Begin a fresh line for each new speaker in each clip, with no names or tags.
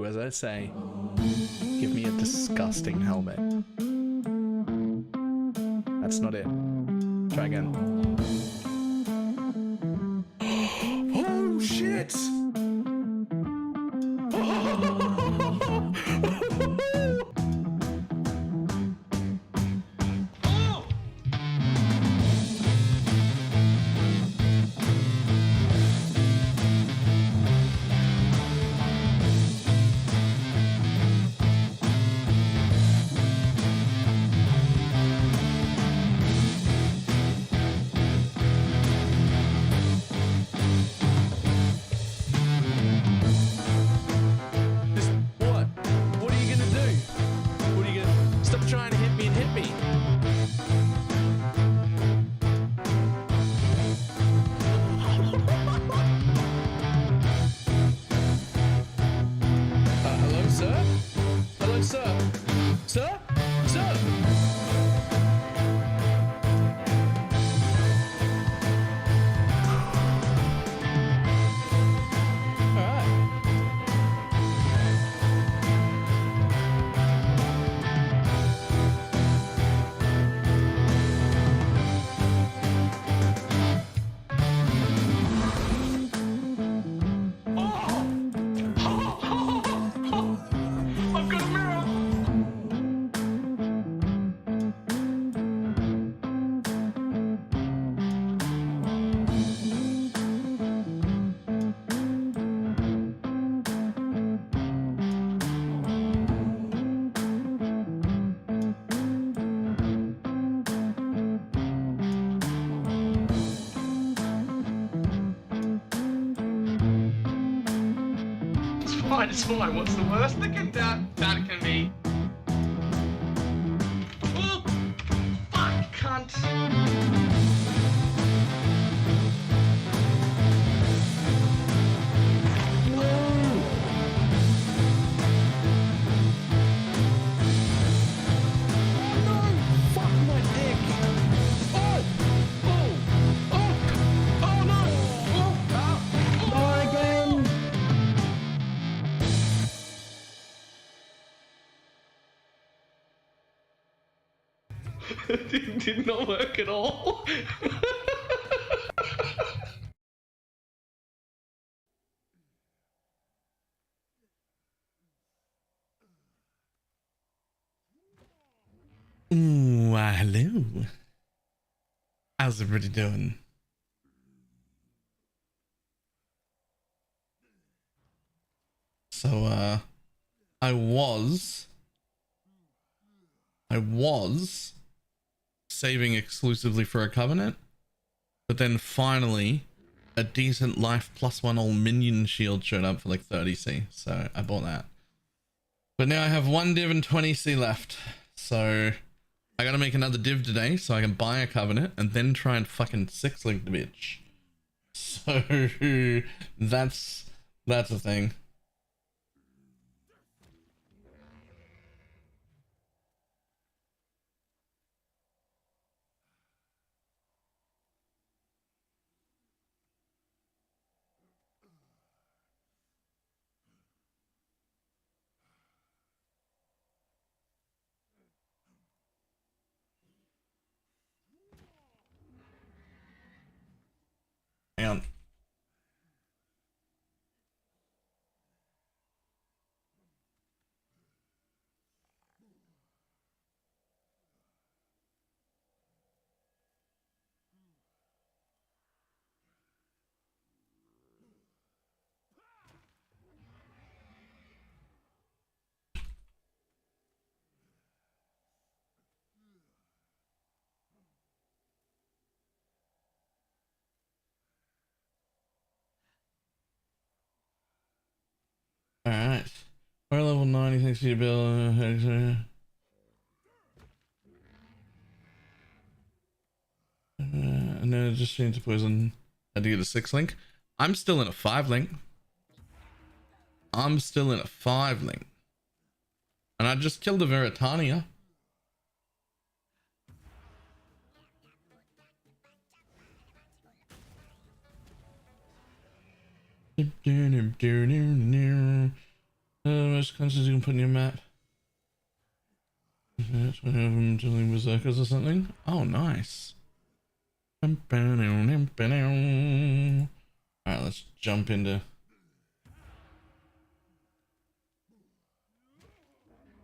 do as I say. Give me a disgusting helmet. That's not it. Try again. Oh shit!
It's fine. What's the worst that can be? Oh, fuck, cunt. It did not work at all.
Ooh, hello. How's everybody doing? So, I was saving exclusively for a covenant, but then finally a decent life +1 old minion shield showed up for like 30C, so I bought that. But now I have 1 div and 20C left, so I gotta make another div today so I can buy a covenant and then try and fucking 6-link the bitch. So that's a thing. Hang on. Alright. We're level 90, thanks to your bill. And then it just changed to poison. Had to get a 6-link. I'm still in a 5-link. And I just killed a Veritania. Most countries you can put in your map. Dealing berserkers or something. Oh, nice. Alright, let's jump into.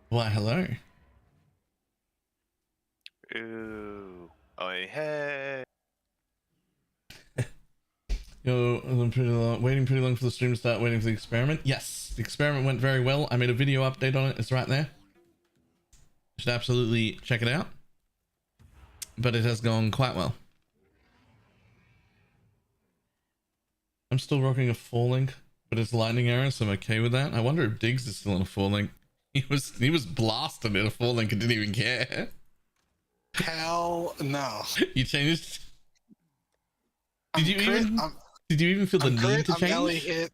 Why, hello.
Ooh. Oh, hey.
Yo, I'm waiting pretty long for the stream to start, waiting for the experiment. Yes, the experiment went very well. I made a video update on it. It's right there. You should absolutely check it out. But it has gone quite well. I'm still rocking a 4-link, but it's lightning arrow, so I'm okay with that. I wonder if Diggs is still on a 4-link. He was blasted in a 4-link and didn't even care.
Hell no.
You changed. Did you even feel the need to change?
Hit.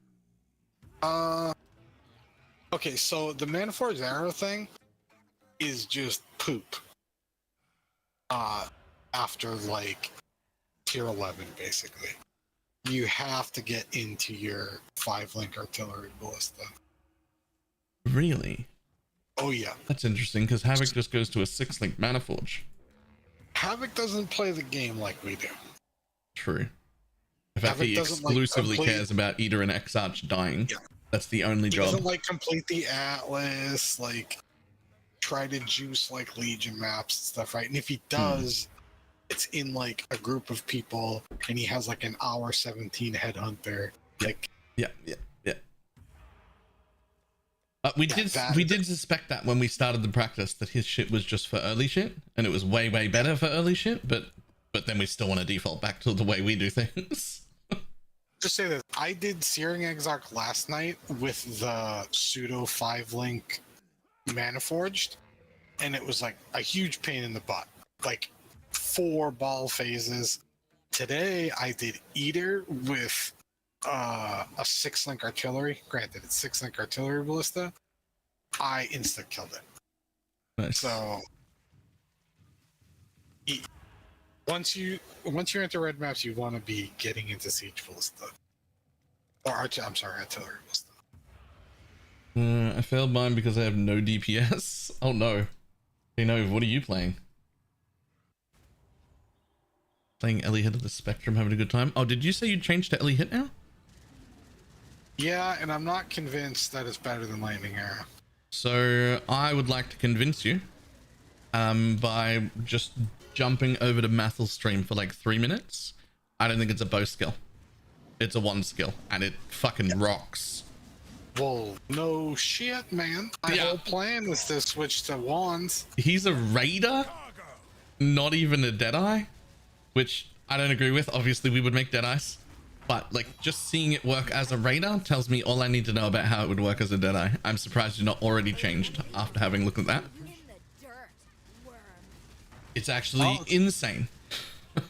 Okay, so the Manifold's arrow thing is just poop. After like tier 11, basically. You have to get into your 5-link artillery ballista.
Really?
Oh yeah.
That's interesting because Havoc just goes to a 6-link Maniforge.
Havoc doesn't play the game like we do.
True. In fact, he exclusively cares about Eater and Exarch dying. Yeah. That's the only job.
He doesn't like complete the Atlas, like try to juice like Legion maps and stuff, right? And if he does, it's in like a group of people and he has like an hour 17 headhunter. Like
yeah. We did suspect that when we started the practice that his shit was just for early shit and it was way better for early shit, but then we still want to default back to the way we do things.
Just say that I did Searing Exarch last night with the pseudo 5-link Maniforged, and it was like a huge pain in the butt. Like 4 ball phases. Today I did Eater with a 6-link artillery. Granted, it's 6-link artillery ballista. I insta killed it.
Nice.
So once you enter red maps, you want to be getting into siege ballista or artillery ballista.
I failed mine because I have no DPS. Oh no. Hey Nove, what are you playing? Playing Ellie Hit of the Spectrum, having a good time. Oh, did you say you changed to Ellie Hit now?
Yeah, and I'm not convinced that it's better than Lightning Arrow.
So I would like to convince you by just jumping over to Mathel's stream for like 3 minutes. I don't think it's a bow skill. It's a 1 skill and it fucking rocks.
Well, no shit, man. My whole plan was to switch to wands.
He's a raider, not even a Deadeye, which I don't agree with. Obviously, we would make Deadeyes, but like just seeing it work as a raider tells me all I need to know about how it would work as a Deadeye. I'm surprised you're not already changed after having looked at that. It's actually insane.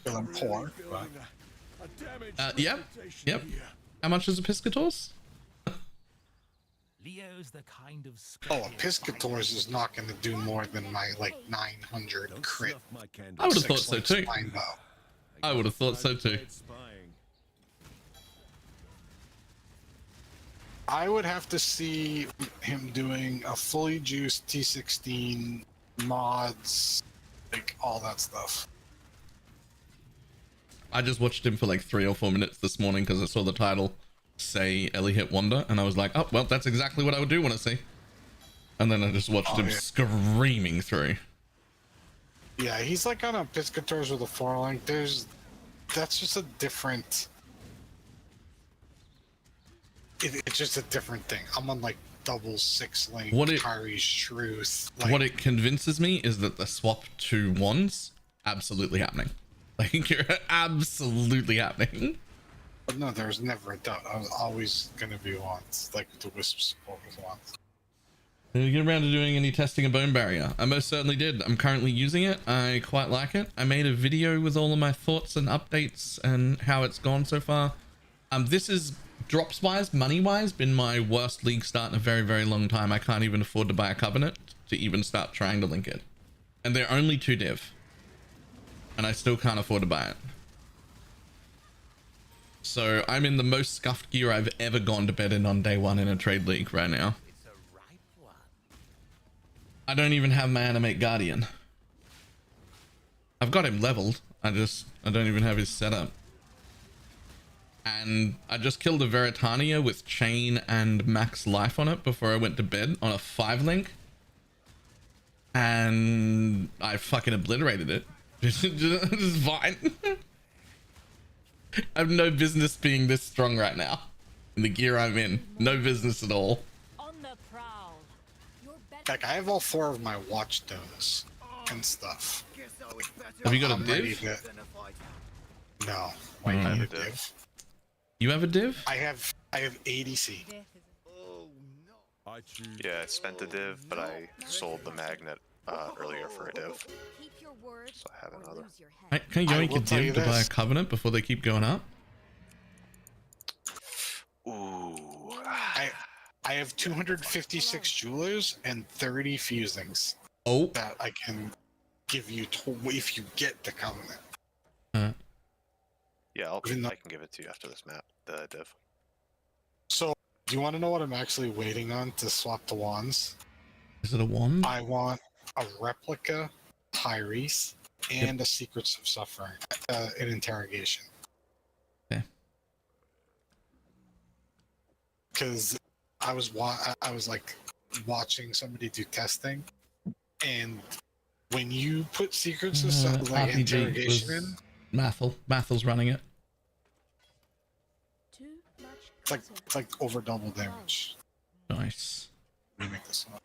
Feeling poor.
Yep. How much is a Piscator's?
Leo's the kind of
a Piscator's is not going to do more than my like 900 crit.
I would have thought so too. I would have thought so too.
I would have to see him doing a fully juiced T16 mods, like all that stuff.
I just watched him for like 3 or 4 minutes this morning because I saw the title say Ellie Hit Wonder and I was like, oh well, that's exactly what I would do want to see. And then I just watched him screaming through.
Yeah, he's like on a Piscator's with a 4-link. That's just a different. It's just a different thing. I'm on like double 6-link Kyrie's Truth. Like,
what it convinces me is that the swap to wands absolutely happening. Like you're absolutely happening.
But no, there's never a doubt. I was always gonna be wands, like the Wisp support was wands.
Did you get around to doing any testing of Bone Barrier? I most certainly did. I'm currently using it. I quite like it. I made a video with all of my thoughts and updates and how it's gone so far. This is drops wise, money wise, been my worst league start in a very, very long time. I can't even afford to buy a Covenant to even start trying to link it. And they're only 2 div. And I still can't afford to buy it. So I'm in the most scuffed gear I've ever gone to bed in on day 1 in a trade league right now. I don't even have my animate guardian. I've got him leveled. I don't even have his setup. And I just killed a Veritania with chain and max life on it before I went to bed on a 5-link. And I fucking obliterated it. Just fine. I have no business being this strong right now. In the gear I'm in. No business at all.
On the prowl.
Like, I have all 4 of my watchstones and stuff.
Have you got a
I'm ready
div?
to... No. Why
Mm.
do you
I have
need
a
a
div.
div?
You have a div?
I have ADC.
Yeah, I spent a div, but I sold the magnet earlier for a div.
Keep your word
So I have
or
another.
lose your head.
Can you
I
make a
will tell you
div to buy a
this.
covenant before they keep going up?
Ooh.
I have 256 jewelers and 30 fusings
Oh.
that I can give you if you get the covenant.
Yeah,
Even though-
I can give it to you after this map, the div.
So, do you want to know what I'm actually waiting on to swap the wands?
Is it a wand?
I want a replica Tyrese and a Secrets of Suffering, an interrogation.
Okay.
Because I was like watching somebody do testing, and when you put Secrets of like
RPG
interrogation
was
in,
Mathel's running it.
Too much
it's like over double damage.
Nice.
Let me make this up.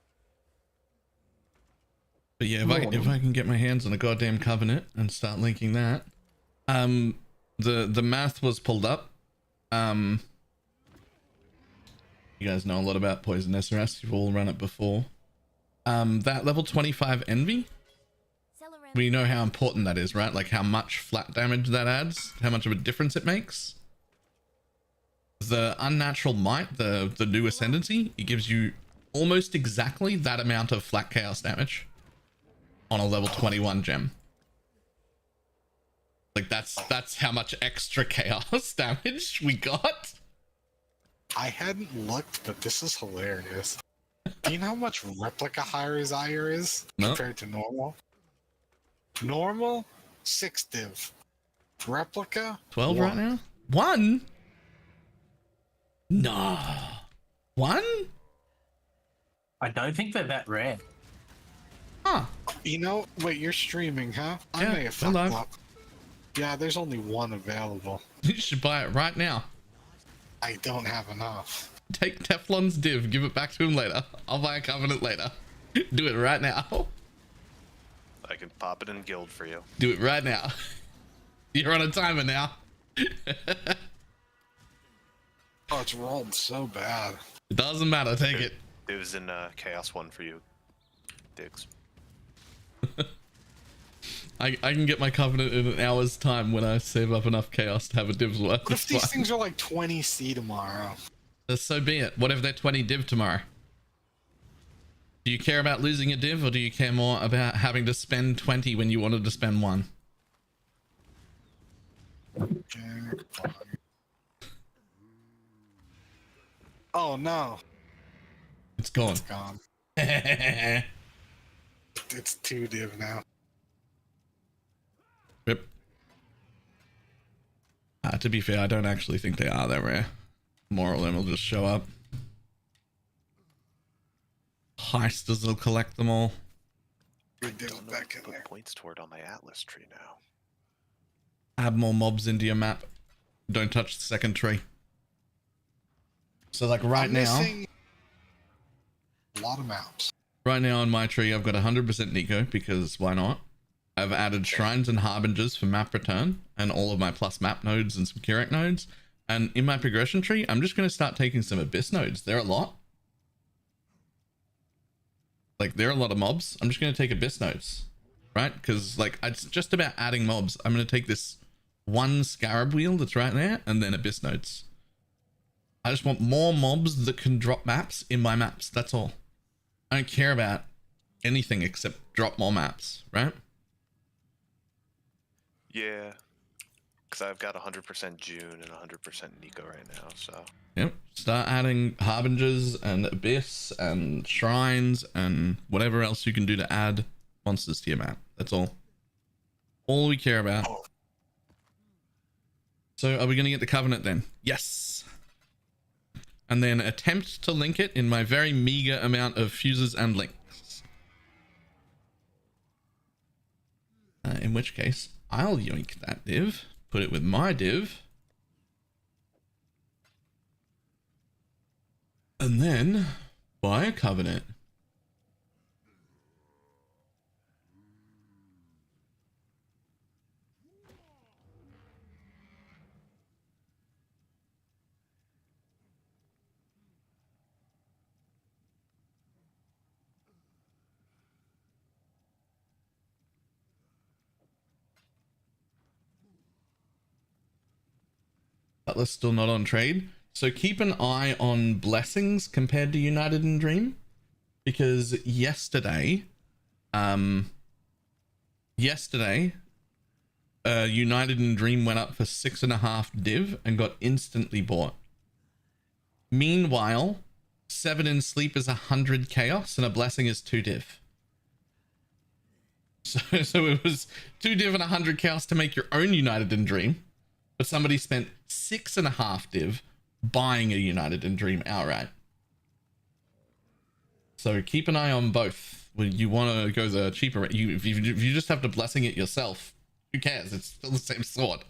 But yeah, if I can get my hands on a goddamn covenant and start linking that, the math was pulled up. You guys know a lot about Poison SRS. You've all run it before. That level 25 envy. We know how important that is, right? Like how much flat damage that adds, how much of a difference it makes. The unnatural might, the new ascendancy, it gives you almost exactly that amount of flat chaos damage on a level 21 gem. Like that's how much extra chaos damage we got.
I hadn't looked, but this is hilarious. Do you know how much replica higher ire is
No.
compared to normal? Normal 6 div. Replica
12
1.
right now? 1? No. 1?
I don't think they're that rare.
Huh.
You know, wait, you're streaming, huh? I
Yeah,
may have
we're
fucked
live.
up. Yeah, there's only 1 available.
You should buy it right now.
I don't have enough.
Take Teflon's div, give it back to him later. I'll buy a covenant later. Do it right now.
I can pop it in guild for you.
Do it right now. You're on a timer now.
Oh, it's rolled so bad.
It doesn't matter, take it.
It was in Chaos 1 for you, Diggs.
I can get my covenant in an hour's time when I save up enough chaos to have a div's worth.
What if
It's
these
fine.
things are like 20C tomorrow?
So be it. What if they're 20 div tomorrow? Do you care about losing a div, or do you care more about having to spend 20 when you wanted to spend 1?
Oh no,
It's gone.
it's gone. It's 2 div now.
Rip. To be fair, I don't actually think they are that rare. More of them will just show up. Heisters will collect them all.
Good div
Don't know what
back
to
in
put
there.
points toward on my Atlas tree now.
Add more mobs into your map. Don't touch the second tree. So like right
I'm
now,
missing a lot of maps.
right now on my tree, I've got 100% Nico because why not? I've added shrines and harbingers for map return and all of my plus map nodes and some Curate nodes. And in my progression tree, I'm just going to start taking some abyss nodes. They're a lot. Like they're a lot of mobs. I'm just going to take abyss nodes, right? Because like it's just about adding mobs. I'm going to take this one scarab wheel that's right there and then abyss nodes. I just want more mobs that can drop maps in my maps. That's all. I don't care about anything except drop more maps, right?
Yeah. Because I've got 100% June and 100% Nico right now, so.
Yep. Start adding harbingers and abyss and shrines and whatever else you can do to add monsters to your map. That's all. All we care about. So are we going to get the Covenant then? Yes. And then attempt to link it in my very meager amount of fuses and links. In which case, I'll yoink that div, put it with my div, and then buy a Covenant. Butler's still not on trade. So keep an eye on blessings compared to United in Dream. Because yesterday, United in Dream went up for 6.5 div and got instantly bought. Meanwhile, 7 in Sleep is 100 chaos and a blessing is 2 div. So it was 2 div and 100 chaos to make your own United in Dream. But somebody spent 6.5 div buying a United in Dream outright. So keep an eye on both. When you want to go the cheaper rate, if you just have to blessing it yourself, who cares? It's still the same sword.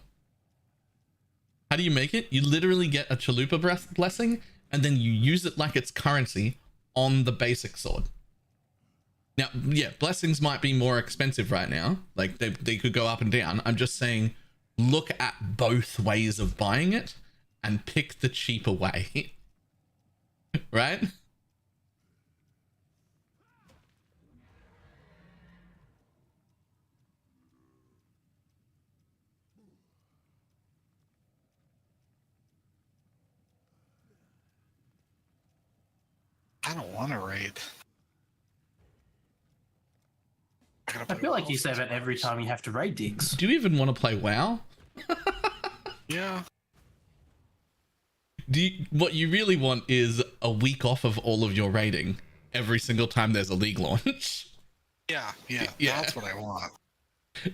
How do you make it? You literally get a chalupa blessing and then you use it like it's currency on the basic sword. Now, yeah, blessings might be more expensive right now. Like they could go up and down. I'm just saying, look at both ways of buying it and pick the cheaper way. Right?
I don't want to raid.
I feel like you say that every time you have to raid digs.
Do you even want to play WoW?
Yeah.
What you really want is a week off of all of your raiding every single time there's a league launch.
Yeah. That's what I want.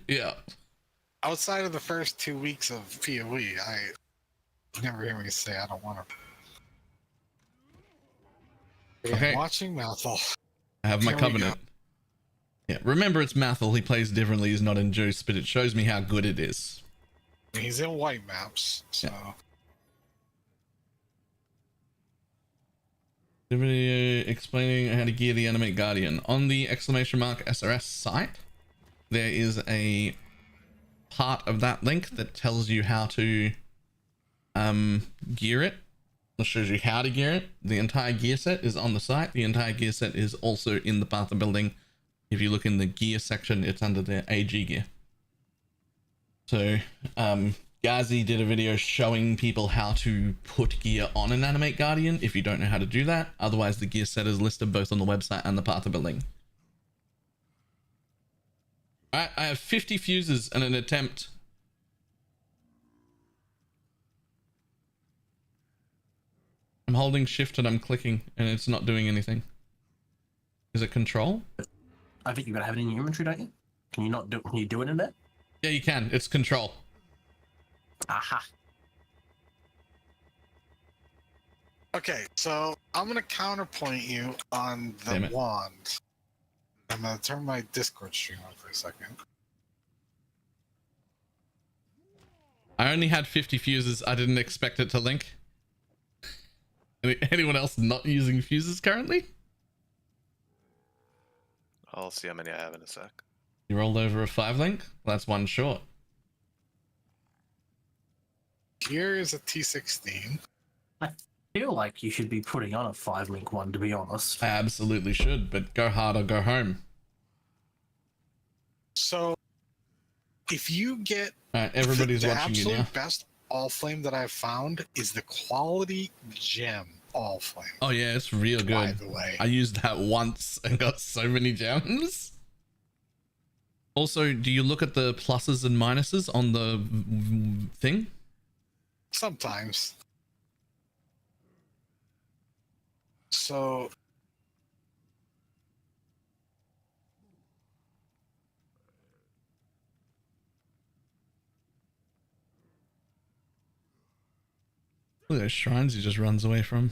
Yeah.
Outside of the first 2 weeks of PoE, you never hear me say I don't want to.
Okay.
I'm watching Mathel.
I have my
Here we
Covenant. Yeah, remember it's Mathel. He plays differently. He's not in Juice, but it shows me how good it is.
He's in white maps, so.
Yeah. The video explaining how to gear the Animate Guardian. On the !SRS site, there is a part of that link that tells you how to gear it. It shows you how to gear it. The entire gear set is on the site. The entire gear set is also in the Path of Building. If you look in the gear section, it's under the AG gear. So, Gazi did a video showing people how to put gear on an Animate Guardian if you don't know how to do that. Otherwise, the gear set is listed both on the website and the Path of Building. Alright, I have 50 fuses and an attempt. I'm holding shift and I'm clicking and it's not doing anything. Is it control?
I think you've got to have it in your inventory, don't you? Can you do it in there?
Yeah, you can. It's control.
Aha.
Okay, so I'm going to counterpoint you on the wand. I'm going to turn my Discord stream on for a second.
I only had 50 fuses. I didn't expect it to link. Anyone else not using fuses currently?
I'll see how many I have in a sec.
You rolled over a 5 link? Well, that's one short.
Here is a T16.
I feel like you should be putting on a 5-link one, to be honest.
I absolutely should, but go hard or go home.
So, if you get
Alright, everybody's
the
watching you now.
absolute best all flame that I've found is the quality gem all flame.
Oh yeah, it's real good.
By the way,
I used that once and got so many gems. Also, do you look at the pluses and minuses on the thing?
Sometimes. So
Look at those shrines he just runs away from.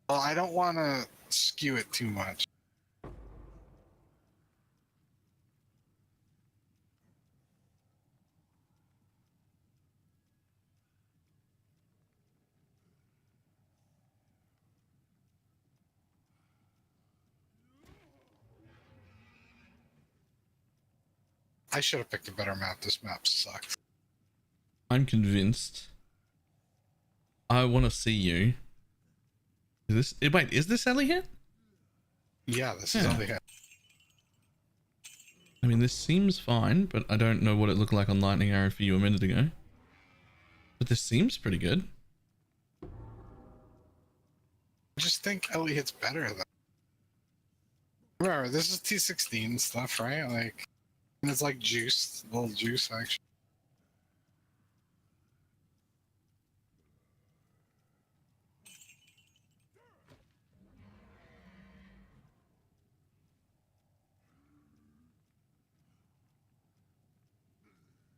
well, I don't want to skew it too much. I should have picked a better map. This map sucks.
I'm convinced. I want to see you. Is this? Wait, is this Ellie here?
Yeah, this is
Yeah.
all they have.
I mean, this seems fine, but I don't know what it looked like on Lightning Arrow for you a minute ago. But this seems pretty good.
I just think Ellie hits better though. Remember, this is T16 stuff, right? Like, and it's like juice, little juice actually.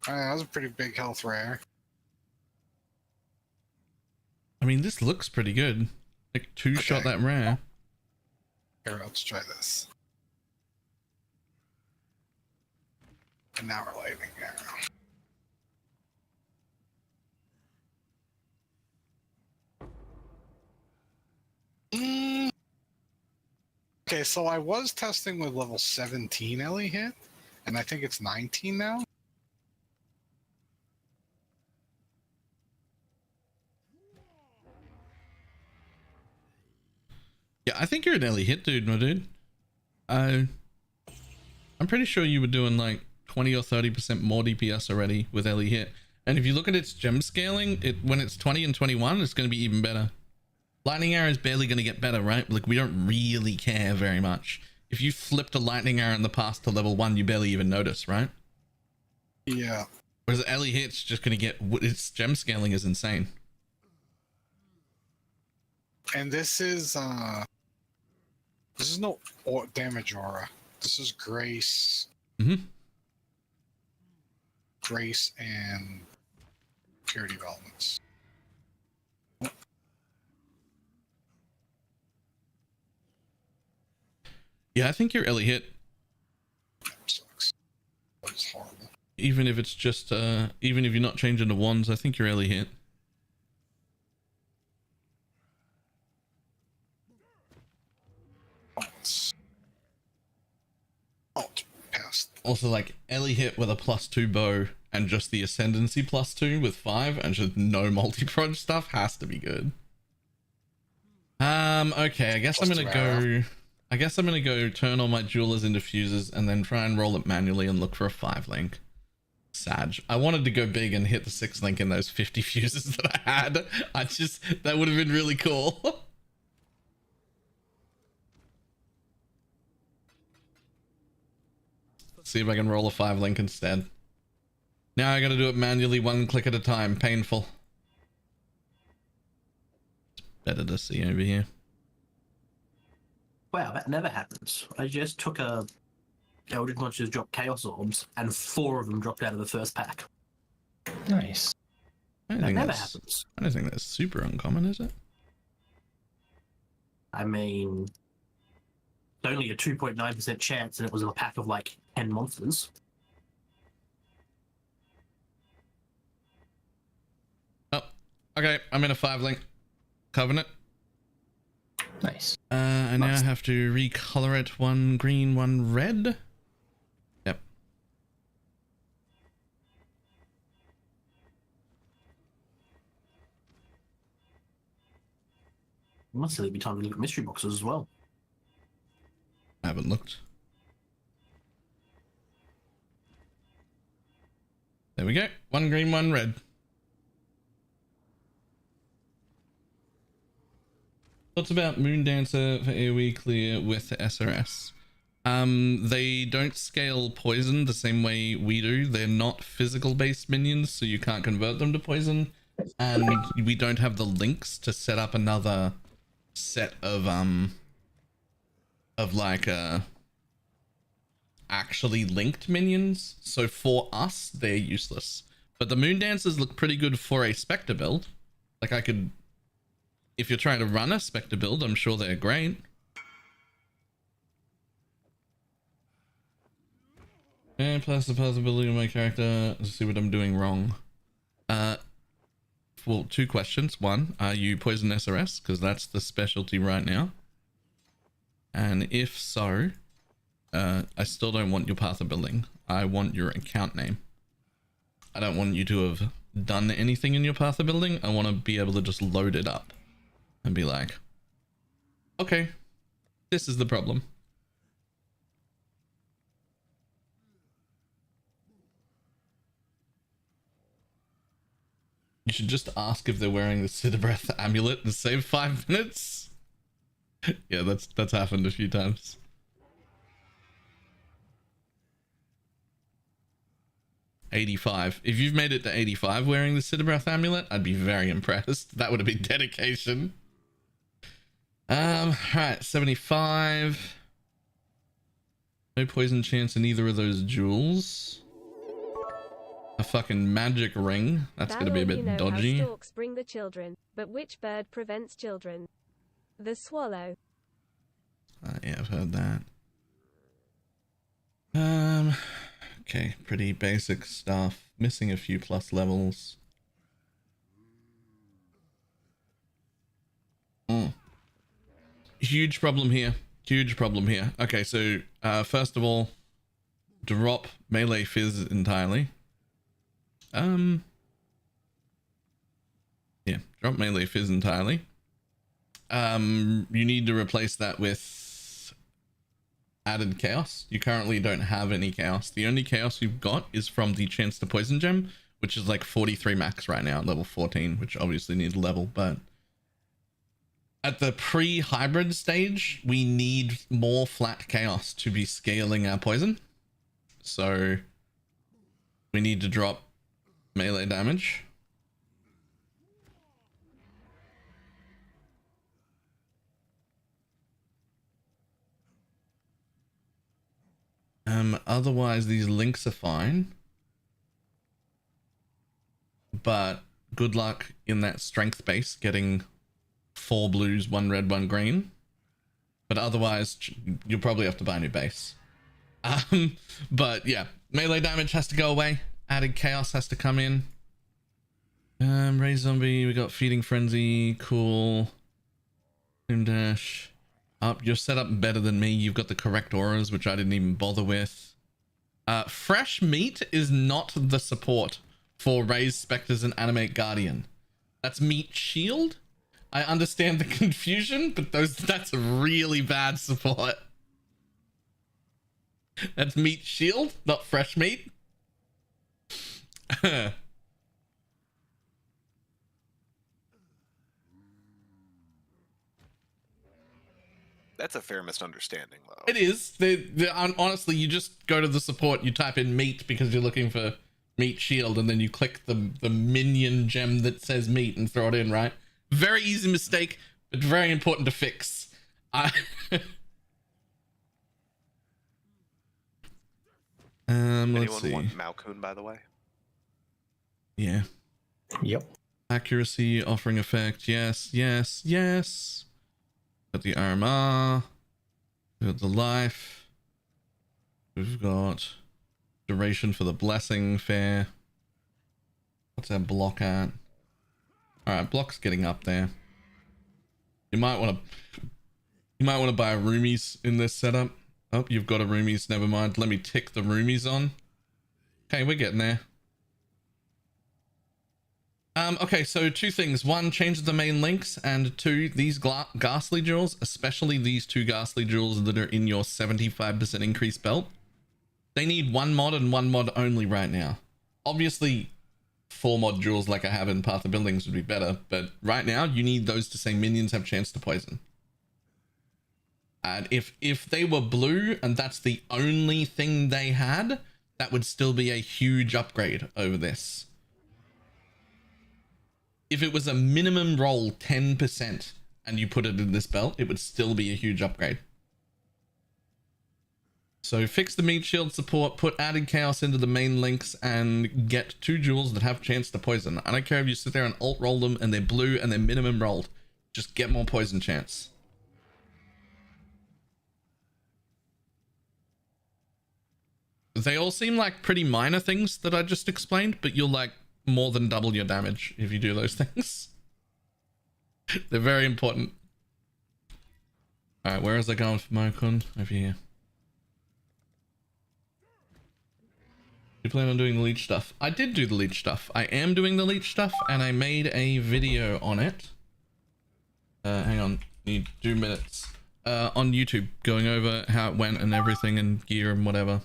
That was a pretty big health rare.
I mean, this looks pretty good. Like two-shot that rare.
Here, let's try this. And now we're lightning arrow. Okay, so I was testing with level 17 Ellie hit, and I think it's 19 now.
Yeah, I think you're an Ellie hit dude, my dude. I'm pretty sure you were doing like 20 or 30% more DPS already with Ellie hit. And if you look at its gem scaling, when it's 20 and 21, it's going to be even better. Lightning arrow is barely going to get better, right? Like, we don't really care very much. If you flipped a lightning arrow in the past to level 1, you barely even notice, right?
Yeah.
Whereas Ellie hit's just going to get, its gem scaling is insane.
And this is no damage aura. This is grace.
Mm-hmm.
Grace and purity developments.
Yeah, I think your Ellie hit,
That sucks. That's horrible.
even if it's just, even if you're not changing the wands, I think your Ellie hit.
It's past.
Also, like, Ellie hit with a +2 bow and just the ascendancy +2 with 5 and just no multi-proj stuff has to be good. Okay, I guess I'm gonna go... I guess I'm gonna go turn all my jewelers into fuses and then try and roll it manually and look for a 5-link. Sag. I wanted to go big and hit the 6-link in those 50 fuses that I had. That would have been really cool. Let's see if I can roll a 5-link instead. Now I gotta do it manually, 1 click at a time. Painful. It's better to see over here.
Wow, that never happens. I just took a Eldritch Monsters drop Chaos Orbs, and 4 of them dropped out of the first pack.
Nice.
That never happens.
I don't think that's super uncommon, is it?
I mean, it's only a 2.9% chance, and it was a pack of like 10 monsters.
Oh, okay. I'm in a 5-link covenant.
Nice.
I now have to recolor it 1 green, 1 red. Yep.
Must really be time to look at mystery boxes as well.
I haven't looked. There we go. 1 green, 1 red. Thoughts about Moon Dancer for AoE clear with the SRS? They don't scale poison the same way we do. They're not physical based minions, so you can't convert them to poison. And we don't have the links to set up another set of like actually linked minions. So for us, they're useless. But the Moon Dancers look pretty good for a Spectre build. Like I could, if you're trying to run a Spectre build, I'm sure they're great. And plus the possibility of my character. Let's see what I'm doing wrong. Well, two questions. One, are you Poison SRS? Because that's the specialty right now. And if so, I still don't want your path of building. I want your account name. I don't want you to have done anything in your path of building. I want to be able to just load it up and be like, okay, this is the problem. You should just ask if they're wearing the Sidabreath amulet and save 5 minutes. Yeah, that's happened a few times. $85. If you've made it to 85 wearing the Sidabreath amulet, I'd be very impressed. That would have been dedication. Right, 75. No poison chance in either of those jewels. A fucking magic ring. That's gonna be a bit dodgy.
How storks bring the children, but which bird prevents children? The swallow.
Yeah, I've heard that. Okay, pretty basic stuff. Missing a few plus levels. Huge problem here. Huge problem here. Okay, so first of all, drop melee fizz entirely. Yeah, drop melee fizz entirely. You need to replace that with added chaos. You currently don't have any chaos. The only chaos you've got is from the chance to poison gem, which is like 43 max right now, level 14, which obviously needs level, but at the pre-hybrid stage, we need more flat chaos to be scaling our poison. So we need to drop melee damage. Otherwise these links are fine, but good luck in that strength base getting 4 blues, 1 red, 1 green. But otherwise you'll probably have to buy a new base. But yeah, melee damage has to go away. Added chaos has to come in. Raise zombie, we got feeding frenzy, cool. Zoom dash. Up, you're set up better than me. You've got the correct auras, which I didn't even bother with. Fresh meat is not the support for raise spectres and animate guardian. That's meat shield. I understand the confusion, but that's really bad support. That's meat shield, not fresh meat.
That's a fair misunderstanding, though.
It is. Honestly, you just go to the support, you type in meat because you're looking for meat shield, and then you click the minion gem that says meat and throw it in, right? Very easy mistake, but very important to fix. Let's see.
Anyone want Malkoon, by the way?
Yeah.
Yep.
Accuracy, offering effect. Yes, yes, yes. Got the RMR. We've got the life. We've got duration for the blessing fair. What's our block at? Alright, block's getting up there. You might want to buy a roomies in this setup. Oh, you've got a roomies, never mind. Let me tick the roomies on. Okay, we're getting there. Okay, so 2 things. 1, change the main links, and 2, these ghastly jewels, especially these 2 ghastly jewels that are in your 75% increase belt, they need 1 mod and 1 mod only right now. Obviously, 4 mod jewels like I have in Path of Buildings would be better, but right now you need those to say minions have chance to poison. And if they were blue and that's the only thing they had, that would still be a huge upgrade over this. If it was a minimum roll 10% and you put it in this belt, it would still be a huge upgrade. So fix the meat shield support, put added chaos into the main links, and get 2 jewels that have chance to poison. I don't care if you sit there and alt roll them and they're blue and they're minimum rolled. Just get more poison chance. They all seem like pretty minor things that I just explained, but you'll like more than double your damage if you do those things. They're very important. Alright, where is I going for Mokun? Over here. You plan on doing the leech stuff? I did do the leech stuff. I am doing the leech stuff, and I made a video on it. Hang on, need 2 minutes. On YouTube, going over how it went and everything and gear and whatever.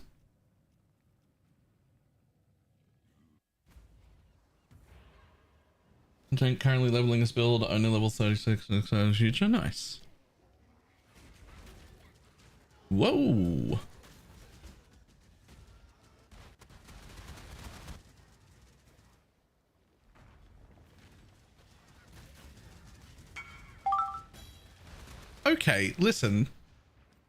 Content currently leveling this build, only level 36 in the future. Nice. Whoa. Okay, listen.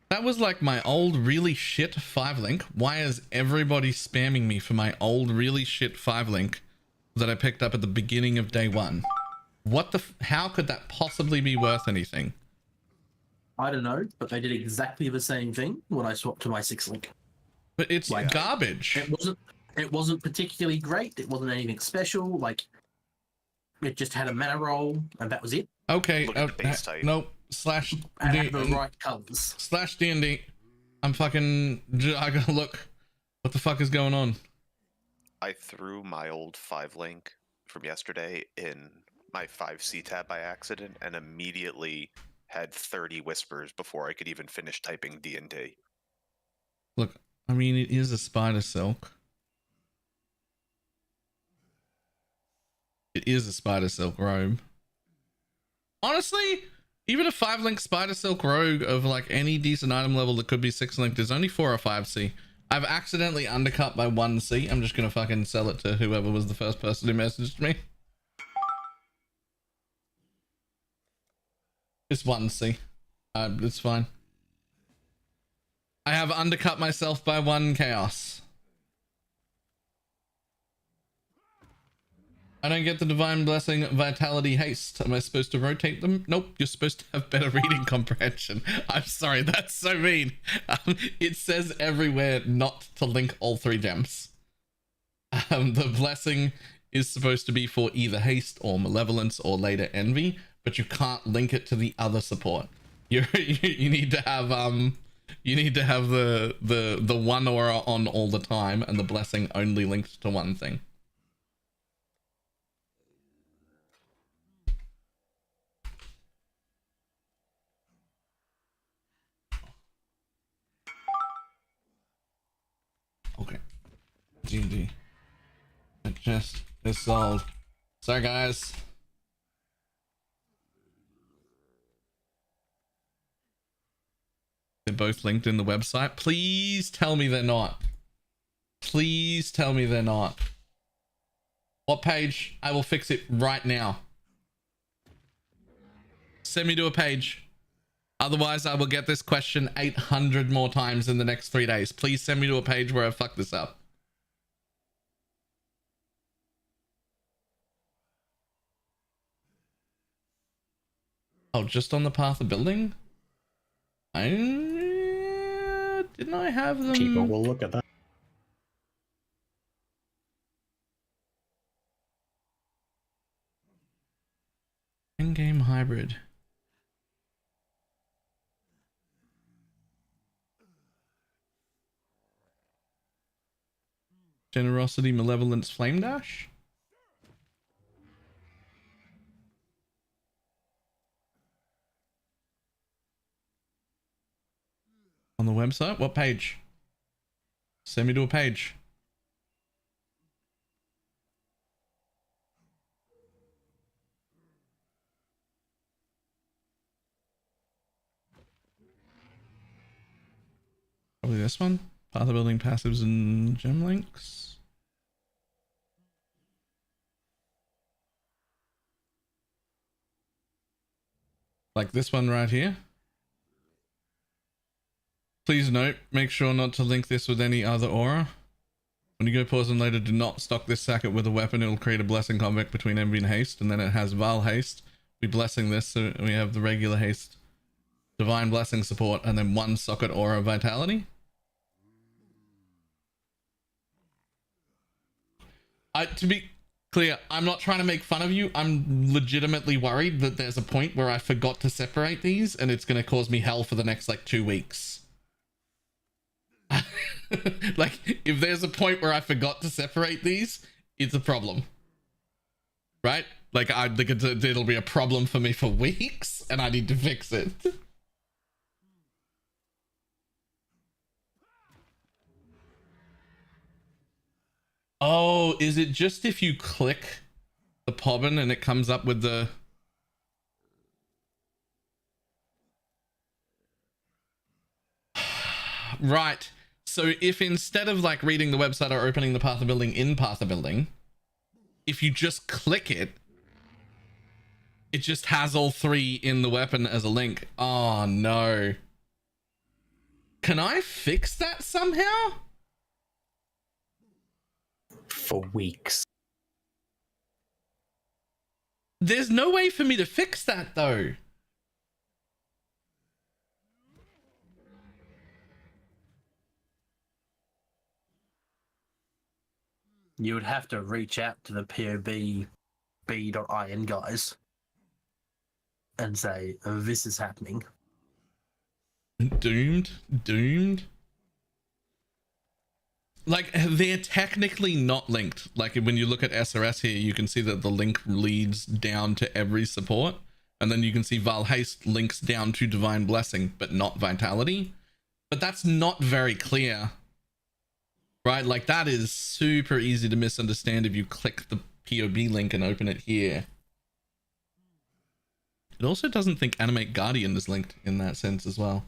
That was like my old really shit 5-link. Why is everybody spamming me for my old really shit 5-link that I picked up at the beginning of day 1? What the how could that possibly be worth anything?
I don't know, but they did exactly the same thing when I swapped to my 6-link.
But it's
Like,
garbage.
It wasn't particularly great. It wasn't anything special. Like, it just had a mana roll, and that was it.
Okay.
Look at the base type.
Nope. Slash
And
D
had the right colors.
slash D&D. I'm fucking. I gotta look. What the fuck is going on?
I threw my old 5-link from yesterday in my 5C tab by accident and immediately had 30 whispers before I could even finish typing D&D.
Look, I mean, it is a spider silk. It is a spider silk robe. Honestly, even a 5-link spider silk robe of like any decent item level that could be 6-linked is only 4 or 5C. I've accidentally undercut by 1C. I'm just gonna fucking sell it to whoever was the first person who messaged me. It's 1C. It's fine. I have undercut myself by 1 chaos. I don't get the divine blessing, vitality, haste. Am I supposed to rotate them? Nope, you're supposed to have better reading comprehension. I'm sorry, that's so mean. It says everywhere not to link all 3 gems. The blessing is supposed to be for either haste or malevolence or later envy, but you can't link it to the other support. You need to have the one aura on all the time, and the blessing only linked to one thing. Okay. D&D. It just is sold. Sorry, guys. They're both linked in the website. Please tell me they're not. Please tell me they're not. What page? I will fix it right now. Send me to a page. Otherwise, I will get this question 800 more times in the next 3 days. Please send me to a page where I fuck this up. Oh, just on the path of building? Didn't I have them?
People will look at that.
Endgame hybrid. Generosity, malevolence, flame dash. On the website? What page? Send me to a page. this one? Path of building passives and gem links. Like this one right here. Please note, make sure not to link this with any other aura. When you go pause and later, do not stock this sacket with a weapon. It will create a blessing convect between envy and haste, and then it has Val haste. We blessing this, so we have the regular haste, divine blessing support, and then one socket aura vitality. To be clear, I'm not trying to make fun of you. I'm legitimately worried that there's a point where I forgot to separate these, and it's going to cause me hell for the next like 2 weeks. Like, if there's a point where I forgot to separate these, it's a problem, right? Like, I think it'll be a problem for me for weeks, and I need to fix it. Oh, is it just if you click the pobbin and it comes up with the... Right. So if instead of like reading the website or opening the path of building in path of building, if you just click it, it just has all three in the weapon as a link. Oh no. Can I fix that somehow?
For weeks.
There's no way for me to fix that though.
You would have to reach out to the POB.in guys and say, this is happening.
Doomed. Like, they're technically not linked. Like, when you look at SRS here, you can see that the link leads down to every support. And then you can see Val Haste links down to Divine Blessing, but not Vitality. But that's not very clear. Right? Like, that is super easy to misunderstand if you click the POB link and open it here. It also doesn't think Animate Guardian is linked in that sense as well.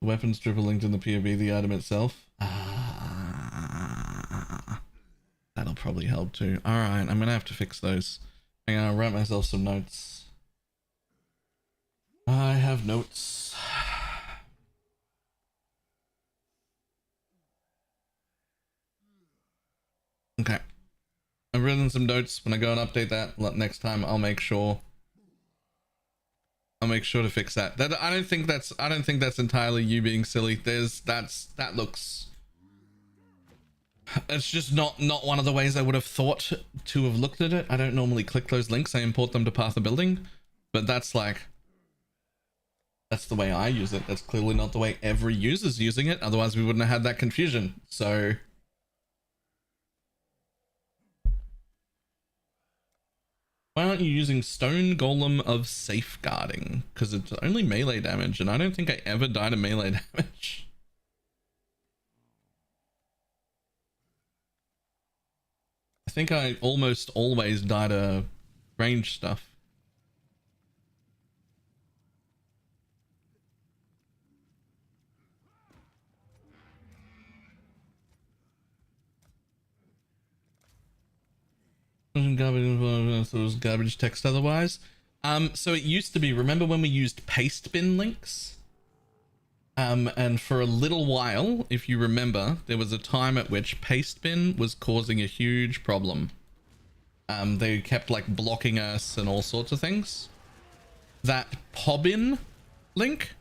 The weapons triple linked in the POB, the item itself. That'll probably help too. Alright, I'm gonna have to fix those. I'm gonna write myself some notes. I have notes. Okay. I've written some notes. When I go and update that next time, I'll make sure to fix that. I don't think that's entirely you being silly. That looks, it's just not one of the ways I would have thought to have looked at it. I don't normally click those links. I import them to Path of Building, but that's the way I use it. That's clearly not the way every user's using it. Otherwise we wouldn't have had that confusion. So why aren't you using Stone Golem of Safeguarding? Because it's only melee damage, and I don't think I ever died of melee damage. I think I almost always died of range stuff. Garbage text otherwise. So it used to be, remember when we used paste bin links? And for a little while, if you remember, there was a time at which paste bin was causing a huge problem. They kept like blocking us and all sorts of things. That pobbin link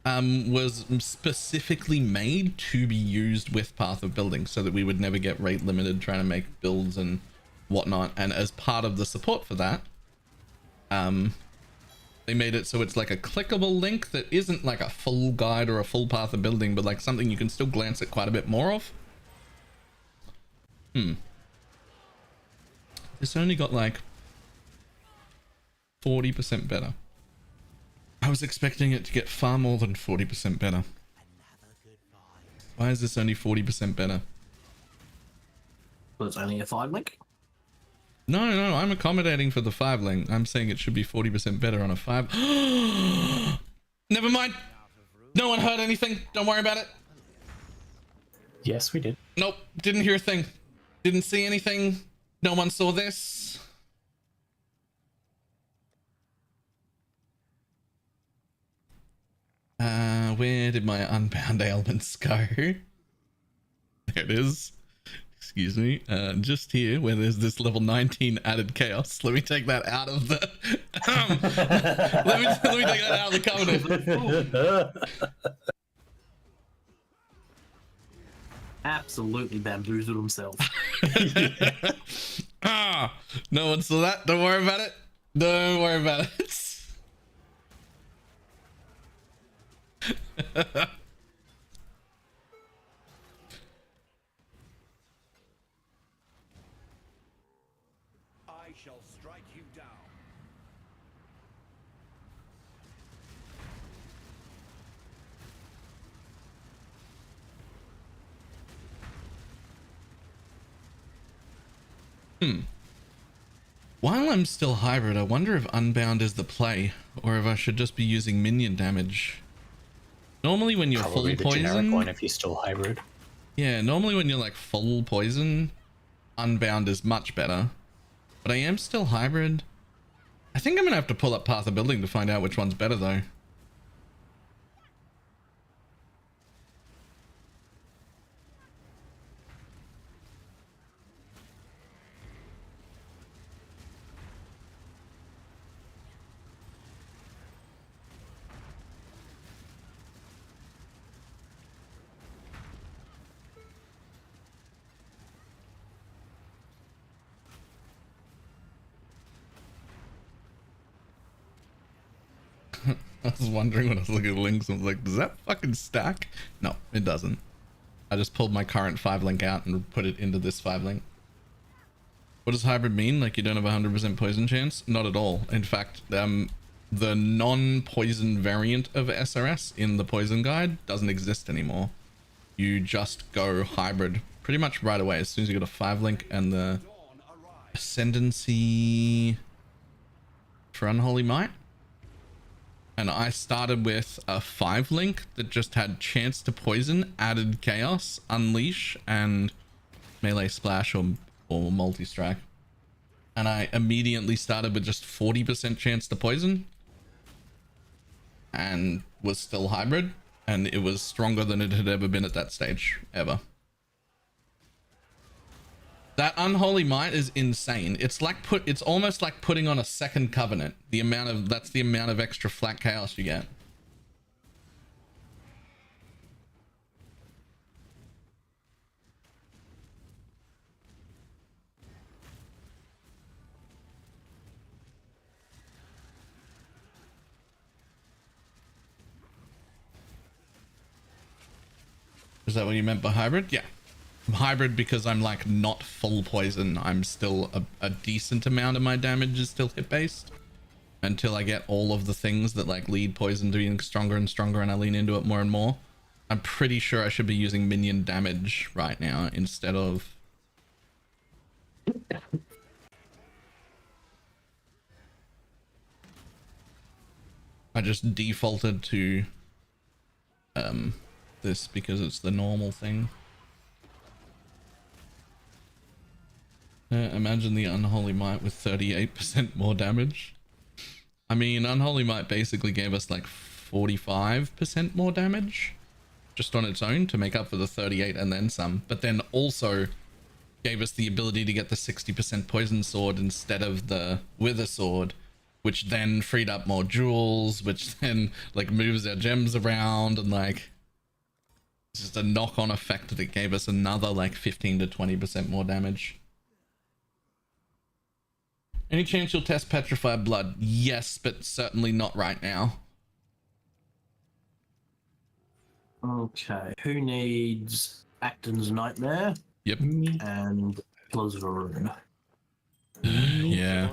was specifically made to be used with Path of Building so that we would never get rate limited trying to make builds and whatnot. And as part of the support for that, they made it so it's like a clickable link that isn't like a full guide or a full Path of Building, but like something you can still glance at quite a bit more of. This only got like 40% better. I was expecting it to get far more than 40% better. Why is this only 40% better?
Well, it's only a 5 link.
No, no, I'm accommodating for the 5 link. I'm saying it should be 40% better on a 5. Never mind. No one heard anything. Don't worry about it.
Yes, we did.
Nope. Didn't hear a thing. Didn't see anything. No one saw this. Where did my unbound ailments go? There it is. Excuse me. Just here where there's this level 19 added chaos. Let me take that out of the let me take that out of the covenant.
Absolutely bamboozled himself.
No one saw that. Don't worry about it. Don't worry about it.
I shall strike you down.
While I'm still hybrid, I wonder if Unbound is the play, or if I should just be using minion damage. Normally when you're
Probably
full
the generic
poison...
one if you're still hybrid.
Yeah, normally when you're like full poison, Unbound is much better. But I am still hybrid. I think I'm gonna have to pull up Path of Building to find out which one's better though. I was wondering when I was looking at the links, I was like, does that fucking stack? No, it doesn't. I just pulled my current 5 link out and put it into this 5 link. What does hybrid mean? Like you don't have a 100% poison chance? Not at all. In fact, the non-poison variant of SRS in the poison guide doesn't exist anymore. You just go hybrid pretty much right away as soon as you get a 5 link and the ascendancy for Unholy Might. And I started with a 5 link that just had chance to poison, added chaos, unleash, and melee splash or multi-strike. And I immediately started with just 40% chance to poison. And was still hybrid. And it was stronger than it had ever been at that stage, ever. That Unholy Might is insane. It's like it's almost like putting on a second covenant. That's the amount of extra flat chaos you get. Is that what you meant by hybrid? Yeah. I'm hybrid because I'm like not full poison. I'm still a decent amount of my damage is still hit based until I get all of the things that like lead poison to being stronger and stronger and I lean into it more and more. I'm pretty sure I should be using minion damage right now instead of I just defaulted to this because it's the normal thing. Imagine the Unholy Might with 38% more damage. I mean, Unholy Might basically gave us like 45% more damage just on its own to make up for the 38 and then some, but then also gave us the ability to get the 60% poison sword instead of the wither sword, which then freed up more jewels, which then like moves our gems around and like it's just a knock-on effect that it gave us another like 15 to 20% more damage. Any chance you'll test Petrified Blood? Yes, but certainly not right now.
Okay, who needs Acton's Nightmare?
Yep.
And Pillars of a Rune.
Yeah.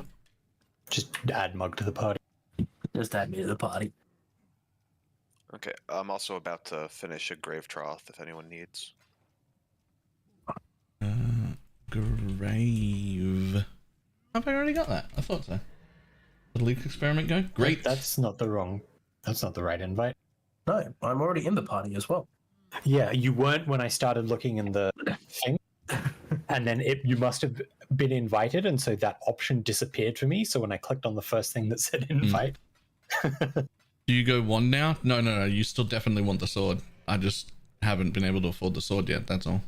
Just add Mug to the party.
Just add me to the party.
Okay, I'm also about to finish a Grave Trough if anyone needs.
Grave. Have I already got that? I thought so. The Luke experiment go? Great.
That's not the right invite.
No, I'm already in the party as well.
Yeah, you weren't when I started looking in the thing. And then you must have been invited, and so that option disappeared for me. So when I clicked on the first thing that said invite.
Do you go one now? No. You still definitely want the sword. I just haven't been able to afford the sword yet. That's all.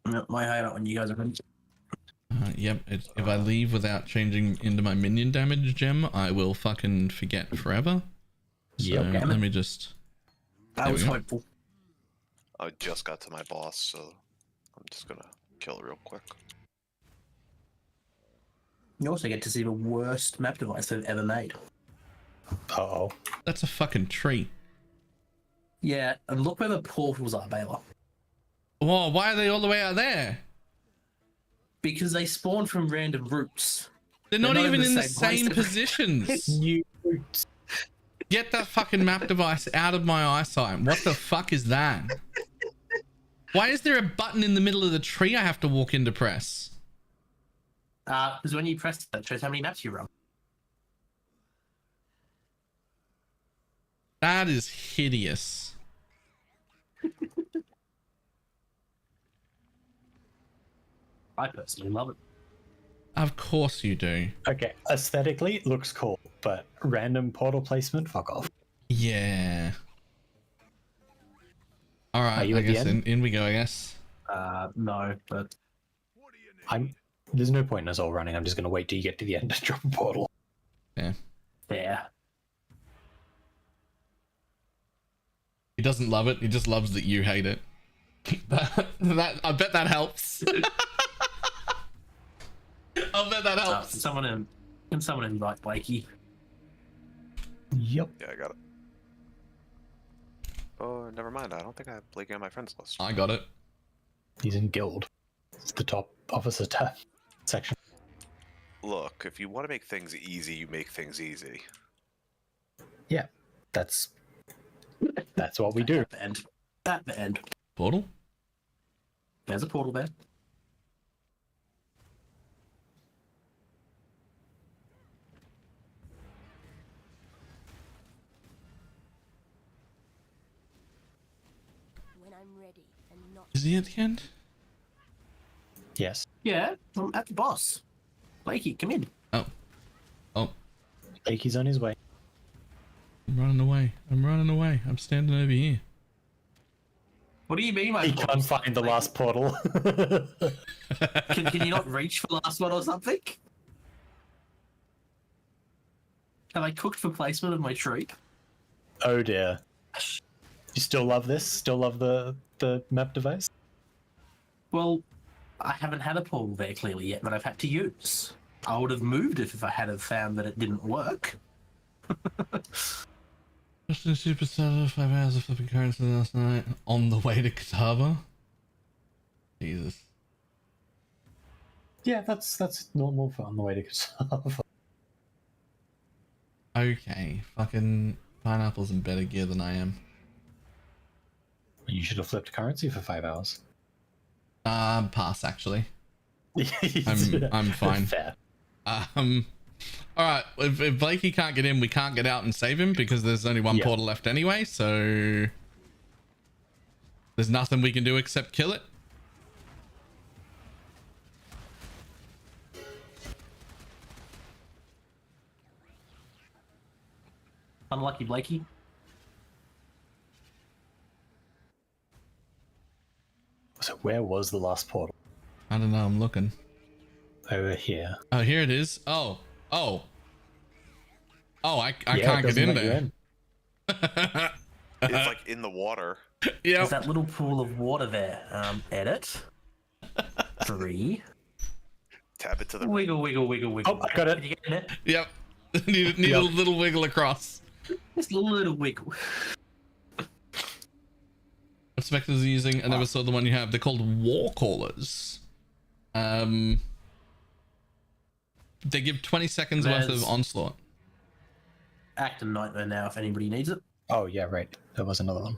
No, my hideout when you guys are ready.
Yep. If I leave without changing into my minion damage gem, I will fucking forget forever. So
Yep.
let me just.
I was hopeful.
I just got to my boss, so I'm just gonna kill it real quick.
You also get to see the worst map device they've ever made.
Uh-oh.
That's a fucking tree.
Yeah, and look where the portals are, Baylor.
Whoa, why are they all the way out there?
Because they spawn from random routes.
They're not even in the
same
same
place.
positions.
New
Get that fucking map device out of my eyesight. What the fuck is that? Why is there a button in the middle of the tree I have to walk in to press?
Because when you press it, it shows how many maps you run.
That is hideous.
I personally love it.
Of course you do.
Okay, aesthetically it looks cool, but random portal placement, fuck off.
Yeah. All
Are
right,
you
I
at the
guess
end?
in we go, I guess.
No, but
There's no point in us all running. I'm just gonna wait till you get to the end to drop a portal.
Yeah.
yeah.
He doesn't love it. He just loves that you hate it. that I bet that helps. I'll bet that helps.
Can someone invite Blakey?
Yep.
Yeah, I got it. Oh, never mind. I don't think I have Blakey on my friends list.
I got it.
He's in guild. It's the top officer tab section.
Look, if you want to make things easy, you make things easy.
Yeah. That's what we do.
At the end.
Portal?
There's a portal there.
When I'm ready and not
Is he at the end?
Yes.
Yeah, I'm at the boss. Blakey, come in.
Oh. Oh.
Blakey's on his way.
I'm running away. I'm standing over here.
What do you mean, my
He
portal?
can't find the last portal.
Can you not reach for the last one or something? Have I cooked for placement of my tree?
Oh dear. You still love this? Still love the map device?
Well, I haven't had a portal there clearly yet, but I've had to use. I would have moved it if I had have found that it didn't work.
Just in Superstar, 5 hours of flipping currency last night on the way to Catawba. Jesus.
Yeah, that's normal for on the way to Kasava.
Okay, fucking Pineapple's in better gear than I am.
You should have flipped currency for 5 hours.
Pass actually. I'm fine.
Fair.
Alright, if Blakey can't get in, we can't get out and save him because there's only one
Yeah.
portal left anyway, so there's nothing we can do except kill it.
Unlucky Blakey.
So where was the last portal?
I don't know, I'm looking.
Over here.
Oh, here it is. Oh, I
Yeah,
can't
it
get in
doesn't let you
there.
It's like in the water.
Yeah.
There's that little pool of water there. Edit. 3.
Tab it to the
Wiggle, wiggle, wiggle, wiggle.
Oh, I got it.
Did you get in it?
Yep. need
Yep.
a little wiggle across.
Just a little wiggle.
What Spectres are using? I never saw the one you have. They're called War Callers. They give 20 seconds worth of
There's-
onslaught.
Acton Nightmare now if anybody needs it.
Oh yeah, right. There was another one.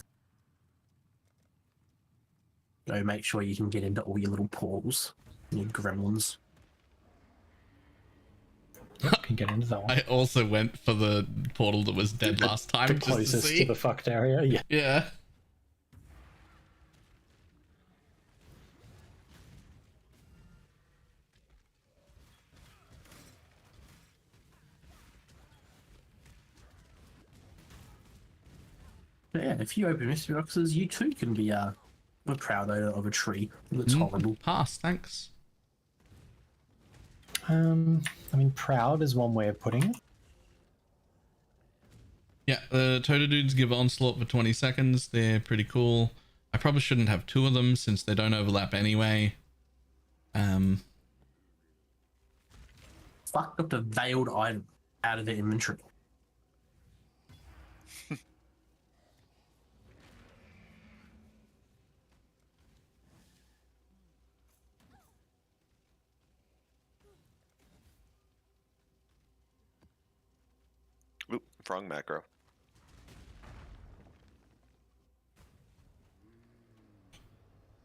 So make sure you can get into all your little portals. Your gremlins.
Can get into that one.
I also went for the portal that was dead last time.
The
just to
closest
see.
to the fucked area. Yeah.
Yeah.
But yeah, if you open mystery boxes, you too can be a proud owner of a tree that's horrible.
Pass, thanks.
I mean, proud is one way of putting it.
Yeah, the Toto dudes give onslaught for 20 seconds. They're pretty cool. I probably shouldn't have two of them since they don't overlap anyway.
Fuck, got the veiled item out of the inventory.
Oop, wrong macro.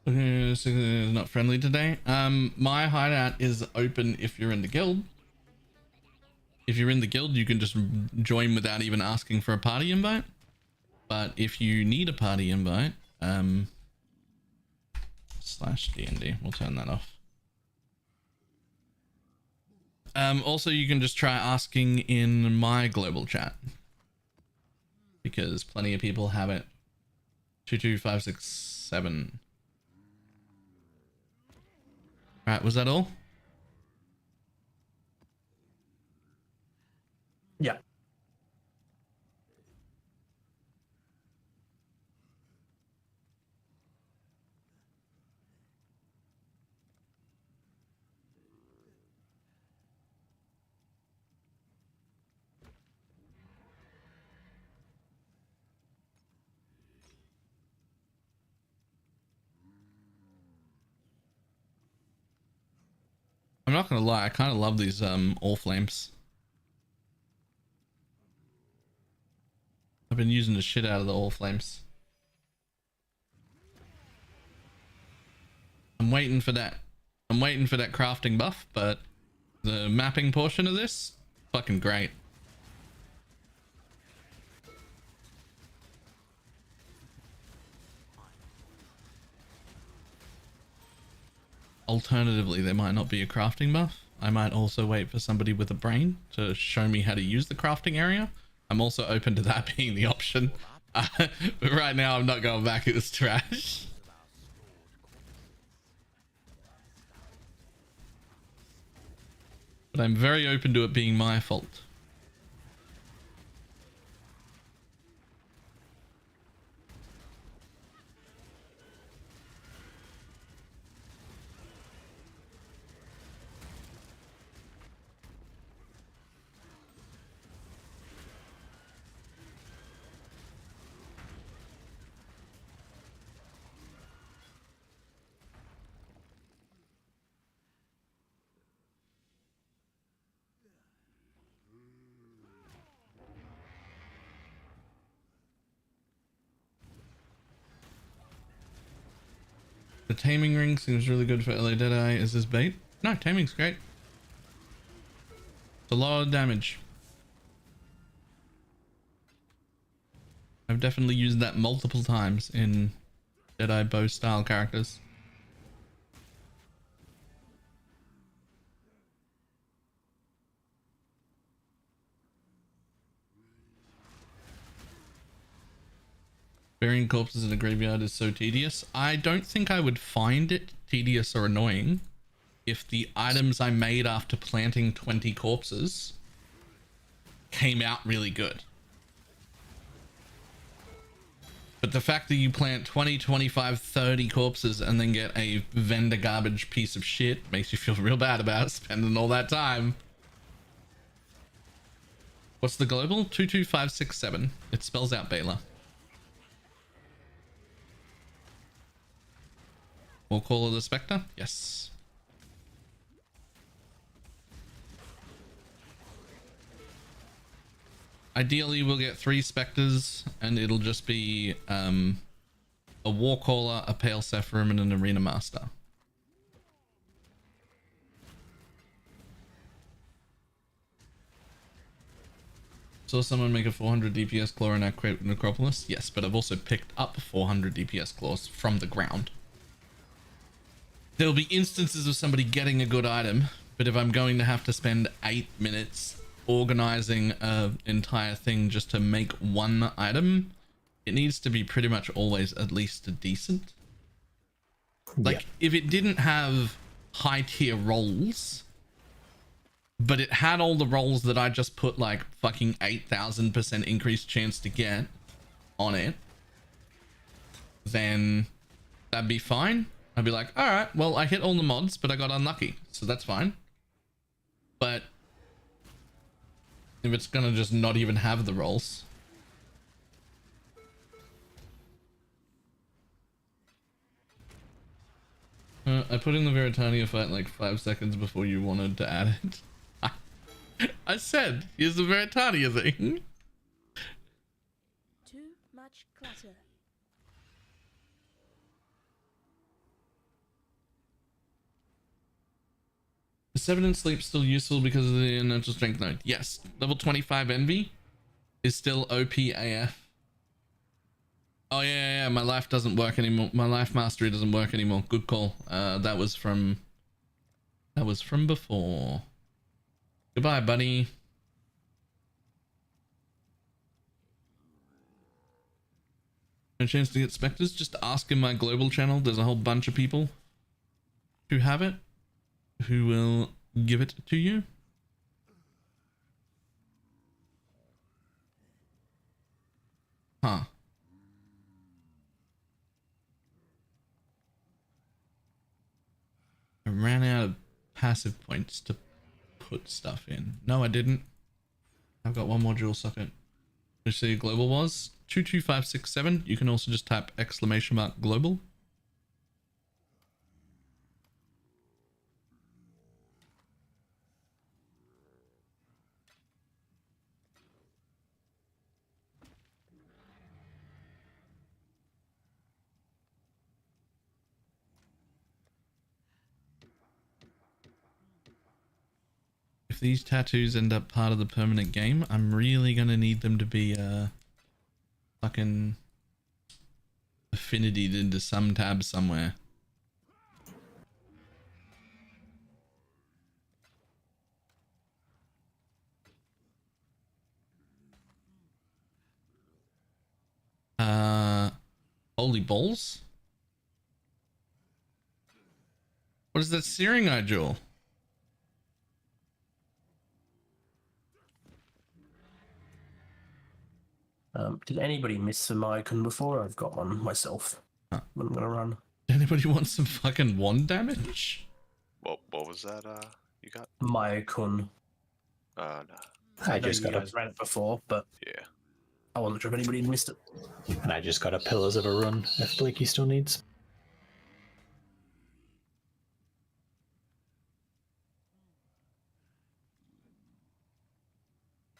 Not friendly today. My hideout is open if you're in the guild. If you're in the guild, you can just join without even asking for a party invite. But if you need a party invite, /DND, we'll turn that off. Also, you can just try asking in my global chat, because plenty of people have it. 22567. Right, was that all?
Yeah.
I'm not gonna lie, I kind of love these all flames. I've been using the shit out of the all flames. I'm waiting for that crafting buff, but the mapping portion of this, fucking great. Alternatively, there might not be a crafting buff. I might also wait for somebody with a brain to show me how to use the crafting area. I'm also open to that being the option. But right now, I'm not going back. It was trash. But I'm very open to it being my fault. The taming ring seems really good for LA Deadeye. Is this bait? No, taming's great. It's a lot of damage. I've definitely used that multiple times in Deadeye bow style characters. Burying corpses in a graveyard is so tedious. I don't think I would find it tedious or annoying if the items I made after planting 20 corpses came out really good. But the fact that you plant 20, 25, 30 corpses and then get a vendor garbage piece of shit makes you feel real bad about spending all that time. What's the global? 22567. It spells out Baylor. We'll call it a Spectre? Yes. Ideally, we'll get 3 Spectres, and it'll just be a Warcaller, a Pale Sephirim, and an Arena Master. saw someone make a 400 DPS claw in our necropolis. Yes, but I've also picked up 400 DPS claws from the ground. There'll be instances of somebody getting a good item, but if I'm going to have to spend 8 minutes organizing an entire thing just to make one item, it needs to be pretty much always at least decent. Like, if it didn't have high tier rolls, but it had all the rolls that I just put like fucking 8,000% increased chance to get on it, then that'd be fine. I'd be like, all right, well, I hit all the mods, but I got unlucky, so that's fine. But if it's gonna just not even have the rolls. I put in the Veritania fight like 5 seconds before you wanted to add it. I said, here's the Veritania thing.
Too much clutter.
Is 7 in sleep still useful because of the natural strength node? Yes. Level 25 envy is still OP AF. Oh yeah, my life doesn't work anymore. My life mastery doesn't work anymore. Good call. That was from before. Goodbye, buddy. No chance to get spectres? Just ask in my global channel. There's a whole bunch of people who have it, who will give it to you. Huh. I ran out of passive points to put stuff in. No, I didn't. I've got one more dual socket. Which the global was 22567. You can also just type !global. If these tattoos end up part of the permanent game, I'm really gonna need them to be fucking affinitied into some tab somewhere. Holy balls. What is that searing eye jewel?
Did anybody miss some icon before? I've got one myself.
Huh.
I'm gonna run.
Anybody want some fucking wand damage?
What was that you got?
Myokun.
No.
I
know
just
you
got
guys ran it before, but
Yeah.
I wasn't sure if anybody had missed it.
and I just got a Pillars of a Run if Blakey still needs.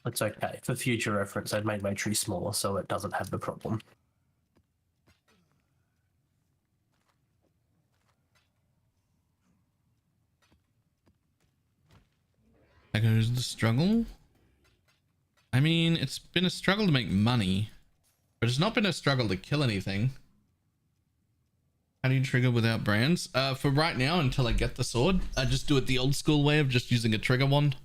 It's okay. For future reference, I've made my tree smaller so it doesn't have the problem.
There goes the struggle. I mean, it's been a struggle to make money, but it's not been a struggle to kill anything. How do you trigger without brands? For right now, until I get the sword, I just do it the old school way of just using a trigger wand.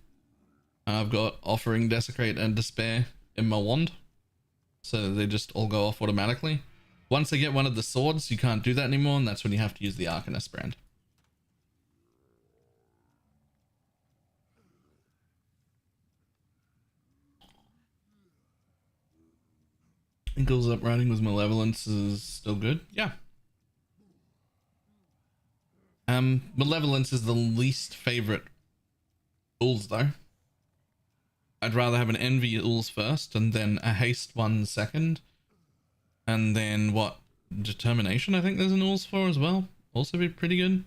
I've got Offering, Desecrate, and Despair in my wand, so they just all go off automatically. Once I get one of the swords, you can't do that anymore, and that's when you have to use the Arcanist brand. Inkle's Upriding with Malevolence is still good. Yeah. Malevolence is the least favorite tools though. I'd rather have an Envy Ools first, and then a Haste one second. And then what? Determination, I think there's an Ools for as well. Also be pretty good.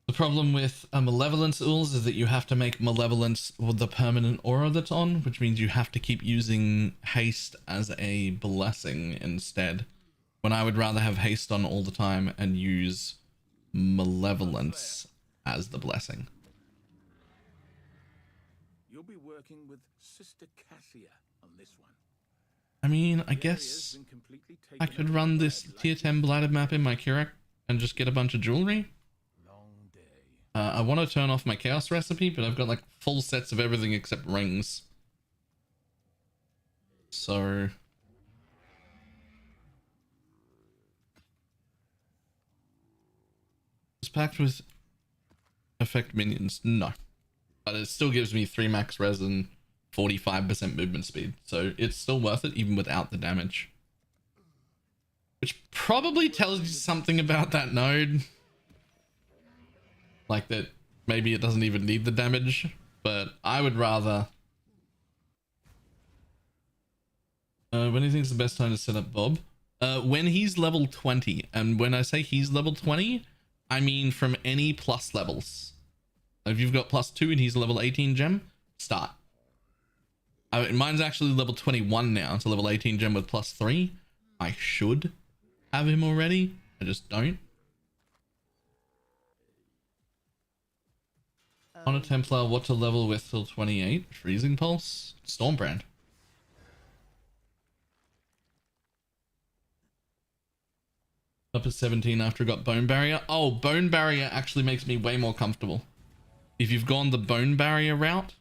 The problem with Malevolence Ools is that you have to make Malevolence with the permanent aura that's on, which means you have to keep using Haste as a blessing instead. when I would rather have haste on all the time and use malevolence as the blessing.
You'll be working with Sister Cassia on this one.
I mean, I guess I could run this tier 10 blighted map in my Keurig and just get a bunch of jewelry.
Long day.
I want to turn off my chaos recipe, but I've got like full sets of everything except rings. So is packed with affect minions? No, but it still gives me 3 max res and 45% movement speed, so it's still worth it even without the damage, which probably tells you something about that node, like that maybe it doesn't even need the damage. But I would rather when do you think is the best time to set up Bob? When he's level 20, and when I say he's level 20, I mean from any plus levels. If you've got +2 and he's level 18 gem, start. Mine's actually level 21 now, so level 18 gem with +3. I should have him already, I just don't. On a Templar, what to level with till 28? Freezing Pulse? Stormbrand. Up to 17 after I got Bone Barrier. Oh, Bone Barrier actually makes me way more comfortable. If you've gone the Bone Barrier route,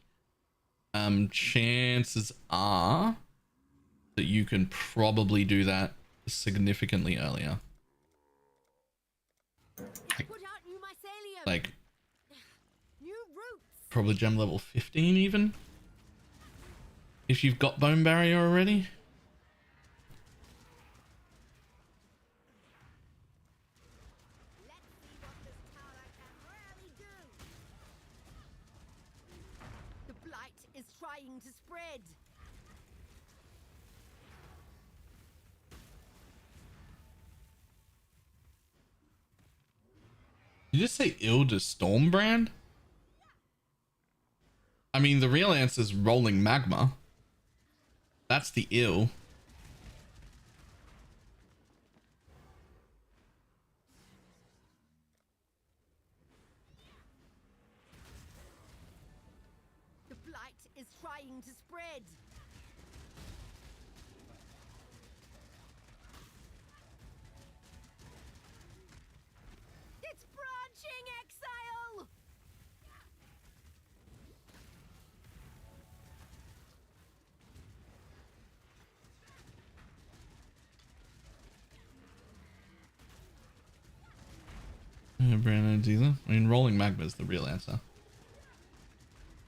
chances are that you can probably do that significantly earlier. Like probably gem level 15 even, if you've got Bone Barrier already.
To spread.
Did you just say ill to Stormbrand? I mean, the real answer is rolling magma. That's the ill.
The blight is trying to spread. It's branching exile.
Brand either. I mean, rolling magma is the real answer.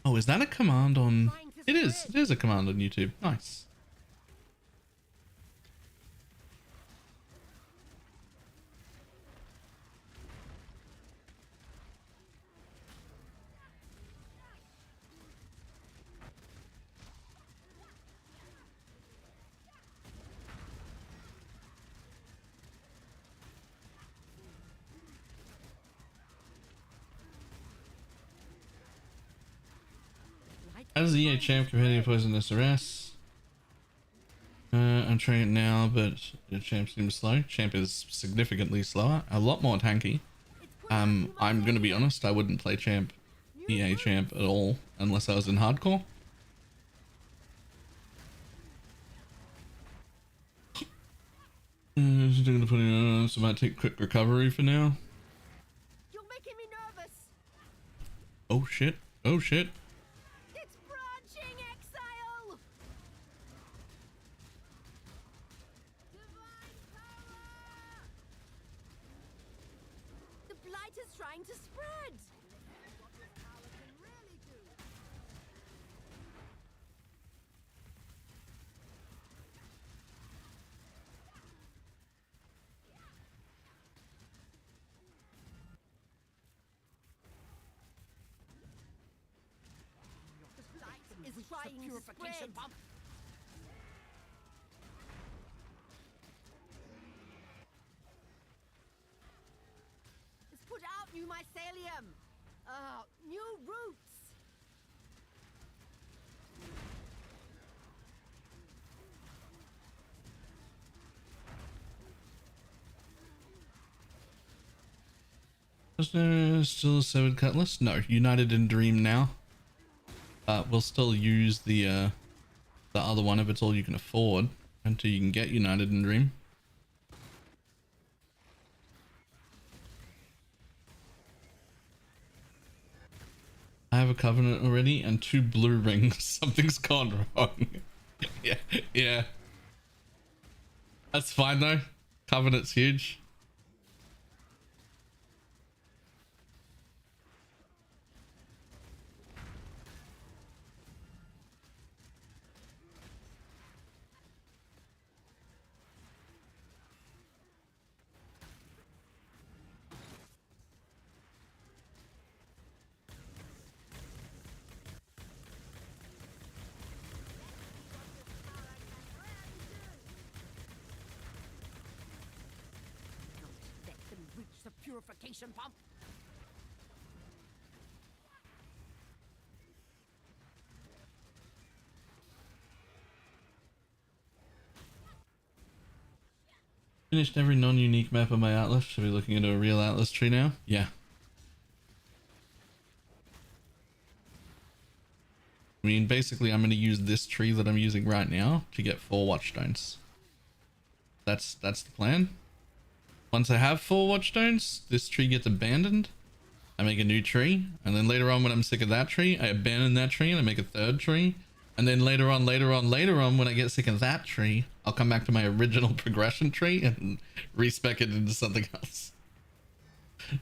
Oh, is that a command on? It is. It is a command on YouTube. Nice. As the EA champ competitive poison SRS. I'm training now, but the champ seems slow. Champ is significantly slower, a lot more tanky. I'm gonna be honest, I wouldn't play champ, EA champ at all unless I was in hardcore. She's gonna put in, so I might take quick recovery for now.
You're making me nervous.
Oh shit! Oh shit!
It's branching exile. Divine power. The blight is trying to spread. What this power can really do. The blight is trying to spread. It's put out new mycelium. New roots.
Still a severed cutlass? No, United in Dream now. We'll still use the other one if it's all you can afford until you can get United in Dream. I have a Covenant already and 2 blue rings. Something's gone wrong. yeah. That's fine though. Covenant's huge.
Let them reach the purification pump.
Finished every non-unique map on my atlas. Should be looking into a real atlas tree now. Yeah. I mean, basically, I'm going to use this tree that I'm using right now to get 4 watchstones. That's the plan. Once I have 4 watchstones, this tree gets abandoned. I make a new tree, and then later on, when I'm sick of that tree, I abandon that tree and I make a 3rd tree. And then later on, when I get sick of that tree, I'll come back to my original progression tree and respec it into something else.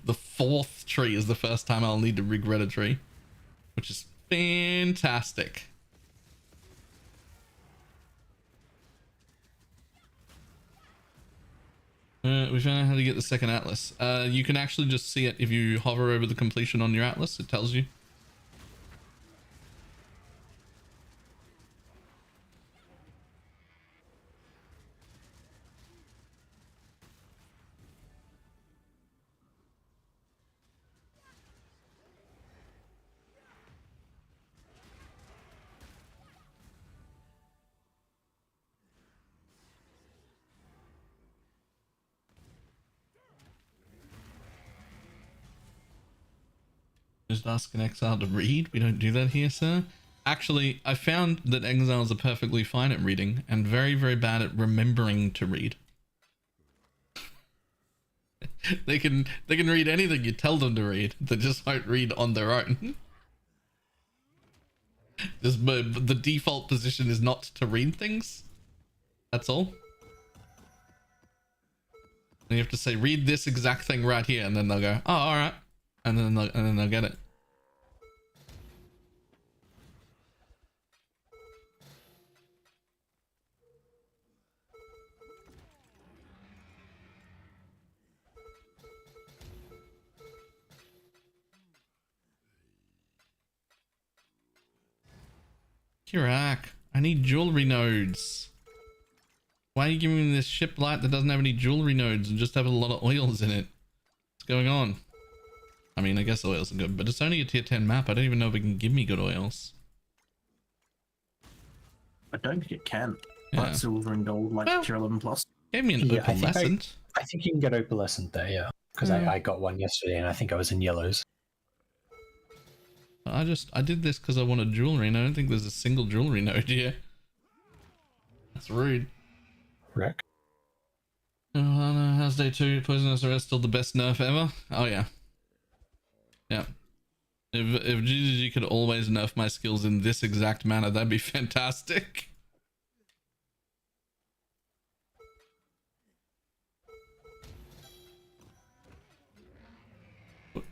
The 4th tree is the first time I'll need to regret a tree, which is fantastic. We found out how to get the 2nd atlas. You can actually just see it if you hover over the completion on your atlas. It tells you. Just ask an exile to read. We don't do that here, sir. Actually, I found that exiles are perfectly fine at reading and very, very bad at remembering to read. they can read anything you tell them to read. They just won't read on their own. The default position is not to read things. That's all. And you have to say, read this exact thing right here, and then they'll go, oh, all right. And then they'll get it. Kirak, I need jewelry nodes. Why are you giving me this ship light that doesn't have any jewelry nodes and just have a lot of oils in it? What's going on? I mean, I guess oils are good, but it's only a tier 10 map. I don't even know if it can give me good oils.
I don't think it can.
Yeah.
Like silver and gold, like tier 11 plus.
Gave me an opalescent.
I think you can get opalescent there, yeah. Because I got one yesterday and I think I was in yellows.
I did this because I wanted jewelry and I don't think there's a single jewelry node here. That's rude.
Wreck.
Oh no, how's day 2? Poisonous Arrest still the best nerf ever? Oh yeah. Yeah. If GGG could always nerf my skills in this exact manner, that'd be fantastic.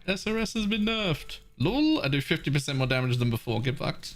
SRS has been nerfed. Lol, I do 50% more damage than before. Get fucked.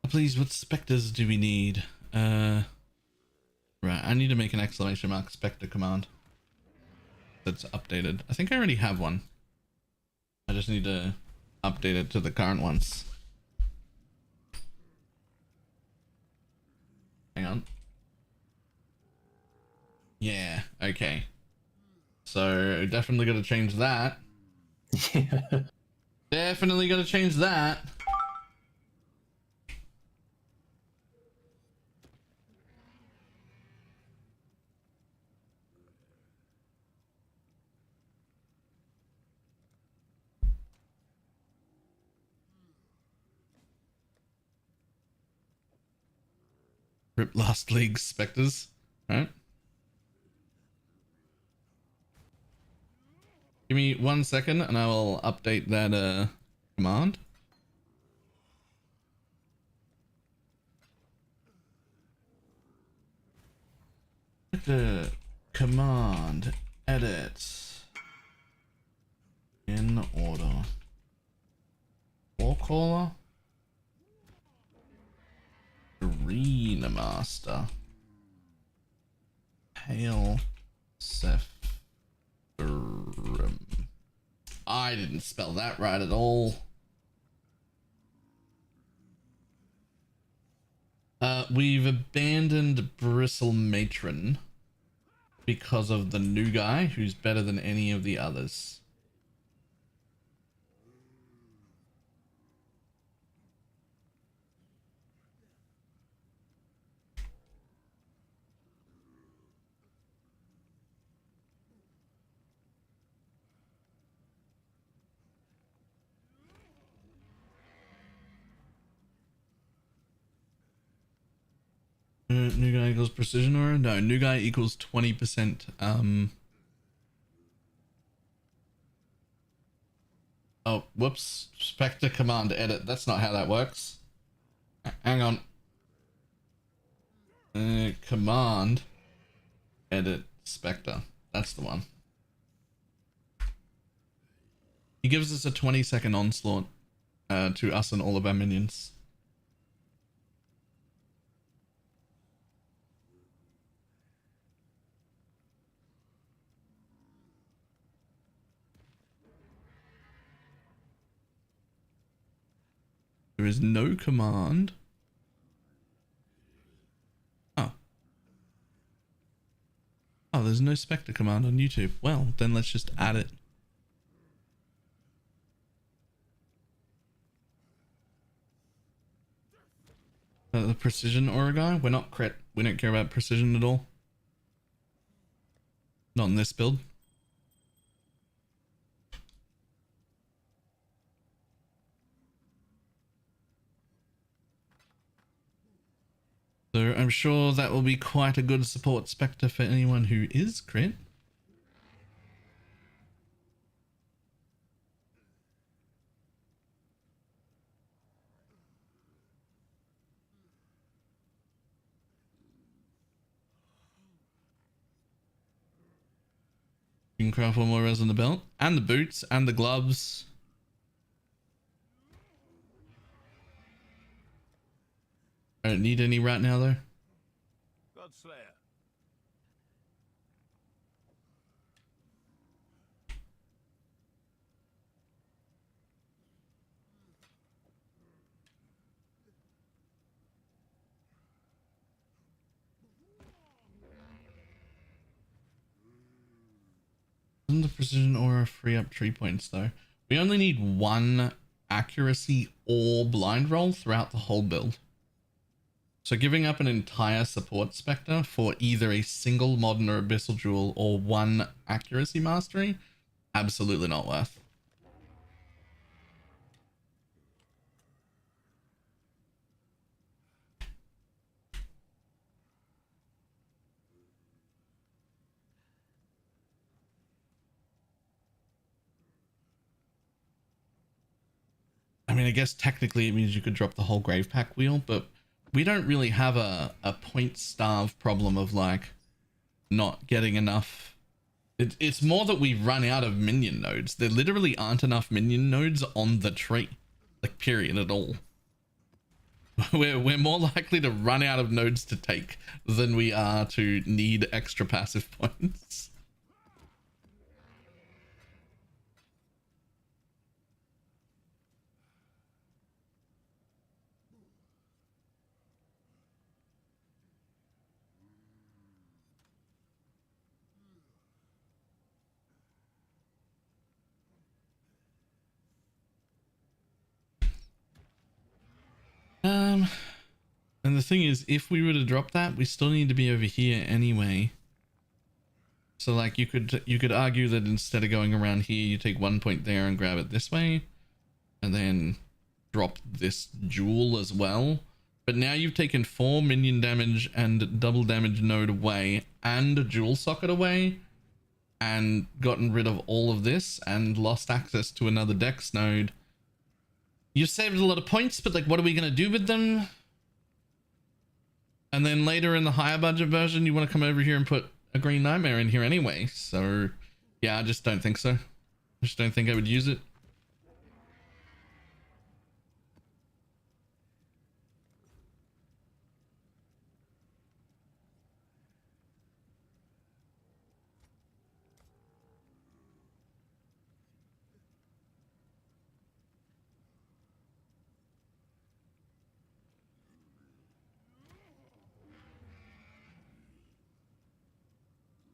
Please, what spectres do we need? Right, I need to make an exclamation mark Spectre command that's updated. I think I already have one. I just need to update it to the current ones. Hang on. Yeah, okay. So definitely gotta change that.
Yeah.
Definitely gotta change that. Rip last league spectres. Right. Give me 1 second and I will update that command. Command edit in order. War caller. Arena master. Hail Sephirim. I didn't spell that right at all. We've abandoned Bristle Matron because of the new guy who's better than any of the others. New guy equals precision aura? No, new guy equals 20%. Oh, whoops. Spectre command edit. That's not how that works. Hang on. Command edit Spectre. That's the one. He gives us a 20-second onslaught to us and all of our minions. There is no command. Oh. Oh, there's no Spectre command on YouTube. Well, then let's just add it. The precision aura guy? We're not crit. We don't care about precision at all. Not in this build. So I'm sure that will be quite a good support Spectre for anyone who is crit. You can craft one more res on the belt and the boots and the gloves. I don't need any right now though.
Godslayer.
Doesn't the precision aura free up 3 points though? We only need 1 accuracy or blind roll throughout the whole build. So giving up an entire support Spectre for either a single modern or abyssal jewel or 1 accuracy mastery, absolutely not worth. I mean, I guess technically it means you could drop the whole grave pack wheel, but we don't really have a point starve problem of like not getting enough. It's more that we run out of minion nodes. There literally aren't enough minion nodes on the tree, like period at all. We're more likely to run out of nodes to take than we are to need extra passive points. And the thing is, if we were to drop that, we still need to be over here anyway. So like you could argue that instead of going around here, you take 1 point there and grab it this way, and then drop this jewel as well. But now you've taken 4 minion damage and double damage node away and a jewel socket away, and gotten rid of all of this and lost access to another dex node. You've saved a lot of points, but like, what are we going to do with them? And then later in the higher budget version, you want to come over here and put a green nightmare in here anyway. So yeah, I just don't think so. I just don't think I would use it.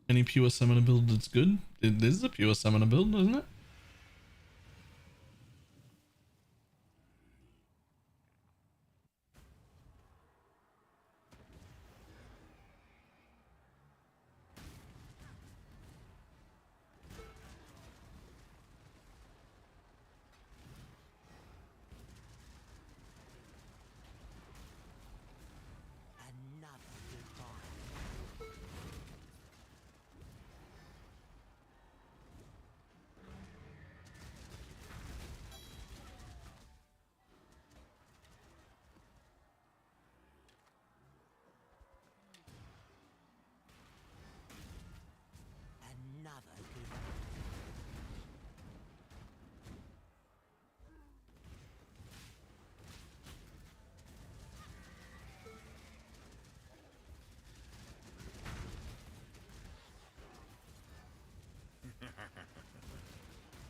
Any pure summoner build that's good? It is a pure summoner build, isn't it?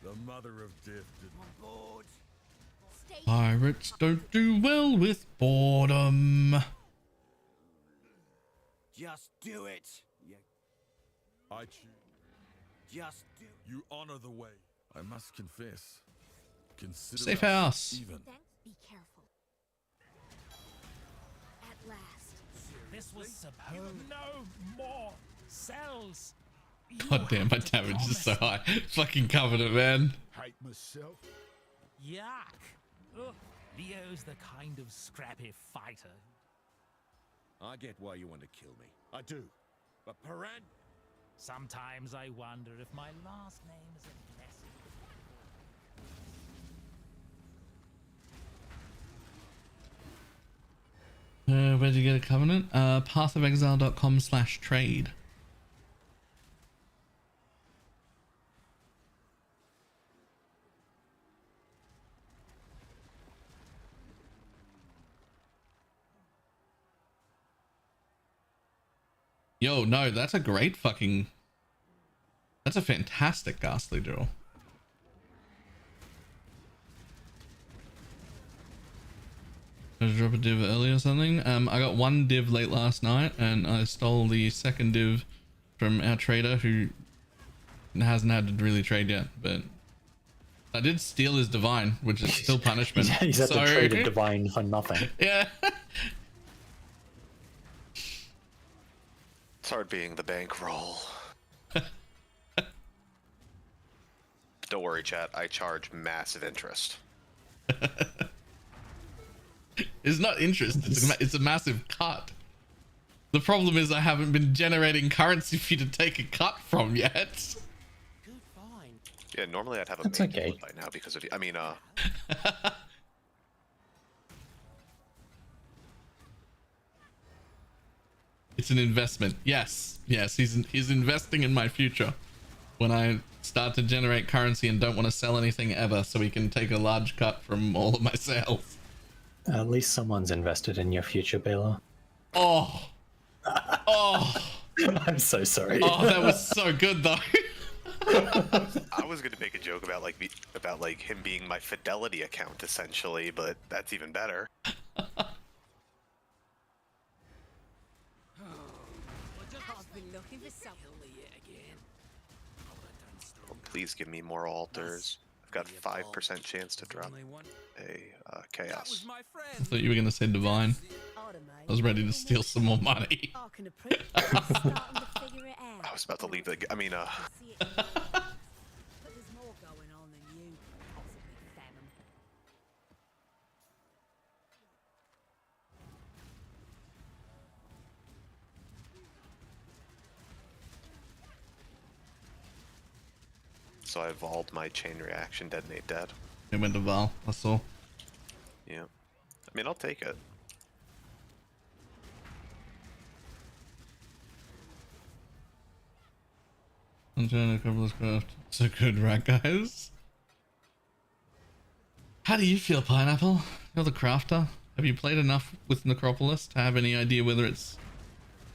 The mother of death did
board.
Pirates don't do well with boredom.
Just do it.
I choose.
Just do.
You honor the way. I must confess. Consider
Safe
us
house.
even.
Then be careful. At last.
This was supposed. No more cells.
God damn, my damage is so high. Fucking covenant, man.
Hate myself.
Yuck. Ugh. Leo's the kind of scrappy fighter.
I get why you want to kill me. I do. But Paran.
Sometimes I wonder if my last name is a blessing.
Where'd you get a covenant? Pathofexile.com/trade. Yo, no, that's a great fucking... That's a fantastic ghastly jewel. Did I drop a div early or something? I got 1 div late last night, and I stole the 2nd div from our trader who hasn't had to really trade yet, but I did steal his divine, which is still punishment.
He's had to trade a divine for nothing.
Yeah.
It's hard being the bankroll. Don't worry, chat. I charge massive interest.
It's not interest. It's a massive cut. The problem is I haven't been generating currency for you to take a cut from yet.
Good fine.
Yeah, normally I'd have a
That's
main
okay.
template by now because of. I mean,
It's an investment. Yes. Yes, he's investing in my future. When I start to generate currency and don't want to sell anything ever, so he can take a large cut from all of my sales.
At least someone's invested in your future, Balor.
Oh. Oh.
I'm so sorry.
Oh, that was so good though.
I was gonna make a joke about like him being my fidelity account essentially, but that's even better.
I've been looking for something.
Oh, please give me more altars. I've got 5% chance to drop a chaos.
I thought you were gonna say divine. I was ready to steal some more money.
I can appreciate it. Starting to figure it out.
I was about to leave the. I mean,
But there's more going on than you could possibly fathom.
so I evolved my chain reaction detonate dead.
It went to Val. I saw.
Yeah. I mean, I'll take it.
I'm trying to cover this craft. So good, right, guys? How do you feel, Pineapple? You're the crafter. Have you played enough with Necropolis to have any idea whether its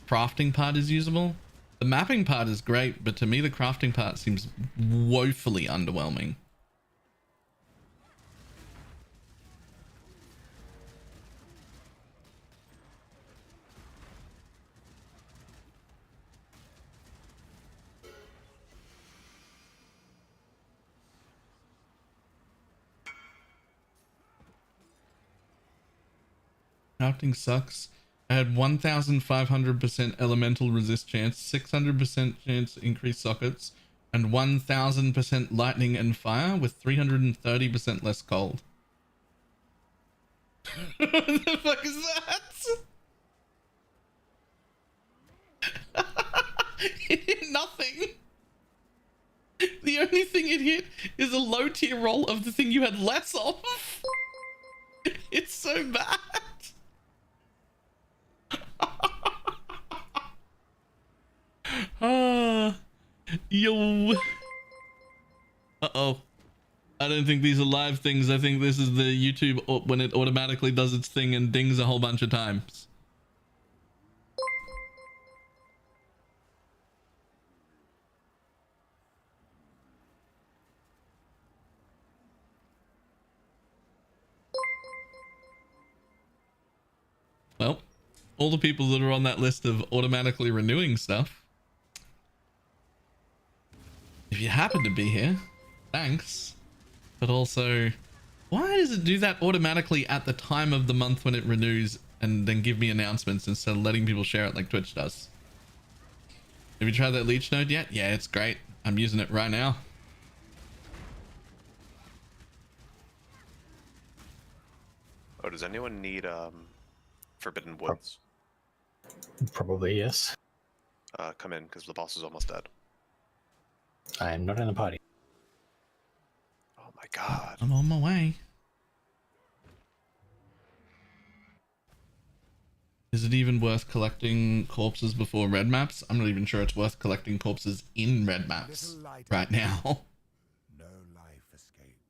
crafting part is usable? The mapping part is great, but to me the crafting part seems woefully underwhelming. Crafting sucks. I had 1,500% elemental resist chance, 600% chance increased sockets, and 1,000% lightning and fire with 330% less cold. What the fuck is that? It hit nothing. The only thing it hit is a low tier roll of the thing you had less of. It's so bad. Yo. Uh-oh. I don't think these are live things. I think this is the YouTube when it automatically does its thing and dings a whole bunch of times. Well, all the people that are on that list of automatically renewing stuff. If you happen to be here, thanks. But also, why does it do that automatically at the time of the month when it renews and then give me announcements instead of letting people share it like Twitch does? Have you tried that leech node yet? Yeah, it's great. I'm using it right now.
Oh, does anyone need Forbidden Woods?
Probably yes.
Come in, because the boss is almost dead.
I am not in the party.
Oh my god.
I'm on my way. Is it even worth collecting corpses before red maps? I'm not even sure it's worth collecting corpses in red maps right now.
No life escapes.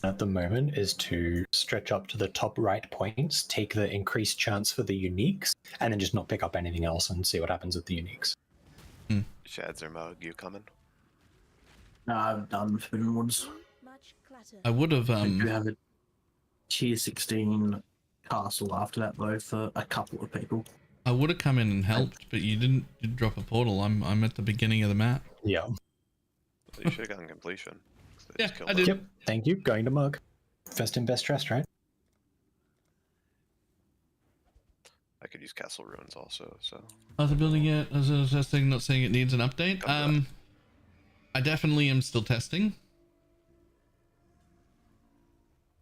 At the moment is to stretch up to the top right points, take the increased chance for the uniques, and then just not pick up anything else and see what happens with the uniques.
Shads or Mug, you coming?
I've done Forbidden Woods.
Much clutter.
I would have
You have a tier 16 castle after that though for a couple of people.
I would have come in and helped, but you didn't drop a portal. I'm at the beginning of the map.
Yeah.
You should have gotten completion.
Yeah, I did.
Yep. Thank you. Going to Mug. First in, best dressed, right?
I could use Castle Ruins also, so.
After building it, as I was testing, not saying it needs an update. I definitely am still testing.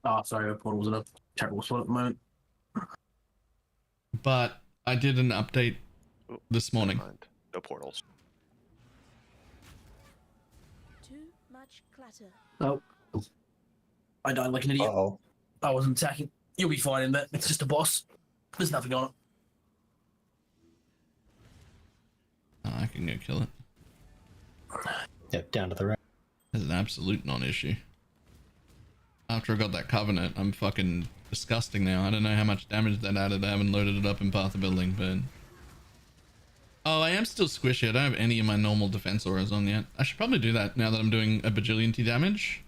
Oh, sorry, the portal's in a terrible spot at the moment.
But I did an update
Ooh,
this morning.
never mind. No portals.
Too much clutter.
Oh. I died like an idiot.
Uh-oh.
I wasn't attacking. You'll be fine in that. It's just a boss. There's nothing on it.
Oh, I can go kill it.
Yep, down to the right.
It's an absolute non-issue. After I got that covenant, I'm fucking disgusting now. I don't know how much damage that added. I haven't loaded it up in Path of Building, but... Oh, I am still squishy. I don't have any of my normal defense auras on yet. I should probably do that now that I'm doing a bajillion T damage.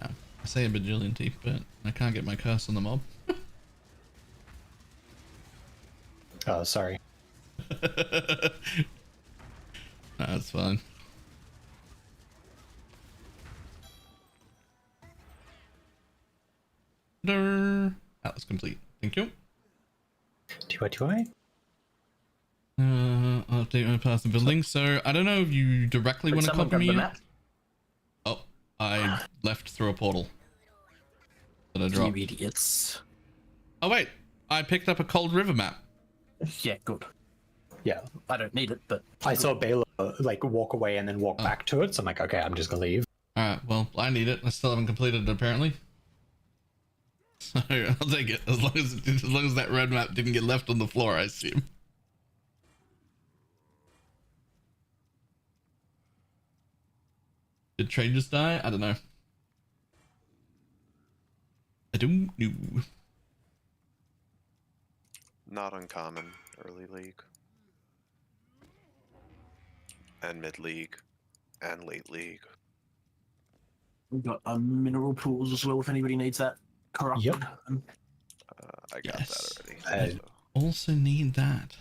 Oh, I say a bajillion T, but I can't get my curse on the mob.
Oh, sorry.
That's fine. That was complete. Thank you.
TY.
Update my path of building. So I don't know if you directly want to
someone
copy
grab
me.
the
Yet.
map?
Oh, I left through a portal that I dropped.
You idiots.
Oh wait, I picked up a Cold River map.
Yeah, good.
Yeah.
I don't need it, but
I saw Baylor like walk away and then walk back to it, so I'm like, okay, I'm just gonna leave.
All right, well, I need it. I still haven't completed it apparently. So I'll take it as long as that red map didn't get left on the floor, I assume. Did Trade just die? I don't know. I don't know.
Not uncommon. Early league. And mid league. And late league.
we've got mineral pools as well if anybody needs that. Corrupt.
Yep.
I got
Yes.
that already.
I-
so.
Also need that.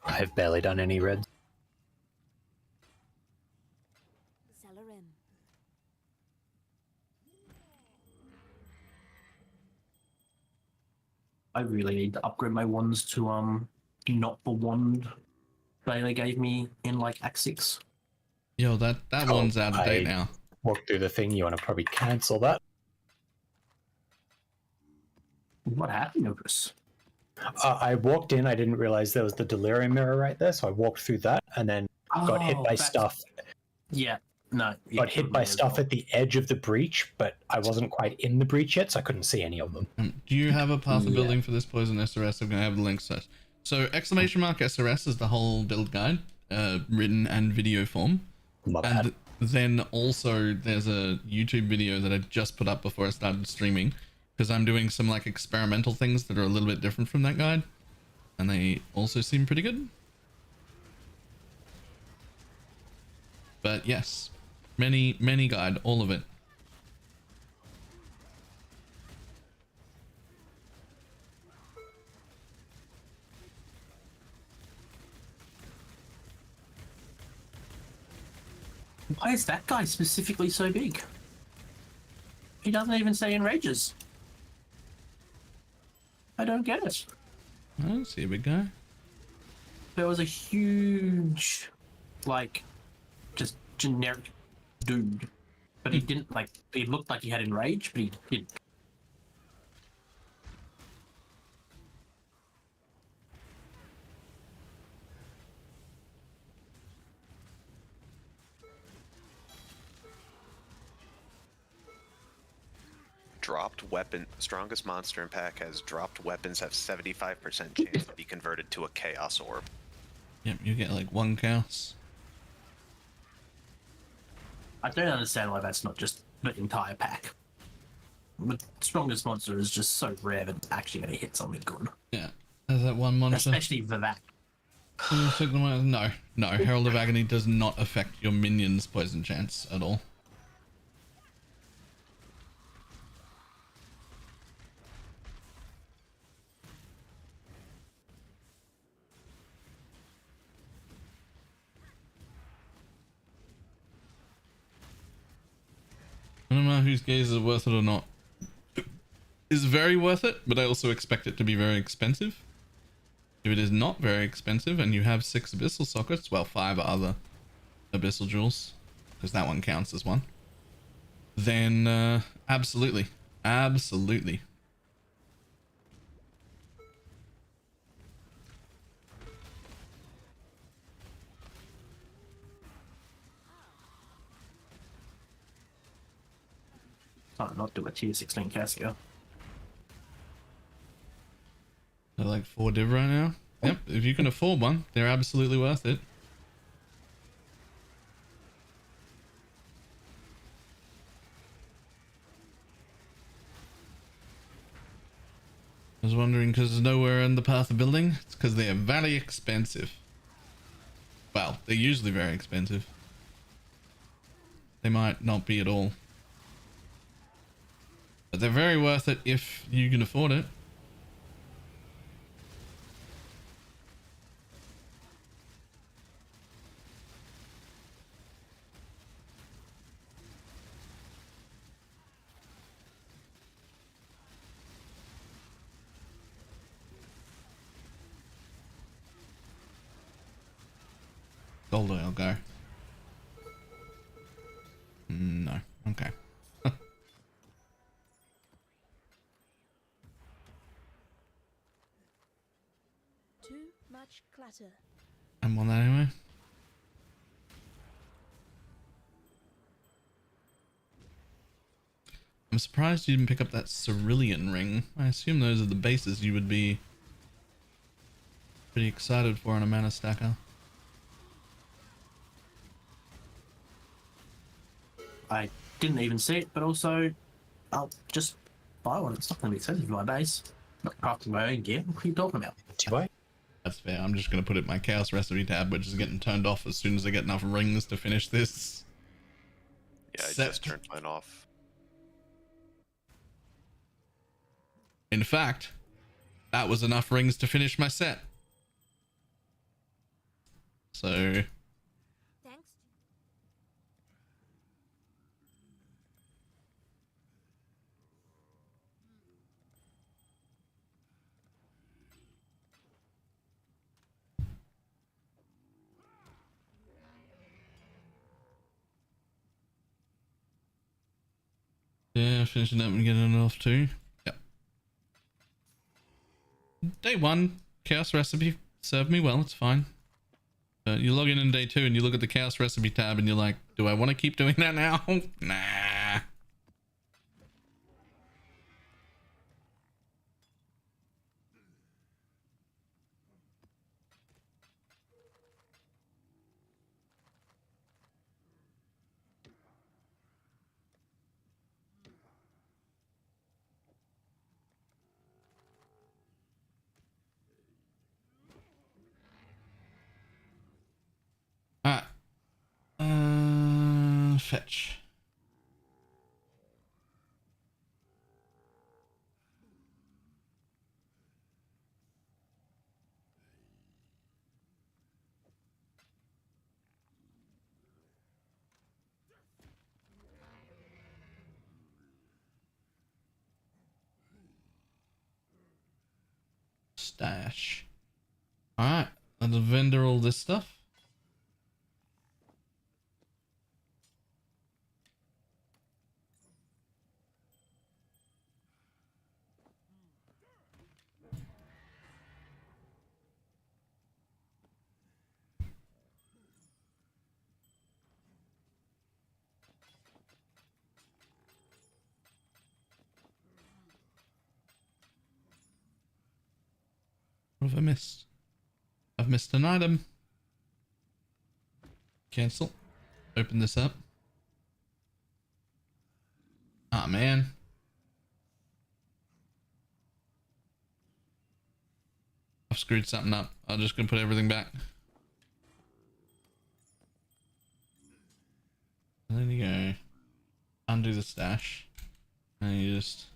I've barely done any reds.
Celerin.
I really need to upgrade my wands to not the wand they gave me in like Act 6.
Yo, that
Oh,
one's out of date
I-
now.
Walk through the thing. You want to probably cancel that.
What happened, Lucas?
I walked in. I didn't realize there was the delirium mirror right there, so I walked through that and then got hit by
that's-
stuff.
Yeah, no. Yeah,
Got hit by
me as
stuff
well.
at the edge of the breach, but I wasn't quite in the breach yet, so I couldn't see any of them.
Do you have a path of
Yeah.
building for this poison SRS? I'm gonna have the links set. So exclamation mark SRS is the whole build guide, written and video form.
My bad.
And then also there's a YouTube video that I just put up before I started streaming, because I'm doing some like experimental things that are a little bit different from that guide, and they also seem pretty good. But yes, many guide, all of it.
Why is that guy specifically so big? He doesn't even say enrages. I don't get it.
I don't see a big guy.
There was a huge, like, just generic dude. But he didn't, like, he looked like he had enrage, but he didn't.
Dropped weapon. Strongest monster in pack has dropped weapons have 75% chance to be converted to a chaos orb.
Yep, you get like 1 chaos.
I don't understand why that's not just the entire pack. The strongest monster is just so rare that it's actually going to hit something good.
Yeah, there's that one monster.
Especially for that.
No, Herald of Agony does not affect your minions' poison chance at all. I don't know whose gaze is worth it or not. It's very worth it, but I also expect it to be very expensive. If it is not very expensive and you have 6 abyssal sockets, well, 5 other abyssal jewels, because that one counts as one, then absolutely. Absolutely.
Can't not do a tier 16 Cassia.
They're like 4 div right now. Yep, if you can afford one, they're absolutely worth it. I was wondering because there's nowhere in the path of building. It's because they are very expensive. Well, they're usually very expensive. They might not be at all. But they're very worth it if you can afford it. Gold oil go? No. Okay.
Too much clutter.
I'm on that anyway. I'm surprised you didn't pick up that cerulean ring. I assume those are the bases you would be pretty excited for on a mana stacker.
I didn't even see it, but also I'll just buy one. It's not going to be expensive for my base. Not crafting my own gear. What are you talking about?
Do I?
That's fair. I'm just going to put it in my chaos recipe tab, which is getting turned off as soon as I get enough rings to finish this.
Yeah, I
set.
just turned mine off.
In fact, that was enough rings to finish my set. So
Thanks.
yeah, finishing up and getting it off too. Yep. Day 1, chaos recipe served me well. It's fine. You log in day 2 and you look at the chaos recipe tab and you're like, do I want to keep doing that now? Nah. Alright. Fetch. Stash. Alright. Let's vendor all this stuff. What have I missed? I've missed an item. Cancel. Open this up. Ah, man. I've screwed something up. I'm just gonna put everything back. And then you go undo the stash. And you just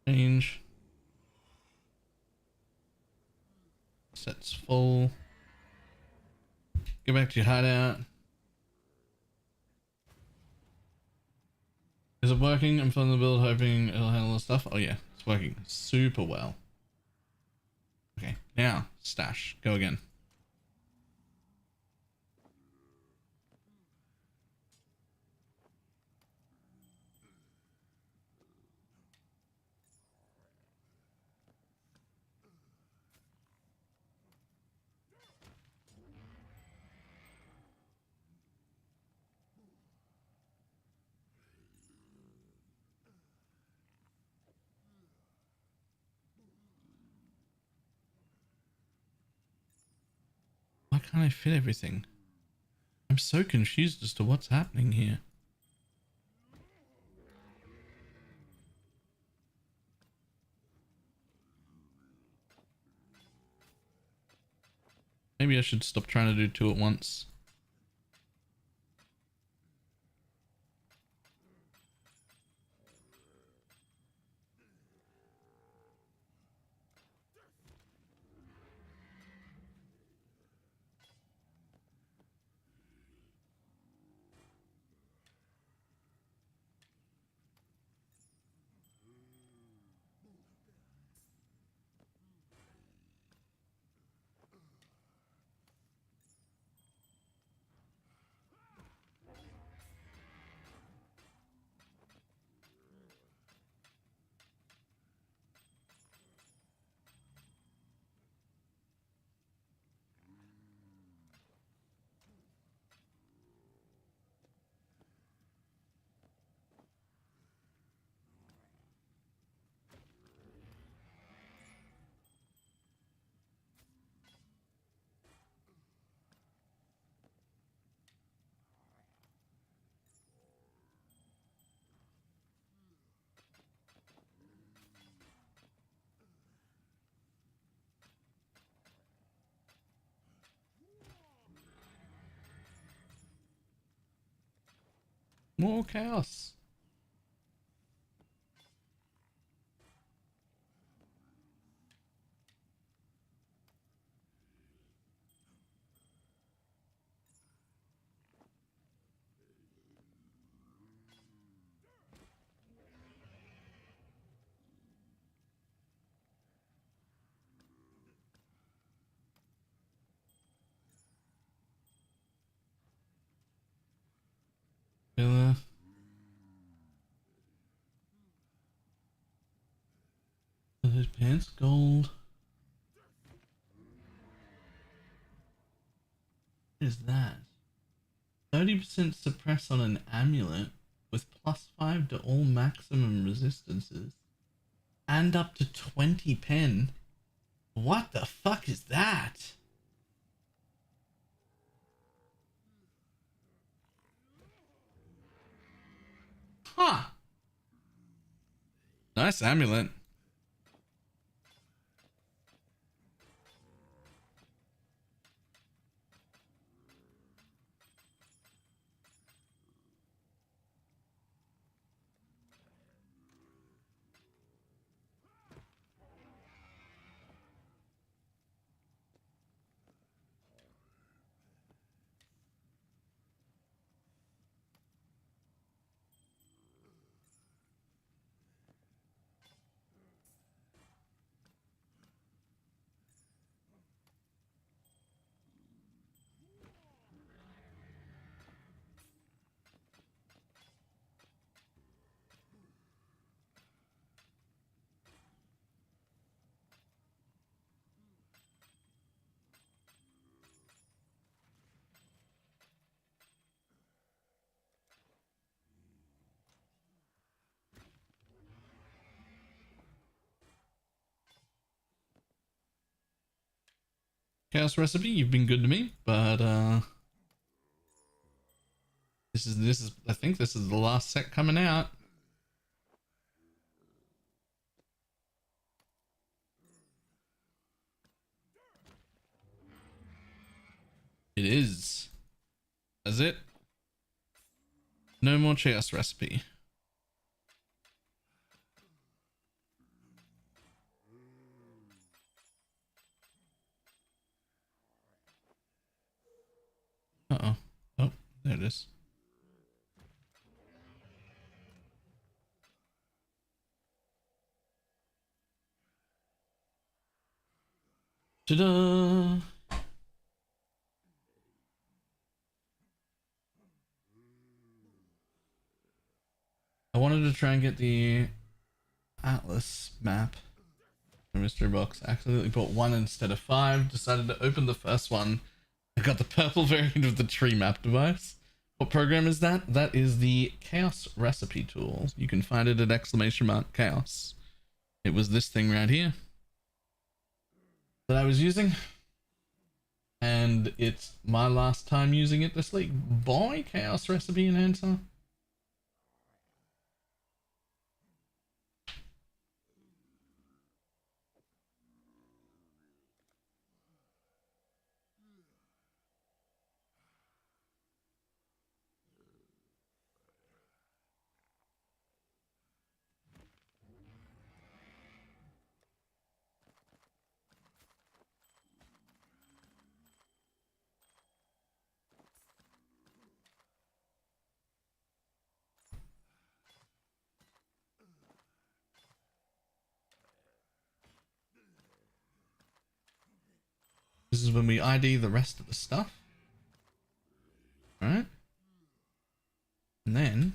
change. Set's full. Go back to your hideout. Is it working? I'm filling the build hoping it'll handle the stuff. Oh yeah, it's working super well. Okay, now stash. Go again. Why can't I fit everything? I'm so confused as to what's happening here. Maybe I should stop trying to do 2 at once. More chaos. Are those pants gold? What is that? 30% suppress on an amulet with +5 to all maximum resistances. And up to 20 pen. What the fuck is that? Huh. Nice amulet. Chaos recipe, you've been good to me, but this is I think this is the last set coming out. It is. That's it. No more chaos recipe. Uh-oh. Oh, there it is. Ta-da! I wanted to try and get the Atlas map from mystery box. Accidentally bought 1 instead of 5. Decided to open the first one. I got the purple variant of the tree map device. What program is that? That is the Chaos Recipe tool. You can find it at !chaos. It was this thing right here that I was using. And it's my last time using it this week. Buy Chaos Recipe Enhancer. This is when we ID the rest of the stuff. Alright. And then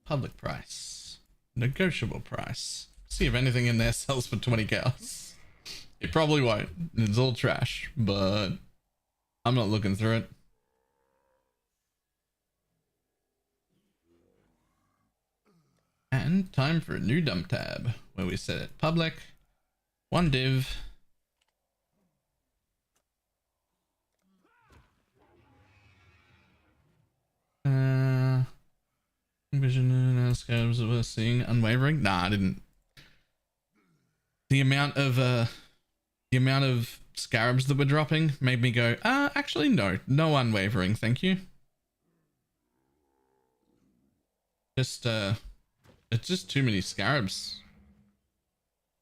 public price. Negotiable price. See if anything in there sells for 20 cows. It probably won't. It's all trash, but I'm not looking through it. And time for a new dump tab where we set it public, 1 div. Vision and scopes of us seeing unwavering. Nah, I didn't the amount of scarabs that we're dropping made me go, actually no unwavering, thank you. Just it's just too many scarabs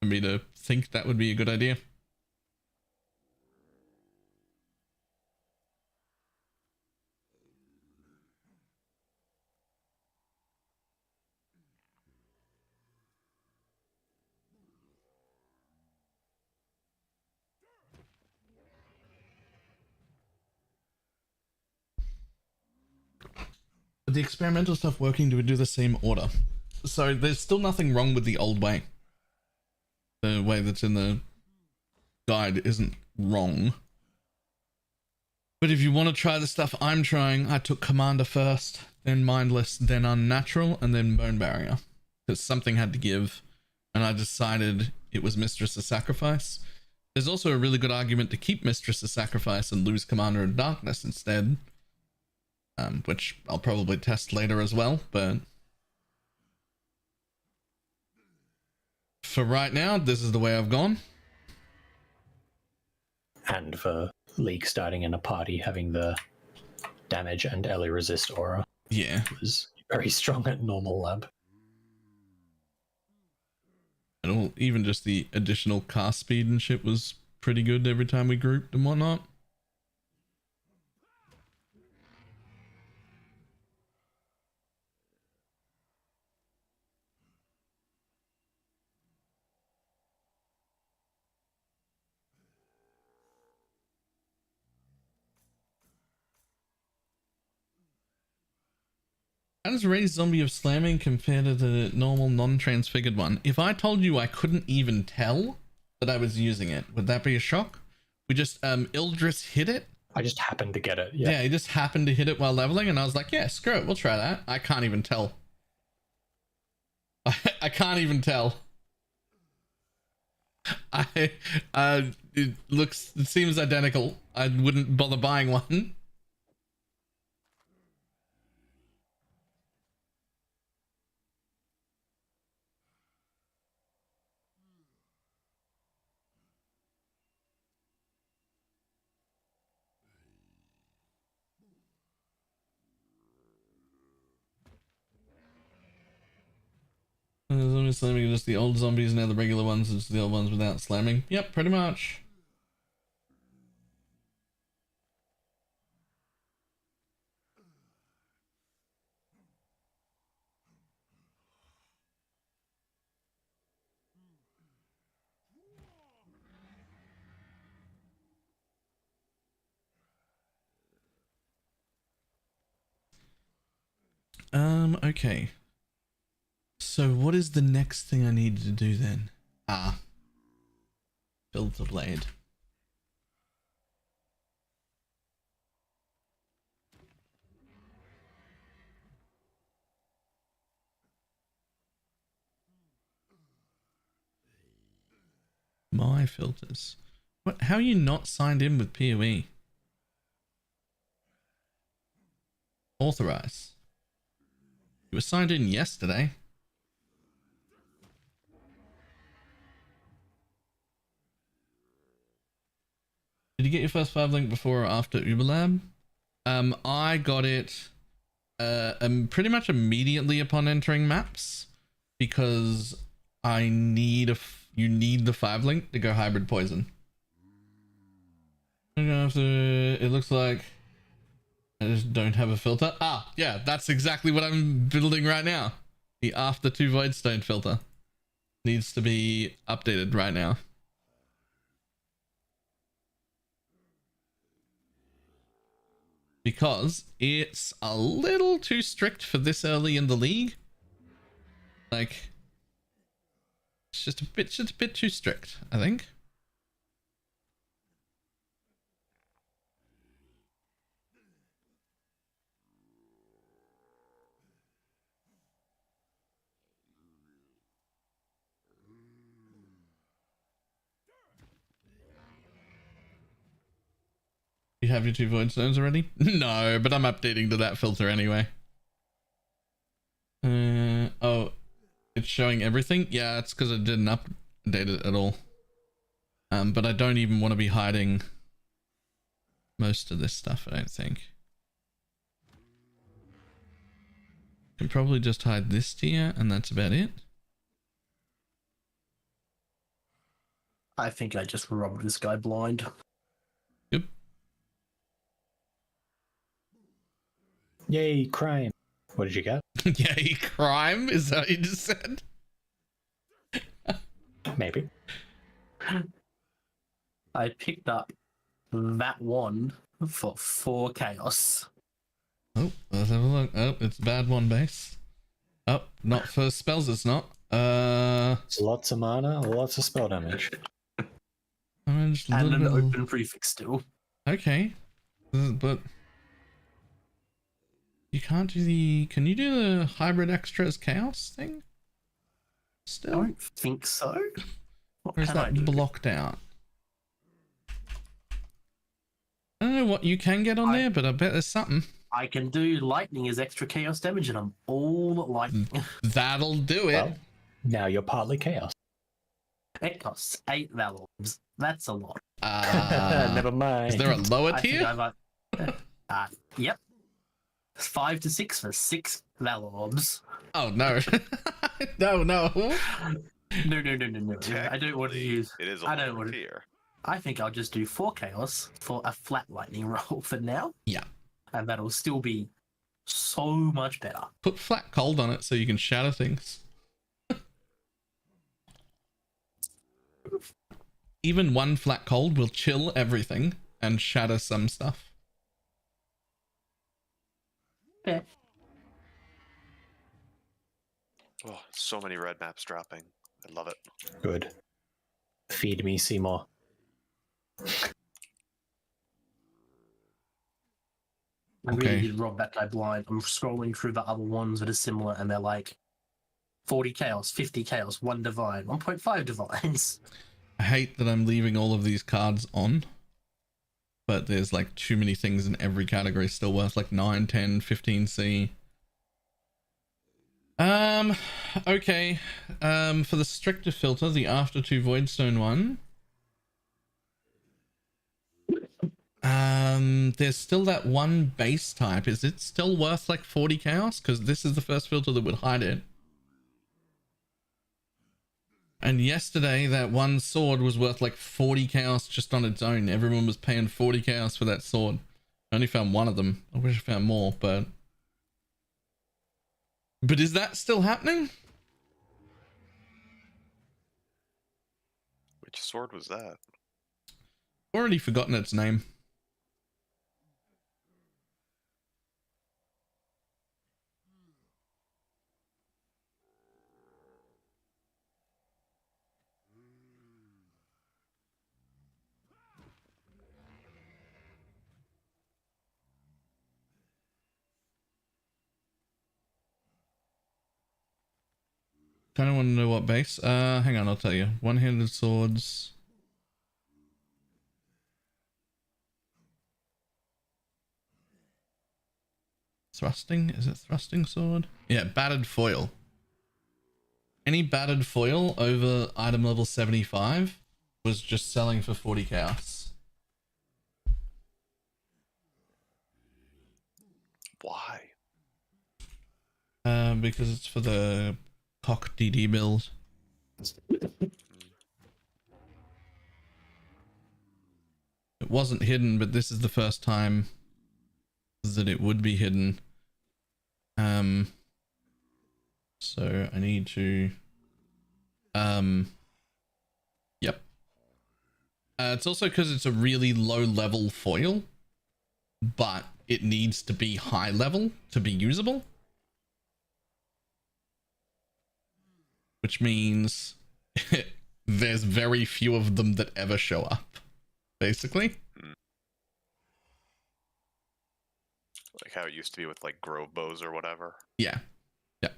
for me to think that would be a good idea. The experimental stuff working to do the same order. So there's still nothing wrong with the old way. The way that's in the guide isn't wrong. But if you want to try the stuff I'm trying, I took Commander first, then Mindless, then Unnatural, and then Bone Barrier. Because something had to give, and I decided it was Mistress of Sacrifice. There's also a really good argument to keep Mistress of Sacrifice and lose Commander of Darkness instead. Which I'll probably test later as well, but for right now, this is the way I've gone.
And for League starting in a party, having the damage and Ellie resist aura.
Yeah.
Was very strong at normal lab.
And all, even just the additional cast speed and shit was pretty good every time we grouped and whatnot. How does raised zombie of slamming compare to the normal non-transfigured one? If I told you I couldn't even tell that I was using it, would that be a shock? We just Ildris hit it.
I just happened to get it.
Yeah, he just happened to hit it while leveling, and I was like, yeah, screw it, we'll try that. I can't even tell. I can't even tell. It seems identical. I wouldn't bother buying one. Zombie slamming are just the old zombies, and now the regular ones is the old ones without slamming. Yep, pretty much. Okay. So what is the next thing I need to do then? Build the blade. My filters. What? How are you not signed in with PoE? Authorize. You were signed in yesterday. Did you get your first 5 link before or after Uberlab? I got it pretty much immediately upon entering maps, because I need you need the 5 link to go hybrid poison. It looks like I just don't have a filter. Yeah, that's exactly what I'm building right now. The after 2 Voidstone filter needs to be updated right now. Because it's a little too strict for this early in the league. Like, it's just a bit too strict, I think. You have your 2 void stones already? No, but I'm updating to that filter anyway. Oh, it's showing everything? Yeah, it's because I did an did it at all. But I don't even want to be hiding most of this stuff, I don't think. Can probably just hide this tier and that's about it.
I think I just robbed this guy blind.
Yep.
Yay, crime. What did you get?
Yay, crime? Is that what you just said?
Maybe.
I picked up that one for 4 chaos.
Oh, let's have a look. Oh, it's a bad one base. Oh, not for spells, it's not.
Lots of mana, lots of spell damage.
Just a
And
little
an
bit.
open prefix still.
Okay. But you can't do the... Can you do the hybrid extras chaos thing?
I
Still?
don't think so. What
Or is
can I
that
do?
blocked out? I don't know what you can get on there, but I bet there's something.
I can do lightning as extra chaos damage, and I'm all lightning.
That'll do it.
Well, now you're partly chaos.
It costs 8 Valorbs. That's a lot.
Never mind.
Is there a lower
I think
tier?
I've yep. 5 to 6 for 6 Valorbs.
Oh no. No.
No. I don't want to use.
It is a
I don't
lower
want to.
tier.
I think I'll just do 4 chaos for a flat lightning roll for now.
Yeah.
And that'll still be so much better.
Put flat cold on it so you can shatter things. Even one flat cold will chill everything and shatter some stuff.
Yeah.
Oh, so many red maps dropping. I love it.
Good. Feed me, Seymour.
I really did rob that guy blind. I'm scrolling through the other ones that are similar, and they're like 40 chaos, 50 chaos, 1 divine, 1.5 divines.
I hate that I'm leaving all of these cards on, but there's like too many things in every category still worth like 9, 10, 15C. Okay. For the stricter filter, the after 2 Voidstone one. There's still that one base type. Is it still worth like 40 chaos? Because this is the first filter that would hide it. And yesterday, that one sword was worth like 40 chaos just on its own. Everyone was paying 40 chaos for that sword. I only found one of them. I wish I found more, but is that still happening?
Which sword was that?
Already forgotten its name. Kind of want to know what base. Hang on, I'll tell you. One-handed swords. Thrusting? Is it thrusting sword? Yeah, battered foil. Any battered foil over item level 75 was just selling for 40 chaos.
Why?
Because it's for the cock DD build. It wasn't hidden, but this is the first time that it would be hidden. So I need to yep. It's also because it's a really low level foil, but it needs to be high level to be usable, which means there's very few of them that ever show up, basically.
Like how it used to be with like grove bows or whatever.
Yeah. Yeah.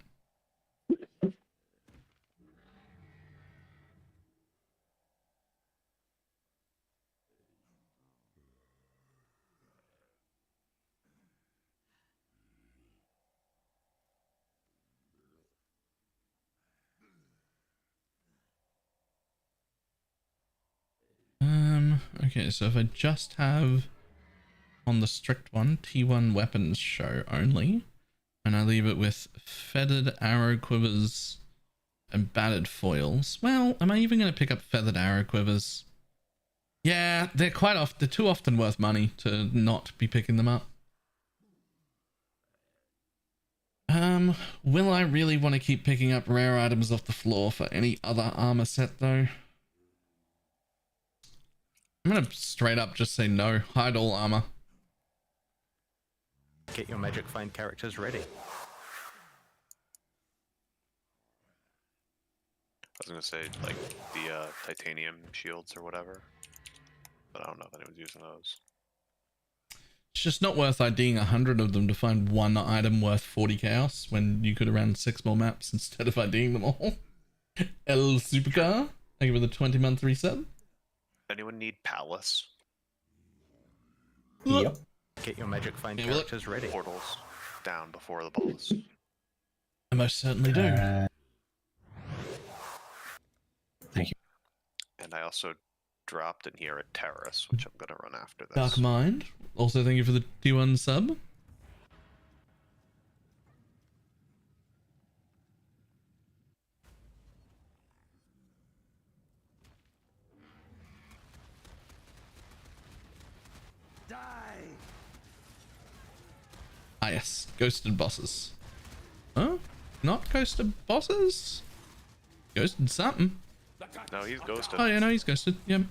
Okay, so if I just have on the strict one, T1 weapons show only, and I leave it with feathered arrow quivers and battered foils. Well, am I even going to pick up feathered arrow quivers? Yeah, they're they're too often worth money to not be picking them up. Will I really want to keep picking up rare items off the floor for any other armor set though? I'm gonna straight up just say no. Hide all armor.
Get your magic find characters ready.
I was gonna say like the titanium shields or whatever, but I don't know if anyone's using those.
It's just not worth IDing 100 of them to find one item worth 40 chaos when you could around 6 more maps instead of IDing them all. El Supercar, thank you for the 20-month reset.
Anyone need palace?
Yep.
Get your magic find characters ready.
Portals down before the boss.
I most certainly do.
Thank you.
And I also dropped in here a terrace, which I'm gonna run after this.
Dark Mind, also thank you for the T1 sub. Ah yes, ghosted bosses. Huh? Not ghosted bosses? Ghosted something.
No, he's ghosted.
Oh yeah, no, he's ghosted. Yep.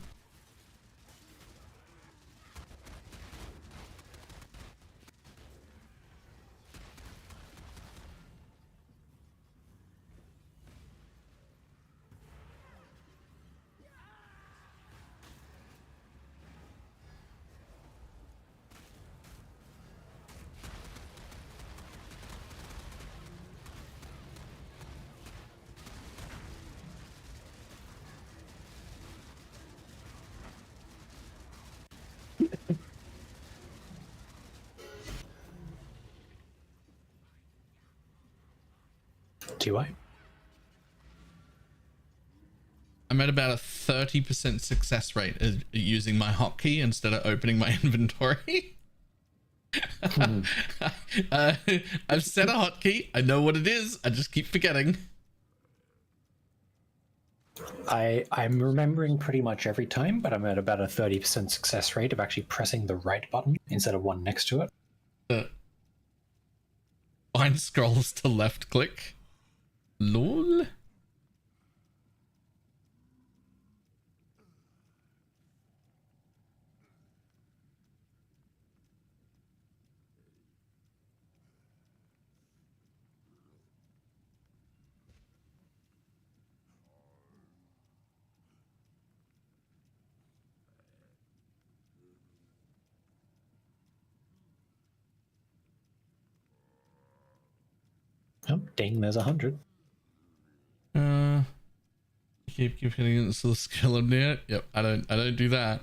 Do I?
I'm at about a 30% success rate at using my hotkey instead of opening my inventory. I've set a hotkey. I know what it is. I just keep forgetting.
I'm remembering pretty much every time, but I'm at about a 30% success rate of actually pressing the right button instead of one next to it.
Bind scrolls to left click. Lol.
Oh, dang, there's 100.
Keep hitting this little skill up there. Yep, I don't do that.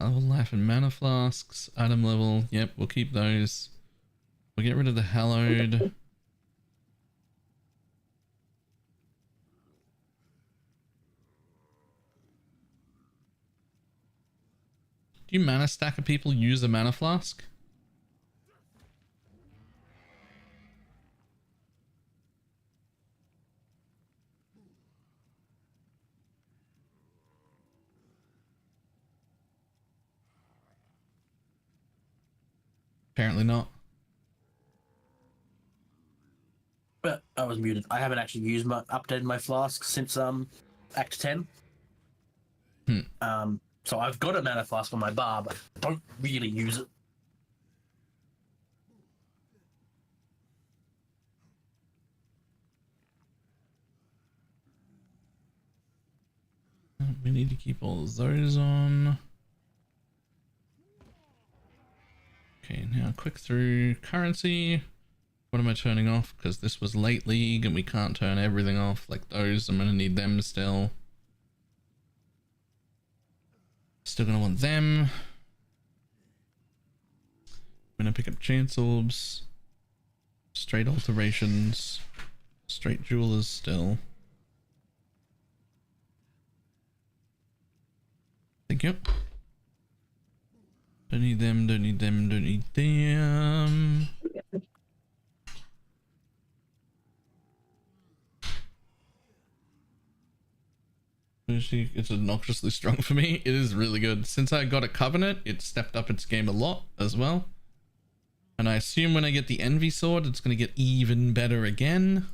Level life and mana flasks, item level. Yep, we'll keep those. We'll get rid of the hallowed. Do you mana stacker people use a mana flask? Apparently not.
But I was muted. I haven't actually updated my flask since Act 10. So I've got a mana flask on my bar, but I don't really use it.
We need to keep all those on. Okay, now quick through currency. What am I turning off? Because this was late league and we can't turn everything off. Like those, I'm going to need them still. Still going to want them. I'm going to pick up chance orbs. Straight alterations. Straight jewelers still. Thank you. Don't need them, don't need them, don't need them. It's obnoxiously strong for me. It is really good. Since I got a Covenant, it stepped up its game a lot as well. And I assume when I get the Envy Sword, it's going to get even better again.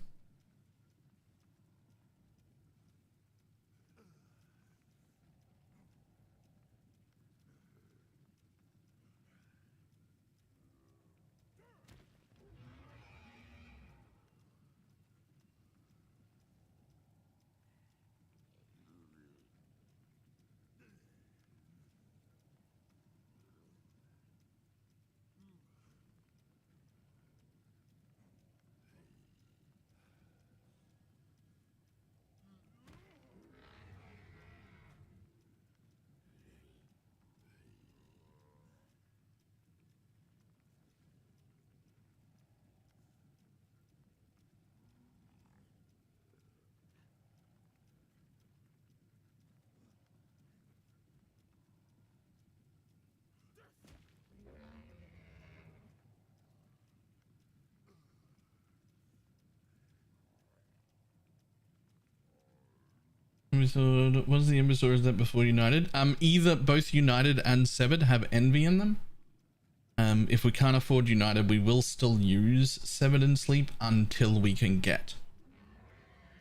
So what is the Embassy, or is that before United? Either both United and Severed have Envy in them. If we can't afford United, we will still use Severed and Sleep until we can get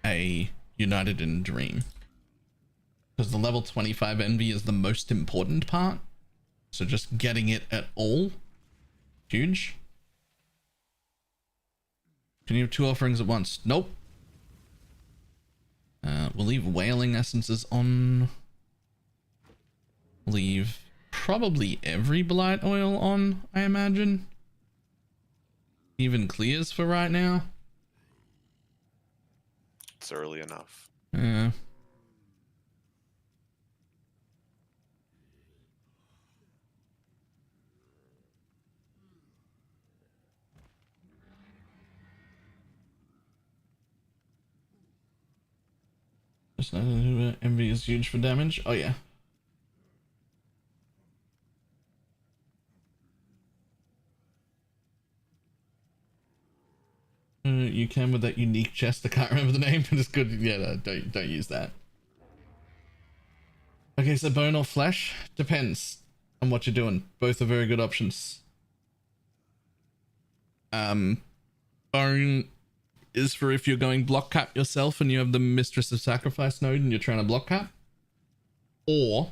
a United and Dream. Because the level 25 Envy is the most important part. So just getting it at all, huge. Can you have 2 offerings at once? Nope. We'll leave Wailing Essences on. Leave probably every Blight Oil on, I imagine. Even Clears for right now.
It's early enough.
Yeah. Just Envy is huge for damage. Oh yeah. You can with that unique chest. I can't remember the name, but it's good. Yeah, no, don't use that. Okay, so bone or flesh depends on what you're doing. Both are very good options. Bone is for if you're going block cap yourself and you have the Mistress of Sacrifice node and you're trying to block cap, or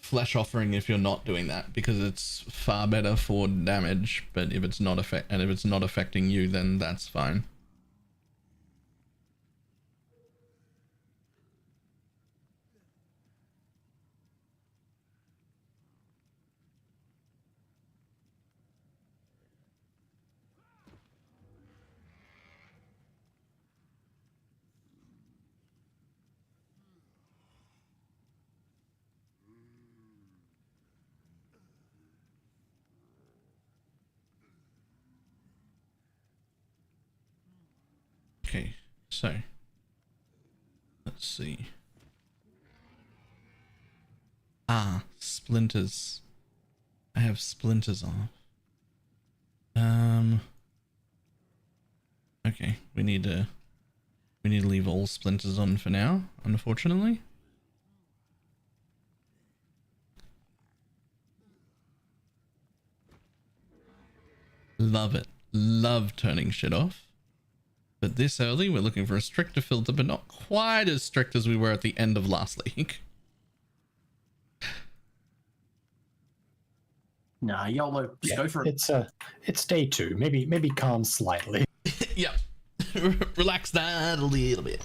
flesh offering if you're not doing that, because it's far better for damage. But if it's not affecting you, then that's fine. Okay, so let's see. Splinters. I have splinters off. Okay, we need to leave all splinters on for now, unfortunately. Love it. Love turning shit off. But this early, we're looking for a stricter filter, but not quite as strict as we were at the end of last league.
Nah, YOLO. Just go for it.
It's day 2. Maybe calm slightly.
Yep. Relax that a little bit.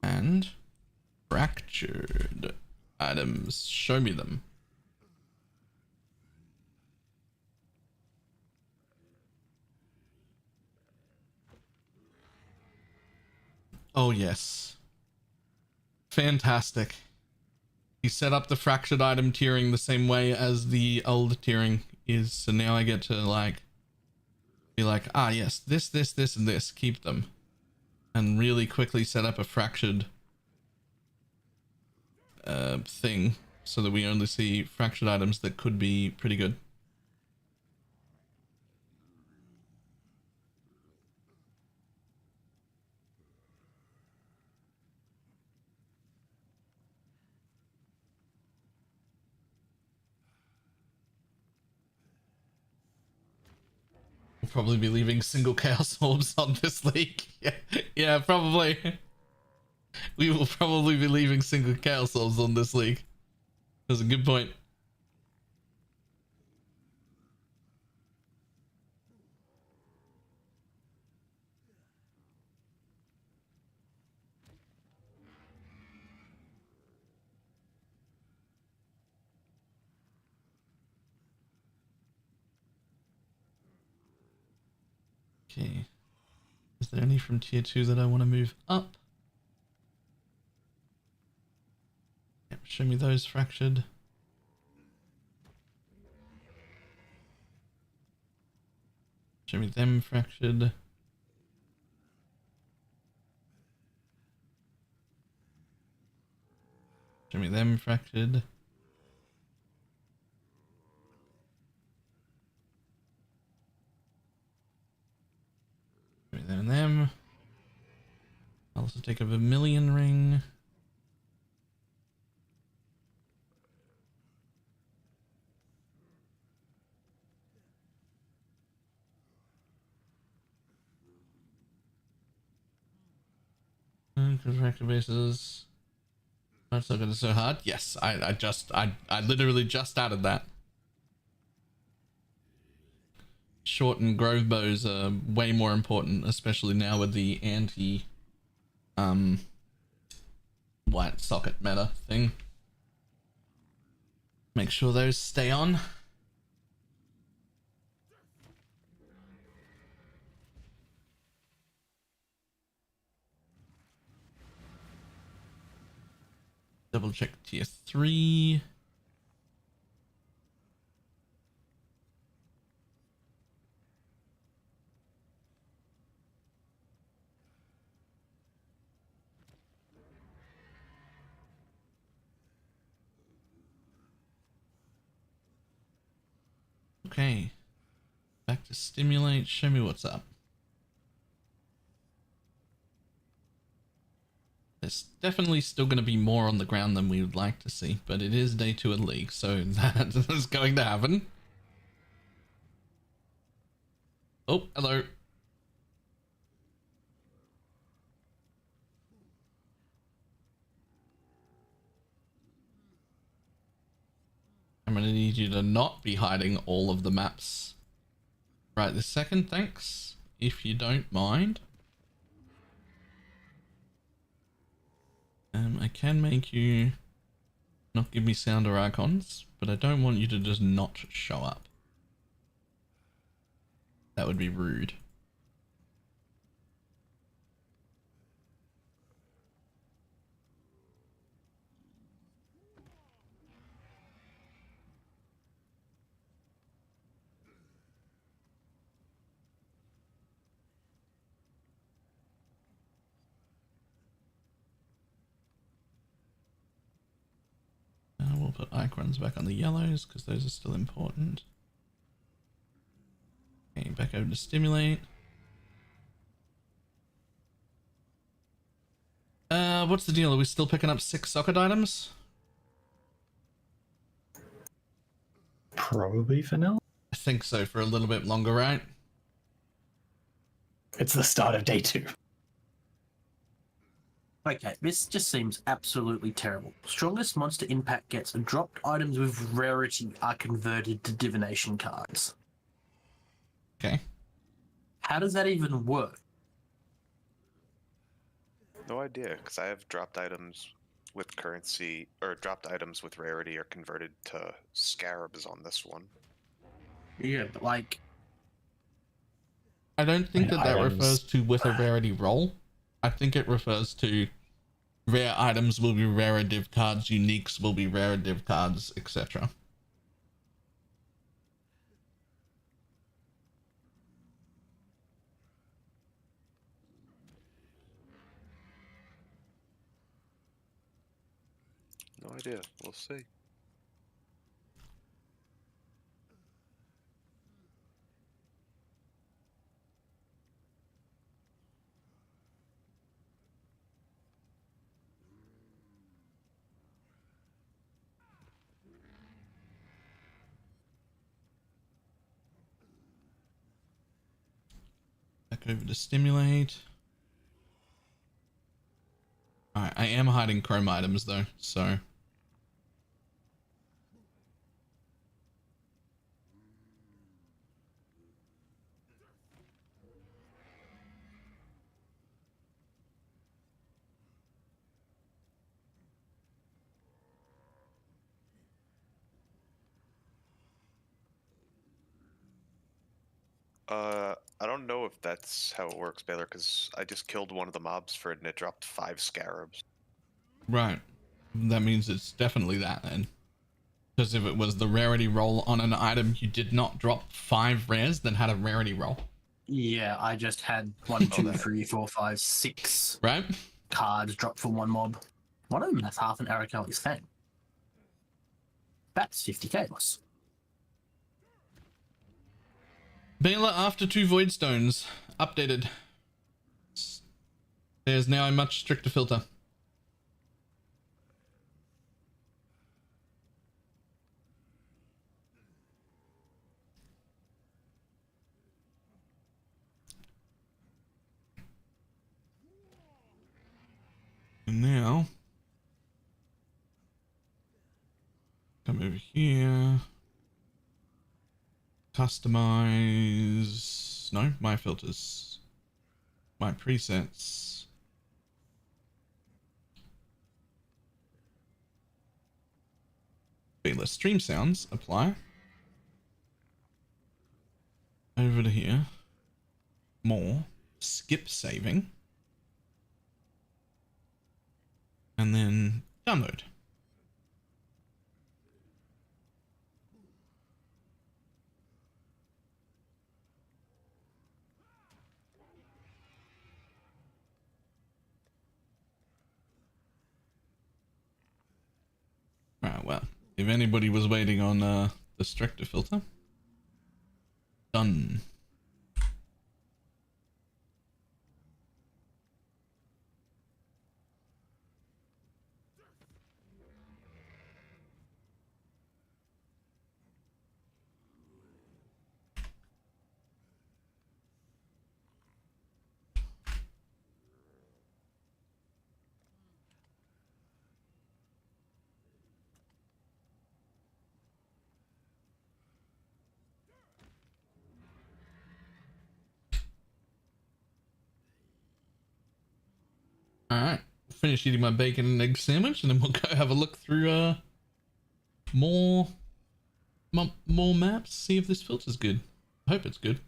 And fractured items. Show me them. Oh yes. Fantastic. He set up the fractured item tiering the same way as the old tiering is so now I get to like be like, ah yes, this, and this, keep them. And really quickly set up a fractured thing so that we only see fractured items that could be pretty good. We'll probably be leaving single chaos orbs on this league. Yeah, probably. We will probably be leaving single chaos orbs on this league. That's a good point. Okay. Is there any from tier 2 that I want to move up? Yep, show me those fractured. Show me them fractured. Show me them fractured. Show me them and them. I'll also take a Vermilion ring. Contractor bases. That's not gonna so hard. Yes, I literally just added that. Short and grove bows are way more important, especially now with the anti white socket meta thing. Make sure those stay on. Double check tier 3. Okay. Back to stimulate. Show me what's up. There's definitely still going to be more on the ground than we would like to see, but it is day 2 of league, so that is going to happen. Oh, hello. I'm going to need you to not be hiding all of the maps right this second, thanks, if you don't mind. I can make you not give me sound or icons, but I don't want you to just not show up. That would be rude. We'll put icons back on the yellows because those are still important. Okay, back over to stimulate. What's the deal? Are we still picking up 6 socket items?
Probably for now.
I think so, for a little bit longer, right?
It's the start of day 2.
Okay, this just seems absolutely terrible. Strongest monster impact gets dropped items with rarity are converted to divination cards.
Okay.
How does that even work?
No idea, because I have dropped items with currency, or dropped items with rarity are converted to scarabs on this one.
Yeah, but like...
I don't think that
items.
refers to with a rarity roll. I think it refers to rare items will be rarer div cards, uniques will be rarer div cards, etc.
No idea. We'll see.
Back over to stimulate. Alright, I am hiding chrome items though, so.
I don't know if that's how it works, Baylor, because I just killed one of the mobs for it and it dropped 5 scarabs.
Right. That means it's definitely that then. Because if it was the rarity roll on an item you did not drop 5 rares, then had a rarity roll.
Yeah, I just had 1, 2, 3, 4, 5, 6
Right?
cards dropped for one mob. One of them has half an Arakalik's Fang. That's 50k loss.
Baylor after 2 void stones. Updated. There's now a much stricter filter. And now, come over here. Customize. No, my filters. My presets. Baylor stream sounds. Apply. Over to here. More. Skip saving. And then download. Right, well, if anybody was waiting on the stricter filter, done. Alright, finish eating my bacon and egg sandwich, and then we'll go have a look through more maps, see if this filter's good. I hope it's good.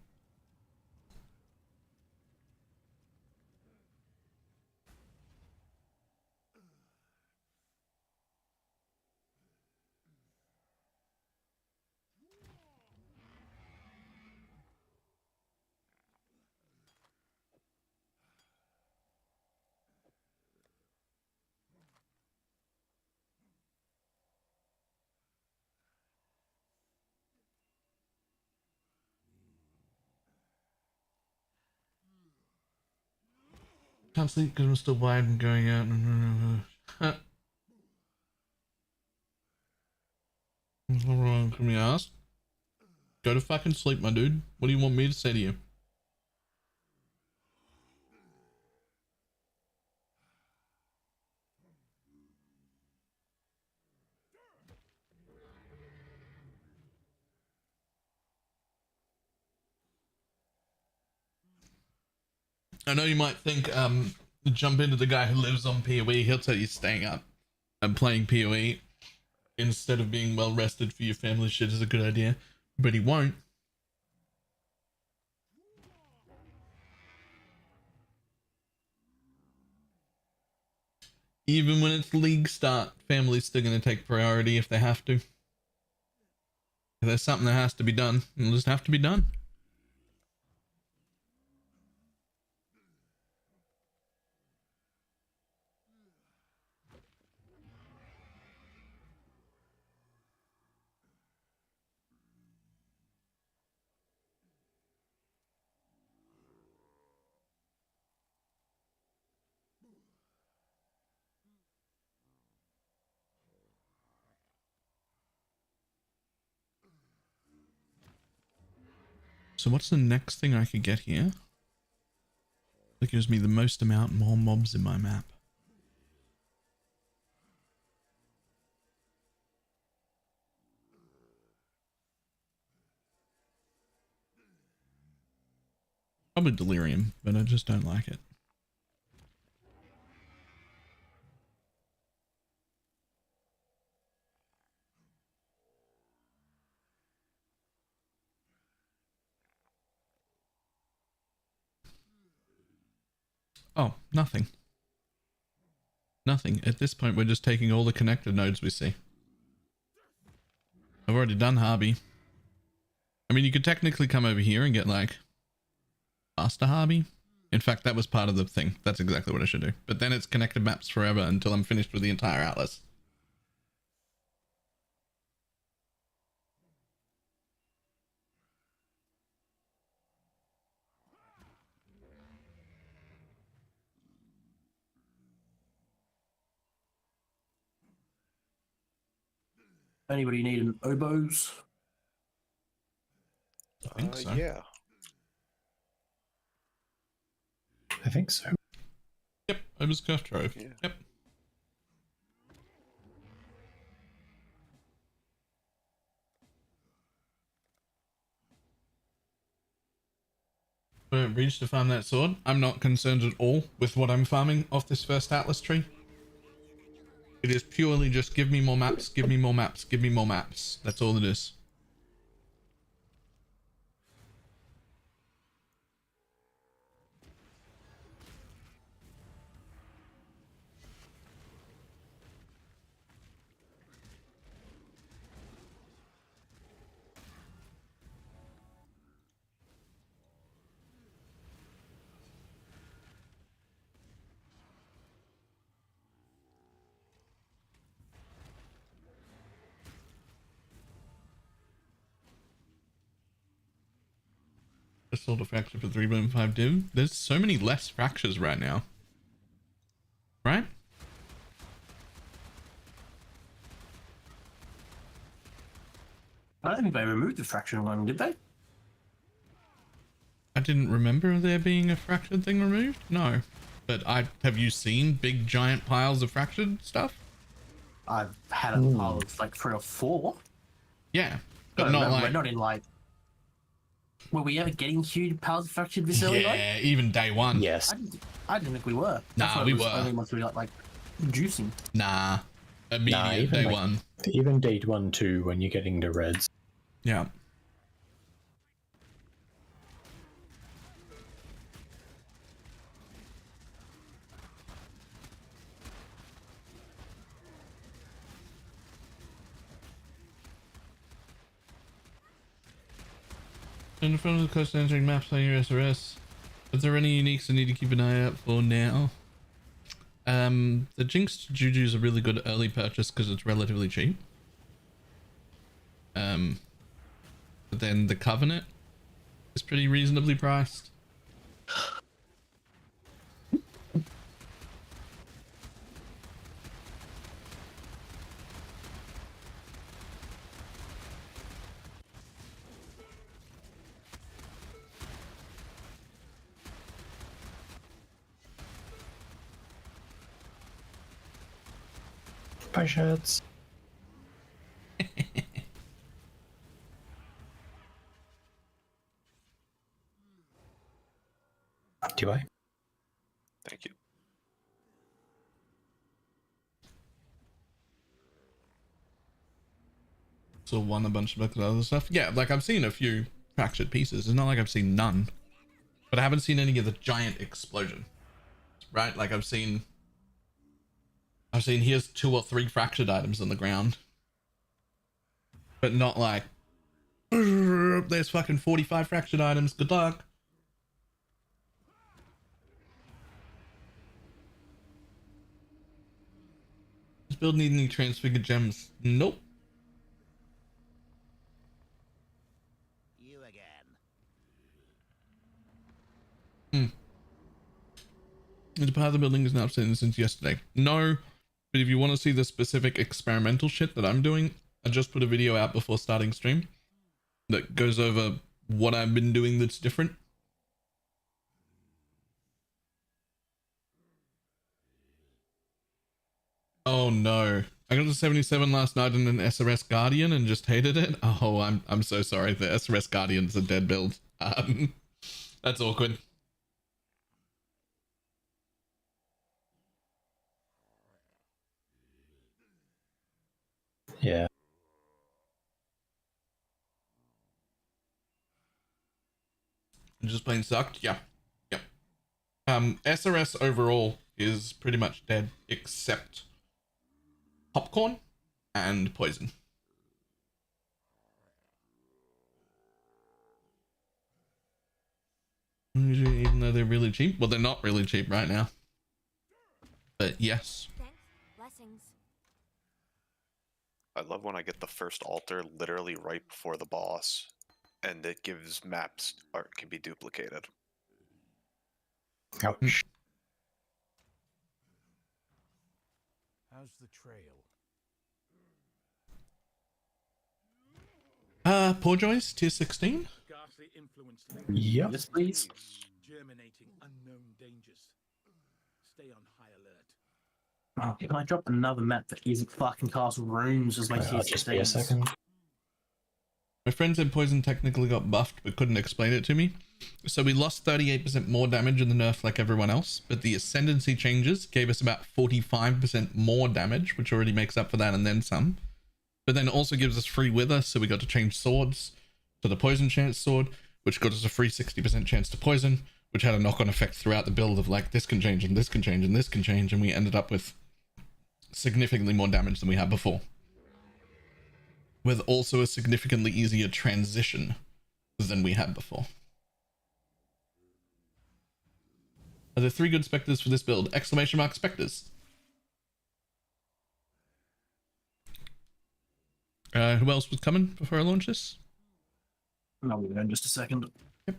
Can't sleep because I'm still wired and going out. What's wrong? Can we ask? Go to fucking sleep, my dude. What do you want me to say to you? I know you might think jump into the guy who lives on PoE. He'll tell you staying up and playing PoE instead of being well rested for your family shit is a good idea, but he won't. Even when it's league start, family's still going to take priority if they have to. If there's something that has to be done, it'll just have to be done. So what's the next thing I could get here? That gives me the most amount more mobs in my map. Probably delirium, but I just don't like it. Oh, nothing. Nothing. At this point, we're just taking all the connected nodes we see. I've already done Harvey. I mean, you could technically come over here and get like faster Harvey. In fact, that was part of the thing. That's exactly what I should do. But then it's connected maps forever until I'm finished with the entire atlas.
Anybody need an oboes?
I think so.
Yeah.
I think so.
Yep, I was cuff trove.
Yeah.
Yep. Reach to farm that sword. I'm not concerned at all with what I'm farming off this first atlas tree. It is purely just give me more maps, give me more maps, give me more maps. That's all it is. I sold a fracture for 3.5 div. There's so many less fractures right now. Right?
I don't think they removed the fraction one, did they?
I didn't remember there being a fractured thing removed. No. But have you seen big giant piles of fractured stuff?
I've had a pile of like 3 or 4.
Yeah. But
No,
not
remember,
like...
we're not in like... Were we ever getting huge piles of fractured this early?
Yeah, even day one.
Yes.
I didn't think we were.
Nah,
I thought
we
it was
were.
Only once we got like juicing.
Nah. Immediate
even
day
like-
one.
Even day 1, 2, when you're getting the reds.
Yeah. In front of the coast entering maps on your SRS. Is there any uniques I need to keep an eye out for now? The Jinxed Juju is a really good early purchase because it's relatively cheap. But then the Covenant is pretty reasonably priced.
Bye, shirts. Do I?
Thank you.
So won a bunch of other stuff. Yeah, like I've seen a few fractured pieces. It's not like I've seen none. But I haven't seen any of the giant explosion. Right? Like I've seen here's 2 or 3 fractured items on the ground. But not like there's fucking 45 fractured items. Good luck. Does build need any transfigured gems? Nope.
You again.
The part of the building is now upstairs since yesterday. No, but if you want to see the specific experimental shit that I'm doing, I just put a video out before starting stream that goes over what I've been doing that's different. Oh no. I got to 77 last night in an SRS Guardian and just hated it. Oh, I'm so sorry. The SRS Guardian's a dead build. That's awkward.
Yeah.
Just plain sucked. Yeah. Yeah. SRS overall is pretty much dead except popcorn and poison. Even though they're really cheap. Well, they're not really cheap right now. But yes.
Thanks. Blessings.
I love when I get the first altar literally right before the boss, and it gives maps art can be duplicated.
Ouch.
How's the trail?
Poor Joyce, tier 16.
Ghastly influence
Yep.
Yes, please.
germinating unknown dangers. Stay on high alert.
Oh, can I drop another map that isn't fucking Castle Rooms as my tier
Just be a
16s?
second.
My friend said poison technically got buffed, but couldn't explain it to me. So we lost 38% more damage in the nerf like everyone else, but the ascendancy changes gave us about 45% more damage, which already makes up for that and then some. But then also gives us free wither, so we got to change swords to the poison chance sword, which got us a free 60% chance to poison, which had a knock-on effect throughout the build of like this can change and this can change and this can change, and we ended up with significantly more damage than we had before. With also a significantly easier transition than we had before. Are there 3 good spectres for this build? Exclamation mark spectres. Who else was coming before I launch this?
I'll be there in just a second.
Yep.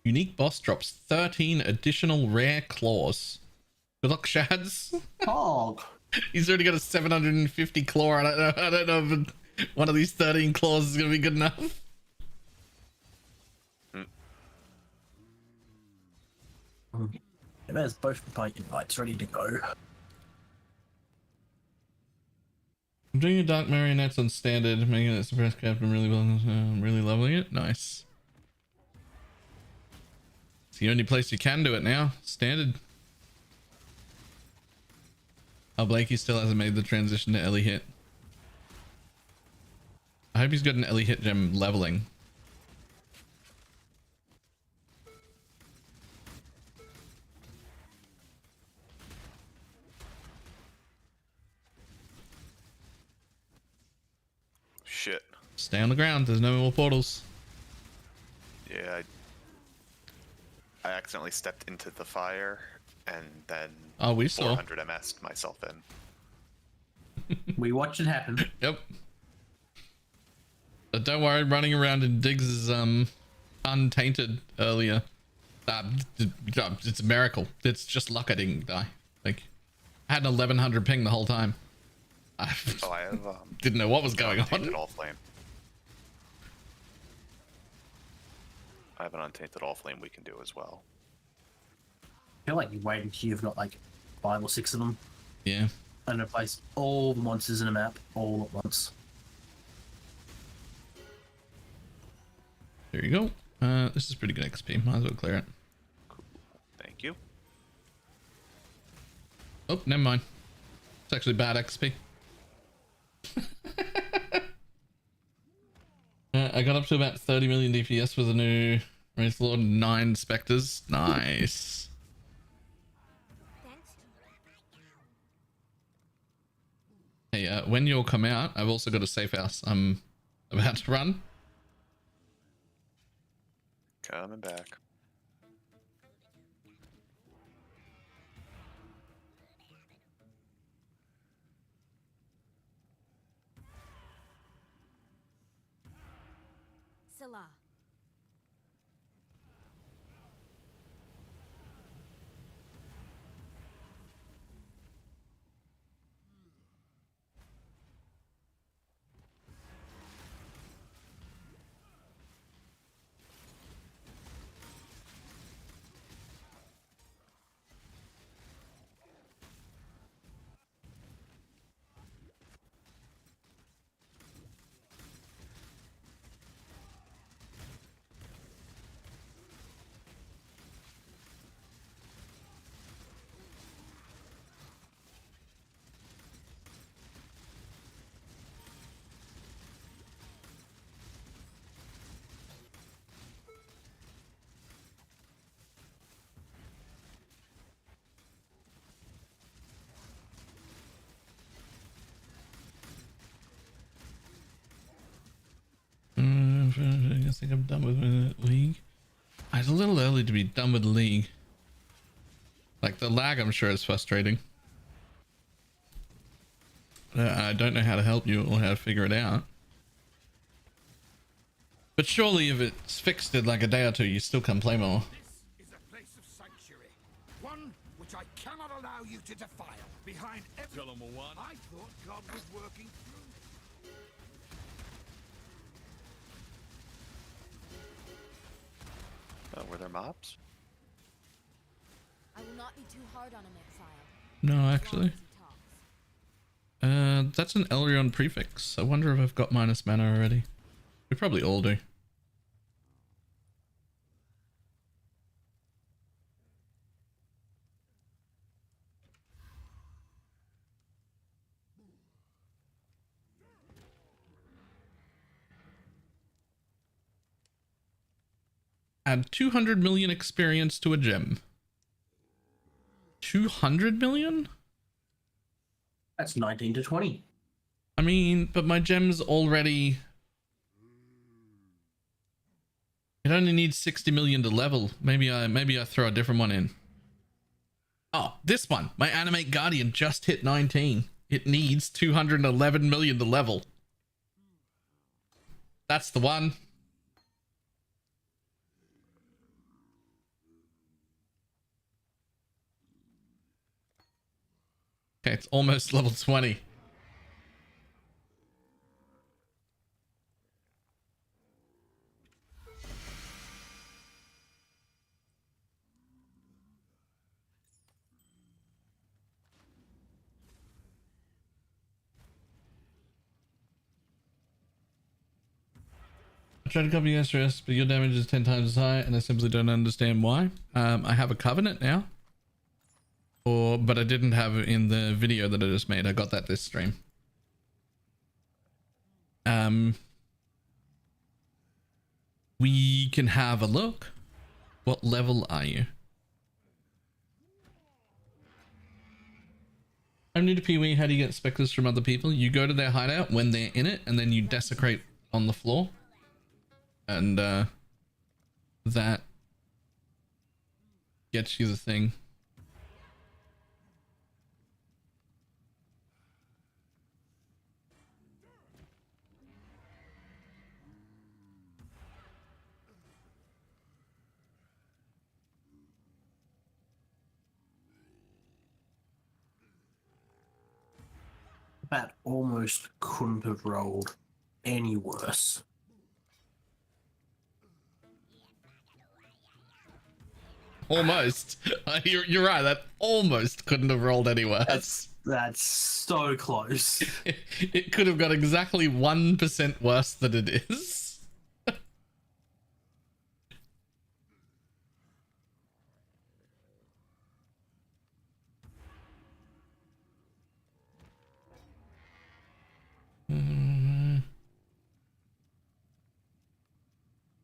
Unique boss drops 13 additional rare claws. Good luck, Shads.
Hog.
He's already got a 750 claw. I don't know if one of these 13 claws is going to be good enough.
There's both my invites ready to go.
I'm doing your dark marionettes on standard, making it suppress captain really well. I'm really loving it. Nice. It's the only place you can do it now. Standard. Oh, Blakey still hasn't made the transition to Ellie hit. I hope he's got an Ellie hit gem leveling.
Shit.
Stay on the ground. There's no more portals.
Yeah, I accidentally stepped into the fire and then
Oh, we saw.
400 MS'd myself in.
We watched it happen.
Yep. But don't worry, running around in Diggs is untainted earlier. It's a miracle. It's just luck I didn't die. Like, I had an 1100 ping the whole time. I
have
didn't know what was going on.
Untainted All Flame. I have an Untainted All Flame we can do as well.
I feel like you wait until you've got like 5 or 6 of them.
Yeah.
And replace all the monsters in a map all at once.
There you go. This is pretty good XP. Might as well clear it.
Cool. Thank you.
Oh, never mind. It's actually bad XP. I got up to about 30 million DPS with the new Wraith Lord, 9 Spectres. Nice. Hey, when you'll come out, I've also got a safe house. I'm About to run.
Coming back.
Salah.
I think I'm done with League. It's a little early to be done with League. Like the lag, I'm sure is frustrating. I don't know how to help you or how to figure it out. But surely if it's fixed in like a day or two, you still can play more.
This is a place of sanctuary. One which I cannot allow you to defile. Behind every... one. I thought God was working through.
Were there mobs?
I will not be too hard on him, exile.
No, actually. That's an Elrion prefix. I wonder if I've got minus mana already. We probably all do. Add 200 million experience to a gem. 200 million?
That's 19 to 20.
I mean, but my gem's already... It only needs 60 million to level. Maybe I throw a different one in. Oh, this one. My Animate Guardian just hit 19. It needs 211 million to level. That's the one. Okay, it's almost level 20. I tried to copy SRS, but your damage is 10 times as high, and I simply don't understand why. I have a covenant now. But I didn't have it in the video that I just made. I got that this stream. We can have a look. What level are you? I'm new to PoE. How do you get spectres from other people? You go to their hideout when they're in it, and then you desecrate on the floor. And that gets you the thing.
That almost couldn't have rolled any worse.
Almost. You're right. That almost couldn't have rolled any worse.
That's so close.
It could have got exactly 1% worse than it is.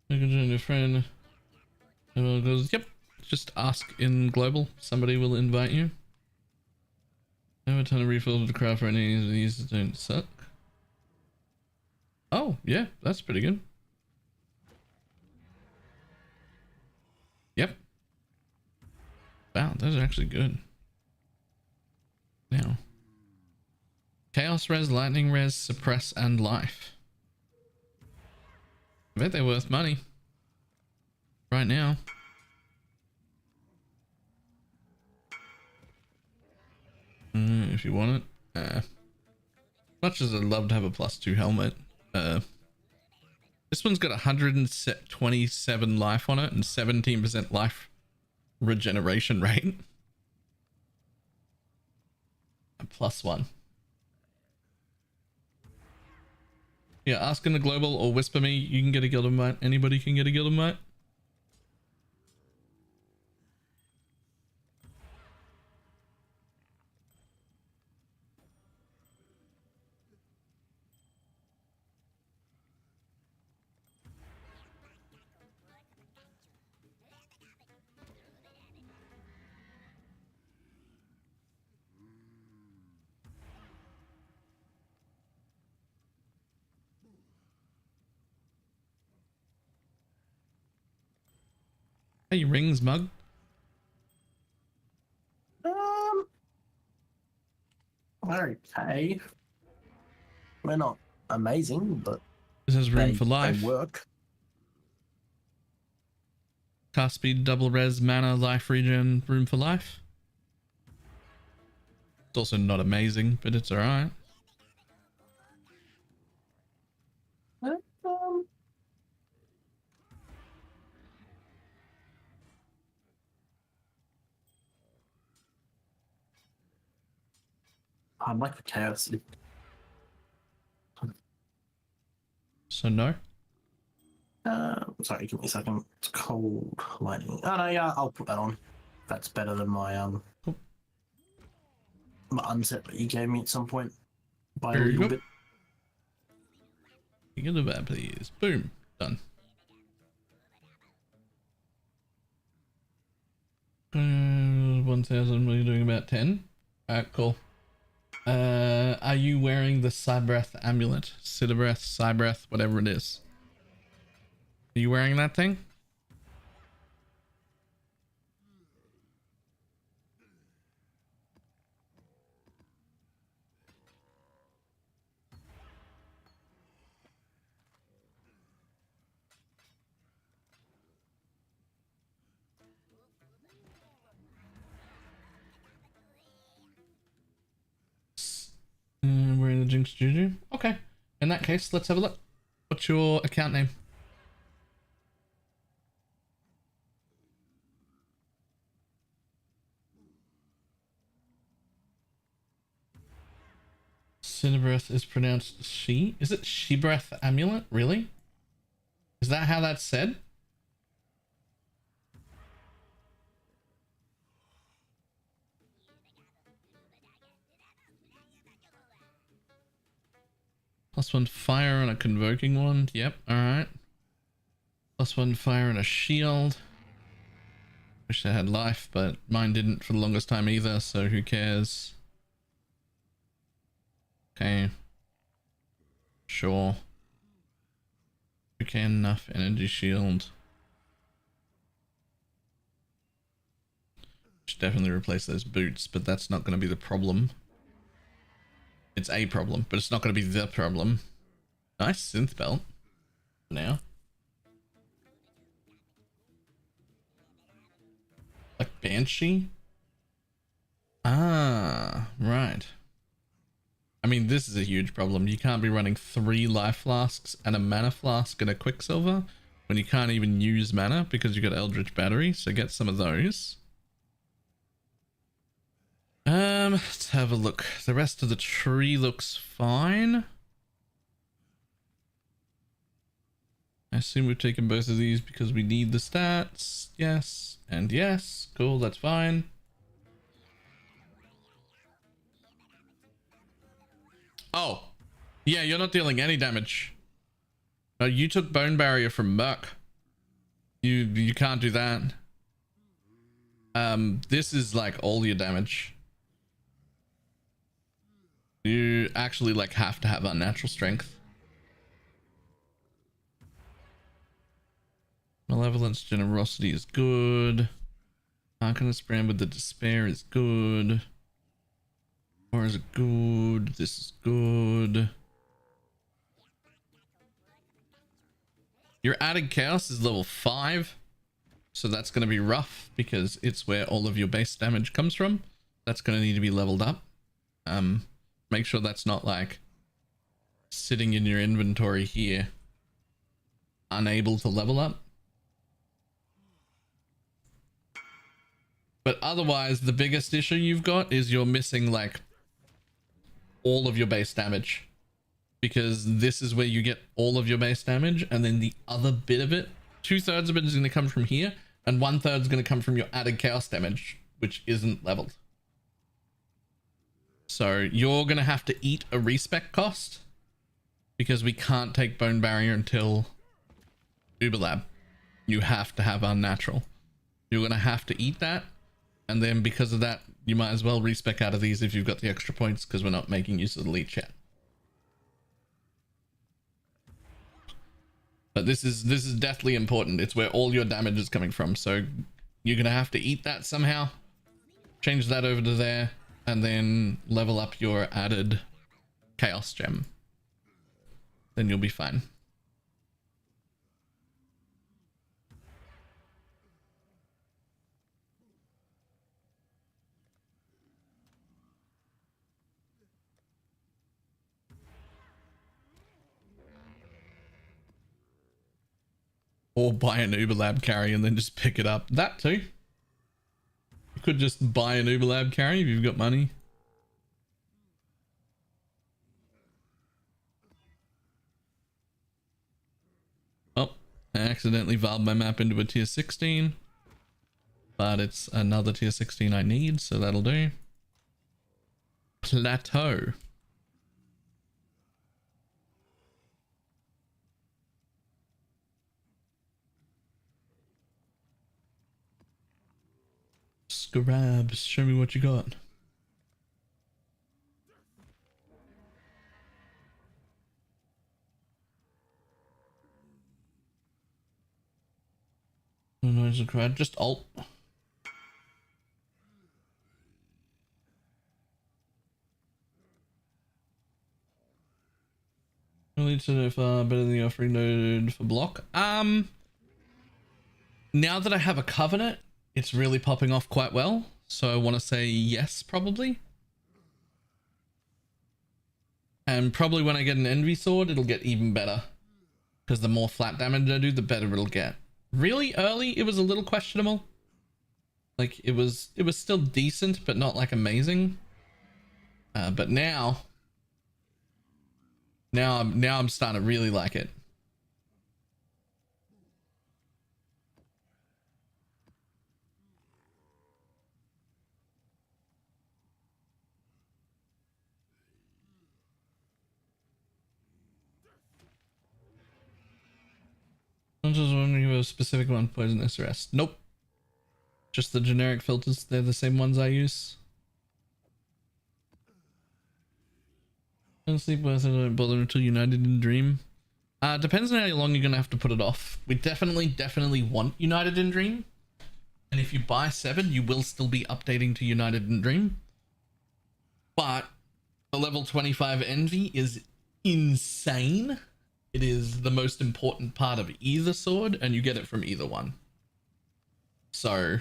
I can join your friend. Everyone goes, yep. Just ask in global. Somebody will invite you. I have a ton of refills to craft for any of these that don't suck. Oh, yeah, that's pretty good. Yep. Wow, those are actually good. Now. Chaos res, lightning res, suppress, and life. I bet they're worth money. Right now. If you want it. Much as I'd love to have a +2 helmet. This one's got 127 life on it and 17% life regeneration rate. A +1. Yeah, ask in the global or whisper me. You can get a guild invite. Anybody can get a guild invite. Hey, rings, mug.
Okay. We're not amazing, but
This has room for life.
They work.
Cast speed, double res, mana, life regen, room for life. It's also not amazing, but it's alright.
I'd like the chaos.
So no.
Sorry, give me a second. It's cold lightning. Oh no, yeah, I'll put that on. That's better than my my unset that you gave me at some point by a little bit.
You get a bad, please. Boom. Done. 1,000. What are you doing? About 10. Alright, cool. Are you wearing the Cybreath amulet? Cybreath, Cybreath, whatever it is. Are you wearing that thing? Wearing the Jinx Juju. Okay. In that case, let's have a look. What's your account name? Cinebreath is pronounced she. Is it Shebreath amulet? Really? Is that how that's said? +1 fire on a convoking wand. Yep, alright. +1 fire on a shield. Wish I had life, but mine didn't for the longest time either, so who cares? Okay. Sure. Okay, enough energy shield. Should definitely replace those boots, but that's not going to be the problem. It's a problem, but it's not going to be the problem. Nice synth belt. Now. Like Banshee? Ah, right. I mean, this is a huge problem. You can't be running 3 life flasks and a mana flask and a quicksilver when you can't even use mana because you got Eldritch Battery, so get some of those. Let's have a look. The rest of the tree looks fine. I assume we've taken both of these because we need the stats. Yes, and yes. Cool, that's fine. Oh, yeah, you're not dealing any damage. No, you took Bone Barrier from Merc. You can't do that. This is like all your damage. You actually like have to have unnatural strength. Malevolence, generosity is good. Arcanist brand with the despair is good. Or is it good? This is good. Your added chaos is level 5. So that's going to be rough because it's where all of your base damage comes from. That's going to need to be leveled up. Make sure that's not like sitting in your inventory here, unable to level up. But otherwise, the biggest issue you've got is you're missing like all of your base damage, because this is where you get all of your base damage, and then the other bit of it, 2/3 of it is going to come from here, and 1/3 is going to come from your added chaos damage, which isn't leveled. So you're going to have to eat a respec cost, because we can't take bone barrier until Uber Lab. You have to have unnatural. You're going to have to eat that, and then because of that, you might as well respec out of these if you've got the extra points, because we're not making use of the leech yet. But this is deathly important. It's where all your damage is coming from. So you're going to have to eat that somehow. Change that over to there. And then level up your added chaos gem. Then you'll be fine. Or buy an Uber Lab carry and then just pick it up. That too. You could just buy an Uber Lab carry if you've got money. Oh, I accidentally valved my map into a tier 16. But it's another tier 16 I need, so that'll do. Plateau. Scrabs, show me what you got. No noise of crowd, just alt. Really so far better than the offering node for block. Now that I have a covenant, it's really popping off quite well. So I want to say yes, probably. And probably when I get an envy sword, it'll get even better. Because the more flat damage I do, the better it'll get. Really early, it was a little questionable. Like it was still decent, but not like amazing. But now I'm starting to really like it. I'm just wondering if you have a specific one, poisonous rest. Nope. Just the generic filters. They're the same ones I use. Don't sleep with it, don't bother until United in Dream. Depends on how long you're gonna have to put it off. We definitely want United in Dream. And if you buy 7, you will still be updating to United in Dream. But the level 25 Envy is insane. It is the most important part of either sword, and you get it from either one. So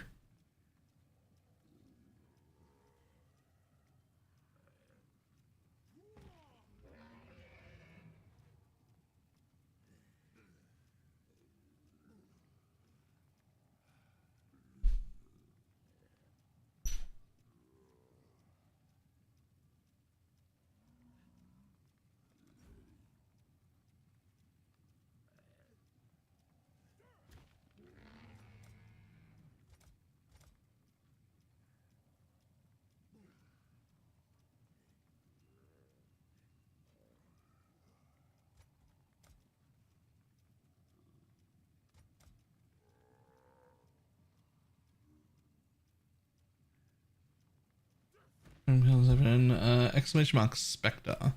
exclamation mark Spectre.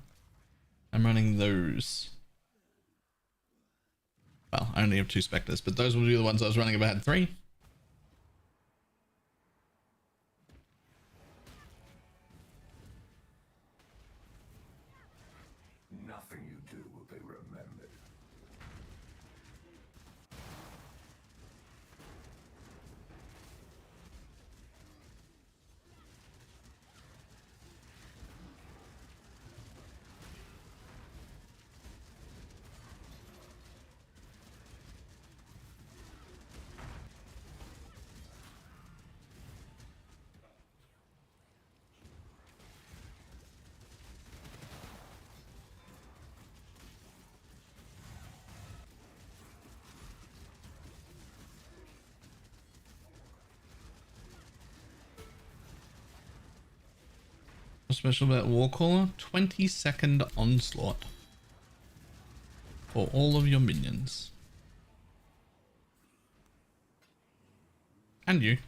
I'm running those. Well, I only have 2 spectres, but those will be the ones I was running if I had 3.
Nothing you do will be remembered.
What's special about Warcaller? 20-second onslaught for all of your minions. And you.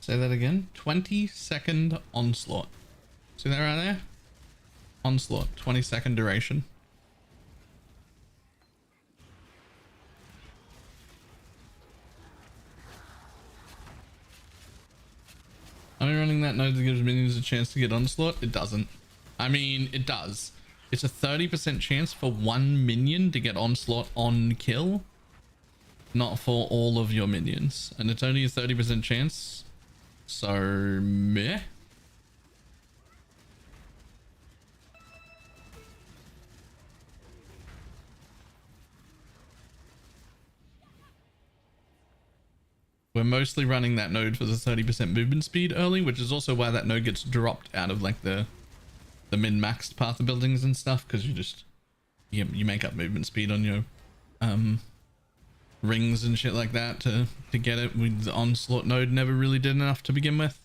Say that again. 20-second onslaught. See that right there? Onslaught. 20-second duration. Are we running that node that gives minions a chance to get onslaught? It doesn't. I mean, it does. It's a 30% chance for 1 minion to get onslaught on kill. Not for all of your minions. And it's only a 30% chance. So, meh. We're mostly running that node for the 30% movement speed early, which is also why that node gets dropped out of like the min-maxed path of buildings and stuff, because you make up movement speed on your rings and shit like that to get it. The onslaught node never really did enough to begin with.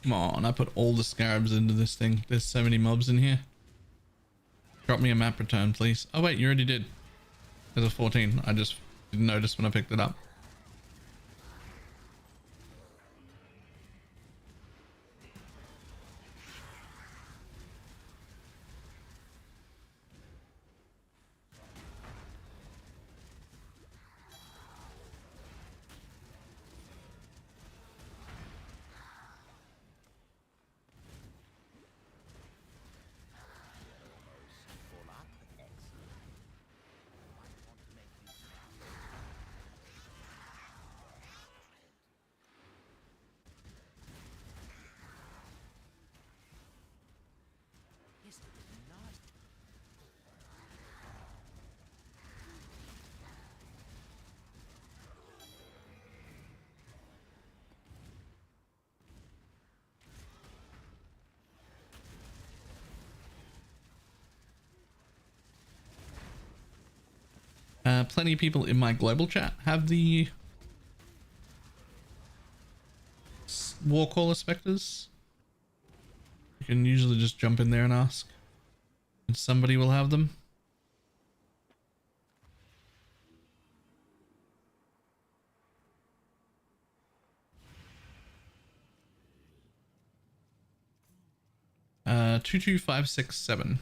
Come on, I put all the scarabs into this thing. There's so many mobs in here. Drop me a map return, please. Oh wait, you already did. There's a 14. I just didn't notice when I picked it up. Plenty of people in my global chat have the Warcaller Spectres? You can usually just jump in there and ask, and somebody will have them. Uh, 22567.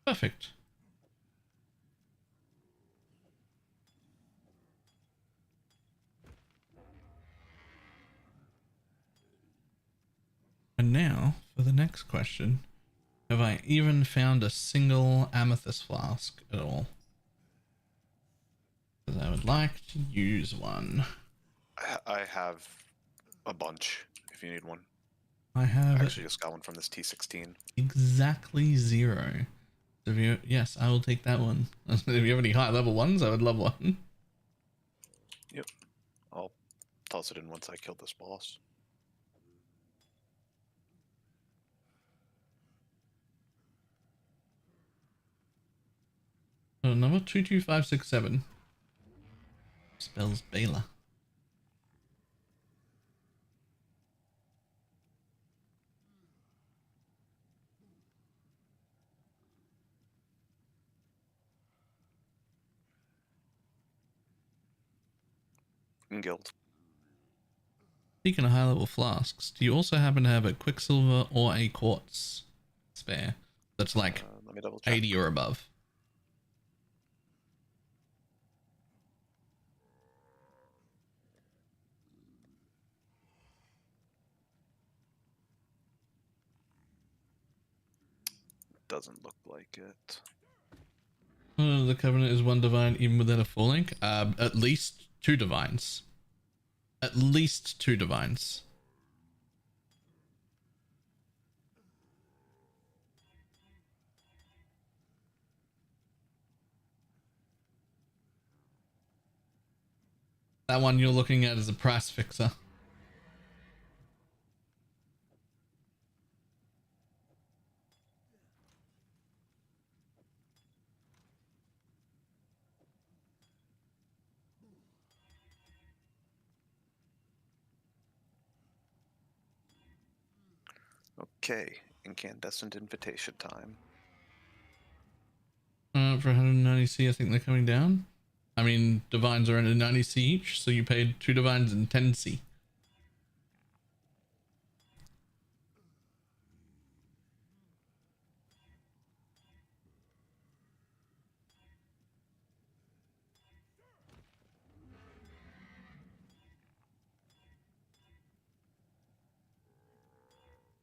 Perfect. And now for the next question. Have I even found a single amethyst flask at all? Because I would like to use one.
I have a bunch if you need one.
I have
I actually just got one from this T16.
exactly 0. So if you, yes, I will take that one. If you have any high level ones, I would love one.
Yep. I'll toss it in once I kill this boss.
So number 22567 spells Baler.
Guild.
Speaking of high level flasks, do you also happen to have a quicksilver or a quartz spare that's like
Let me double check.
80 or above?
Doesn't look like it.
The Covenant is one divine even within a full link. At least 2 divines. At least 2 divines. That one you're looking at is a price fixer.
Okay, incandescent invitation time.
For 190C, I think they're coming down. I mean, divines are under 90C each, so you paid 2 divines and 10C.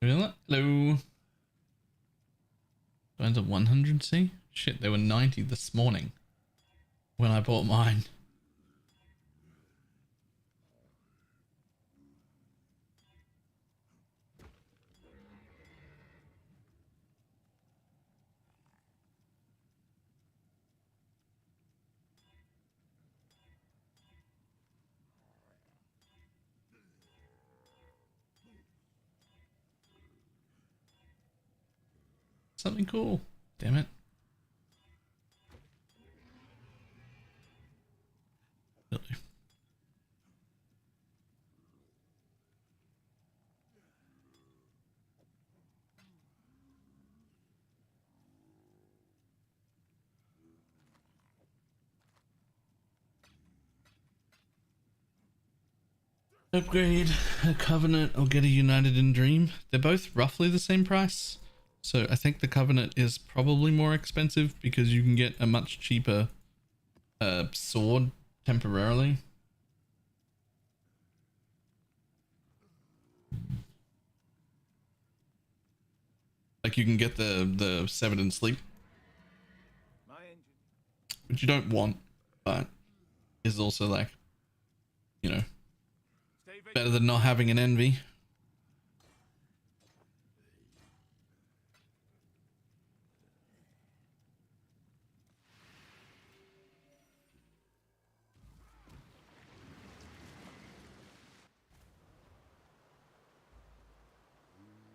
Hello. Divines at 100C? Shit, they were 90 this morning when I bought mine. Something cool. Damn it. Really. Upgrade a Covenant or get a United in Dream. They're both roughly the same price. So I think the Covenant is probably more expensive because you can get a much cheaper sword temporarily. Like you can get the Severed in Sleep, which you don't want, but is also like, you know, better than not having an envy.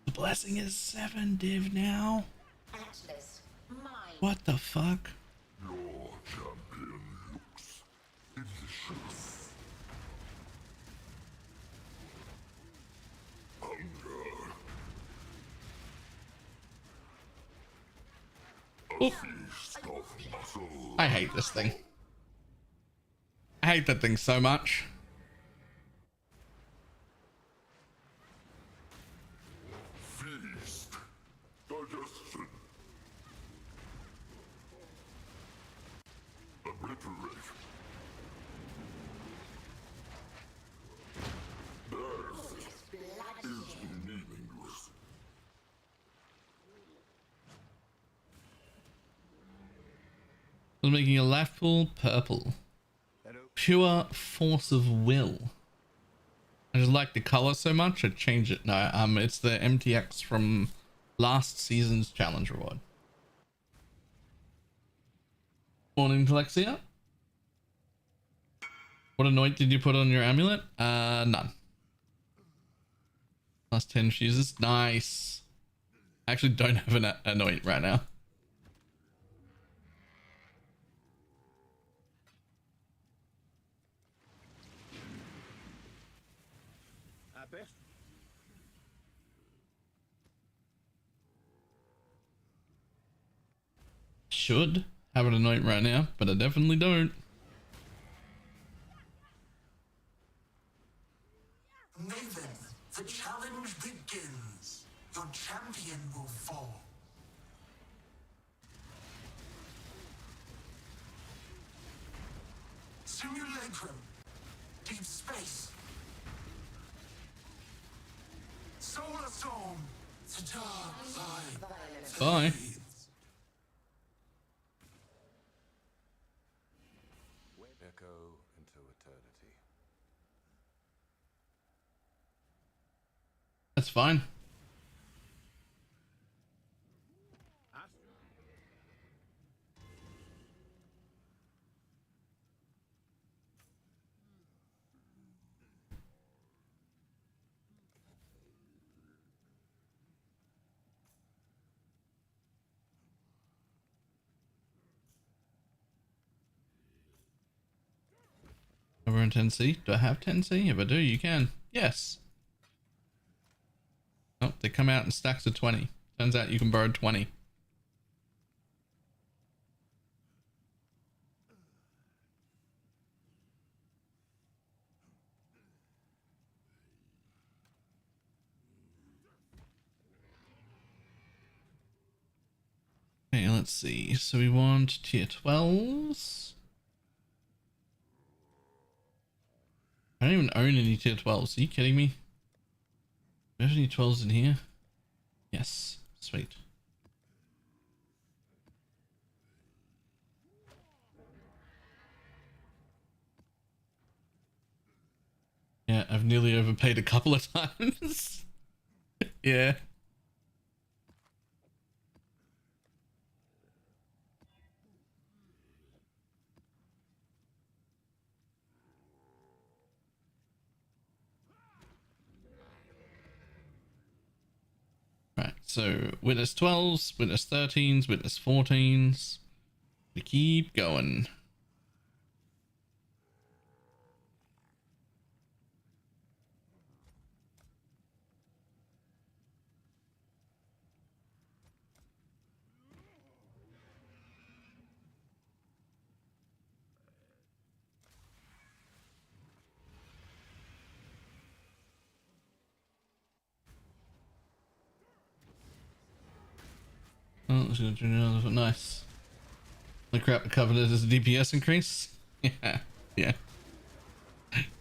The blessing is 7 div now.
Atlas, mine.
What the fuck?
Your champion looks delicious. Hunger. A feast of muscle.
I hate this thing. I hate that thing so much.
Feast. Digestion. Obliterate. Death is meaningless.
I was making a life pool purple. Pure force of will. I just like the color so much, I changed it. No, it's the MTX from last season's challenge reward. Morning, Telexia. What anoint did you put on your amulet? None. Last 10 fuses. Nice. I actually don't have an anoint right now. Should have an anoint right now, but I definitely don't.
Maven, the challenge begins. Your champion will fall. Simulacrum. Deep space. Solar storm. The dark side.
Bye.
Echo into eternity.
That's fine. Over in 10C. Do I have 10C? If I do, you can. Yes. Oh, they come out in stacks of 20. Turns out you can borrow 20. Okay, let's see. So we want tier 12s. I don't even own any tier 12s. Are you kidding me? Do I have any 12s in here? Yes. Sweet. Yeah, I've nearly overpaid a couple of times. Yeah. Right, so witness 12s, witness 13s, witness 14s. We keep going. Nice. The crap the covenant is a DPS increase. Yeah, yeah,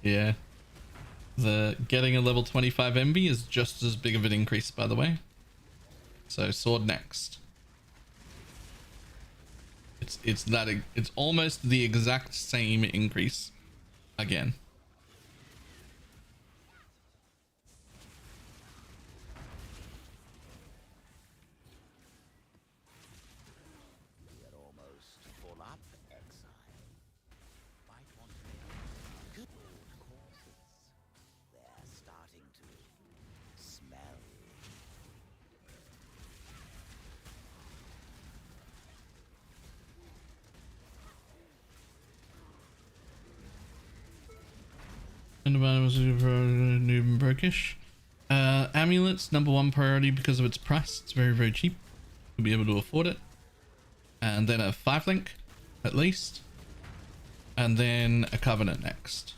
yeah. The getting a level 25 MB is just as big of an increase, by the way. So sword next. It's almost the exact same increase again. Noob Brokish. Amulets, #1 priority because of its price. It's very, very cheap. You'll be able to afford it. And then a 5-link, at least. And then a Covenant next.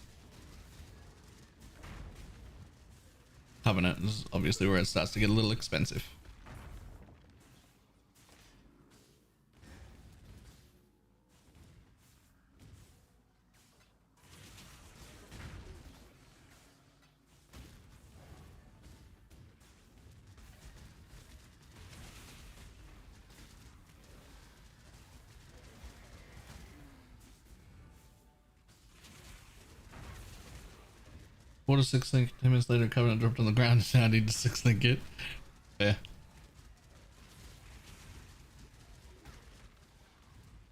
Covenant is obviously where it starts to get a little expensive. What a 6-link, 10 minutes later, Covenant dropped on the ground. Now I need to 6-link it. Yeah.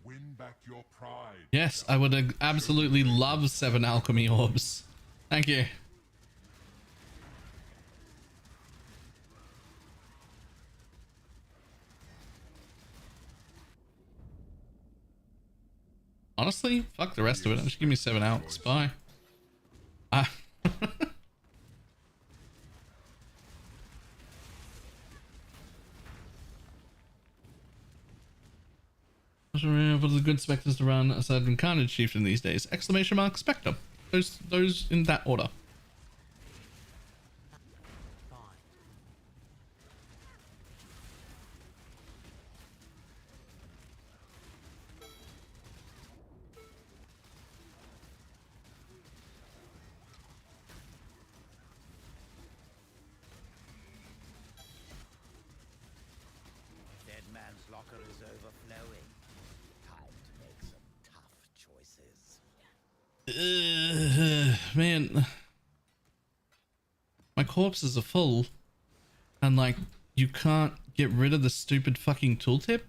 Win back your pride.
Yes, I would absolutely love 7 alchemy orbs. Thank you. Honestly, fuck the rest of it. Just give me 7 alchs. Bye. Ah. What are the good spectres to run aside from Carnage Chieftain these days? Exclamation mark Spectre. Those in that order.
Dead man's locker is overflowing. Time to make some tough choices.
Man, my corpses are full, and like you can't get rid of the stupid fucking tooltip.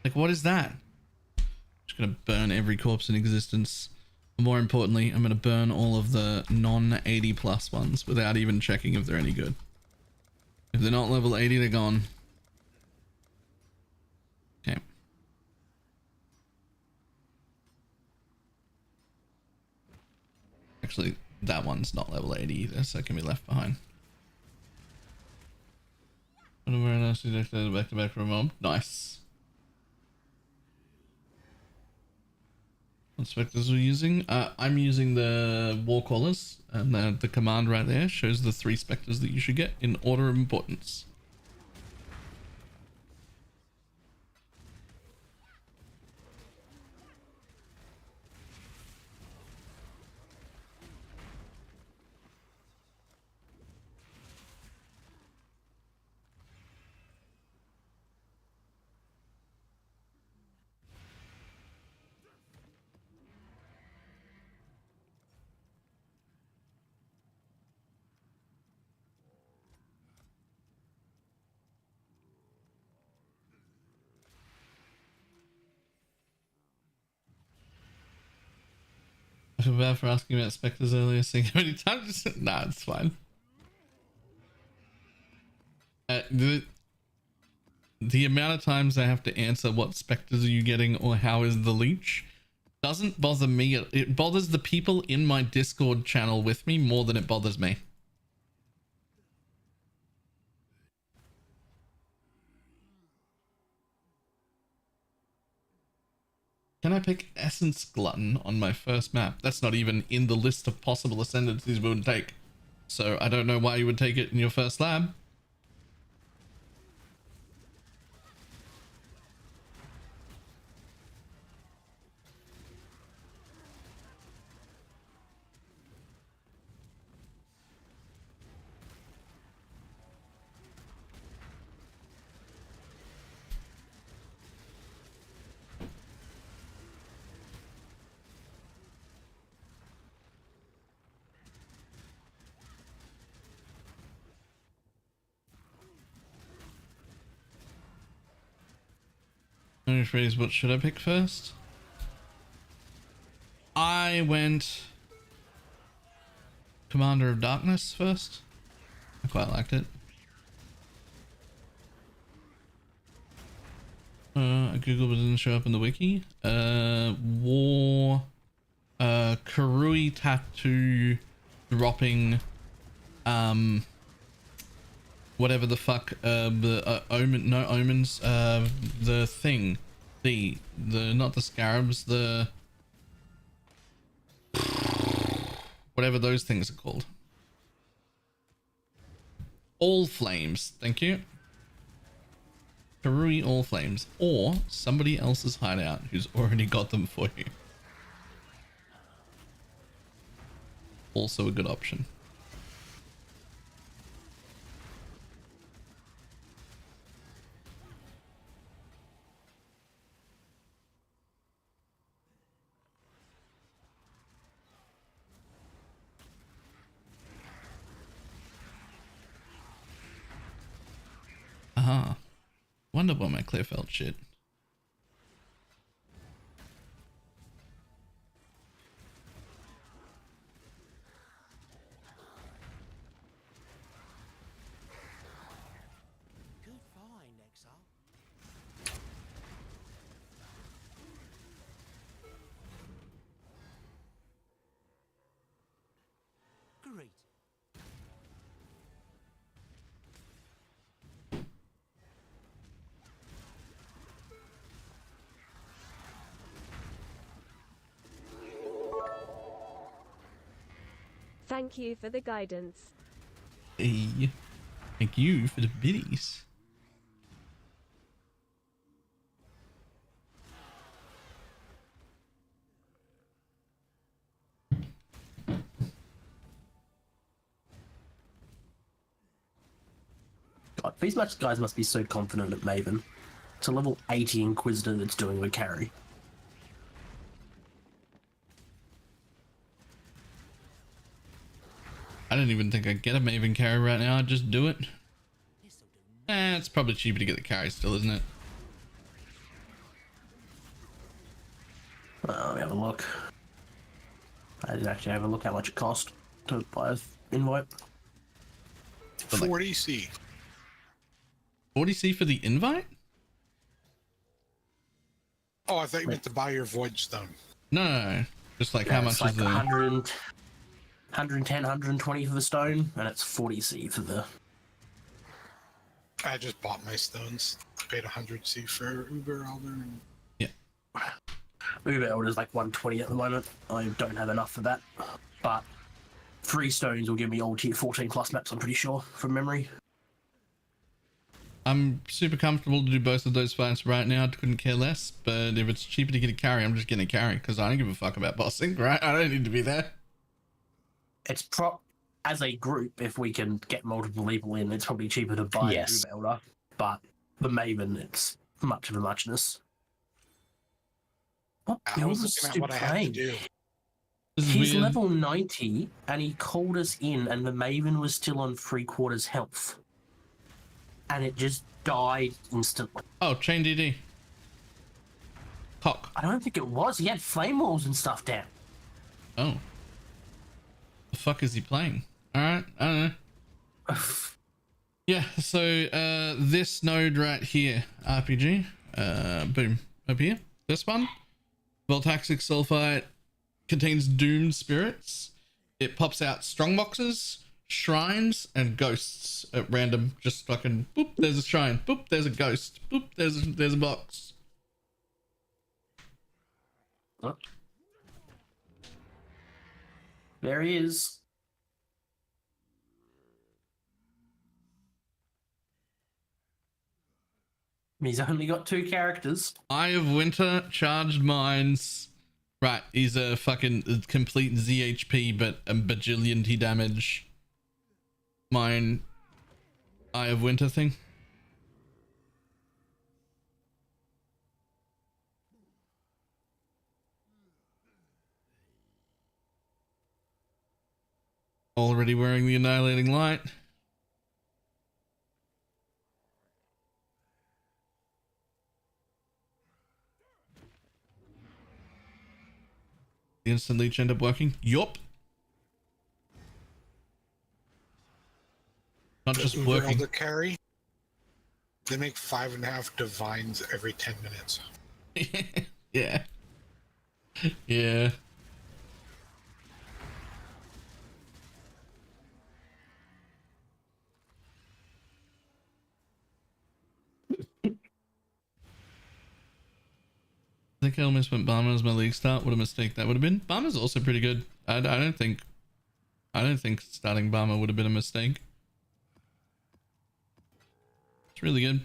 Like, what is that? I'm just gonna burn every corpse in existence. More importantly, I'm gonna burn all of the non-80 plus ones without even checking if they're any good. If they're not level 80, they're gone. Okay. Actually, that one's not level 80 either, so it can be left behind. Very nice, back to back for a moment. Nice. What spectres we're using? I'm using the war callers, and the command right there shows the 3 spectres that you should get in order of importance. I feel bad for asking about spectres earlier, saying how many times. Nah, it's fine. The amount of times I have to answer what spectres are you getting or how is the leech doesn't bother me. It bothers the people in my Discord channel with me more than it bothers me. Can I pick Essence Glutton on my first map? That's not even in the list of possible ascendancies we would take. So I don't know why you would take it in your first lab. Let me rephrase, what should I pick first? I went Commander of Darkness first. I quite liked it. I googled but it didn't show up in the wiki. War Karui tattoo dropping whatever the fuck the omens the thing, the not the scarabs, the whatever those things are called. All flames, thank you. Karui all flames, or somebody else's hideout who's already got them for you. Also a good option. Aha. Wonder why my clear felt shit.
Good find, Exile. Great.
Thank you for the guidance.
Hey, thank you for the biddies.
God, these match guys must be so confident at Maven. It's a level 80 Inquisitor that's doing the carry.
I don't even think I get a Maven carry right now. I just do it. It's probably cheaper to get the carry still, isn't it?
Let me have a look. I didn't actually have a look how much it cost to buy an invite.
40C.
40C for the invite?
Oh, I thought you meant to buy your Void Stone.
No. Just like
Yeah,
how much
it's like
is the
100, 110, 120 for the stone, and it's 40C for the...
I just bought my stones. Paid 100C for Uber Elder. And...
Yeah.
Uber Elder is like 120 at the moment. I don't have enough for that. But 3 stones will give me all tier 14 plus maps, I'm pretty sure, from memory.
I'm super comfortable to do both of those fights right now. I couldn't care less, but if it's cheaper to get a carry, I'm just getting a carry because I don't give a fuck about bossing, right? I don't need to be there.
It's as a group, if we can get multiple people in, it's probably cheaper to buy an Uber Elder. But the Maven, it's much of a muchness. What
I
build
was
was
looking at
Stu
what I had to
playing?
do.
He's level 90 and he called us in and the Maven was still on 3/4 health. And it just died instantly.
Oh, chain DD. Cock.
I don't think it was. He had flame walls and stuff down.
Oh. The fuck is he playing? Alright, I don't know. Yeah, so this node right here, RPG. Boom. Up here. This one. Voltaxic Sulfite contains doomed spirits. It pops out strong boxes, shrines, and ghosts at random. Just fucking boop, there's a shrine. Boop, there's a ghost. Boop, there's a box.
Oh. There he is. He's only got 2 characters.
Eye of Winter, Charged Mines. Right, he's a fucking complete ZHP, but a bajillion T damage. Mine Eye of Winter thing. Already wearing the Annihilating Light. The instant leech end up working? Yup. Not
The
just
Uber
working.
Elder carry, they make 5.5 divines every 10 minutes.
Yeah. Yeah. I think I almost went Barmer as my league start. What a mistake that would have been. Barmer's also pretty good. I don't think starting Barmer would have been a mistake. It's really good.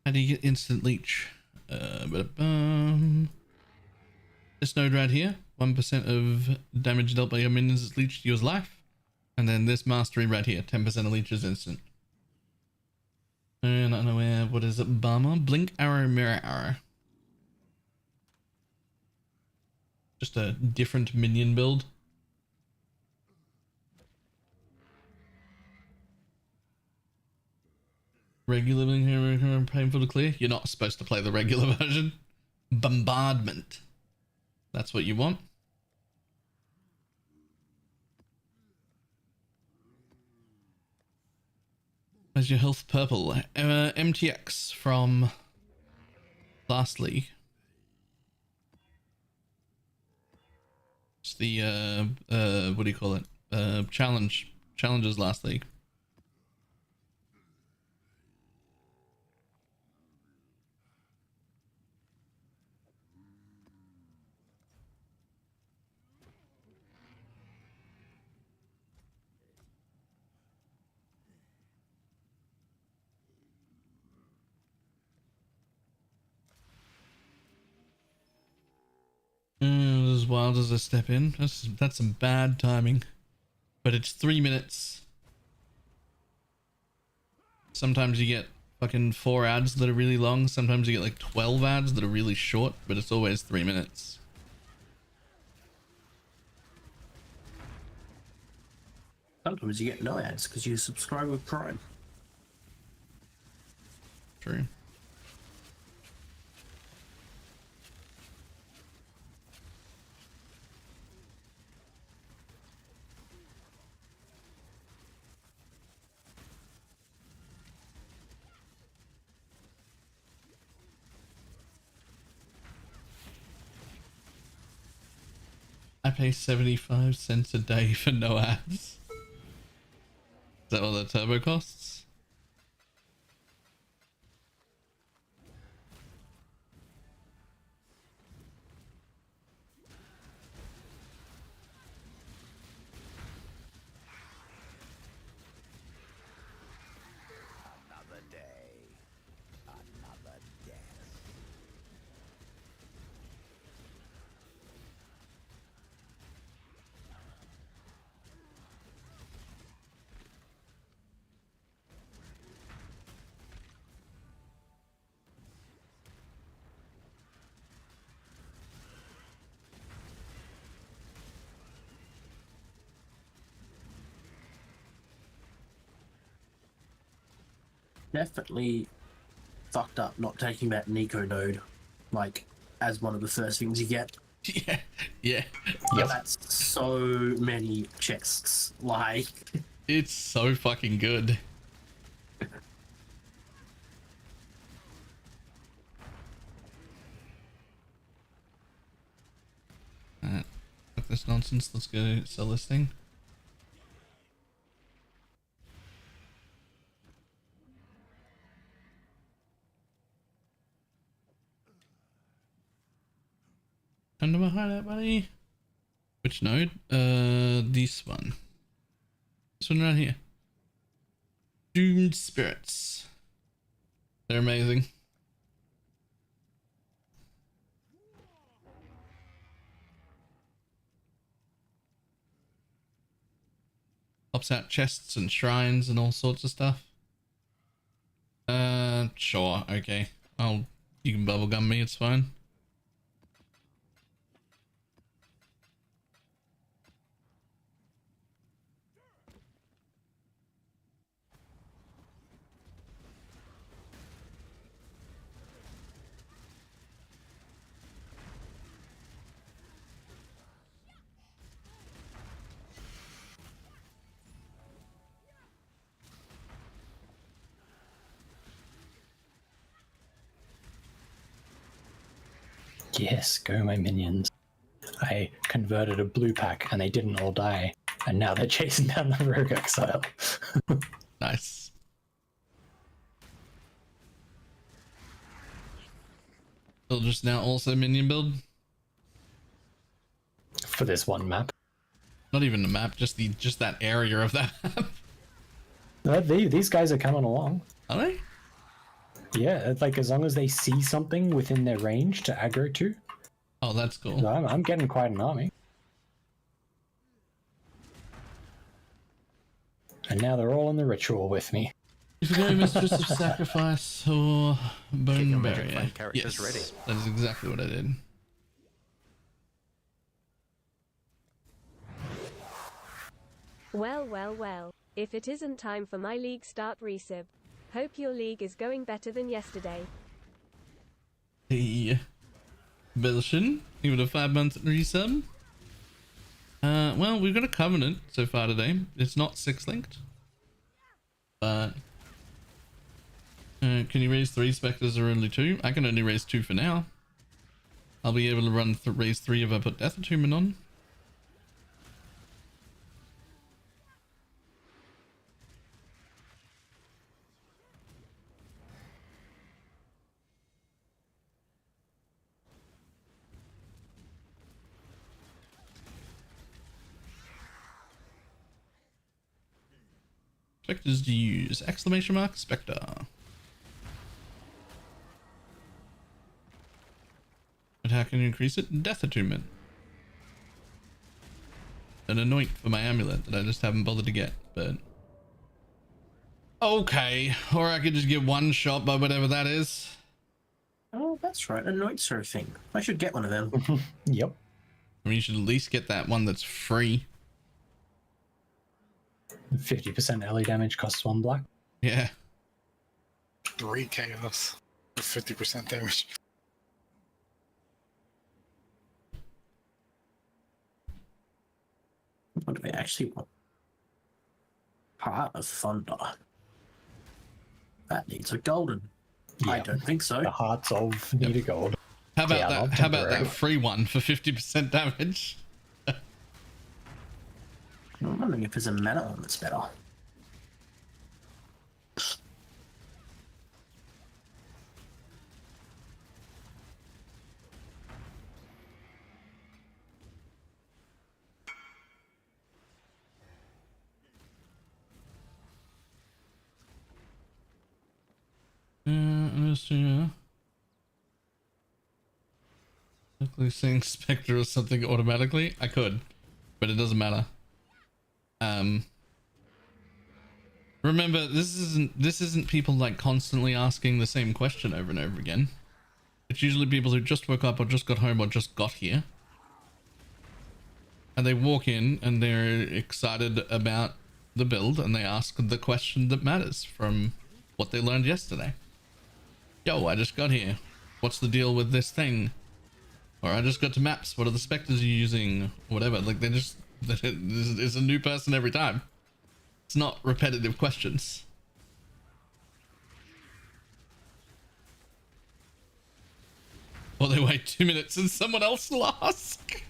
How do you get instant leech? This node right here, 1% of damage dealt by your minions is leeched to your life. And then this mastery right here, 10% of leech is instant. And unaware, what is it? Barmer? Blink arrow, mirror arrow. Just a different minion build. Regular painful to clear. You're not supposed to play the regular version. Bombardment. That's what you want. Where's your health purple? MTX from last league. It's the what do you call it? Challenges last league. As wild as a step in. That's some bad timing. But it's 3 minutes. Sometimes you get fucking 4 ads that are really long. Sometimes you get like 12 ads that are really short, but it's always 3 minutes.
Sometimes you get no ads because you subscribe with Prime.
True. I pay 75 cents a day for no ads. Is that what the turbo costs?
Another day. Another death.
Definitely fucked up not taking that Nico node, like, as one of the first things you get.
Yeah, yeah.
But that's so many chests. Like,
It's so fucking good. Alright, fuck this nonsense. Let's go sell this thing. Under my hideout, buddy. Which node? This one. This one right here. Doomed spirits. They're amazing. Pops out chests and shrines and all sorts of stuff. Sure, okay. You can bubblegum me, it's fine.
Yes, go my minions. I converted a blue pack and they didn't all die, and now they're chasing down the rogue exile.
Nice. Just now also minion build?
For this one map.
Not even the map, just that area of that map.
These guys are coming along.
Are they?
Yeah, like as long as they see something within their range to aggro to.
Oh, that's cool.
I'm getting quite an army. And now they're all in the ritual with me.
You forgot Mistress of Sacrifice or Bone Barrier.
Characters ready.
That is exactly what I did.
Well, well, well. If it isn't time for my league start resub. Hope your league is going better than yesterday.
Hey, Belshon, even a 5 month resub. Well, we've got a covenant so far today. It's not 6 linked, but can you raise 3 spectres or only 2? I can only raise 2 for now. I'll be able to raise 3 if I put Death Attunement on. Spectres to use. Exclamation mark, Spectre. But how can you increase it? Death Attunement. An anoint for my amulet that I just haven't bothered to get, but... Okay, or I could just get one shot by whatever that is.
Oh, that's right. Anoints are a thing. I should get one of them.
Yep.
I mean, you should at least get that one that's free.
50% LE damage costs 1 black.
Yeah.
3 chaos. 50% damage.
What do I actually want? Heart of Thunder. That needs a golden.
Yeah.
I don't think so.
The hearts of need a gold.
How about
Yeah,
that?
not
How about
temporary.
that free one for 50% damage?
I'm wondering if there's a mana one that's better.
Let's see. Luckily saying Spectre or something automatically. I could, but it doesn't matter. Remember, this isn't people like constantly asking the same question over and over again. It's usually people who just woke up or just got home or just got here. And they walk in and they're excited about the build and they ask the question that matters from what they learned yesterday. Yo, I just got here. What's the deal with this thing? Or I just got to maps. What are the specters you're using? Whatever. Like they just, it's a new person every time. It's not repetitive questions. Or they wait 2 minutes and someone else will ask.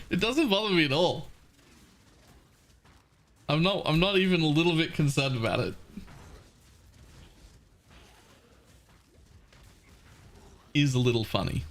It doesn't bother me at all. I'm not even a little bit concerned about it. Is a little funny.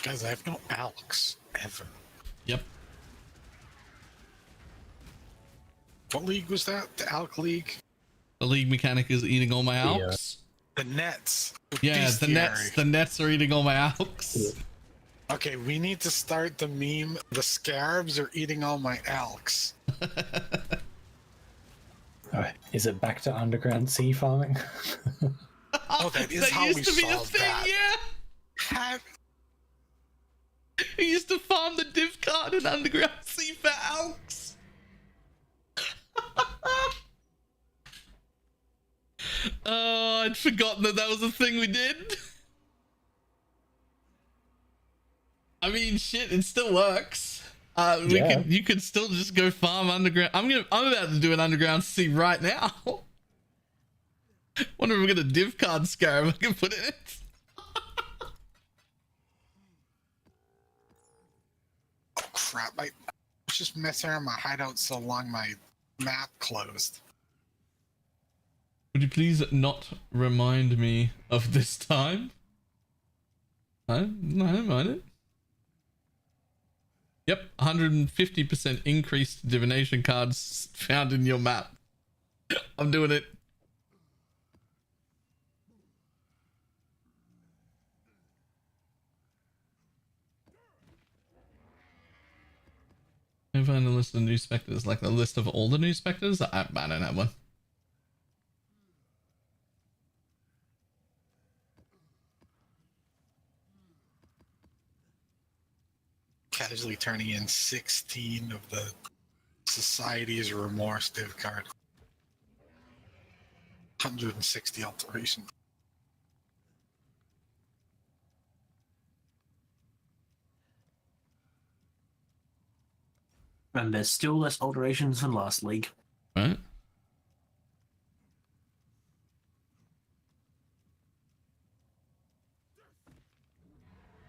Guys, I have no Alex ever.
Yep.
What league was that? The Alc League?
The league mechanic is eating all my alks.
The Nets.
Yeah, the nets are eating all my alks.
Okay, we need to start the meme. The scarabs are eating all my Alks.
Is it back to underground sea farming?
Oh, that is
That
how we
used to be a
solved
thing,
that.
yeah.
Have-
We used to farm the div card in underground sea for alks. Oh, I'd forgotten that that was a thing we did. I mean, shit, it still works. You could still just go farm underground. I'm about to do an underground sea right now. Wonder if we get a div card scarab I can put in it.
Oh crap! I was just messing around my hideout so long my map closed.
Would you please not remind me of this time? No, I don't mind it. Yep, 150% increased divination cards found in your map. I'm doing it. I find a list of new spectres, like the list of all the new spectres. I don't have one.
Casually turning in 16 of the Society's Remorse div card. 160 alterations.
And there's still less alterations than last league.
Right.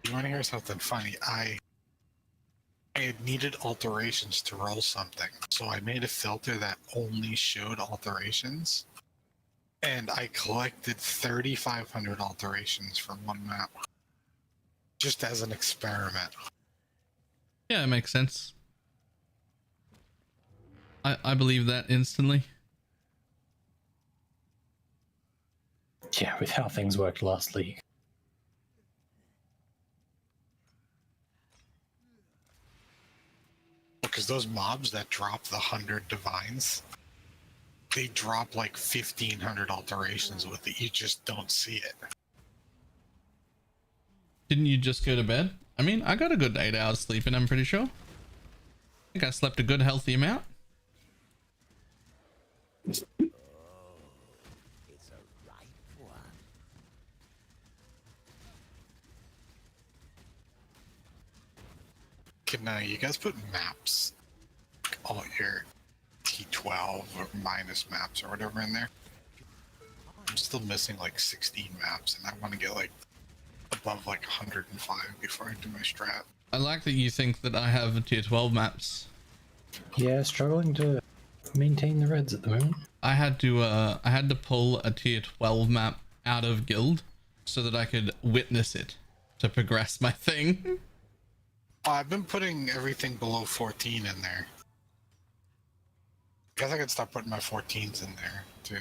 You want to hear something funny? I had needed alterations to roll something, so I made a filter that only showed alterations, and I collected 3,500 alterations from one map, just as an experiment.
Yeah, it makes sense. I believe that instantly.
Yeah, with how things worked last league.
Because those mobs that drop the 100 divines, they drop like 1,500 alterations with it. You just don't see it.
Didn't you just go to bed? I mean, I got a good 8 hours sleeping, I'm pretty sure. I think I slept a good healthy amount.
It's a ripe one.
Can you guys put maps, all your T12 or minus maps or whatever in there? I'm still missing like 16 maps, and I want to get like above like 105 before I do my strat.
I like that you think that I have tier 12 maps.
Yeah, struggling to maintain the reds at the moment.
I had to pull a tier 12 map out of guild so that I could witness it to progress my thing.
I've been putting everything below 14 in there. I guess I could start putting my 14s in there too.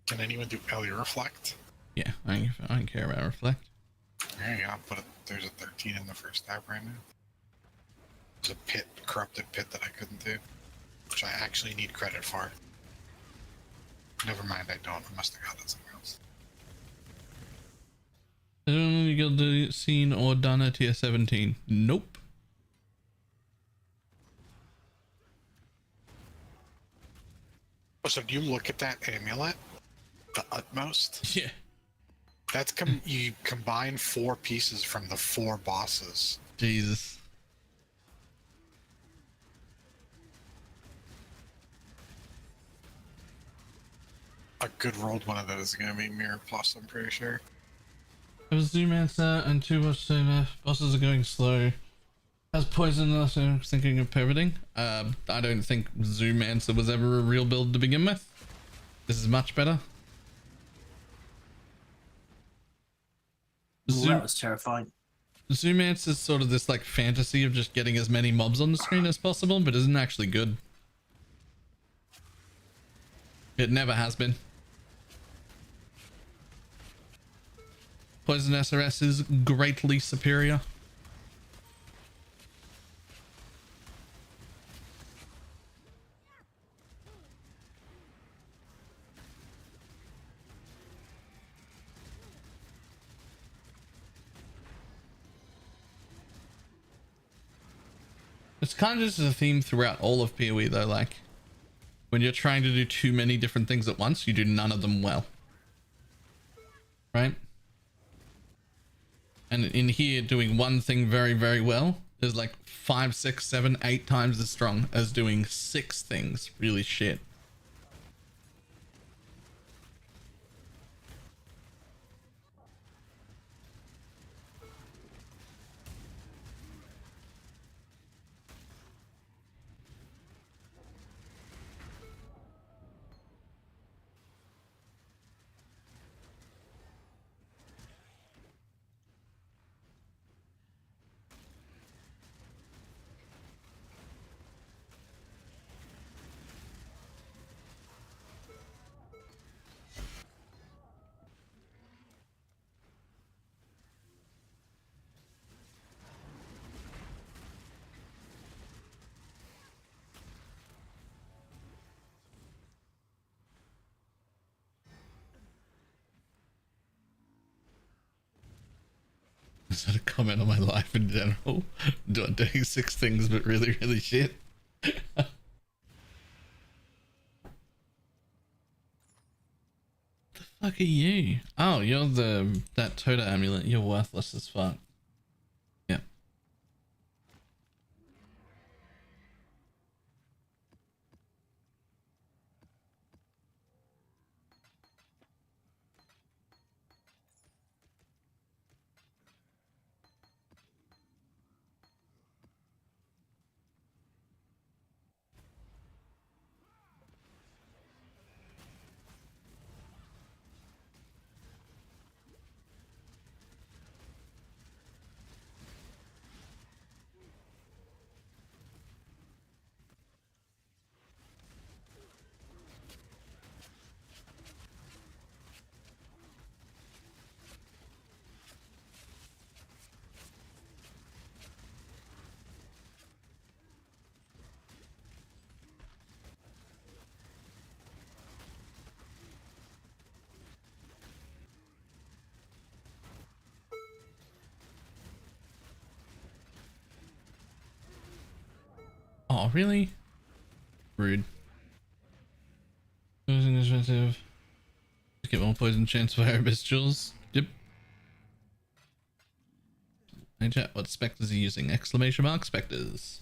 Can anyone do Ellie Reflect?
Yeah, I don't care about reflect.
There you go. There's a 13 in the first tab right now. There's a corrupted pit that I couldn't do, which I actually need credit for. Never mind, I don't. I must have got it somewhere else.
I don't know if you've seen or done a tier 17. Nope.
So do you look at that amulet? The utmost?
Yeah.
That's you combine 4 pieces from the 4 bosses.
Jesus.
A good rolled one of those is gonna be Mirror Plus, I'm pretty sure.
I was Zoomancer and 2 watch saver. Bosses are going slow. Has poison us, I was thinking of pivoting. I don't think Zoomancer was ever a real build to begin with. This is much better.
Ooh, that was terrifying.
Zoomancer is sort of this like fantasy of just getting as many mobs on the screen as possible, but isn't actually good. It never has been. Poison SRS is greatly superior. It's kind of just a theme throughout all of PoE though, like when you're trying to do too many different things at once, you do none of them well. Right? And in here, doing one thing very, very well is like 5, 6, 7, 8 times as strong as doing 6 things really shit. Is that a comment on my life in general? Doing 6 things but really, really shit. The fuck are you? Oh, you're that Toda amulet. You're worthless as fuck. Yeah. Oh, really? Rude. Poison is expensive. Get more poison chance for Erebus jewels. Yep. Hey chat, what spectres are you using? Exclamation mark spectres.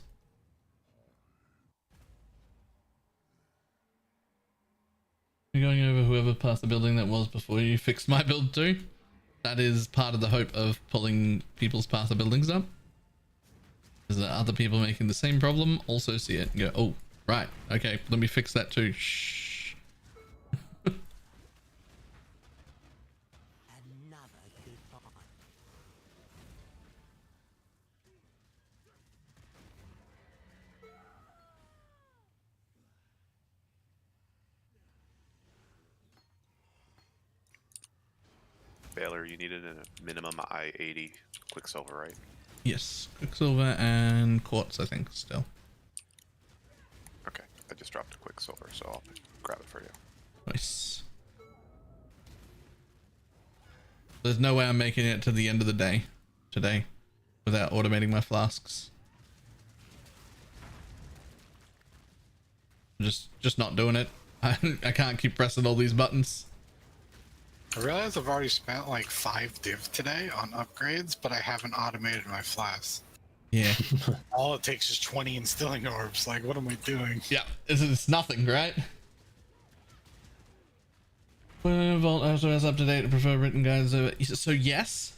You're going over whoever passed the building that was before you fixed my build too. That is part of the hope of pulling people's path of buildings up. Is that other people making the same problem also see it and go, oh, right, okay, let me fix that too. Shh.
Baylor, you needed a minimum I-80 Quicksilver, right?
Yes, Quicksilver and Quartz, I think, still.
Okay, I just dropped a Quicksilver, so I'll grab it for you.
Nice. There's no way I'm making it to the end of the day today without automating my flasks. Just not doing it. I can't keep pressing all these buttons.
I realize I've already spent like 5 div today on upgrades, but I haven't automated my flasks.
Yeah.
All it takes is 20 instilling orbs. Like, what am I doing?
Yeah, it's nothing, right? Vault also has up to date. I prefer written guides over. So yes,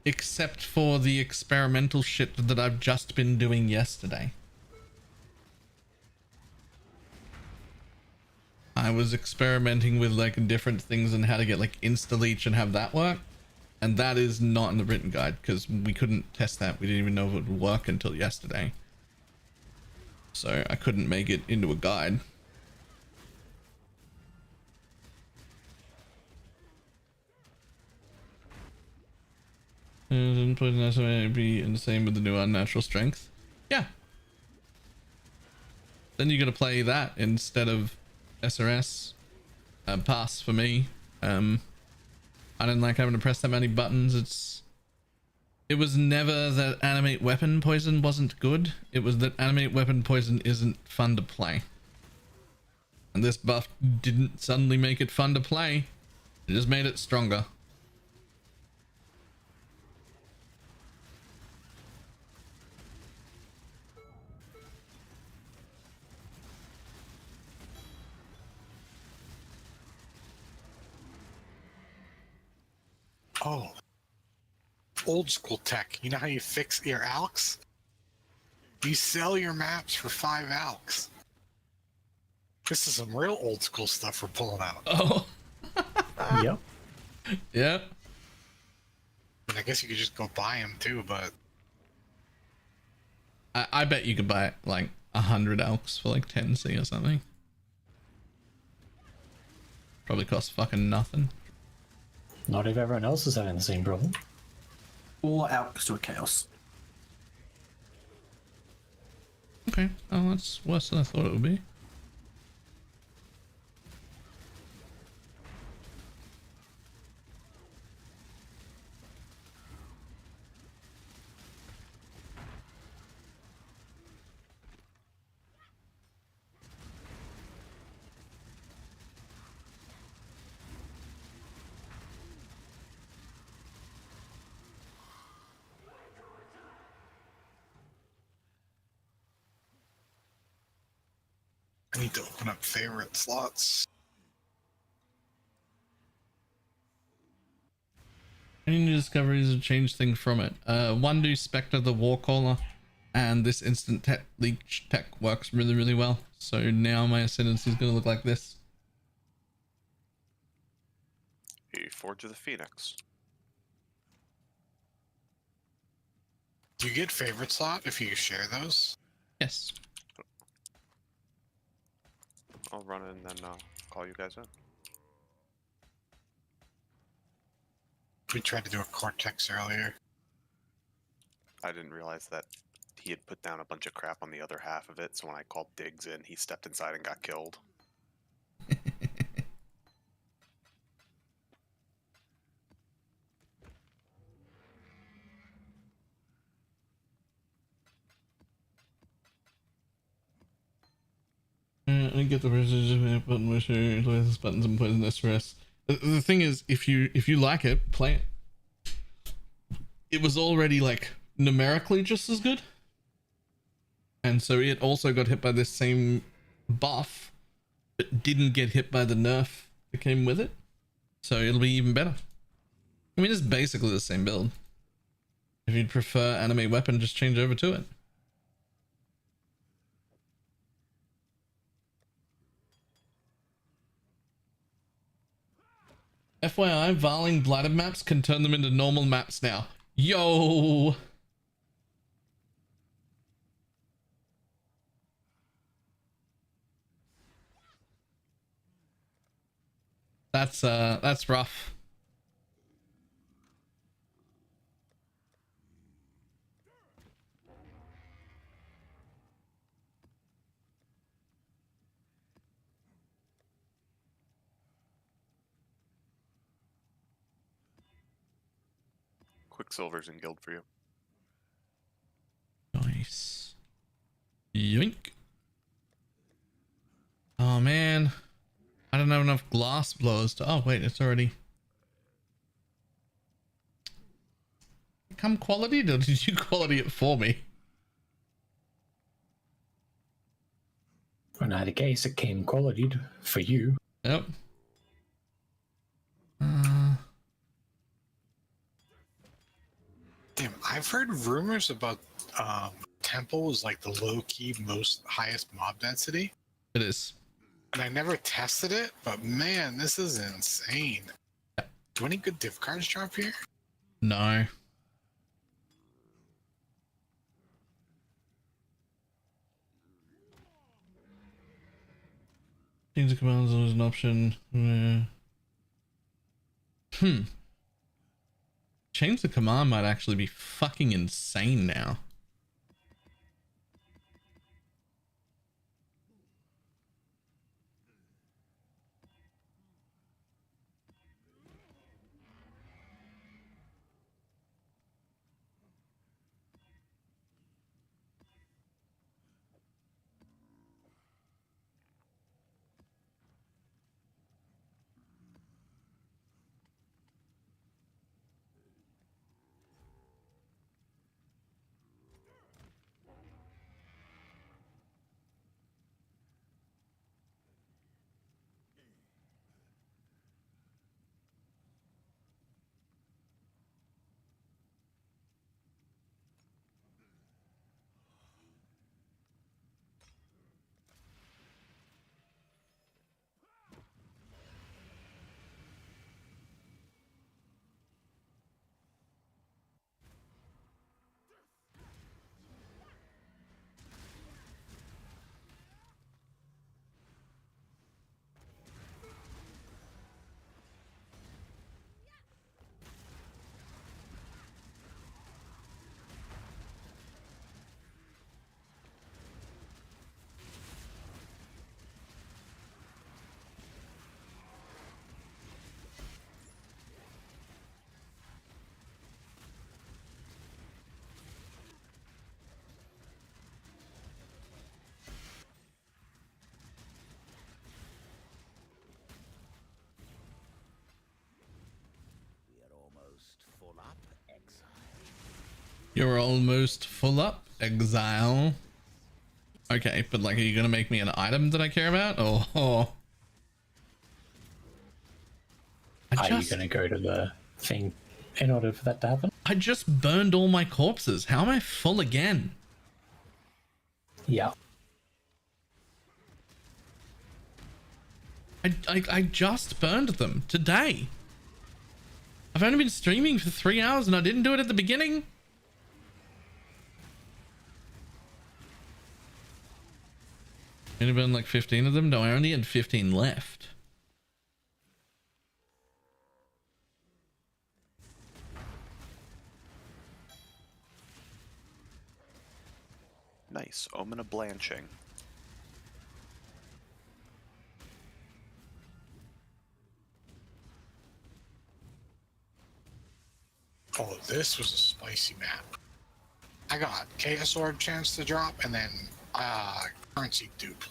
except for the experimental shit that I've just been doing yesterday. I was experimenting with like different things and how to get like insta leech and have that work, and that is not in the written guide because we couldn't test that. We didn't even know if it would work until yesterday, so I couldn't make it into a guide. poison, poison may be in the same with the new unnatural strength. Yeah. Then you got to play that instead of SRS. Pass for me. I didn't like having to press that many buttons. It was never that animate weapon poison wasn't good. It was that animate weapon poison isn't fun to play. And this buff didn't suddenly make it fun to play. It just made it stronger.
Oh. Old school tech. You know how you fix your alks? You sell your maps for 5 alks. This is some real old school stuff we're pulling out.
Oh.
Yep.
Yep.
And I guess you could just go buy them too, but
I bet you could buy like 100 elks for like 10C or something. Probably costs fucking nothing.
Not if everyone else is having the same problem.
4 alks to a chaos.
Okay. Oh, that's worse than I thought it would be.
I need to open up favorite slots.
Any new discoveries have changed things from it? One do Spectre the Warcaller, and this instant leech tech works really, really well. So now my ascendancy is going to look like this.
You Forge of the Phoenix.
Do you get favorite slot if you share those?
Yes.
I'll run in and then call you guys in.
We tried to do a Cortex earlier.
I didn't realize that he had put down a bunch of crap on the other half of it, so when I called Diggs in, he stepped inside and got killed.
I get the precision button with this buttons and poison SRS. The thing is, if you like it, play it. It was already like numerically just as good, and so it also got hit by this same buff, but didn't get hit by the nerf that came with it. So it'll be even better. I mean, it's basically the same build. If you'd prefer animate weapon, just change over to it. FYI, Varling blighted maps can turn them into normal maps now. Yo! That's rough.
Quicksilver's in guild for you.
Nice. Yoink. Oh man. I don't have enough glass blowers to... Oh wait, it's already... Come quality? Or did you quality it for me?
In either case, it came qualityed for you.
Yep.
Damn, I've heard rumors about Temple is like the low-key most highest mob density.
It is.
And I never tested it, but man, this is insane. Do any good div cards drop here?
No. Change the commands is an option. change the command might actually be fucking insane now. You're almost full up, exile. Okay, but like, are you gonna make me an item that I care about? Or
are you gonna go to the thing in order for that to happen?
I just burned all my corpses. How am I full again?
Yeah.
I just burned them today. I've only been streaming for 3 hours and I didn't do it at the beginning. Only burned like 15 of them? No, I only had 15 left.
Nice. Omen of blanching.
Oh, this was a spicy map. I got Chaos Orb chance to drop and then currency dupe.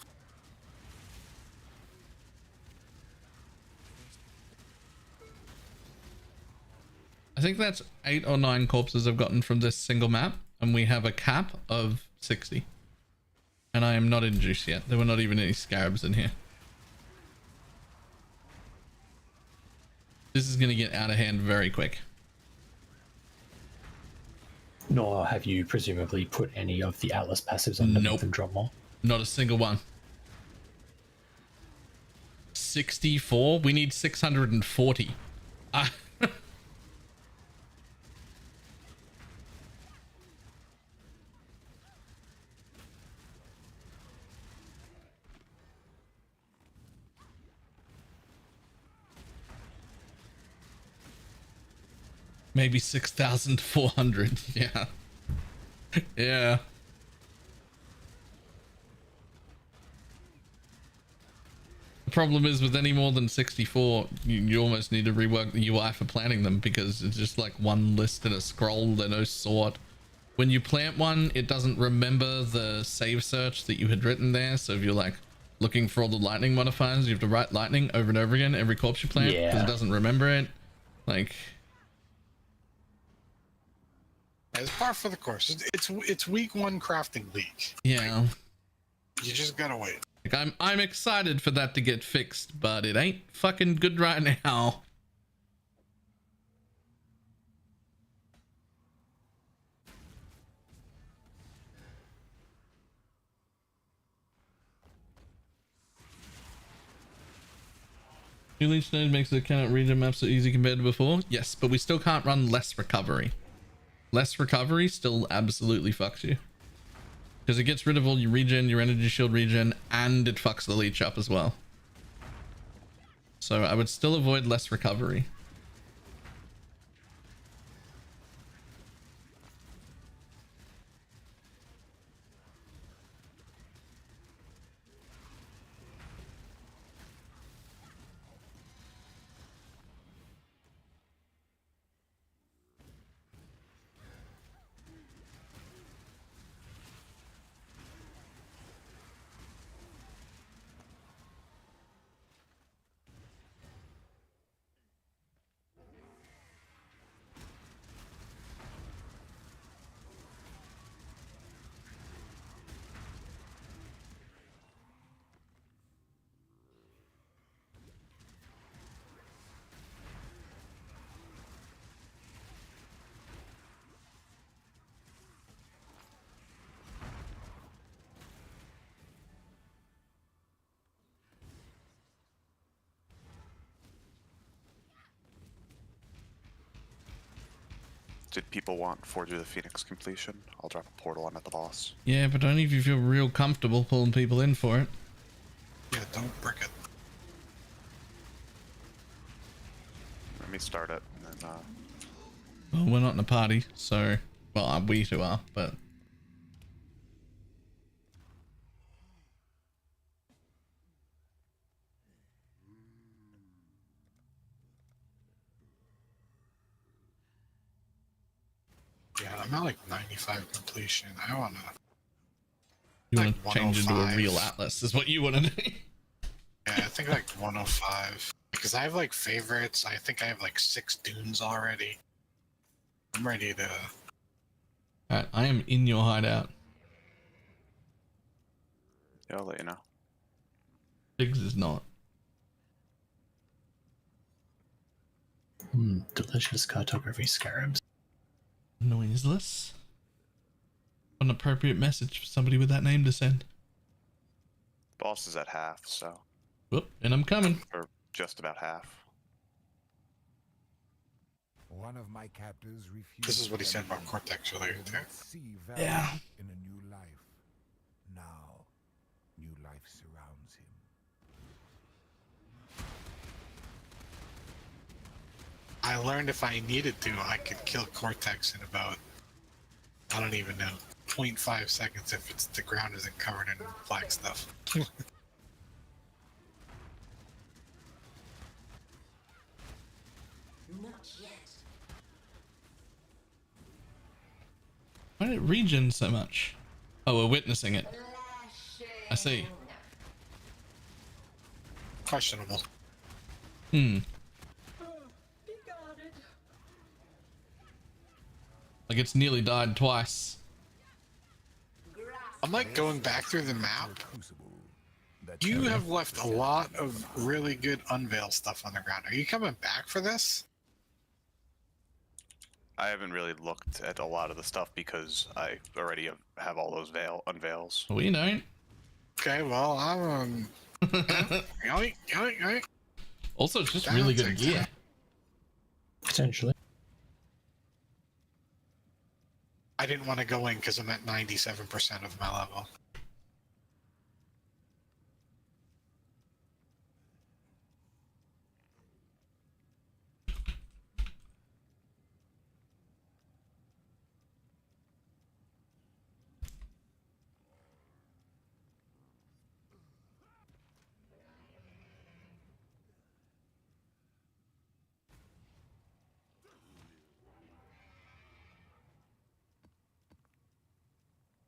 I think that's 8 or 9 corpses I've gotten from this single map, and we have a cap of 60. And I am not in juice yet. There were not even any scarabs in here. This is going to get out of hand very quick.
Nor have you presumably put any of the Atlas passives on to make them drop more?
Not a single one. 64? We need 640. Maybe 6,400. Yeah. Yeah. The problem is with any more than 64, you almost need to rework the UI for planting them, because it's just like one list in a scroll. They're no sort. When you plant one, it doesn't remember the save search that you had written there. So if you're like looking for all the lightning modifiers, you have to write lightning over and over again every corpse you plant, because it doesn't remember it. Like,
It's par for the course. It's week 1 crafting league.
yeah.
You just gotta wait.
Like, I'm excited for that to get fixed, but it ain't fucking good right now. New Leech Node makes the cannot region map so easy compared to before. Yes, but we still can't run less recovery. Less recovery still absolutely fucks you. Because it gets rid of all your regen, your energy shield regen, and it fucks the leech up as well. So I would still avoid less recovery.
Did people want Forge of the Phoenix completion? I'll drop a portal on at the boss.
Yeah, but only if you feel real comfortable pulling people in for it.
Yeah, don't brick it.
Let me start it, and then
Well, we're not in a party, so... Well, we two are, but...
Yeah, I'm at like 95 completion. I wanna.
You
like
want to change into a
105.
real Atlas, is what you want to do.
Yeah, I think like 105. Because I have like favorites. I think I have like 6 dunes already. I'm ready to.
Alright, I am in your hideout.
yeah, I'll let you know.
Biggs is not.
Delicious cartography scarabs.
Noiseless. An appropriate message for somebody with that name to send.
Boss is at half, so.
Whoop, and I'm coming.
Or just about half.
One of my captors refused.
This is what he said about Cortex earlier, too.
Yeah.
In a new life. Now, new life surrounds him.
I learned if I needed to, I could kill Cortex in about, I don't even know, 0.5 seconds if it's the ground isn't covered in black stuff.
Why did it regen so much? Oh, we're witnessing it. I see.
Questionable.
Like it's nearly died twice.
I'm like going back through the map. You have left a lot of really good unveil stuff on the ground. Are you coming back for this?
I haven't really looked at a lot of the stuff because I already have all those unveils.
We don't.
Okay, well, I'm yoink, yoink, yoink.
Also, it's just
That
really
takes
good gear.
time.
Potentially.
I didn't want to go in because I'm at 97% of my level.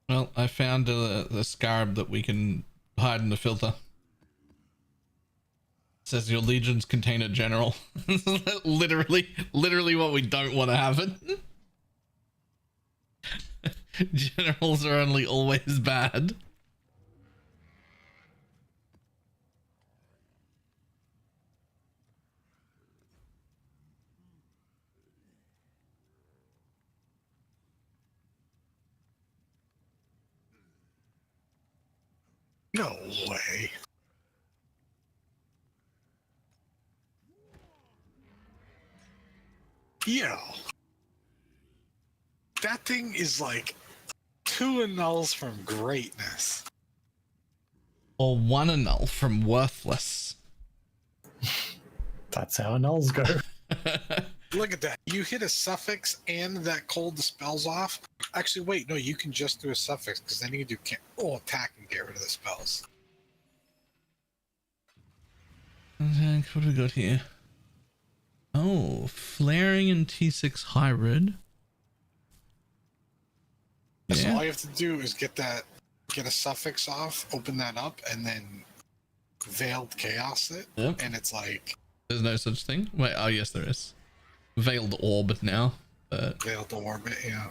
Well, I found the scarab that we can hide in the filter. It says your legions contain a general. literally what we don't want to happen. Generals are only always bad.
No way. Yo. That thing is like 2 annuls from greatness.
Or 1 annul from worthless.
That's how annulls go.
Look at that. You hit a suffix and that cold dispels off. Actually, wait, no, you can just do a suffix because then you can do attack and get rid of the spells.
Okay, what do we got here? Oh, flaring and T6 hybrid.
So
Yeah.
all you have to do is get a suffix off, open that up, and then veiled chaos it.
Yep.
And it's like
There's no such thing. Wait, oh yes, there is. Veiled orb now. But
veiled orbit, yeah.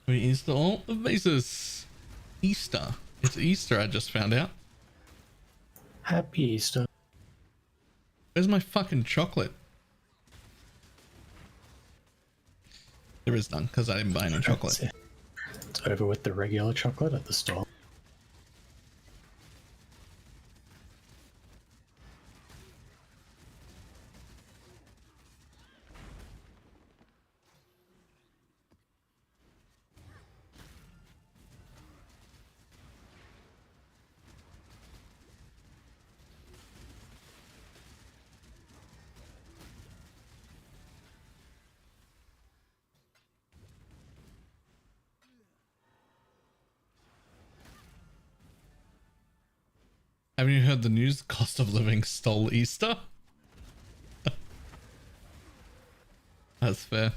where is the all the bases? Easter. It's Easter. I just found out.
Happy Easter.
Where's my fucking chocolate? There is none because I didn't buy any chocolate.
It's over with the regular chocolate at the store.
Have you heard the news? Cost of living stole Easter. That's fair.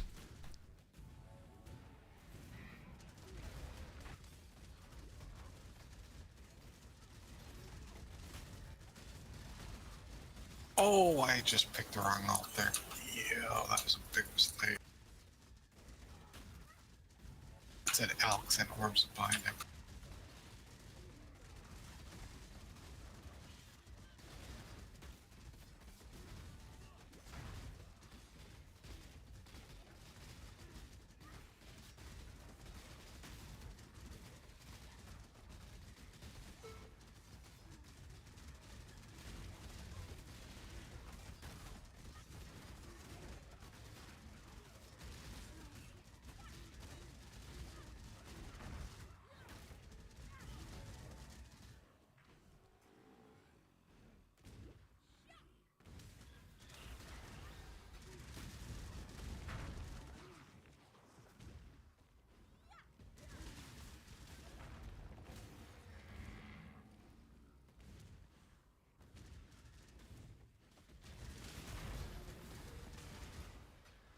Oh, I just picked the wrong alt there. Yeah, that was a big mistake. It said Alex and orbs behind him.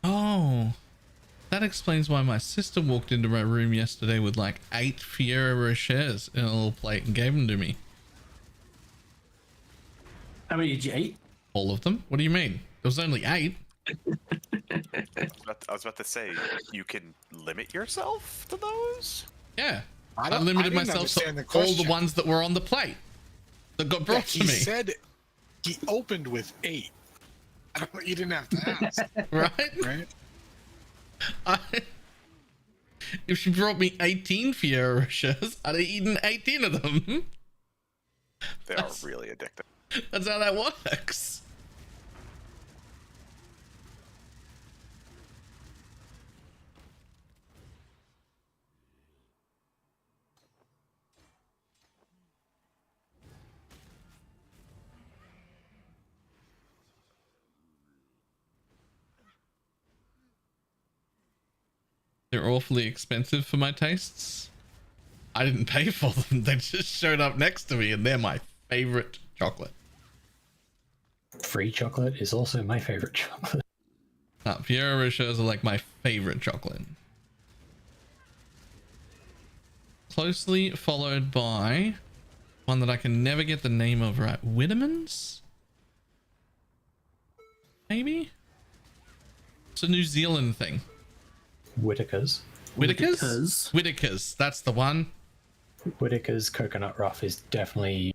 Oh, that explains why my sister walked into my room yesterday with like 8 Fiera Rochers in a little plate and gave them to me.
How many did you eat?
All of them? What do you mean? There was only 8.
I was about to say, you can limit yourself to those?
Yeah. I limited myself to all the ones that were on the plate that got brought to me.
He said he opened with 8. You didn't have to ask.
Right? If she brought me 18 Fiera Rochers, I'd have eaten 18 of them.
They are really addictive.
That's how that works. They're awfully expensive for my tastes. I didn't pay for them. They just showed up next to me and they're my favorite chocolate.
Free chocolate is also my favorite chocolate.
Fiera Rochers are like my favorite chocolate. Closely followed by one that I can never get the name of right. Whittamans? Maybe? It's a New Zealand thing.
Whitaker's.
Whitaker's. That's the one.
Whitaker's coconut rough is definitely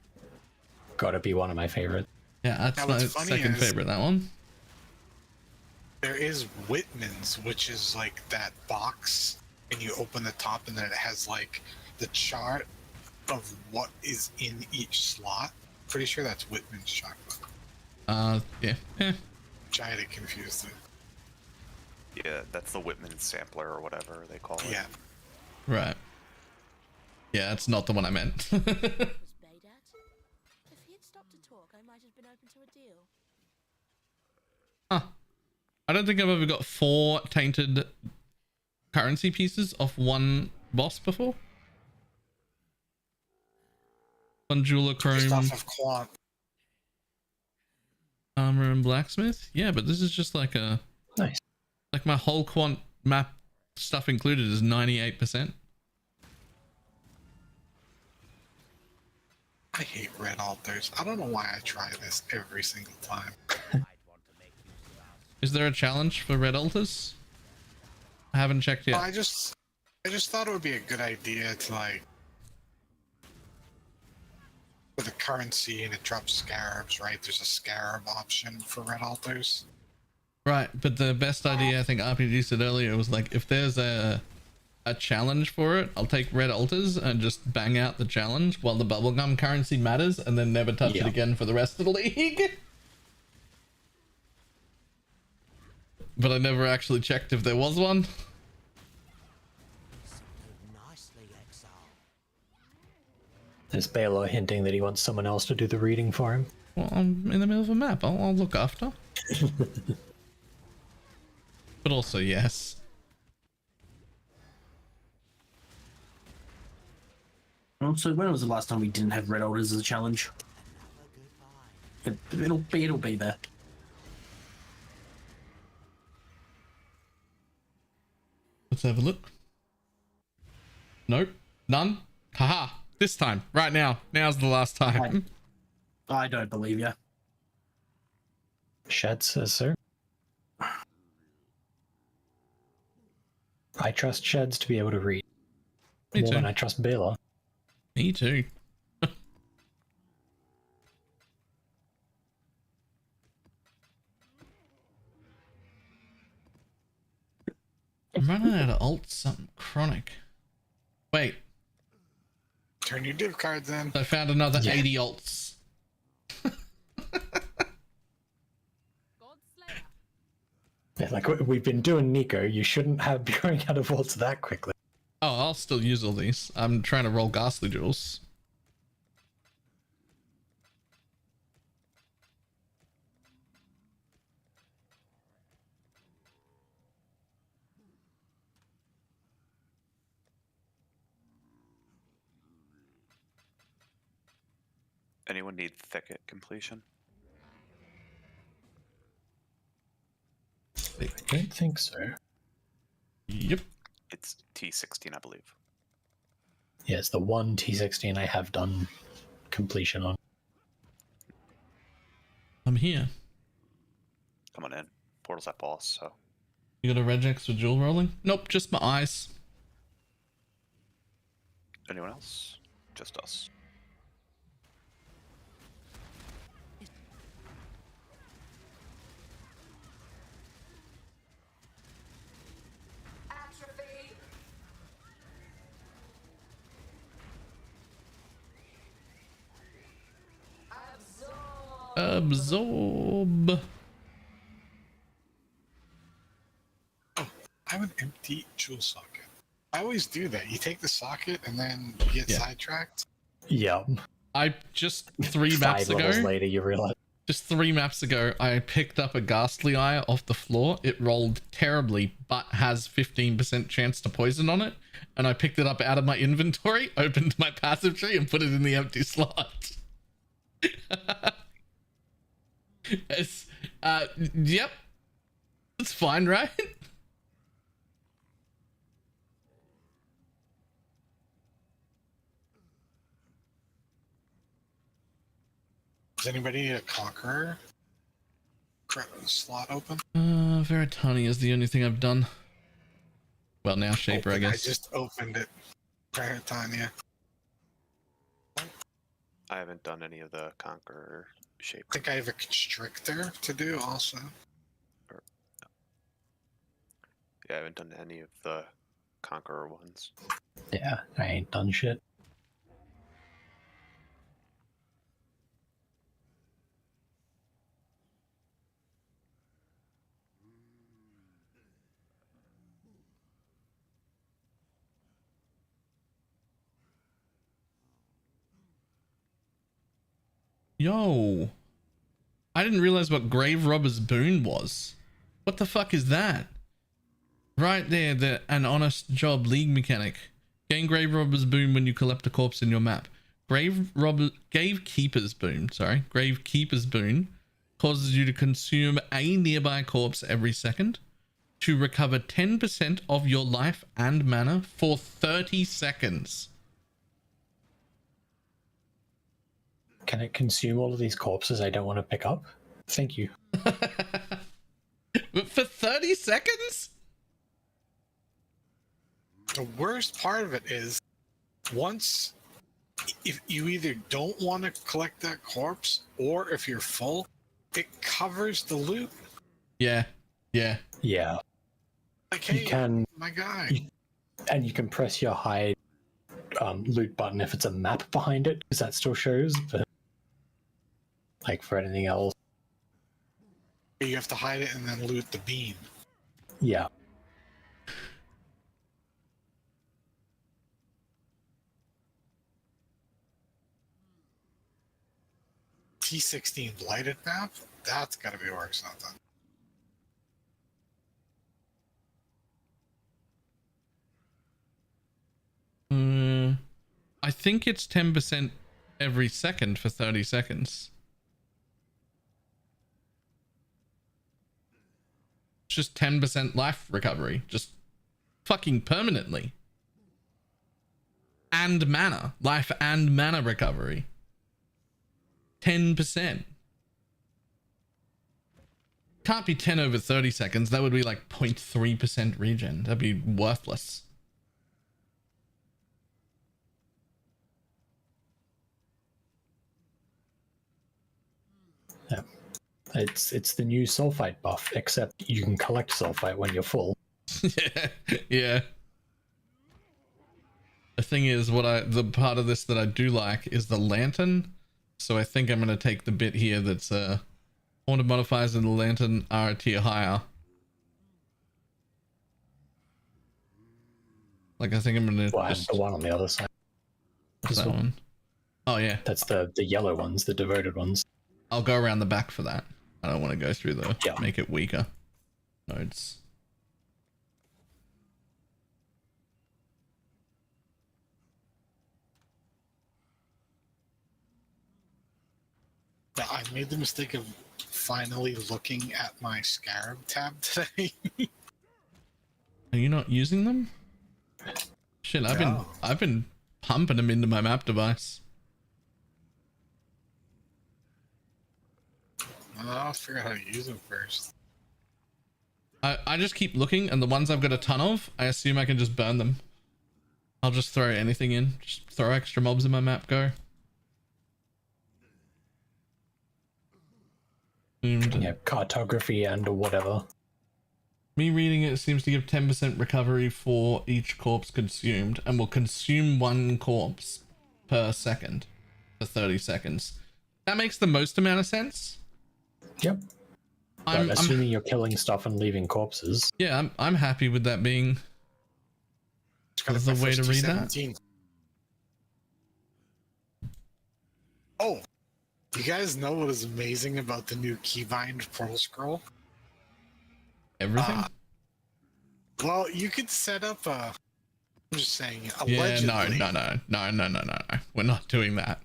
got to be one of my favorites.
Yeah, that's my second favorite, that one.
There is Whitman's, which is like that box, and you open the top, and then it has like the chart of what is in each slot. Pretty sure that's Whitman's chocolate.
Yeah.
Which I had it confused with.
Yeah, that's the Whitman sampler or whatever they call it.
Yeah.
Right. Yeah, that's not the one I meant.
If he had stopped to talk, I might have been open to a deal.
Huh. I don't think I've ever got 4 tainted currency pieces off one boss before. One jeweler chrome.
Just off of Quant.
Armor and blacksmith. Yeah, but this is just like a
nice.
Like my whole quant map stuff included is 98%.
I hate red altars. I don't know why I try this every single time.
Is there a challenge for red altars? I haven't checked yet.
I just thought it would be a good idea to like for the currency and it drops scarabs, right? There's a scarab option for red altars.
Right, but the best idea I think RPG said earlier was like if there's a challenge for it, I'll take red altars and just bang out the challenge while the bubblegum currency matters and then never touch it again for the rest of the league. But I never actually checked if there was one.
There's Balor hinting that he wants someone else to do the reading for him.
Well, I'm in the middle of a map. I'll look after. But also, yes.
Also, when was the last time we didn't have red altars as a challenge? It'll be there.
Let's have a look. Nope. None. Haha. This time. Right now. Now's the last time.
I don't believe you.
Shed says so. I trust Sheds to be able to read.
Me
More
too.
than I trust Baylor.
Me too. I'm running out of alt something chronic. Wait.
Turn your div cards in.
I found another 80 alts.
Yeah, like we've been doing Nico, you shouldn't have be running out of ults that quickly.
Oh, I'll still use all these. I'm trying to roll ghastly jewels.
Anyone need thicket completion?
I don't think so.
Yep.
It's T16, I believe.
Yeah, it's the one T16 I have done completion on.
I'm here.
Come on in. Portal's at boss, so.
You got a regex for jewel rolling? Nope, just my eyes.
Anyone else? Just us.
Absorb.
I have an empty jewel socket. I always do that. You take the socket and then you get sidetracked.
Yeah.
I just 3 maps
5
ago.
levels later, you realize.
Just 3 maps ago, I picked up a ghastly eye off the floor. It rolled terribly, but has 15% chance to poison on it. And I picked it up out of my inventory, opened my passive tree, and put it in the empty slot. It's, yep. It's fine, right?
Does anybody need a conqueror? Slot open?
Veritani is the only thing I've done. Well, now Shaper, I guess.
I just opened it. Veritania.
I haven't done any of the Conqueror shape.
I think I have a constrictor to do also.
Yeah, I haven't done any of the Conqueror ones.
Yeah, I ain't done shit.
Yo. I didn't realize what Grave Robber's Boon was. What the fuck is that? Right there, an honest job league mechanic. Gain Grave Robber's Boon when you collect a corpse in your map. Gravekeeper's Boon causes you to consume a nearby corpse every second to recover 10% of your life and mana for 30 seconds.
Can it consume all of these corpses I don't want to pick up? Thank you.
But for 30 seconds?
The worst part of it is, once, if you either don't want to collect that corpse, or if you're full, it covers the loot.
Yeah.
Yeah.
Like, hey,
you can,
my guy.
And you can press your hide loot button if it's a map behind it, because that still shows, but like for anything else.
You have to hide it and then loot the beam.
Yeah.
T16 blighted map? That's gotta be worth something.
I think it's 10% every second for 30 seconds. just 10% life recovery, just fucking permanently. And mana, life and mana recovery. 10%. Can't be 10 over 30 seconds. That would be like 0.3% regen. That'd be worthless.
Yeah. It's the new sulfite buff, except you can collect sulfite when you're full.
Yeah. The thing is, the part of this that I do like is the lantern. So I think I'm going to take the bit here that's haunted modifiers and the lantern are a tier higher. Like I think I'm going to just...
The one on the other side.
What's that one? Oh yeah.
That's the yellow ones, the devoted ones.
I'll go around the back for that. I don't want to go through the make it weaker nodes.
I made the mistake of finally looking at my Scarab tab today.
Are you not using them? Shit, I've been pumping them into my map device.
I'll figure out how to use them first.
I just keep looking, and the ones I've got a ton of, I assume I can just burn them. I'll just throw anything in. Just throw extra mobs in my map, go.
Yeah, cartography and or whatever.
Me reading it seems to give 10% recovery for each corpse consumed, and will consume one corpse per second for 30 seconds. That makes the most amount of sense.
Yep. I'm assuming you're killing stuff and leaving corpses.
Yeah, I'm happy with that being the way to read that.
Oh, you guys know what is amazing about the new Keybind Portal Scroll?
Everything?
Well, you could set up a... I'm just saying,
yeah,
allegedly.
No. We're not doing that.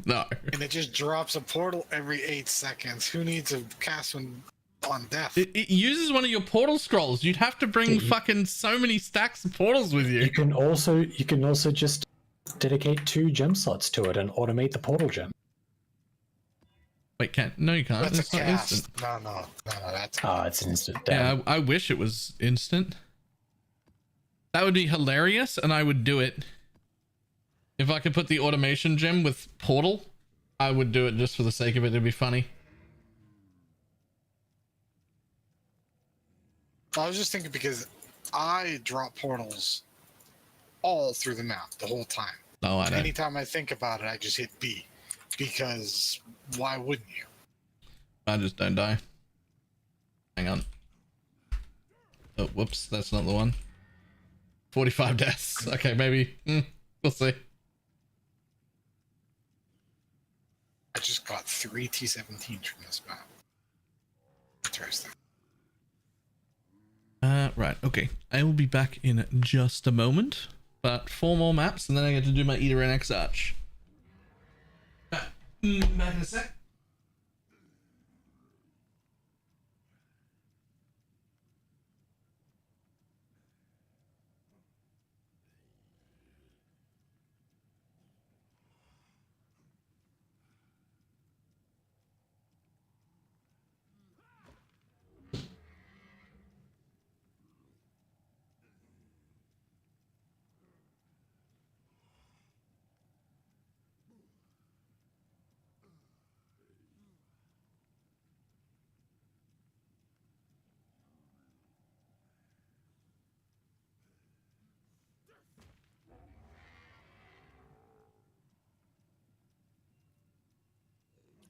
No.
And it just drops a portal every 8 seconds. Who needs to cast one on death?
It uses one of your portal scrolls. You'd have to bring fucking so many stacks of portals with you.
You can also just dedicate 2 gem slots to it and automate the portal gem.
Wait, no, you can't.
That's
it's
a
not
cast.
instant.
No, that's...
it's instant.
Yeah, I wish it was instant. That would be hilarious, and I would do it. If I could put the automation gem with portal, I would do it just for the sake of it. It'd be funny.
I was just thinking because I drop portals all through the map the whole time.
No, I don't.
Anytime I think about it, I just hit B. Because why wouldn't you?
I just don't die. Hang on. Oh, whoops, that's not the one. 45 deaths. Okay, maybe. We'll see.
I just got 3 T-17s from this map. Interesting.
Right, okay. I will be back in just a moment. But 4 more maps, and then I get to do my Eater and X-Arch. Back in a sec.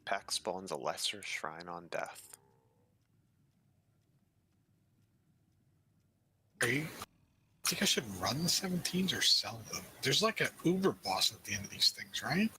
Pack spawns a lesser shrine on death.
I think I should run the 17s or sell them. There's like an Uber boss at the end of these things, right?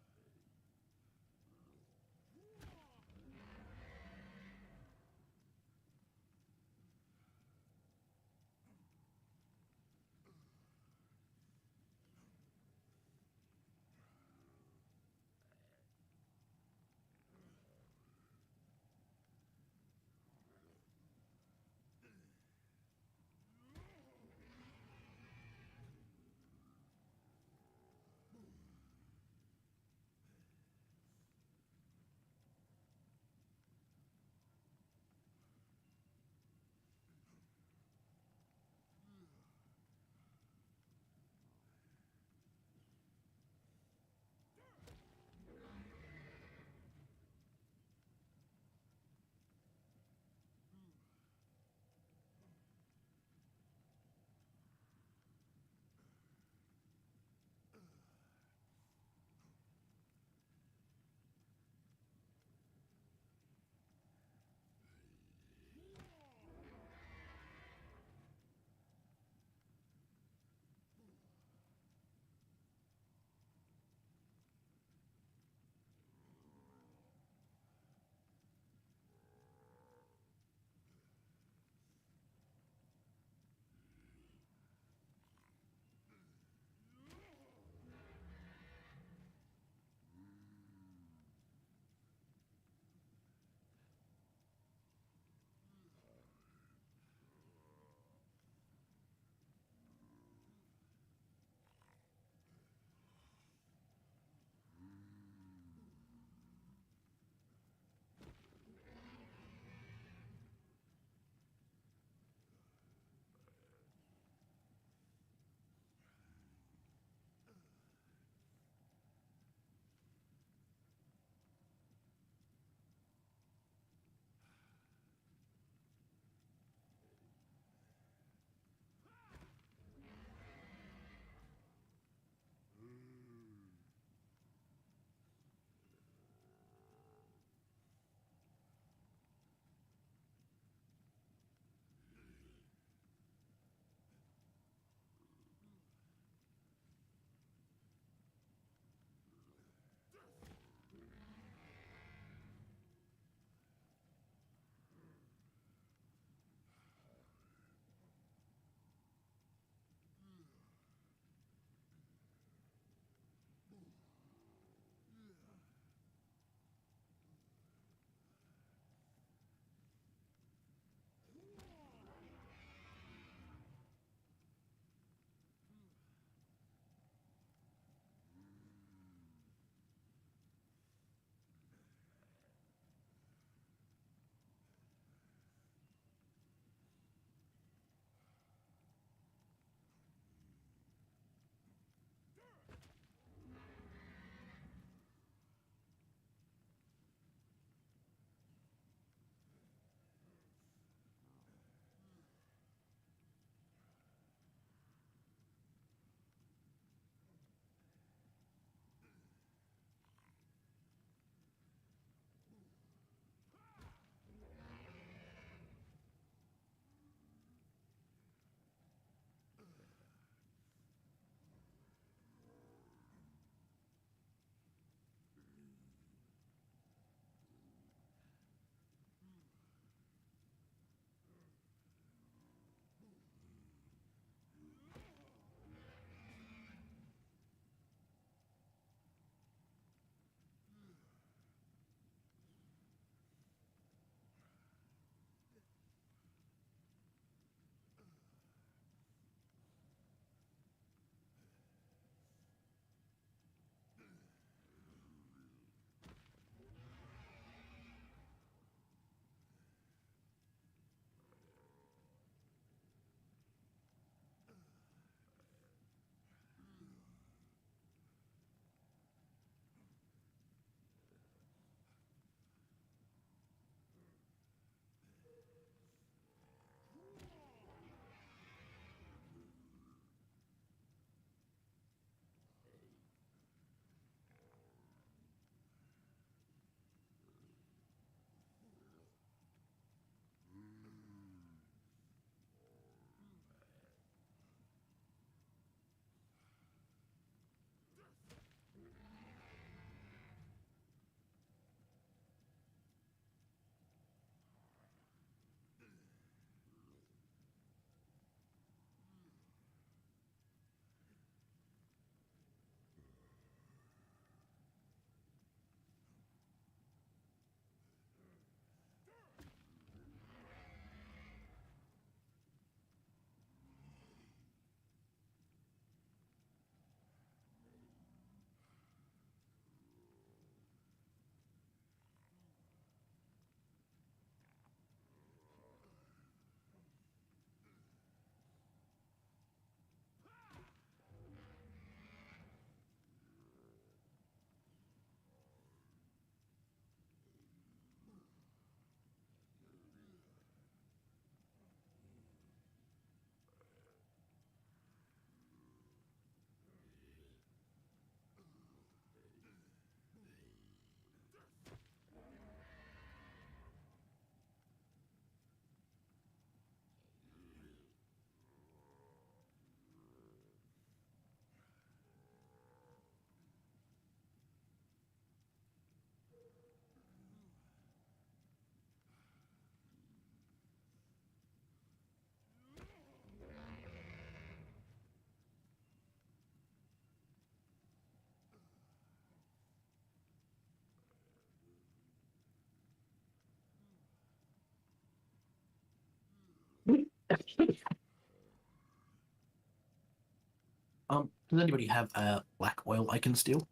Does anybody have black oil I can steal?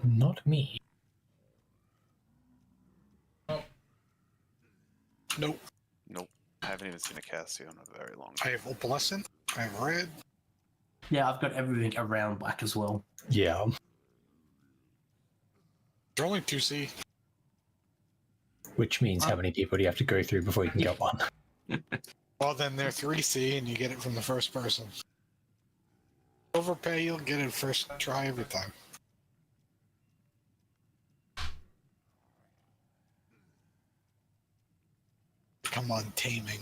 Not me.
Nope.
Nope. I haven't even seen a Casio in a very long
I
time.
have opalescent. I have red.
Yeah, I've got everything around black as well.
Yeah.
They're only 2C.
Which means how many people do you have to go through before you can get one?
Well, then they're 3C and you get it from the first person. Overpay, you'll get it first try every time. Come on, taming.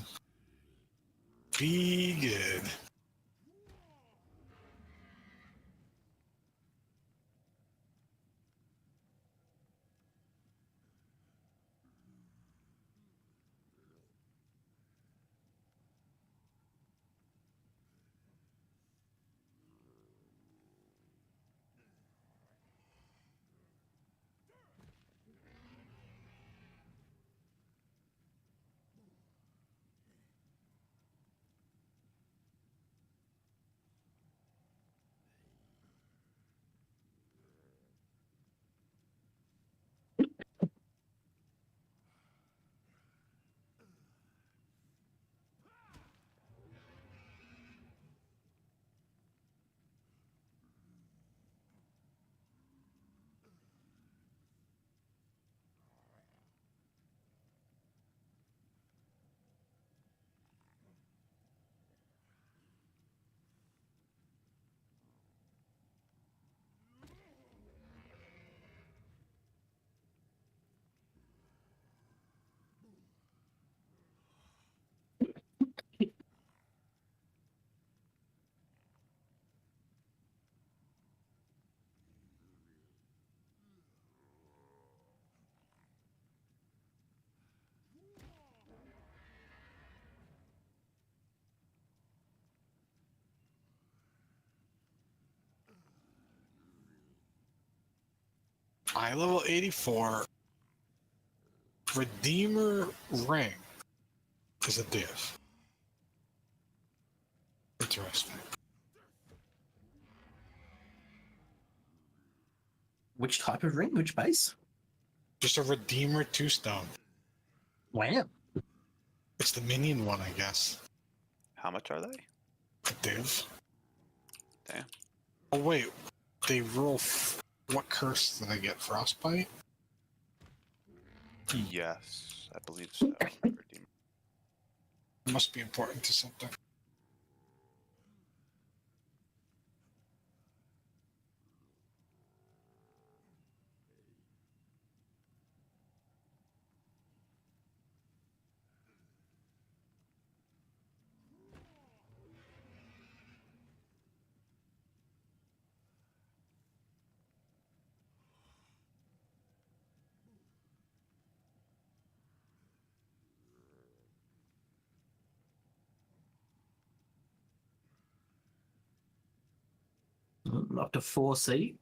Be good. I level 84. Redeemer ring is a div. Interesting.
Which type of ring? Which base?
Just a Redeemer 2-stone.
Wow.
It's the Minion one, I guess.
How much are they?
A div.
Damn.
Oh, wait. They roll. What curse did I get? Frostbite?
Yes, I believe so. Redeemer.
Must be important to something.
Up to 4C.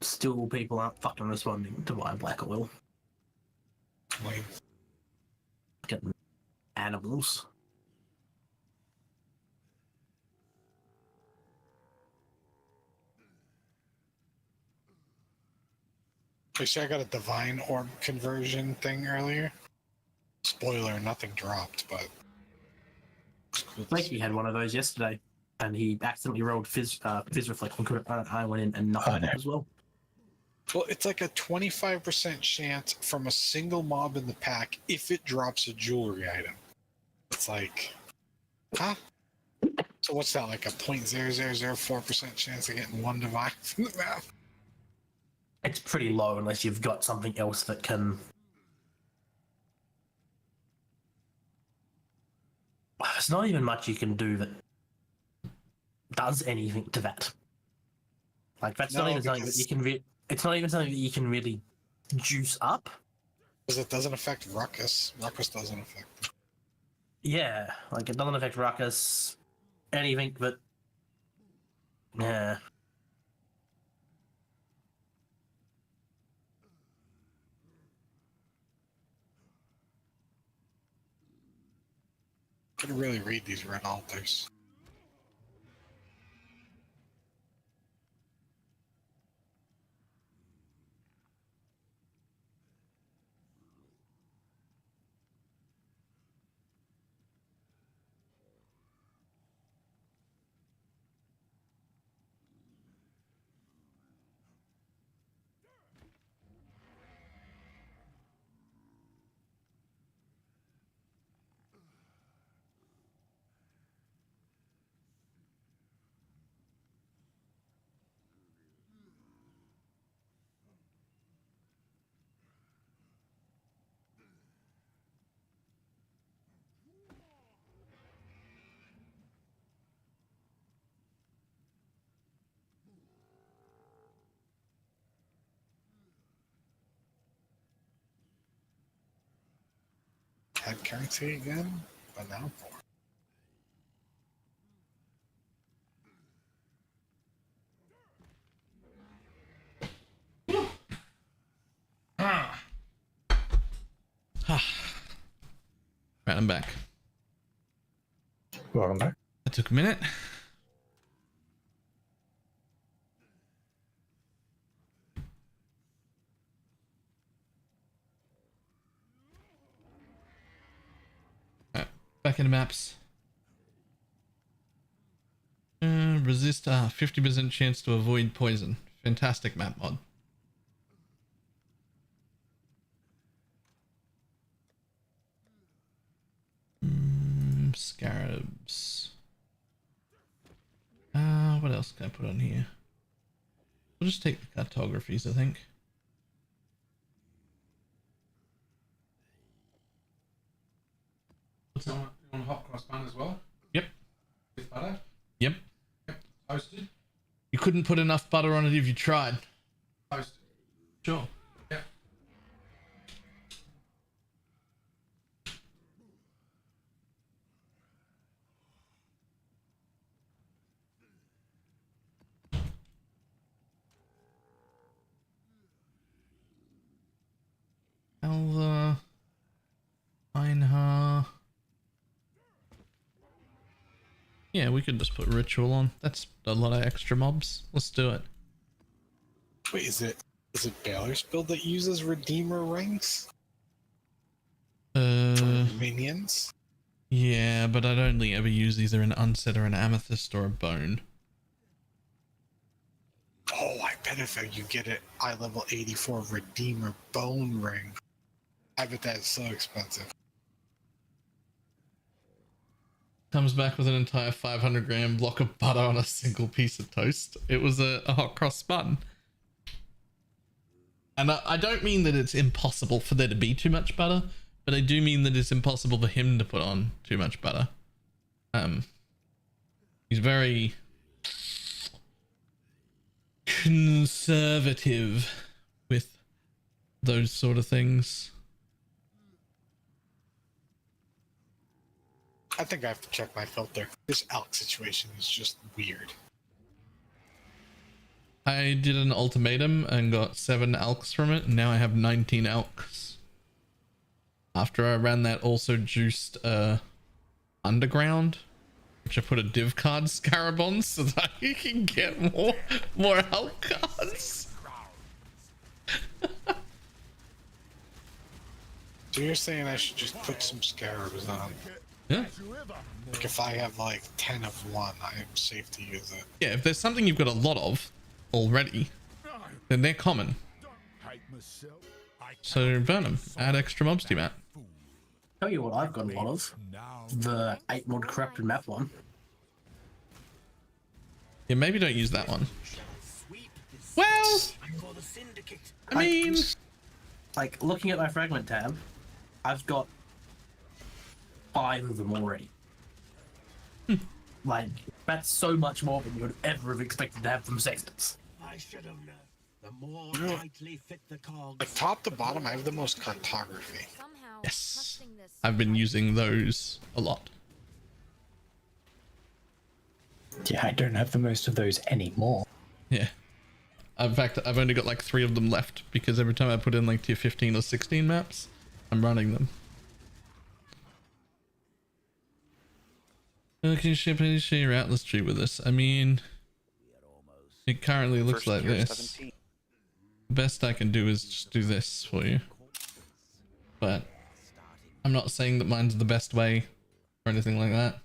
Still, people aren't fucking responding to my black oil.
Like,
Getting animals.
you see, I got a divine orb conversion thing earlier. Spoiler, nothing dropped, but.
Mikey had one of those yesterday, and he accidentally rolled fizz reflect. I went in and knocked it as well.
Well, it's like a 25% chance from a single mob in the pack if it drops a jewelry item. It's like, huh? So what's that, like a 0.0004% chance of getting one divine from the map?
It's pretty low unless you've got something else that can. There's not even much you can do that does anything to that. Like that's not even something that you can. It's not even something that you can really juice up.
Because it doesn't affect Ruckus. Ruckus doesn't affect it.
Yeah, like it doesn't affect Ruckus, anything but. Yeah.
Could really read these red altars. Head currency again, but now for.
Right, I'm back.
Welcome back.
That took a minute. Alright, back into maps. Resist 50% chance to avoid poison. Fantastic map mod. Scarabs. What else can I put on here? We'll just take the cartographies, I think.
You want hot cross bun as well?
Yep.
With butter?
Yep.
Yep. Toasted?
You couldn't put enough butter on it if you tried.
Toasted.
Sure.
Yep.
Alva. Einha. Yeah, we could just put ritual on. That's a lot of extra mobs. Let's do it.
Wait, is it Balor's build that uses Redeemer rings? Minions?
Yeah, but I'd only ever use either an unset or an amethyst or a bone.
Oh, I bet if you get an eye level 84 Redeemer bone ring, I bet that's so expensive.
Comes back with an entire 500 gram block of butter on a single piece of toast. It was a hot cross bun. And I don't mean that it's impossible for there to be too much butter, but I do mean that it's impossible for him to put on too much butter. He's very conservative with those sort of things.
I think I have to check my filter. This elk situation is just weird.
I did an ultimatum and got 7 elks from it, and now I have 19 elks. After I ran that also juiced underground, which I put a div card scarab on so that I can get more elk cards.
So you're saying I should just put some scarabs on?
Yeah.
Like if I have like 10 of one, I'm safe to use it.
Yeah, if there's something you've got a lot of already, then they're common. So burn them. Add extra mobs to your map.
Tell you what I've got a lot of. The 8 mod corrupted map one.
Yeah, maybe don't use that one. Well, I mean,
like looking at my fragment tab, I've got 5 of them already. Like, that's so much more than you would ever have expected to have from Sexters.
I should have known. The more
You know,
tightly fit the cogs.
like top to bottom, I have the most cartography.
yes, I've been using those a lot.
Yeah, I don't have the most of those anymore.
Yeah. In fact, I've only got like 3 of them left because every time I put in like tier 15 or 16 maps, I'm running them. Can you share your Atlas tree with us? I mean, it currently looks like this.
17.
The best I can do is just do this for you. But I'm not saying that mine's the best way or anything like that.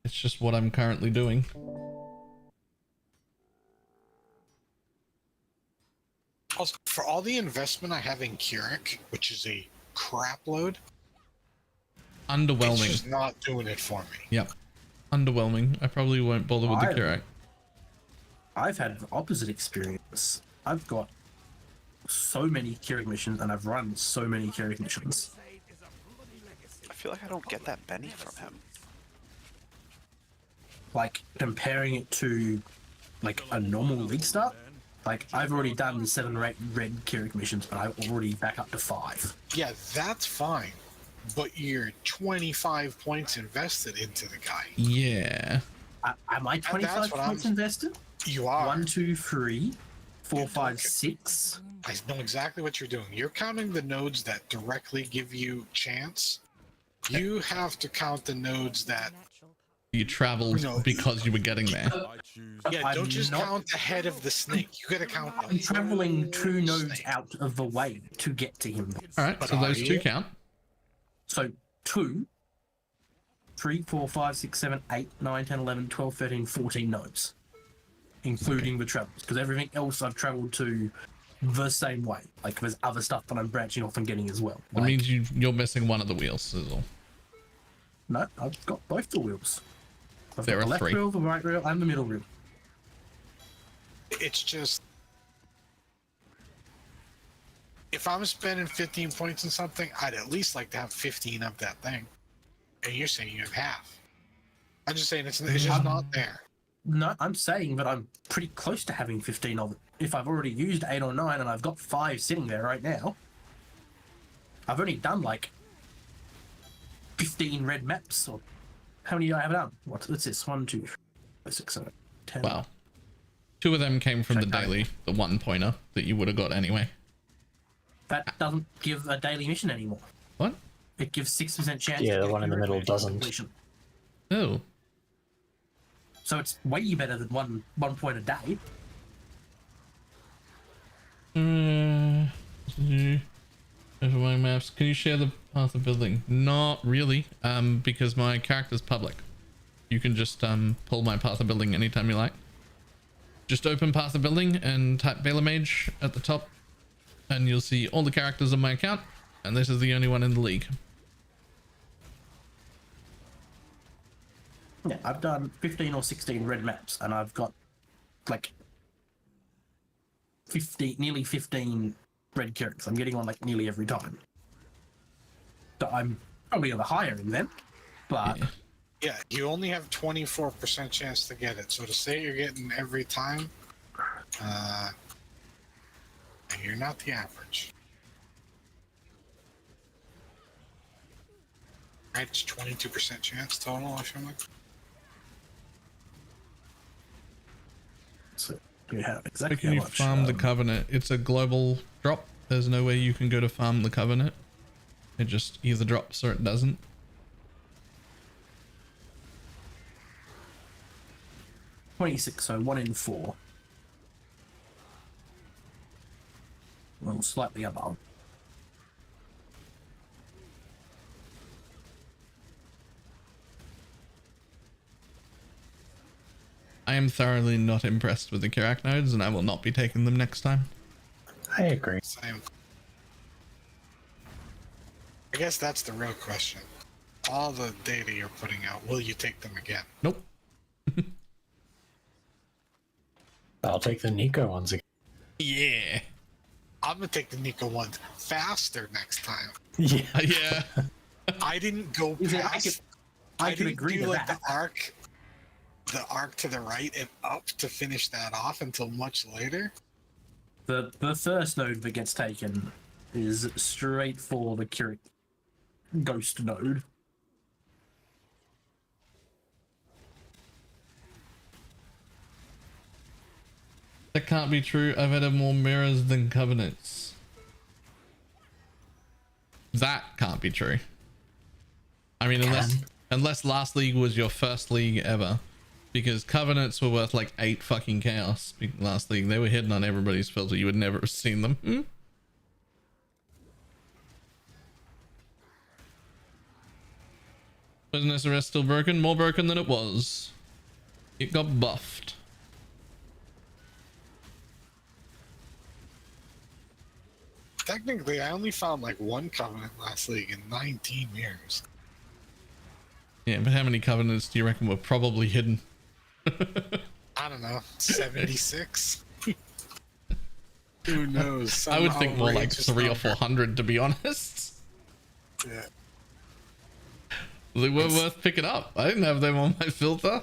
It's just what I'm currently doing.
Also, for all the investment I have in Keurig, which is a crap load,
Underwhelming.
it's just not doing it for me.
Yep. Underwhelming. I probably won't bother with the Keurig.
I've had the opposite experience. I've got so many Keurig missions and I've run so many Keurig missions.
I feel like I don't get that many from him.
Like comparing it to like a normal league start, like I've already done 7 or 8 red Keurig missions and I'm already back up to 5.
Yeah, that's fine. But you're 25 points invested into the guy.
Yeah.
Am I 25 points invested?
You are.
1, 2, 3, 4, 5, 6.
I know exactly what you're doing. You're counting the nodes that directly give you chance. You have to count the nodes that
you traveled because you were getting there.
Yeah, don't just count ahead of the snake. You gotta count.
I'm traveling 2 nodes out of the way to get to him.
All right, so those 2 count.
So 2, 3, 4, 5, 6, 7, 8, 9, 10, 11, 12, 13, 14 nodes, including the travels. Because everything else I've traveled to the same way. Like there's other stuff that I'm branching off and getting as well.
That means you're missing one of the wheels, is all.
No, I've got both the wheels. I've
There
got
are
the left
3.
wheel, the right wheel, and the middle wheel.
It's just if I'm spending 15 points on something, I'd at least like to have 15 of that thing. And you're saying you have half. I'm just saying it's just not there.
No, I'm saying that I'm pretty close to having 15 of it. If I've already used 8 or 9 and I've got 5 sitting there right now, I've only done like 15 red maps. Or how many do I have done? What's this? 1, 2, 3, 4, 6, 7, 10.
Wow. 2 of them came from the daily, the 1 pointer that you would have got anyway.
That doesn't give a daily mission anymore.
What?
It gives 6% chance.
Yeah,
to
the one in the middle doesn't.
completion.
Oh.
So it's way better than one point a day.
Over my maps. Can you share the path of building? Not really, because my character's public. You can just pull my path of building anytime you like. Just open path of building and type BalorMage at the top, and you'll see all the characters on my account, and this is the only one in the league.
Yeah, I've done 15 or 16 red maps, and I've got like nearly 15 red characters. I'm getting on like nearly every time. So I'm probably on the higher end then, but
Yeah, you only have 24% chance to get it. So to say you're getting every time, you're not the average. Right, it's 22% chance total, I feel like.
So you have
How
exactly
can
how
you
much.
farm the Covenant? It's a global drop. There's no way you can go to farm the Covenant. It just either drops or it doesn't.
$26, so 1 in 4. Well, slightly above.
I am thoroughly not impressed with the Kirak nodes, and I will not be taking them next time.
I agree.
Same. I guess that's the real question. All the data you're putting out, will you take them again?
Nope.
I'll take the Nico ones again.
Yeah.
I'm gonna take the Nico ones faster next time.
Yeah.
Yeah.
I didn't go past.
I could
didn't
agree
do
to
like
that.
the arc to the right and up to finish that off until much later.
The first node that gets taken is straight for the Kirik ghost node.
That can't be true. I've had more mirrors than covenants. That can't be true. I mean, Unless last league was your first league ever. Because covenants were worth like 8 fucking chaos last league. They were hidden on everybody's filter. You would never have seen them. Wasn't PSRS still broken? More broken than it was. It got buffed.
Technically, I only found like 1 covenant last league in 19 years.
Yeah, but how many covenants do you reckon were probably hidden?
I don't know, 76? Who knows?
I would think more like
outrageous
300 or
number.
400, to be honest.
Yeah.
They were worth picking up. I didn't have them on my filter.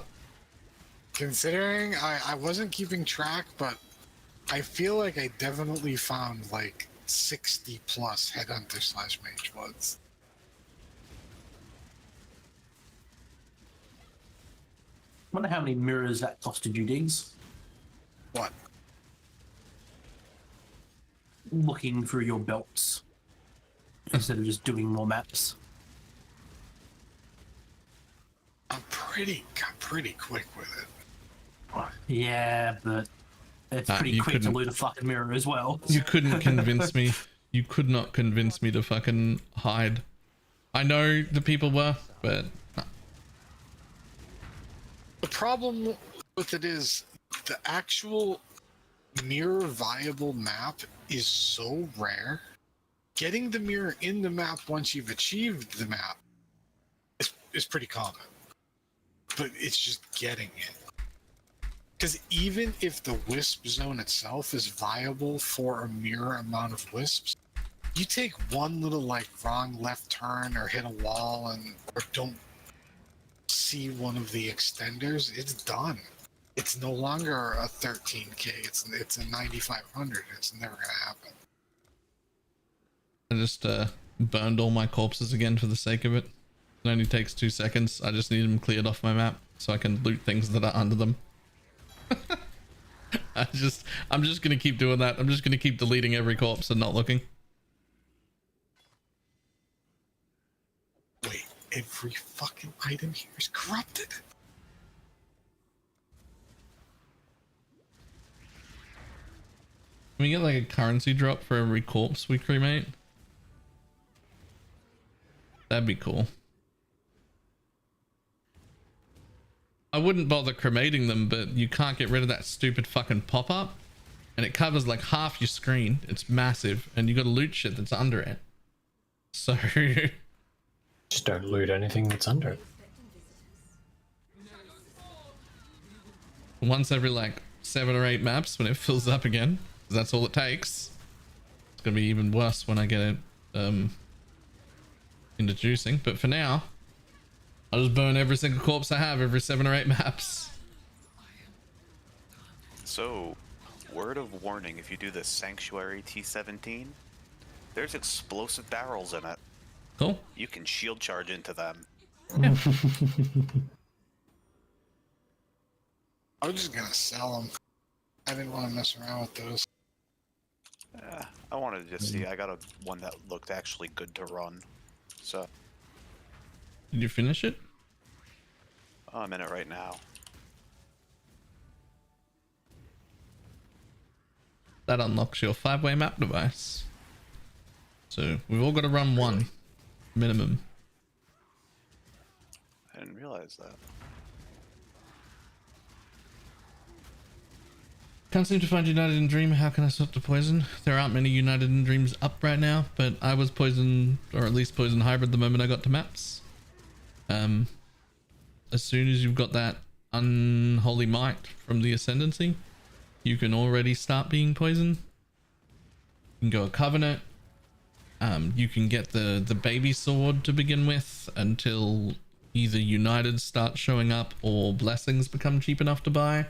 Considering I wasn't keeping track, but I feel like I definitely found like 60 plus headhunter slash mage bloods.
Wonder how many mirrors that costed you, Diggs?
What?
Looking through your belts instead of just doing more maps.
I'm pretty quick with it.
Yeah, but it's pretty
you
quick to
couldn't-
loot a fucking mirror as well.
You couldn't convince me. You could not convince me to fucking hide. I know the people were, but
The problem with it is the actual mirror viable map is so rare. Getting the mirror in the map once you've achieved the map is pretty common. But it's just getting it. Because even if the wisp zone itself is viable for a mirror amount of wisps, you take one little like wrong left turn or hit a wall or don't see one of the extenders, it's done. It's no longer a 13k. It's a 9500. It's never gonna happen.
I just burned all my corpses again for the sake of it. It only takes 2 seconds. I just need them cleared off my map so I can loot things that are under them. I'm just gonna keep doing that. I'm just gonna keep deleting every corpse and not looking.
Wait, every fucking item here is corrupted.
Can we get like a currency drop for every corpse we cremate? That'd be cool. I wouldn't bother cremating them, but you can't get rid of that stupid fucking pop-up. And it covers like half your screen. It's massive. And you gotta loot shit that's under it. So...
Just don't loot anything that's under it.
once every like 7 or 8 maps when it fills up again. 'Cause that's all it takes. It's gonna be even worse when I get it into juicing. But for now, I'll just burn every single corpse I have every 7 or 8 maps.
So, word of warning, if you do the Sanctuary T17, there's explosive barrels in it.
Cool.
You can shield charge into them.
Yeah.
I was just gonna sell them. I didn't want to mess around with those.
I wanted to just see. I got one that looked actually good to run. So.
Did you finish it?
Oh, I'm in it right now.
That unlocks your 5-way map device. So we've all got to run one minimum.
I didn't realize that.
Can't seem to find United in Dream. How can I swap to Poison? There aren't many United in Dreams up right now, but I was Poison, or at least Poison Hybrid the moment I got to maps. As soon as you've got that Unholy Might from the Ascendancy, you can already start being Poison. You can go a Covenant. You can get the baby sword to begin with until either United starts showing up or Blessings become cheap enough to buy.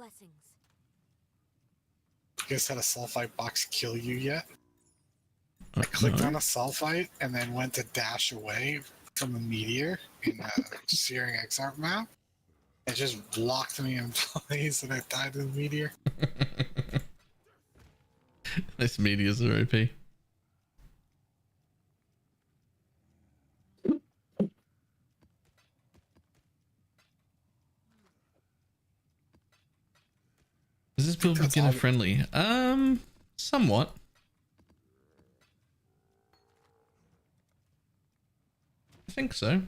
Blessings.
You guys had a sulfite box kill you yet? I clicked on a sulfite and then went to dash away from a meteor in a Searing Exarch map. It just blocked me in place and I died to the meteor.
This meteors are OP. Is this build beginner friendly? Somewhat. I think so.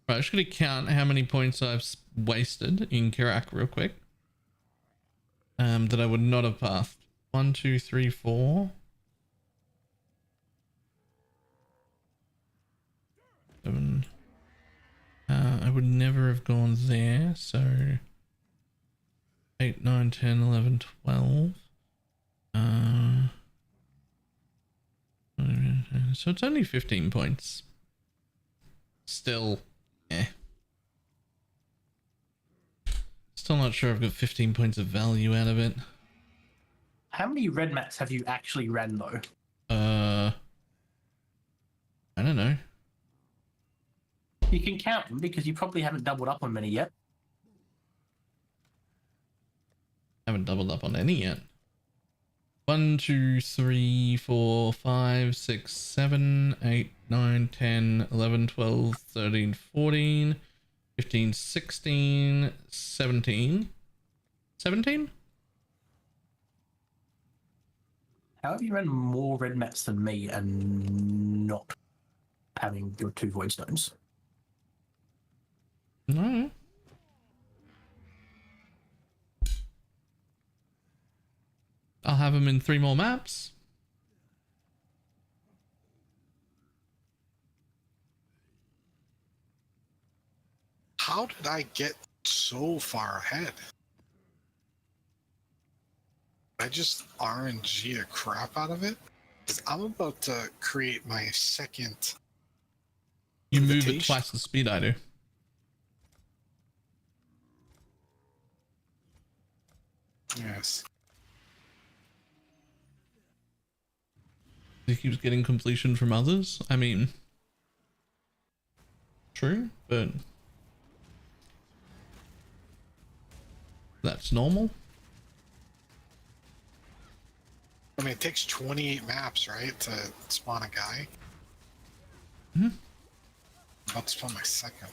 Right, I'm just gonna count how many points I've wasted in Kirak real quick. That I would not have passed. 1, 2, 3, 4. 7. I would never have gone there, so 8, 9, 10, 11, 12. So it's only 15 points. Still, Still not sure I've got 15 points of value out of it.
How many red maps have you actually ran though?
I don't know.
You can count them because you probably haven't doubled up on many yet.
Haven't doubled up on any yet. 1, 2, 3, 4, 5, 6, 7, 8, 9, 10, 11, 12, 13, 14, 15, 16, 17. 17?
How have you run more red maps than me and not having your 2 void stones?
No. I'll have them in 3 more maps.
How did I get so far ahead? I just RNG the crap out of it? Because I'm about to create my second
You move at
invitation.
twice the speed I do.
Yes.
He keeps getting completion from others. I mean, true, but that's normal.
I mean, it takes 28 maps, right, to spawn a guy?
Hmm.
I'm about to spawn my second.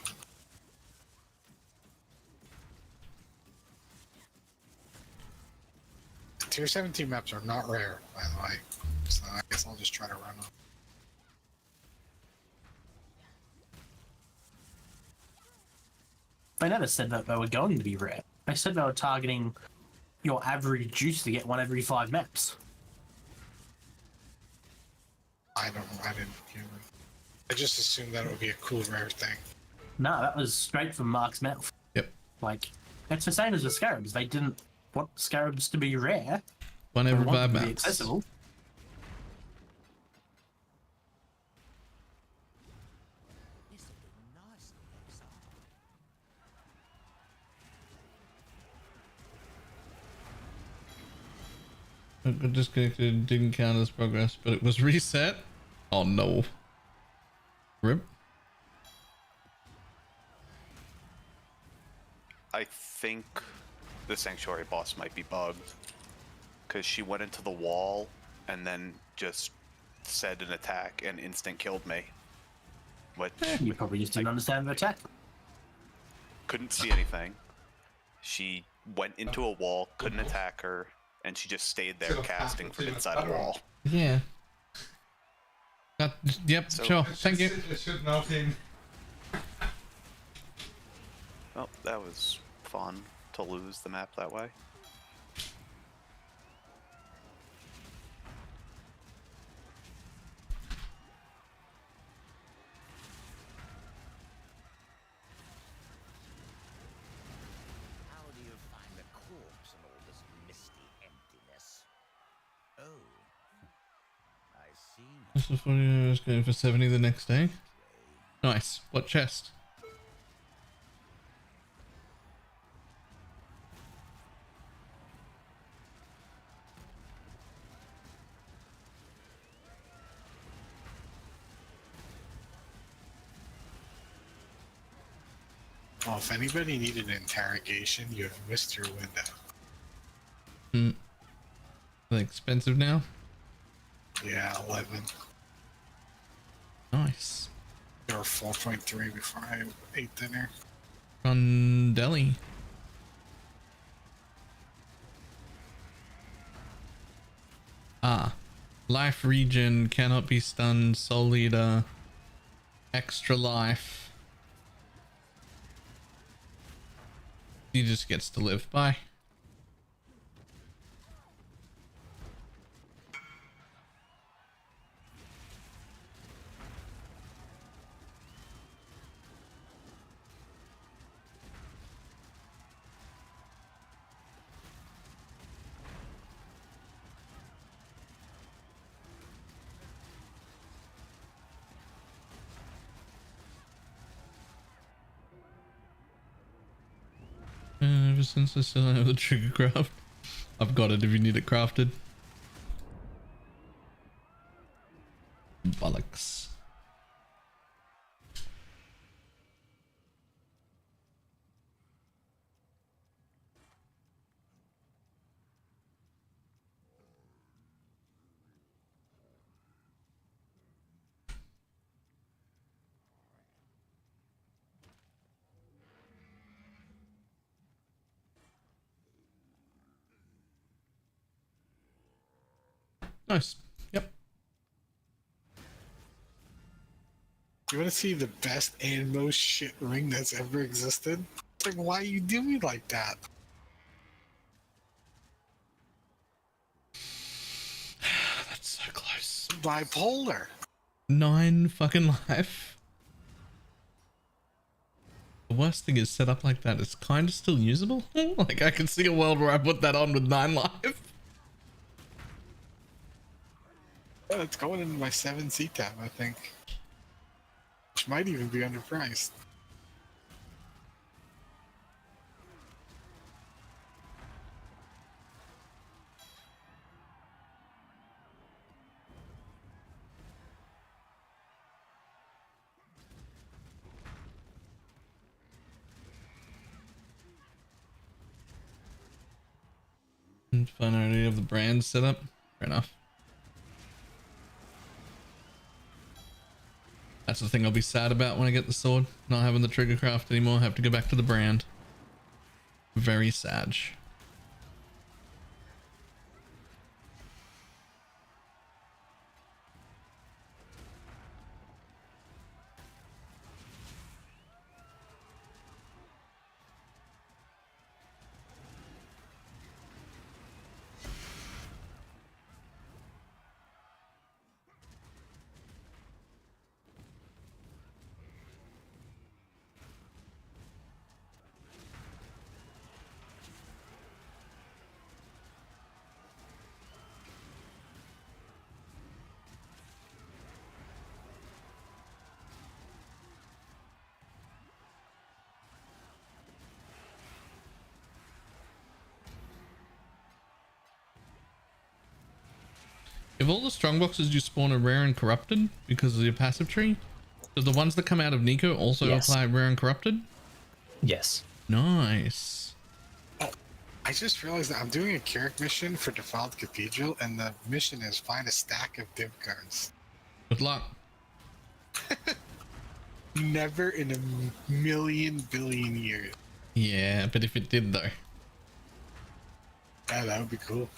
Tier 17 maps are not rare, by the way. So I guess I'll just try to run them.
I never said that they were going to be rare. I said they were targeting your average juice to get 1 every 5 maps.
I didn't hear it. I just assumed that it would be a cool rare thing.
No, that was straight from Mark's mouth.
Yep.
Like, it's the same as the scarabs. They didn't want scarabs to be rare.
1 every 5
to be
maps.
accessible.
It got disconnected, didn't count as progress, but it was reset. Oh no. RIP.
I think the Sanctuary boss might be bugged. Because she went into the wall and then just said an attack and instant killed me. Which
You probably just didn't understand the attack.
couldn't see anything. She went into a wall, couldn't attack her, and she just stayed there casting from inside the wall.
Yeah. Yep,
So-
sure. Thank you.
It should not been.
Well, that was fun to lose the map that way.
How do you find a corpse in all this misty emptiness? Oh, I see.
This is funny. I was going for 70 the next day. Nice. What chest?
Well, if anybody needed an interrogation, you have missed your window.
Hmm. Are they expensive now?
Yeah, 11.
Nice.
They were 4.3 before I ate dinner.
From Delhi. Ah. Life regen cannot be stunned. Soul leader. Extra life. He just gets to live. Bye. Ever since I still have the trigger craft. I've got it if you need it crafted. Bollocks. Nice. Yep.
You want to see the best and most shit ring that's ever existed? It's like, why you do me like that?
That's so close.
Bipolar.
9 fucking life. The worst thing is set up like that. It's kind of still usable. Like I can see a world where I put that on with 9 life.
Yeah, it's going into my 7C tab, I think. Which might even be underpriced.
Fun idea of the brand setup. Fair enough. That's the thing I'll be sad about when I get the sword. Not having the trigger craft anymore. I have to go back to the brand. Very sad. If all the strong boxes you spawn are rare and corrupted because of your passive tree, do the ones that come out of Nico also apply rare and corrupted?
Yes.
Nice.
Oh, I just realized that I'm doing a Carrick mission for Defiled Cathedral, and the mission is find a stack of div cards.
Good luck.
Never in a million billion years.
Yeah, but if it did though.
Yeah, that would be cool.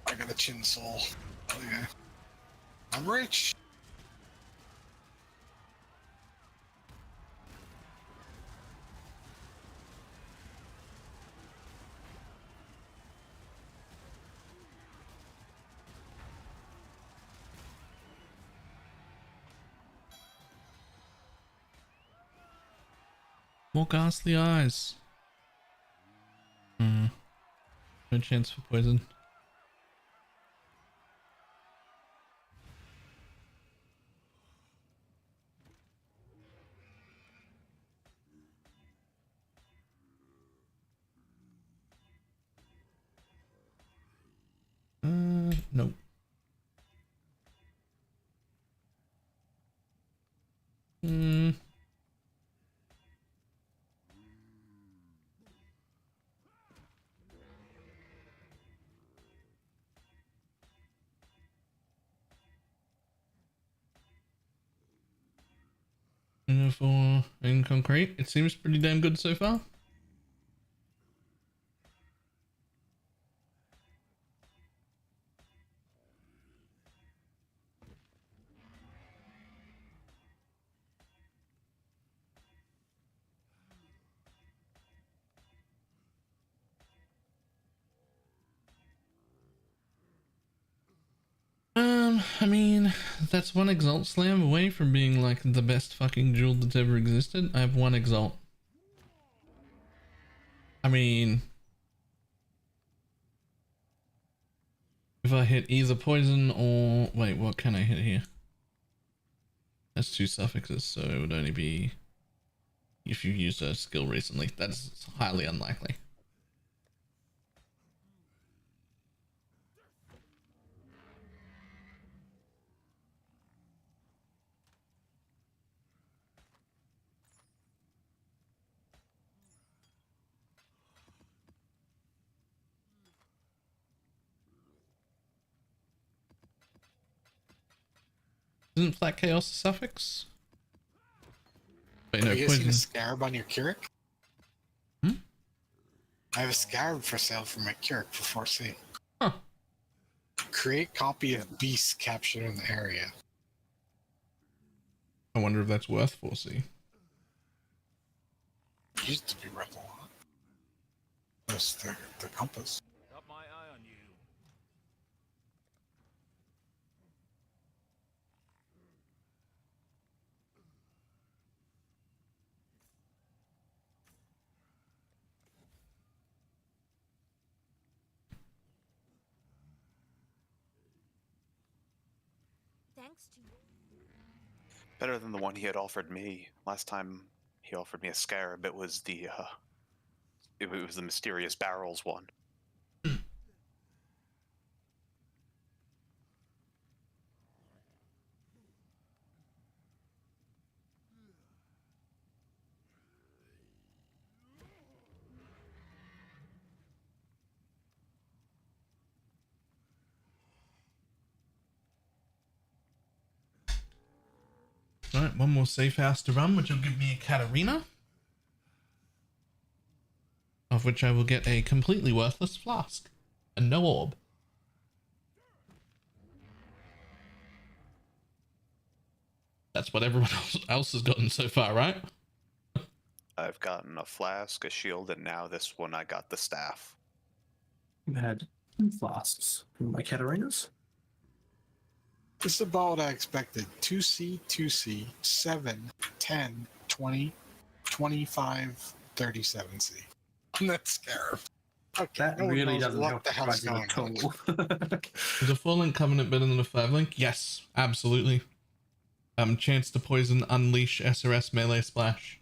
I got a chin soul. Oh yeah. I'm rich.
More ghastly eyes. No chance for poison. Nope. For in concrete, it seems pretty damn good so far. I mean, that's one Exalt Slam away from being like the best fucking jewel that's ever existed. I have one Exalt. I mean, if I hit either poison or... Wait, what can I hit here? That's 2 suffixes, so it would only be if you used a skill recently. That's highly unlikely. Isn't Flat Chaos a suffix? Wait, no,
Have you guys seen a
poison.
scarab on your Keurig?
Hmm?
I have a scarab for sale for my Keurig for 4C.
Huh.
Create copy of beast captured in the area.
I wonder if that's worth 4C.
Used to be worth a lot. That's the compass.
Got my eye on you.
Thanks to you.
Better than the one he had offered me. Last time he offered me a scarab, it was the mysterious barrels one.
Alright, one more safe house to run, which will give me a Katarina. Of which I will get a completely worthless flask. And no orb. That's what everyone else has gotten so far, right?
I've gotten a flask, a shield, and now this one I got the staff.
You had 2 flasks from my Katarinas.
This is about what I expected. 2C, 2C, 7, 10, 20, 25, 37C. That's scarab. Okay,
That
no one
really
knows
doesn't
what
help
the hell's
pricing
going
at
on.
all.
Is a 4-link covenant better than a 5-link? Yes, absolutely. Chance to poison, unleash, SRS, melee, splash.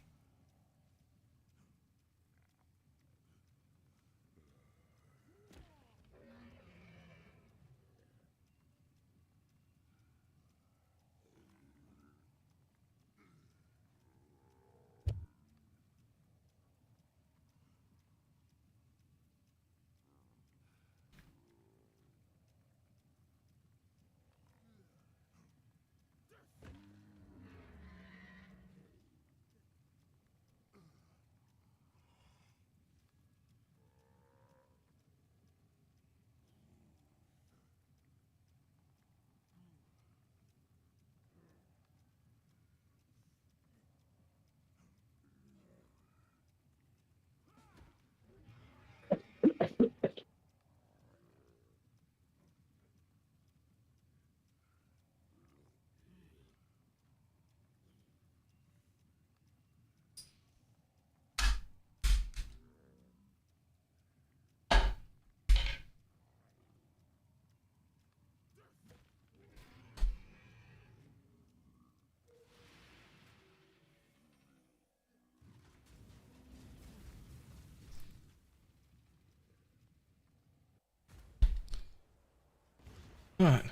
All right.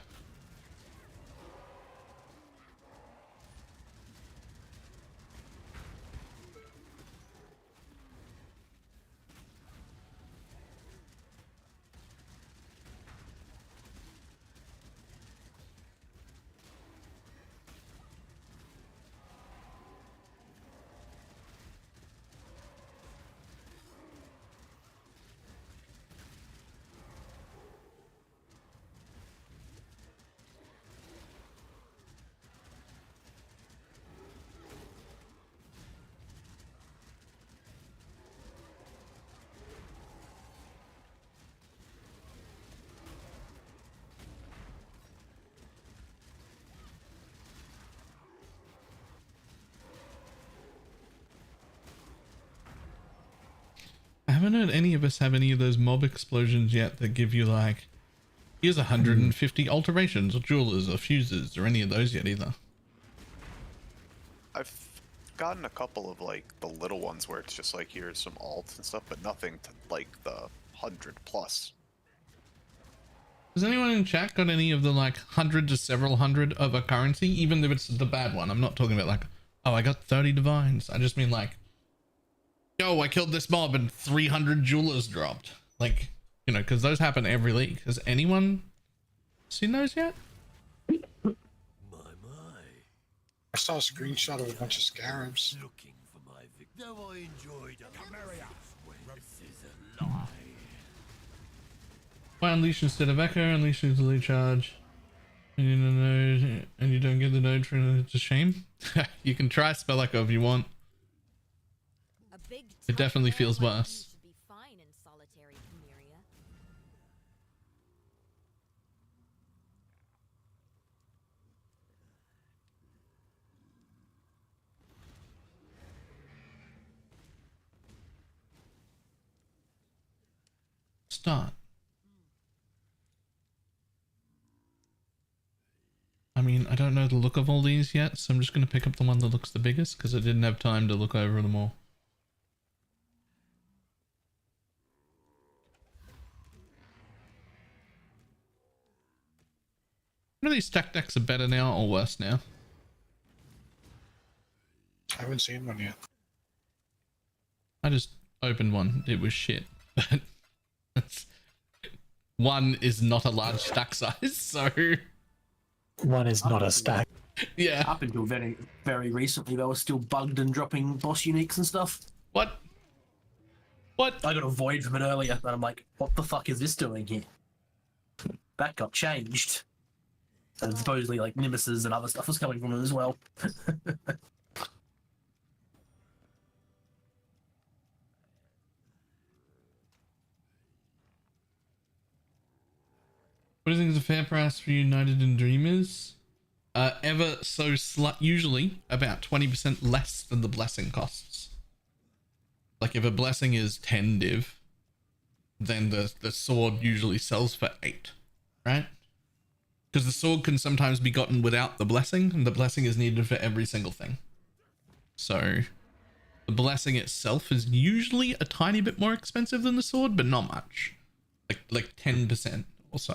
I haven't heard any of us have any of those mob explosions yet that give you like, here's 150 alterations or jewelers or fuses or any of those yet either.
I've gotten a couple of like the little ones where it's just like here's some alts and stuff, but nothing to like the 100+.
Has anyone in chat got any of the like 100 to several hundred of a currency, even if it's the bad one? I'm not talking about like, oh, I got 30 divines. I just mean like, yo, I killed this mob and 300 jewelers dropped. Like, you know, because those happen every league. Has anyone seen those yet?
My.
I saw a screenshot of a bunch of scarabs.
Looking for my victim. Though I enjoyed Cameria. This is a lie.
Why unleash instead of echo? Unleash is delete charge. And you don't know, and you don't get the node for it. It's a shame. You can try spell echo if you want. It definitely feels worse. Start. I mean, I don't know the look of all these yet, so I'm just going to pick up the one that looks the biggest because I didn't have time to look over them all. What are these stack decks are better now or worse now?
I haven't seen one yet.
I just opened one. It was shit. One is not a large stack size, so...
One is not a stack.
Yeah.
Up until very, very recently, they were still bugged and dropping boss uniques and stuff.
What? What?
I got a void from it earlier, and I'm like, what the fuck is this doing here? That got changed. And supposedly, like, Nemesis and other stuff was coming from it as well.
What do you think is a fair price for United and Dreamers? Ever so slight, usually about 20% less than the blessing costs. Like if a blessing is 10 div, then the sword usually sells for 8, right? Because the sword can sometimes be gotten without the blessing, and the blessing is needed for every single thing. So the blessing itself is usually a tiny bit more expensive than the sword, but not much. Like 10% or so.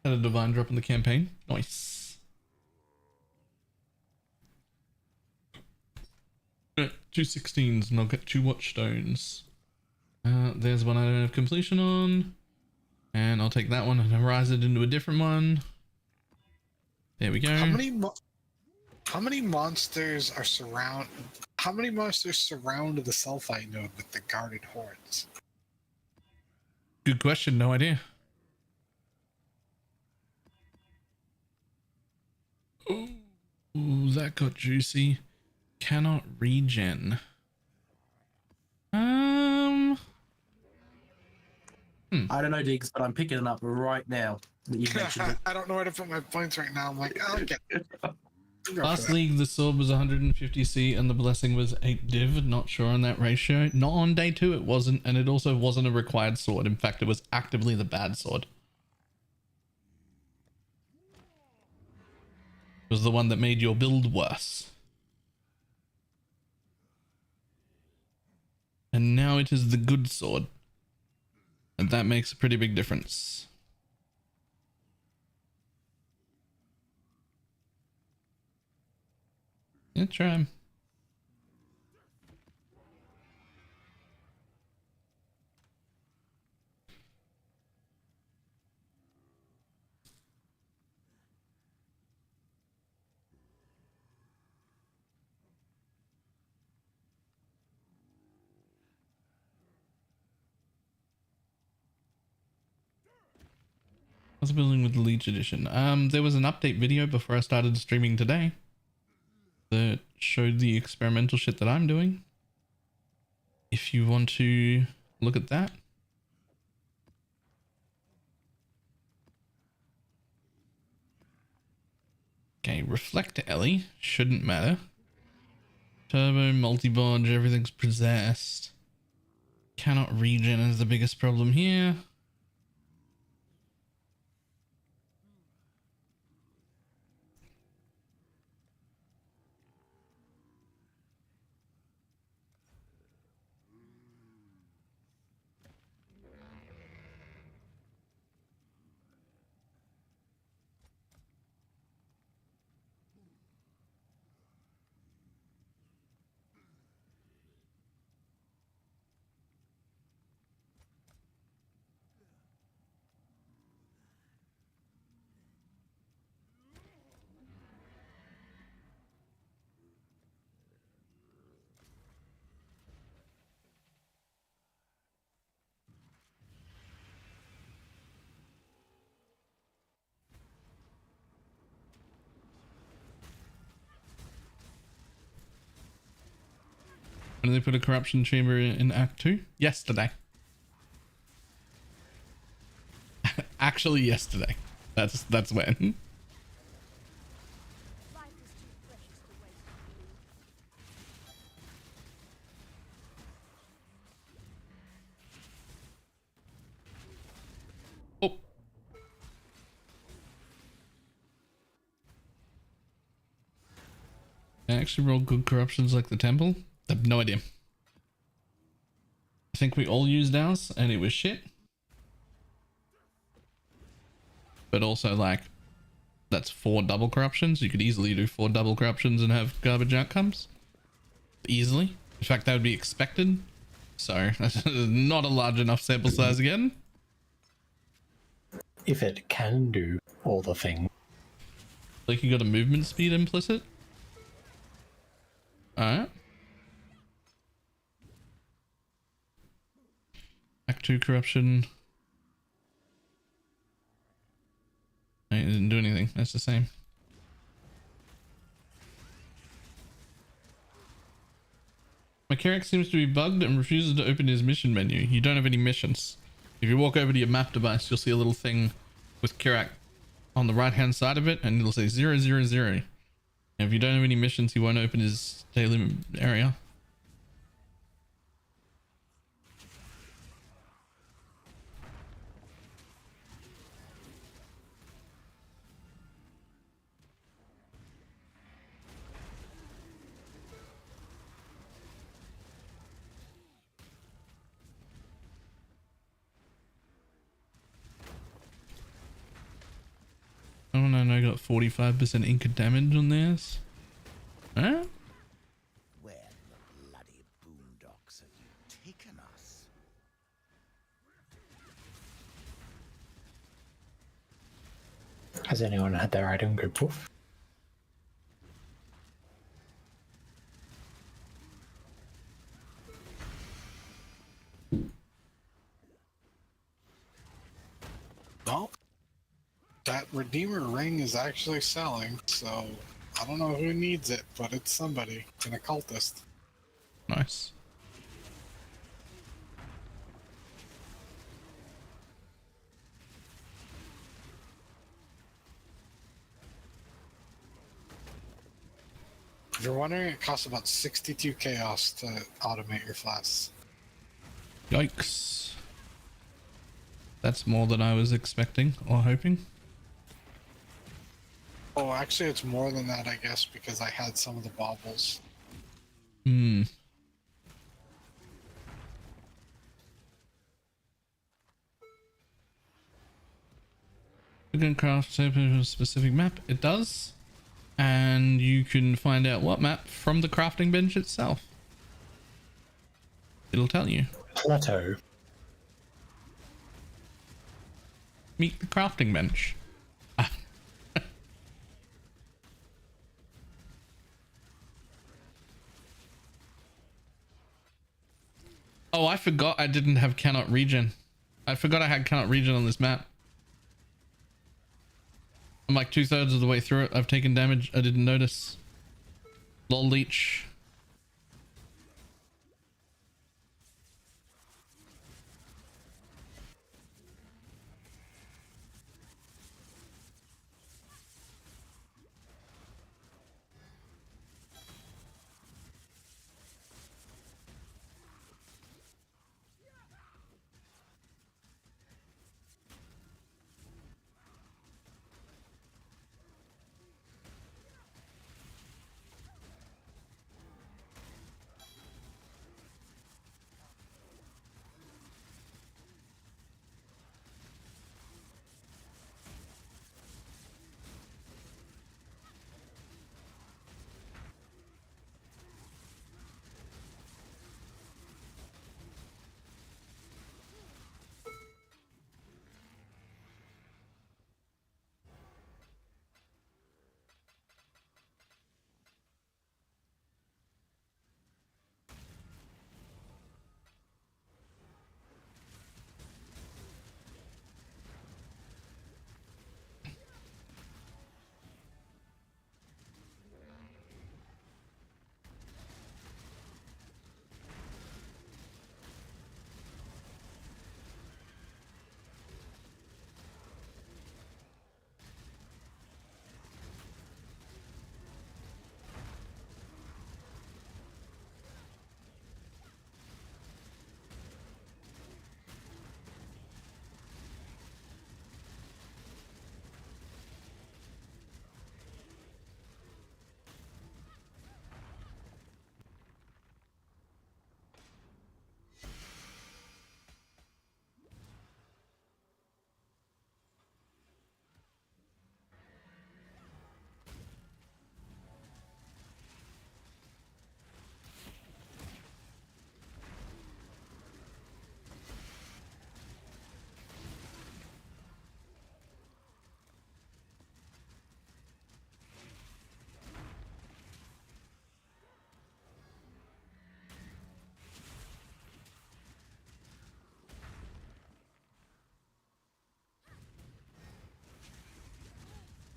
Had a divine drop in the campaign. Nice. 2 16s and I'll get 2 watchstones. There's one I don't have completion on. And I'll take that one and rise it into a different one. There we go.
How many monsters are surround? How many monsters surround the Sulfite node with the guarded hordes?
Good question. No idea. Ooh, that got juicy. Cannot regen.
I don't know, Diggs, but I'm picking it up right now that you mentioned it.
I don't know where to put my points right now. I'm like, I'll get it.
Last league, the sword was 150C and the blessing was 8 div. Not sure on that ratio. Not on day 2, it wasn't. And it also wasn't a required sword. In fact, it was actively the bad sword. was the one that made your build worse. And now it is the good sword. And that makes a pretty big difference. Yeah, try 'em. I was building with the Leech Edition. There was an update video before I started streaming today that showed the experimental shit that I'm doing. If you want to look at that. Okay, Reflector Ellie shouldn't matter. Turbo, multi-bodge, everything's possessed. Cannot regen is the biggest problem here. When did they put a corruption chamber in Act 2? Yesterday. Actually yesterday. That's when. Oh. I actually rolled good corruptions like the temple. I have no idea. I think we all used ours and it was shit. But also, like, that's 4 double corruptions. You could easily do 4 double corruptions and have garbage outcomes. Easily. In fact, that would be expected. So, that's not a large enough sample size again.
If it can do all the things.
Like, you got a movement speed implicit. Alright. Act 2 corruption. It didn't do anything. That's the same. My character seems to be bugged and refuses to open his mission menu. You don't have any missions. If you walk over to your map device, you'll see a little thing with Kirak on the right hand side of it, and it'll say 000. And if you don't have any missions, he won't open his daily area. Oh no, I got 45% ink damage on this. Huh?
Where the bloody boondocks have you taken us?
Has anyone had their item go poof?
Well, that Redeemer ring is actually selling, so I don't know who needs it, but it's somebody. It's an occultist.
Nice.
If you're wondering, it costs about 62 chaos to automate your flasks.
Yikes. That's more than I was expecting or hoping.
Oh, actually, it's more than that, I guess, because I had some of the baubles.
Hmm. You can craft a specific map. It does. And you can find out what map from the crafting bench itself. It'll tell you.
Plateau.
Meet the crafting bench. Oh, I forgot I didn't have cannot regen. I forgot I had cannot regen on this map. I'm like 2/3 of the way through it. I've taken damage. I didn't notice. Lol leech.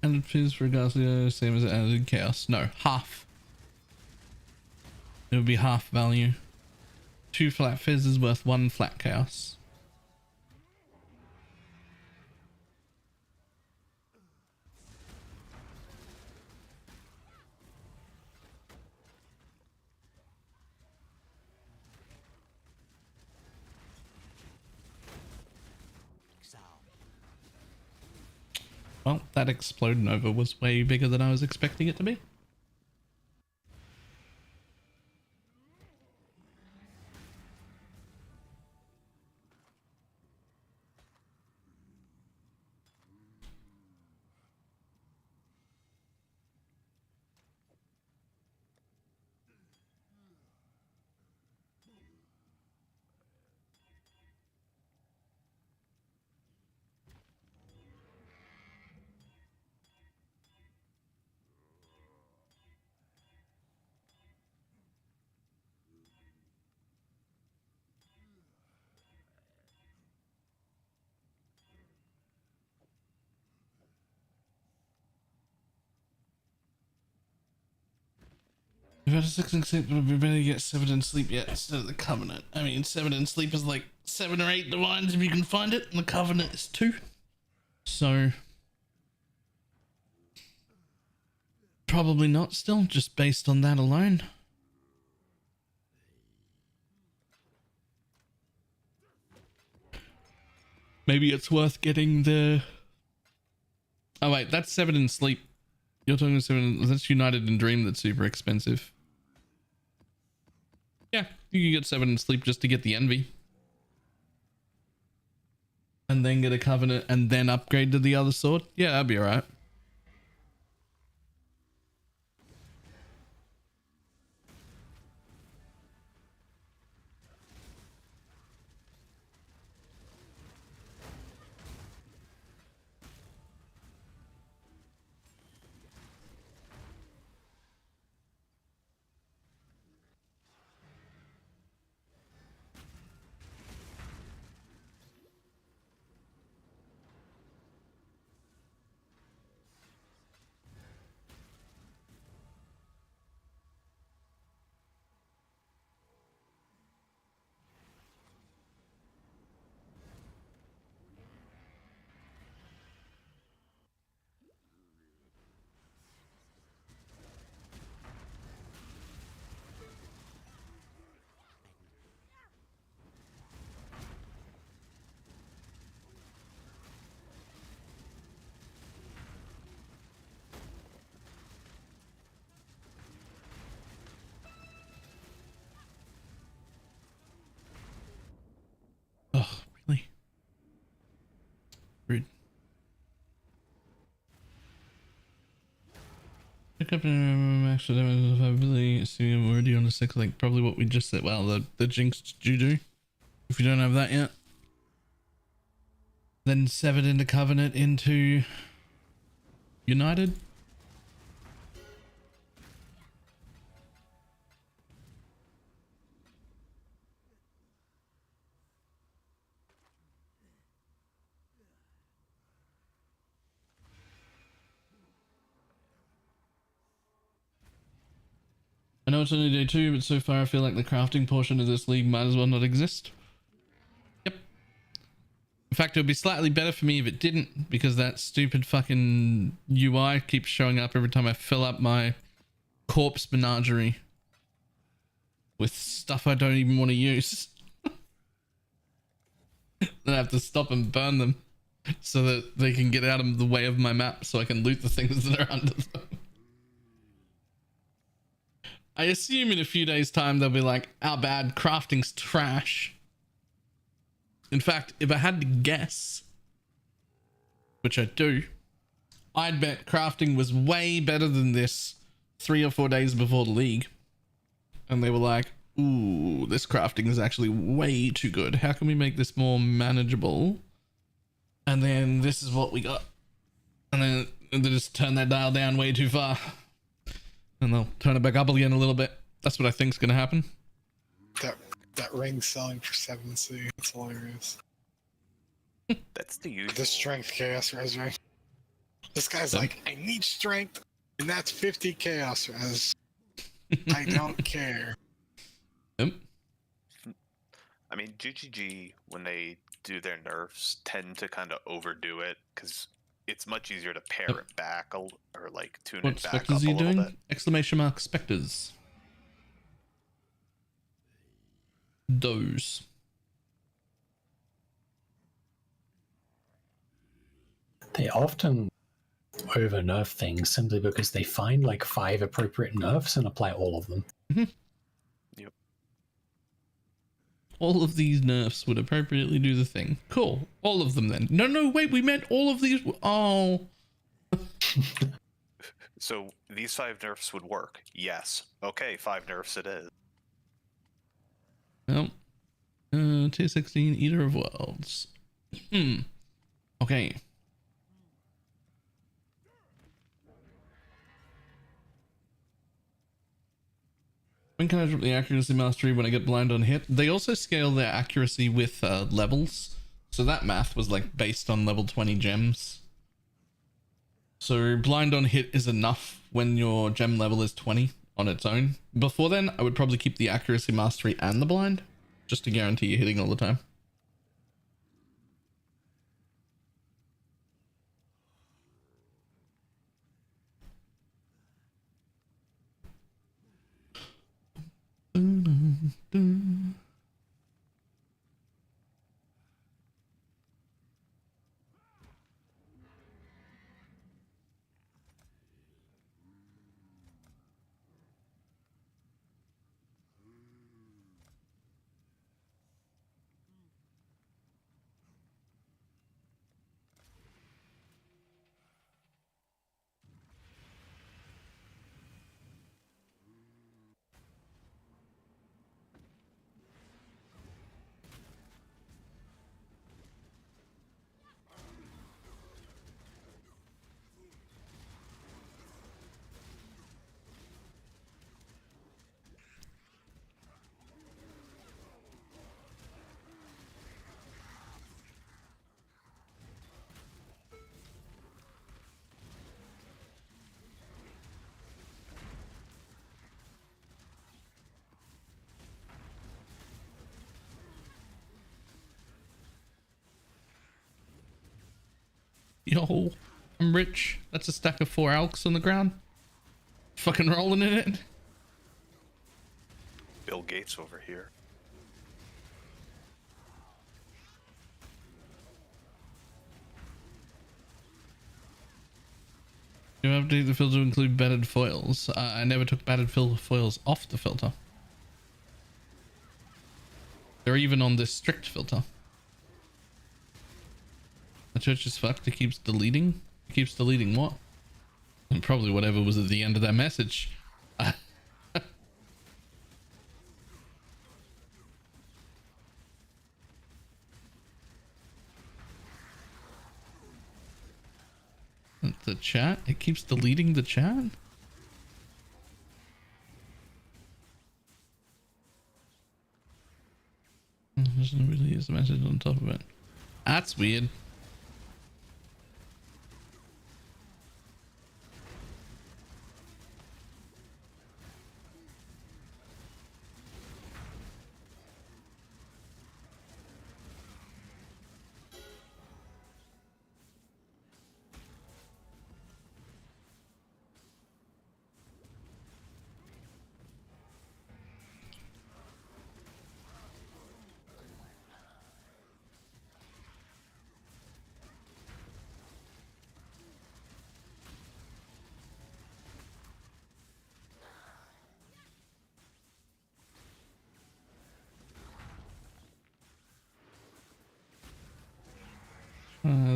And fizz for Garcia, same as it added chaos. No, half. It would be half value. 2 flat fizz is worth 1 flat chaos. Well, that explode nova was way bigger than I was expecting it to be. You've had a 6 in sleep, but we better get 7 in sleep yet instead of the Covenant. I mean, 7 in sleep is like 7 or 8 divines if you can find it, and the Covenant is 2. So, probably not still, just based on that alone. Maybe it's worth getting the... Oh wait, that's 7 in sleep. You're talking 7. That's United and Dream. That's super expensive. Yeah, you can get 7 and sleep just to get the envy. And then get a covenant and then upgrade to the other sword. Yeah, that'd be alright. Oh, really? Rude. Pick up extra damage if I really see I'm already on the 6th link. Probably what we just said. Well, the jinxed judo. If you don't have that yet. Then severed into Covenant into United. I know it's only day 2, but so far I feel like the crafting portion of this league might as well not exist. Yep. In fact, it would be slightly better for me if it didn't, because that stupid fucking UI keeps showing up every time I fill up my corpse menagerie with stuff I don't even want to use. Then I have to stop and burn them so that they can get out of the way of my map so I can loot the things that are under them. I assume in a few days' time they'll be like, our bad, crafting's trash. In fact, if I had to guess, which I do, I'd bet crafting was way better than this 3 or 4 days before the league. And they were like, ooh, this crafting is actually way too good. How can we make this more manageable? And then this is what we got. And then they just turn that dial down way too far. And they'll turn it back up again a little bit. That's what I think's gonna happen.
That ring's selling for 7C. It's hilarious.
That's the usual.
The strength chaos res ring. This guy's like, I need strength, and that's 50 chaos res. I don't care.
Yep.
I mean, GGG, when they do their nerfs, tend to kind of overdo it, because it's much easier to pare it back or like tune
What
it back
spectres
up
are
a
you
little
doing?
bit.
Exclamation mark spectres. Those.
They often over nerf things simply because they find like 5 appropriate nerfs and apply all of them.
Yep.
All of these nerfs would appropriately do the thing. Cool. All of them then. No, wait, we meant all of these. Oh.
So these 5 nerfs would work. Yes. Okay, 5 nerfs it is.
Well. Tier 16, Eater of Worlds. Okay. When can I drop the accuracy mastery when I get blind on hit? They also scale their accuracy with levels. So that math was like based on level 20 gems. So blind on hit is enough when your gem level is 20 on its own. Before then, I would probably keep the accuracy mastery and the blind, just to guarantee you're hitting all the time. Yo, I'm rich. That's a stack of 4 alks on the ground. Fucking rolling in it.
Bill Gates over here.
You update the filter to include battered foils. I never took battered foils off the filter. They're even on this strict filter. The church is fucked. It keeps deleting. It keeps deleting what? And probably whatever was at the end of that message. The chat? It keeps deleting the chat? There's no really is a message on top of it. That's weird.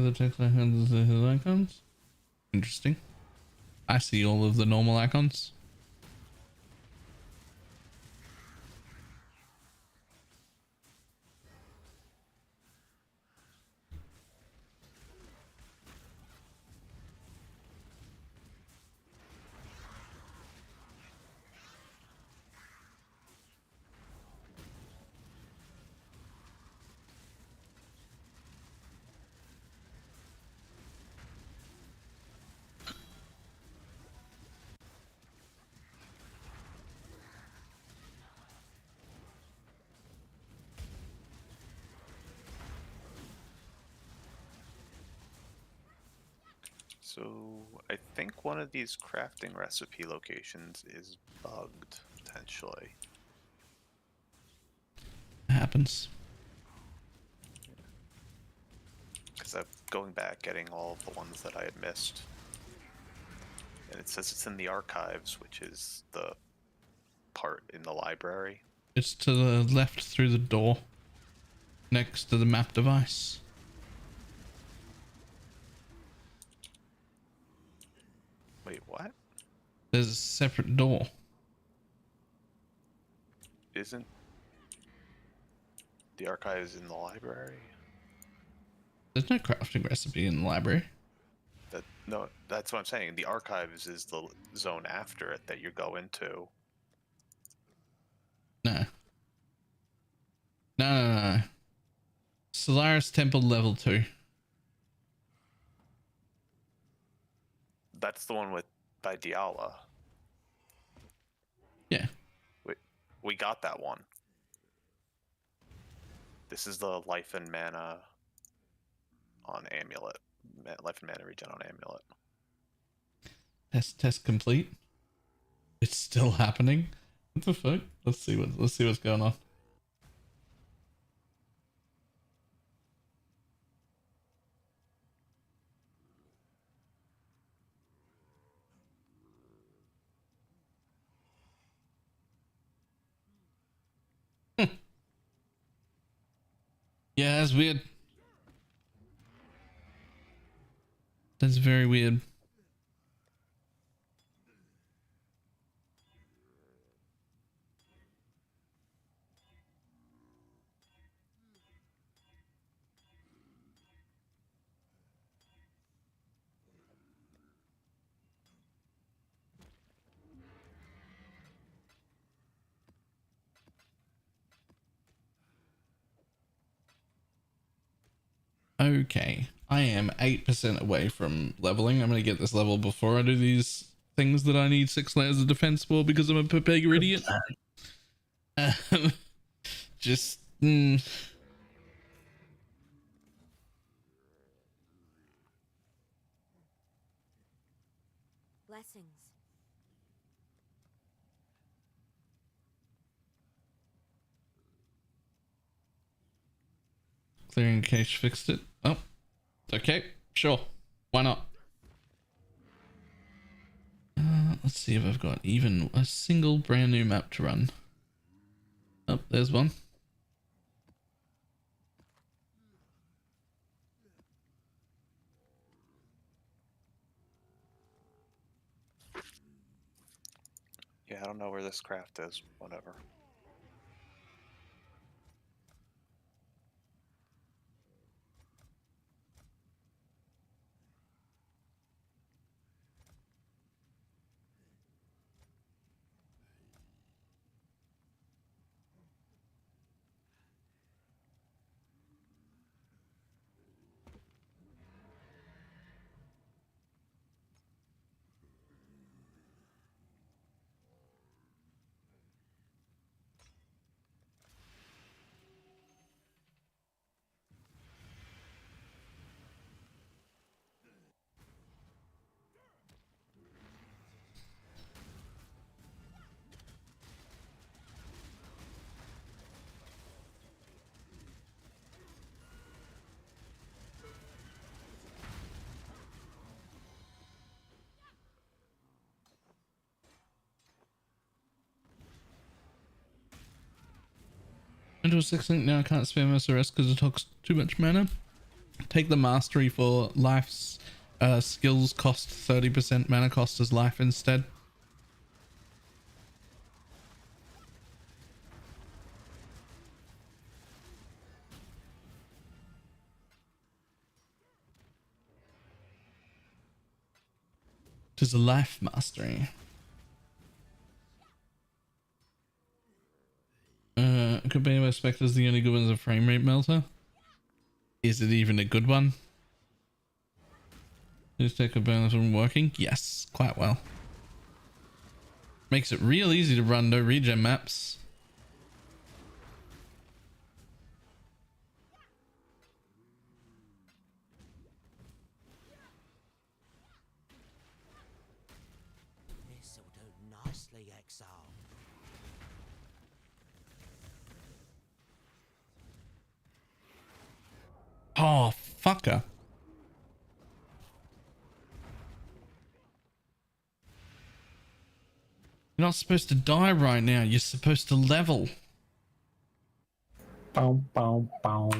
The text icons are his icons. Interesting. I see all of the normal icons.
So I think one of these crafting recipe locations is bugged, potentially.
It happens.
Because I'm going back, getting all of the ones that I had missed. And it says it's in the archives, which is the part in the library.
It's to the left through the door. Next to the map device.
Wait, what?
There's a separate door.
Isn't the archives in the library?
There's no crafting recipe in the library.
No, that's what I'm saying. The archives is the zone after it that you go into.
No. No. Solaris Temple level 2.
That's the one by Diala.
Yeah.
We got that one. This is the life and mana on amulet. Life and mana regen on amulet.
Test complete. It's still happening. What the fuck? Let's see what's going on. Yeah, that's weird. That's very weird. Okay, I am 8% away from leveling. I'm gonna get this level before I do these things that I need 6 layers of defense for because I'm a Pepega idiot. Just
Blessings.
Clearing cache fixed it. Oh, okay, sure. Why not? Let's see if I've got even a single brand new map to run. Oh, there's one.
Yeah, I don't know where this craft is. Whatever.
Into 6 link now. I can't spam SRS because it talks too much mana. Take the mastery for life's skills cost 30% mana cost as life instead. It is a life mastery. Could be my Spectre's the only good one as a frame rate melter. Is it even a good one? Just take a bonus from working? Yes, quite well. Makes it real easy to run no regen maps.
This'll do nicely, Exile.
Oh, fucker. You're not supposed to die right now. You're supposed to level.
Bow, bow, bow.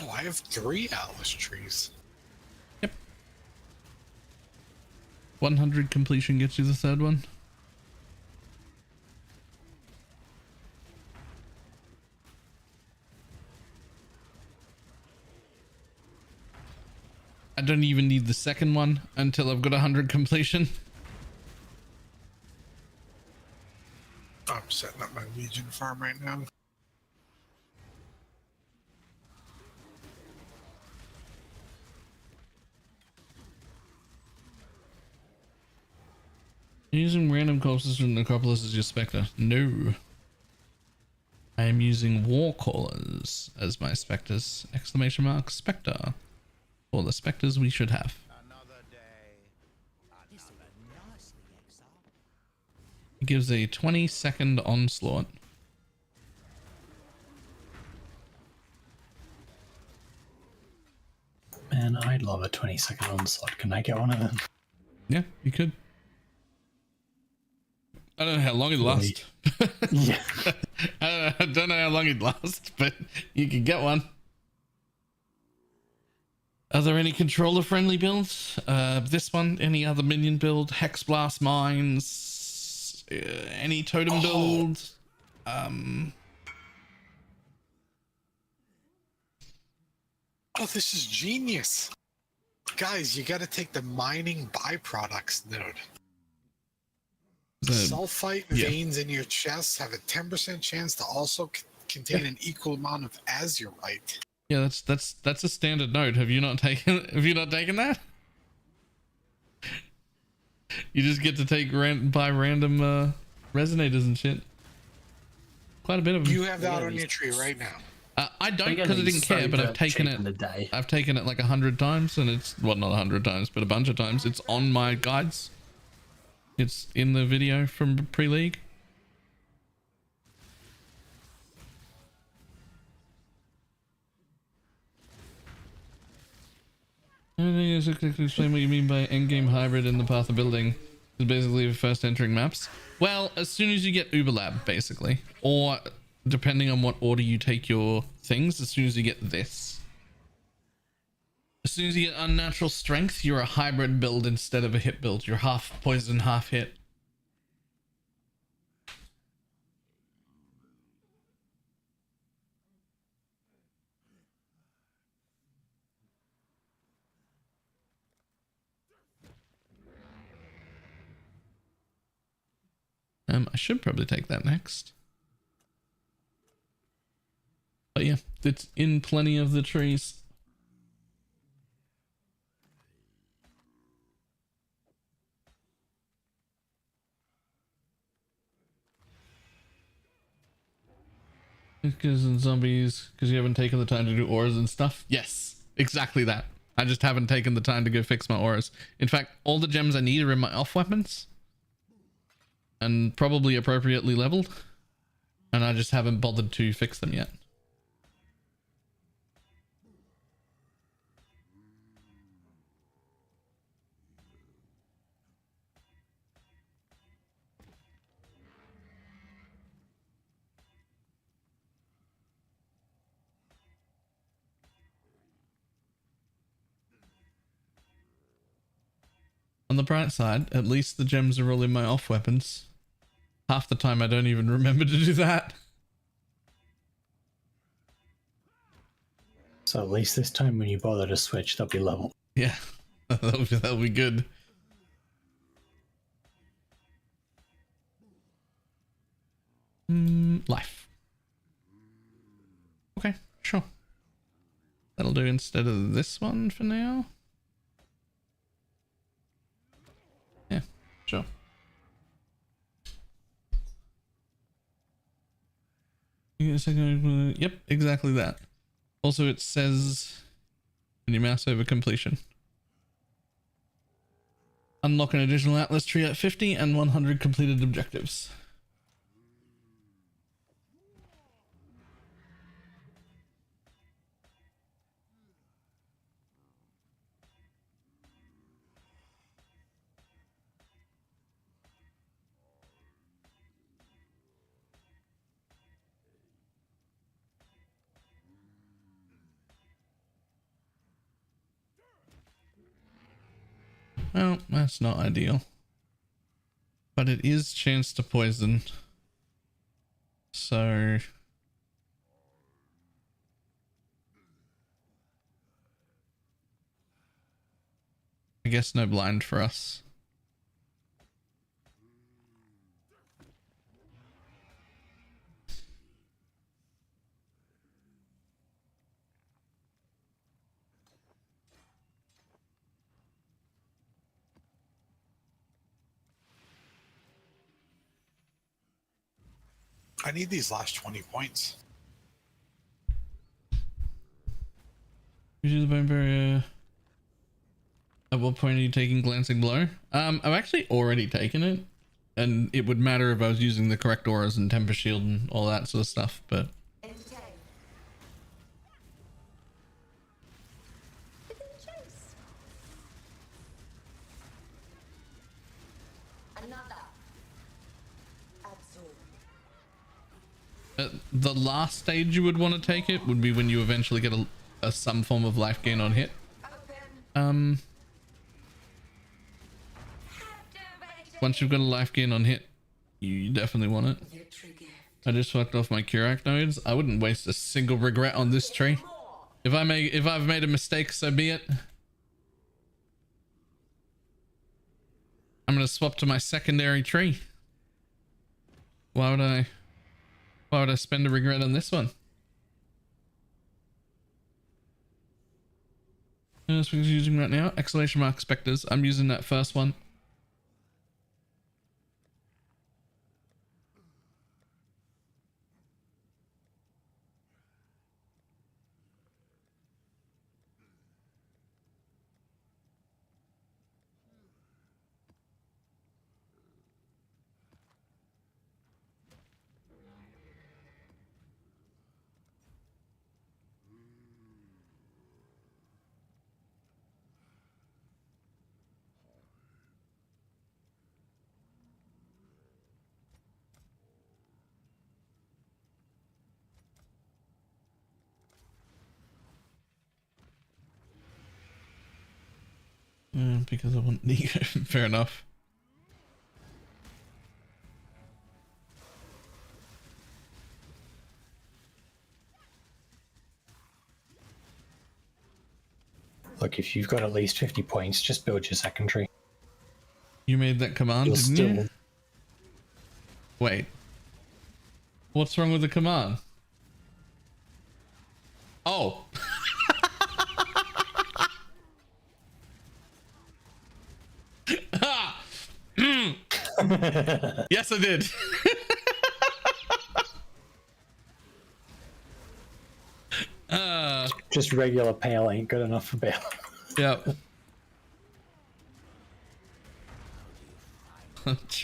Oh, I have 3 Atlas trees.
100 completion gets you the third one. I don't even need the second one until I've got 100 completion.
I'm setting up my Legion farm right now.
Using random corpses from Necropolis as your Spectre? No. I am using War Callers as my Spectres! Exclamation mark Spectre. All the Spectres we should have.
This'll do nicely, Exile.
It gives a 20-second onslaught.
Man, I'd love a 20-second onslaught. Can I get one of them?
Yeah, you could. I don't know how long it'd last.
Yeah.
I don't know how long it'd last, but you can get one. Are there any controller-friendly builds? This one, any other minion build, Hex Blast Mines, any totem build?
Oh, this is genius. Guys, you got to take the mining byproducts node. Sulfite veins in your chest have a 10% chance to also contain an equal amount of azurite.
Yeah, that's a standard node. Have you not taken that? You just get to take buy random resonators and shit. Quite a bit of them.
You have that on your tree right now.
I don't because I didn't care, but I've taken it. I've taken it like 100 times, and it's well, not 100 times, but a bunch of times. It's on my guides. It's in the video from pre-league. Explain what you mean by endgame hybrid in the path of building. It's basically first entering maps. Well, as soon as you get Uber Lab, basically, or depending on what order you take your things, as soon as you get this. As soon as you get unnatural strength, you're a hybrid build instead of a hit build. You're half poison, half hit. I should probably take that next. But yeah, it's in plenty of the trees. Because in zombies, because you haven't taken the time to do auras and stuff. Yes, exactly that. I just haven't taken the time to go fix my auras. In fact, all the gems I need are in my off weapons. And probably appropriately leveled. And I just haven't bothered to fix them yet. On the bright side, at least the gems are all in my off weapons. Half the time I don't even remember to do that.
So at least this time when you bother to switch, they'll be level.
Yeah, that'll be good. Life. Okay, sure. That'll do instead of this one for now. Yeah, sure. Yep, exactly that. Also, it says when you mouse over completion. Unlock an additional Atlas tree at 50 and 100 completed objectives. Well, that's not ideal. But it is chance to poison. So... I guess no blind for us.
I need these last 20 points.
Usually the bone barrier. At what point are you taking glancing blow? I've actually already taken it, and it would matter if I was using the correct auras and temper shield and all that sort of stuff, but the last stage you would want to take it would be when you eventually get a some form of life gain on hit. Once you've got a life gain on hit, you definitely want it. I just fucked off my Curak nodes. I wouldn't waste a single regret on this tree. If I've made a mistake, so be it. I'm gonna swap to my secondary tree. Why would I spend a regret on this one? That's what I'm using right now. Exclamation mark spectres. I'm using that first one. Because I want Nico. Fair enough.
Look, if you've got at least 50 points, just build your secondary.
You made that command, didn't you? Wait. What's wrong with the command? Oh. Yes, I did.
Just regular pale ain't good enough for Baylor.
Yep.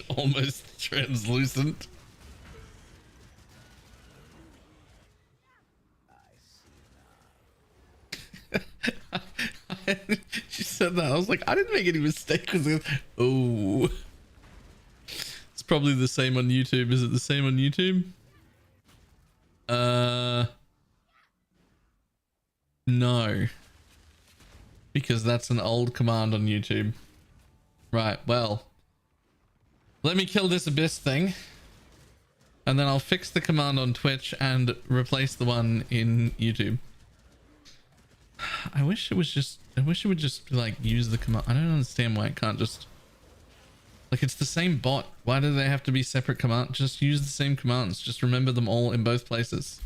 Almost translucent. She said that. I was like, I didn't make any mistake. Oh. It's probably the same on YouTube. Is it the same on YouTube? No. Because that's an old command on YouTube. Right, well. Let me kill this abyss thing. And then I'll fix the command on Twitch and replace the one in YouTube. I wish it would just like use the command. I don't understand why it can't just, like, it's the same bot. Why do they have to be separate commands? Just use the same commands. Just remember them all in both places.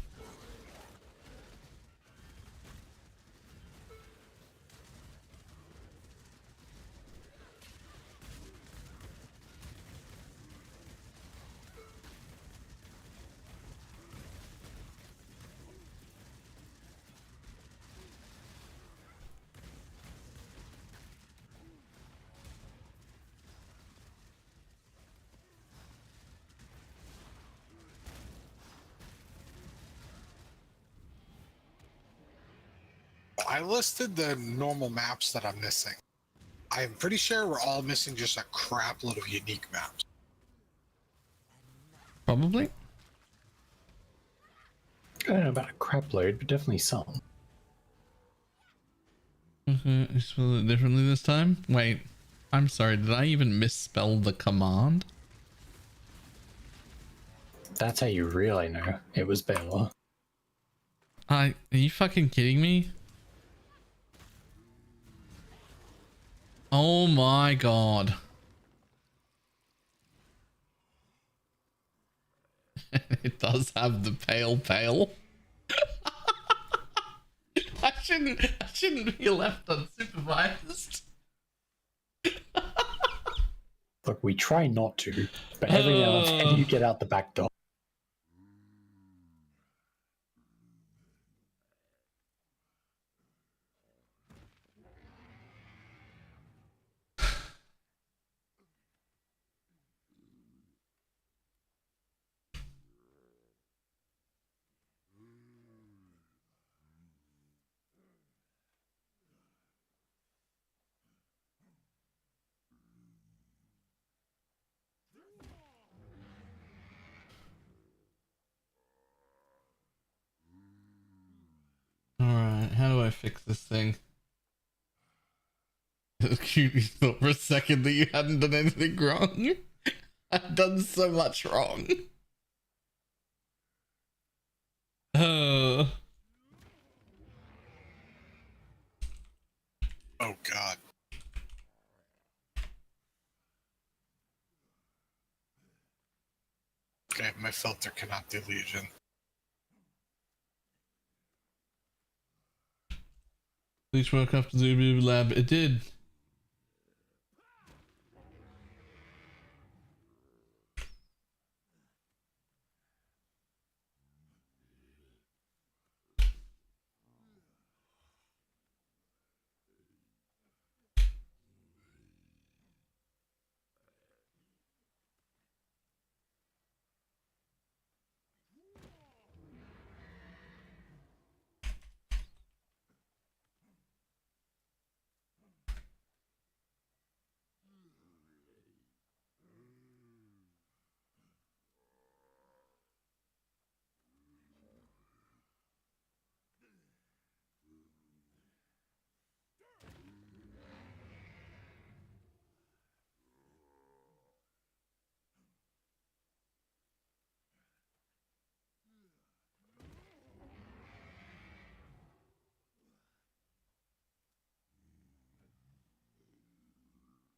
I listed the normal maps that I'm missing. I'm pretty sure we're all missing just a crap load of unique maps.
Probably.
I don't know about a crap load, but definitely some.
You spell it differently this time? Wait, I'm sorry. Did I even misspell the command?
That's how you really know it was Baylor.
Are you fucking kidding me? Oh my god. It does have the pale. I shouldn't be left unsupervised.
Look, we try not to, but every now and then you get out the back door.
Alright, how do I fix this thing? You thought for a second that you hadn't done anything wrong. I've done so much wrong. Oh.
My filter cannot do Legion.
Please work after the lab. It did.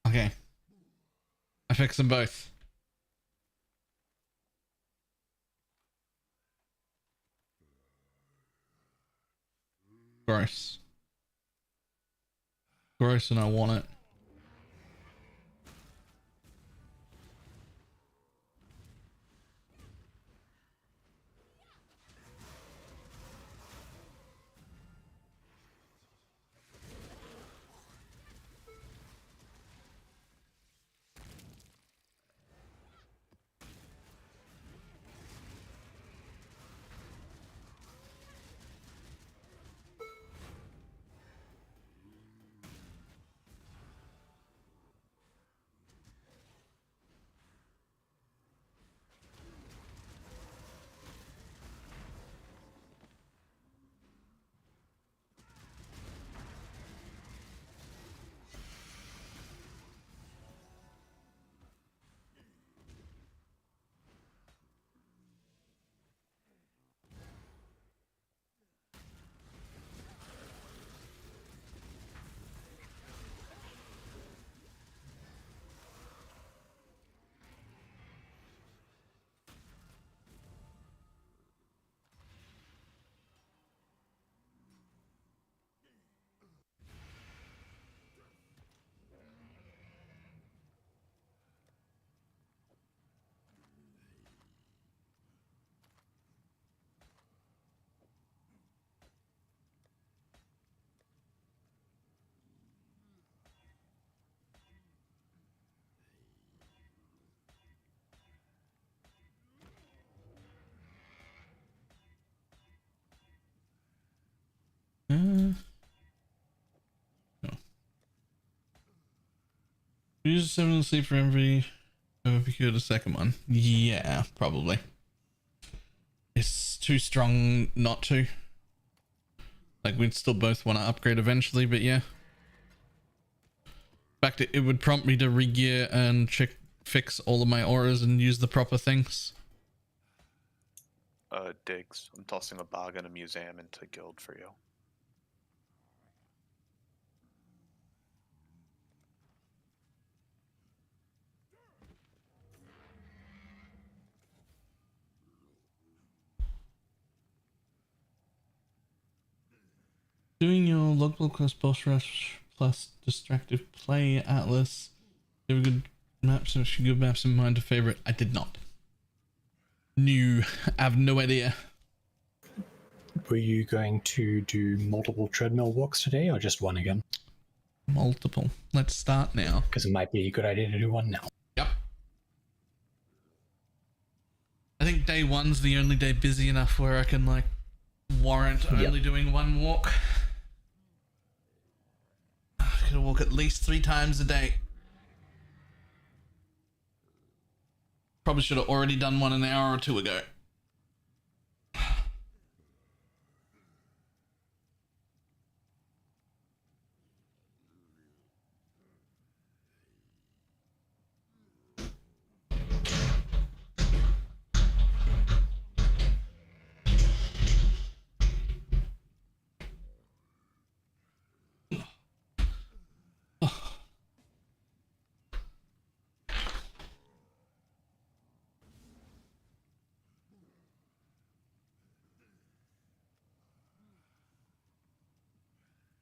Okay. I fixed them both. Gross. Gross, and I want it. No. Use 7 sleep for every. If you could a second one. Yeah, probably. It's too strong not to. Like, we'd still both want to upgrade eventually, but yeah. In fact, it would prompt me to re-gear and fix all of my auras and use the proper things.
Diggs. I'm tossing a bog and a museum into guild for you.
Doing your logbook plus boss rush plus distractive play atlas. You have a good maps, good maps in mind to favorite. I did not. New. I have no idea.
Were you going to do multiple treadmill walks today or just one again?
Multiple. Let's start now.
Because it might be a good idea to do one now.
Yep. I think day one's the only day busy enough where I can like warrant only doing one walk. I gotta walk at least 3 times a day. Probably should have already done one an hour or 2 ago.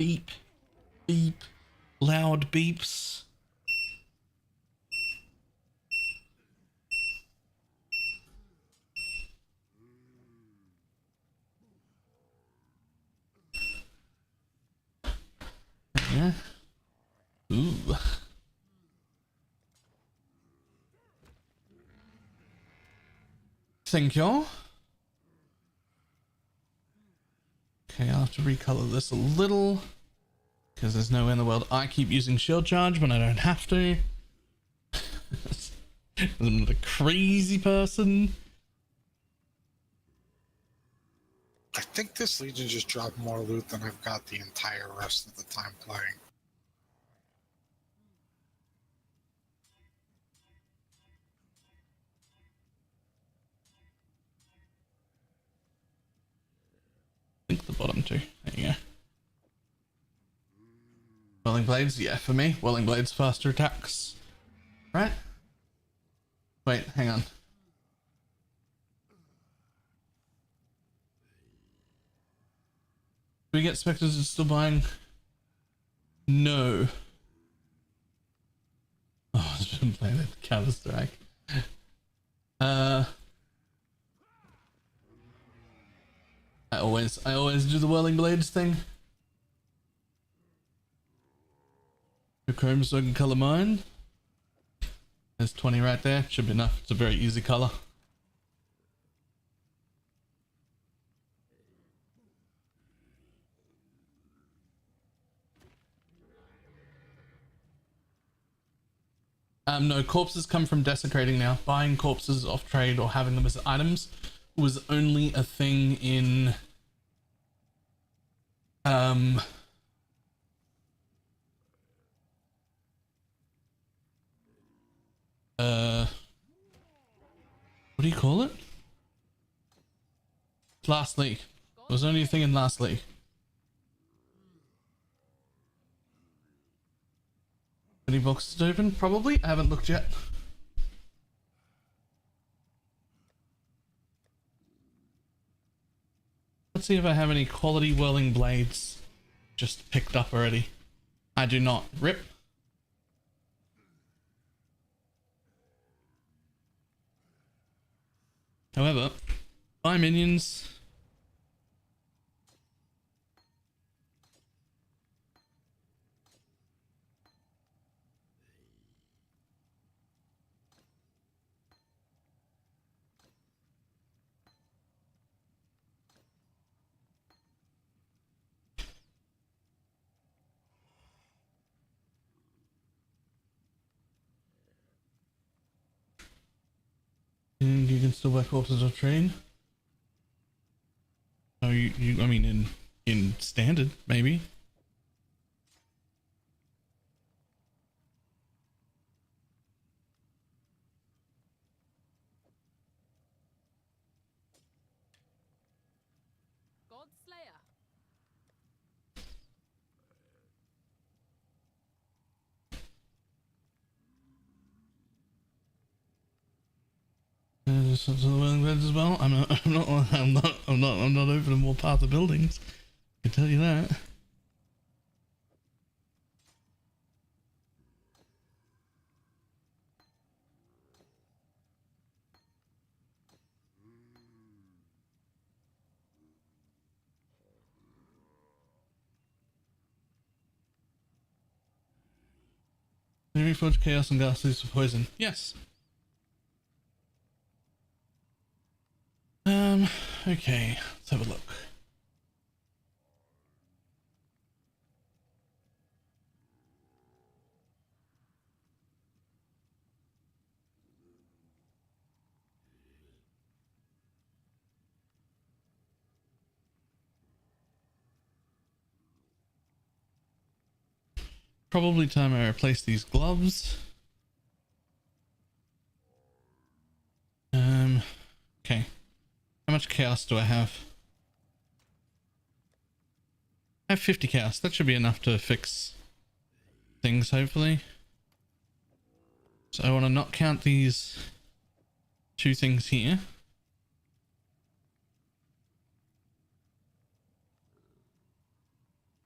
Beep, beep, loud beeps. Yeah. Ooh. Thank you. Okay, I'll have to recolor this a little because there's no way in the world I keep using shield charge when I don't have to. I'm not a crazy person.
I think this Legion just dropped more loot than I've got the entire rest of the time playing.
I think the bottom two. There you go. Whirling Blades, yeah, for me. Whirling Blades, faster attacks. Right? Wait, hang on. Do we get Spectres that's still buying? No. Oh, I've been playing it. Counter Strike. I always do the Whirling Blades thing. The chrome so I can color mine. There's 20 right there. Should be enough. It's a very easy color. No, corpses come from desecrating now. Buying corpses off trade or having them as items was only a thing in what do you call it? Last league. It was only a thing in last league. Any boxes open? Probably. I haven't looked yet. Let's see if I have any quality whirling blades just picked up already. I do not. Rip. However, buy minions. And you can still buy corpses off trade. Oh, I mean, in standard, maybe. To the whirling blades as well. I'm not opening more parts of buildings. I can tell you that. Maybe Forge Chaos and Ghastlies for poison. Yes. Okay, let's have a look. Probably time I replace these gloves. Okay. How much chaos do I have? I have 50 chaos. That should be enough to fix things, hopefully. So I want to not count these two things here.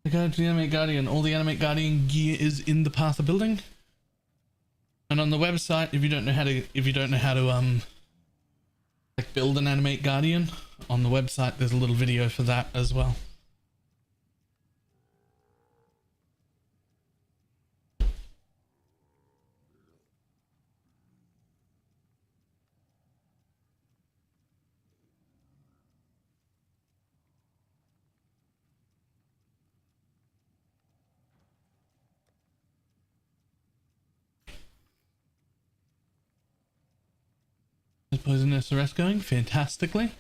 I guide to the Animate Guardian. All the Animate Guardian gear is in the path of building. And on the website, if you don't know how to like build an Animate Guardian, on the website there's a little video for that as well. Is Poison SRS going? Fantastically.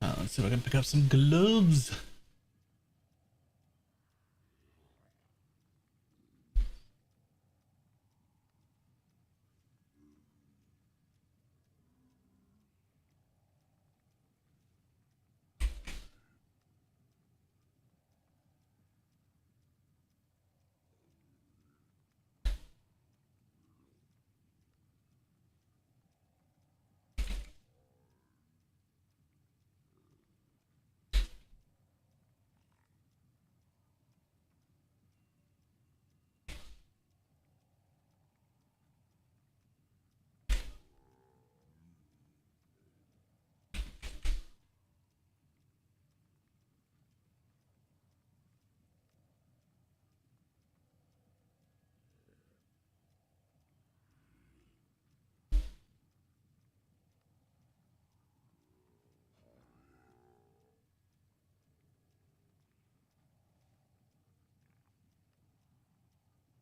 Let's see if I can pick up some gloves.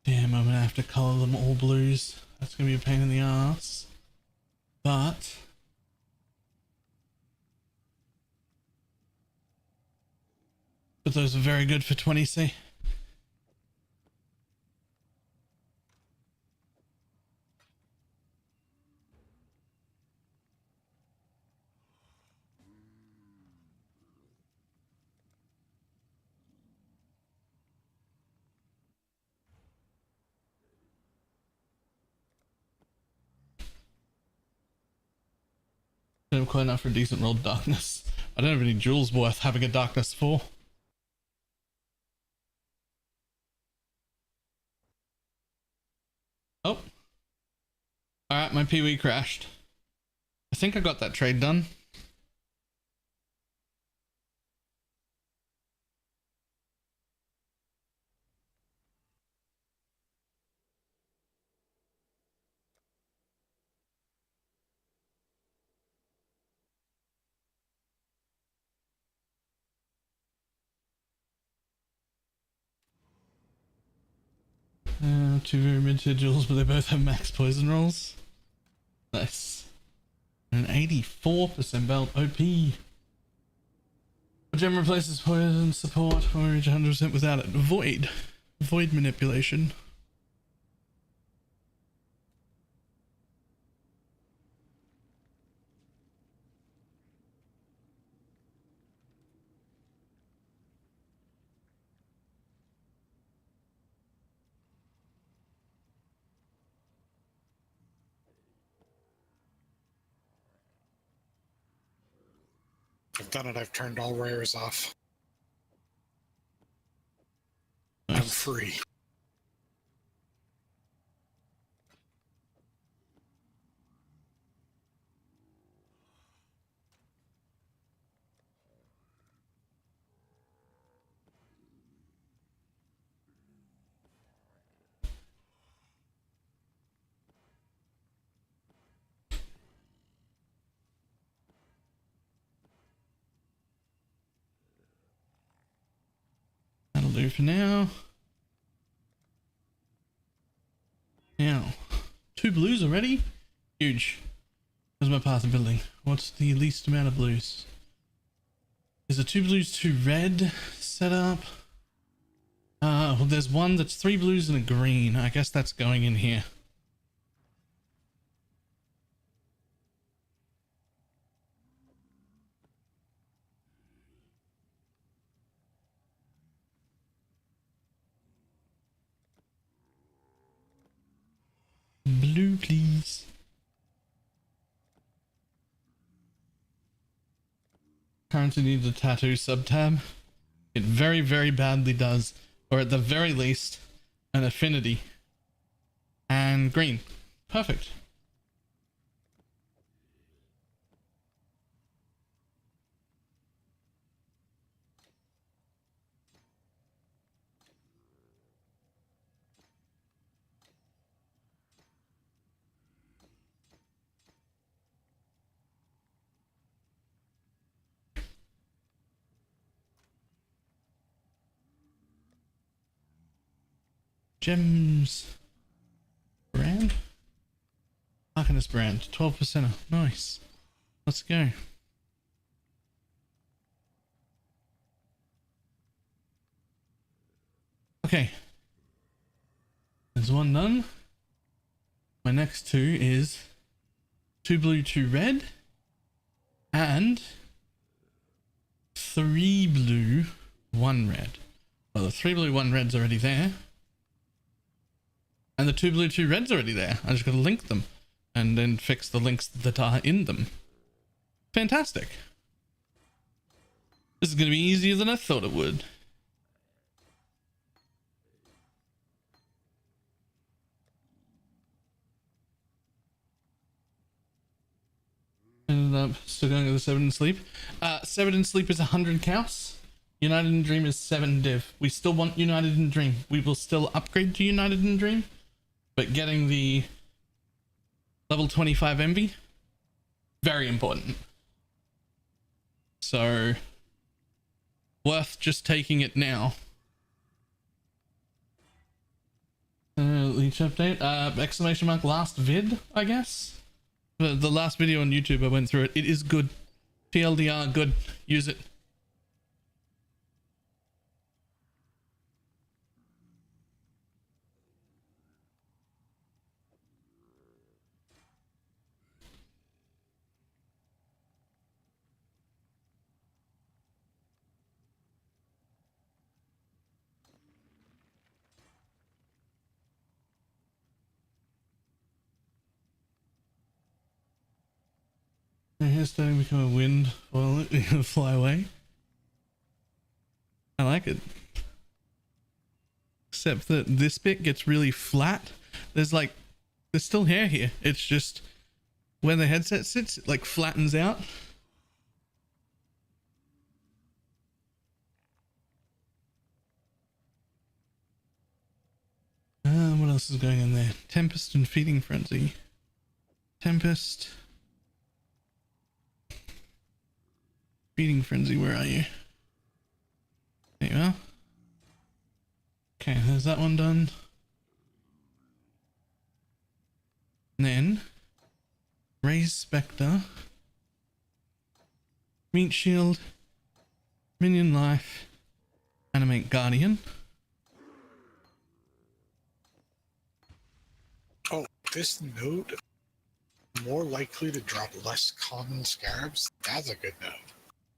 Damn, I'm gonna have to color them all blues. That's gonna be a pain in the ass. But those are very good for 20C. I'm quite enough for a decent roll darkness. I don't have any jewels worth having a darkness for. Oh. Alright, my Pee-wee crashed. I think I got that trade done. Two very mid-tier jewels, but they both have max poison rolls. Nice. An 84% belt. OP. Gem replaces poison support when we reach 100% without it. Void. Void manipulation.
I've done it. I've turned all rares off. I'm free.
That'll do for now. Now, 2 blues already? Huge. Where's my path of building? What's the least amount of blues? Is the 2 blues 2 red set up? Well, there's one that's 3 blues and a green. I guess that's going in here. blue, please. Currency needs a tattoo sub-tab. It very, very badly does. Or at the very least, an affinity. And green. Perfect. Gems brand? Arcanist brand, 12%. Nice. Let's go. Okay. There's one done. My next two is 2 blue, 2 red. And 3 blue, 1 red. Well, the 3 blue, 1 red's already there. And the 2 blue, 2 red's already there. I just gotta link them. And then fix the links that are in them. Fantastic. This is gonna be easier than I thought it would. Ended up still going to the 7 in sleep. 7 in sleep is 100 chaos. United in Dream is 7 div. We still want United in Dream. We will still upgrade to United in Dream. But getting the level 25 envy, very important. So, worth just taking it now. Leech update. Exclamation mark last vid, I guess. The last video on YouTube, I went through it. It is good. TLDR, good. Use it. Here's starting to become a wind while it fly away. I like it. Except that this bit gets really flat. There's still hair here. It's just where the headset sits, it like flattens out. What else is going on there? Tempest and Feeding Frenzy. Tempest. Feeding Frenzy, where are you? There you are. Okay, there's that one done. And then raise Spectre, Meat Shield, Minion Life, Animate Guardian.
Oh, this node more likely to drop less common scarabs. That's a good node.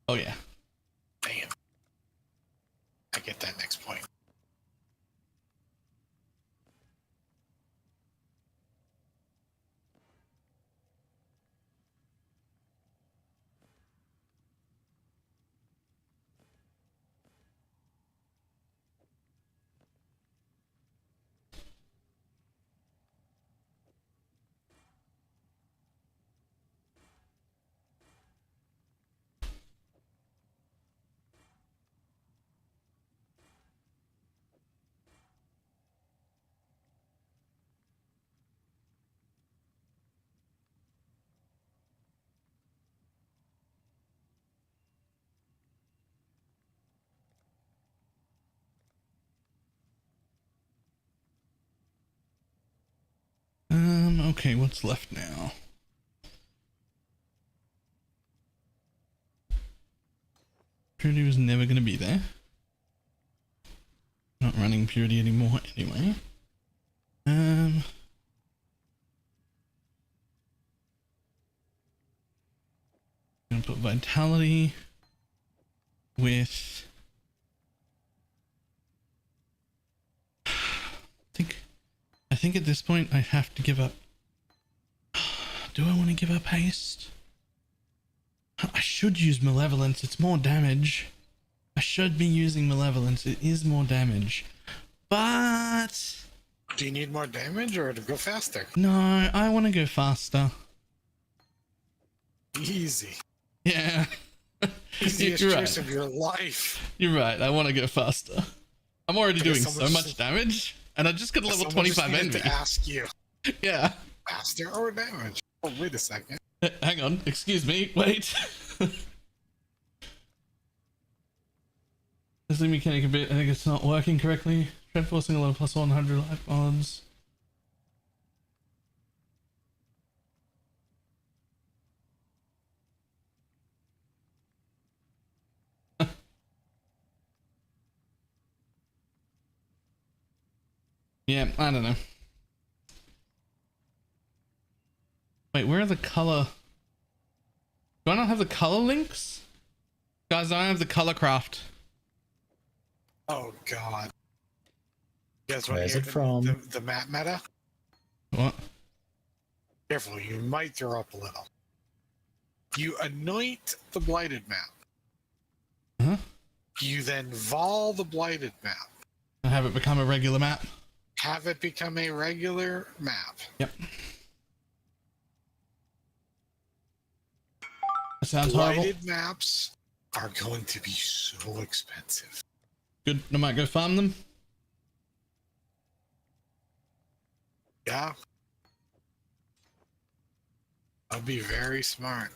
Oh yeah.
Damn. I get that next point.
Okay, what's left now? Purity was never going to be there. Not running Purity anymore anyway. Gonna put Vitality with I think at this point I have to give up do I want to give up haste? I should use malevolence. It's more damage. I should be using malevolence. It is more damage. But
do you need more damage or to go faster?
No, I want to go faster.
Easy.
Yeah.
Easiest
You're
choice
right.
of your life.
You're right. I want to go faster. I'm already doing so much damage, and I just got a level 25 envy.
To ask you.
Yeah.
Faster or damage? Oh, wait a second.
Hang on. Excuse me. Wait. This mechanic a bit. I think it's not working correctly. Try forcing a lot of plus 100 life odds. Yeah, I don't know. Wait, where are the color? Do I not have the color links? Guys, I don't have the color craft.
Oh god. You guys want
Where's
to
it
hear
from?
the map meta?
What?
Careful, you might throw up a little. You anoint the blighted map.
Huh?
You then vol the blighted map.
And have it become a regular map?
Have it become a regular map.
Yep. That sounds horrible.
Blighted maps are going to be so expensive.
Good. I might go farm them.
Yeah. I'll be very smart.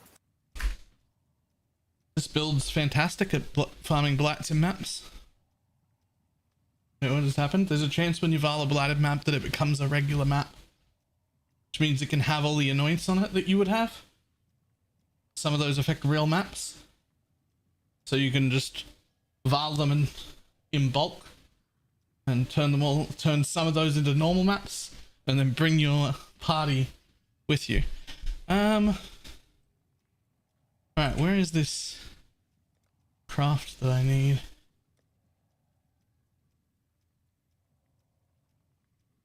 This build's fantastic at farming blights in maps. What has happened? There's a chance when you vol a blighted map that it becomes a regular map, which means it can have all the anoints on it that you would have. Some of those affect real maps, so you can just vol them in bulk and turn some of those into normal maps, and then bring your party with you. All right, where is this craft that I need?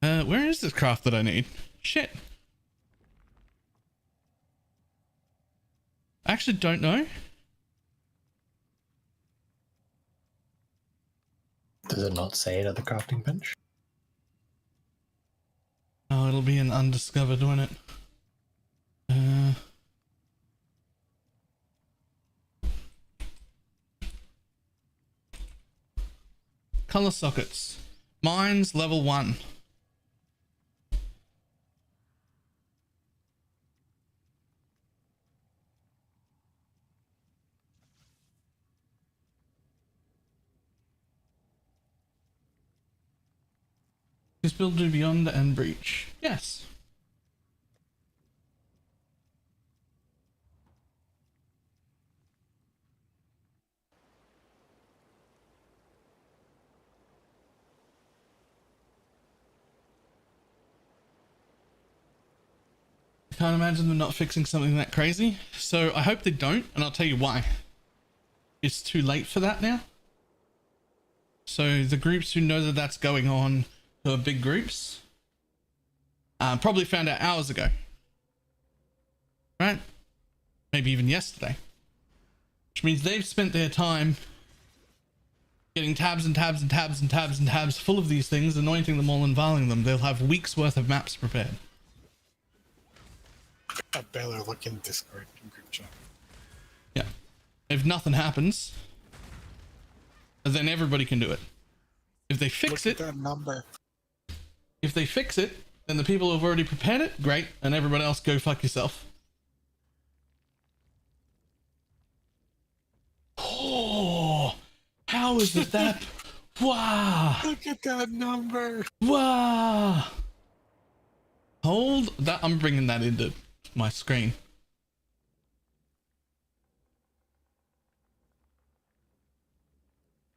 Where is this craft that I need? Shit. I actually don't know.
Does it not say it at the crafting bench?
Oh, it'll be an undiscovered, won't it? Color sockets. Mine's level 1. This build do beyond and breach. Yes. I can't imagine them not fixing something that crazy. So I hope they don't, and I'll tell you why. It's too late for that now. So the groups who know that that's going on, who are big groups, probably found out hours ago. Right? Maybe even yesterday. Which means they've spent their time getting tabs and tabs and tabs and tabs and tabs full of these things, anointing them all and voling them. They'll have weeks worth of maps prepared.
I barely look in Discord group chat.
Yeah. If nothing happens, then everybody can do it. If they fix
Look
it,
at that number.
if they fix it, then the people who've already prepared it, great, and everybody else go fuck yourself. Oh, how is it that? Wow.
Look at that number.
Wow. Hold that. I'm bringing that into my screen.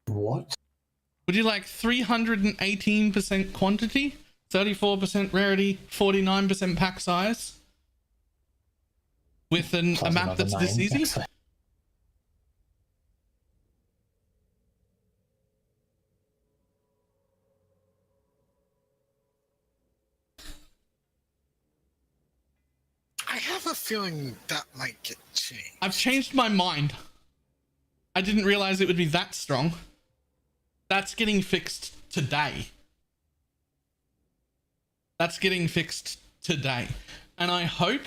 What?
Would you like 318% quantity, 34% rarity, 49% pack size? With a map that's this easy?
I have a feeling that might get changed.
I've changed my mind. I didn't realize it would be that strong. That's getting fixed today. That's getting fixed today. And I hope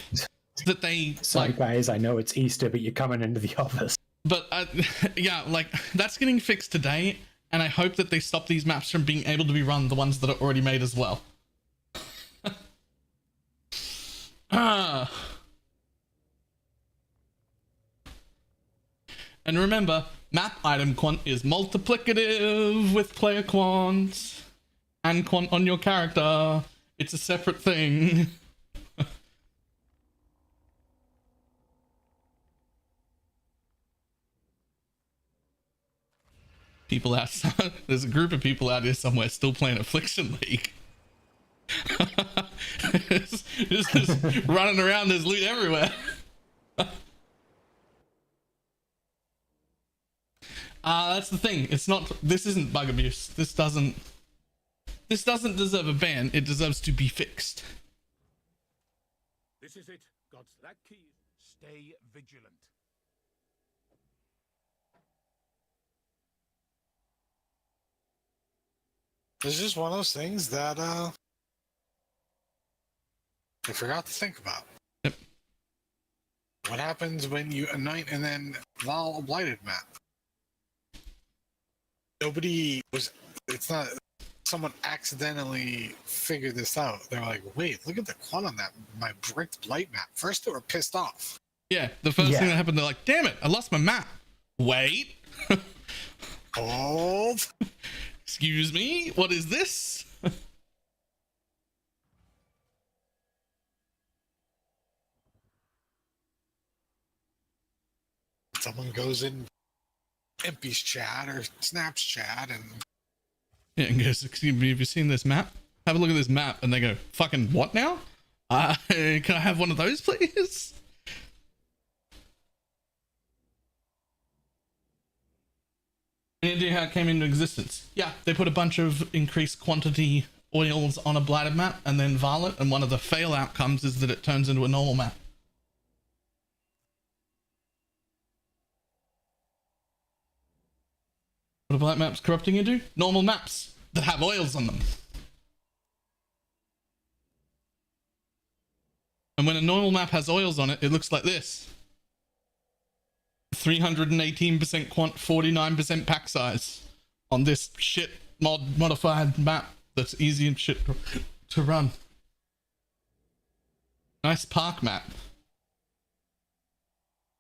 that they...
Sorry, guys, I know it's Easter, but you're coming into the office.
But, yeah, like, that's getting fixed today, and I hope that they stop these maps from being able to be run, the ones that are already made as well. And remember, map item quant is multiplicative with player quant and quant on your character. It's a separate thing. People outside, there's a group of people out here somewhere still playing Affliction League. just running around, there's loot everywhere. That's the thing. It's not. This isn't bug abuse. This doesn't deserve a ban. It deserves to be fixed.
This is it. God's that key. Stay vigilant.
It's just one of those things that I forgot to think about.
Yep.
What happens when you anoint and then Val a blighted map? It's not, someone accidentally figured this out. They're like, wait, look at the quant on that, my bricked blight map. First they were pissed off.
Yeah, the first thing that happened, they're like, damn it, I lost my map. Wait.
Hold.
Excuse me, what is this?
Someone goes in Impy's chat or Snap's chat and
goes, excuse me, have you seen this map? Have a look at this map. And they go, fucking what now? Can I have one of those, please? Any idea how it came into existence? Yeah, they put a bunch of increased quantity oils on a blighted map and then Varl it, and one of the fail outcomes is that it turns into a normal map. What are blight maps corrupting into? Normal maps that have oils on them. And when a normal map has oils on it, it looks like this. 318% quant, 49% pack size on this shit modified map that's easy and shit to run. Nice park map.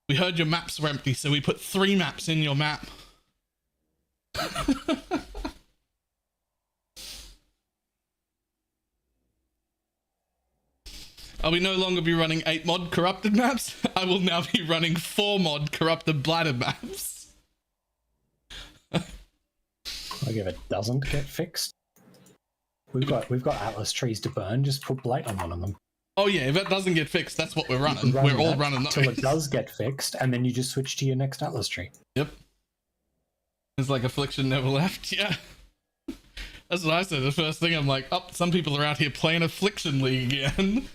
We heard your maps were empty, so we put 3 maps in your map. I will no longer be running 8 mod corrupted maps. I will now be running 4 mod corrupted blighted maps.
Like if it doesn't get fixed, we've got Atlas trees to burn. Just put blight on one of them.
Oh yeah, if it doesn't get fixed, that's what we're running. We're all running those.
Until it does get fixed, and then you just switch to your next Atlas tree.
Yep. It's like Affliction never left. Yeah. That's what I said. The first thing I'm like, oh, some people are out here playing Affliction League again.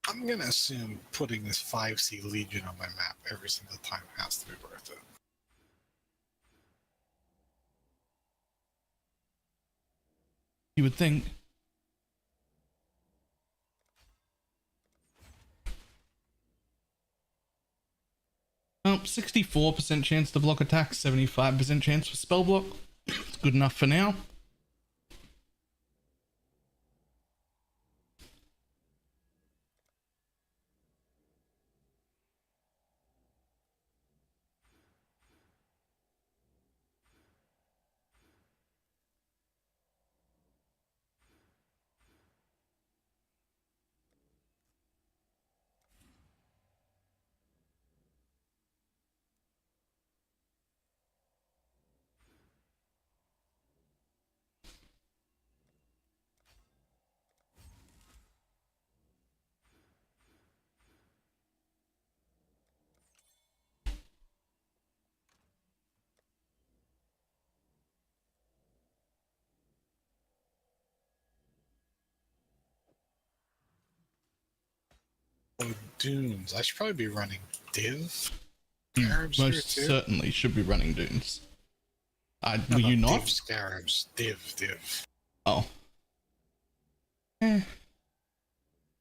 I'm gonna assume putting this 5C Legion on my map every single time has to be worth it.
You would think. Well, 64% chance to block attacks, 75% chance for spell block. It's good enough for now.
Oh, dunes. I should probably be running div.
You
Scarabs
most
here too.
certainly should be running dunes.
No,
Were you
Div
not?
scarabs. Div.
Oh.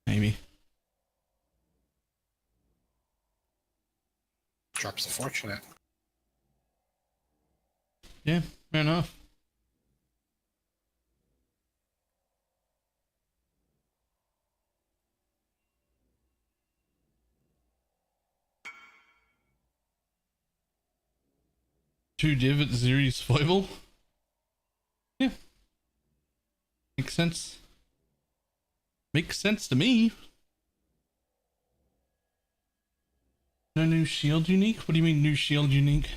Maybe.
Drops the fortunate.
Yeah, fair enough. Two div at Zeri's foible. Yeah. Makes sense. Makes sense to me. No new shield unique? What do you mean new shield unique?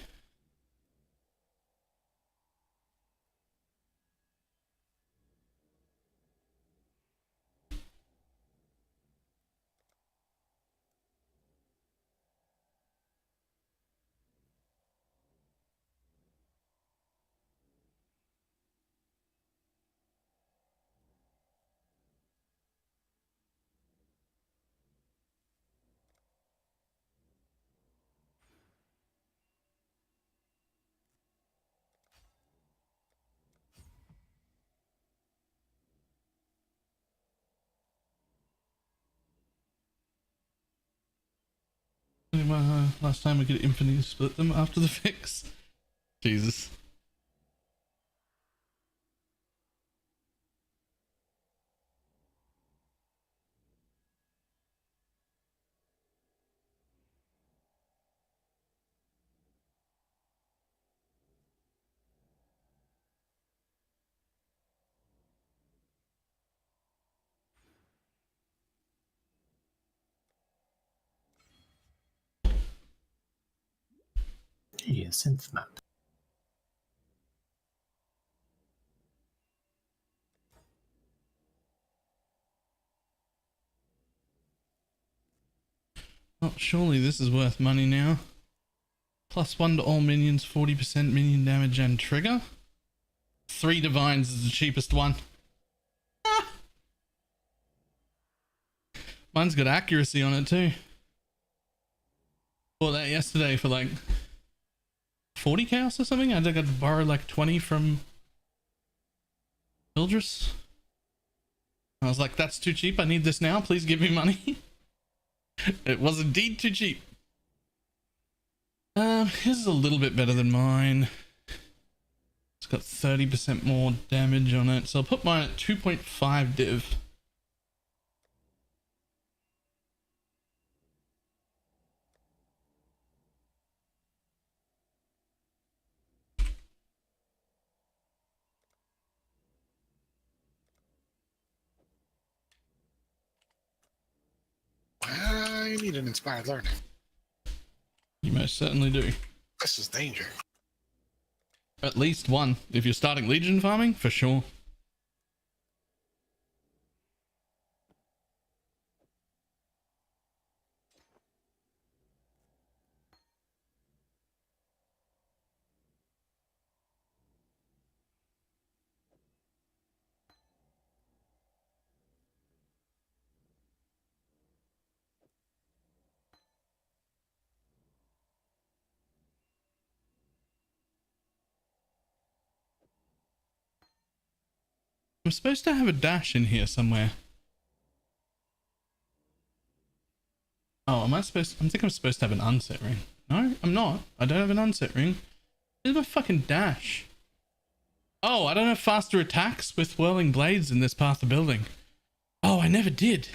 Last time we could infinitely split them after the fix. Jesus.
Yeah, synth map.
Oh, surely this is worth money now. +1 to all minions, 40% minion damage and trigger. 3 divines is the cheapest one. Ah! Mine's got accuracy on it too. Bought that yesterday for like 40 chaos or something. I think I'd borrow like 20 from Mildress. I was like, that's too cheap. I need this now. Please give me money. It was indeed too cheap. His is a little bit better than mine. It's got 30% more damage on it. So I'll put mine at 2.5 div.
I need an inspired learning.
You most certainly do.
This is danger.
At least one. If you're starting Legion farming, for sure. I'm supposed to have a dash in here somewhere. Oh, am I supposed to, I think I'm supposed to have an unset ring. No, I'm not. I don't have an unset ring. Where's my fucking dash? Oh, I don't have faster attacks with whirling blades in this path of building. Oh, I never did.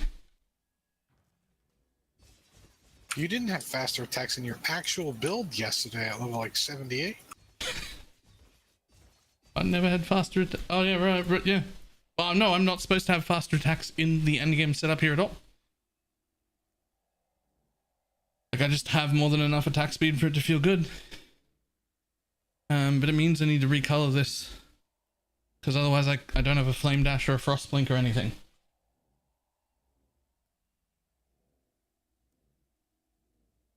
You didn't have faster attacks in your actual build yesterday at level like 78.
I never had faster attacks. Oh yeah, right, yeah. Well, no, I'm not supposed to have faster attacks in the endgame setup here at all. Like, I just have more than enough attack speed for it to feel good. But it means I need to recolor this. Because otherwise I don't have a flame dash or a frost blink or anything.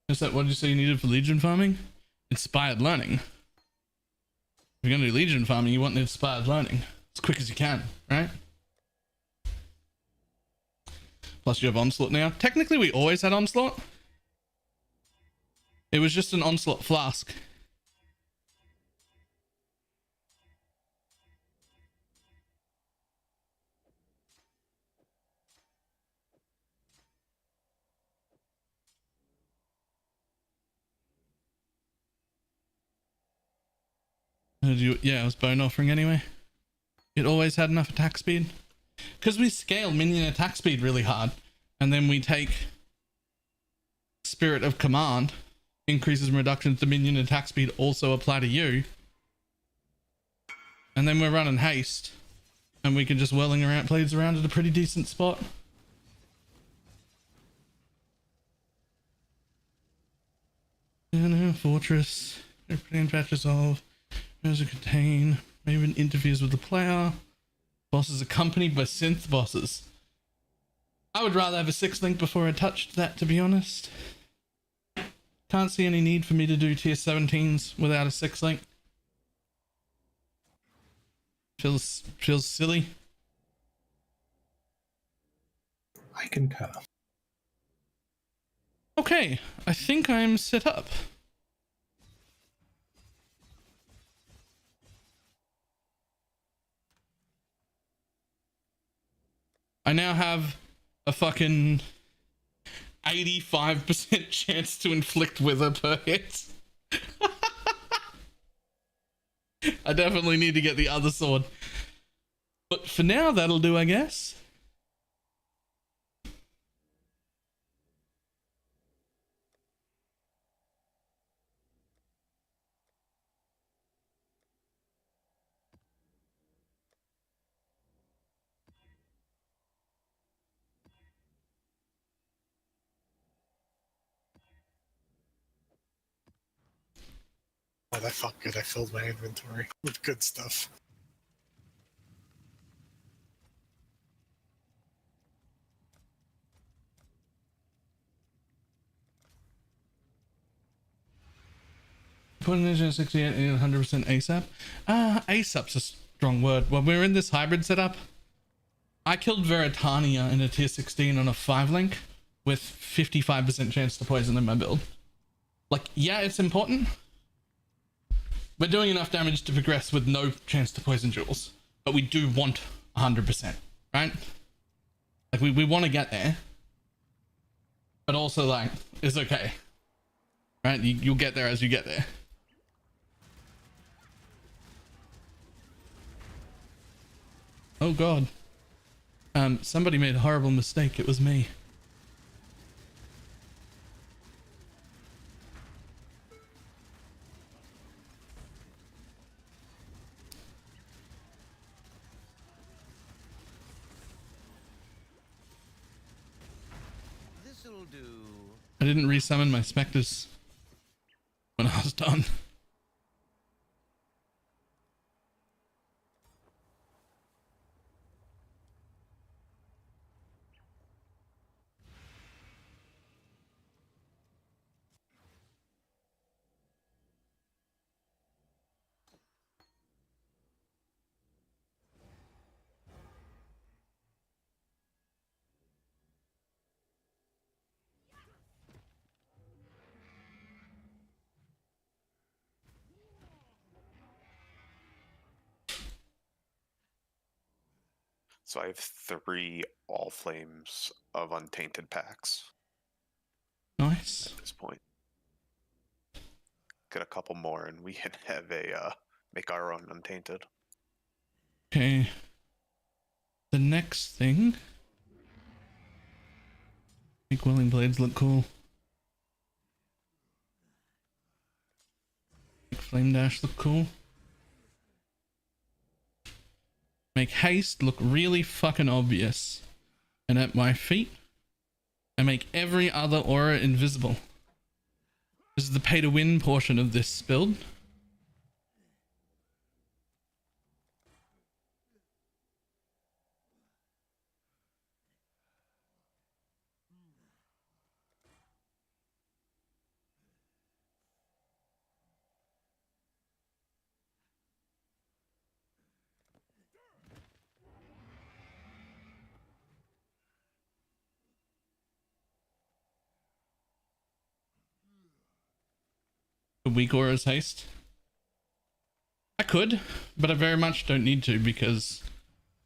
Is that what you say you needed for Legion farming? Inspired learning. If you're going to do Legion farming, you want the inspired learning as quick as you can, right? Plus you have Onslaught now. Technically we always had Onslaught. It was just an Onslaught flask. Yeah, it was bone offering anyway. It always had enough attack speed. Because we scale minion attack speed really hard. And then we take Spirit of Command. Increases and reductions to minion attack speed also apply to you. And then we're running haste. And we can just whirling around blades around at a pretty decent spot. Fortress. Opening patch resolve. Measure contain. Maybe interferes with the player. Bosses accompanied by synth bosses. I would rather have a 6 link before I touched that, to be honest. Can't see any need for me to do tier 17s without a 6 link. Feels silly.
I concur.
Okay, I think I'm set up. I now have a fucking 85% chance to inflict wither per hit. I definitely need to get the other sword. But for now, that'll do, I guess.
Oh, that felt good. I filled my inventory with good stuff.
Putting in 68 and 100% ASAP. ASAP's a strong word. When we're in this hybrid setup, I killed Veritania in a tier 16 on a 5 link with 55% chance to poison in my build. Like, yeah, it's important. We're doing enough damage to progress with no chance to poison jewels, but we do want 100%, right? Like, we want to get there, but also, like, it's okay, right? You'll get there as you get there. Oh god. Somebody made a horrible mistake. It was me.
This'll do.
I didn't resummon my spectres when I was done.
So I have 3 all flames of untainted packs.
Nice.
At this point. Get a couple more and we can have a make our own untainted.
Okay. The next thing. Make Welling Blades look cool. Make Flame Dash look cool. Make haste look really fucking obvious. And at my feet, I make every other aura invisible. This is the pay to win portion of this build. A weak aura's haste. I could, but I very much don't need to because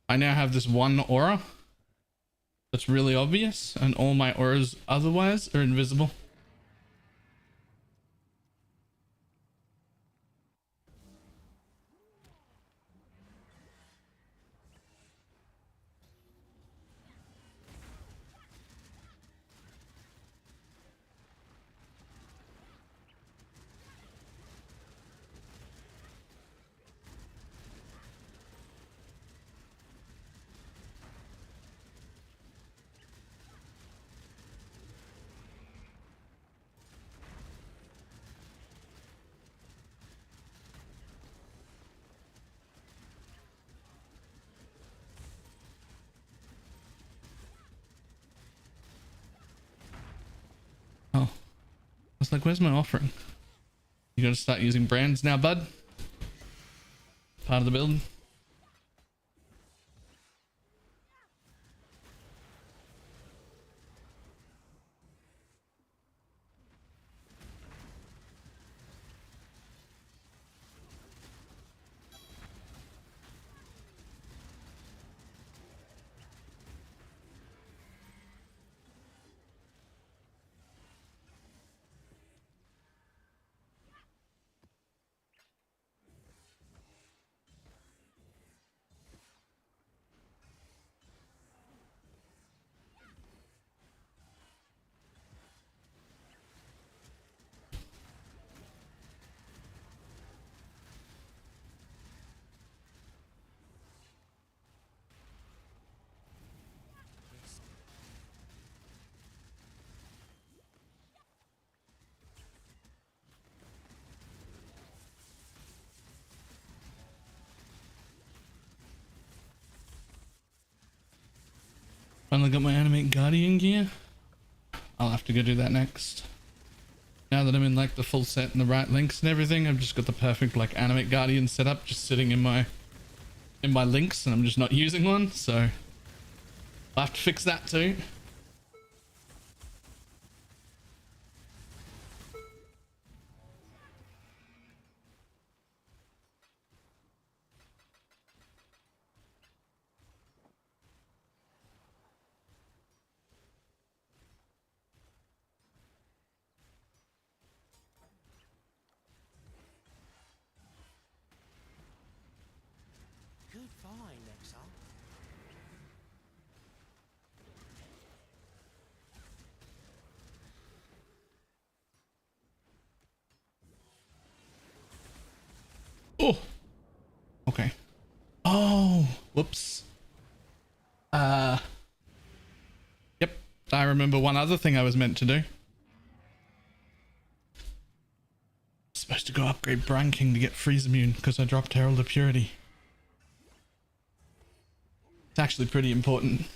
I now have this one aura that's really obvious and all my auras otherwise are invisible. Oh, I was like, where's my offering? You gotta start using brands now, bud. Part of the build. Finally got my animate guardian gear. I'll have to go do that next. Now that I'm in like the full set and the right links and everything, I've just got the perfect like animate guardian setup just sitting in my links and I'm just not using one, so I'll have to fix that too.
Good find, Exile.
Oh, okay. Oh, whoops. Yep. I remember one other thing I was meant to do. Supposed to go upgrade Branking to get freeze immune because I dropped Herald of Purity. It's actually pretty important.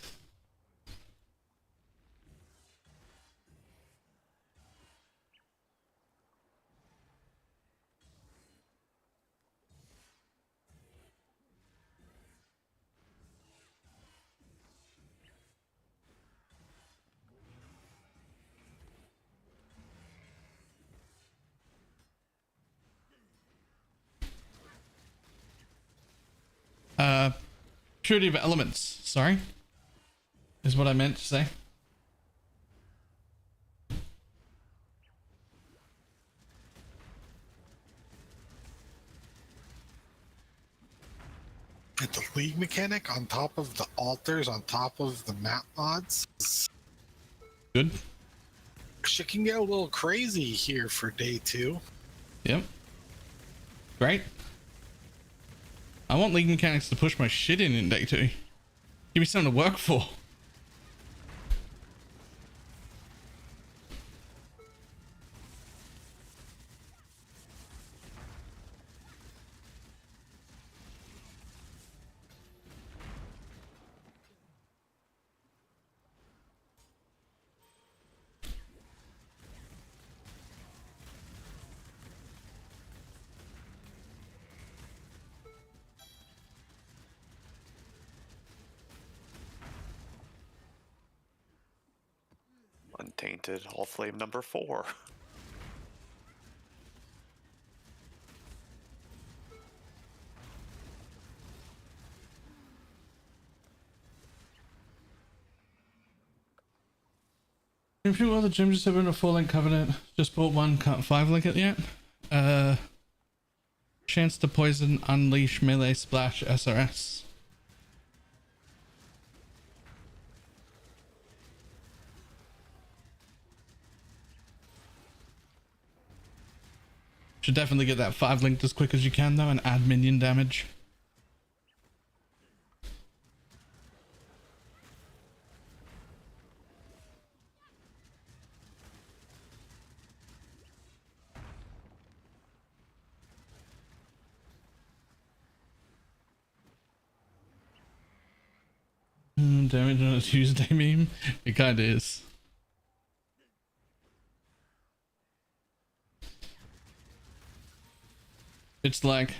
Purity of elements, sorry, is what I meant to say.
The league mechanic on top of the altars, on top of the map mods.
Good.
Shit can get a little crazy here for day 2.
Yep. Great. I want league mechanics to push my shit in day 2. Give me something to work for.
Untainted All Flame number 4.
If you will, the gym just opened a 4-link covenant. Just bought one, can't 5-link it yet. Chance to poison, unleash, melee, splash, SRS. Should definitely get that 5-linked as quick as you can though and add minion damage. Damage on a Tuesday meme. It kinda is. It's like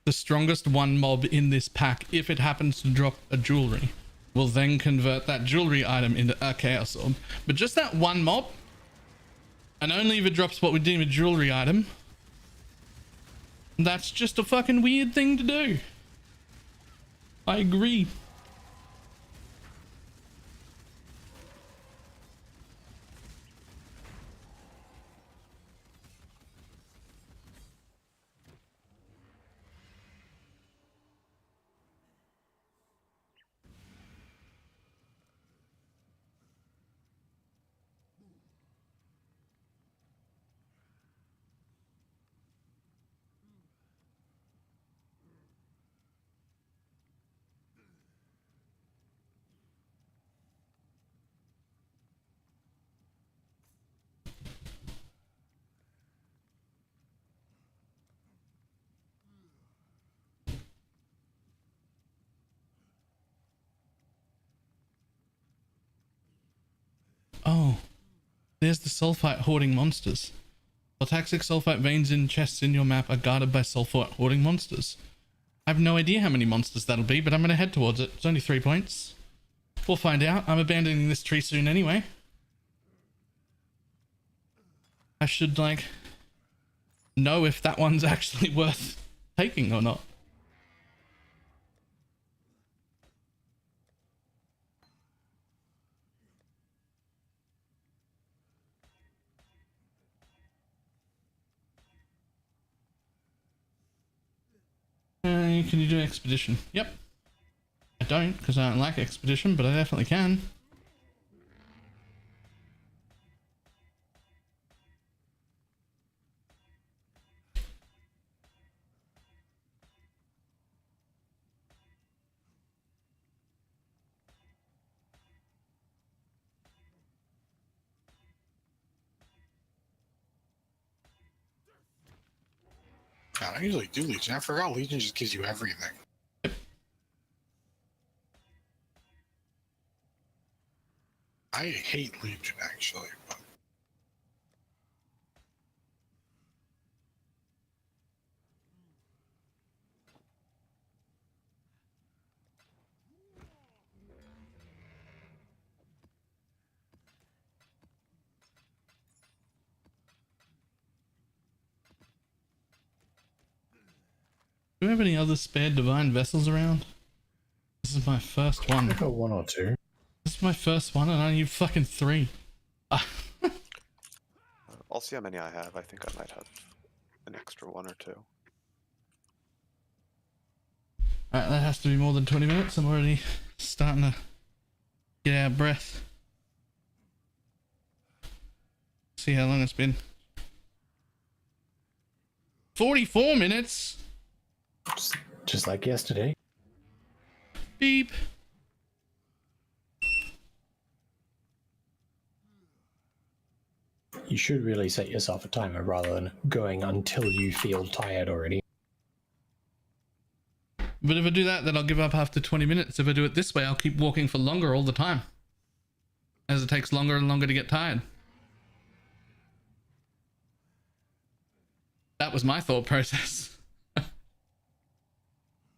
the strongest one mob in this pack, if it happens to drop a jewelry, will then convert that jewelry item into a chaos orb. But just that one mob, and only if it drops what we deem a jewelry item, that's just a fucking weird thing to do. I agree. Oh, there's the sulfite hoarding monsters. The toxic sulfite veins in chests in your map are guarded by sulfite hoarding monsters. I have no idea how many monsters that'll be, but I'm gonna head towards it. It's only 3 points. We'll find out. I'm abandoning this tree soon anyway. I should, like, know if that one's actually worth taking or not. Can you do expedition? Yep. I don't, because I don't like expedition, but I definitely can.
God, I usually do Legion. I forgot Legion just gives you everything. I hate Legion, actually. But...
Do we have any other spare divine vessels around? This is my first one.
I got 1 or 2.
This is my first one and I need fucking 3.
I'll see how many I have. I think I might have an extra 1 or 2.
Alright, that has to be more than 20 minutes. I'm already starting to get out of breath. See how long it's been. 44 minutes!
Just like yesterday.
Beep.
You should really set yourself a timer rather than going until you feel tired already.
But if I do that, then I'll give up after 20 minutes. If I do it this way, I'll keep walking for longer all the time, as it takes longer and longer to get tired. That was my thought process.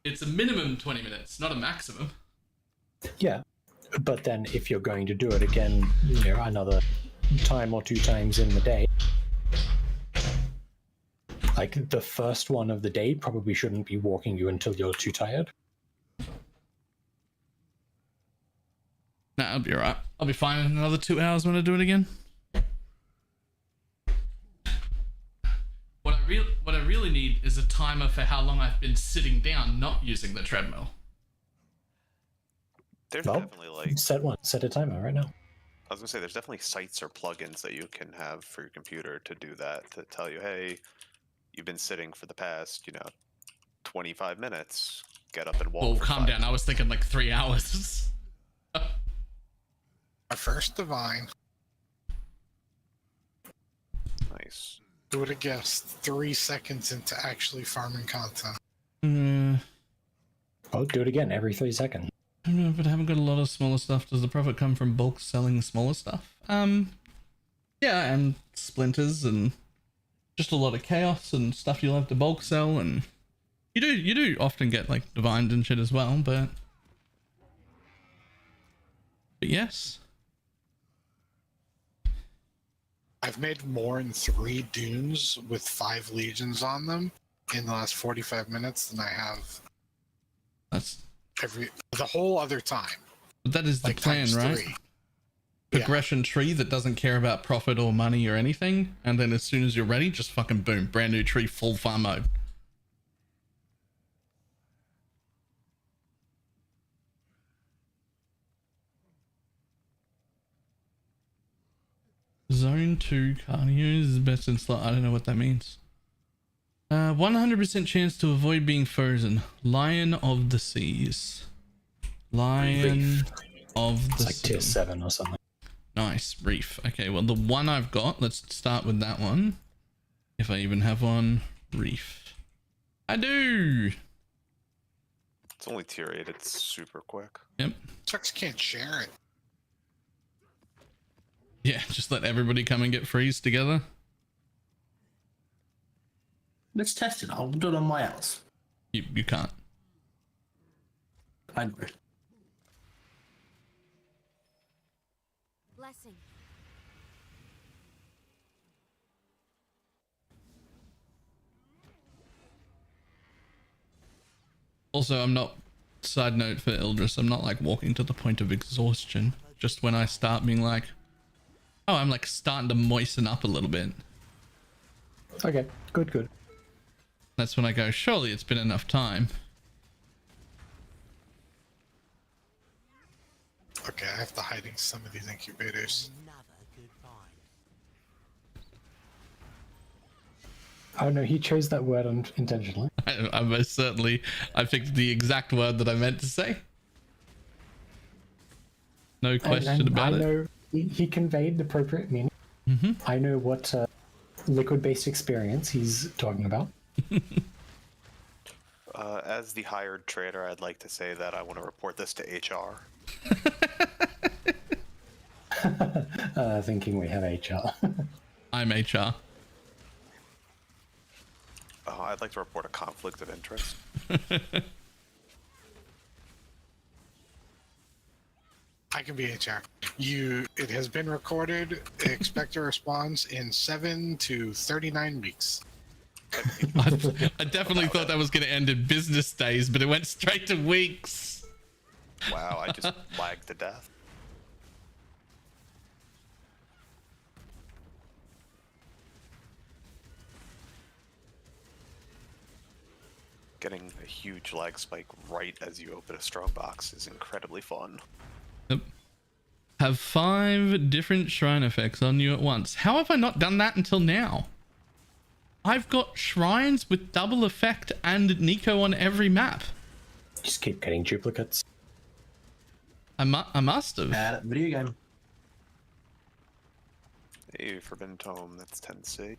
It's a minimum 20 minutes, not a maximum.
Yeah, but then if you're going to do it again, you know, another time or 2 times in the day, like the first one of the day probably shouldn't be walking you until you're too tired.
Nah, I'll be alright. I'll be fine in another 2 hours when I do it again. What I really need is a timer for how long I've been sitting down, not using the treadmill.
There's
Well,
definitely like
set a timer right now.
I was gonna say there's definitely sites or plugins that you can have for your computer to do that, to tell you, hey, you've been sitting for the past, 25 minutes. Get up and walk.
Oh,
for
calm
5
down. I was thinking like 3 hours.
My first divine.
Nice.
Who would have guessed 3 seconds into actually farming content?
I'll do it again every 3 seconds.
I don't know, but I haven't got a lot of smaller stuff. Does the profit come from bulk selling smaller stuff? Yeah, and splinters and just a lot of chaos and stuff you'll have to bulk sell, and you do often get like divines and shit as well, but yes.
I've made more in 3 dunes with 5 legions on them in the last 45 minutes than I have
That's
the whole other time.
But that is the plan, right?
3.
Progression tree that doesn't care about profit or money or anything, and then as soon as you're ready, just fucking boom, brand new tree, full farm mode. Zone 2 cardio is best in slot. I don't know what that means. 100% chance to avoid being frozen. Lion of the Seas. Lion of the
It's like
Seas.
tier 7 or something.
Nice. Reef. Okay, well, the one I've got, let's start with that one. If I even have one. Reef. I do!
It's only tier 8. It's super quick.
Yep.
Trucks can't share it.
Yeah, just let everybody come and get freeze together.
Let's test it. I'll do it on my hours.
You can't.
I know.
Blessing.
Also, I'm not, side note for Ildris, I'm not like walking to the point of exhaustion. Just when I start being like, oh, I'm like starting to moisten up a little bit.
Okay, good.
That's when I go, surely it's been enough time.
Okay, I have to hiding some of these incubators.
Oh no, he chose that word intentionally.
I most certainly, I picked the exact word that I meant to say. No question
And
about
I
it.
know he conveyed the appropriate meaning. I know what liquid-based experience he's talking about.
As the hired trader, I'd like to say that I want to report this to HR.
Thinking we have HR.
I'm HR.
I'd like to report a conflict of interest.
I can be HR. It has been recorded. Expect a response in 7 to 39 weeks.
I definitely thought that was going to end in business days, but it went straight to weeks.
Wow, I just lagged to death. Getting a huge lag spike right as you open a strong box is incredibly fun.
Yep. Have 5 different shrine effects on you at once. How have I not done that until now? I've got shrines with double effect and Nico on every map.
Just keep getting duplicates.
I must have.
Bad at video game.
Hey, Forbidden Tome, that's 10C.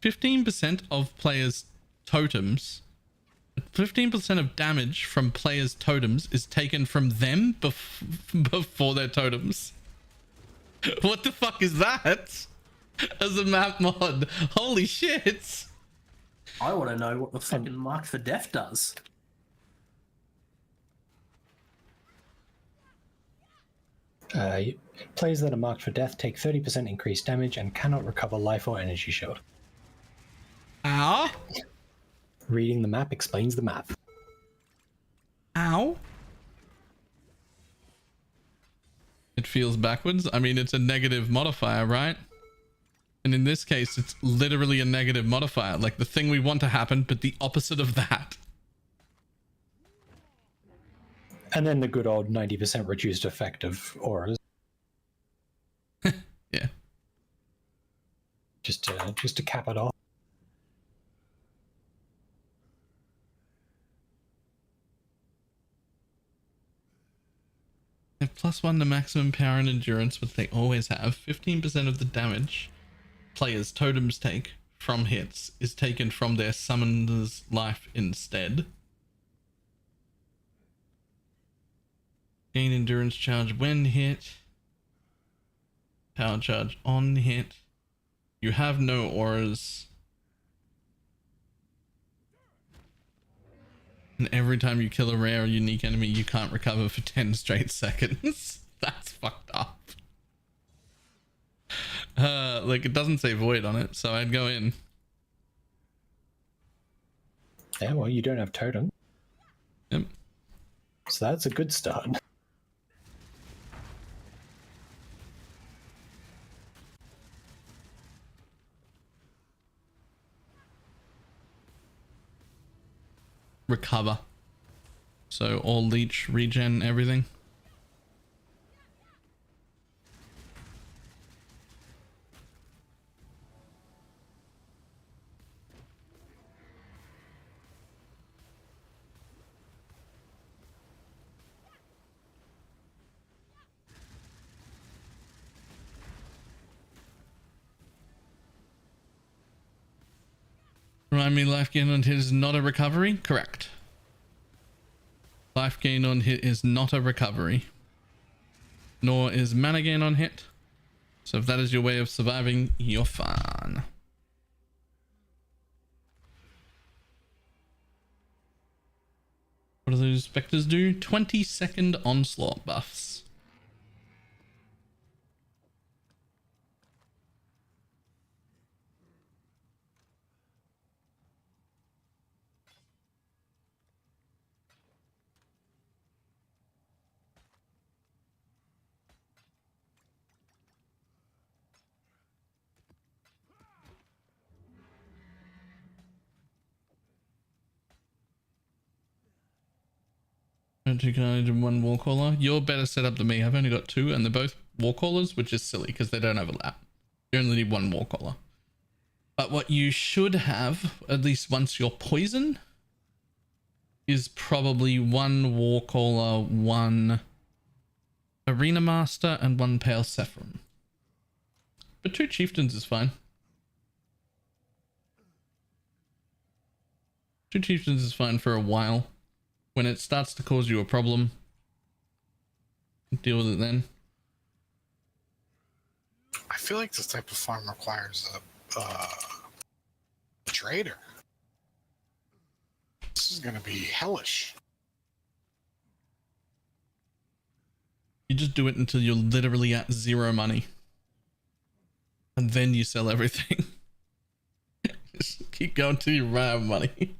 15% of players' totems, 15% of damage from players' totems is taken from them before their totems. What the fuck is that? As a map mod. Holy shit.
I want to know what the fucking Mark for Death does.
Players that are marked for death take 30% increased damage and cannot recover life or energy shield.
Ow.
Reading the map explains the map.
Ow. It feels backwards. I mean, it's a negative modifier, right? And in this case, it's literally a negative modifier. Like the thing we want to happen, but the opposite of that.
And then the good old 90% reduced effect of auras.
Yeah.
Just to cap it off.
They have +1 to maximum power and endurance, which they always have. 15% of the damage players' totems take from hits is taken from their summoner's life instead. Gain endurance charge when hit. Power charge on hit. You have no auras. And every time you kill a rare or unique enemy, you can't recover for 10 straight seconds. That's fucked up. Like, it doesn't say void on it, so I'd go in.
Yeah, well, you don't have totem.
Yep.
So that's a good start.
Recover. So all leech, regen, everything. Remind me, life gain on hit is not a recovery? Correct. Life gain on hit is not a recovery. Nor is mana gain on hit. So if that is your way of surviving, you're fine. What do those spectres do? 20-second onslaught buffs. Two carnage and one warcaller. You're better set up than me. I've only got 2 and they're both warcallers, which is silly because they don't overlap. You only need 1 warcaller. But what you should have, at least once you're poison, is probably 1 warcaller, 1 arena master, and 1 pale saffron. But 2 chieftains is fine. 2 chieftains is fine for a while. When it starts to cause you a problem, deal with it then.
I feel like this type of farm requires a trader. This is going to be hellish.
You just do it until you're literally at 0 money. And then you sell everything. Just keep going till you run out of money.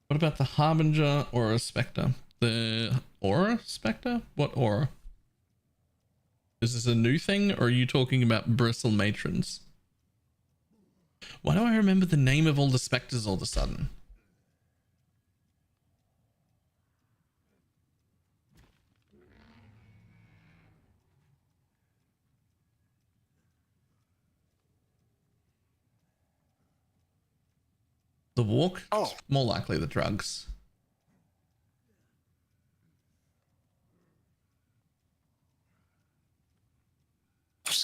What about the Harbinger or a Spectre? The Aura Spectre? What Aura? Is this a new thing or are you talking about Bristle Matrons? Why do I remember the name of all the Spectres all of a sudden? The walk?
Oh.
More likely the drugs.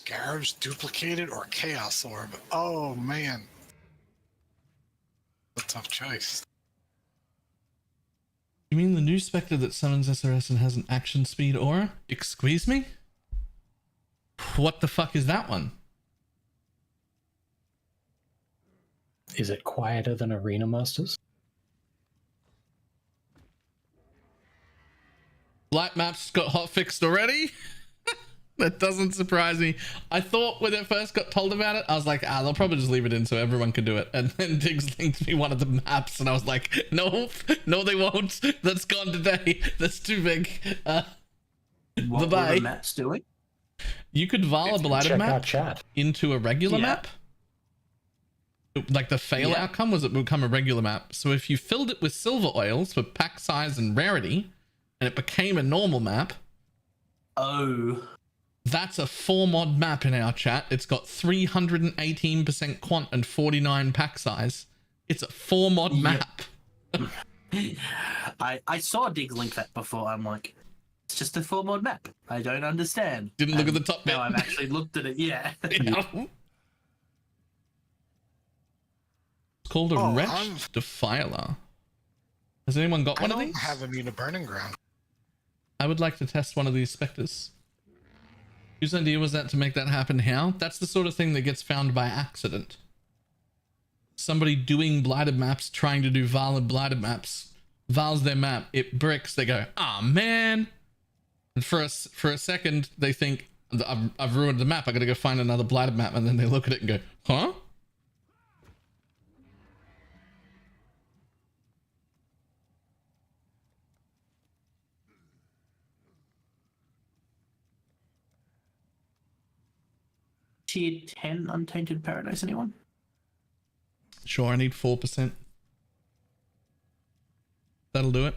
Scarabs duplicated or Chaos Orb? Oh man. A tough choice.
You mean the new Spectre that summons SRS and has an action speed aura? Excuse me? What the fuck is that one?
Is it quieter than Arena Masters?
Light maps got hotfixed already? That doesn't surprise me. I thought when it first got told about it, I was like, they'll probably just leave it in so everyone can do it. And then Diggs linked me one of the maps and I was like, no, they won't. That's gone today. That's too big.
What
bye-bye.
were the maps doing?
You could Vala Blighted map into a regular
Yeah.
map. Like the fail outcome was it would become a regular map. So if you filled it with silver oils for pack size and rarity, and it became a normal map.
Oh.
That's a 4 mod map in our chat. It's got 318% quant and 49 pack size. It's a 4 mod map.
I saw Dig link that before. I'm like, it's just a 4 mod map. I don't understand.
Didn't look at the top bit.
Now I've actually looked at it. Yeah.
It's called a Wretched Defiler. Has anyone got one of these?
I don't have Immune to Burning Ground.
I would like to test one of these specters. Whose idea was that to make that happen? How? That's the sort of thing that gets found by accident. Somebody doing blighted maps, trying to do valid blighted maps, vals their map, it bricks, they go, ah, man. And for a second, they think, I've ruined the map, I gotta go find another blighted map, and then they look at it and go, huh?
Tier 10 Untainted Paradise, anyone?
Sure, I need 4%. That'll do it.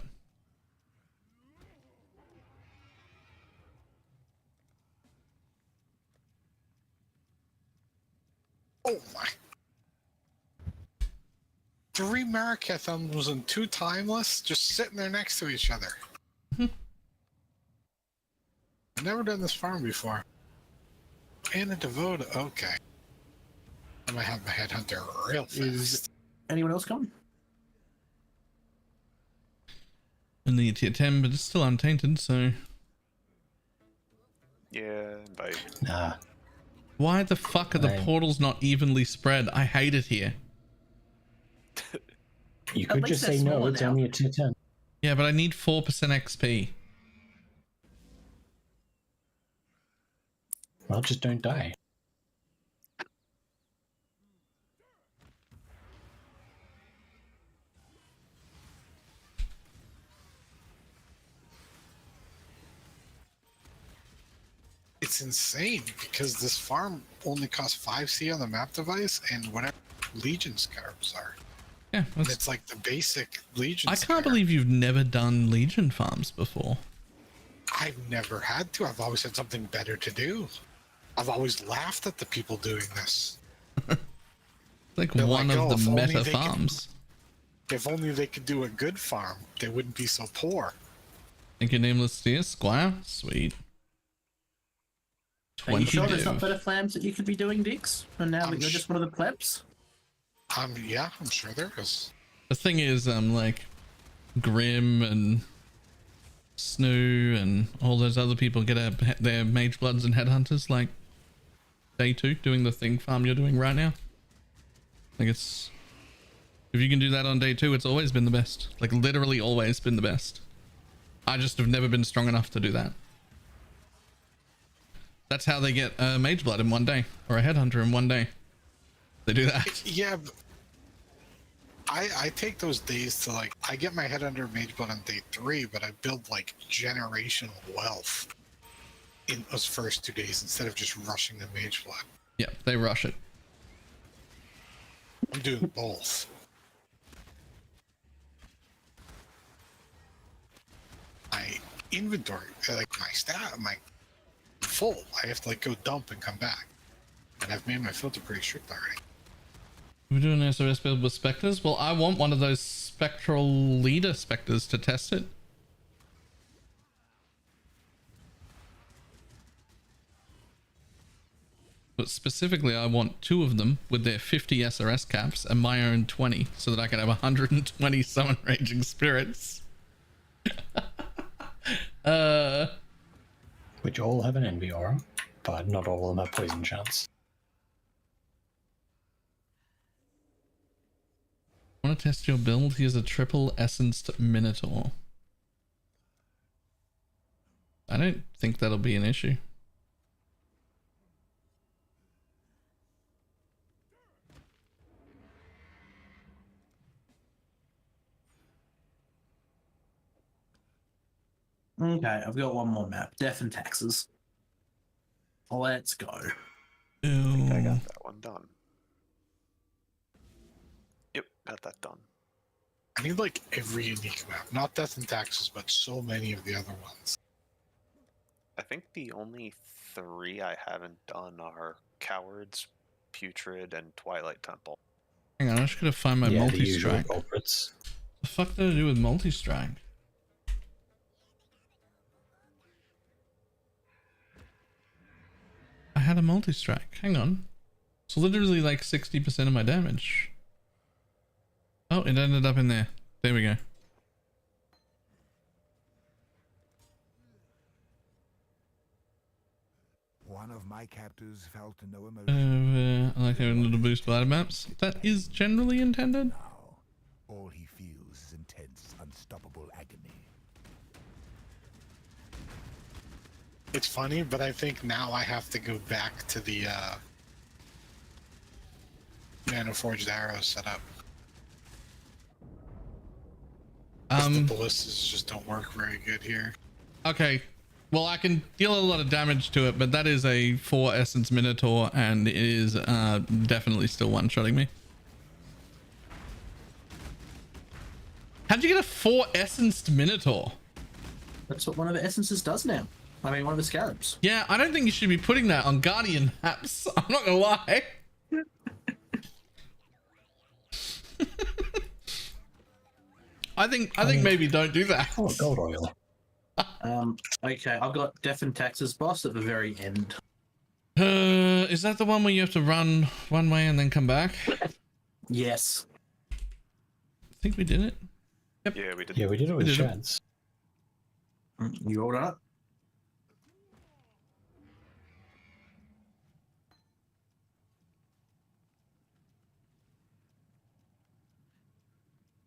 Oh my. 3 Marikathons and 2 Timeless just sitting there next to each other. I've never done this farm before. And a Devoted. Okay. I might have my Headhunter real fast.
Is anyone else coming?
Only a tier 10, but it's still untainted, so...
Yeah, invite.
Nah.
Why the fuck are the portals not evenly spread? I hate it here.
You could just say no, it's only a tier 10.
Yeah, but I need 4% XP.
Well, just don't die.
It's insane because this farm only costs 5C on the map device and whatever Legion scarabs are.
Yeah,
and it's like the basic Legion.
I can't believe you've never done Legion farms before.
I've never had to. I've always had something better to do. I've always laughed at the people doing this.
It's like
They're
one
like,
of
"Oh, if
the
only
meta
they could-
farms.
If only they could do a good farm, they wouldn't be so poor.
Thank you, Nameless Steer. Squire? Sweet.
Are you
20
sure there's not
div.
better flams that you could be doing, Dix? And now that you're just one of the plebs?
Yeah, I'm sure there is.
The thing is, like, Grim and Snoo and all those other people get their Mage Bloods and Headhunters, like, day 2, doing the thing farm you're doing right now. Like, it's... If you can do that on day 2, it's always been the best. Like, literally always been the best. I just have never been strong enough to do that. That's how they get a Mage Blood in one day, or a Headhunter in one day. They do that.
Yeah, but I take those days to, like, I get my head under Mage Blood on day 3, but I build like generational wealth in those first 2 days instead of just rushing the Mage Blood.
Yeah, they rush it.
I'm doing both. My inventory, like my stat, my full. I have to like go dump and come back, and I've made my filter pretty strict already.
We're doing an SRS build with Spectres. Well, I want one of those spectral leader Spectres to test it. but specifically I want 2 of them with their 50 SRS caps and my own 20 so that I can have 120 summon raging spirits.
Which all have an envy aura, but not all of them have poison chance.
I want to test your build. Here's a triple essenced Minotaur. I don't think that'll be an issue.
Okay, I've got one more map. Death and taxes. Let's go.
I think I got that one done. Yep, got that done.
I need like every unique map, not Death and Taxes, but so many of the other ones.
I think the only 3 I haven't done are Cowards, Putrid, and Twilight Temple.
Hang on, I just gotta find my multi-strike.
The
fuck did I do with multi-strike? I had a multi-strike. Hang on. It's literally like 60% of my damage. Oh, it ended up in there. There we go.
One of my captors felt no emotion.
I like having little boost glider maps. That is generally intended.
Now, all he feels is intense, unstoppable agony.
It's funny, but I think now I have to go back to the Mana Forged Arrow setup. The ballistas just don't work very good here.
Okay. Well, I can deal a lot of damage to it, but that is a 4 essence Minotaur and it is definitely still one-shotting me. How'd you get a 4 essenced Minotaur?
That's what one of the essences does now. I mean, one of the scarabs.
Yeah, I don't think you should be putting that on Guardian maps. I'm not gonna lie. I think maybe don't do that.
Oh, gold oil.
Okay, I've got Death and Taxes boss at the very end.
Is that the one where you have to run one way and then come back?
Yes.
I think we did it. Yep.
Yeah, we did.
Yeah, we did it with Shads.
You rolled it up.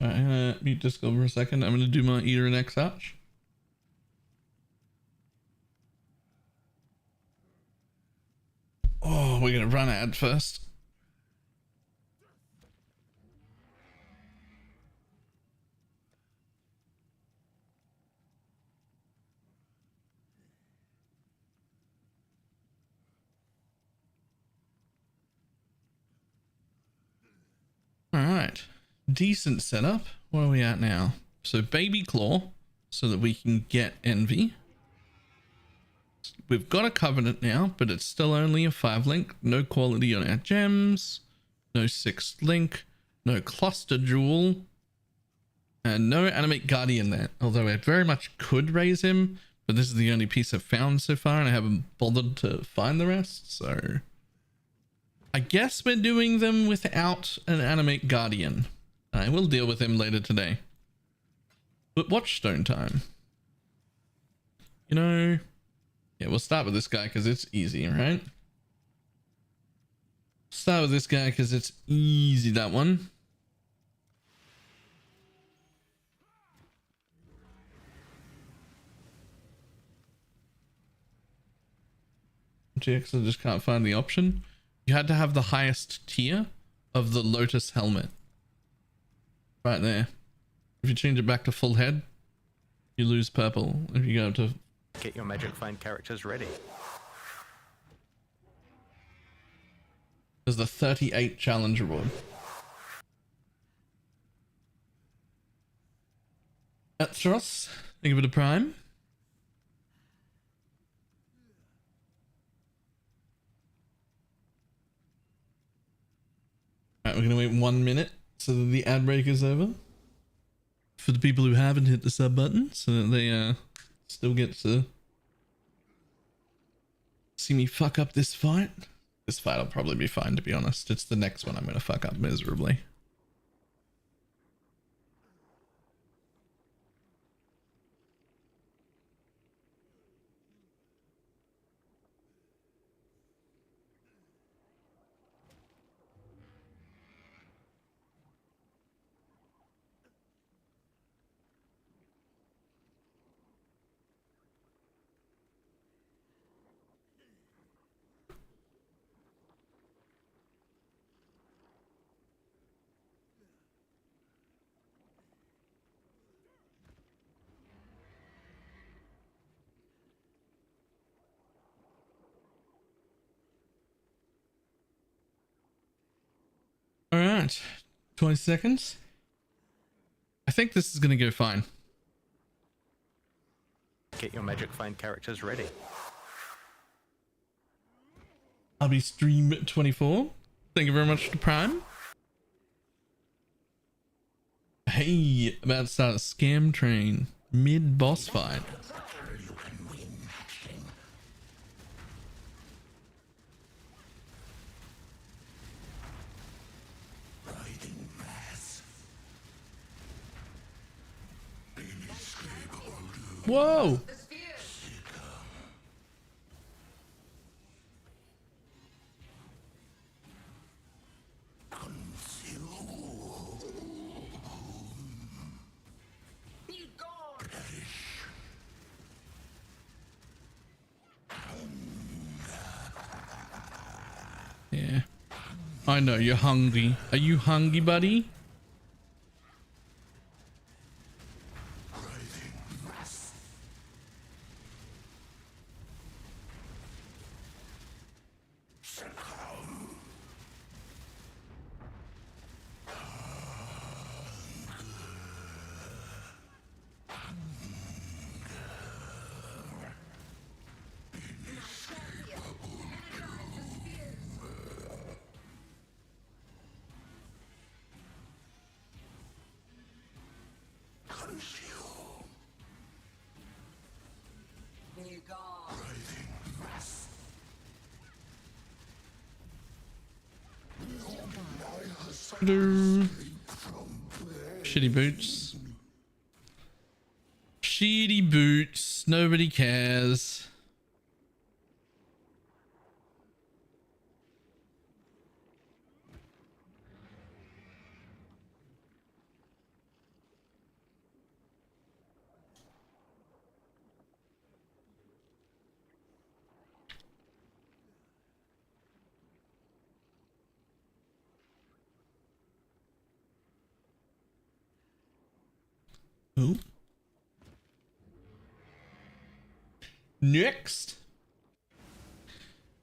Alright, mute Discord for a second. I'm gonna do my Eater and X Arch. Oh, we're gonna run ad first. All right, decent setup. Where are we at now? So baby claw, so that we can get envy. We've got a covenant now, but it's still only a 5 link. No quality on our gems, no 6th link, no cluster jewel, and no animate guardian there. Although I very much could raise him, but this is the only piece I've found so far, and I haven't bothered to find the rest. So I guess we're doing them without an animate guardian. I will deal with him later today. But Watchstone time. You know, yeah, we'll start with this guy because it's easy, right? Start with this guy because it's easy, that one. GX, I just can't find the option. You had to have the highest tier of the Lotus helmet. Right there. If you change it back to full head, you lose purple. If you go to...
Get your magic find characters ready.
There's the 38 challenge reward. Atros, think of it a prime. Alright, we're gonna wait 1 minute so that the ad break is over. For the people who haven't hit the sub button, so that they still get to see me fuck up this fight. This fight will probably be fine, to be honest. It's the next one I'm going to fuck up miserably. All right, 20 seconds. I think this is going to go fine.
Get your magic find characters ready.
I'll be stream 24. Thank you very much to Prime. Hey, about to start a scam train mid boss fight. Whoa! Yeah. I know you're hungry. Are you hungry, buddy? Shitty boots. Shitty boots. Nobody cares. Ooh. Next.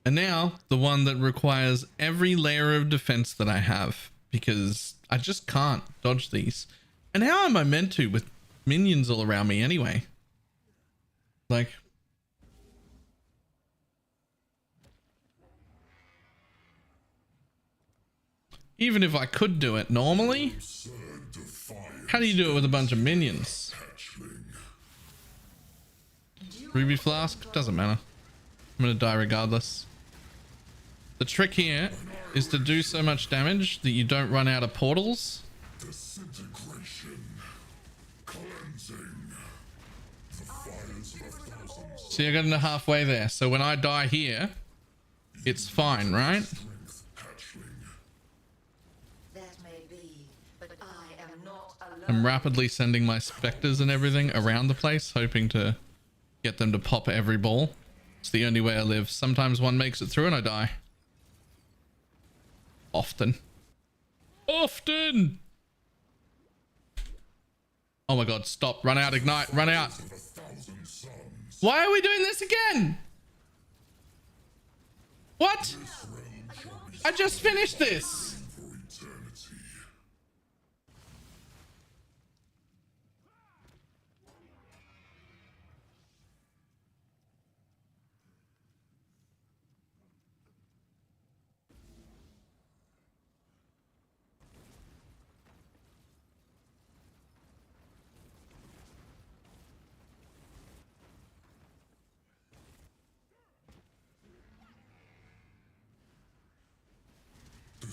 And now the one that requires every layer of defense that I have, because I just can't dodge these. And how am I meant to with minions all around me anyway? Like, even if I could do it normally, how do you do it with a bunch of minions? Ruby flask? Doesn't matter. I'm gonna die regardless. The trick here is to do so much damage that you don't run out of portals. See, I got into halfway there. So when I die here, it's fine, right? I'm rapidly sending my spectres and everything around the place, hoping to get them to pop every ball. It's the only way I live. Sometimes one makes it through and I die. Often. Often! Oh my god, stop. Run out, ignite, run out. Why are we doing this again? What? I just finished this.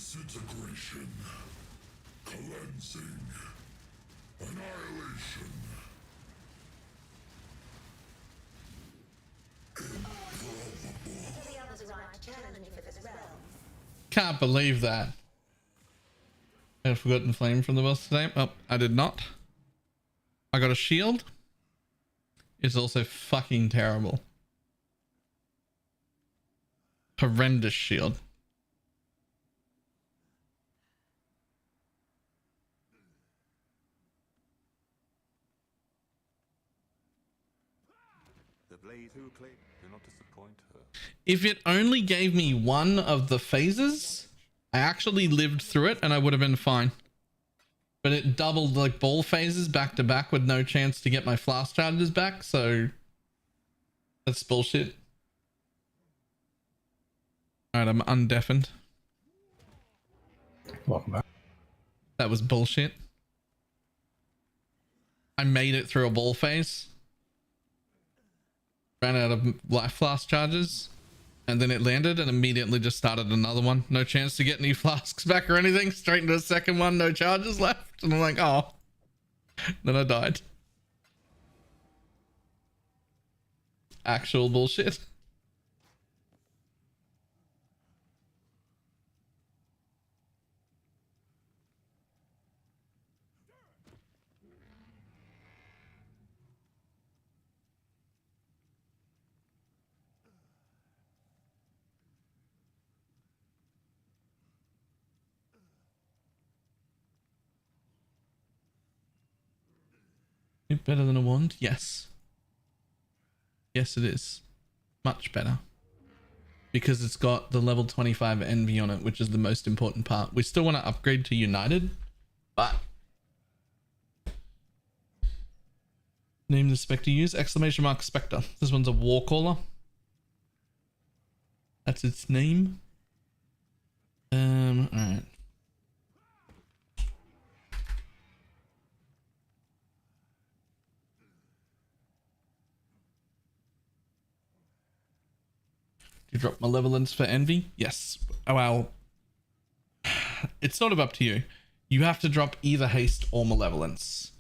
Disintegration. Cleansing. Annihilation.
Can't believe that. I've forgotten flame from the boss today. Oh, I did not. I got a shield. It's also fucking terrible. Horrendous shield.
The blade who played do not disappoint her.
If it only gave me one of the phases, I actually lived through it and I would have been fine. But it doubled like ball phases back to back with no chance to get my flask charges back, so that's bullshit. Alright, I'm undeafened.
Welcome back.
That was bullshit. I made it through a ball phase. Ran out of life flask charges. And then it landed and immediately just started another one. No chance to get any flasks back or anything. Straight into a second one, no charges left. And I'm like, oh. Then I died. Actual bullshit. Better than a wand? Yes. Yes, it is. Much better. Because it's got the level 25 envy on it, which is the most important part. We still want to upgrade to United, but... Name the Spectre use? Exclamation mark Spectre. This one's a war caller. That's its name. Alright. You drop malevolence for envy? Yes. Oh, well, it's sort of up to you. You have to drop either haste or malevolence,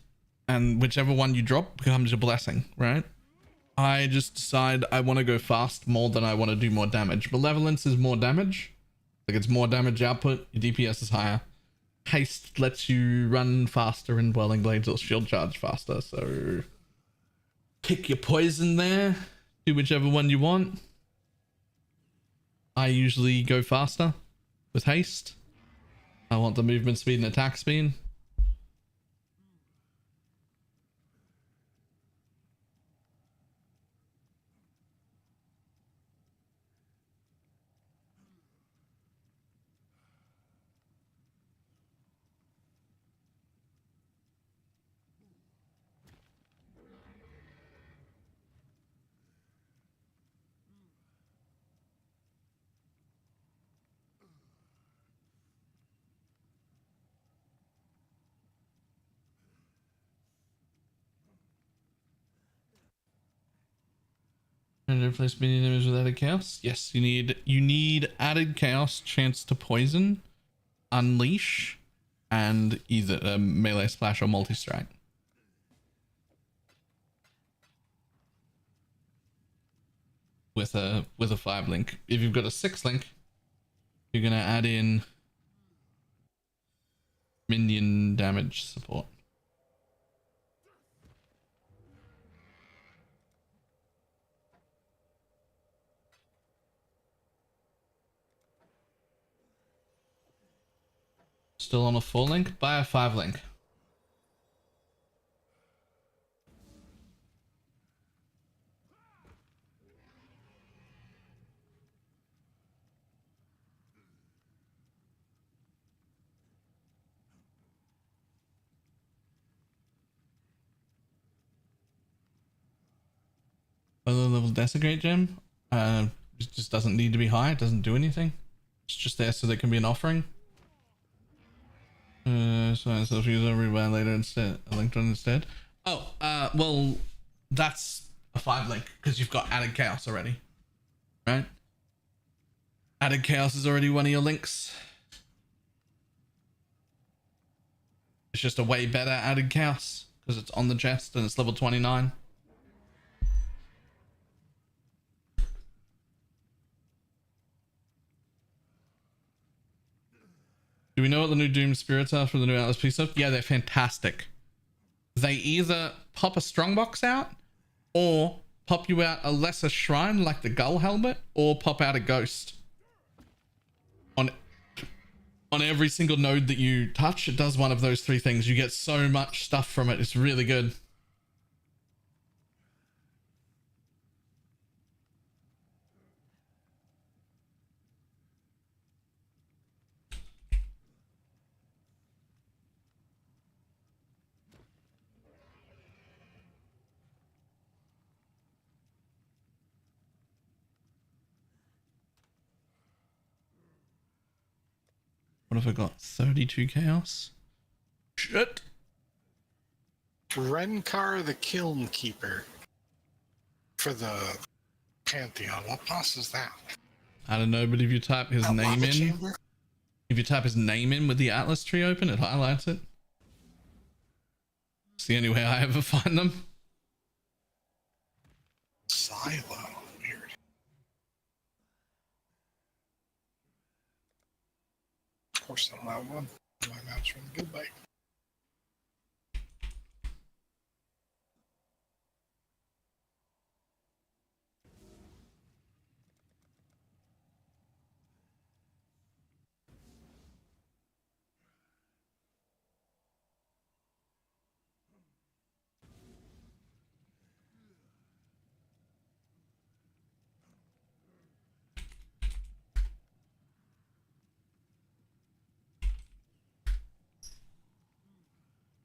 and whichever one you drop becomes your blessing, right? I just decide I want to go fast more than I want to do more damage. Malevolence is more damage, like it's more damage output. Your DPS is higher. Haste lets you run faster in Whirling Blades or shield charge faster. So pick your poison there. Do whichever one you want. I usually go faster with haste. I want the movement speed and attack speed. And replace minion damage with added chaos. Yes, you need added chaos, chance to poison, unleash, and either a melee splash or multi-strike. With a 5 link. If you've got a 6 link, you're gonna add in minion damage support. Still on a 4 link? Buy a 5 link. Other level desecrate gem? It just doesn't need to be high. It doesn't do anything. It's just there so there can be an offering. So self-use over rebuy later instead. A linked one instead. Oh, well, that's a 5 link because you've got added chaos already, right? Added chaos is already one of your links. It's just a way better added chaos because it's on the chest and it's level 29. Do we know what the new Doom spirits are for the new Atlas piece stuff? Yeah, they're fantastic. They either pop a strongbox out or pop you out a lesser shrine like the Gull Helmet or pop out a ghost. On every single node that you touch, it does one of those three things. You get so much stuff from it. It's really good. What have I got? 32 chaos? Shit.
Renkar the Kiln Keeper for the Pantheon. What boss is that?
I don't know, but if you type his name in,
chamber?
if you type his name in with the Atlas tree open, it highlights it. It's the only way I ever find them.
Silo. Weird. Of course, I don't have one. My mouse running good bike.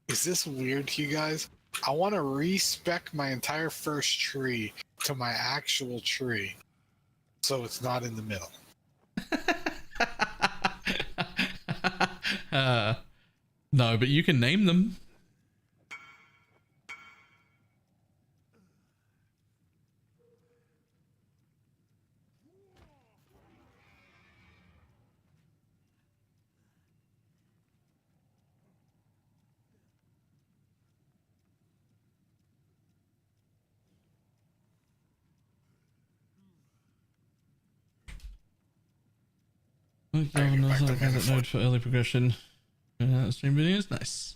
Is this weird to you guys? I want to respec my entire first tree to my actual tree so it's not in the middle.
No, but you can name them. Node for early progression. Stream videos, nice.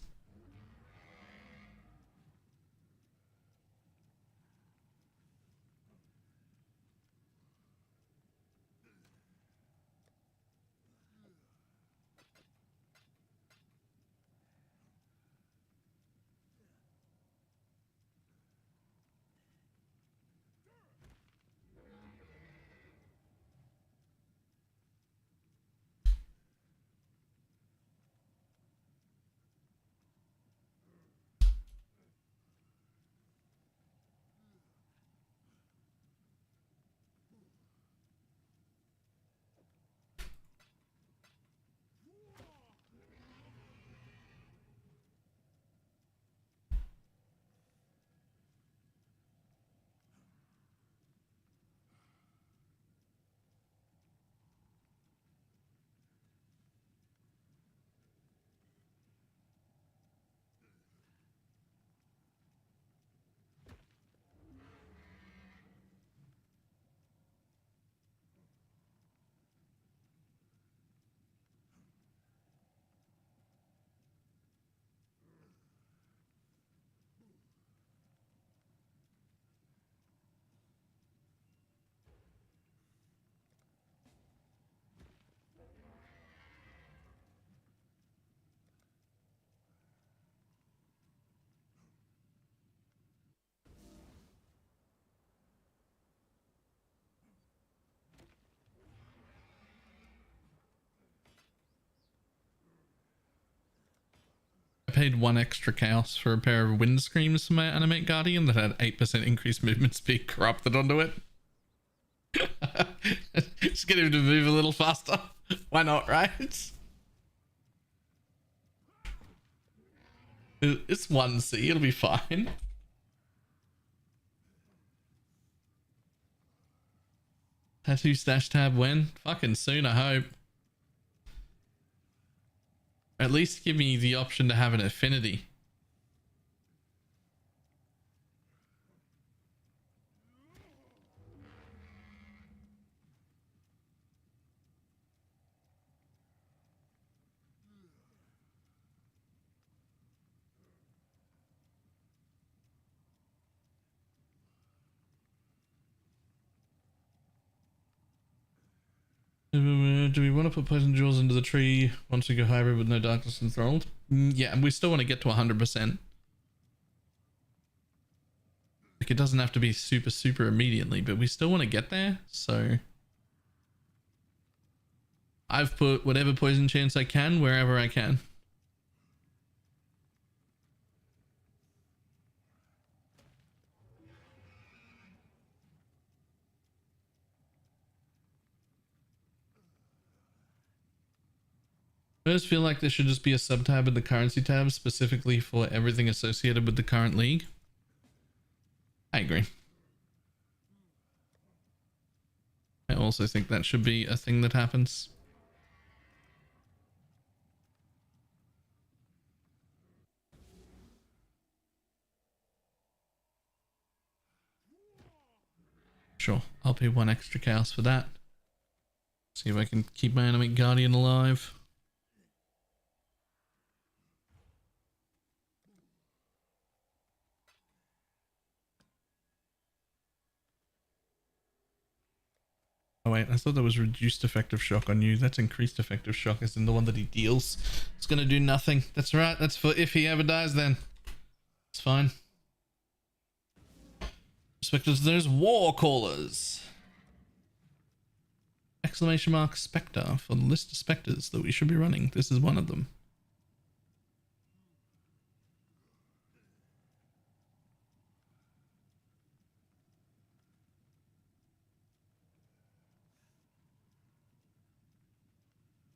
I paid 1 extra chaos for a pair of wind screams for my animate guardian that had 8% increased movement speed corrupted onto it. Just get him to move a little faster. Why not, right? It's 1C, it'll be fine. Tattoo stash tab when? Fucking soon, I hope. At least give me the option to have an affinity. Do we want to put poison jewels into the tree once we go hybrid with no darkness enthralled? Yeah, and we still want to get to 100%. Like, it doesn't have to be super immediately, but we still want to get there, so... I've put whatever poison chance I can wherever I can. I just feel like there should just be a sub-tab in the currency tab specifically for everything associated with the current league. I agree. I also think that should be a thing that happens. Sure, I'll pay 1 extra chaos for that. See if I can keep my enemy guardian alive. Oh wait, I thought that was reduced effective shock on you. That's increased effective shock, as in the one that he deals. It's gonna do nothing. That's right, that's for if he ever dies then. It's fine. Spectres, there's war callers. Exclamation mark Spectre for the list of spectres that we should be running. This is one of them.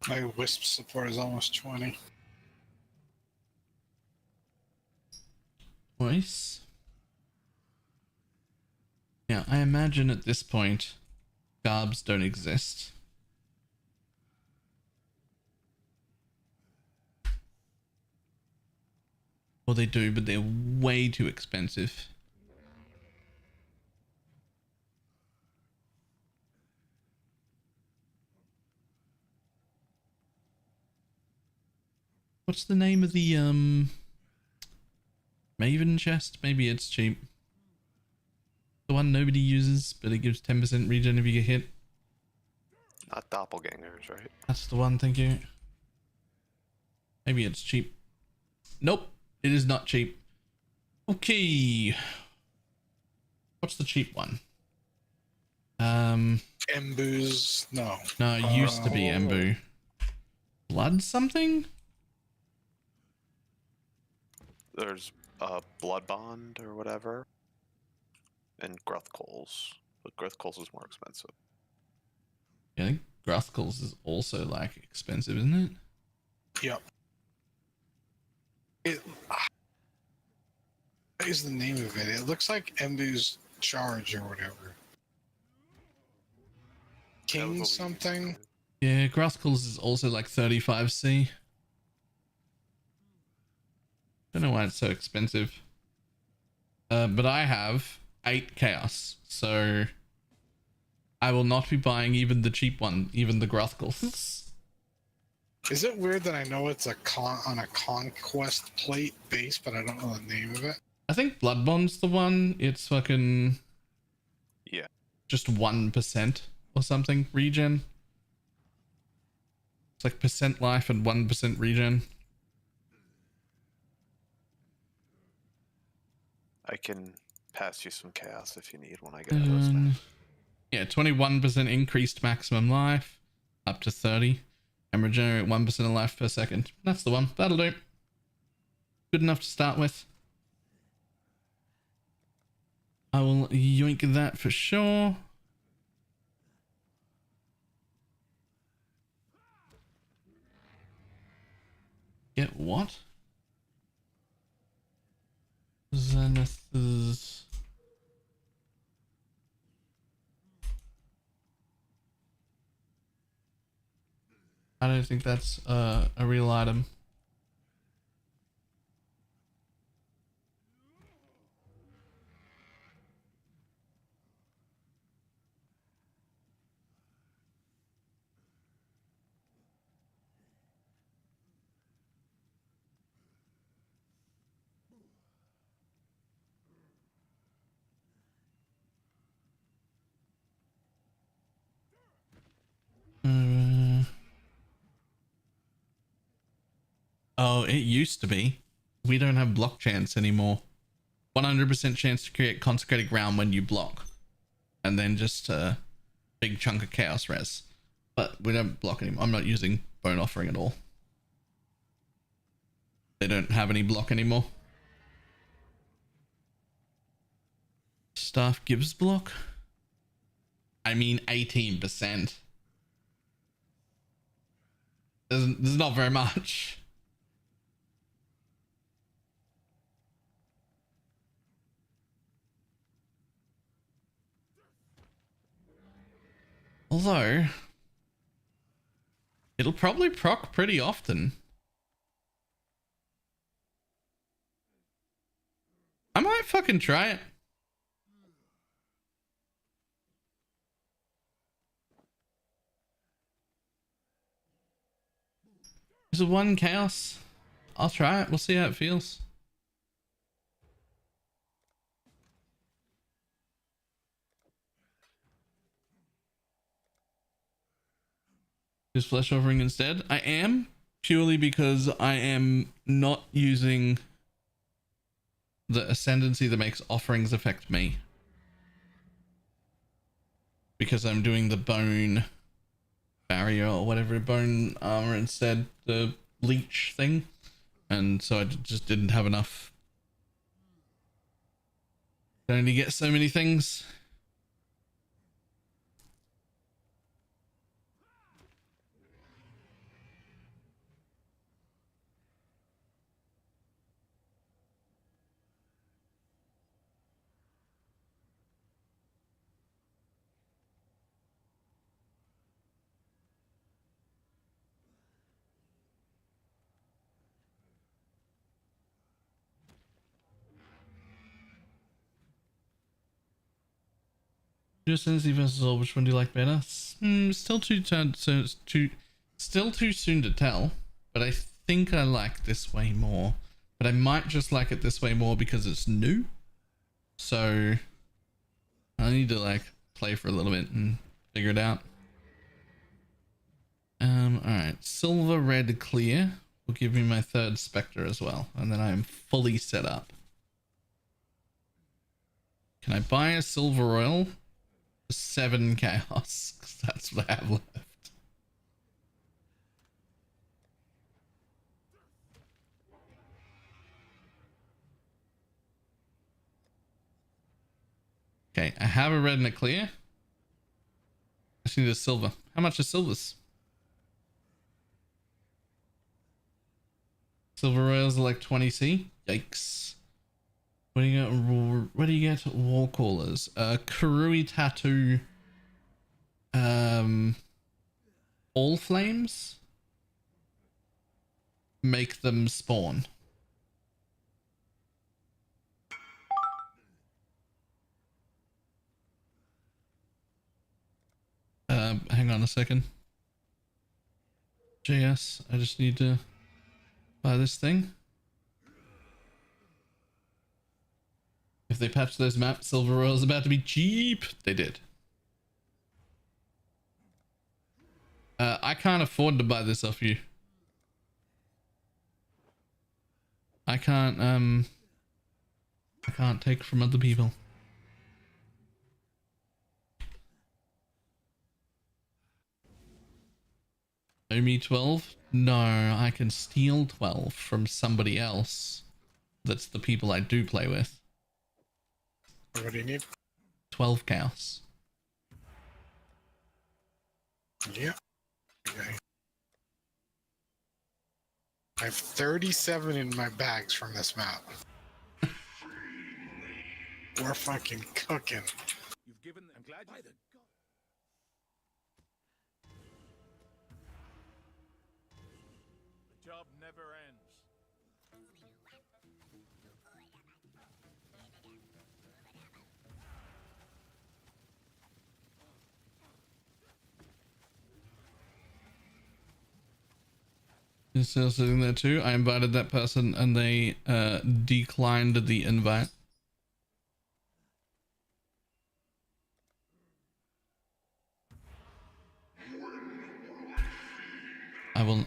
My wisp support is almost 20.
Nice. Yeah, I imagine at this point, garbs don't exist. Or they do, but they're way too expensive. What's the name of the Maven chest? Maybe it's cheap. The one nobody uses, but it gives 10% regen if you get hit.
Not doppelgangers, right?
That's the one, thank you. Maybe it's cheap. Nope, it is not cheap. Okay. What's the cheap one?
Embu's, no.
No, it used to be Embu. Blood something?
There's Blood Bond or whatever. And Gruthcoals. But Gruthcoals is more expensive.
Yeah, I think Gruthcoals is also like expensive, isn't it?
Yep. What is the name of it? It looks like Embu's Charge or whatever. King something?
Yeah, Gruthcoals is also like 35C. Don't know why it's so expensive. But I have 8 chaos, so I will not be buying even the cheap one, even the Gruthcoals.
Is it weird that I know it's on a conquest plate base, but I don't know the name of it?
I think Bloodbond's the one. It's fucking...
Yeah.
Just 1% or something regen. It's like percent life and 1% regen.
I can pass you some chaos if you need when I get out of this match.
Yeah, 21% increased maximum life, up to 30, and regenerate 1% of life per second. That's the one. That'll do. Good enough to start with. I will yoink that for sure. Get what? Zenith is... I don't think that's a real item. Oh, it used to be. We don't have block chance anymore. 100% chance to create consecrated ground when you block. And then just a big chunk of chaos res. But we don't block anymore. I'm not using bone offering at all. They don't have any block anymore. Staff gives block. I mean 18%. There's not very much. Although, it'll probably proc pretty often. I might fucking try it. Is it one chaos? I'll try it. We'll see how it feels. Use flesh offering instead. I am, purely because I am not using the ascendancy that makes offerings affect me. Because I'm doing the bone barrier or whatever, bone armor instead, the leech thing. And so I just didn't have enough. I only get so many things. Ascendancy versus all, which one do you like better? Still still too soon to tell, but I think I like this way more. But I might just like it this way more because it's new. So I need to like play for a little bit and figure it out. Alright, silver, red, clear will give me my third Spectre as well, and then I am fully set up. Can I buy a silver oil? 7 chaos, because that's what I have left. Okay, I have a red and a clear. I just need a silver. How much is silvers? Silver rails are like 20C. Yikes. What do you get? Where do you get wall callers? Karui tattoo. All flames make them spawn. Hang on a second. JS, I just need to buy this thing. If they patch those maps, silver royal is about to be cheap. They did. I can't afford to buy this off you. I can't take from other people. Owe me 12? No, I can steal 12 from somebody else. That's the people I do play with.
What do you need?
12 chaos.
Yeah. Okay. I have 37 in my bags from this map. We're fucking cooking.
You've given them. I'm glad. By the God. The job never ends.
Is still sitting there too. I invited that person and they declined the invite.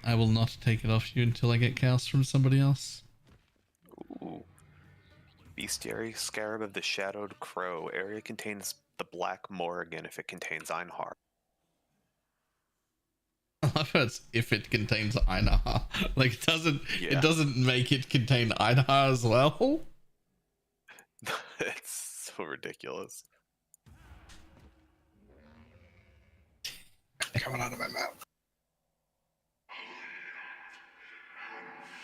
I will not take it off you until I get chaos from somebody else.
Ooh. Bestiary Scarab of the Shadowed Crow. Area contains the Black Morrigan if it contains Einhar.
I love how it's if it contains Einhar. Like it doesn't make it contain Einhar as well.
It's so ridiculous.
Coming out of my mouth.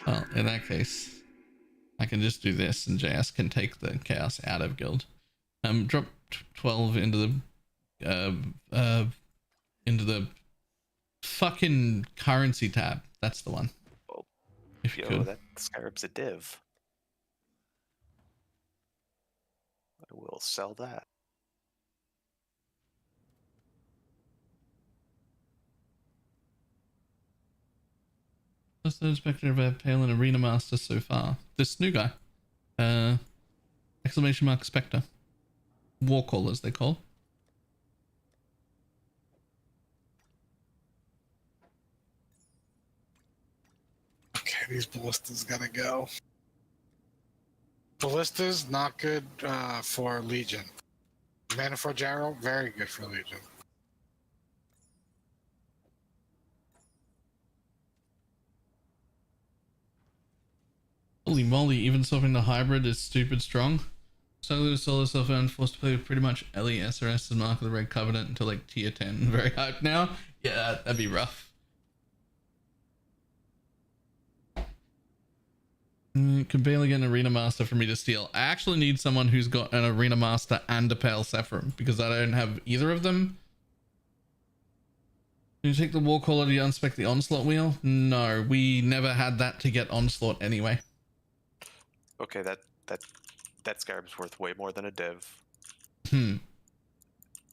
Well, in that case, I can just do this and JS can take the chaos out of guild. Drop 12 into the fucking currency tab. That's the one.
Oh,
if you
yo,
could.
that Scarab's a div. I will sell that.
What's the Spectre of a Pale and Arena Master so far? This new guy. Exclamation mark Spectre. Warcall as they call.
Okay, these ballistas gotta go. Ballistas, not good for Legion. Maniforge Arrow, very good for Legion.
Holy moly, even swapping the hybrid is stupid strong. Solo solo self and forced to play with pretty much Ellie, SRS, and Mark of the Red Covenant until like tier 10. Very hyped now. Yeah, that'd be rough. Could barely get an Arena Master for me to steal. I actually need someone who's got an Arena Master and a Pale Sephirim because I don't have either of them. Can you take the War Quality unspec the Onslaught wheel? No, we never had that to get Onslaught anyway.
Okay, that Scarab's worth way more than a div.
Never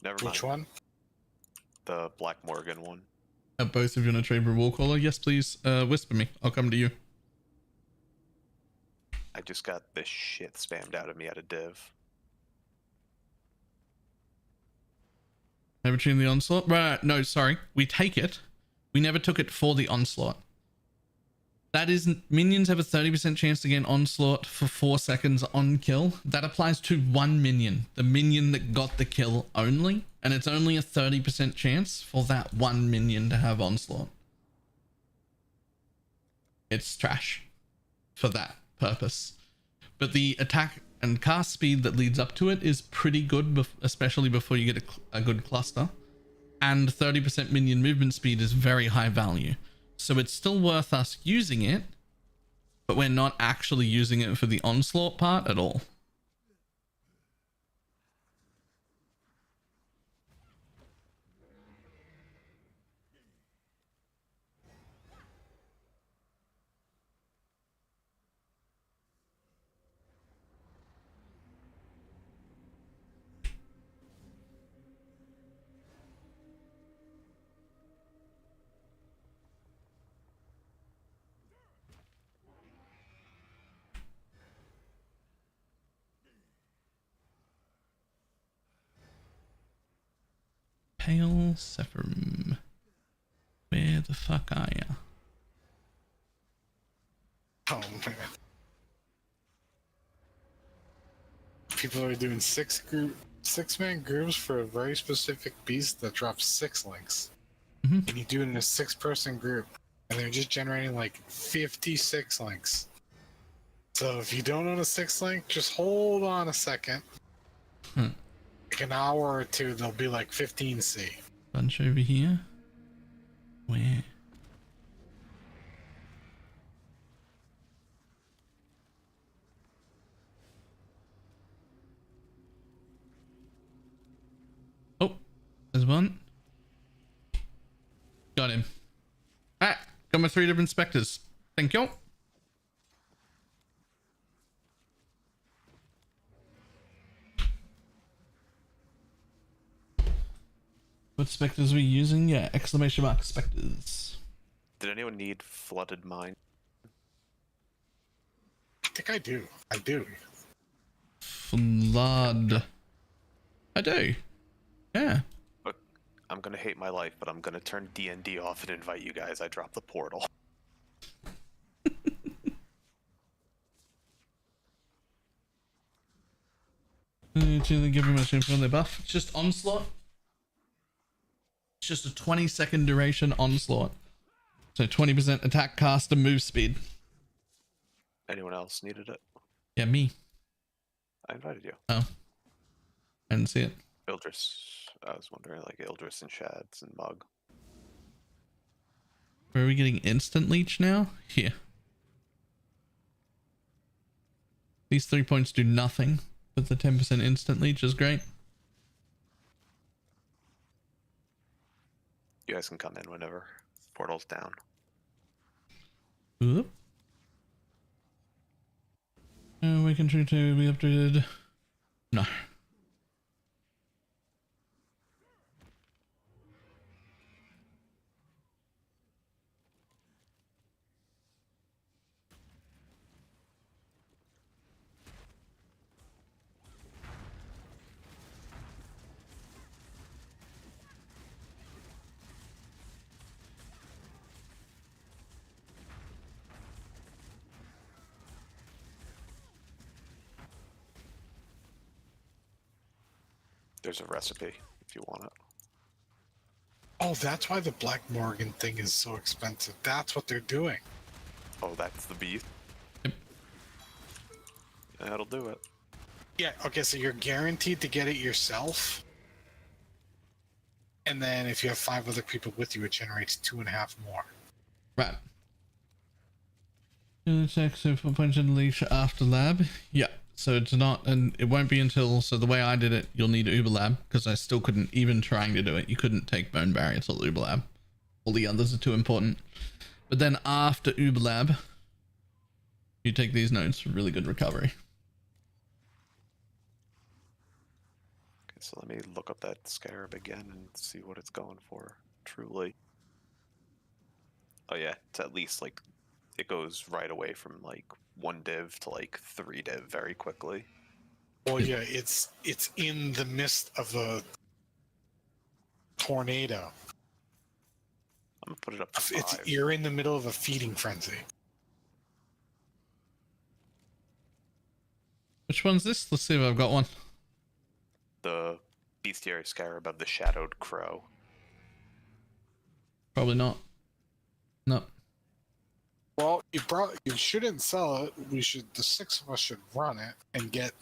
mind.
Which one?
The Black Morgan one.
Both of you in a trade for War Caller? Yes, please. Whisper me. I'll come to you.
I just got this shit spammed out of me at a div.
Never tuned the Onslaught? Right, no, sorry. We take it. We never took it for the Onslaught. That isn't... Minions have a 30% chance to gain Onslaught for 4 seconds on kill. That applies to one minion. The minion that got the kill only. And it's only a 30% chance for that one minion to have Onslaught. It's trash. For that purpose. But the attack and cast speed that leads up to it is pretty good, especially before you get a good cluster. And 30% minion movement speed is very high value. So it's still worth us using it, but we're not actually using it for the Onslaught part at all. Pale Sephirim. Where the fuck are ya?
Oh man. People are doing 6-man groups for a very specific beast that drops 6 links. And you do it in a 6-person group. And they're just generating like 56 links. So if you don't own a 6 link, just hold on a second. Like an hour or two, they'll be like 15C.
Bunch over here. Where? Oh, there's one. Got him. Ah, got my 3 different spectres. Thank you. What spectres are we using? Yeah, exclamation mark spectres.
Did anyone need Flooded Mine?
I think I do. I do.
Flood. I do. Yeah.
I'm gonna hate my life, but I'm gonna turn D&D off and invite you guys. I dropped the portal.
To give him a from their buff. It's just onslaught. It's just a 20-second duration onslaught. So 20% attack, cast, and move speed.
Anyone else needed it?
Yeah, me.
I invited you.
Oh. I didn't see it.
Ildris. I was wondering, like, Ildris and Shads and Mug.
Where are we getting instant leech now? Here. These 3 points do nothing, but the 10% instant leech is great.
You guys can come in whenever. Portal's down.
Oop. We can try to be updated. No.
There's a recipe if you want it.
Oh, that's why the Black Morgan thing is so expensive. That's what they're doing.
Oh, that's the beast? That'll do it.
Yeah, okay, so you're guaranteed to get it yourself. And then if you have 5 other people with you, it generates 2.5 more.
Right. Check super punch and leash after lab. Yeah. So it's not, and it won't be until, so the way I did it, you'll need Uber Lab, because I still couldn't, even trying to do it, you couldn't take Bone Barrier till Uber Lab. All the others are too important. But then after Uber Lab, you take these notes for really good recovery.
Okay, so let me look up that scarab again and see what it's going for, truly. Oh yeah, it's at least like, it goes right away from like 1 div to like 3 div very quickly.
Well, yeah, it's in the midst of a tornado.
I'm gonna put it up to 5.
You're in the middle of a feeding frenzy.
Which one's this? Let's see if I've got one.
The bestiary scarab of the shadowed crow.
Probably not. No.
Well, you shouldn't sell it. The 6 of us should run it and get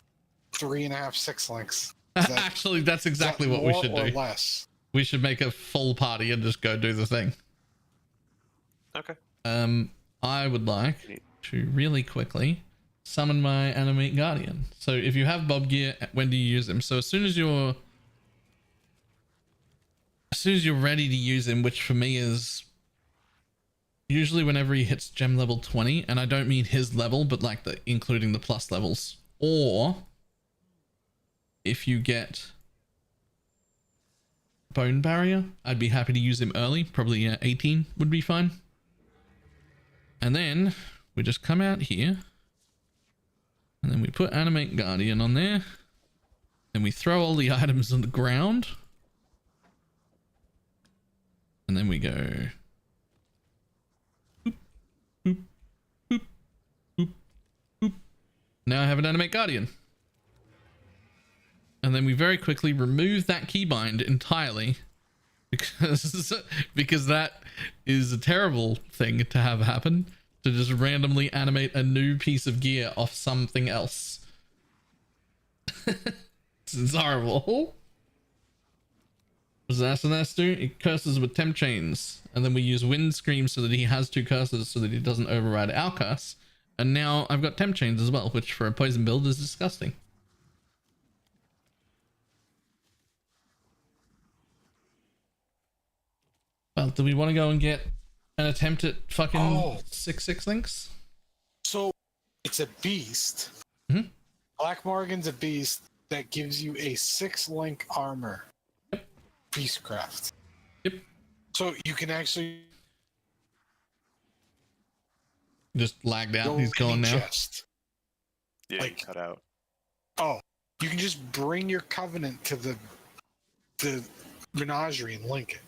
3.5 6 links.
Actually, that's exactly what we should do.
Less?
We should make a full party and just go do the thing.
Okay.
I would like to really quickly summon my Animate Guardian. So if you have Bob Gear, when do you use him? So as soon as you're ready to use him, which for me is usually whenever he hits gem level 20, and I don't mean his level, but like including the plus levels, or if you get Bone Barrier, I'd be happy to use him early. Probably 18 would be fine. And then we just come out here and then we put Animate Guardian on there. Then we throw all the items on the ground. And then we go boop, boop, boop, boop, boop. Now I have an Animate Guardian. And then we very quickly remove that keybind entirely because that is a terrible thing to have happen, to just randomly animate a new piece of gear off something else. It's horrible. What does Asenath do? It curses with temp chains, and then we use Wind Scream so that he has 2 curses so that he doesn't override our curse. And now I've got temp chains as well, which for a poison build is disgusting. Well, do we want to go and get an attempt at fucking 6/6 links?
So it's a beast.
Mm-hmm.
Black Morgan's a beast that gives you a 6-link armor.
Yep.
Beastcraft.
Yep.
So you can actually
just lagged out. He's gone now.
Yeah, like, you cut out.
Oh, you can just bring your covenant to the menagerie and link it.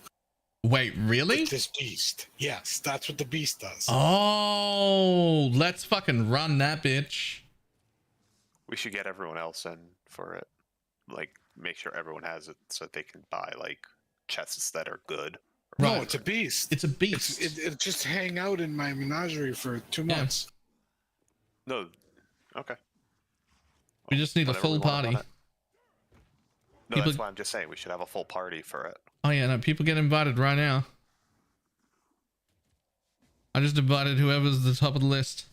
Wait, really?
With this beast. Yes, that's what the beast does.
Oh, let's fucking run that bitch.
We should get everyone else in for it. Like, make sure everyone has it so that they can buy, like, chests that are good.
No, it's a beast.
It's a beast.
It just hang out in my menagerie for 2 months.
No. Okay.
We just need a
Whenever we
full
wanna
party.
run it. No,
People-
that's why I'm just saying we should have a full party for it.
Oh yeah, no, people get invited right now. I just invited whoever's the top of the list.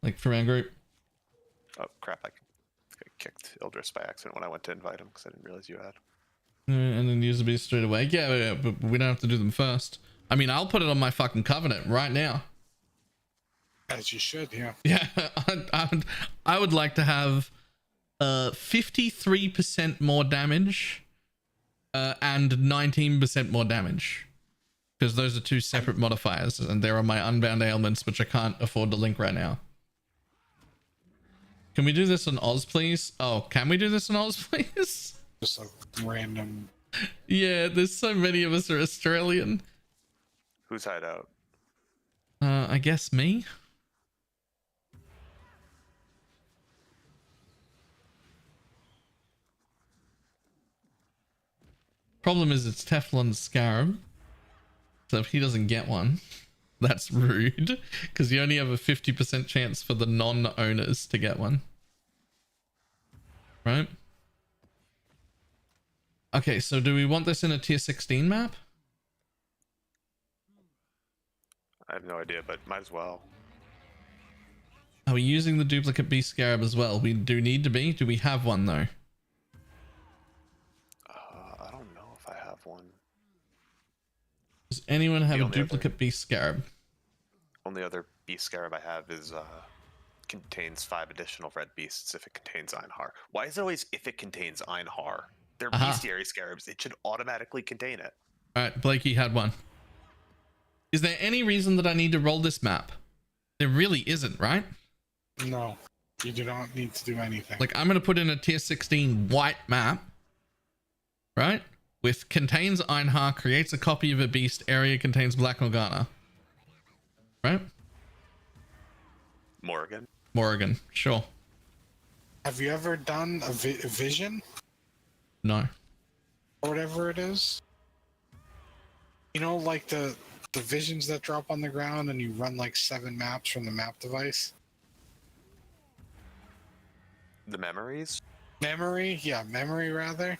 Like from our group.
Oh, crap. I kicked Ildris by accident when I went to invite him because I didn't realize you had.
And then use the beast straight away. Yeah, but we don't have to do them first. I mean, I'll put it on my fucking covenant right now.
As you should, yeah.
Yeah, I would like to have 53% more damage and 19% more damage. Because those are two separate modifiers, and they're on my unbound ailments, which I can't afford to link right now. Can we do this on Oz, please? Oh, can we do this on Oz, please?
Just a random...
Yeah, there's so many of us are Australian.
Who's hideout?
I guess me? Problem is it's Teflon Scarab. So if he doesn't get one, that's rude. Because you only have a 50% chance for the non-owners to get one. Right? Okay, so do we want this in a tier 16 map?
I have no idea, but might as well.
Are we using the duplicate beast scarab as well? We do need to be. Do we have one though?
I don't know if I have one.
Does anyone have
The
a
only
duplicate beast scarab?
Only other beast scarab I have is contains 5 additional red beasts if it contains Einhar. Why is it always if it contains Einhar? They're bestiary scarabs. It should automatically contain it.
Alright, Blakey had one. Is there any reason that I need to roll this map? There really isn't, right?
No, you do not need to do anything.
Like, I'm going to put in a tier 16 white map, right? With contains Einhar, creates a copy of a beast, area contains Black Morgana. Right? Morrigan, sure.
Have you ever done a vision?
No.
Or whatever it is? You know, like the visions that drop on the ground and you run like 7 maps from the map device?
The memories?
Memory? Yeah, memory rather.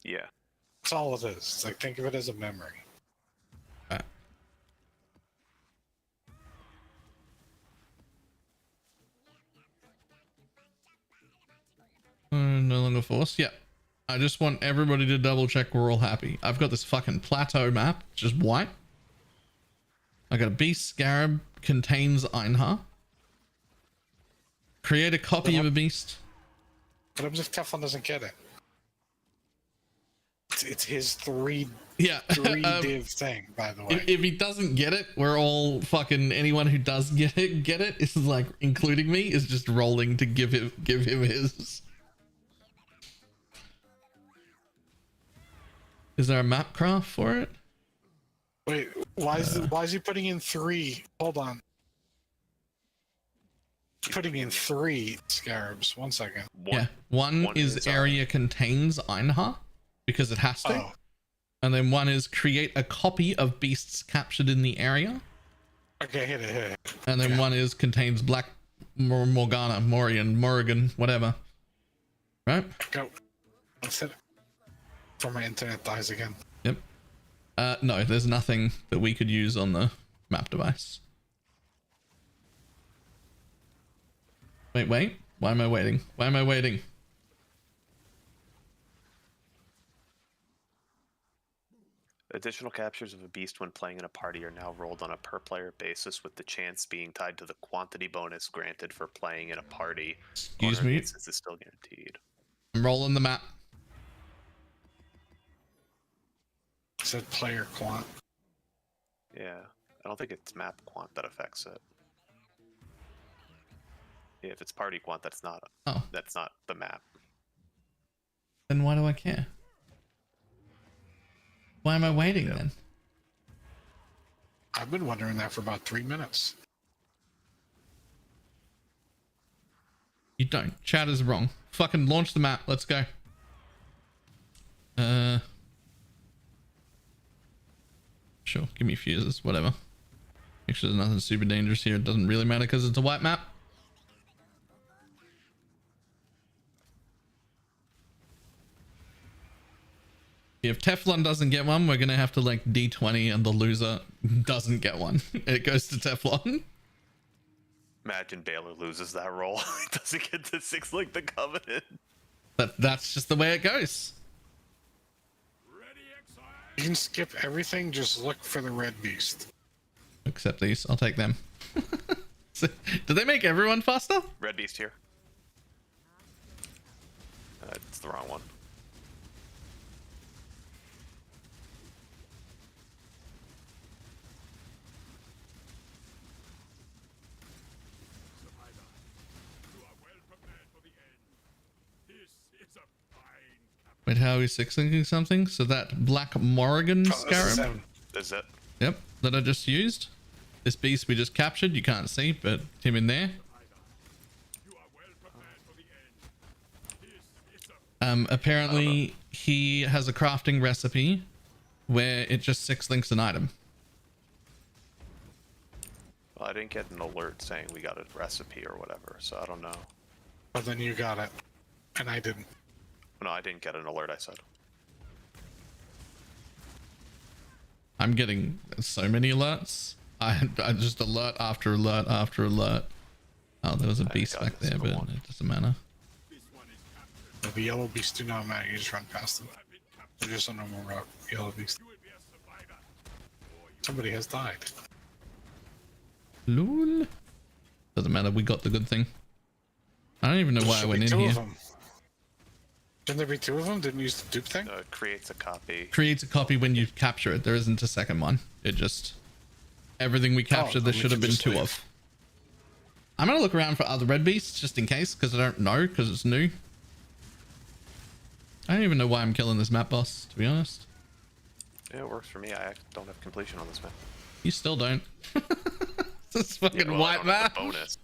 Yeah.
That's all it is. It's like, think of it as a memory.
No longer forced. Yeah. I just want everybody to double check we're all happy. I've got this fucking plateau map, just white. I got a beast scarab, contains Einhar. Create a copy of a beast.
What happens if Teflon doesn't get it? It's his 3 div thing, by the way.
If he doesn't get it, we're all fucking, anyone who does get it is like, including me, is just rolling to give him his. Is there a map craft for it?
Wait, why is he putting in 3? Hold on. He's putting in 3 scarabs. 1 second.
Yeah, one is area contains Einhar because it has to. And then one is create a copy of beasts captured in the area.
Okay, hit it.
And then one is contains Black Morgana, Morrigan, whatever. Right?
Go. Let's hit it. Before my internet dies again.
Yep. No, there's nothing that we could use on the map device. Wait. Why am I waiting?
Additional captures of a beast when playing in a party are now rolled on a per player basis, with the chance being tied to the quantity bonus granted for playing in a party.
Excuse me?
Since it's still guaranteed.
I'm rolling the map.
It said player quant.
Yeah, I don't think it's map quant that affects it. Yeah, if it's party quant, that's not the map.
Then why do I care? Why am I waiting then?
I've been wondering that for about 3 minutes.
You don't. Chat is wrong. Fucking launch the map. Let's go. Sure. Give me fuses. Whatever. Make sure there's nothing super dangerous here. It doesn't really matter because it's a white map. If Teflon doesn't get one, we're going to have to like D20 and the loser doesn't get one. It goes to Teflon.
Imagine Baylor loses that roll. He doesn't get to 6 like the Covenant.
That's just the way it goes.
You can skip everything, just look for the red beast.
Except these. I'll take them. So, do they make everyone faster?
Red Beast here. It's the wrong one.
Wait, how are we 6-linking something? So that Black Morrigan Scarab?
Is it?
Yep, that I just used. This beast we just captured, you can't see, but him in there. Apparently he has a crafting recipe where it just 6-links an item.
Well, I didn't get an alert saying we got a recipe or whatever, so I don't know.
But then you got it, and I didn't.
No, I didn't get an alert, I said.
I'm getting so many alerts. I just alert after alert after alert. Oh, there was a beast back there, but it doesn't matter.
The yellow beasts do not matter, you just run past them. They're just a normal route, yellow beast. Somebody has died.
Lol. Doesn't matter, we got the good thing. I don't even know why I went in here.
Shouldn't there be 2 of them? Didn't you use the dupe thing?
It creates a copy.
Creates a copy when you capture it. There isn't a second one. It just... Everything we captured, there should have been 2 of. I'm going to look around for other red beasts, just in case, because I don't know, because it's new. I don't even know why I'm killing this map boss, to be honest.
Yeah, it works for me. I don't have completion on this map.
You still don't. This fucking
well,
white map.
Bonus.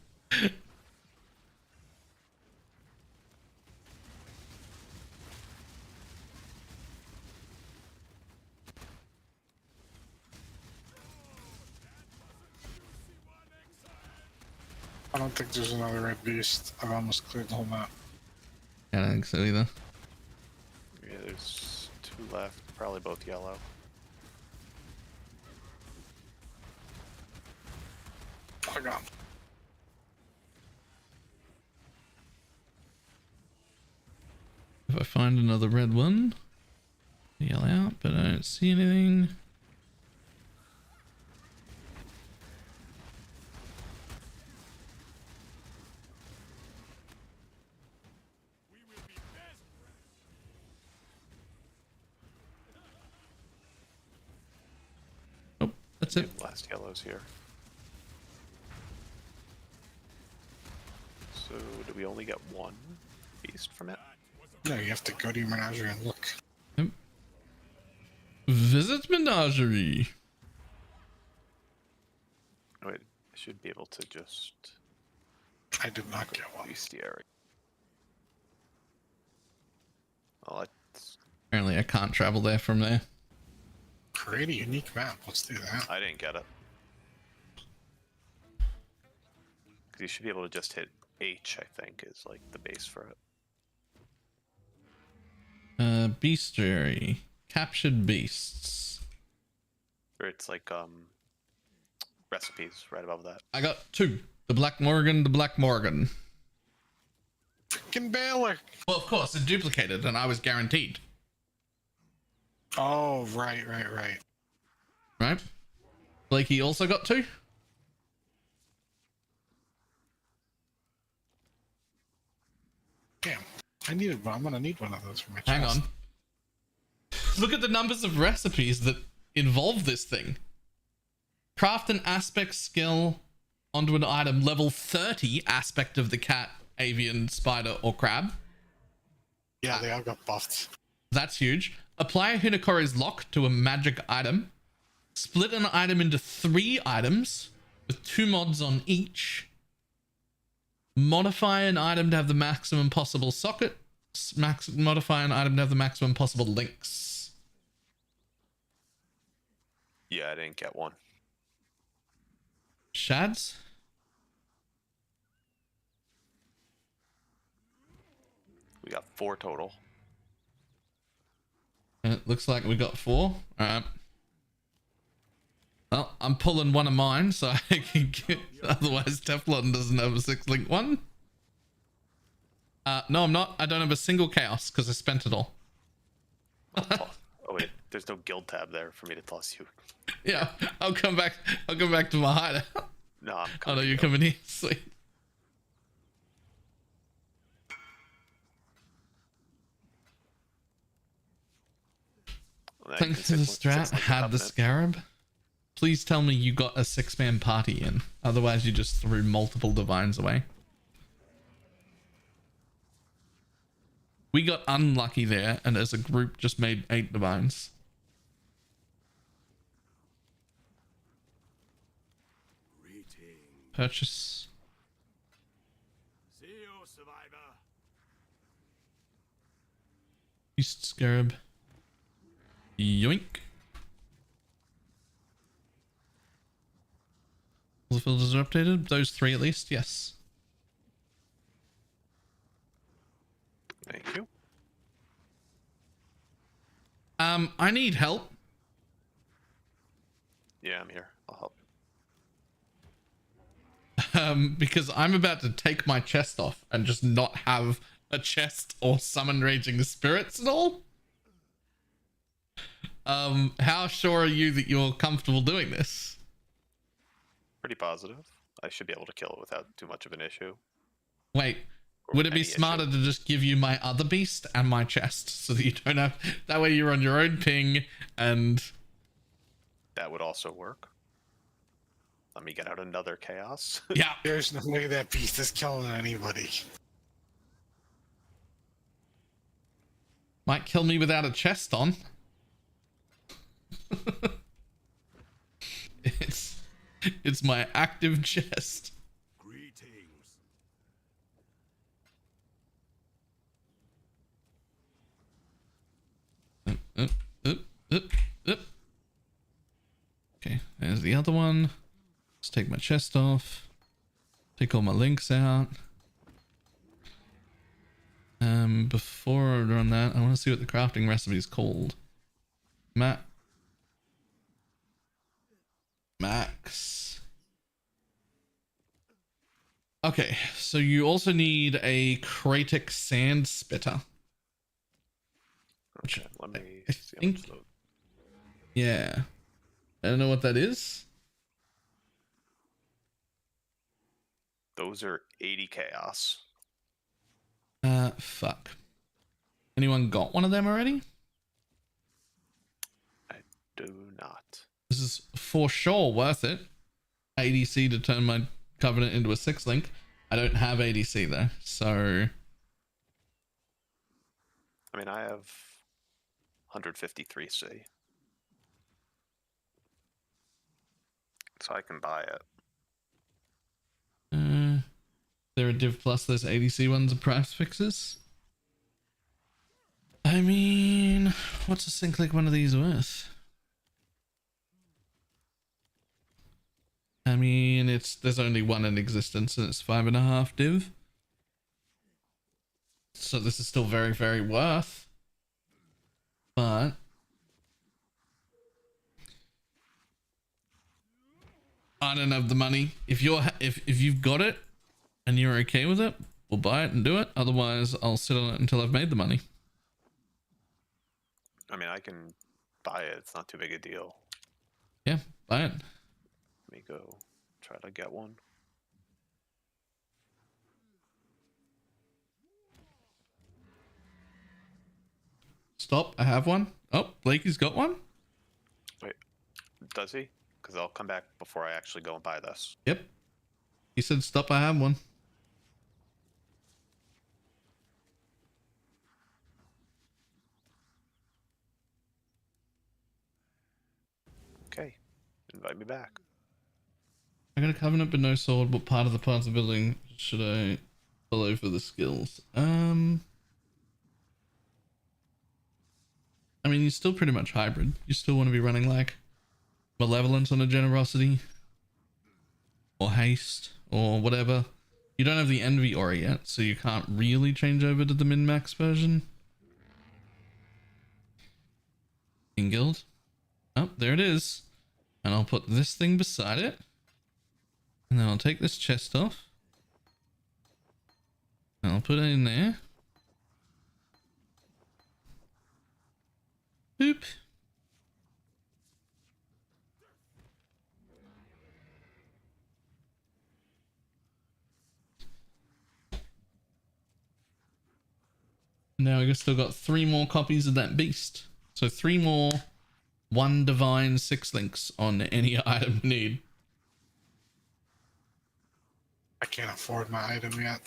I don't think there's another red beast. I've almost cleared the whole map.
I don't think so either.
Yeah, there's 2 left. Probably both yellow.
I got.
If I find another red one, yell out, but I don't see anything. Oh, that's it.
Last yellow's here. So, do we only get 1 beast from it?
No, you have to go to your menagerie and look.
Yep. Visit menagerie.
Wait, I should be able to just...
I did not get one.
Bestiary. Well,
Apparently I can't travel there from there.
Create a unique map. Let's do that.
I didn't get it. Because you should be able to just hit H, I think, is like the base for it.
Bestiary. Captured beasts.
Or it's like, recipes right above that.
I got 2. The Black Morgan, the Black Morgan.
Freaking Baylor.
Well, of course, it duplicated and I was guaranteed.
Oh, right.
Right? Blakey also got 2?
Damn. I needed one. I'm gonna need one of those for my chest.
Hang on. Look at the numbers of recipes that involve this thing. Craft an aspect skill onto an item level 30 aspect of the cat, avian, spider, or crab.
Yeah, they all got buffed.
That's huge. Apply a Hinokori's lock to a magic item. Split an item into 3 items with 2 mods on each. Modify an item to have the maximum possible socket. Modify an item to have the maximum possible links.
Yeah, I didn't get one.
Shads?
We got 4 total.
It looks like we got 4. Alright. Well, I'm pulling one of mine so I can get... Otherwise, Teflon doesn't have a 6-link one. No, I'm not. I don't have a single chaos because I spent it all.
Oh wait, there's no guild tab there for me to toss you.
Yeah, I'll come back to my hideout.
No, I'm
Oh
coming.
no, you're coming here. Sweet.
Well,
Thanks to the strat, had the scarab. Please tell me you got a 6-man party in. Otherwise, you just threw multiple divines away. We got unlucky there, and as a group just made 8 divines. Purchase.
See you, survivor.
Beast scarab. Yoink. All the filters are updated. Those 3 at least, yes.
Thank you.
I need help.
Yeah, I'm here. I'll help.
Because I'm about to take my chest off and just not have a chest or summon raging spirits at all. How sure are you that you're comfortable doing this?
Pretty positive. I should be able to kill it without too much of an issue.
Wait, would it be smarter to just give you my other beast and my chest so that you don't have... That way you're on your own ping and...
That would also work. Let me get out another chaos.
Yeah.
There's no way that beast is killing anybody.
Might kill me without a chest on. It's my active chest.
Greetings.
Okay, there's the other one. Let's take my chest off. Take all my links out. Before I run that, I want to see what the crafting recipe is called. Max. Okay, so you also need a Kratic sand spitter.
Okay, let me
I
see how
think,
much load.
yeah. I don't know what that is.
Those are 80 chaos.
Fuck. Anyone got one of them already?
I do not.
This is for sure worth it. ADC to turn my covenant into a 6-link. I don't have ADC though, so...
I mean, I have 153C. So I can buy it.
There are Div Plus, those ADC ones are price fixes. I mean, what's a sync like one of these worth? I mean, there's only one in existence and it's 5.5 div. So this is still very, very worth. But I don't have the money. If you've got it and you're okay with it, we'll buy it and do it. Otherwise, I'll sit on it until I've made the money.
I mean, I can buy it. It's not too big a deal.
Yeah, buy it.
Let me go try to get one.
Stop, I have one. Oh, Blakey's got one?
Wait, does he? Because I'll come back before I actually go and buy this.
Yep. He said stop, I have one.
Invite me back.
I got a covenant but no sword. What part of the parts of the building should I follow for the skills? I mean, you're still pretty much hybrid. You still want to be running like malevolence on a generosity or haste or whatever. You don't have the envy aura yet, so you can't really change over to the min-max version. In guild. Oh, there it is. And I'll put this thing beside it. And then I'll take this chest off. And I'll put it in there. Boop. Now I still got 3 more copies of that beast. So 3 more 1 divine 6 links on any item you need.
I can't afford my item yet.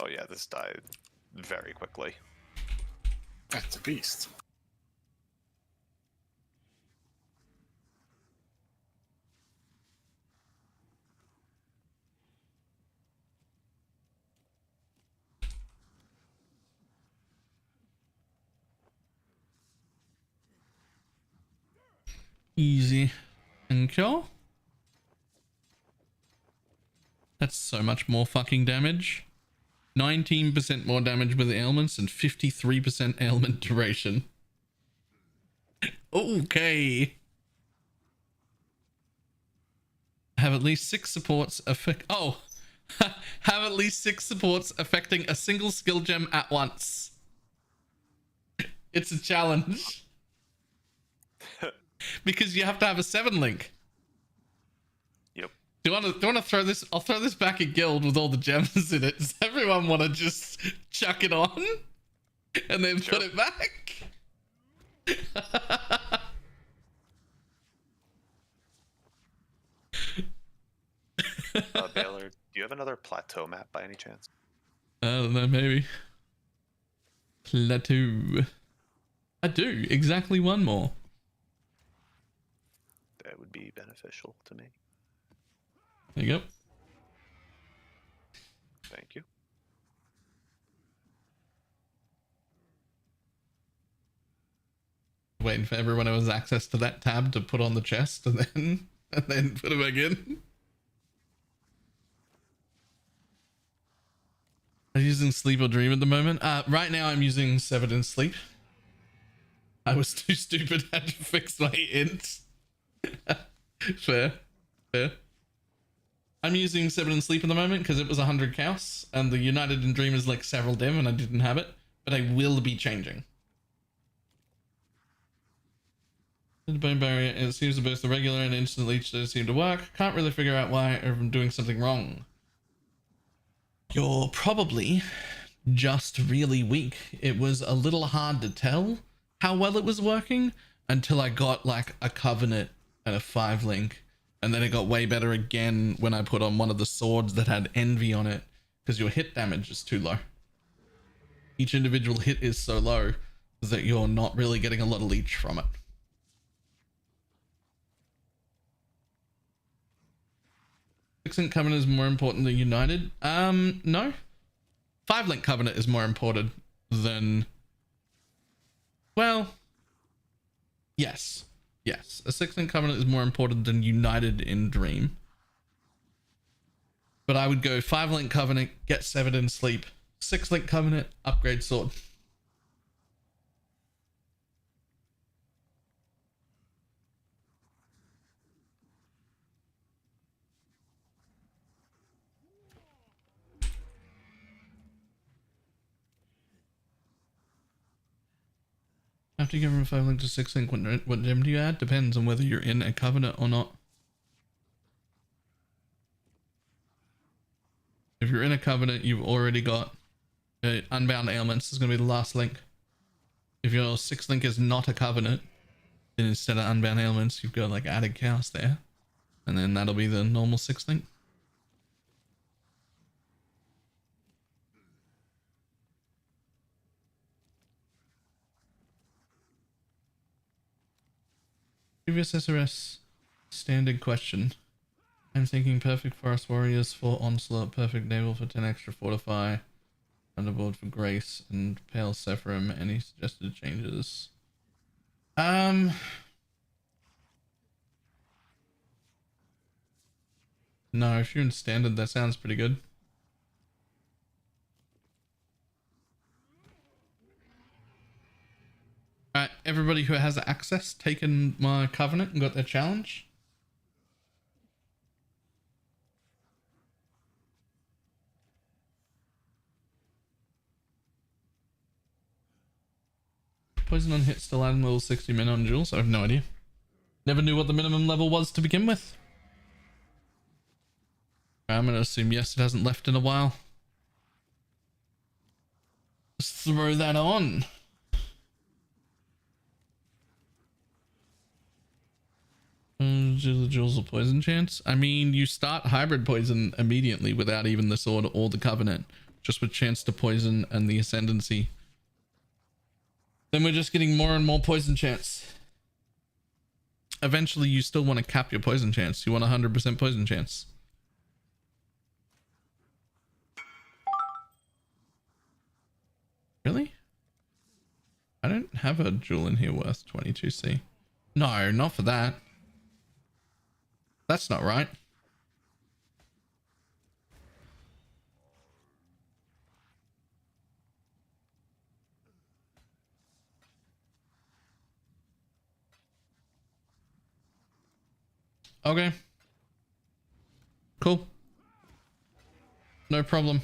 Oh yeah, this died very quickly.
That's a beast.
Easy. And kill. That's so much more fucking damage. 19% more damage with ailments and 53% ailment duration. Okay. Have at least 6 supports affect. Oh, have at least 6 supports affecting a single skill gem at once. It's a challenge. Because you have to have a 7 link.
Yep.
Do you want to throw this? I'll throw this back at guild with all the gems in it. Does everyone want to just chuck it on and then put it back?
Baylor, do you have another plateau map by any chance?
I don't know, maybe. Plateau. I do. Exactly 1 more.
That would be beneficial to me.
There you go.
Thank you.
Waiting for everyone who has access to that tab to put on the chest and then put it back in. Are you using sleep or dream at the moment? Right now I'm using 7 in sleep. I was too stupid, had to fix my int. Fair. I'm using 7 in sleep at the moment because it was 100 chaos and the United in Dream is like several dim and I didn't have it, but I will be changing. The bone barrier, it seems to burst the regular and instant leech doesn't seem to work. Can't really figure out why or if I'm doing something wrong. You're probably just really weak. It was a little hard to tell how well it was working until I got like a covenant and a 5 link, and then it got way better again when I put on one of the swords that had envy on it because your hit damage is too low. Each individual hit is so low that you're not really getting a lot of leech from it. 6-link covenant is more important than United. No. 5-link covenant is more important than... Well, yes. Yes. A 6-link covenant is more important than United in Dream. But I would go 5-link covenant, get 7 in sleep. 6-link covenant, upgrade sword. After you give him a 5-link to 6-link, what gem do you add? Depends on whether you're in a covenant or not. If you're in a covenant, you've already got Unbound Ailments is going to be the last link. If your 6th link is not a covenant, then instead of unbound ailments, you've got like added chaos there. And then that'll be the normal 6th link. Previous SRS standard question. I'm thinking perfect Forest Warriors for Onslaught, perfect Naval for 10 extra Fortify, Underboard for Grace, and Pale Sephirim. Any suggested changes? No, if you're in standard, that sounds pretty good. Alright, everybody who has access taken my covenant and got their challenge. Poison on hit still adding level 60 min on jewels. I have no idea. Never knew what the minimum level was to begin with. I'm gonna assume yes, it hasn't left in a while. Let's throw that on. The jewels of poison chance. I mean, you start hybrid poison immediately without even the sword or the covenant, just with chance to poison and the ascendancy. Then we're just getting more and more poison chance. Eventually, you still want to cap your poison chance. You want 100% poison chance. Really? I don't have a jewel in here worth 22C. No, not for that. That's not right. Okay. Cool. No problem.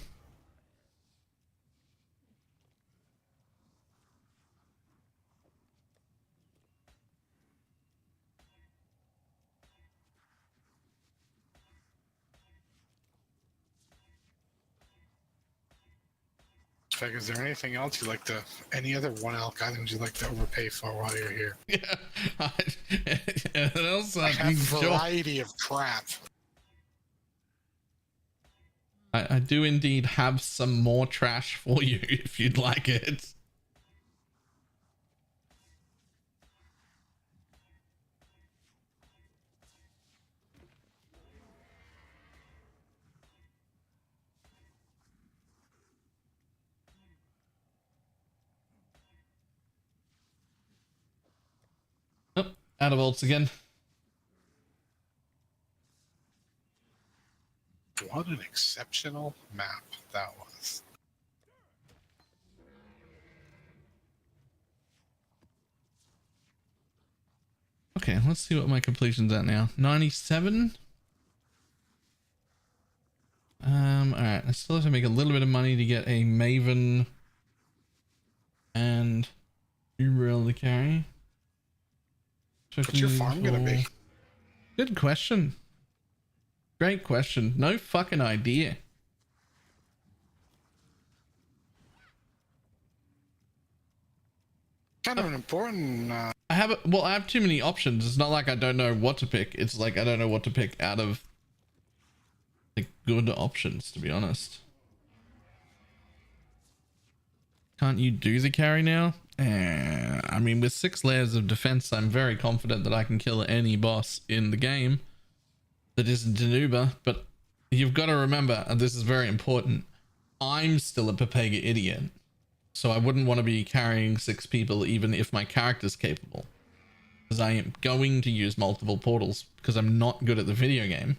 Spec, is there anything else you like to, any other 1 elk items you'd like to overpay for while you're here?
Yeah. And also,
I have a variety of crap.
I do indeed have some more trash for you if you'd like it. Oh, out of ults again.
What an exceptional map that was.
Okay, let's see what my completion's at now. 97. Alright, I still have to make a little bit of money to get a Maven and Umbrella to carry.
What's your farm gonna be?
Good question. Great question. No fucking idea.
Kind of an important.
I have too many options. It's not like I don't know what to pick. It's like I don't know what to pick out of the good options, to be honest. Can't you do the carry now? I mean, with 6 layers of defense, I'm very confident that I can kill any boss in the game that isn't Danuba, but you've got to remember, and this is very important, I'm still a Pepega idiot, so I wouldn't want to be carrying 6 people even if my character's capable, because I am going to use multiple portals because I'm not good at the video game.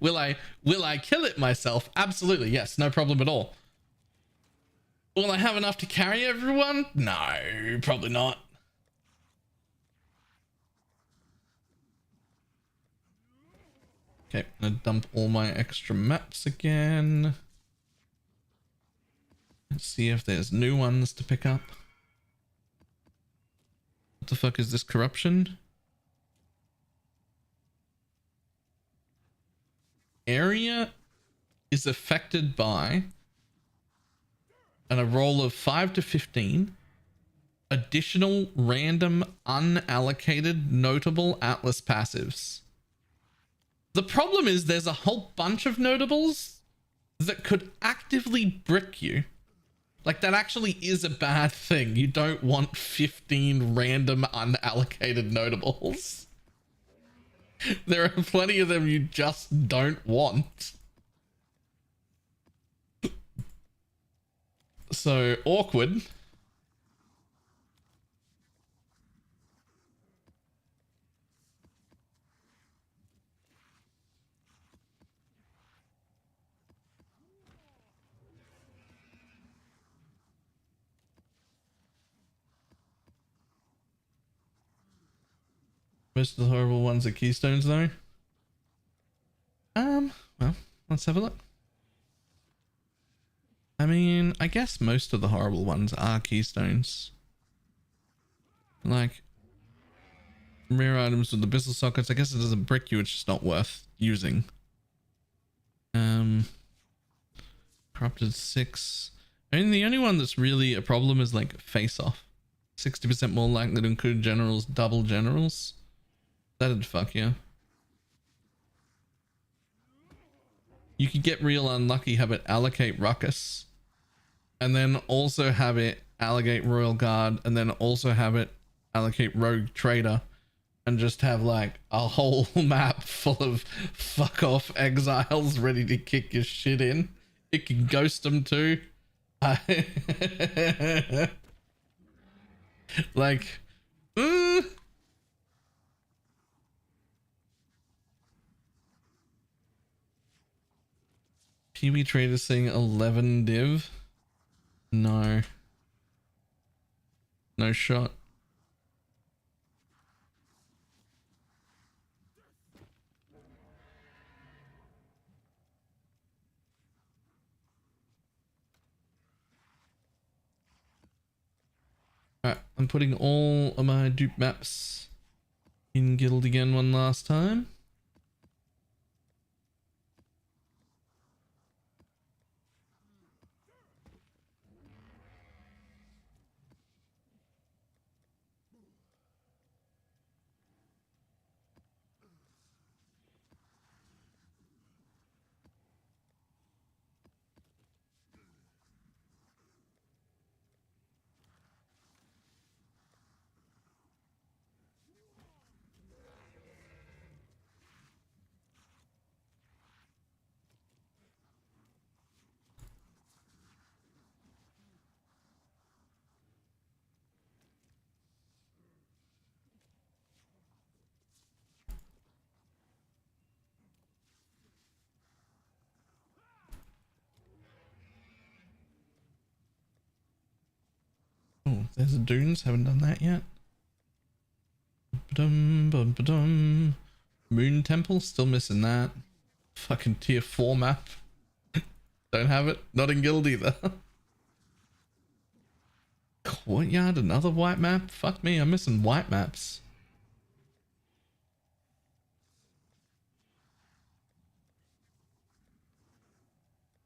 Will I kill it myself? Absolutely, yes, no problem at all. Will I have enough to carry everyone? No, probably not. Okay, I'm gonna dump all my extra maps again. Let's see if there's new ones to pick up. What the fuck is this corruption? Area is affected by and a roll of 5 to 15 additional random unallocated notable Atlas passives. The problem is there's a whole bunch of notables that could actively brick you. Like, that actually is a bad thing. You don't want 15 random unallocated notables. There are plenty of them you just don't want. So, awkward. Most of the horrible ones are keystones, though. Well, let's have a look. I mean, I guess most of the horrible ones are keystones. Like, rare items with the abyssal sockets, I guess it doesn't brick you, it's just not worth using. Corrupted 6. I mean, the only one that's really a problem is like face off. 60% more likely to include generals, double generals. That'd fuck you. You could get real unlucky, have it allocate Ruckus, and then also have it allocate Royal Guard, and then also have it allocate Rogue Trader, and just have like a whole map full of fuck off exiles ready to kick your shit in. It can ghost them too. Like, PB Trader saying 11 div? No. No shot. Alright, I'm putting all of my dupe maps in guild again one last time. Oh, there's the dunes. Haven't done that yet. Ba-dum. Moon Temple. Still missing that. Fucking tier 4 map. Don't have it. Not in guild either. Courtyard. Another white map. Fuck me. I'm missing white maps.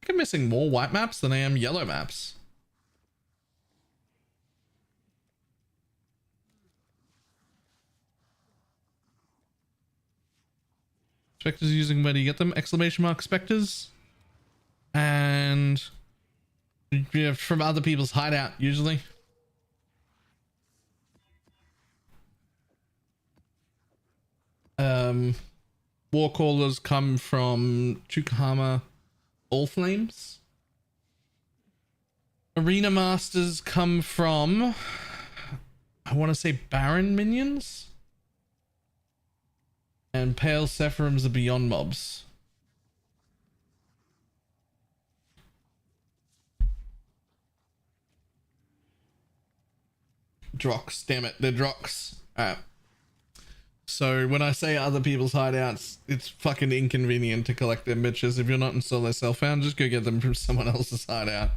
I think I'm missing more white maps than I am yellow maps. Spectres using, where do you get them? Exclamation mark spectres. And from other people's hideout, usually. Warcallers come from Chukahama All Flames. Arena Masters come from, I want to say, Baron Minions. And Pale Sephirums are Beyond Mobs. Drox, damn it, they're Drox. Alright. So when I say other people's hideouts, it's fucking inconvenient to collect their bitches. If you're not in solo self-found, just go get them from someone else's hideout.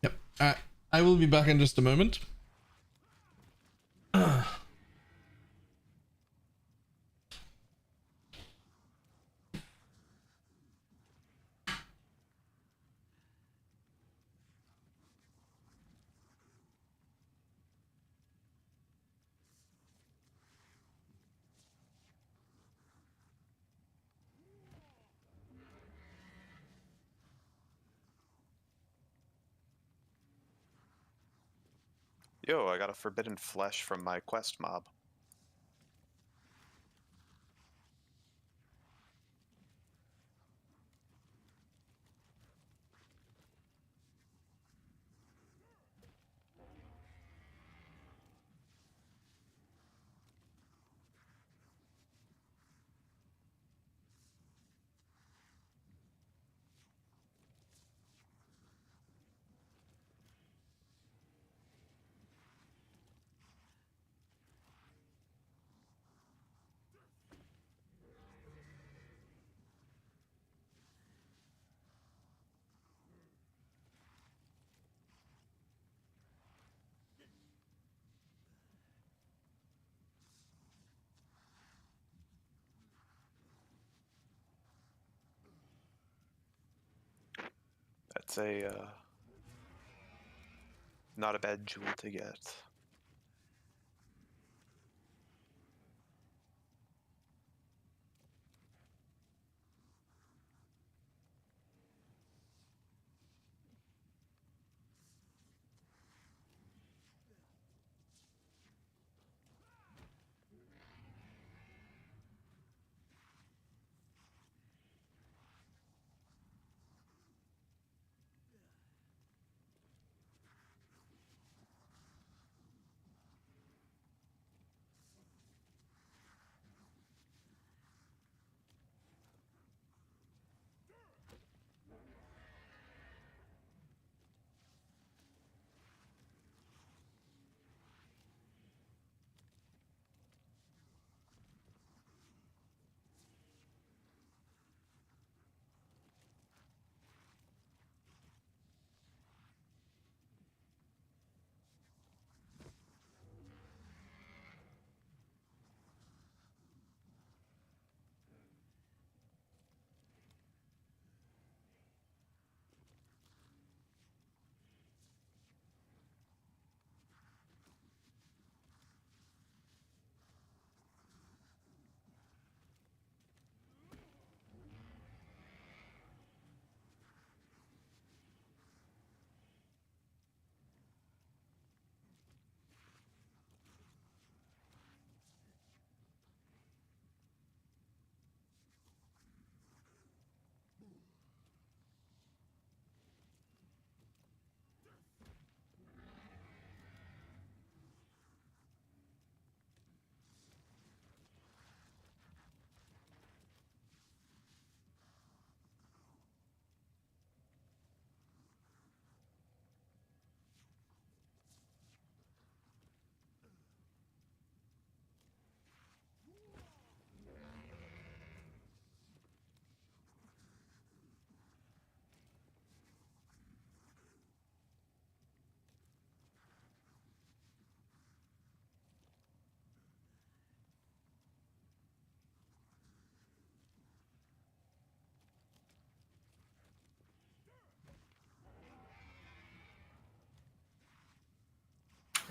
Yep. Alright. I will be back in just a moment.
Yo, I got a forbidden flesh from my quest mob. That's a not a bad jewel to get.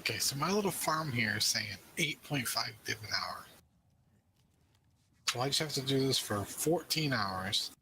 Okay, so my little farm here is saying 8.5 div an hour. So I just have to do this for 14 hours.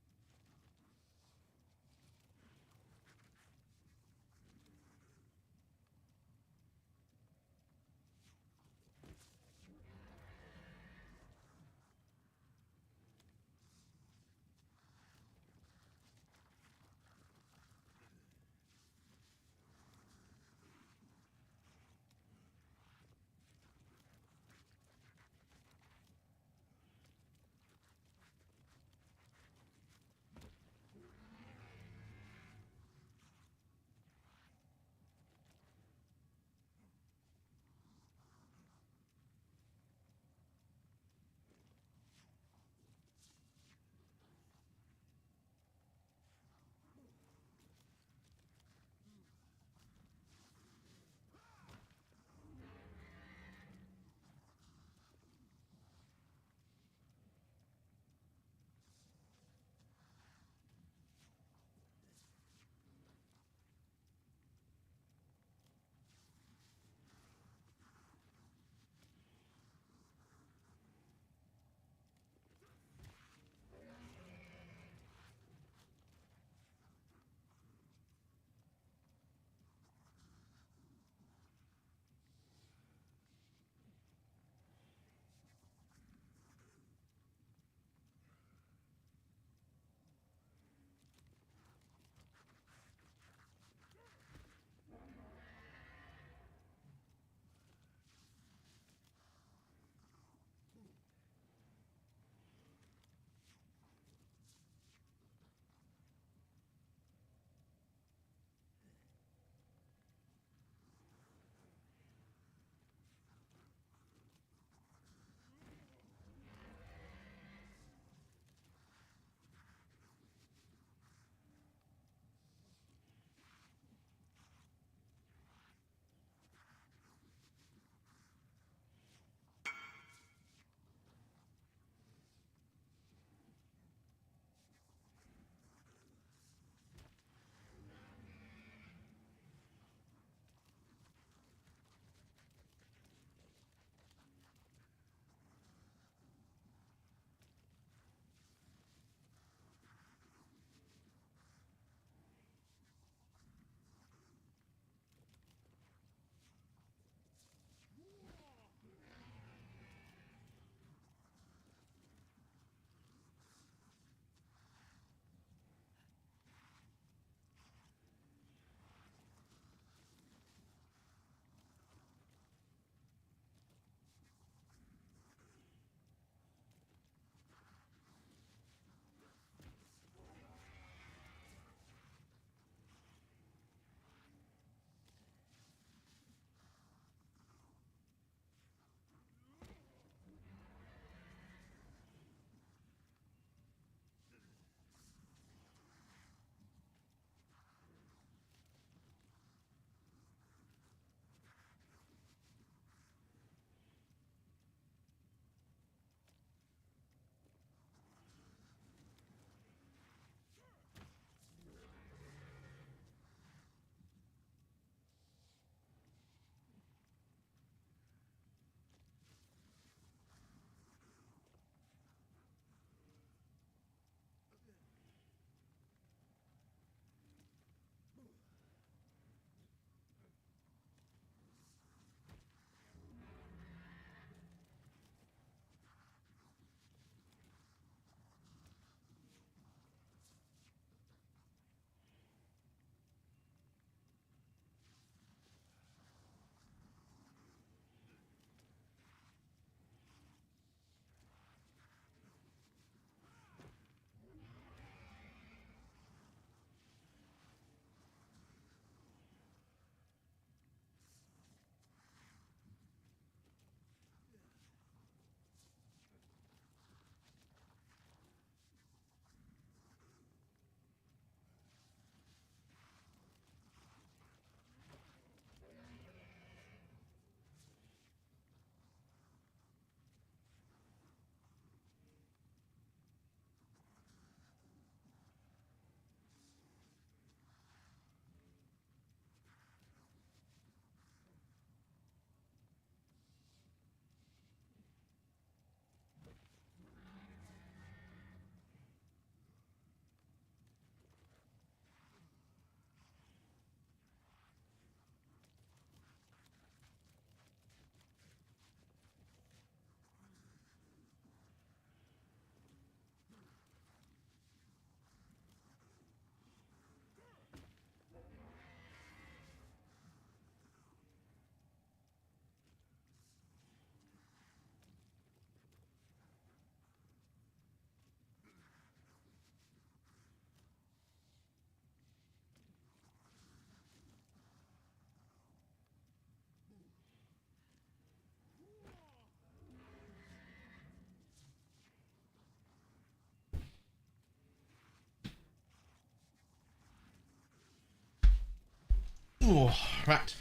Oh, right.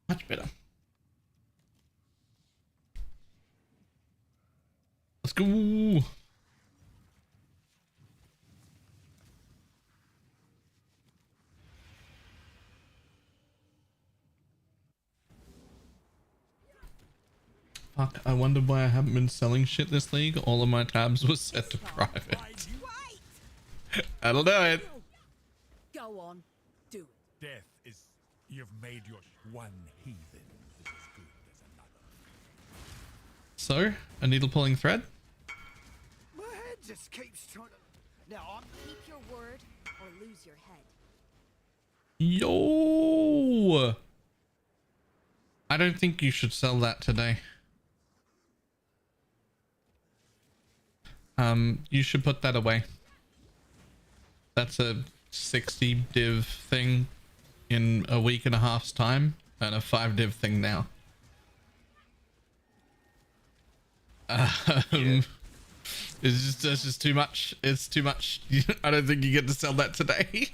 Much better. Let's go. Fuck, I wonder why I haven't been selling shit this league. All of my tabs were set to private. That'll do it.
Go on, do it.
Death is... You've made your... One heathen is as good as another.
So, a needle pulling thread?
My head just keeps trying to... Now I'm...
Keep your word or lose your head.
Yo! I don't think you should sell that today. You should put that away. That's a 60 div thing in a week and a half's time and a 5 div thing now. It's just too much. It's too much. I don't think you get to sell that today.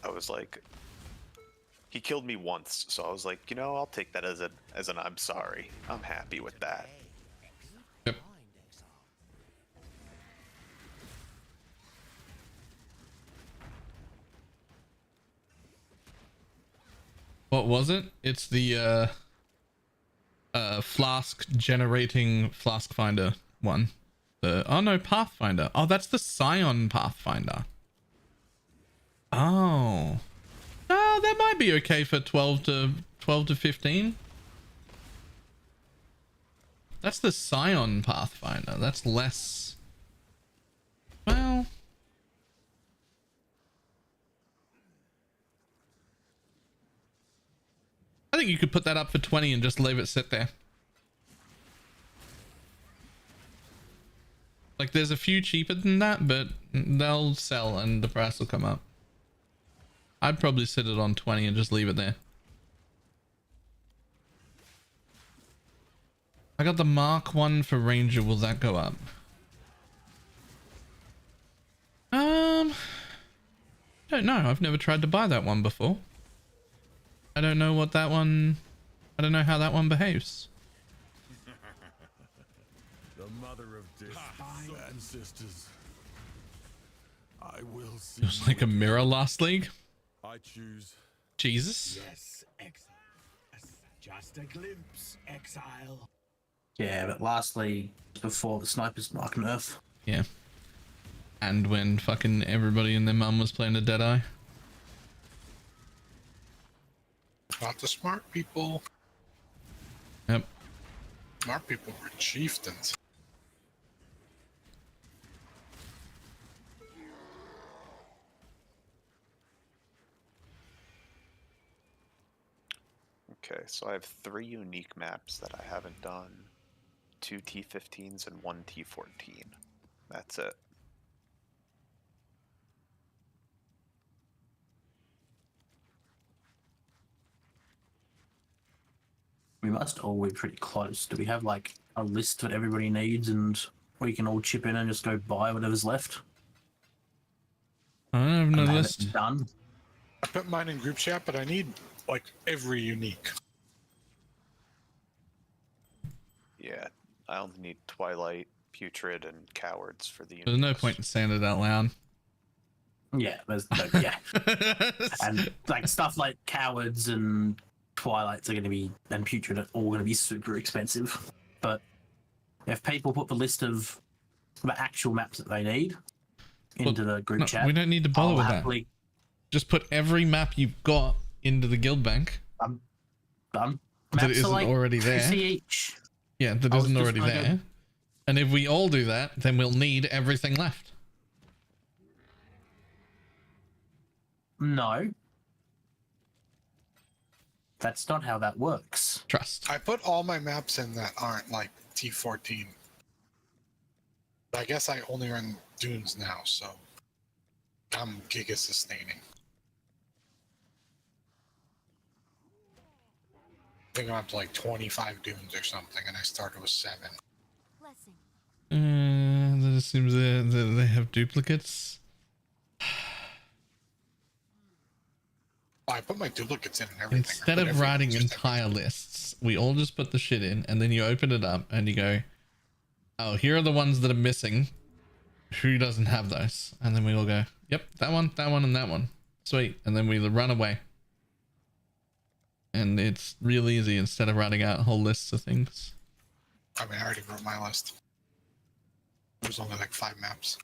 I was like, he killed me once, so I was like, you know, I'll take that as an I'm sorry. I'm happy with that.
Yep. What was it? It's the flask generating flask finder one. Oh no, Pathfinder. Oh, that's the Scion Pathfinder. Oh. Oh, that might be okay for 12 to 15. That's the Scion Pathfinder. That's less. Well, I think you could put that up for 20 and just leave it sit there. Like, there's a few cheaper than that, but they'll sell and the price will come up. I'd probably sit it on 20 and just leave it there. I got the Mark 1 for Ranger. Will that go up? Don't know. I've never tried to buy that one before. I don't know what that one... I don't know how that one behaves.
The mother of death, ancestors. I will see.
It was like a mirror last league.
I choose.
Jesus.
Yes, exile. Just a glimpse, exile.
Yeah, but lastly, before the sniper's mark nerf.
Yeah. And when fucking everybody and their mum was playing a Deadeye.
Not the smart people.
Yep.
Smart people were chieftains.
Okay, so I have 3 unique maps that I haven't done. 2 T15s and 1 T14. That's it.
We must all be pretty close. Do we have like a list that everybody needs and we can all chip in and just go buy whatever's left?
I don't have no
And have
list.
it done.
I put mine in group chat, but I need like every unique.
Yeah, I only need Twilight, Putrid, and Cowards for the
There's no
uniques.
point in saying it out loud.
Yeah, there's no, yeah. And like stuff like cowards and Twilights are going to be, and Putrid are all going to be super expensive. But if people put the list of the actual maps that they need into the group chat,
we don't need to bother
I'll
with
happily,
that. Just put every map you've got into the guild bank.
Done.
That isn't already there.
each.
Yeah, that
I was
isn't
just
already
gonna
there.
go-
And if we all do that, then we'll need everything left.
No. That's not how that works.
Trust.
I put all my maps in that aren't like T14. I guess I only run Dunes now, so I'm giga sustaining. I think I'm up to like 25 Dunes or something, and I started with 7.
Blessing.
That assumes they have duplicates.
I put my duplicates in and everything.
Instead
I put
of writing
everything,
entire lists, we all just put the shit in, and then you open it up and you go, oh, here are the ones that are missing. Who doesn't have those? And then we all go, yep, that one, and that one. Sweet. And then we run away. And it's real easy instead of writing out whole lists of things.
I mean, I already wrote my list. There's only like 5 maps.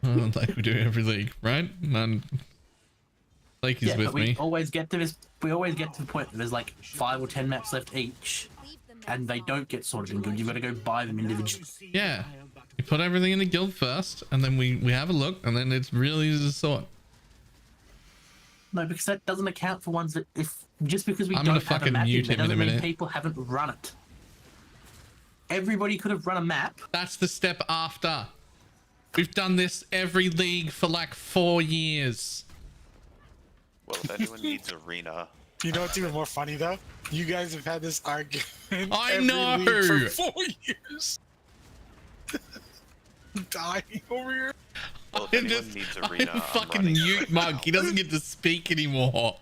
Like we do every league, right? None. Like he's with
but we
me.
always get to this. We always get to the point where there's like 5 or 10 maps left each, and they don't get sorted in guild. You've got to go buy them individually.
Yeah. You put everything in the guild first, and then we have a look, and then it's real easy to sort.
No, because that doesn't account for ones that just because we
I'm
don't
gonna
have a
fucking
map
mute
in, that
him in a
doesn't mean
minute.
people haven't run it. Everybody could have run a map.
That's the step after. We've done this every league for like 4 years.
Well, if anyone needs arena,
You know what's even more funny though? You guys have had this argument.
I
every
know.
league for 4 years. I'm dying over here.
well, if anyone needs arena,
I'm
I'm
fucking
running it
mute
right
mug.
now.
He doesn't get to speak anymore.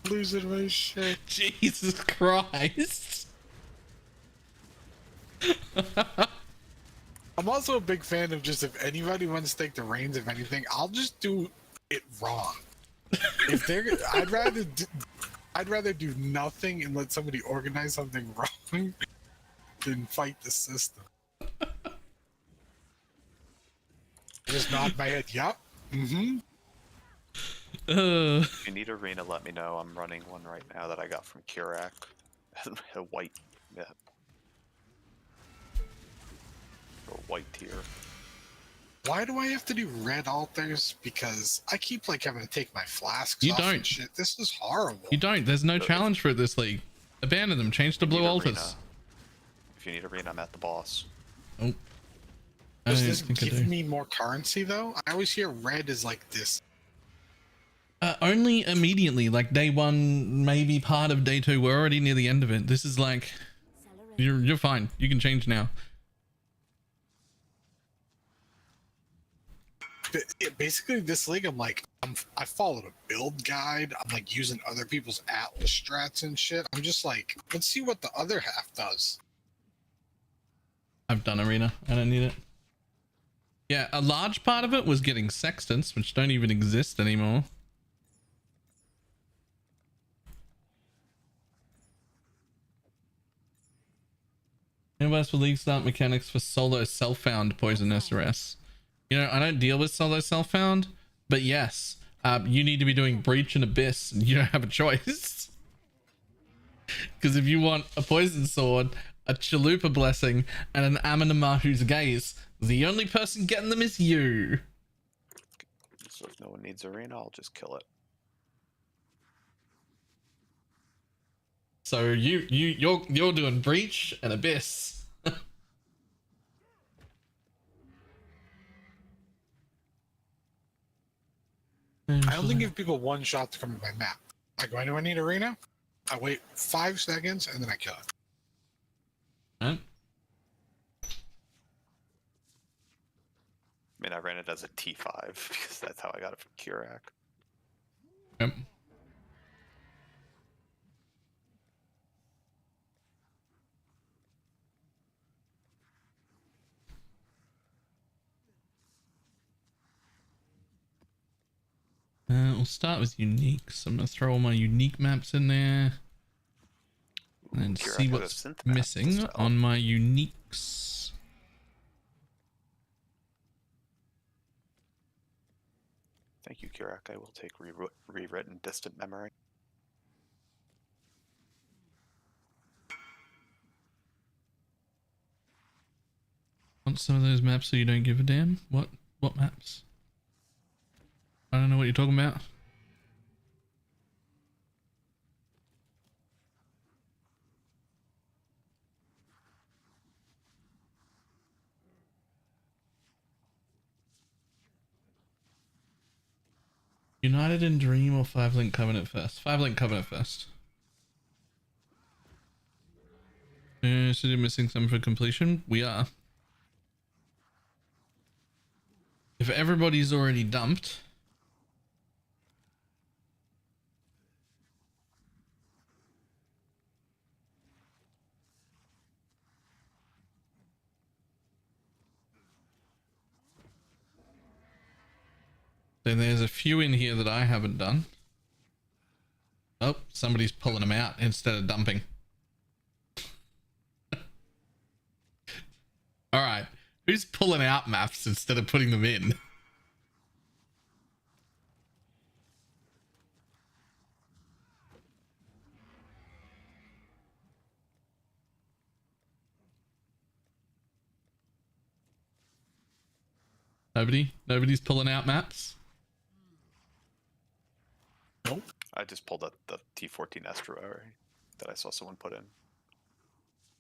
Losing my shit.
Jesus Christ.
I'm also a big fan of just if anybody wants to take the reins of anything, I'll just do it wrong. If they're, I'd rather do nothing and let somebody organize something wrong than fight the system. Just nod my head. Yup. Mm-hmm.
If you need arena, let me know. I'm running one right now that I got from Kirak. A white map. A white tier.
Why do I have to do red altars? Because I keep like having to take my flasks
You
off and
don't.
shit. This is horrible.
You don't. There's no challenge for it this league. Abandon them. Change to blue
Need
altars.
arena. If you need arena, I'm at the boss.
Oh. I
Does
don't
this
think I
give
do.
me more currency though? I always hear red is like this.
Only immediately, like day 1, maybe part of day 2. We're already near the end of it. This is like, you're fine. You can change now.
But basically, this league, I'm like, I followed a build guide. I'm like using other people's Atlas strats and shit. I'm just like, let's see what the other half does.
I've done arena. I don't need it. Yeah, a large part of it was getting sextants, which don't even exist anymore. Universe for league start mechanics for solo self-found poison SRS. You know, I don't deal with solo self-found, but yes, you need to be doing breach and abyss, and you don't have a choice. Because if you want a poison sword, a chalupa blessing, and an Amanamahu's gaze, the only person getting them is you.
So if no one needs arena, I'll just kill it.
So you're doing breach and abyss.
I only give people one shot to come to my map. I go, do I need arena? I wait 5 seconds and then I kill it.
Right.
I mean, I ran it as a T5 because that's how I got it from Kirak.
Yep. We'll start with uniques. I'm gonna throw all my unique maps in there and
Kirak
see
has a
what's
synth map
missing
as well.
on my uniques.
Thank you, Kirak. I will take rewritten distant memory.
Want some of those maps so you don't give a damn? What maps? I don't know what you're talking about. United in Dream or 5-Link Covenant first? 5-Link Covenant first. So you're missing some for completion? We are. if everybody's already dumped, then there's a few in here that I haven't done. Oh, somebody's pulling them out instead of dumping. All right, who's pulling out maps instead of putting them in? Nobody's pulling out maps.
Nope.
I just pulled up the T14 estuary that I saw someone put in.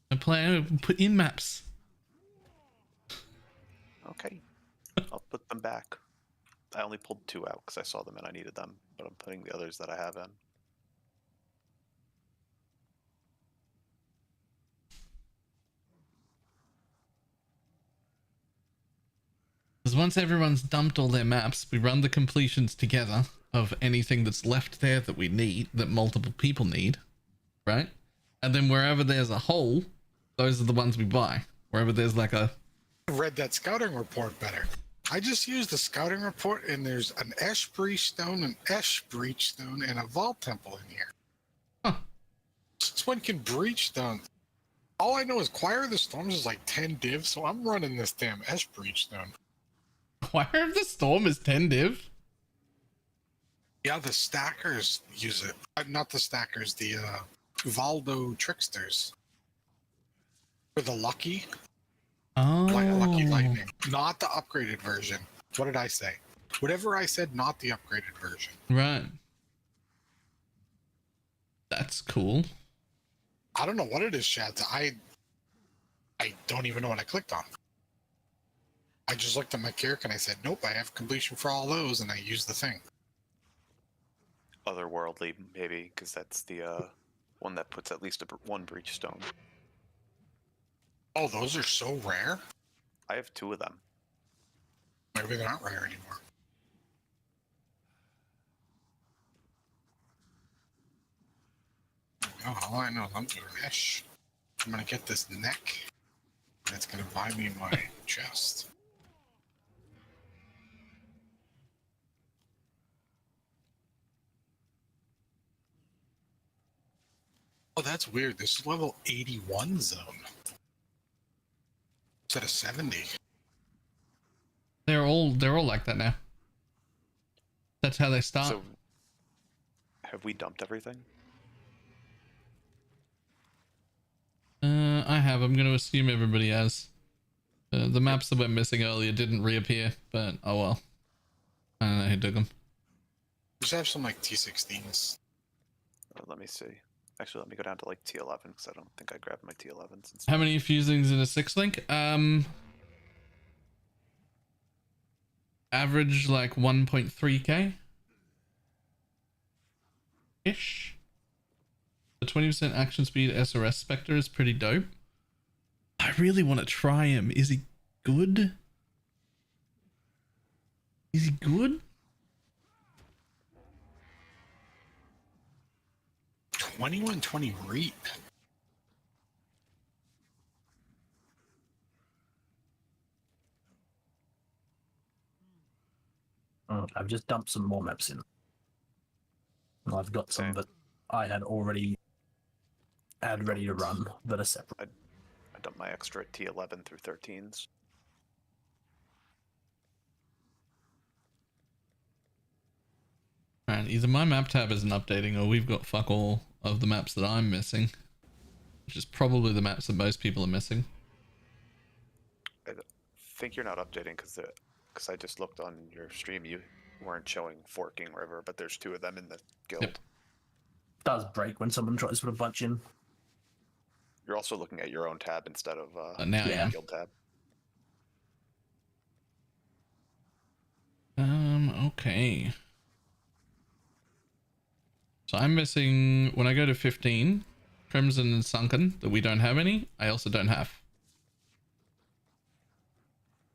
I put in maps.
Okay, I'll put them back. I only pulled 2 out because I saw them and I needed them, but I'm putting the others that I have in.
Because once everyone's dumped all their maps, we run the completions together of anything that's left there that we need, that multiple people need, right? And then wherever there's a hole, those are the ones we buy. Wherever there's like a...
I read that scouting report better. I just used the scouting report, and there's an Ash Breach Stone, an Ash Breach Stone, and a Vault Temple in here.
Huh.
Since when can Breach Stone... All I know is Choir of the Storms is like 10 divs, so I'm running this damn Ash Breach Stone.
Choir of the Storm is 10 div?
Yeah, the stackers use it. Not the stackers, the Valdo Tricksters. For the Lucky.
Oh.
Lucky Lightning. Not the upgraded version. What did I say? Whatever I said, not the upgraded version.
Right. That's cool.
I don't know what it is, Shads. I don't even know what I clicked on. I just looked at my character and I said, nope, I have completion for all those, and I used the thing.
Otherworldly, maybe, because that's the one that puts at least one breach stone.
Oh, those are so rare?
I have 2 of them.
Maybe they're not rare anymore. Oh, all I know is I'm doing Ash. I'm gonna get this neck. And it's gonna buy me my chest. Oh, that's weird. This is level 81 zone. Instead of 70.
They're all like that now. That's how they start.
So, have we dumped everything?
I have. I'm going to assume everybody has. The maps that went missing earlier didn't reappear, but oh well. I don't know who took them.
Just have some like T16s.
Let me see. Actually, let me go down to like T11 because I don't think I grabbed my T11s. And
How many fusings in a 6-link? Average like 1.3k ish. The 20% action speed SRS Spectre is pretty dope. I really want to try him. Is he good? Is he good?
2120 Reap.
I've just dumped some more maps in. I've got some that I had already had ready to run that are separate.
I dumped my extra T11 through 13s.
Alright, either my map tab isn't updating or we've got fuck all of the maps that I'm missing. Which is probably the maps that most people are missing.
I think you're not updating because I just looked on your stream. You weren't showing Forking River, but there's 2 of them in the guild.
Yep.
Does break when someone tries to put a bunch in.
You're also looking at your own tab instead of
now I am.
guild tab.
Okay. So I'm missing, when I go to 15, Crimson and Sunken, that we don't have any, I also don't have.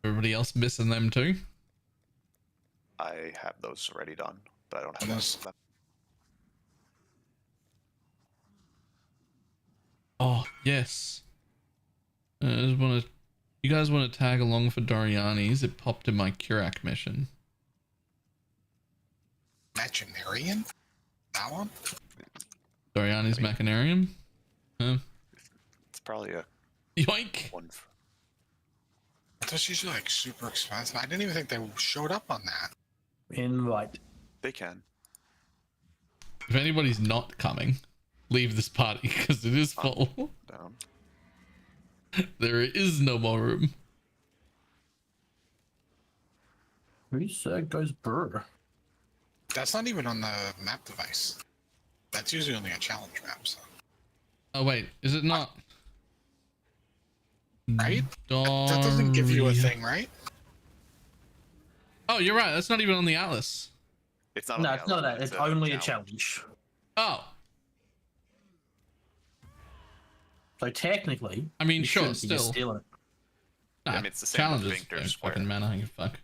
Everybody else missing them too?
I have those already done, but I don't have
Yes.
those.
Oh yes. I just want to. You guys want to tag along for Doriani's? It popped in my Kirak mission.
Machinarian? That one?
Doriani's Machinarium? Huh?
It's probably a
Yoink!
one.
That's usually like super expensive. I didn't even think they showed up on that.
Invite.
They can.
If anybody's not coming, leave this party because it is full.
Down.
There is no more room.
Who's goes Burr?
That's not even on the map device. That's usually only a challenge map. So.
Oh wait, is it not?
Right? That doesn't give you a thing, right?
Oh, you're right. That's not even on the Atlas.
It's not.
No, it's not that. It's only a challenge.
Oh.
So technically,
I mean,
you
sure,
shouldn't be just
still.
stealing it.
I mean, it's the same with
Challenges
Victor
don't
Square.
fucking matter. I give a fuck.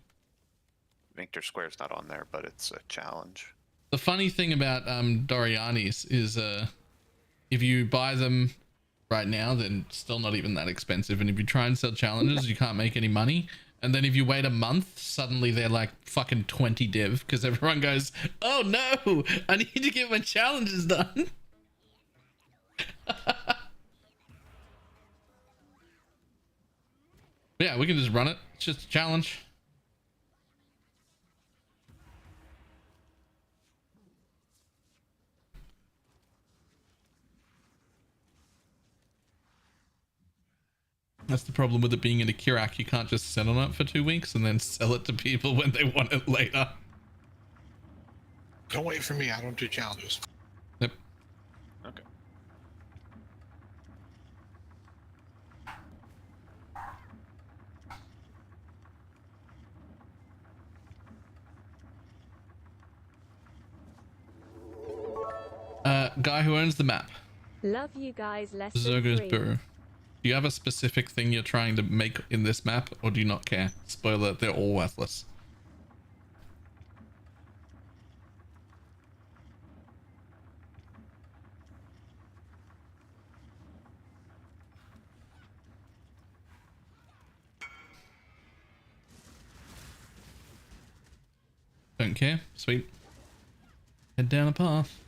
Victor Square's not on there, but it's a challenge.
The funny thing about Doriani's is if you buy them right now, then still not even that expensive. And if you try and sell challenges, you can't make any money. And then if you wait a month, suddenly they're like fucking 20 div because everyone goes, oh no, I need to get my challenges done. Yeah, we can just run it. It's just a challenge. That's the problem with it being in a Kirak. You can't just sit on it for 2 weeks and then sell it to people when they want it later.
Don't wait for me. I don't do challenges.
Yep.
Okay.
Guy who owns the map.
Love you guys less than
Zergo's
3.
Brew. Do you have a specific thing you're trying to make in this map, or do you not care? Spoiler, they're all worthless. Don't care. Sweet. Head down a path.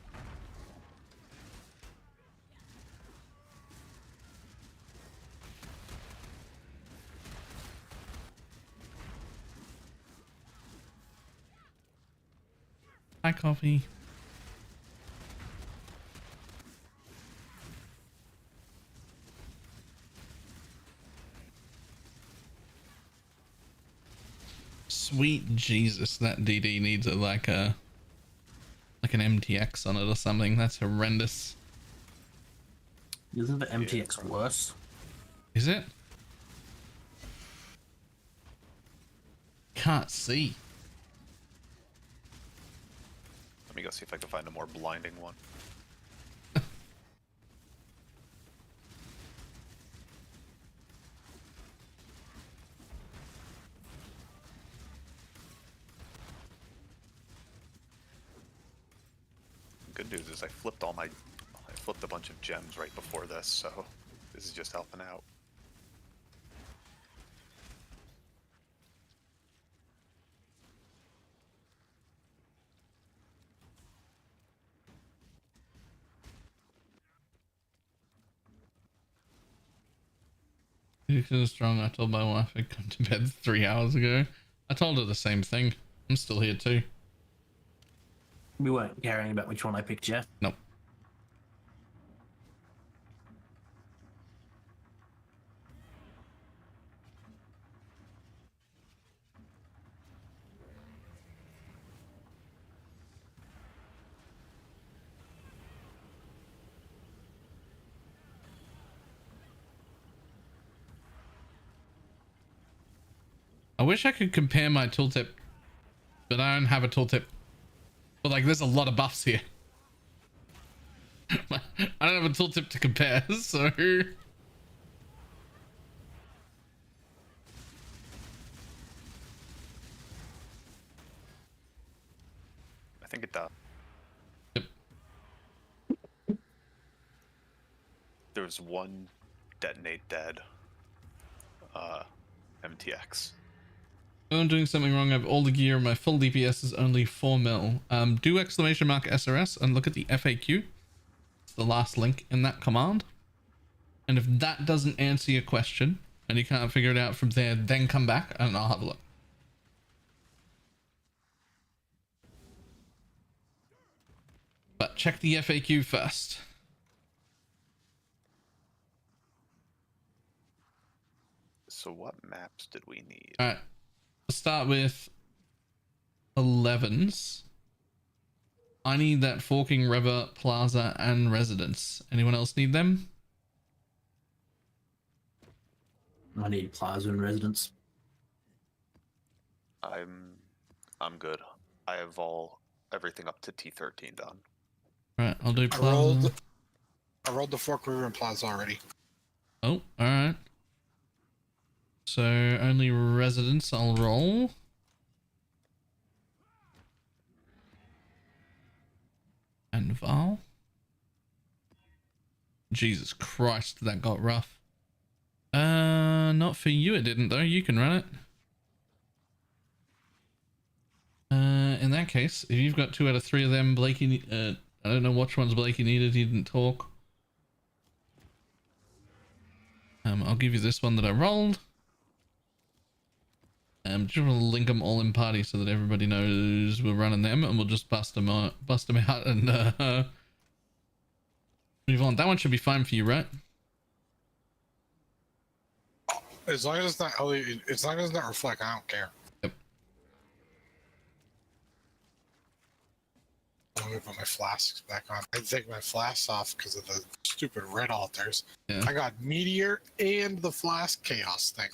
Hi, coffee. Sweet Jesus, that DD needs a like an MTX on it or something. That's horrendous.
Isn't the MTX worse?
Is it? Can't see.
Let me go see if I can find a more blinding one. Good news is I flipped a bunch of gems right before this, so this is just helping out.
You're strong. I told my wife I'd come to bed 3 hours ago. I told her the same thing. I'm still here too.
We weren't caring about which one I picked, Jeff.
Nope. I wish I could compare my tooltip, but I don't have a tooltip. But like, there's a lot of buffs here. I don't have a tooltip to compare, so...
There's one detonate dead MTX.
Oh, I'm doing something wrong. I have all the gear. My full DPS is only 4 mil. Do !SRS and look at the FAQ. It's the last link in that command. And if that doesn't answer your question and you can't figure it out from there, then come back and I'll have a look. But check the FAQ first.
So what maps did we need?
All right. Let's start with 11s. I need that Forking River, Plaza, and Residence. Anyone else need them?
I need Plaza and Residence.
I'm good. I have everything up to T13 done.
Right, I'll do Plaza.
I rolled the Fork River and Plaza already.
Oh, alright. So only Residence I'll roll. And Val. Jesus Christ, that got rough. Not for you it didn't though. You can run it. In that case, if you've got 2 out of 3 of them, Blakey, I don't know which ones Blakey needed. He didn't talk. I'll give you this one that I rolled. Just want to link them all in party so that everybody knows we're running them, and we'll just bust them out and move on. That one should be fine for you, right?
As long as it's not LED, as long as it's not reflect, I don't care.
Yep.
Let me put my flasks back on. I take my flasks off because of the stupid red altars.
Yeah.
I got Meteor and the Flask Chaos thing.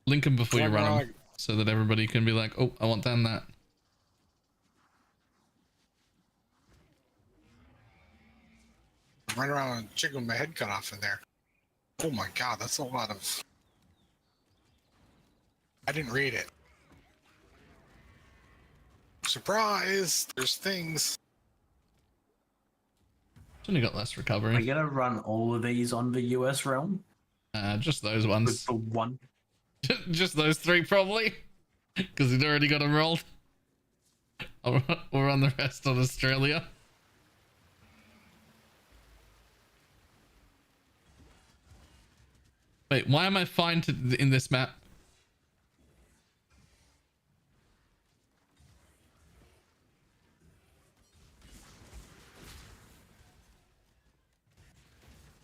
Link them before you run them,
like,
so that everybody can be like, oh, I want that and that.
I'm running around and chicken with my head cut off in there. Oh my god, that's a lot of... I didn't read it. Surprise! There's things.
It's only got less recovery.
Are you gonna run all of these on the US realm?
Just those ones.
With the one?
Just those 3 probably. Because he'd already got them rolled. We'll run the rest on Australia. Wait, why am I fine in this map?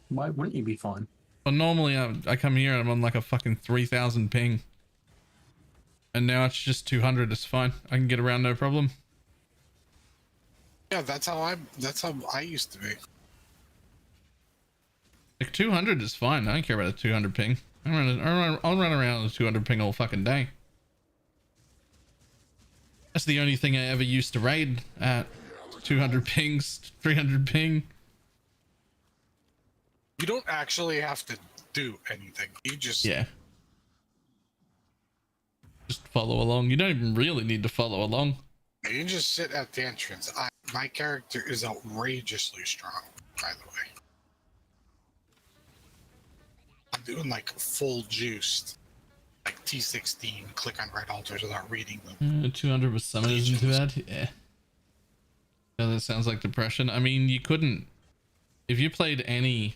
Why wouldn't you be fine?
Well, normally I come here and I'm on like a fucking 3000 ping. And now it's just 200. It's fine. I can get around no problem.
Yeah, that's how I used to be.
Like 200 is fine. I don't care about a 200 ping. I'll run around with a 200 ping all fucking day. That's the only thing I ever used to raid at. 200 pings, 300 ping.
You don't actually have to do anything. You just...
Yeah. Just follow along. You don't even really need to follow along.
You can just sit at the entrance. My character is outrageously strong, by the way. I'm doing like full juiced. Like T16, click on red altars without reading them.
200 with summon isn't too bad. Yeah. Yeah, that sounds like depression. I mean, you couldn't... If you played any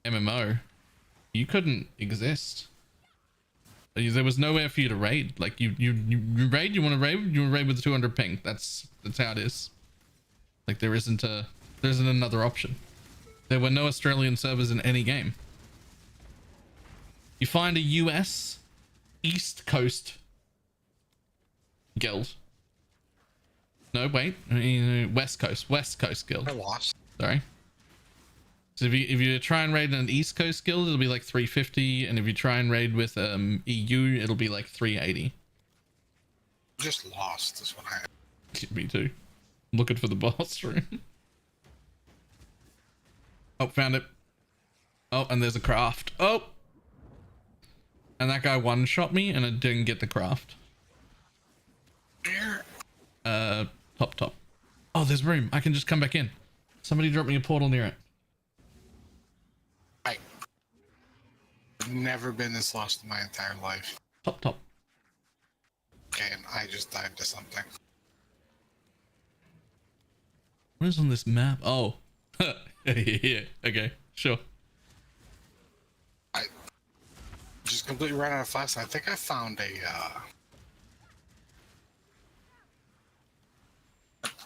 MMO, you couldn't exist. There was nowhere for you to raid. Like you raid, you want to raid with the 200 ping. That's how it is. Like there isn't another option. There were no Australian servers in any game. You find a US East Coast guild. No, wait, West Coast guild.
I lost.
Sorry. So if you try and raid an East Coast guild, it'll be like 350, and if you try and raid with EU, it'll be like 380.
Just lost is what I...
Me too. I'm looking for the boss room. Oh, found it. Oh, and there's a craft. Oh! And that guy one-shot me, and I didn't get the craft.
Where?
Top. Oh, there's room. I can just come back in. Somebody drop me a portal near it.
Never been this lost in my entire life.
Top.
Okay, and I just died to something.
What is on this map? Oh. Yeah. Okay. Sure.
I just completely ran out of flash. I think I found an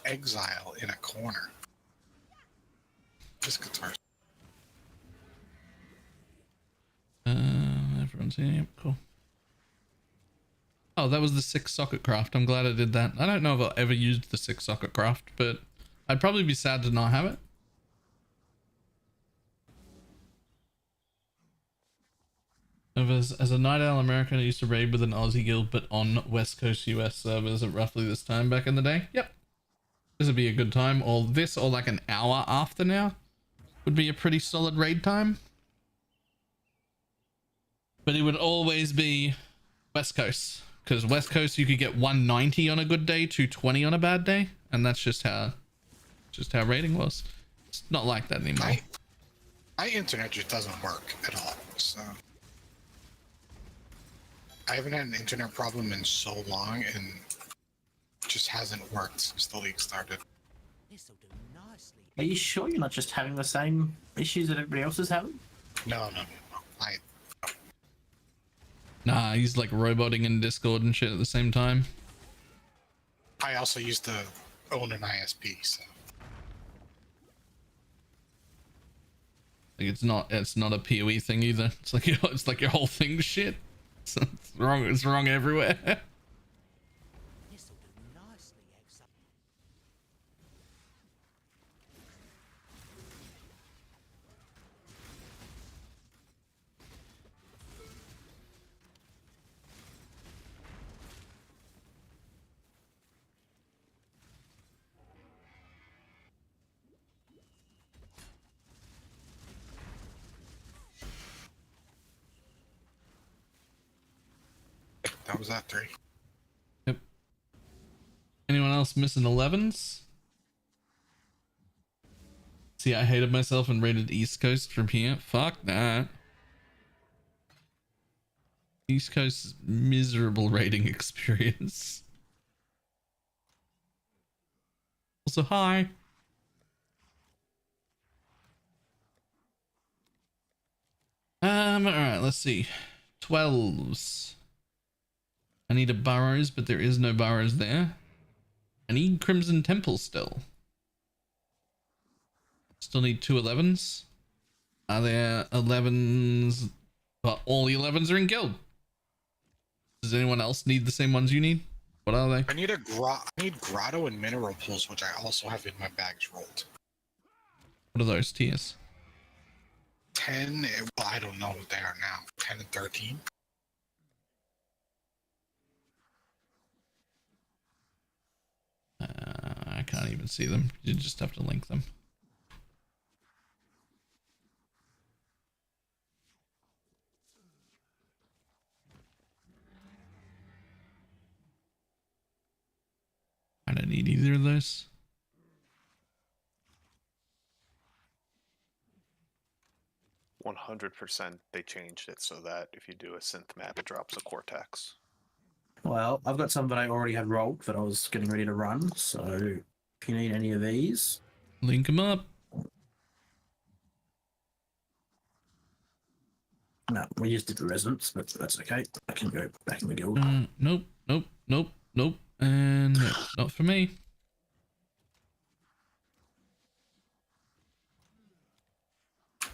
exile in a corner. Just guitar.
Everyone's here. Yep, cool. Oh, that was the 6 socket craft. I'm glad I did that. I don't know if I'll ever used the 6 socket craft, but I'd probably be sad to not have it. As a Night Owl American, I used to raid with an Aussie guild, but on West Coast US servers at roughly this time back in the day. Yep. This would be a good time. Or this, or like an hour after now, would be a pretty solid raid time. But it would always be West Coast. Because West Coast, you could get 190 on a good day, 220 on a bad day. And that's just how raiding was. It's not like that anymore.
My internet just doesn't work at all. So I haven't had an internet problem in so long, and it just hasn't worked since the league started.
Are you sure you're not just having the same issues that everybody else is having?
No.
Nah, he's like roboting in Discord and shit at the same time.
I also used to own an ISP, so
Like it's not a PoE thing either. It's like your whole thing's shit. It's wrong. It's wrong everywhere.
that was that 3.
Yep. Anyone else missing 11s? See, I hated myself and rated East Coast from here. Fuck that. East Coast's miserable rating experience. Also, hi. Alright, let's see. 12s. I need a Burrows, but there is no Burrows there. I need Crimson Temple still. Still need 2 11s. Are there 11s? But all the 11s are in guild. Does anyone else need the same ones you need? What are they?
I need grotto and mineral pools, which I also have in my bags rolled.
What are those tiers?
10. Well, I don't know what they are now. 10 and 13.
I can't even see them. You just have to link them. I don't need either of those.
%, they changed it so that if you do a synth map, it drops a Cortex.
Well, I've got some that I already had rolled that I was getting ready to run. So if you need any of these,
link them up.
No, we just did the residents, but that's okay. I can go back in the guild.
Nope. And no, not for me.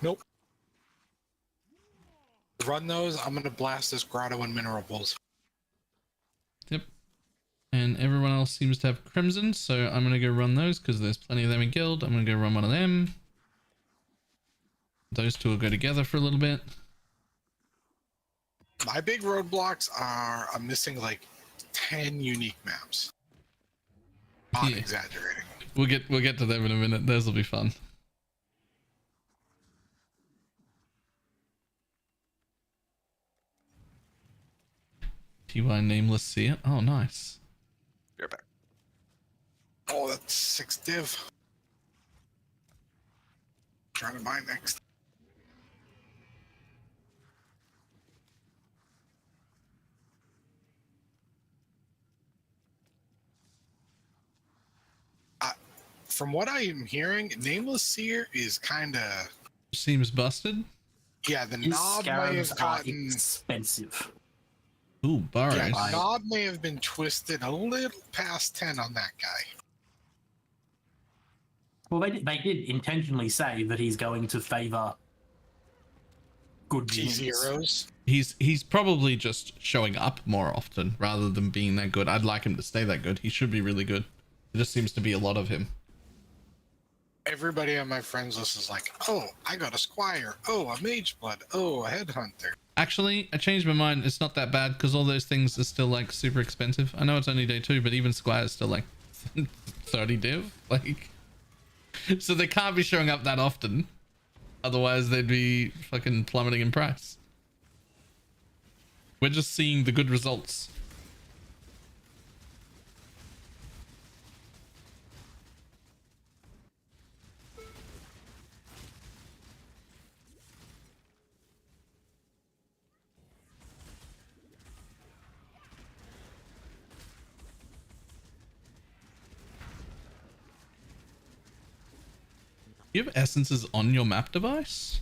Nope. Run those. I'm gonna blast this grotto and mineral pools.
Yep. And everyone else seems to have crimson, so I'm gonna go run those because there's plenty of them in guild. I'm gonna go run one of them. Those two will go together for a little bit.
My big roadblocks are I'm missing like 10 unique maps. Not exaggerating.
We'll get to them in a minute. Those will be fun. TY nameless seer. Oh, nice.
You're back.
Oh, that's 6 div. Trying to buy next. from what I am hearing, Nameless Seer is kind of
Seems busted.
yeah. The
His
knob may have
scarabs are
gotten
expensive.
Ooh, burrows.
yeah. The knob may have been twisted a little past 10 on that guy.
Well, they did intentionally say that he's going to favor good units.
T-Zeros.
He's probably just showing up more often rather than being that good. I'd like him to stay that good. He should be really good. There just seems to be a lot of him.
Everybody on my friends list is like, oh, I got a Squire. Oh, a Mage Blood. Oh, a Headhunter.
Actually, I changed my mind. It's not that bad because all those things are still like super expensive. I know it's only day 2, but even Squire's still like 30 div. Like, so they can't be showing up that often. Otherwise, they'd be fucking plummeting in price. We're just seeing the good results. You have essences on your map device?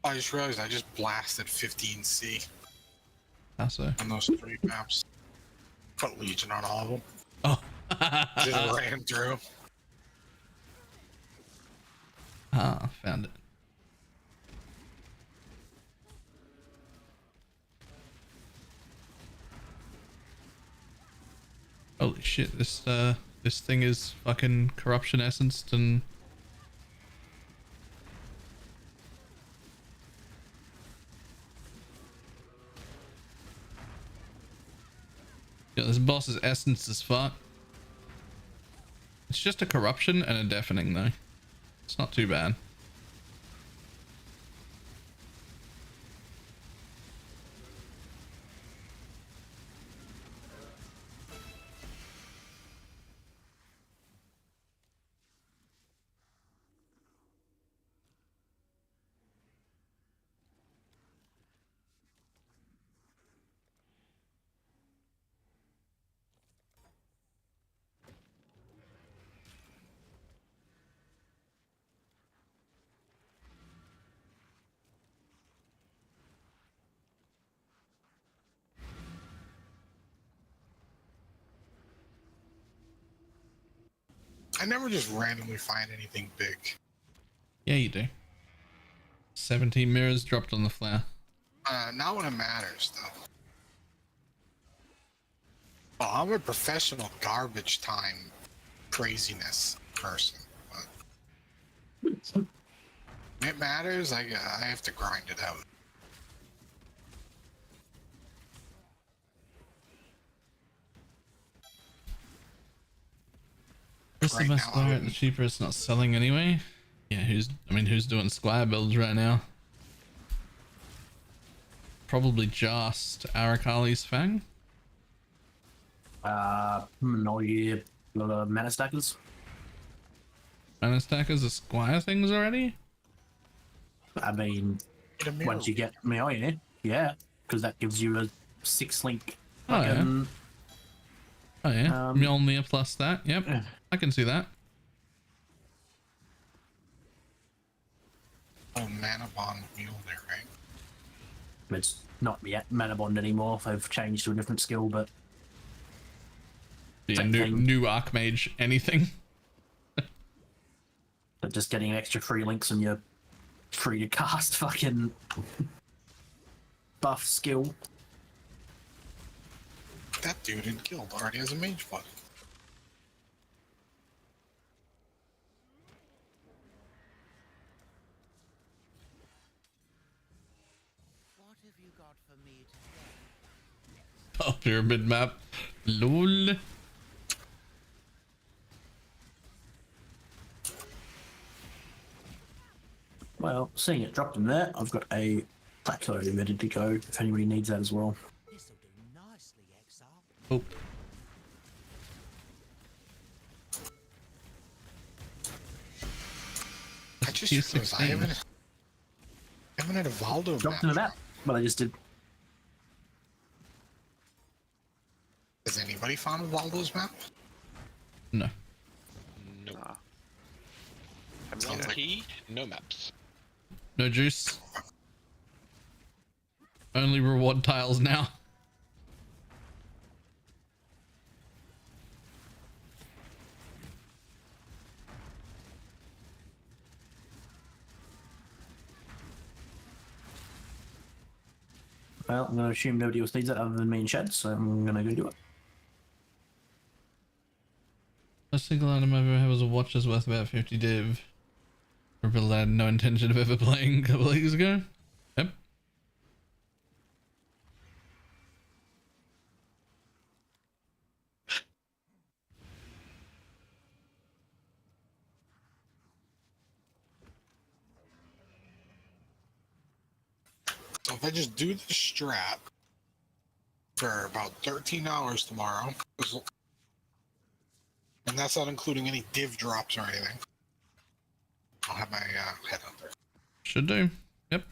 I just realized I just blasted 15C
How so?
on those 3 maps. Put Legion on all of them.
Oh.
Just ran through.
Ah, found it. Holy shit, this thing is fucking corruption essenced and yeah, this boss is essence as fuck. It's just a corruption and a deafening though. It's not too bad.
I never just randomly find anything big.
Yeah, you do. 17 mirrors dropped on the flare.
Not when it matters, though. Oh, I'm a professional garbage time craziness person. But when it matters, I have to grind it out.
What's the
Right
best
now,
buy? The cheaper it's not selling anyway. Yeah, who's doing Squire builds right now? Probably just Arakali's Fang.
No, yeah, mana stackers.
Mana stackers are Squire things already?
I mean, once you get me, oh yeah, because that gives you a 6-link.
Oh yeah. Oh yeah. Mjolnir plus that. Yep. I can see that.
Oh, Mana Bond Mjolnir, right?
It's not yet Mana Bond anymore. They've changed to a different skill, but
Yeah, new Archmage anything.
But just getting an extra 3 links and you're free to cast fucking buff skill.
That dude in guild already has a Mage Blood.
What have you got for me today?
Oh, pyramid map. Lol.
Well, seeing it dropped in there, I've got a plateau ready to go if anybody needs that as well.
This'll do nicely, Exile.
Oh.
just
Tier
realized
16.
I haven't had a Valdo
Dropped
map.
in the map. Well, I just did.
Has anybody found a Valdo's map?
No.
No.
I'm
One
not
key, no maps.
No juice. Only reward tiles now.
Well, I'm going to assume nobody else needs it other than me and Shad, so I'm going to go do it.
A single item I've ever had was a watch that's worth about 50 div. For people that had no intention of ever playing a couple of years ago. Yep.
So if I just do the strat for about 13 hours tomorrow, and that's not including any div drops or anything, I'll have my head out there.
Should do. Yep.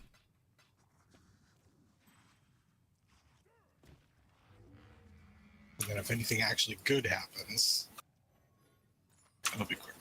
And then if anything actually good happens, it'll be quicker.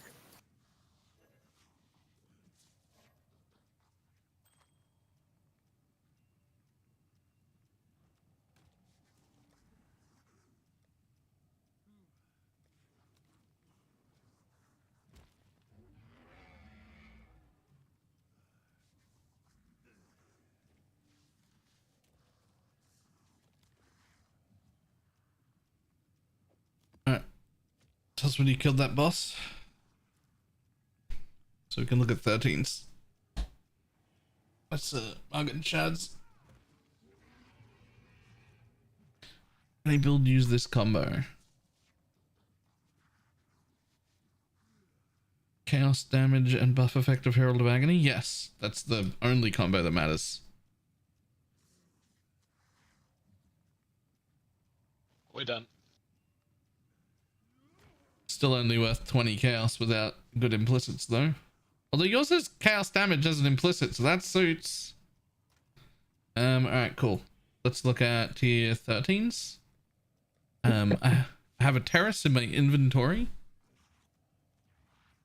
Alright. Tell us when you killed that boss. So we can look at 13s. Let's Margaret and Shad's. Any build use this combo? Chaos damage and buff effect of Herald of Agony? Yes, that's the only combo that matters.
We're done.
Still only worth 20 chaos without good implicits though. Although yours has chaos damage as an implicit, so that suits. Alright, cool. Let's look at tier 13s. I have a terrace in my inventory,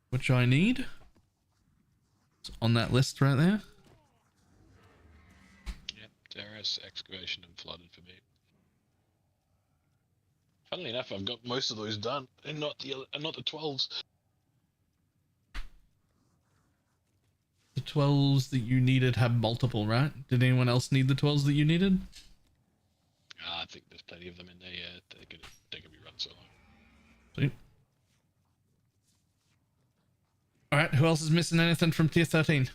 which I need. It's on that list right there.
Yep, terrace, excavation, and flooded for me. Funnily enough, I've got most of those done, and not the 12s.
The 12s that you needed have multiple, right? Did anyone else need the 12s that you needed?
I think there's plenty of them in there. Yeah, they could be run so long.
Sweet. Alright, who else is missing anything from tier 13?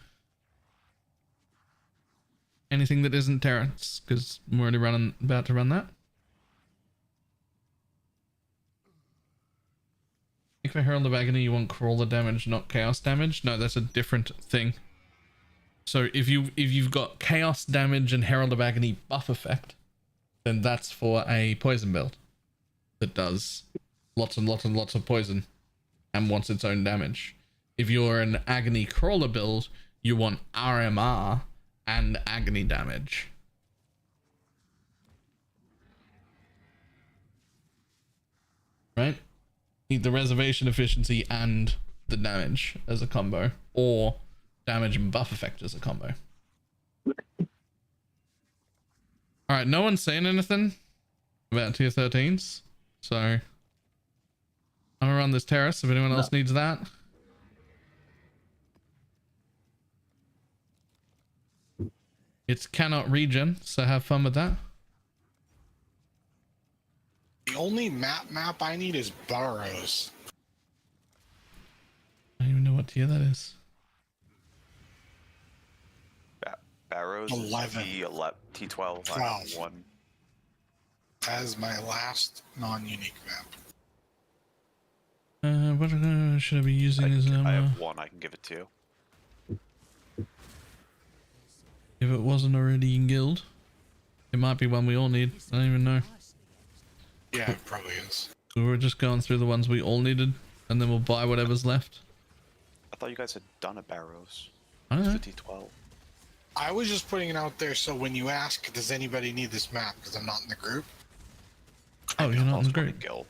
Anything that isn't Terrence, because I'm already about to run that. I think for Herald of Agony you want crawler damage, not chaos damage. No, that's a different thing. So if you've got chaos damage and Herald of Agony buff effect, then that's for a poison build that does lots and lots and lots of poison and wants its own damage. If you're an agony crawler build, you want RMR and agony damage. Right? Need the reservation efficiency and the damage as a combo, or damage and buff effect as a combo. Alright, no one's saying anything about tier 13s, so I'm gonna run this terrace if anyone else needs that. It's cannot regen, so have fun with that.
The only map I need is Burrows.
I don't even know what tier that is.
Barrows
11.
T12.
12.
I have one.
As my last non-unique map.
What should I be using as
I have one. I can give it to you.
if it wasn't already in guild? It might be one we all need. I don't even know.
Yeah, it probably is.
So we're just going through the ones we all needed, and then we'll buy whatever's left.
I thought you guys had done a Barrows.
I don't know.
The D12.
I was just putting it out there so when you ask, does anybody need this map? Because I'm not in the group.
Oh, you're not in the group.
Gil.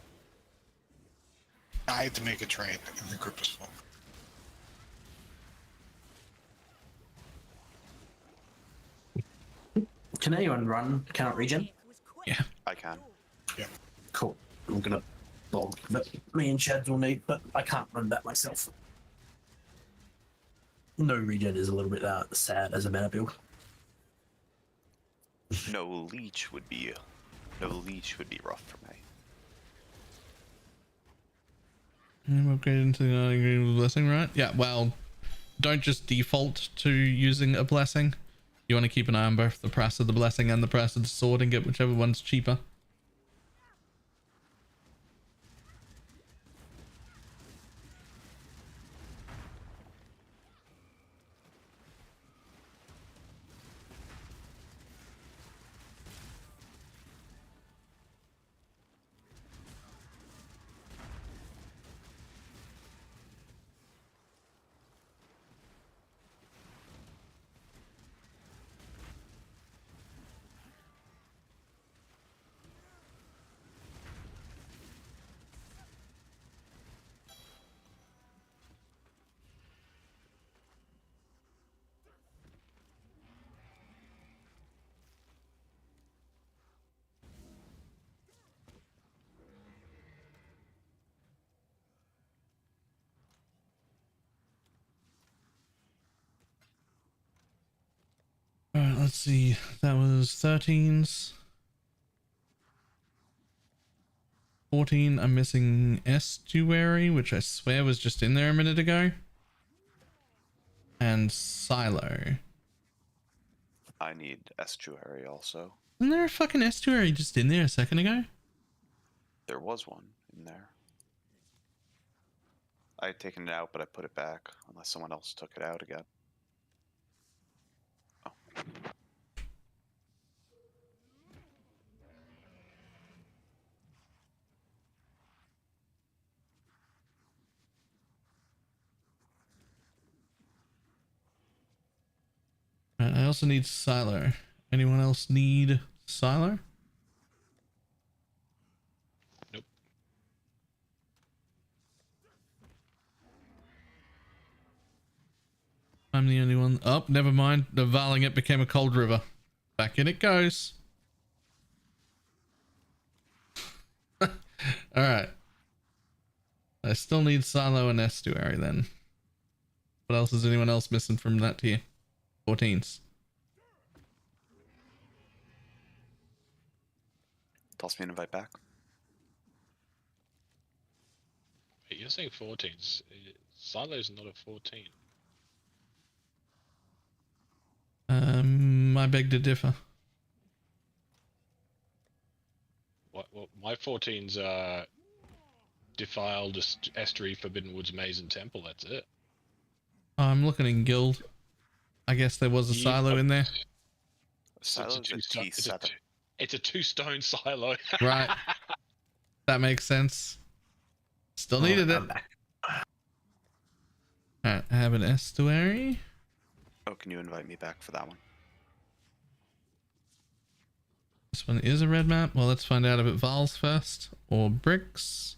I had to make a trade, and the group was full.
Can anyone run? Cannot regen?
Yeah.
I can.
Yeah.
Cool. I'm gonna log that me and Chads will need, but I can't run that myself. No regen is a little bit sad as a meta build.
No leech would be rough for me.
I'm upgraded into the Endgame blessing, right? Yeah, well, don't just default to using a blessing. You want to keep an eye on both the price of the blessing and the price of the sword and get whichever one's cheaper. Alright, let's see. That was 13s. 14, I'm missing estuary, which I swear was just in there a minute ago. And silo.
I need estuary also.
Isn't there a fucking estuary just in there a second ago?
There was one in there. I had taken it out, but I put it back, unless someone else took it out again. Oh.
Right, I also need silo. Anyone else need silo?
Nope.
I'm the only one. Oh, never mind. The Valing it became a cold river. Back in it goes. Alright. I still need silo and estuary then. What else is anyone else missing from that tier? 14s.
Toss me an invite back.
Wait, you're saying 14s. Silo's not a 14.
I beg to differ.
What my 14s are Defiled, Estuary, Forbidden Woods, Maze, and Temple. That's it.
I'm looking in guild. I guess there was a silo in there.
Silo's a T7.
It's a 2-stone silo.
Right. That makes sense. Still needed it. Alright, I have an estuary.
Oh, can you invite me back for that one?
This one is a red map. Well, let's find out if it Vals first. Or bricks.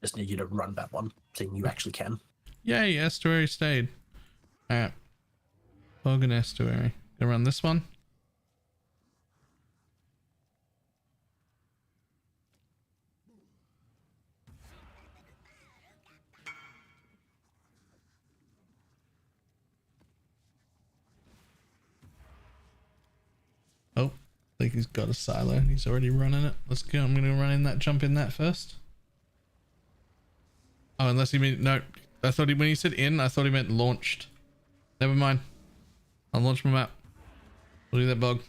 Just need you to run that one, seeing you actually can.
Yay, estuary stayed. Alright. Bog and estuary. Gonna run this one. Oh, I think he's got a silo. He's already running it. Let's go. I'm gonna run in that, jump in that first. Oh, unless he meant no. I thought when he said in, I thought he meant launched. Never mind. I'll launch my map. We'll do that, Bog.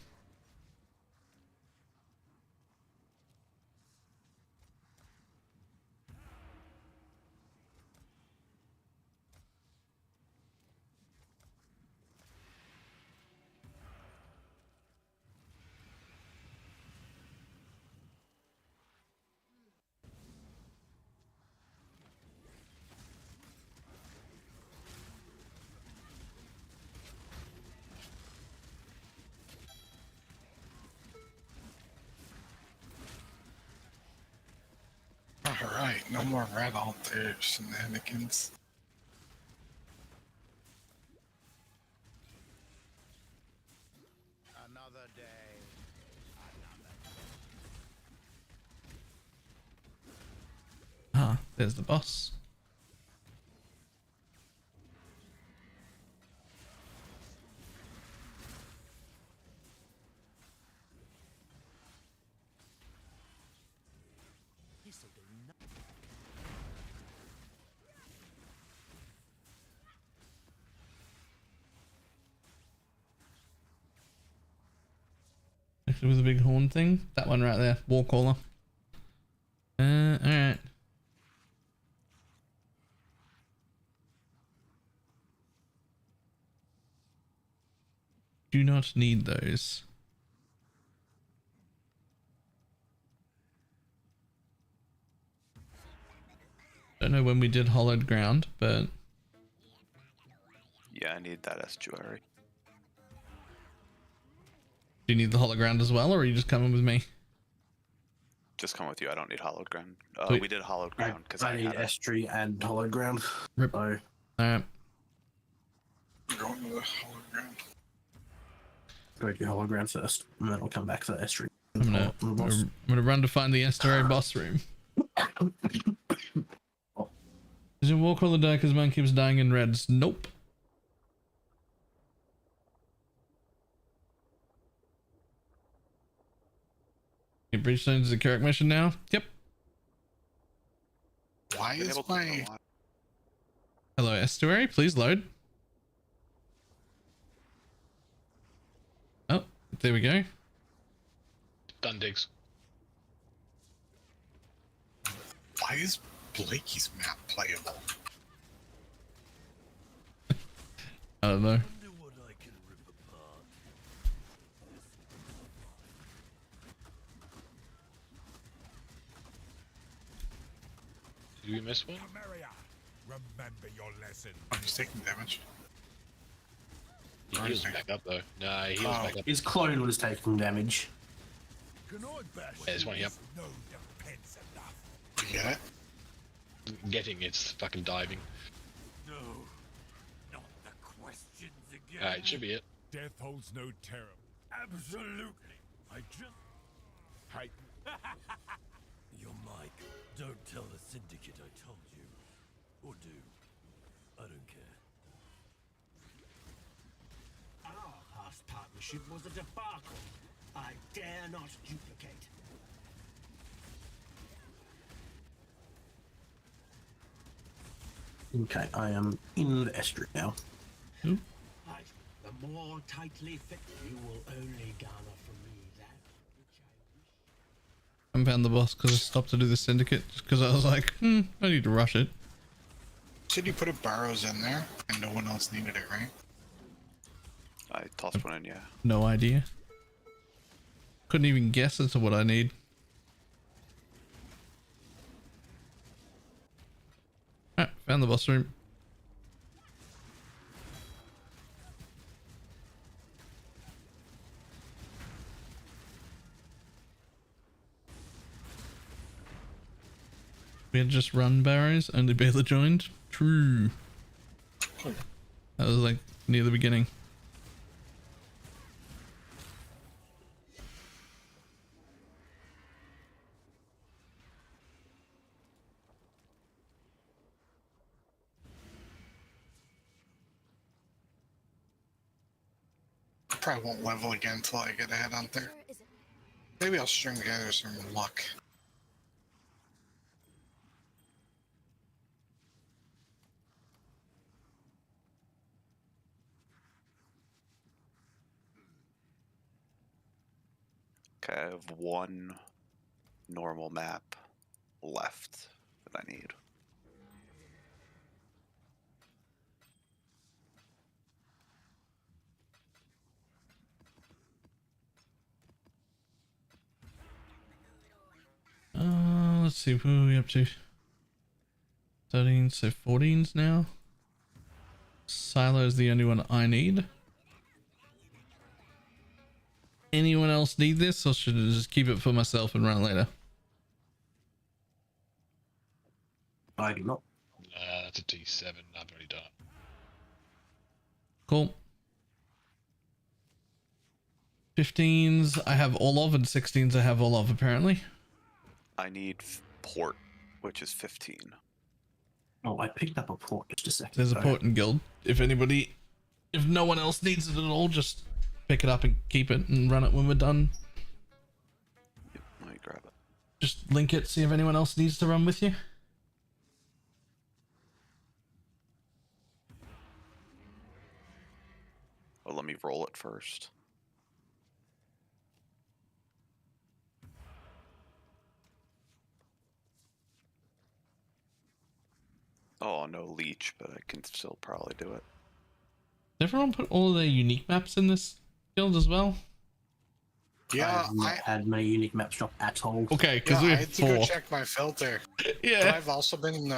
Alright, no more red altar shenanigans.
Another day.
Ah, there's the boss. Actually, with a big horn thing. That one right there, war caller. All right. Do not need those. Don't know when we did hollowed ground, but
Yeah, I need that estuary.
do you need the hollow ground as well, or are you just coming with me?
Just come with you. I don't need hollowed ground.
Wait.
We did hollowed ground because
I need
had it.
estuary and hollow ground.
Rip.
So,
Alright.
Going to the hologram.
go do hollow ground first, and then I'll come back to the estuary.
I'm gonna run to find the estuary boss room. Does your war caller die because man keeps dying in reds? Nope. Your Bridgestone is the correct mission now? Yep.
Why is my...
Hello, estuary. Please load. Oh, there we go.
Done digs.
Why is Blakey's map playable?
I don't know.
Did we miss one?
Remember your lesson.
I'm just taking damage.
He heals back up though. Nah, he heals back up.
His clone was taking damage.
Yeah, there's one here.
No defense enough.
You get it?
Getting it's fucking diving.
No, not the questions again.
Alright, should be it.
Death holds no terror. Absolutely. I just... Hi.
Your mic. Don't tell the syndicate I told you. Or do. I don't care.
Our past partnership was a debacle. I dare not duplicate.
Okay, I am in the estuary now.
Right. The more tightly fit, you will only garner from me that which I wish.
I found the boss because I stopped to do the syndicate just because I was like, I need to rush it.
Said you put a barrows in there and no one else needed it, right?
I tossed one in, yeah.
No idea. Couldn't even guess as to what I need. Alright, found the boss room. We had just run barrows, only Baylor joined. True. That was like near the beginning.
Probably won't level again until I get a head on there. Maybe I'll string together some luck.
Okay, I have one normal map left that I need.
Let's see, what are we up to? 13, so 14s now. Silo is the only one I need. Anyone else need this, or should I just keep it for myself and run it later?
I do not.
That's a T7. I've already done it.
Cool. 15s I have all of, and 16s I have all of, apparently.
I need port, which is 15.
Oh, I picked up a port just a second.
There's a
ago.
port in guild. If no one else needs it at all, just pick it up and keep it and run it when we're done.
Yep, let me grab it.
Just link it, see if anyone else needs to run with you.
Oh, let me roll it first. Oh, no leech, but I can still probably do it.
Did everyone put all of their unique maps in this guild as well?
Yeah,
I've not had many unique maps drop at all.
Okay, because
yeah,
we
I
have
had to go
4.
check my filter.
Yeah.
But I've also been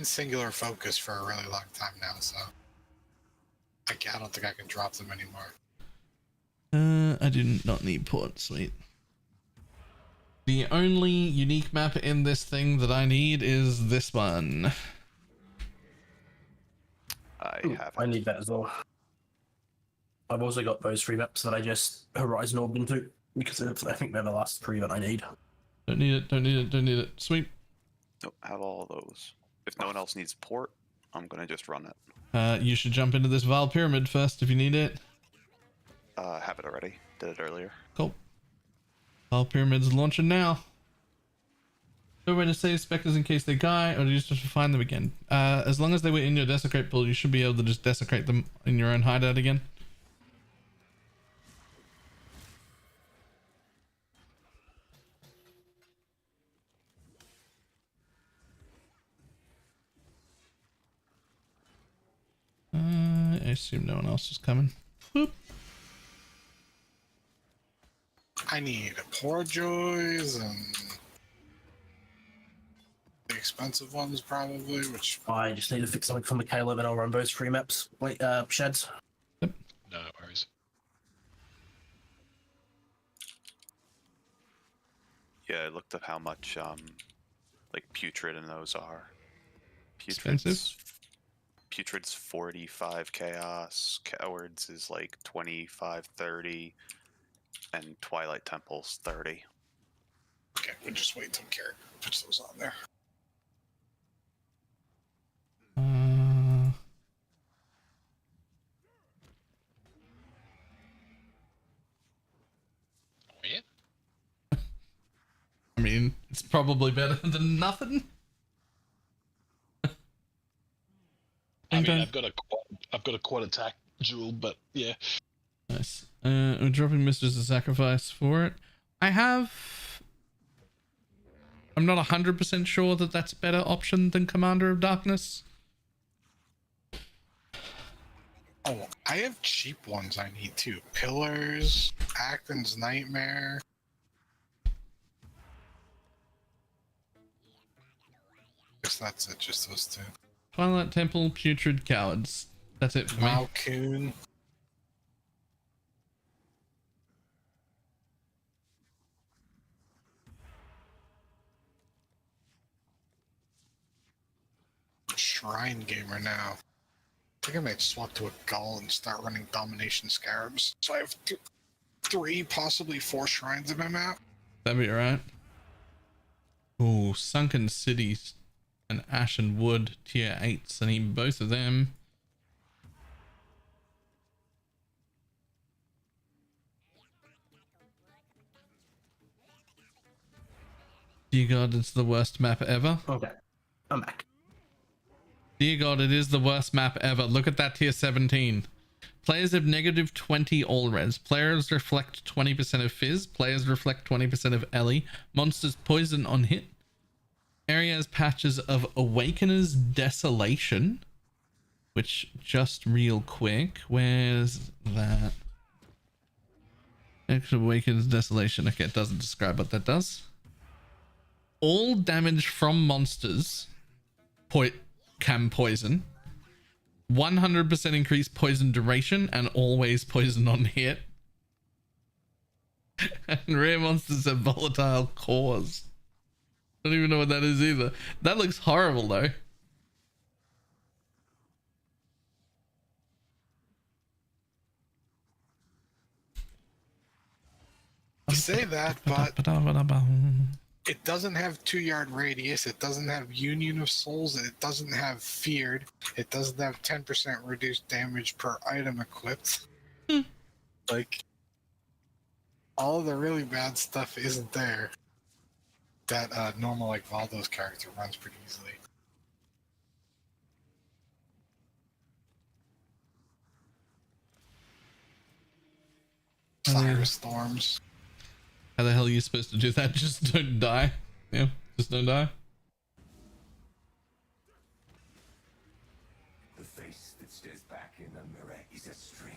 singular focused for a really long time now, so I don't think I can drop them anymore.
I do not need port, sweet. The only unique map in this thing that I need is this one.
I need that as well. I've also got those 3 maps that I just Horizon Orbed into because I think they're the last 3 that I need.
Don't need it, don't need it, don't need it. Sweet.
Nope, have all of those. If no one else needs port, I'm gonna just run it.
You should jump into this Vile Pyramid first if you need it.
Have it already. Did it earlier.
Cool. Vile Pyramid's launching now. No way to save spectres in case they die, or do you just have to find them again? As long as they were in your desecrate pool, you should be able to just desecrate them in your own hideout again. I assume no one else is coming. Boop.
I need Poor Joys and the expensive ones probably, which
I just need to fix something from the Caleb and I'll run those 3 maps. Wait, sheds.
No worries.
Yeah, I looked up how much like putrid and those are.
Expensive?
Putrid's 45 chaos, cowards is like 25, 30, and Twilight Temple's 30.
okay, we'll just wait till Carrot puts those on there.
I mean, it's probably better than nothing.
I mean, I've got a quad attack jewel, but yeah.
Nice. We're dropping Mistress of Sacrifice for it. I'm not 100% sure that that's a better option than Commander of Darkness.
Oh, I have cheap ones I need too. Pillars, Acton's Nightmare. Guess that's it, just those 2.
Twilight Temple, Putrid, Cowards. That's it for me.
Malcoon. Shrine Gamer now. I think I might swap to a Gull and start running Domination Scarabs. So I have 3, possibly 4 shrines in my map.
That'd be alright. Ooh, Sunken Cities and Ashen Wood tier 8s. I need both of them. Dear God, it's the worst map ever.
Okay, I'm back.
Dear God, it is the worst map ever. Look at that tier 17. Players have negative 20 all res. Players reflect 20% of fizz. Players reflect 20% of Ellie. Monsters poison on hit. Area has patches of Awakener's Desolation. Which, just real quick, where's that? Extra Awakener's Desolation. Okay, it doesn't describe what that does. All damage from monsters can poison. 100% increased poison duration and always poison on hit. And rare monsters have volatile cores. Don't even know what that is either. That looks horrible though.
You say that, but it doesn't have 2-yard radius. It doesn't have Union of Souls. It doesn't have Feared. It doesn't have 10% reduced damage per item equipped. Like, all the really bad stuff isn't there. That normal, like, Valdo's character runs pretty easily. Cyrus Storms.
How the hell are you supposed to do that? Just don't die. Yeah, just don't die.
The face that stares back in the mirror is a stranger.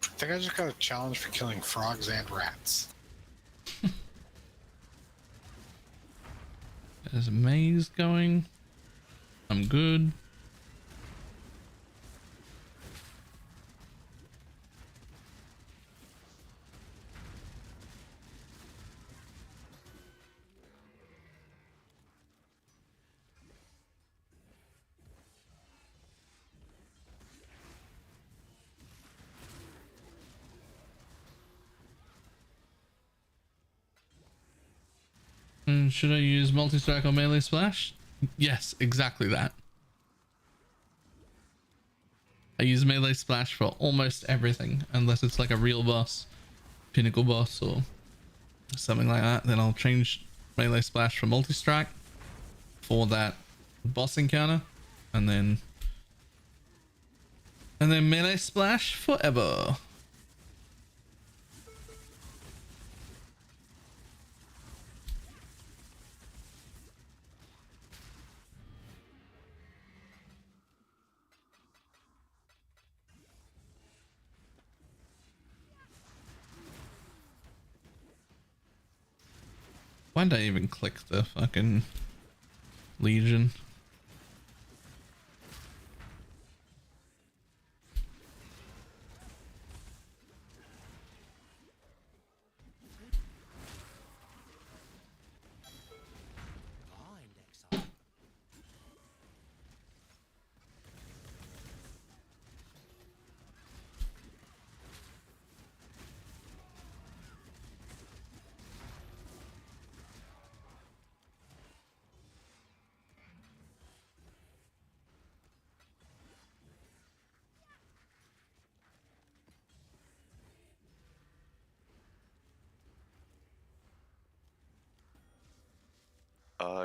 I think I just got a challenge for killing frogs and rats.
There's a maze going. I'm good. Should I use multi-strike or melee splash? Yes, exactly that. I use melee splash for almost everything, unless it's like a real boss, pinnacle boss or something like that. Then I'll change melee splash for multi-strike for that boss encounter, and then melee splash forever. Why did I even click the fucking Legion?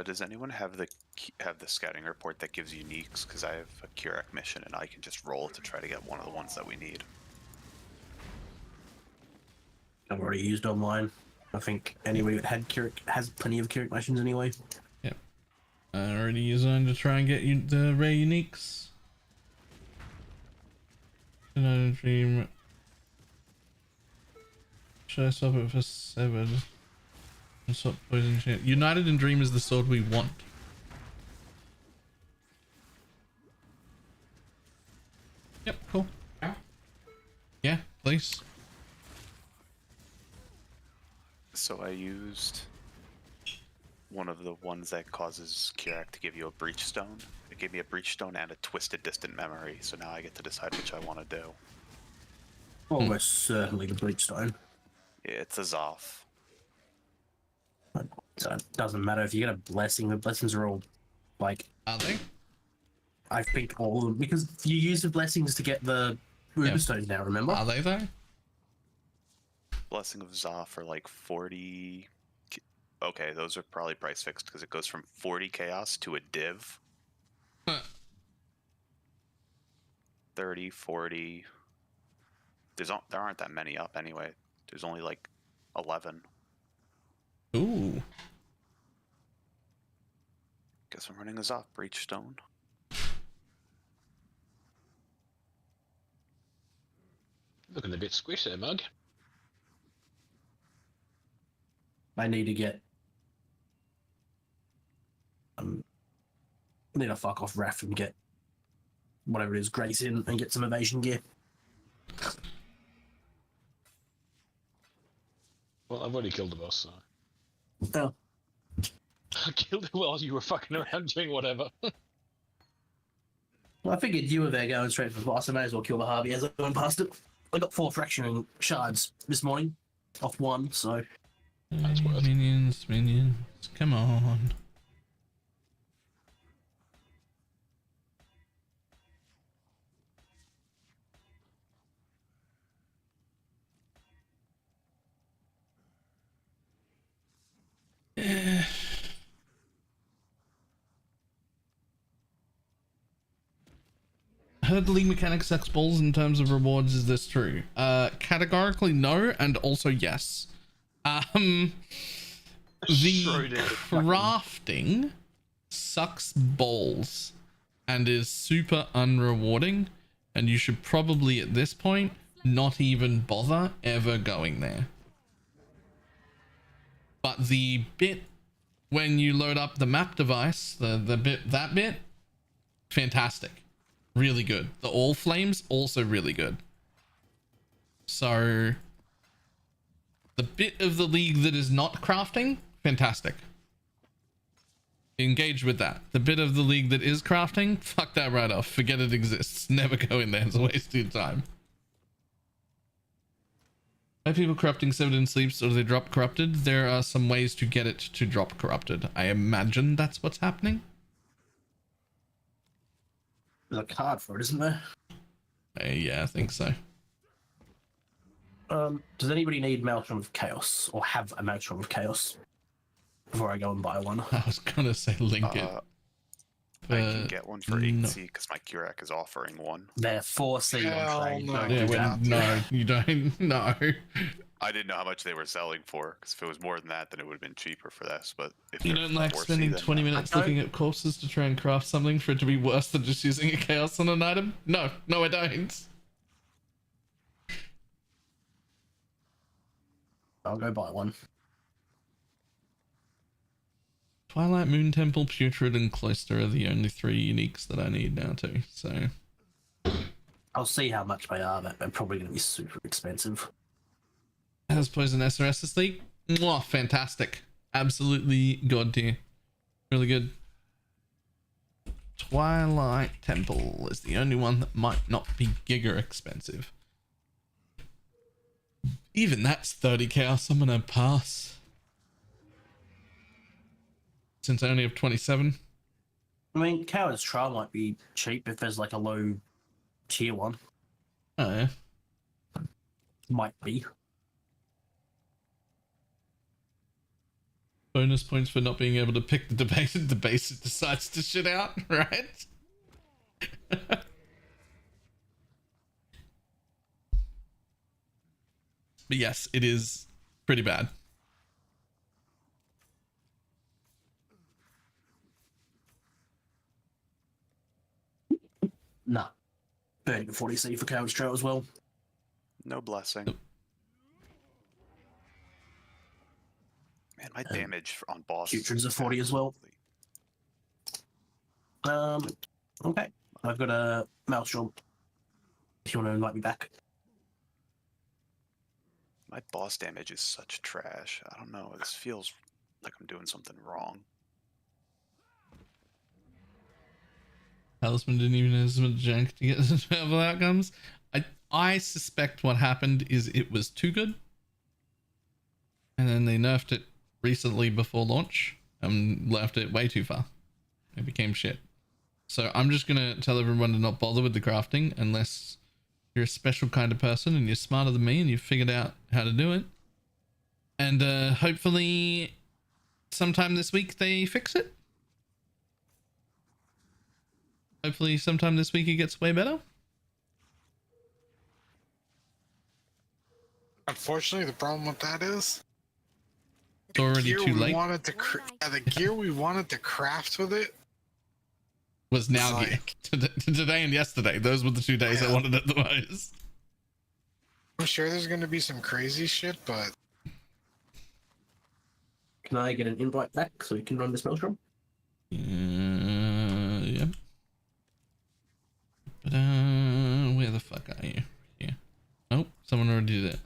Does anyone have the scouting report that gives uniques? Because I have a Curec mission and I can just roll to try to get one of the ones that we need.
I've already used online. I think anyway that had Curec has plenty of Curec missions anyway.
Yep. I already used one to try and get you the rare uniques. United Dream. Should I swap it for Severed? Swap Poison Shit. United and Dream is the sword we want. Yep, cool. Yeah, please.
So I used one of the ones that causes Kirak to give you a breach stone. It gave me a breach stone and a twisted distant memory, so now I get to decide which I want to do.
Almost certainly the Bleachstone.
Yeah, it's a Zoth.
So it doesn't matter if you get a blessing. The blessings are all like.
Are they?
I think all of them, because you use the blessings to get the Uber stones now. Remember?
Are they though?
Blessing of Zoth are like 40. Okay, those are probably price fixed because it goes from 40 chaos to a div. 30, 40. There aren't that many up anyway. There's only like 11.
Ooh.
Guess I'm running a Zoth breach stone.
Looking a bit squished there, Mug.
I need to get. I need to fuck off Raph and get whatever it is, Grace in and get some evasion gear.
Well, I've already killed the boss, so.
Oh.
I killed it while you were fucking around doing whatever.
Well, I figured you were there going straight for the boss. I may as well kill the Harvey as I went past it. I got 4 fracturing shards this morning, off 1, so.
That's worth.
Minions, come on. Heard the league mechanics sucks balls in terms of rewards. Is this true? Categorically no, and also yes. The crafting sucks balls and is super unrewarding, and you should probably at this point not even bother ever going there. But the bit when you load up the map device, that bit, fantastic. Really good. The all flames also really good. So the bit of the league that is not crafting, fantastic. Engage with that. The bit of the league that is crafting, fuck that right off. Forget it exists. Never go in there. It's a waste of your time. Why are people corrupting Severed in Sleeps, or do they drop corrupted? There are some ways to get it to drop corrupted. I imagine that's what's happening.
There's a card for it, isn't there?
Yeah, I think so.
Does anybody need Maelstrom of Chaos, or have a Maelstrom of Chaos before I go and buy one?
I was gonna say link it.
I can get one for 8C because my Kirak is offering one.
They're 4C on trade.
no.
No, you don't. No.
I didn't know how much they were selling for, because if it was more than that, then it would have been cheaper for this. But if
You
they're
don't like
4C,
spending
then
20 minutes looking at corpses to try and craft something for it to be worse than just using a chaos on an item? No, I don't.
I'll go buy one.
Twilight, Moon Temple, Putrid, and Cloister are the only 3 uniques that I need now too, so.
I'll see how much they are, but they're probably going to be super expensive.
Has Poison SRS this league? Mwah, fantastic. Absolutely god tier. Really good. Twilight Temple is the only one that might not be giga expensive. Even that's 30 chaos. I'm gonna pass. Since I only have 27.
I mean, Coward's Trial might be cheap if there's like a low tier one.
Oh yeah.
Might be.
Bonus points for not being able to pick the debate, and the base it decides to shit out, right? But yes, it is pretty bad.
30 to 40 C for Coward's Trail as well.
No blessing. Man, my damage on boss.
Putreds are 40 as well. Okay. I've got a Maelstrom. If you want to invite me back.
My boss damage is such trash. I don't know. This feels like I'm doing something wrong.
Talisman didn't even have as much jank to get the travel outcomes. I suspect what happened is it was too good. And then they nerfed it recently before launch and left it way too far. It became shit. So I'm just going to tell everyone to not bother with the crafting unless you're a special kind of person and you're smarter than me and you've figured out how to do it. And hopefully sometime this week they fix it. Hopefully sometime this week it gets way better.
Unfortunately, the problem with that is
it's already too late.
The gear we wanted to craft with it
was now gear. Today and yesterday. Those were the 2 days I wanted it the most.
I'm sure there's going to be some crazy shit, but...
Can I get an invite back so we can run this Maelstrom?
Yeah. But, where the fuck are you? Here. Oh, someone already did it.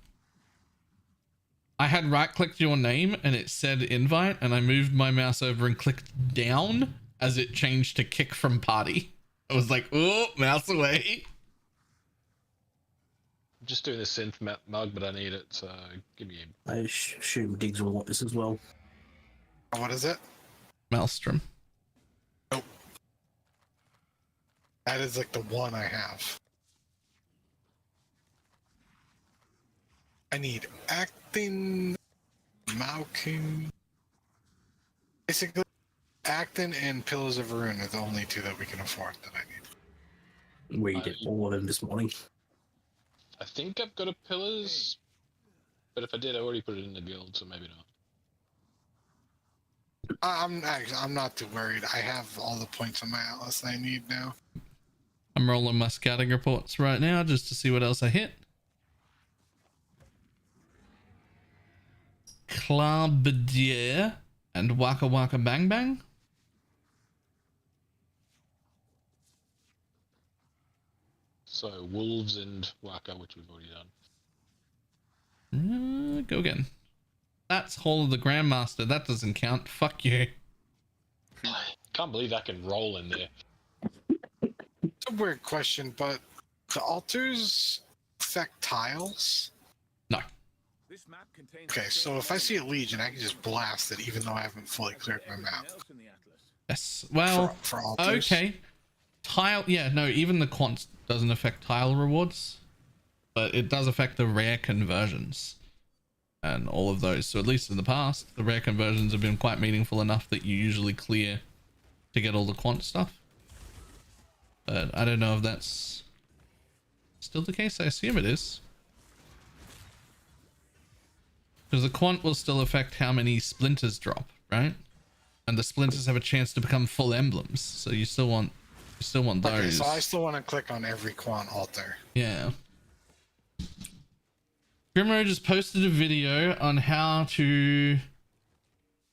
I had right-clicked your name and it said invite, and I moved my mouse over and clicked down as it changed to kick from party. I was like, oh, mouse away.
I'm just doing the synth mug, but I need it, so give me a...
I assume Diggs will want this as well.
What is it?
Maelstrom.
Nope. That is like the one I have. I need Actin, Malkin. Basically, Actin and Pillars of Varun are the only two that we can afford that I need.
We did all of them this morning.
I think I've got a pillars, but if I did, I already put it in the guild, so maybe not.
I'm not too worried. I have all the points on my atlas I need now.
I'm rolling my scouting reports right now just to see what else I hit. Clarbedier and Waka Waka Bang Bang.
So wolves and Waka, which we've already done.
Go again. That's Hall of the Grandmaster. That doesn't count. Fuck you.
Can't believe I can roll in there.
It's a weird question, but the altars affect tiles?
No.
Okay, so if I see a Legion, I can just blast it even though I haven't fully cleared my map.
Yes. Well,
for altars?
okay. Tile, yeah, no, even the quant doesn't affect tile rewards, but it does affect the rare conversions and all of those. So at least in the past, the rare conversions have been quite meaningful enough that you usually clear to get all the quant stuff. But I don't know if that's still the case. I assume it is. Because the quant will still affect how many splinters drop, right? And the splinters have a chance to become full emblems, so you still want those.
Okay, so I still want to click on every quant altar.
Yeah. Grimro just posted a video on how to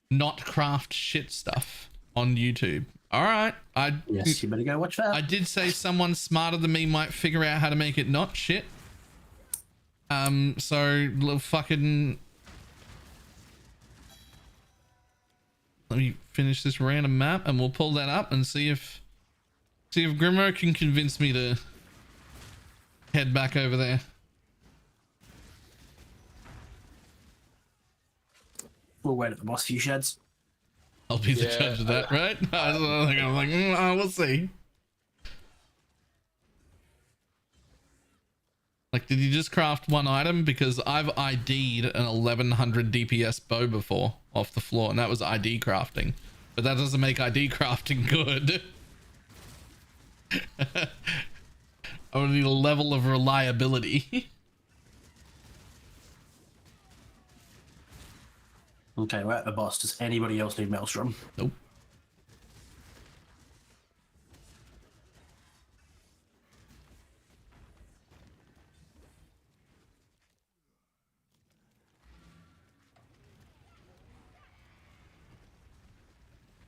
not craft shit stuff on YouTube. All right,
yes, you better go watch that.
I did say someone smarter than me might figure out how to make it not shit. So little fucking. Let me finish this random map and we'll pull that up and see if Grimro can convince me to head back over there.
We'll wait at the boss few sheds.
I'll be the judge of that, right? I'm like, we'll see. Like, did you just craft one item? Because I've ID'd an 1100 DPS bow before off the floor, and that was ID crafting. But that doesn't make ID crafting good. I would need a level of reliability.
Okay, we're at the boss. Does anybody else need Maelstrom?
Nope.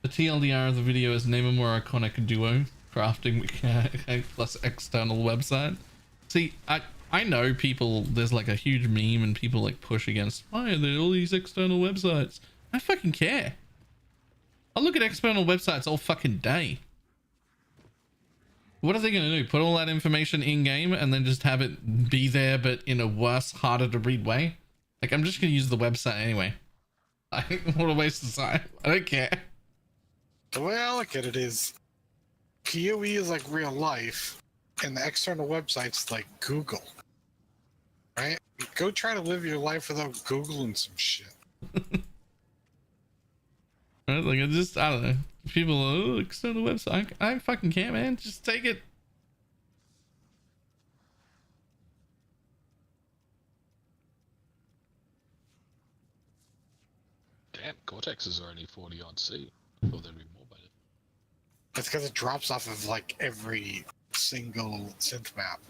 The TLDR of the video is name a more iconic duo, crafting mechanic plus external website. See, I know people, there's like a huge meme and people like push against, why are there all these external websites? I fucking care. I look at external websites all fucking day. What are they going to do? Put all that information in game and then just have it be there, but in a worse, harder to read way? Like, I'm just going to use the website anyway. What a waste of time. I don't care.
The way I look at it is, PoE is like real life, and the external website's like Google. Right? Go try to live your life without Googling some shit.
Right? Like, I don't know. People, oh, external website. I fucking can't, man. Just take it.
Damn, Cortex is only 40 odd C. I thought there'd be more by it.
That's because it drops off of like every single synth map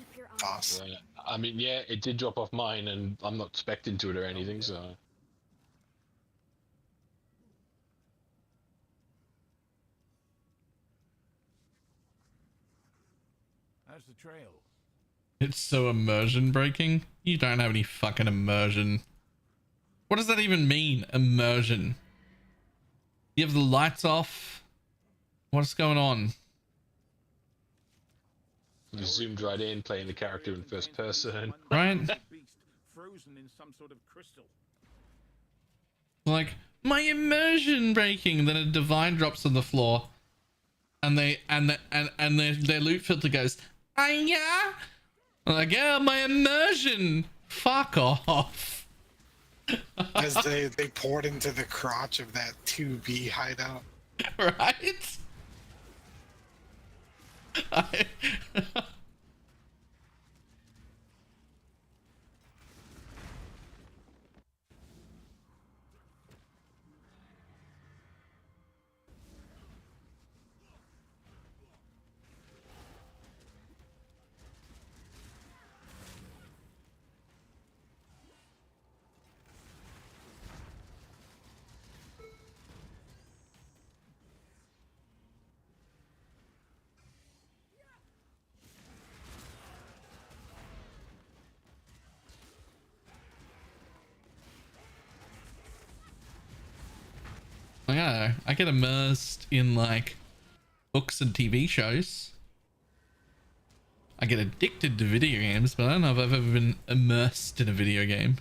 boss.
Yeah, I mean, yeah, it did drop off mine, and I'm not spec'd into it or anything, so.
How's the trail?
It's so immersion breaking. You don't have any fucking immersion. What does that even mean? Immersion. You have the lights off. What's going on?
You zoomed right in, playing the character in first person.
Right?
Frozen in some sort of crystal.
Like, my immersion breaking. Then a divine drops on the floor. And their loot filter goes, yeah. Like, yeah, my immersion. Fuck off.
As they poured into the crotch of that 2B hideout.
Right? Yeah, I get immersed in like books and TV shows. I get addicted to video games, but I don't know if I've ever been immersed in a video game.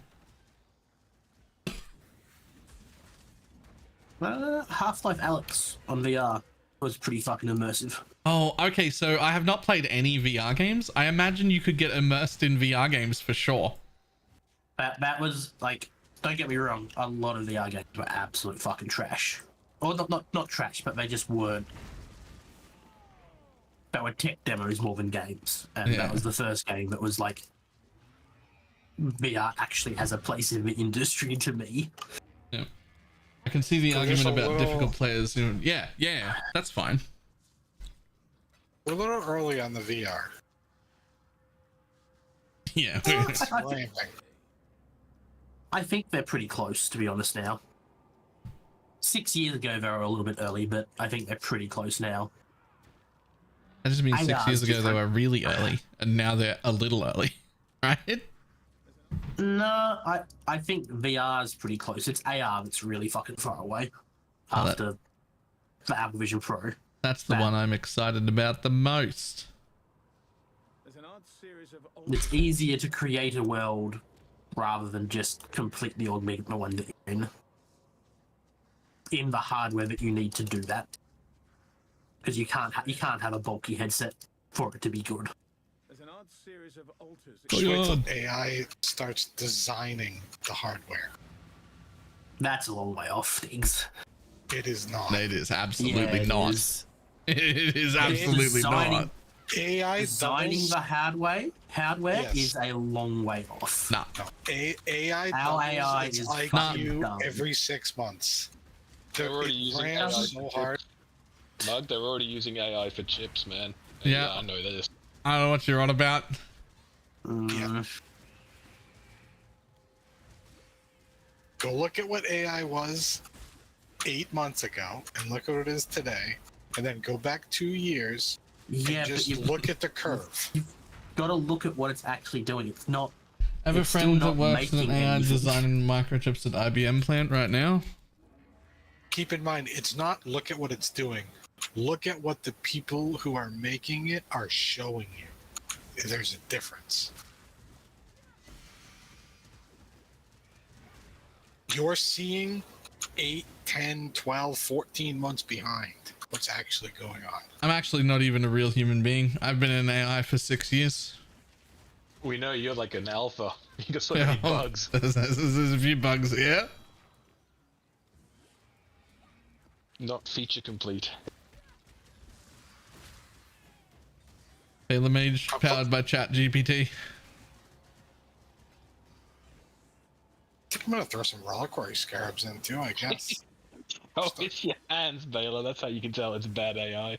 Half-Life Alyx on VR was pretty fucking immersive.
Oh, okay, so I have not played any VR games. I imagine you could get immersed in VR games for sure.
That was like, don't get me wrong, a lot of VR games were absolute fucking trash. Or not trash, but they just weren't. They were tech demos more than games. And that was the first game that was like, VR actually has a place in the industry to me.
Yeah. I can see the argument about difficult players. You know, yeah, that's fine.
We're a little early on the VR.
Yeah.
I think they're pretty close, to be honest now. 6 years ago, they were a little bit early, but I think they're pretty close now.
That just means 6 years ago they were really early, and now they're a little early, right?
No, I think VR is pretty close. It's AR that's really fucking far away after the Apple Vision Pro.
That's the one I'm excited about the most.
It's easier to create a world rather than just completely augment the one that you're in the hardware that you need to do that, because you can't have a bulky headset for it to be good.
There's an odd series of altars.
Just wait till AI starts designing the hardware.
That's a long way off, things.
It is not.
It is absolutely not. It is absolutely not.
AI
designing the hardware is a long way off.
Nah.
AI
Our AI
its
is
IQ
dumb.
every 6 months.
They're already using AI
so hard.
Mug, they're already using AI for chips, man.
Yeah.
I know this.
I don't know what you're on about.
Yeah. Go look at what AI was 8 months ago and look what it is today, and then go back 2 years
Yeah,
and just look at the curve.
You've got to look at what it's actually doing. It's not.
I have a
it's still
friend that
not
works in an
making
AI
anything.
designing microchips at IBM plant right now.
Keep in mind, it's not look at what it's doing. Look at what the people who are making it are showing you. There's a difference. You're seeing 8, 10, 12, 14 months behind what's actually going on.
I'm actually not even a real human being. I've been in AI for 6 years.
We know you're like an alpha. You got so many bugs.
There's a few bugs here.
Not feature complete.
BalorMage powered by ChatGPT.
I think I'm gonna throw some reliquary scarabs in too, I guess.
Oh, it's your hands, Baylor. That's how you can tell it's bad AI.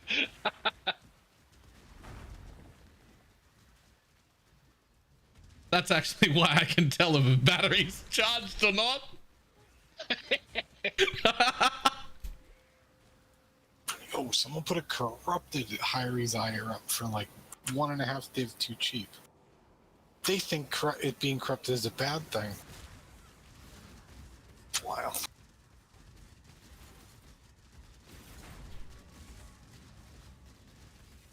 That's actually why I can tell if a battery's charged or not.
Oh, someone put a corrupted Hyries Ire up for like 1.5 div too cheap. They think it being corrupted is a bad thing. Wow.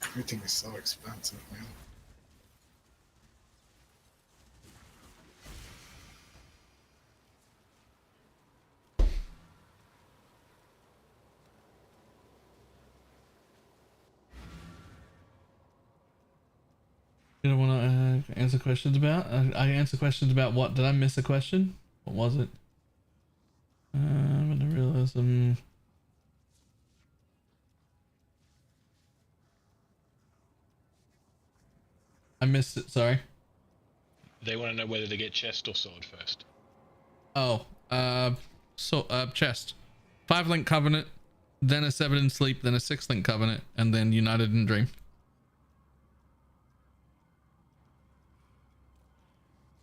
Everything is so expensive, man.
You don't want to answer questions about? I answer questions about what? Did I miss a question? What was it? The realism. I missed it. Sorry.
They want to know whether to get chest or sword first.
Oh, chest. 5-link covenant, then a 7 in sleep, then a 6-link covenant, and then united in dream.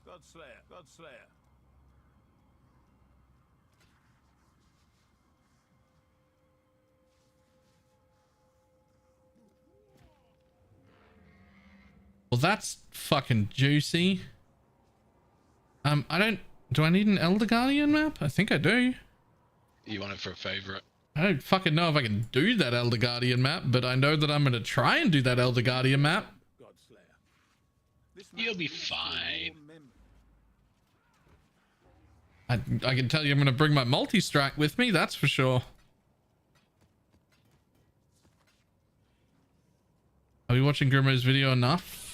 Godslayer, Godslayer.
Well, that's fucking juicy. Do I need an Elder Guardian map? I think I do.
You want it for a favorite?
I don't fucking know if I can do that Elder Guardian map, but I know that I'm going to try and do that Elder Guardian map.
You'll be fine.
I can tell you I'm going to bring my multi-strike with me, that's for sure. Are we watching Grimo's video enough?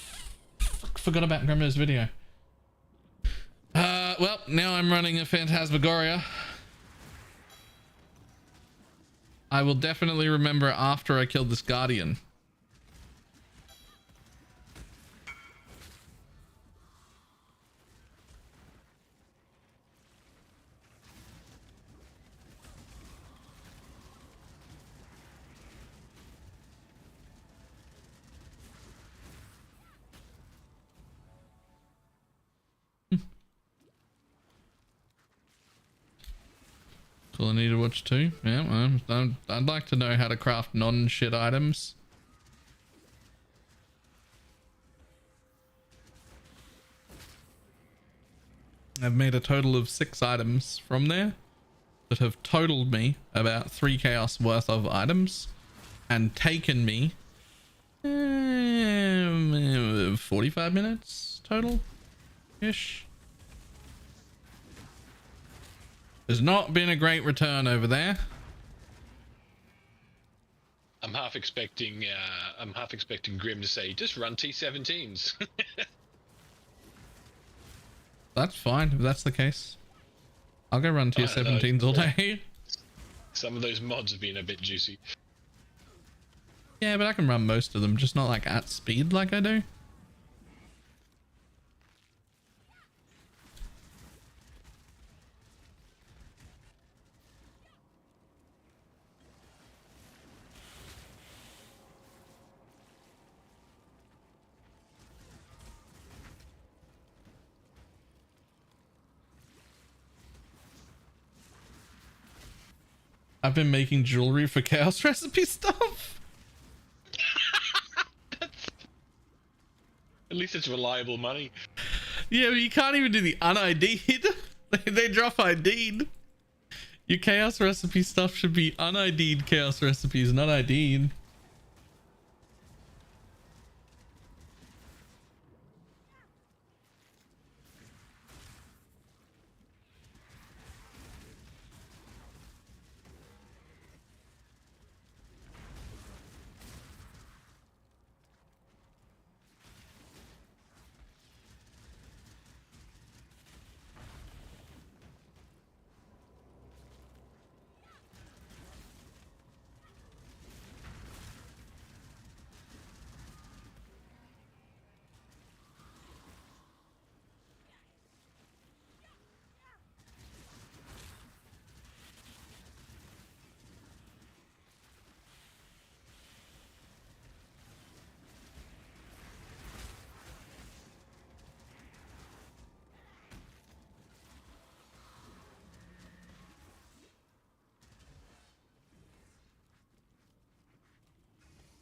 Forgot about Grimo's video. Well, now I'm running a Phantasmagoria. I will definitely remember after I killed this Guardian. All I need to watch too. Yeah, I'd like to know how to craft non-shit items. I've made a total of 6 items from there that have totaled me about 3 chaos worth of items and taken me 45 minutes total ish. There's not been a great return over there.
I'm half expecting Grim to say, just run T17s.
That's fine if that's the case. I'll go run T17s all day.
Some of those mods have been a bit juicy.
Yeah, but I can run most of them, just not like at speed like I do. I've been making jewelry for chaos recipe stuff.
At least it's reliable money.
Yeah, but you can't even do the un-ID'd. They drop ID'd. Your chaos recipe stuff should be un-ID'd chaos recipes, not ID'd.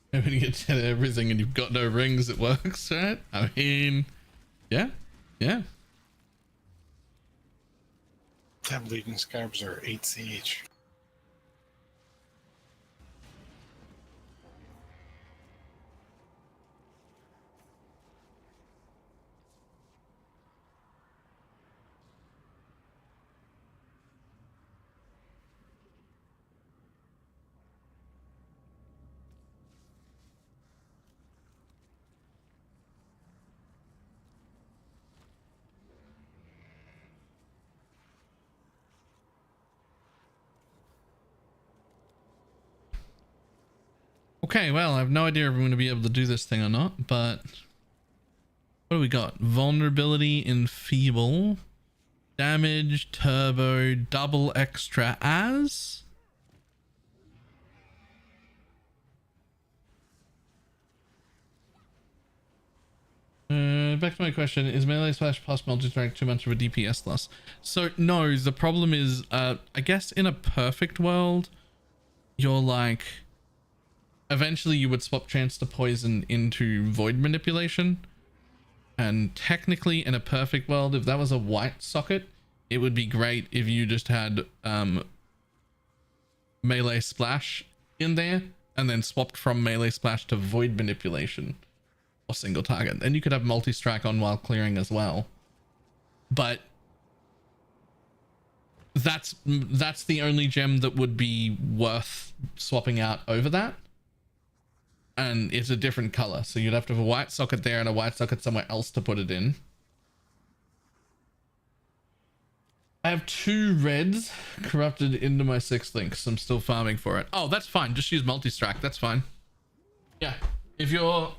When you get 10 of everything and you've got no rings, it works, right? I mean, yeah, yeah.
10 bleeding scarabs are 8 each.
Okay, well, I have no idea if I'm going to be able to do this thing or not, but what do we got? Vulnerability, enfeeble, damage, turbo, double extra as. Back to my question, is melee slash plus multi-strike too much of a DPS loss? So no, the problem is, I guess in a perfect world, you're like, eventually you would swap chance to poison into void manipulation, and technically in a perfect world, if that was a white socket, it would be great if you just had melee splash in there and then swapped from melee splash to void manipulation or single target. Then you could have multi-strike on while clearing as well, but that's the only gem that would be worth swapping out over that. And it's a different color, so you'd have to have a white socket there and a white socket somewhere else to put it in. I have 2 reds corrupted into my 6th link, so I'm still farming for it. Oh, that's fine. Just use multi-strike. That's fine. Yeah. If you're...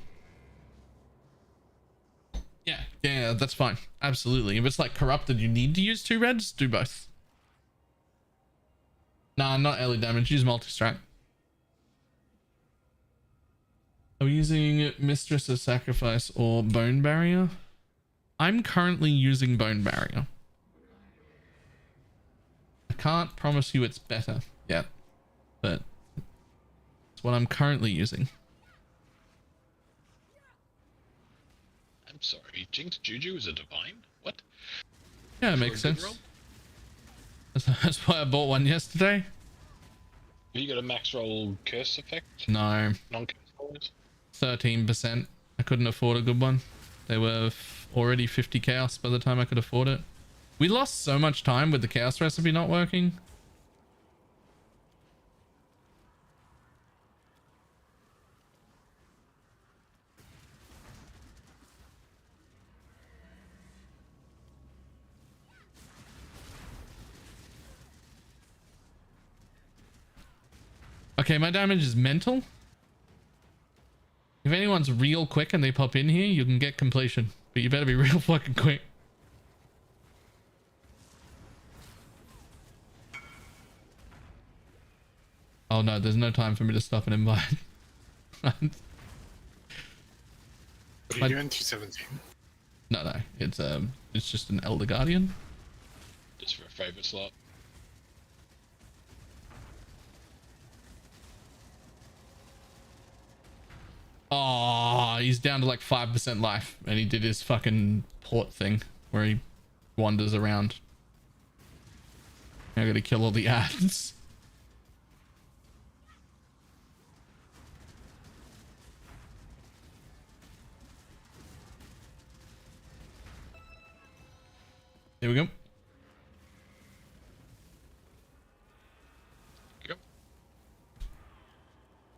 Yeah, that's fine. Absolutely. If it's like corrupted, you need to use 2 reds, do both. Nah, not early damage. Use multi-strike. Are we using Mistress of Sacrifice or Bone Barrier? I'm currently using Bone Barrier. I can't promise you it's better yet, but it's what I'm currently using.
I'm sorry, Jinx Juju is a divine? What?
Yeah, it makes sense. That's why I bought one yesterday.
Have you got a max roll curse effect?
No.
Non-curse rolls?
13%. I couldn't afford a good one. They were already 50 chaos by the time I could afford it. We lost so much time with the chaos recipe not working. Okay, my damage is mental. If anyone's real quick and they pop in here, you can get completion. But you better be real fucking quick. Oh no, there's no time for me to stop and invite.
What are you doing? 217?
No, it's just an Elder Guardian.
Just for a favorite slot.
Oh, he's down to like 5% life, and he did his fucking port thing where he wanders around. I gotta kill all the ads. There we go.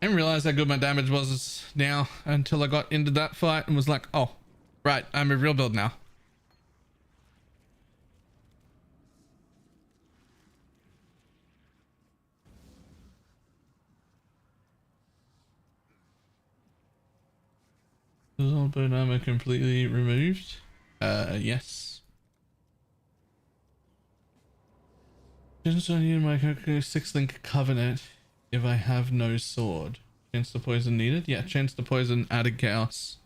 I didn't realize how good my damage was now until I got into that fight and was like, oh, right, I'm a real build now. Is all bone armor completely removed? Yes. Chance on you my 6-link covenant if I have no sword. Chance to poison needed? Yeah, chance to poison, added chaos.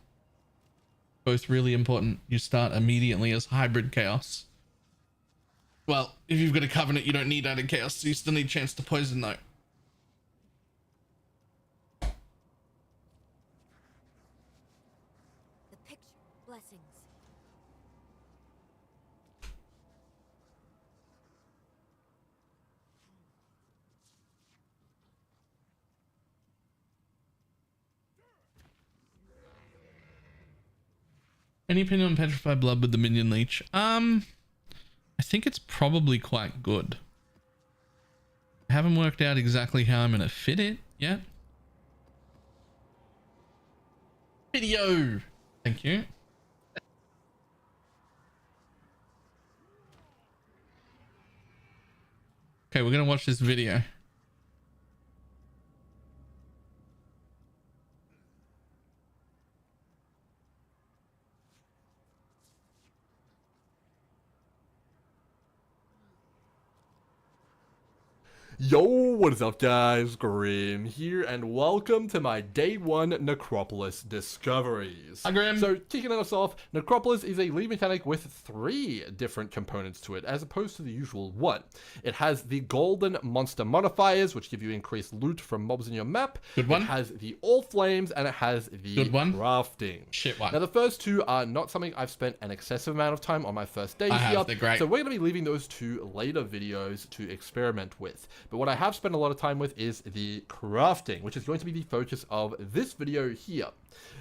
Both really important. You start immediately as hybrid chaos. Well, if you've got a covenant, you don't need added chaos, so you still need chance to poison though.
The picture. Blessings.
Any opinion on petrified blood with the minion leech? I think it's probably quite good. I haven't worked out exactly how I'm gonna fit it yet. Video. Thank you. Okay, we're gonna watch this video.
Yo, what is up guys, Grim here, and welcome to my Day 1 Necropolis Discoveries.
Hi Grim!
So, kicking us off, Necropolis is a lead mechanic with 3 different components to it, as opposed to the usual 1. It has the golden monster modifiers, which give you increased loot from mobs in your map.
Good one.
It has the all flames, and it has the
Good one.
crafting.
Shit one.
Now the first 2 are not something I've spent an excessive amount of time on my first day here,
they're great.
so we're going to be leaving those 2 later videos to experiment with. But what I have spent a lot of time with is the crafting, which is going to be the focus of this video here.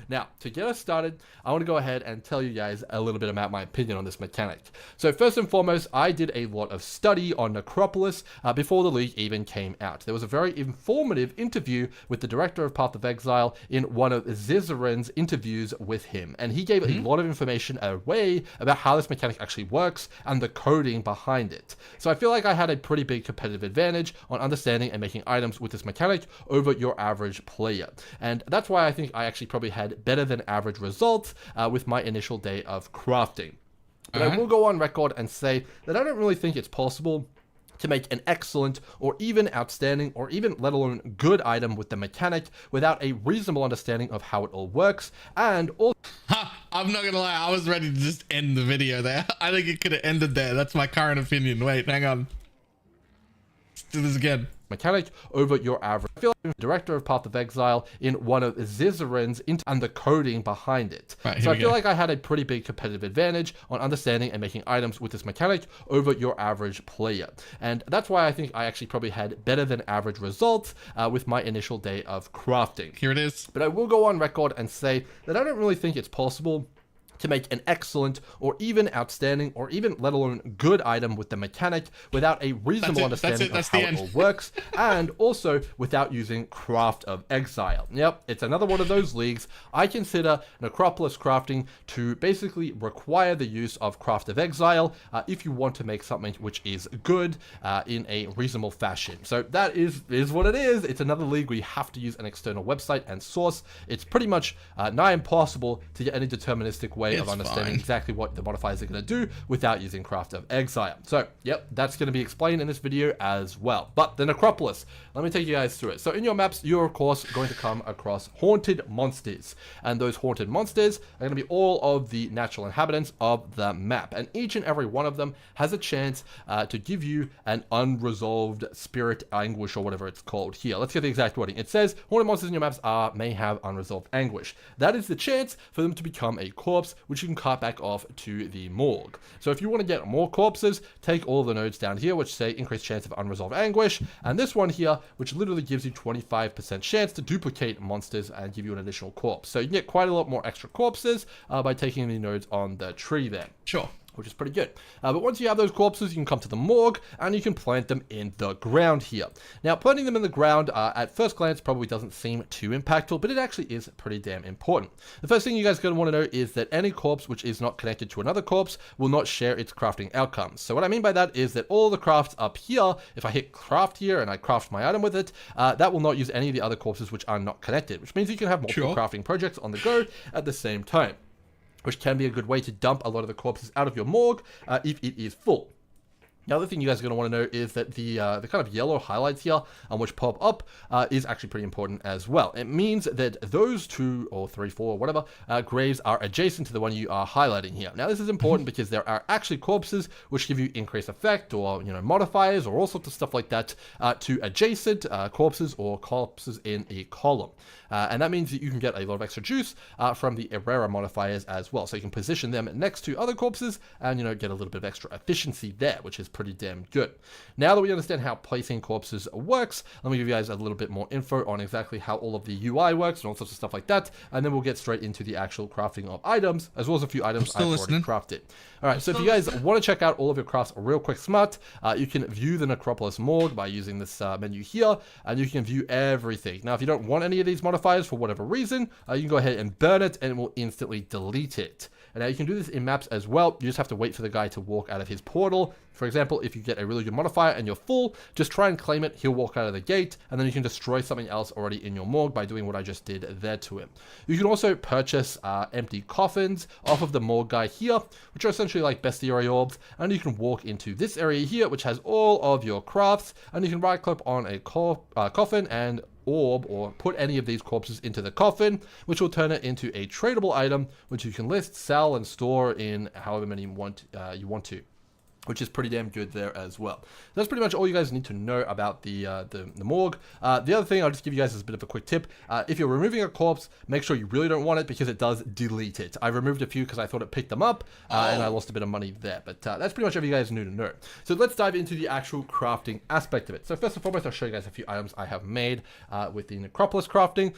Now, to get us started, I want to go ahead and tell you guys a little bit about my opinion on this mechanic. So first and foremost, I did a lot of study on Necropolis before the league even came out. There was a very informative interview with the director of Path of Exile in one of Zizaren's interviews with him, and he gave a lot of information away about how this mechanic actually works and the coding behind it. So I feel like I had a pretty big competitive advantage on understanding and making items with this mechanic over your average player. And that's why I think I actually probably had better than average results with my initial day of crafting. But I will go on record and say that I don't really think it's possible to make an excellent or even outstanding or even let alone good item with the mechanic without a reasonable understanding of how it all works. And also,
I'm not gonna lie, I was ready to just end the video there. I think it could have ended there. That's my current opinion. Wait, hang on. Let's do this again.
Mechanic over your average. I feel like I'm the director of Path of Exile in one of Zizaren's and the coding behind it.
Right,
so I feel like I had a pretty big competitive advantage on understanding and making items with this mechanic over your average player. And that's why I think I actually probably had better than average results with my initial day of crafting.
Here it is.
But I will go on record and say that I don't really think it's possible to make an excellent or even outstanding or even let alone good item with the mechanic without a reasonable understanding of how it all works, and also without using Craft of Exile. Yep, it's another one of those leagues. I consider Necropolis crafting to basically require the use of Craft of Exile if you want to make something which is good in a reasonable fashion. So that is what it is. It's another league where you have to use an external website and source. It's pretty much nigh impossible to get any deterministic way way of
It's
understanding
fine.
exactly what the modifiers are going to do without using Craft of Exile. So, yep, that's going to be explained in this video as well. But the Necropolis, let me take you guys through it. So in your maps, you're of course going to come across haunted monsters. And those haunted monsters are going to be all of the natural inhabitants of the map. And each and every one of them has a chance to give you an unresolved spirit anguish, or whatever it's called here. Let's get the exact wording. It says, haunted monsters in your maps may have unresolved anguish. That is the chance for them to become a corpse, which you can cart back off to the morgue. So if you want to get more corpses, take all the nodes down here, which say increased chance of unresolved anguish, and this one here, which literally gives you 25% chance to duplicate monsters and give you an additional corpse. So you can get quite a lot more extra corpses by taking the nodes on the tree there.
Sure.
Which is pretty good. But once you have those corpses, you can come to the morgue and you can plant them in the ground here. Now, planting them in the ground at first glance probably doesn't seem too impactful, but it actually is pretty damn important. The first thing you guys are going to want to know is that any corpse which is not connected to another corpse will not share its crafting outcomes. So what I mean by that is that all the crafts up here, if I hit craft here and I craft my item with it, that will not use any of the other corpses which are not connected, which means you can have multiple crafting projects on the go at the same time, which can be a good way to dump a lot of the corpses out of your morgue if it is full. The other thing you guys are going to want to know is that the kind of yellow highlights here, which pop up, is actually pretty important as well. It means that those 2 or 3, 4, whatever, graves are adjacent to the one you are highlighting here. Now, this is important because there are actually corpses which give you increased effect, or modifiers, or all sorts of stuff like that to adjacent corpses or corpses in a column. And that means that you can get a lot of extra juice from the Herrera modifiers as well. So you can position them next to other corpses and, get a little bit of extra efficiency there, which is pretty damn good. Now that we understand how placing corpses works, let me give you guys a little bit more info on exactly how all of the UI works and all sorts of stuff like that. And then we'll get straight into the actual crafting of items, as well as a few items I've already crafted. All right, so if you guys want to check out all of your crafts real quick smart, you can view the Necropolis morgue by using this menu here, and you can view everything. Now, if you don't want any of these modifiers for whatever reason, you can go ahead and burn it, and it will instantly delete it. And now you can do this in maps as well. You just have to wait for the guy to walk out of his portal. For example, if you get a really good modifier and you're full, just try and claim it. He'll walk out of the gate, and then you can destroy something else already in your morgue by doing what I just did there to him. You can also purchase empty coffins off of the morgue guy here, which are essentially like bestiary orbs, and you can walk into this area here, which has all of your crafts, and you can right click on a coffin and orb, or put any of these corpses into the coffin, which will turn it into a tradable item, which you can list, sell, and store in however many you want to, which is pretty damn good there as well. That's pretty much all you guys need to know about the morgue. The other thing I'll just give you guys is a bit of a quick tip. If you're removing a corpse, make sure you really don't want it, because it does delete it. I removed a few because I thought it picked them up, and I lost a bit of money there. But that's pretty much everything you guys need to know. So let's dive into the actual crafting aspect of it. So first and foremost, I'll show you guys a few items I have made with the Necropolis crafting.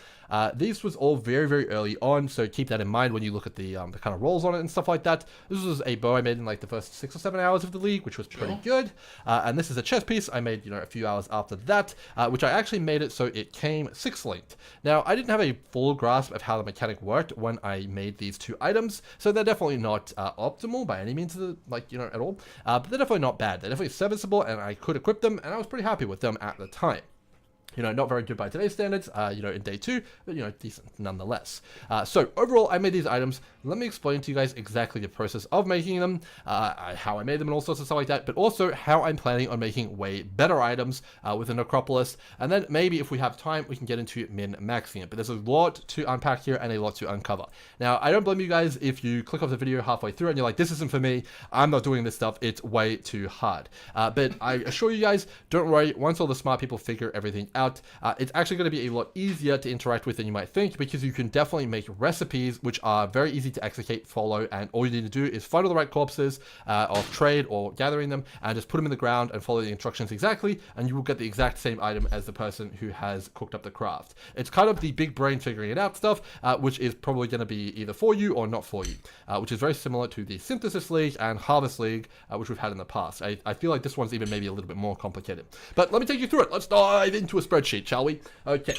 These was all very, very early on, so keep that in mind when you look at the kind of rolls on it and stuff like that. This was a bow I made in like the first 6 or 7 hours of the league, which was pretty good. And this is a chest piece I made, a few hours after that, which I actually made it so it came 6-linked. Now, I didn't have a full grasp of how the mechanic worked when I made these 2 items, so they're definitely not optimal by any means, at all. But they're definitely not bad. They're definitely serviceable, and I could equip them, and I was pretty happy with them at the time. Not very good by today's standards, in day 2, but, decent nonetheless. So overall, I made these items. Let me explain to you guys exactly the process of making them, how I made them and all sorts of stuff like that, but also how I'm planning on making way better items with the Necropolis. And then maybe if we have time, we can get into min-maxing it. But there's a lot to unpack here and a lot to uncover. Now, I don't blame you guys if you click off the video halfway through and you're like, this isn't for me. I'm not doing this stuff. It's way too hard. But I assure you guys, don't worry. Once all the smart people figure everything out, it's actually going to be a lot easier to interact with than you might think, because you can definitely make recipes which are very easy to execute, follow, and all you need to do is find all the right corpses of trade or gathering them, and just put them in the ground and follow the instructions exactly, and you will get the exact same item as the person who has cooked up the craft. It's kind of the big brain figuring it out stuff, which is probably going to be either for you or not for you, which is very similar to the Synthesis League and Harvest League, which we've had in the past. I feel like this one's even maybe a little bit more complicated. But let me take you through it. Let's dive into a spreadsheet, shall we? Okay.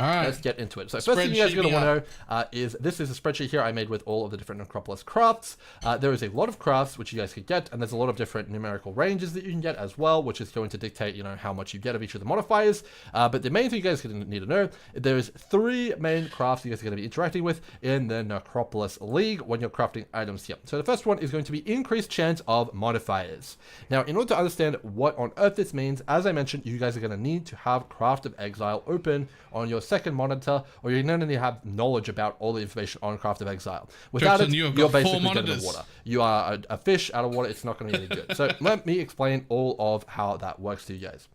All right.
Let's get into it. So first thing you guys are going to want to know is this is a spreadsheet here I made with all of the different Necropolis crafts. There is a lot of crafts which you guys could get, and there's a lot of different numerical ranges that you can get as well, which is going to dictate, you know, how much you get of each of the modifiers. But the main thing you guys are going to need to know, there's 3 main crafts you guys are going to be interacting with in the Necropolis League when you're crafting items here. So the first one is going to be increased chance of modifiers. Now, in order to understand what on earth this means, as I mentioned, you guys are going to need to have Craft of Exile open on your second monitor, or you're going to need to have knowledge about all the information on Craft of Exile. Without it, you're basically dead in the water. You are a fish out of water. It's not going to be any good. So let me explain all of how that works to you guys.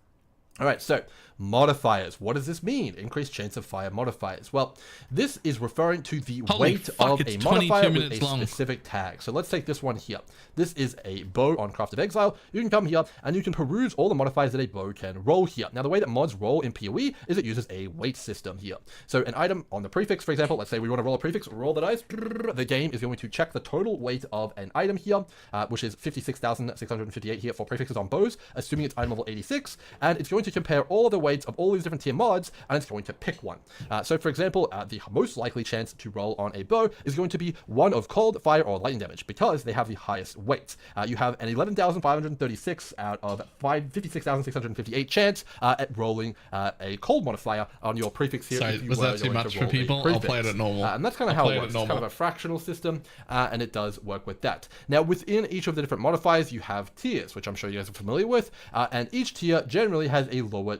All right, so modifiers. What does this mean? Increased chance of fire modifiers. Well, this is referring to the weight of a modifier with a specific tag. So let's take this one here. This is a bow on Craft of Exile. You can come here and you can peruse all the modifiers that a bow can roll here. Now, the way that mods roll in PoE is it uses a weight system here. So an item on the prefix, for example, let's say we want to roll a prefix, roll the dice. The game is going to check the total weight of an item here, which is 56,658 here for prefixes on bows, assuming it's item level 86, and it's going to compare all of the weights of all these different tier mods, and it's going to pick one. So for example, the most likely chance to roll on a bow is going to be one of cold, fire, or lightning damage, because they have the highest weight. You have an 11,536 out of 56,658 chance at rolling a cold modifier on your prefix here.
Sorry, was that too much for people? I'll play it at normal.
And that's kind of how it works. It's kind of a fractional system, and it does work with that. Now, within each of the different modifiers, you have tiers, which I'm sure you guys are familiar with, and each tier generally has a lower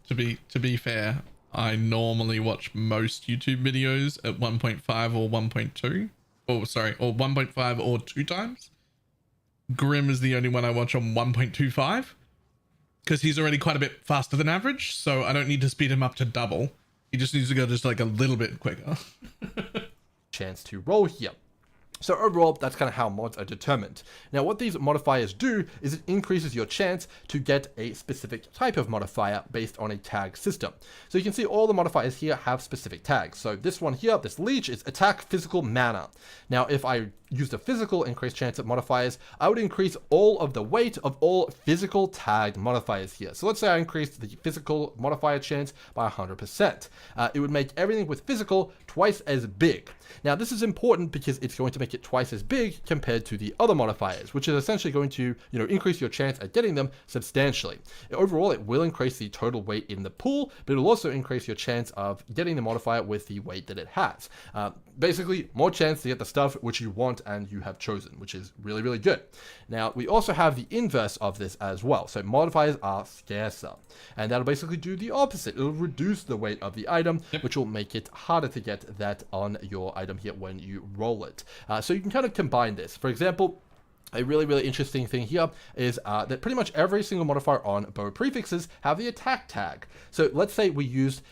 To be fair, I normally watch most YouTube videos at 1.5 or 1.2. Oh, sorry, or 1.5 or 2 times. Grim is the only one I watch on 1.25 because he's already quite a bit faster than average, so I don't need to speed him up to double. He just needs to go just like a little bit quicker.
Chance to roll here. So overall, that's kind of how mods are determined. Now, what these modifiers do is it increases your chance to get a specific type of modifier based on a tag system. So you can see all the modifiers here have specific tags. So this one here, this leech, is attack, physical, mana. Now, if I used a physical increased chance of modifiers, I would increase all of the weight of all physical tagged modifiers here. So let's say I increased the physical modifier chance by 100%. It would make everything with physical twice as big. Now, this is important because it's going to make it twice as big compared to the other modifiers, which is essentially going to, you know, increase your chance at getting them substantially. Overall, it will increase the total weight in the pool, but it'll also increase your chance of getting the modifier with the weight that it has. Basically, more chance to get the stuff which you want and you have chosen, which is really, really good. Now, we also have the inverse of this as well. So modifiers are scarcer, and that'll basically do the opposite. It'll reduce the weight of the item, which will make it harder to get that on your item here when you roll it. So you can kind of combine this. For example, a really, really interesting thing here is that pretty much every single modifier on bow prefixes have the attack tag. So let's say we used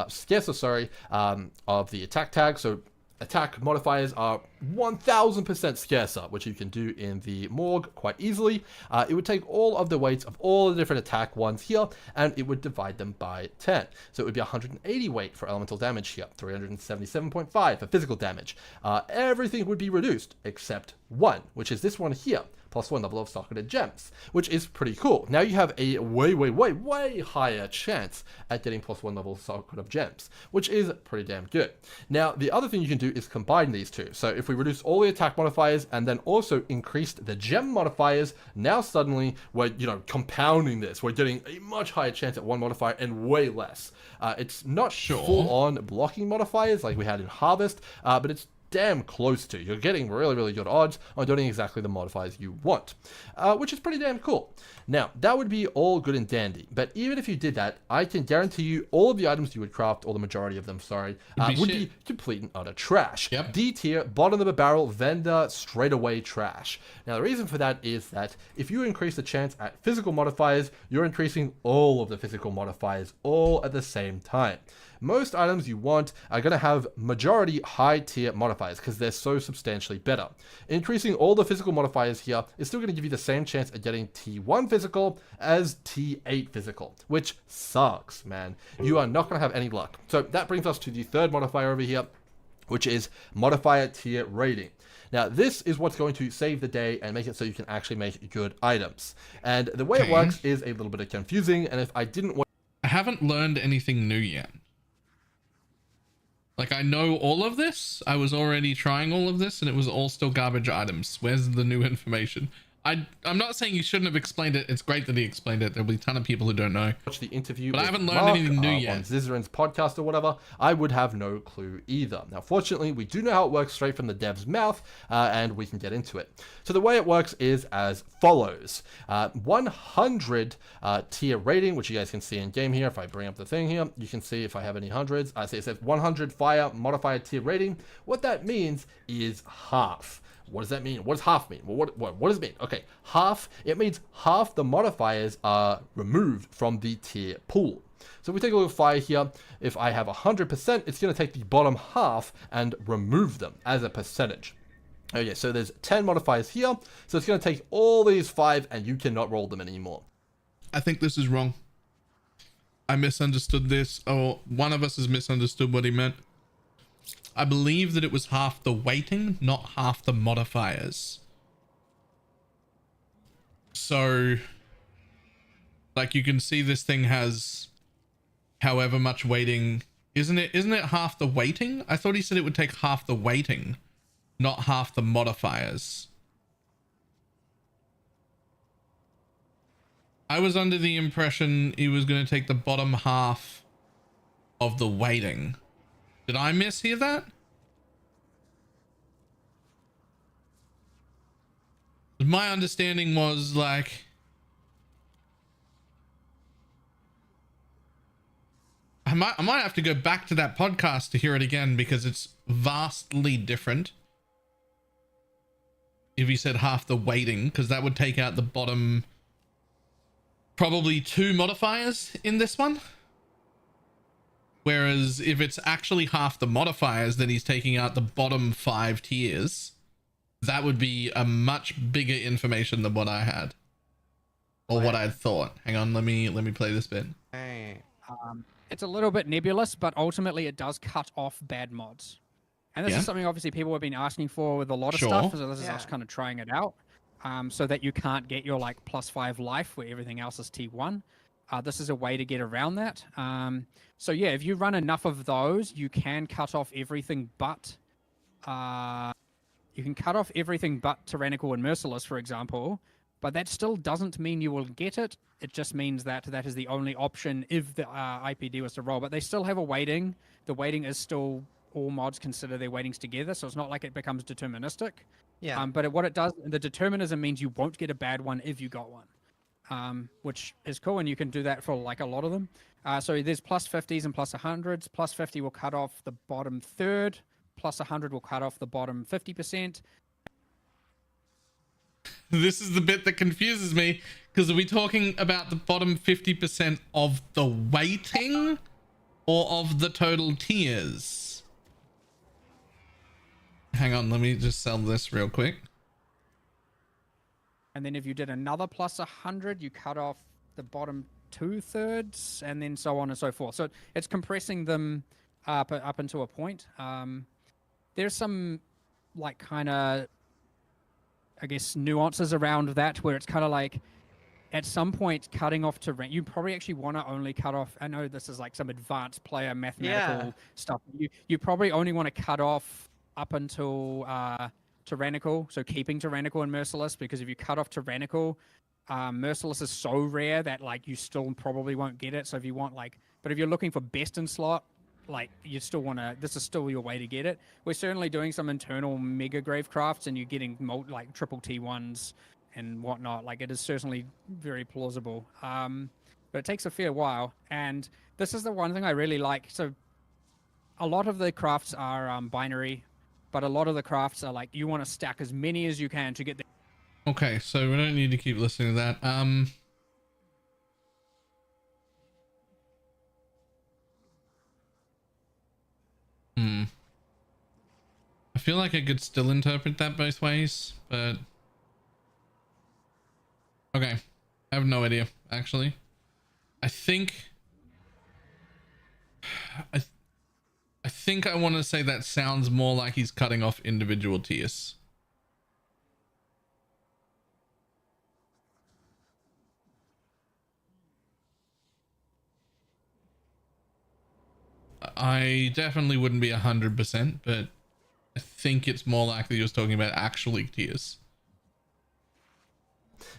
scarcer of the attack tag. So attack modifiers are 1000% scarcer, which you can do in the morgue quite easily. It would take all of the weights of all the different attack ones here, and it would divide them by 10. So it would be 180 weight for elemental damage here, 377.5 for physical damage. Everything would be reduced except one, which is this one here, +1 level of socketed gems, which is pretty cool. Now you have a way higher chance at getting +1 level socket of gems, which is pretty damn good. Now, the other thing you can do is combine these two. So if we reduce all the attack modifiers and then also increased the gem modifiers, now suddenly we're, you know, compounding this. We're getting a much higher chance at one modifier and way less. It's not full-on blocking modifiers like we had in Harvest, but it's damn close to. You're getting really, really good odds on doing exactly the modifiers you want, which is pretty damn cool. Now, that would be all good and dandy, but even if you did that, I can guarantee you all of the items you would craft, or the majority of them, sorry, would be complete and utter trash. D tier, bottom of the barrel, vendor, straight away trash. Now, the reason for that is that if you increase the chance at physical modifiers, you're increasing all of the physical modifiers all at the same time. Most items you want are going to have majority high tier modifiers because they're so substantially better. Increasing all the physical modifiers here is still going to give you the same chance at getting T1 physical as T8 physical, which sucks, man. You are not going to have any luck. So that brings us to the third modifier over here, which is modifier tier rating. Now, this is what's going to save the day and make it so you can actually make good items. And the way it works is a little bit confusing, and if I didn't want...
I haven't learned anything new yet. Like, I know all of this. I was already trying all of this and it was all still garbage items. Where's the new information? I'm not saying you shouldn't have explained it. It's great that he explained it. There'll be a ton of people who don't know.
Watch the interview,
but I
with
haven't learned
Mark,
anything new
on
yet.
Zizarin's podcast or whatever, I would have no clue either. Now, fortunately, we do know how it works straight from the dev's mouth, and we can get into it. So the way it works is as follows. 100 tier rating, which you guys can see in game here. If I bring up the thing here, you can see if I have any hundreds. I say it says 100 fire modifier tier rating. What that means is half. What does that mean? What does half mean? Well, what does it mean? Okay, half, it means half the modifiers are removed from the tier pool. So if we take a look at fire here, if I have 100%, it's going to take the bottom half and remove them as a percentage. Okay, so there's 10 modifiers here, so it's going to take all these 5 and you cannot roll them anymore.
I think this is wrong. I misunderstood this, or one of us has misunderstood what he meant. I believe that it was half the weighting, not half the modifiers. So, like, you can see this thing has however much weighting. Isn't it half the weighting? I thought he said it would take half the weighting, not half the modifiers. I was under the impression he was going to take the bottom half of the weighting. Did I mishear that? My understanding was like, I might have to go back to that podcast to hear it again because it's vastly different. If he said half the weighting, because that would take out the bottom, probably 2 modifiers in this one. Whereas if it's actually half the modifiers, then he's taking out the bottom 5 tiers. That would be a much bigger information than what I had. Or what I thought. Hang on, let me play this bit.
It's a little bit nebulous, but ultimately it does cut off bad mods. And this is something obviously people have been asking for with a lot of stuff, so this is us kind of trying it out. So that you can't get your like +5 life where everything else is T1. This is a way to get around that. So yeah, if you run enough of those, you can cut off everything but Tyrannical and Merciless, for example. But that still doesn't mean you will get it. It just means that that is the only option if the IPD was to roll. But they still have a weighting. The weighting is still, all mods consider their weightings together, so it's not like it becomes deterministic.
Yeah.
But what it does, the determinism means you won't get a bad one if you got one. Which is cool, and you can do that for like a lot of them. So there's +50s and +100s. +50 will cut off the bottom third. +100 will cut off the bottom 50%.
This is the bit that confuses me, because are we talking about the bottom 50% of the weighting or of the total tiers? Hang on, let me just sell this real quick.
And then if you did another +100, you cut off the bottom 2/3, and then so on and so forth. So it's compressing them up until a point. There's some like kind of, I guess, nuances around that where it's kind of like at some point cutting off to you probably actually want to only cut off. I know this is like some advanced player mathematical stuff. You probably only want to cut off up until Tyrannical, so keeping Tyrannical and Merciless, because if you cut off Tyrannical, Merciless is so rare that like you still probably won't get it. So if you want like, but if you're looking for best in slot, like you still want to, this is still your way to get it. We're certainly doing some internal mega grave crafts and you're getting like triple T1s and whatnot. Like it is certainly very plausible. But it takes a fair while. And this is the one thing I really like. So a lot of the crafts are binary, but a lot of the crafts are like, you want to stack as many as you can to get the...
Okay, so we don't need to keep listening to that. I feel like I could still interpret that both ways, but okay, I have no idea actually. I think I want to say that sounds more like he's cutting off individual tiers. I definitely wouldn't be 100%, but I think it's more likely he was talking about actual tiers.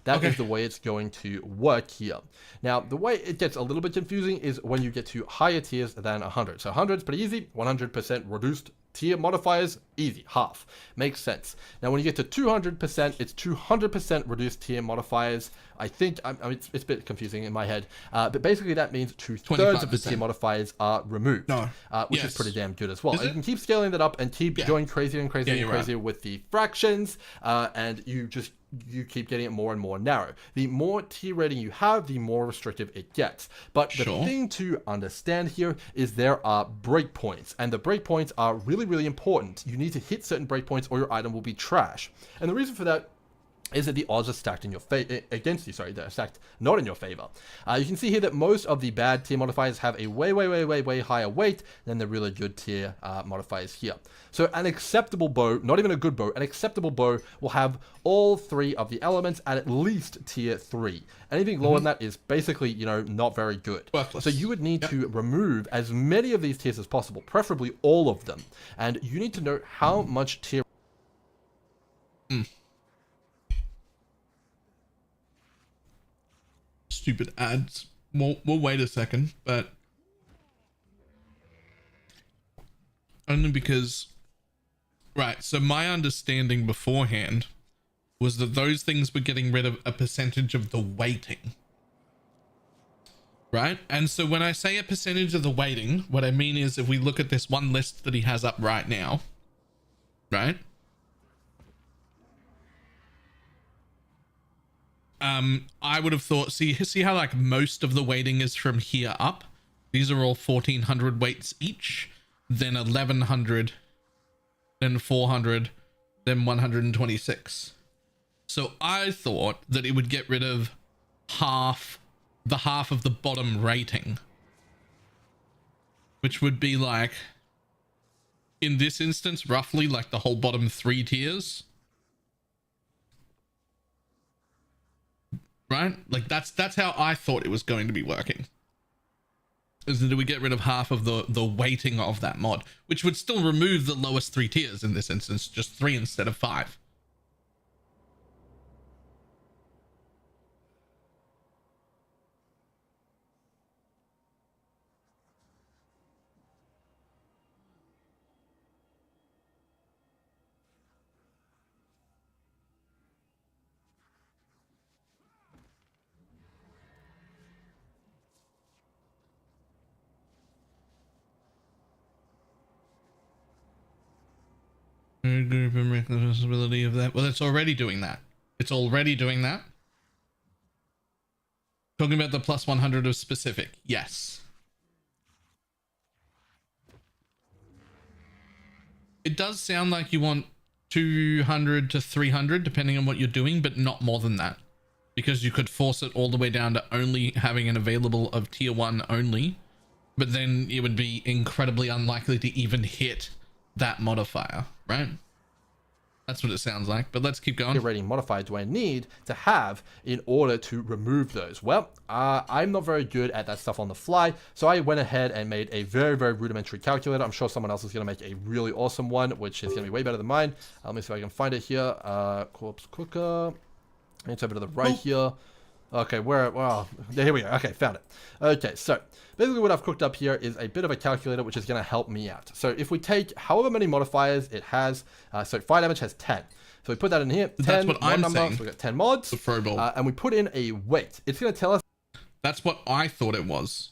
That is the way it's going to work here. Now, the way it gets a little bit confusing is when you get to higher tiers than 100. So 100 is pretty easy, 100% reduced tier modifiers, easy, half. Makes sense. Now, when you get to 200%, it's 200% reduced tier modifiers. I think, I mean, it's a bit confusing in my head, but basically that means 2/3 of the tier modifiers are removed, which is pretty damn good as well. And you can keep scaling that up and keep going crazier and crazier and crazier with the fractions, and you keep getting it more and more narrow. The more tier rating you have, the more restrictive it gets. But the thing to understand here is there are breakpoints, and the breakpoints are really, really important. You need to hit certain breakpoints or your item will be trash. And the reason for that is that the odds are stacked in your against you. Sorry, they're stacked not in your favor. You can see here that most of the bad tier modifiers have a way higher weight than the really good tier modifiers here. So an acceptable bow, not even a good bow, an acceptable bow will have all 3 of the elements at least tier 3. Anything lower than that is basically, you know, not very good. So you would need to remove as many of these tiers as possible, preferably all of them. And you need to know how much tier
stupid ads. We'll wait a second, but only because, right, so my understanding beforehand was that those things were getting rid of a percentage of the weighting, right? And so when I say a percentage of the weighting, what I mean is if we look at this one list that he has up right now, right? I would have thought, see how like most of the weighting is from here up. These are all 1400 weights each, then 1100, then 400, then 126. So I thought that it would get rid of half of the bottom rating, which would be like, in this instance, roughly like the whole bottom 3 tiers. Right? Like that's how I thought it was going to be working. Is that we get rid of half of the weighting of that mod, which would still remove the lowest 3 tiers in this instance, just 3 instead of 5. The possibility of that. Well, it's already doing that. It's already doing that. Talking about the plus 100 of specific. Yes. It does sound like you want 200 to 300 depending on what you're doing, but not more than that, because you could force it all the way down to only having an available of tier 1 only, but then it would be incredibly unlikely to even hit that modifier, right? That's what it sounds like, but let's keep going.
What rating modifier do I need to have in order to remove those? Well, I'm not very good at that stuff on the fly, so I went ahead and made a very, very rudimentary calculator. I'm sure someone else is going to make a really awesome one, which is going to be way better than mine. Let me see if I can find it here. Corpse Cooker. It's over to the right here. Okay, well, yeah, here we go. Okay, found it. Okay, so basically what I've cooked up here is a bit of a calculator which is going to help me out. So if we take however many modifiers it has, so fire damage has 10. So we put that in here. 10,
that's what I'm
number,
saying.
So we got 10 mods.
The throw ball.
And we put in a weight. It's going to tell us.
That's what I thought it was.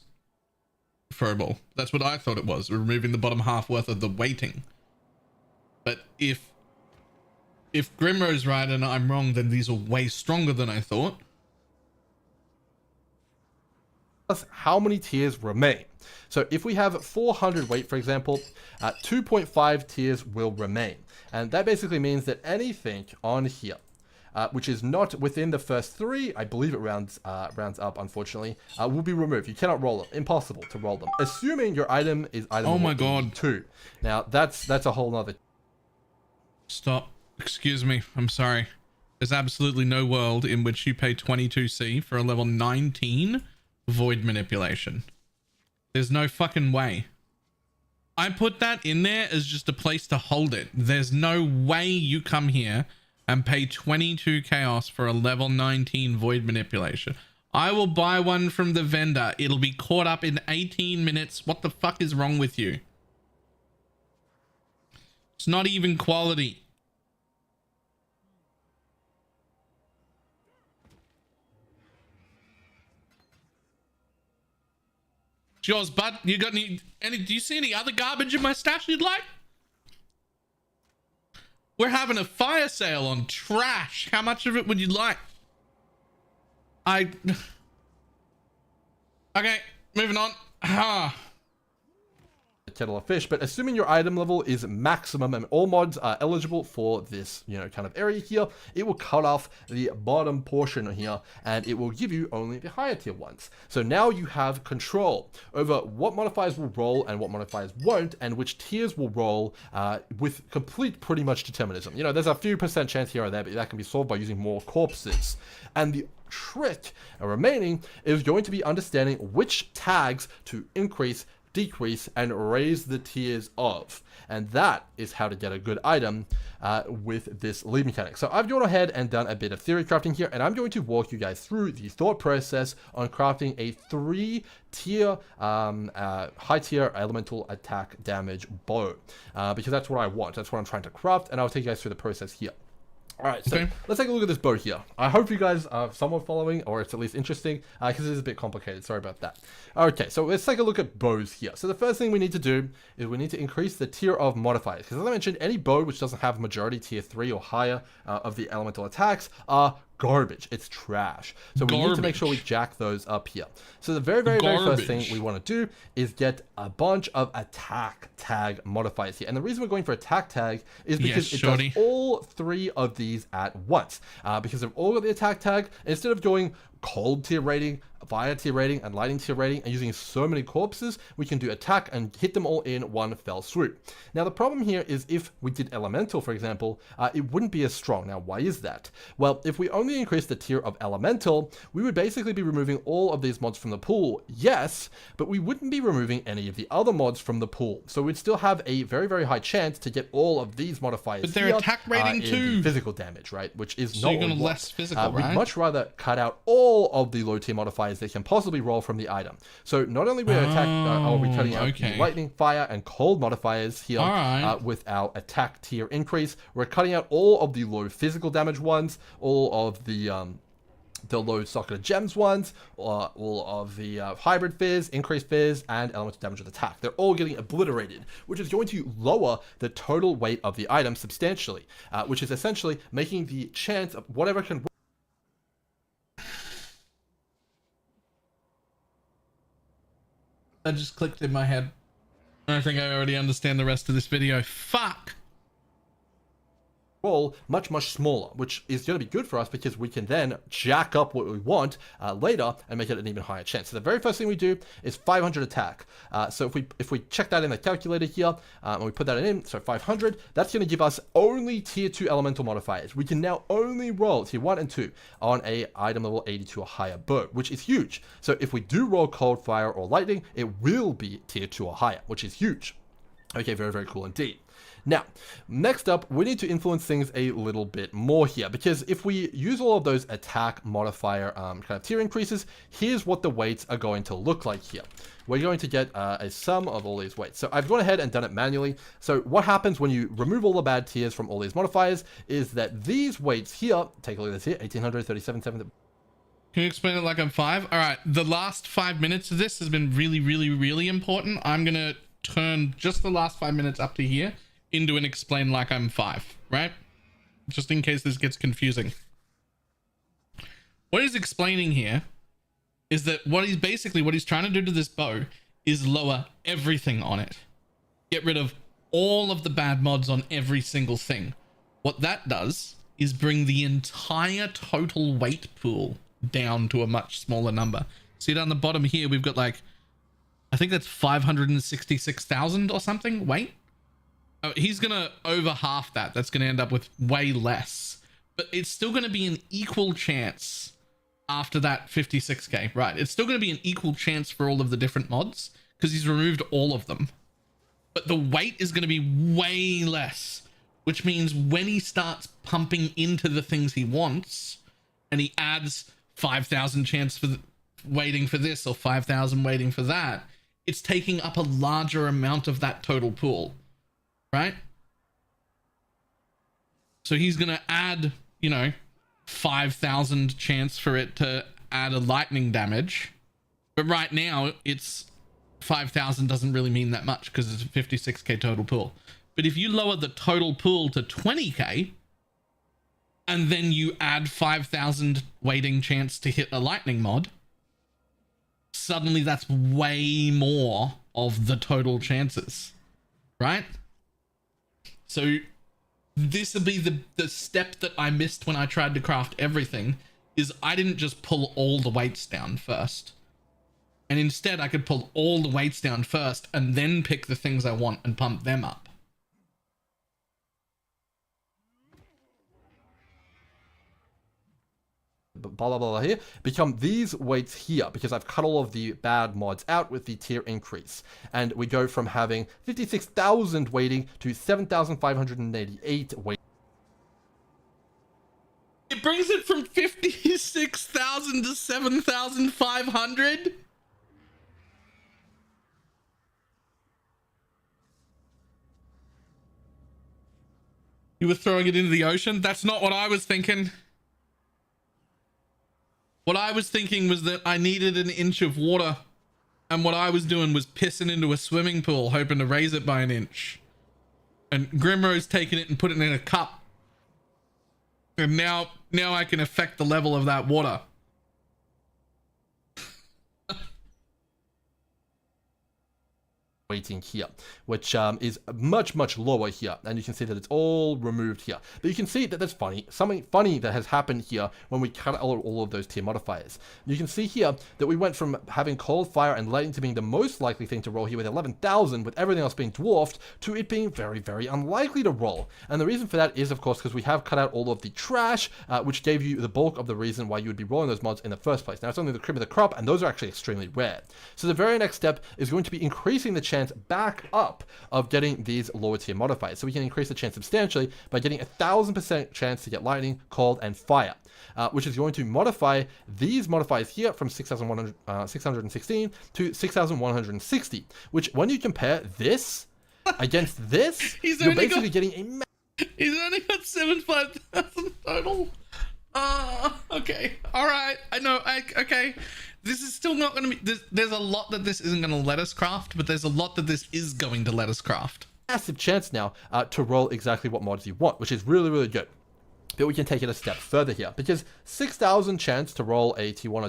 Throwball. That's what I thought it was. Removing the bottom half worth of the weighting. But if Grimro's right and I'm wrong, then these are way stronger than I thought.
How many tiers remain. So if we have 400 weight, for example, 2.5 tiers will remain. And that basically means that anything on here, which is not within the first 3, I believe it rounds up, unfortunately, will be removed. You cannot roll them. Impossible to roll them. Assuming your item is item
oh my god
2. Now, that's a whole nother.
Stop. Excuse me. I'm sorry. There's absolutely no world in which you pay 22C for a level 19 void manipulation. There's no fucking way. I put that in there as just a place to hold it. There's no way you come here and pay 22 chaos for a level 19 void manipulation. I will buy one from the vendor. It'll be caught up in 18 minutes. What the fuck is wrong with you? It's not even quality. It's yours, bud. You got any, do you see any other garbage in my stash you'd like? We're having a fire sale on trash. How much of it would you like? Okay, moving on.
Kettle of fish, but assuming your item level is maximum and all mods are eligible for this, you know, kind of area here, it will cut off the bottom portion here and it will give you only the higher tier ones. So now you have control over what modifiers will roll and what modifiers won't, and which tiers will roll with complete pretty much determinism. You know, there's a few % chance here or there, but that can be solved by using more corpses. And the trick remaining is going to be understanding which tags to increase, decrease, and raise the tiers of. And that is how to get a good item with this lead mechanic. So I've gone ahead and done a bit of theory crafting here, and I'm going to walk you guys through the thought process on crafting a 3-tier high tier elemental attack damage bow, because that's what I want. That's what I'm trying to craft, and I'll take you guys through the process here. Alright, so let's take a look at this bow here. I hope you guys are somewhat following, or it's at least interesting, because it is a bit complicated. Sorry about that. Okay, so let's take a look at bows here. So the first thing we need to do is we need to increase the tier of modifiers, because as I mentioned, any bow which doesn't have majority tier 3 or higher of the elemental attacks are garbage. It's trash. So we need to make sure we jack those up here. So the very first thing we want to do is get a bunch of attack tag modifiers here. And the reason we're going for attack tag is because it does all 3 of these at once. Because of all of the attack tag, instead of going cold tier rating, fire tier rating, and lightning tier rating, and using so many corpses, we can do attack and hit them all in one fell swoop. Now the problem here is if we did elemental, for example, it wouldn't be as strong. Now why is that? Well, if we only increase the tier of elemental, we would basically be removing all of these mods from the pool, yes, but we wouldn't be removing any of the other mods from the pool. So we'd still have a very high chance to get all of these modifiers.
But they're attack rating too.
Physical damage, right? Which is
so
not
you're
what
gonna
we want.
less physical, right?
We'd much rather cut out all of the low tier modifiers they can possibly roll from the item. So not only are we cutting out the lightning, fire, and cold modifiers here with our attack tier increase, we're cutting out all of the low physical damage ones, all of the low socketed gems ones, all of the hybrid fizz, increased fizz, and elemental damage with attack. They're all getting obliterated, which is going to lower the total weight of the item substantially, which is essentially making the chance of whatever can.
That just clicked in my head. I think I already understand the rest of this video. Fuck!
Roll much smaller, which is going to be good for us because we can then jack up what we want later and make it an even higher chance. So the very first thing we do is 500 attack. So if we check that in the calculator here and we put that in, so 500, that's going to give us only tier 2 elemental modifiers. We can now only roll tier 1 and 2 on a item level 82 or higher bow, which is huge. So if we do roll cold, fire, or lightning, it will be tier 2 or higher, which is huge. Okay, very cool indeed. Now, next up, we need to influence things a little bit more here, because if we use all of those attack modifier kind of tier increases, here's what the weights are going to look like here. We're going to get a sum of all these weights. So I've gone ahead and done it manually. So what happens when you remove all the bad tiers from all these modifiers is that these weights here, take a look at this here, 1800, 3770.
Can you explain it like I'm 5? All right, the last 5 minutes of this has been really important. I'm going to turn just the last 5 minutes up to here into an explain like I'm 5, right? Just in case this gets confusing. What he's explaining here is that what he's trying to do to this bow is lower everything on it. Get rid of all of the bad mods on every single thing. What that does is bring the entire total weight pool down to a much smaller number. See down the bottom here, we've got like, I think that's 566,000 or something weight. He's gonna over half that. That's gonna end up with way less, but it's still gonna be an equal chance after that 56k, right? It's still gonna be an equal chance for all of the different mods because he's removed all of them. but the weight is going to be way less, which means when he starts pumping into the things he wants and he adds 5,000 chance for waiting for this or 5,000 waiting for that, it's taking up a larger amount of that total pool, right? So he's going to add, you know, 5,000 chance for it to add a lightning damage. But right now, it's 5,000 doesn't really mean that much because it's a 56k total pool. But if you lower the total pool to 20k, and then you add 5,000 waiting chance to hit a lightning mod, suddenly that's way more of the total chances, right? So this would be the step that I missed when I tried to craft everything, is I didn't just pull all the weights down first. And instead I could pull all the weights down first and then pick the things I want and pump them up.
Blah blah blah here become these weights here, because I've cut all of the bad mods out with the tier increase, and we go from having 56,000 weighting to 7,588 weight.
It brings it from 56,000 to 7,500. You were throwing it into the ocean? That's not what I was thinking. What I was thinking was that I needed an inch of water, and what I was doing was pissing into a swimming pool, hoping to raise it by an inch. And Grimro's taken it and put it in a cup. And now I can affect the level of that water.
Weighting here, which is much lower here, and you can see that it's all removed here. But you can see that there's something funny that has happened here when we cut all of those tier modifiers. You can see here that we went from having cold, fire, and lightning to being the most likely thing to roll here with 11,000, with everything else being dwarfed, to it being very unlikely to roll. And the reason for that is, of course, because we have cut out all of the trash, which gave you the bulk of the reason why you would be rolling those mods in the first place. Now it's only the cream of the crop, and those are actually extremely rare. So the very next step is going to be increasing the chance back up of getting these lower tier modifiers. So we can increase the chance substantially by getting 1,000% chance to get lightning, cold, and fire, which is going to modify these modifiers here from 6,616 to 6,160, which when you compare this against this, you're basically getting a...
He's only got 75,000 total. Okay. All right. I know. Okay. This is still not going to be... There's a lot that this isn't going to let us craft, but there's a lot that this is going to let us craft.
Massive chance now to roll exactly what mods you want, which is really good. But we can take it a step further here, because 6,000 chance to roll a tier 1 or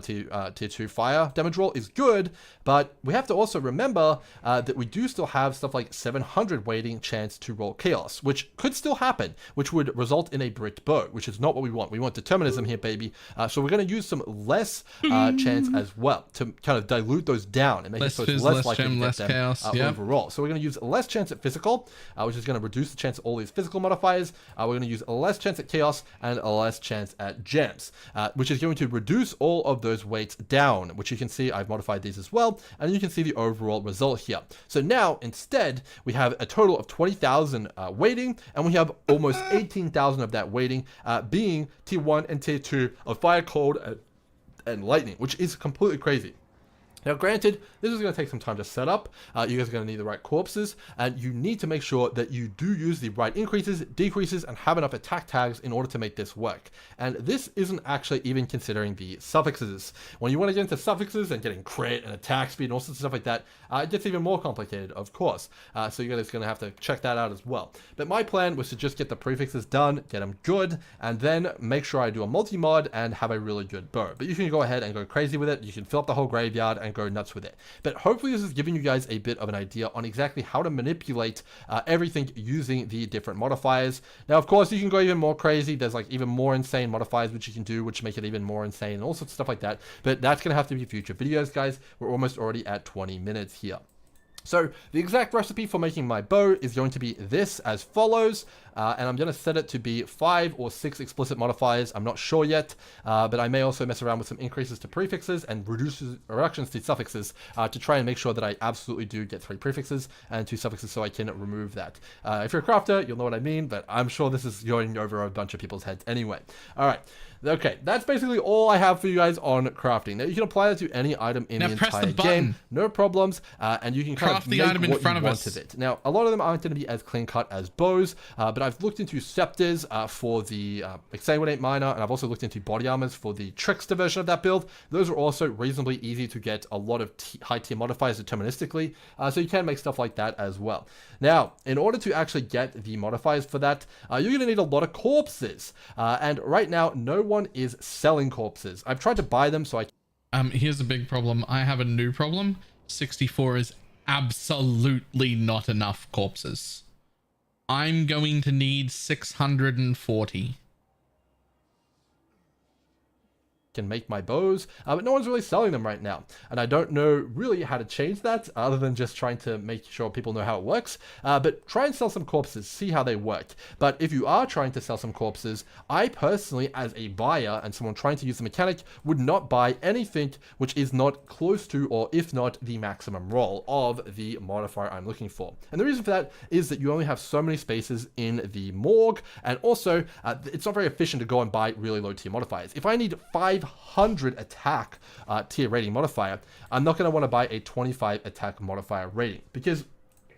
tier 2 fire damage roll is good, but we have to also remember that we do still have stuff like 700 waiting chance to roll chaos, which could still happen, which would result in a bricked bow, which is not what we want. We want determinism here, baby. So we're going to use some less chance as well to kind of dilute those down and make it so it's less likely to get them chaos, overall. So we're going to use less chance at physical, which is going to reduce the chance of all these physical modifiers. We're going to use less chance at chaos and a less chance at gems, which is going to reduce all of those weights down, which you can see I've modified these as well, and you can see the overall result here. So now instead we have a total of 20,000 weighting, and we have almost 18,000 of that weighting being tier 1 and tier 2 of fire, cold, and lightning, which is completely crazy. Now, granted, this is going to take some time to set up. You guys are going to need the right corpses, and you need to make sure that you do use the right increases, decreases, and have enough attack tags in order to make this work. And this isn't actually even considering the suffixes. When you want to get into suffixes and getting crit and attack speed and all sorts of stuff like that, it gets even more complicated, of course. So you guys are going to have to check that out as well. But my plan was to just get the prefixes done, get them good, and then make sure I do a multi-mod and have a really good bow. But you can go ahead and go crazy with it. You can fill up the whole graveyard and go nuts with it. But hopefully this is giving you guys a bit of an idea on exactly how to manipulate everything using the different modifiers. Now, of course, you can go even more crazy. There's like even more insane modifiers which you can do, which make it even more insane and all sorts of stuff like that. But that's going to have to be future videos, guys. We're almost already at 20 minutes here. So the exact recipe for making my bow is going to be this as follows. and I'm going to set it to be 5 or 6 explicit modifiers. I'm not sure yet, but I may also mess around with some increases to prefixes and reductions to suffixes to try and make sure that I absolutely do get 3 prefixes and 2 suffixes so I can remove that. If you're a crafter, you'll know what I mean, but I'm sure this is going over a bunch of people's heads anyway. All right. Okay, that's basically all I have for you guys on crafting. Now, you can apply that to any item in the entire game. No problems, and you can
craft the item in front of us.
Of it. Now, a lot of them aren't going to be as clean-cut as bows, but I've looked into scepters for the Exsanguinate Miner, and I've also looked into body armors for the Trickster version of that build. Those are also reasonably easy to get a lot of high-tier modifiers deterministically, so you can make stuff like that as well. Now, in order to actually get the modifiers for that, you're going to need a lot of corpses, and right now, no one is selling corpses. I've tried to buy them, so
here's a big problem. I have a new problem. 64 is absolutely not enough corpses. I'm going to need 640.
Can make my bows, but no one's really selling them right now, and I don't know really how to change that other than just trying to make sure people know how it works. But try and sell some corpses, see how they work. But if you are trying to sell some corpses, I personally, as a buyer and someone trying to use the mechanic, would not buy anything which is not close to, or if not the maximum roll of the modifier I'm looking for. And the reason for that is that you only have so many spaces in the morgue, and also it's not very efficient to go and buy really low tier modifiers. If I need 500 attack tier rating modifier, I'm not going to want to buy a 25 attack modifier rating, because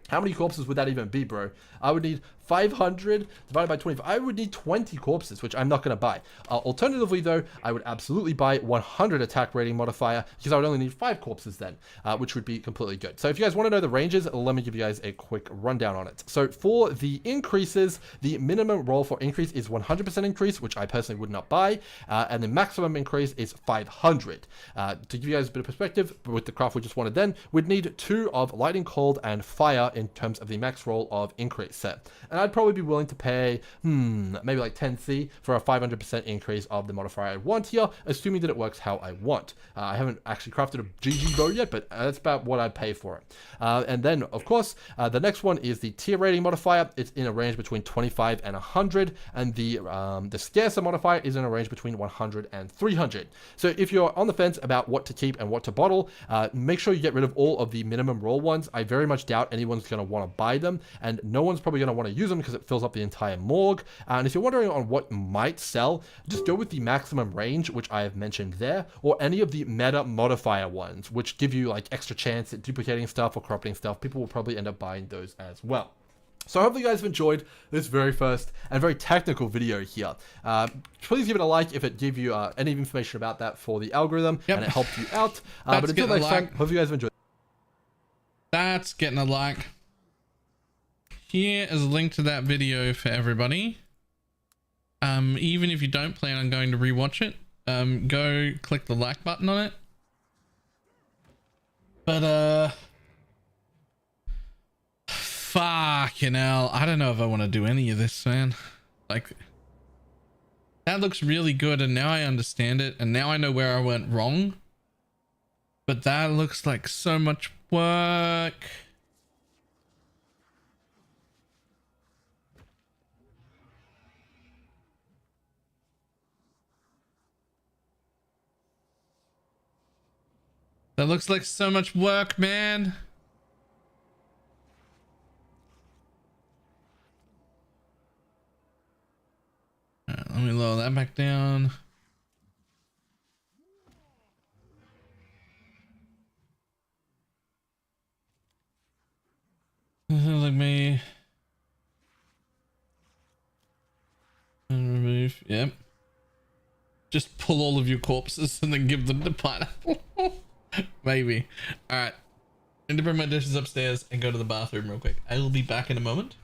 how many corpses would that even be, bro? I would need 500 divided by 25. I would need 20 corpses, which I'm not going to buy. Alternatively, though, I would absolutely buy 100 attack rating modifier, because I would only need 5 corpses then, which would be completely good. So if you guys want to know the ranges, let me give you guys a quick rundown on it. So for the increases, the minimum roll for increase is 100% increase, which I personally would not buy, and the maximum increase is 500. To give you guys a bit of perspective, with the craft we just wanted then, we'd need 2 of lightning, cold, and fire in terms of the max roll of increase set. And I'd probably be willing to pay, maybe like 10C for a 500% increase of the modifier I want here, assuming that it works how I want. I haven't actually crafted a GG bow yet, but that's about what I'd pay for it. And then, of course, the next one is the tier rating modifier. It's in a range between 25 and 100, and the scarcer modifier is in a range between 100 and 300. So if you're on the fence about what to keep and what to bottle, make sure you get rid of all of the minimum roll ones. I very much doubt anyone's going to want to buy them, and no one's probably going to want to use them because it fills up the entire morgue. And if you're wondering on what might sell, just go with the maximum range, which I have mentioned there, or any of the meta modifier ones, which give you like extra chance at duplicating stuff or corrupting stuff. People will probably end up buying those as well. So hopefully you guys have enjoyed this very first and very technical video here. Please give it a like if it gave you any information about that for the algorithm and it helped you out. But until next time, hope you guys have enjoyed.
That's getting a like. Here is a link to that video for everybody. Even if you don't plan on going to rewatch it, go click the like button on it. But fucking hell, I don't know if I want to do any of this, man. Like, that looks really good, and now I understand it, and now I know where I went wrong. But that looks like so much work. That looks like so much work, man. Alright, let me lower that back down. Like me. And remove. Yep. Just pull all of your corpses and then give them to pineapple. Maybe. Alright. I need to bring my dishes upstairs and go to the bathroom real quick. I will be back in a moment.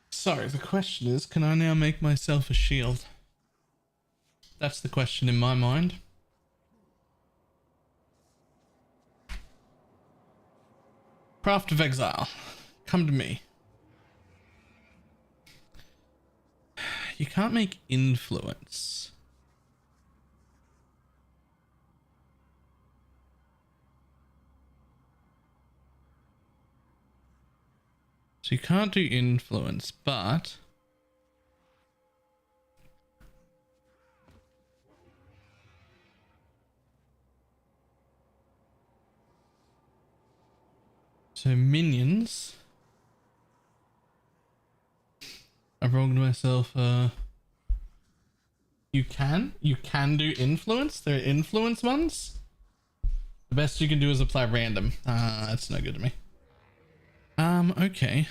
So the question is, can I now make myself a shield? That's the question in my mind. Craft of Exile, come to me. You can't make influence. So you can't do influence, but so minions. I've wronged myself. You can do influence. There are influence ones. The best you can do is apply random. That's no good to me. Okay.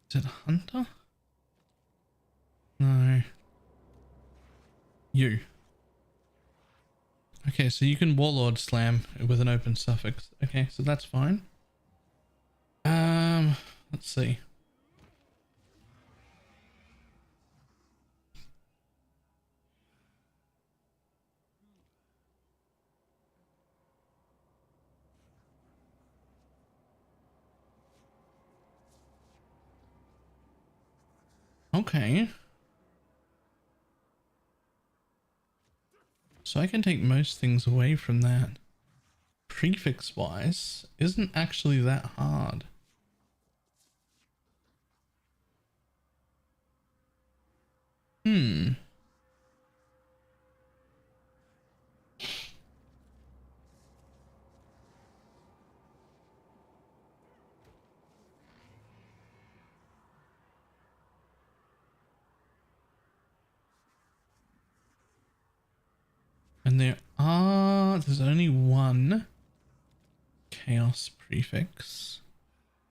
Is it Hunter? No. You. Okay, so you can Warlord slam with an open suffix. Okay, so that's fine. Let's see. Okay. So I can take most things away from that. Prefix wise, isn't actually that hard. And there's only one chaos prefix.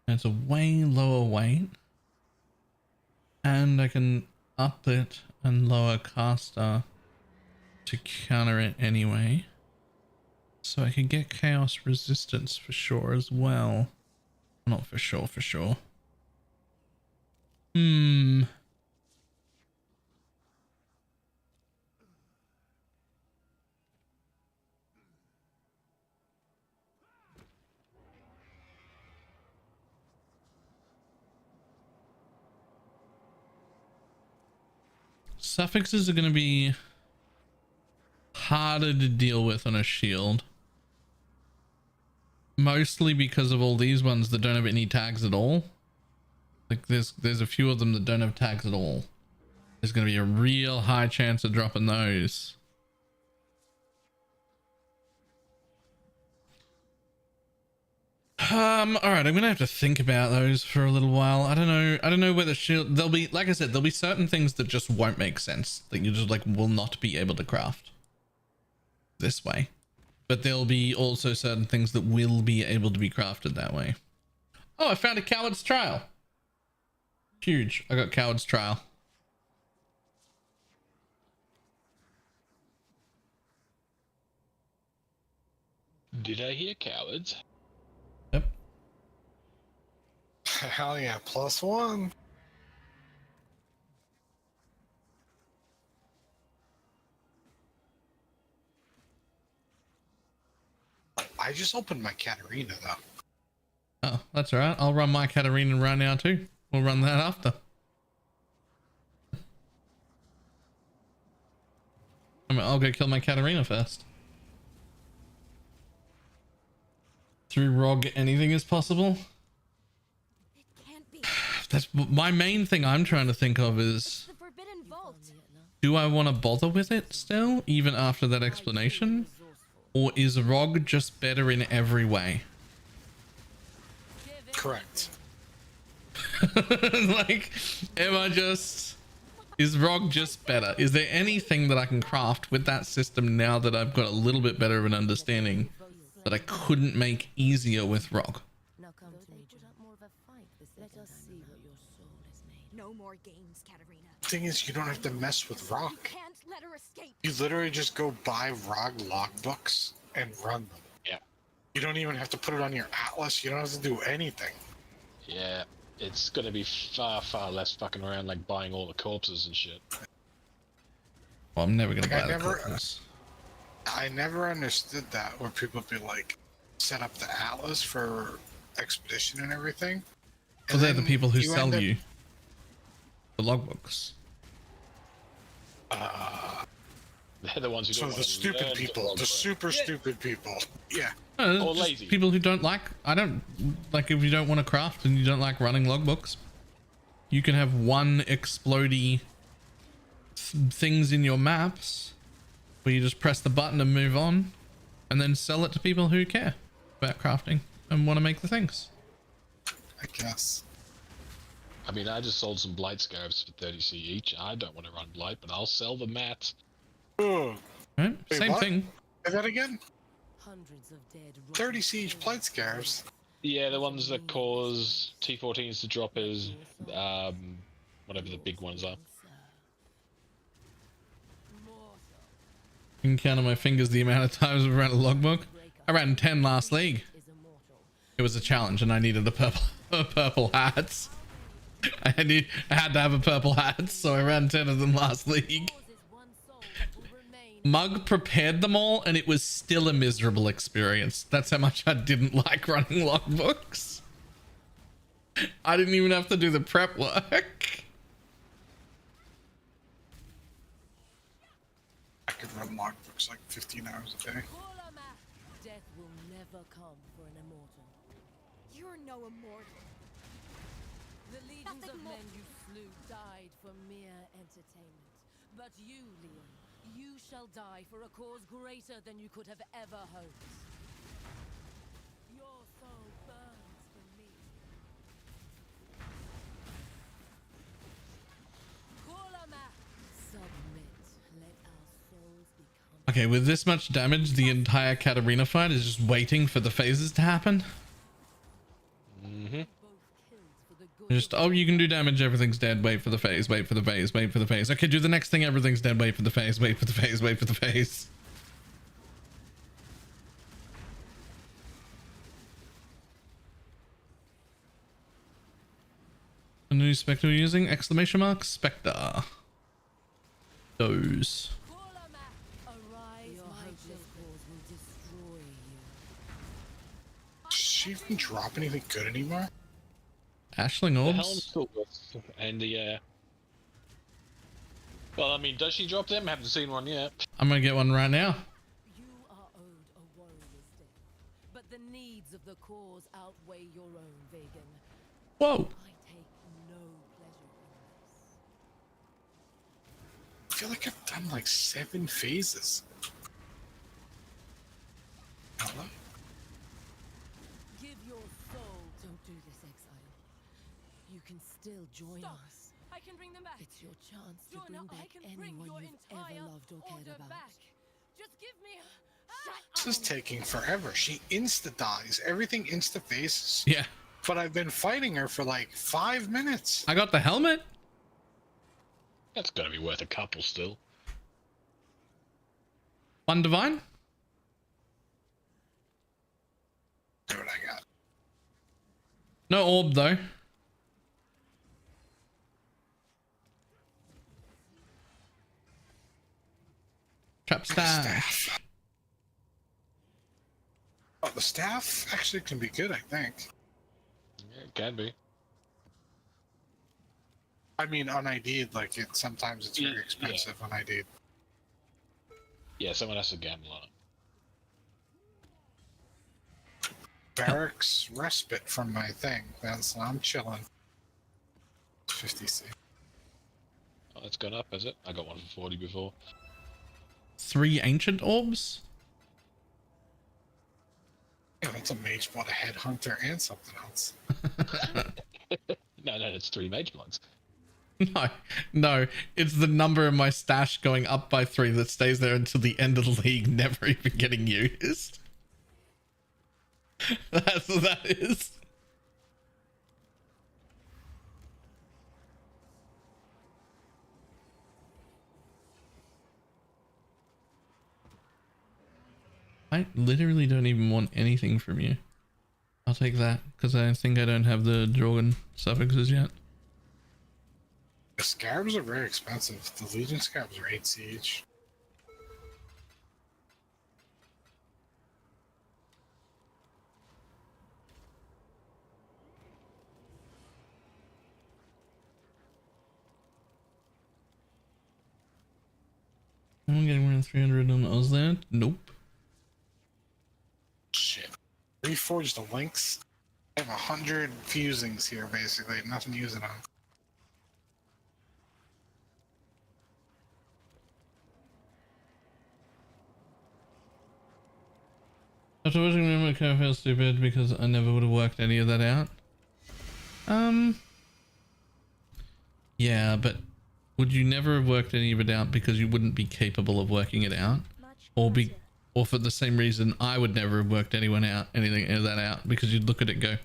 And it's a way lower weight. And I can up it and lower caster to counter it anyway. So I can get chaos resistance for sure as well. Not for sure, for sure. Suffixes are going to be harder to deal with on a shield. Mostly because of all these ones that don't have any tags at all. Like there's a few of them that don't have tags at all. There's going to be a real high chance of dropping those. All right, I'm gonna have to think about those for a little while. I don't know whether shield, there'll be, like I said, there'll be certain things that just won't make sense, that you just like will not be able to craft this way, but there'll be also certain things that will be able to be crafted that way. Oh, I found a Coward's Trial. Huge. I got Coward's Trial.
Did I hear cowards?
Yep.
Hell yeah, +1. I just opened my Katarina though.
Oh, that's all right. I'll run my Katarina right now too. We'll run that after. I'll go kill my Katarina first. Through ROG, anything is possible. That's my main thing I'm trying to think of is, do I want to bother with it still, even after that explanation? Or is ROG just better in every way?
Correct.
Like, is ROG just better? Is there anything that I can craft with that system now that I've got a little bit better of an understanding that I couldn't make easier with ROG?
No more games, Katarina.
Thing is, you don't have to mess with ROG.
Can't let her escape.
You literally just go buy ROG logbooks and run them.
Yeah.
You don't even have to put it on your atlas. You don't have to do anything.
Yeah, it's gonna be far, far less fucking around like buying all the corpses and shit.
Well, I'm never gonna
Like,
buy the corpses.
I never understood that, where people be like, set up the atlas for expedition and everything.
Well, they're the
then
people who
you
sell
end up-
you the logbooks.
They're the ones who
So
don't
the
want to
stupid
learn to
people,
log
the
books.
super stupid people. Yeah.
No,
Or
just
lazy.
people who don't like. I don't like if you don't want to craft and you don't like running logbooks. You can have one explodey things in your maps where you just press the button and move on, and then sell it to people who care about crafting and want to make the things.
I guess.
I mean, I just sold some blight scarabs for 30C each. I don't want to run blight, but I'll sell the mats.
Oh.
Right?
Wait,
Same
what?
thing.
Say that again?
Hundreds of dead
30 siege plate scarabs.
Yeah, the ones that cause T14s to drop as, whatever the big ones are.
You can count on my fingers the amount of times I've ran a logbook. I ran 10 last league. It was a challenge and I needed a purple hat. I had to have a purple hat, so I ran 10 of them last league. Mug prepared them all and it was still a miserable experience. That's how much I didn't like running logbooks. I didn't even have to do the prep work.
I could run logbooks like 15 hours a day.
Death will never come for an immortal.
You're no immortal.
The legions of men you slew died for mere entertainment. But you, Leon, you shall die for a cause greater than you could have ever hoped. Your soul burns for me. Submit. Let our souls become.
Okay, with this much damage, the entire Katarina fight is just waiting for the phases to happen.
Mm-hmm.
Just, oh, you can do damage, everything's dead, wait for the phase, wait for the phase, wait for the phase. Okay, do the next thing, everything's dead, wait for the phase, wait for the phase, wait for the phase. A new Spectre we're using? Exclamation mark, Spectre. Those.
Your hopeless cause will destroy you.
Does she even drop anything good anymore?
Ashling
The
orbs?
helm's still good. And the, well, I mean, does she drop them? Haven't seen one yet.
I'm gonna get one right now.
You are owed a warrior's death, but the needs of the cause outweigh your own, Vegan.
Whoa.
I take no pleasure in this.
I feel like I've done like 7 phases. Hello?
Give your soul. Don't do this, exile. You can still join us.
I can bring them back.
It's your chance to
You're
bring
not- I
back
can bring
anyone
your
you've
entire
ever loved or cared
order
about.
back. Just give me
This is taking forever. She insta-dies. Everything insta-faces.
Yeah.
But I've been fighting her for like 5 minutes.
I got the helmet.
That's gotta be worth a couple still.
One divine.
See what I got.
No orb though. Trap staff.
Oh, the staff actually can be good, I think.
Yeah, it can be.
I mean, un-ID'd, like, sometimes it's very
Yeah.
expensive un-ID'd.
Yeah, someone has to gamble on it.
Barracks respite from my thing. That's, I'm chilling. 50C.
Oh, it's gone up, has it? I got one for 40 before.
3 ancient orbs.
Yeah, that's a mage bought a headhunter and something else.
No, it's 3 mage bloods.
No, it's the number in my stash going up by 3 that stays there until the end of the league, never even getting used. That's what that is. I literally don't even want anything from you. I'll take that because I think I don't have the Dragon suffixes yet.
The scarabs are very expensive. The Legion scarabs are 8 each.
I'm getting around 300 on Ausland. Nope.
Shit. Reforged the links. I have 100 fusings here, basically. Nothing to use it on.
After watching them, I kind of feel stupid because I never would have worked any of that out. Yeah, but would you never have worked any of it out because you wouldn't be capable of working it out? Or for the same reason I would never have worked any of that out because you'd look at it and go,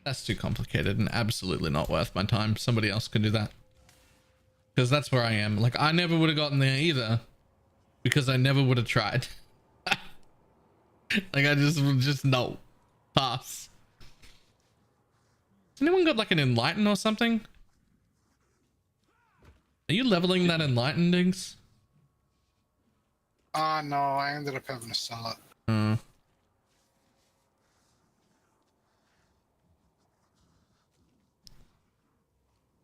that's too complicated and absolutely not worth my time. Somebody else can do that. Because that's where I am. Like, I never would have gotten there either because I never would have tried. Like, I just no. Pass. Has anyone got like an enlighten or something? Are you leveling that enlighten, Diggs?
No, I ended up having to sell it.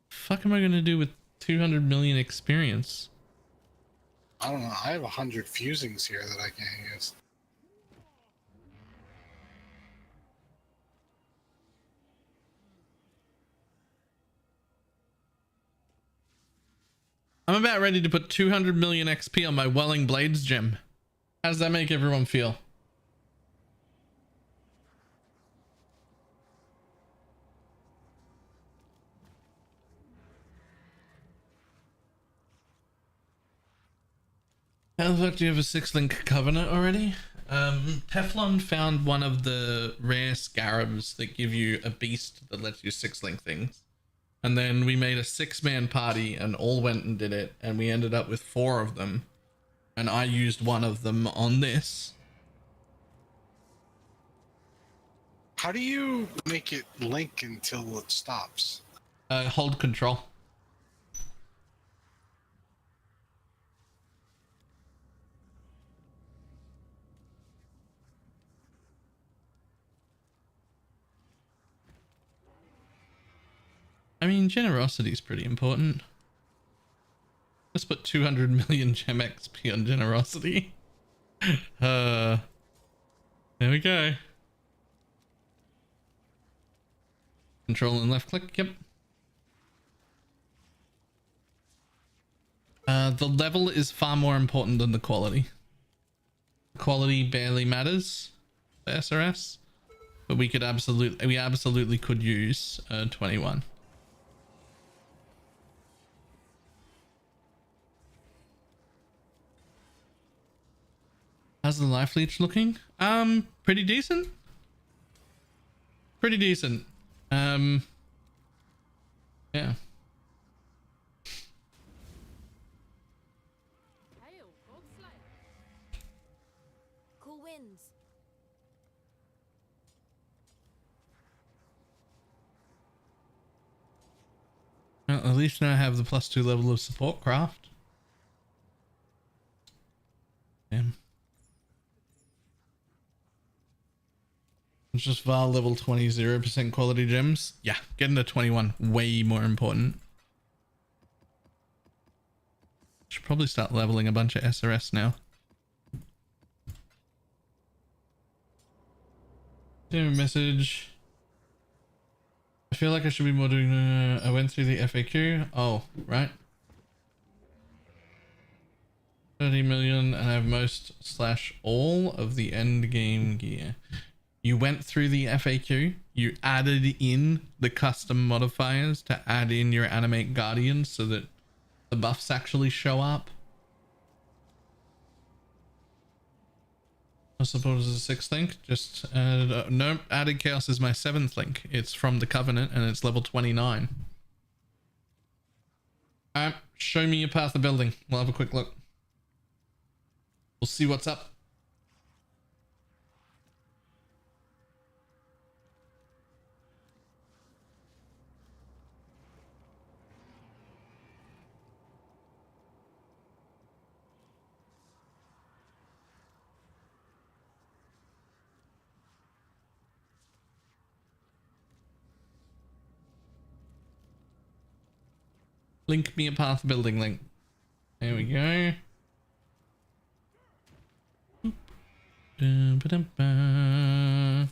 Fuck am I gonna do with 200 million experience?
I don't know. I have 100 fusings here that I can't use.
I'm about ready to put 200 million XP on my Welling Blades gem. How does that make everyone feel? How the fuck do you have a 6-link covenant already? Teflon found one of the rare scarabs that give you a beast that lets you 6-link things. And then we made a 6-man party and all went and did it. And we ended up with 4 of them. And I used one of them on this.
How do you make it link until it stops?
Hold control. I mean, generosity is pretty important. Let's put 200 million gem XP on generosity. There we go. Control and left click, yep. The level is far more important than the quality. The quality barely matters for SRS, but we absolutely could use 21. How's the life leech looking? Pretty decent. Pretty decent. Yeah.
Cool winds.
Well, at least now I have the +2 level of support craft. Damn. It's just VAR level 20, 0% quality gems. Yeah, getting to 21, way more important. Should probably start leveling a bunch of SRS now. Damn message. I feel like I should be more doing, I went through the FAQ. Oh, right. 30 million and I have most/all of the Endgame gear. You went through the FAQ, you added in the custom modifiers to add in your animate guardians so that the buffs actually show up. I suppose it's a 6th link, just added, no, added chaos is my 7th link. It's from the Covenant and it's level 29. Alright, show me your path to building. We'll have a quick look. We'll see what's up. Link me a path building link. There we go. Ba-dum-ba.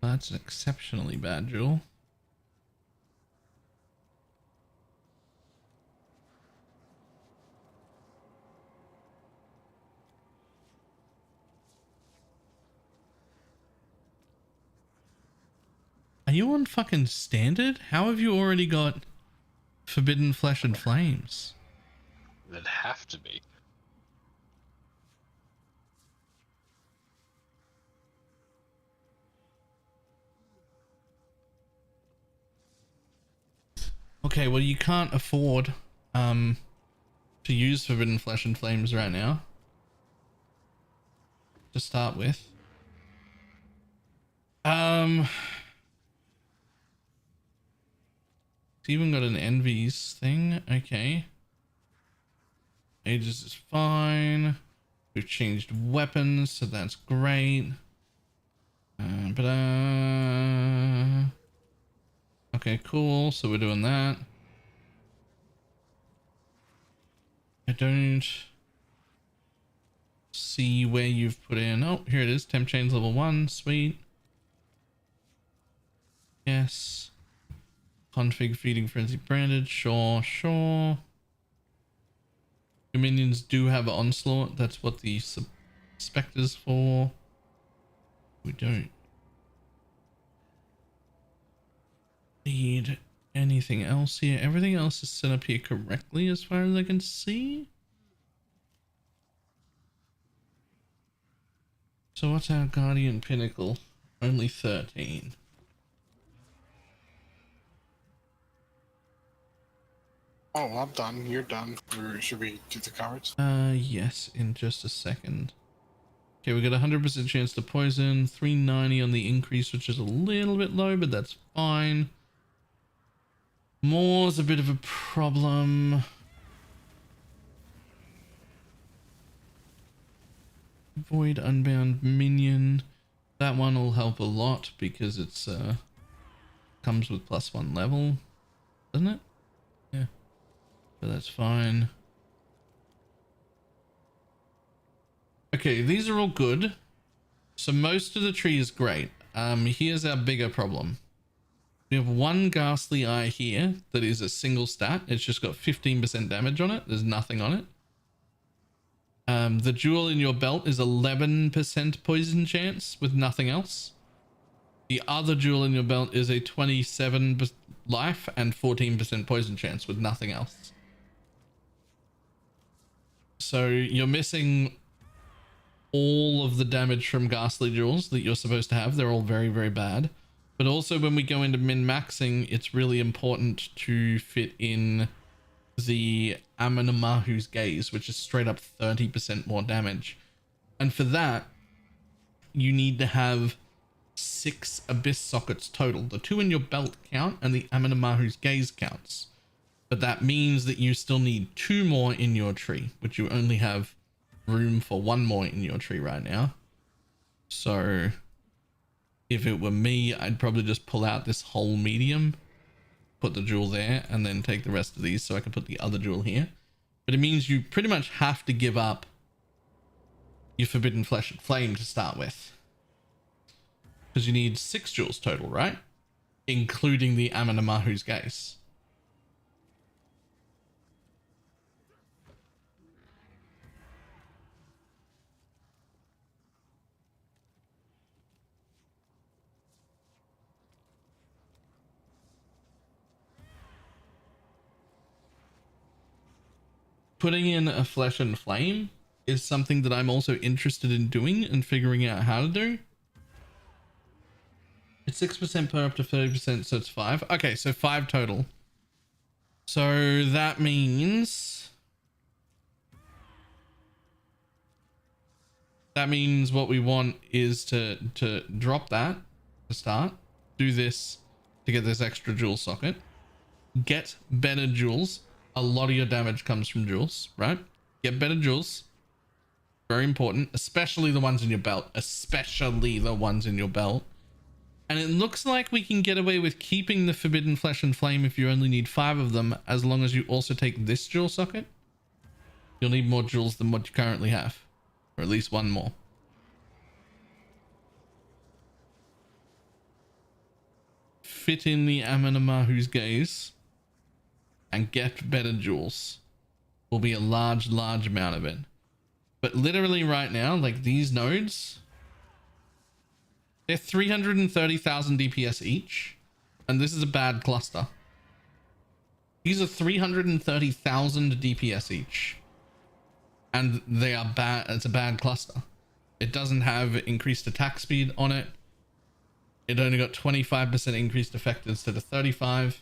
That's an exceptionally bad jewel. Are you on fucking standard? How have you already got Forbidden Flesh and Flames?
They'd have to be.
Okay, well you can't afford to use Forbidden Flesh and Flames right now. To start with. It's even got an envies thing. Okay. Ages is fine. We've changed weapons, so that's great. Okay, cool. So we're doing that. I don't see where you've put in. Oh, here it is. Temp chains level 1. Sweet. Yes. Config feeding frenzy branded. Sure, sure. Your minions do have onslaught. That's what the spectres for. We don't need anything else here. Everything else is set up here correctly as far as I can see. So what's our Guardian Pinnacle? Only 13.
Oh, I'm done. You're done. Should we do the cards?
Yes, in just a second. Okay, we got 100% chance to poison, 390 on the increase, which is a little bit low, but that's fine. More's a bit of a problem. Void Unbound Minion. That one will help a lot because it's comes with +1 level, doesn't it? Yeah. So that's fine. Okay, these are all good. So most of the tree is great. Here's our bigger problem. We have one Ghastly Eye here that is a single stat. It's just got 15% damage on it. There's nothing on it. The jewel in your belt is 11% poison chance with nothing else. The other jewel in your belt is a 27 life and 14% poison chance with nothing else. So you're missing all of the damage from ghastly jewels that you're supposed to have. They're all very, very bad. But also when we go into min-maxing, it's really important to fit in the Amenamahu's Gaze, which is straight up 30% more damage. And for that, you need to have 6 Abyss sockets total. The 2 in your belt count and the Amenamahu's Gaze counts. But that means that you still need 2 more in your tree, which you only have room for 1 more in your tree right now. So if it were me, I'd probably just pull out this whole medium, put the jewel there, and then take the rest of these so I can put the other jewel here. But it means you pretty much have to give up your Forbidden Flesh and Flame to start with. Because you need 6 jewels total, right? Including the Amenamahu's Gaze. Putting in a Flesh and Flame is something that I'm also interested in doing and figuring out how to do. It's 6% per up to 30%, so it's 5. Okay, so 5 total. So that means what we want is to drop that to start, do this, to get this extra jewel socket. Get better jewels. A lot of your damage comes from jewels, right? Get better jewels. Very important, especially the ones in your belt. Especially the ones in your belt. And it looks like we can get away with keeping the Forbidden Flesh and Flame if you only need 5 of them, as long as you also take this jewel socket. You'll need more jewels than what you currently have. Or at least one more. Fit in the Amenamahu's gaze and get better jewels. Will be a large amount of it. But literally right now, like these nodes, they're 330,000 DPS each, and this is a bad cluster. These are 330,000 DPS each, and they are bad. It's a bad cluster. It doesn't have increased attack speed on it. It only got 25% increased effect instead of 35,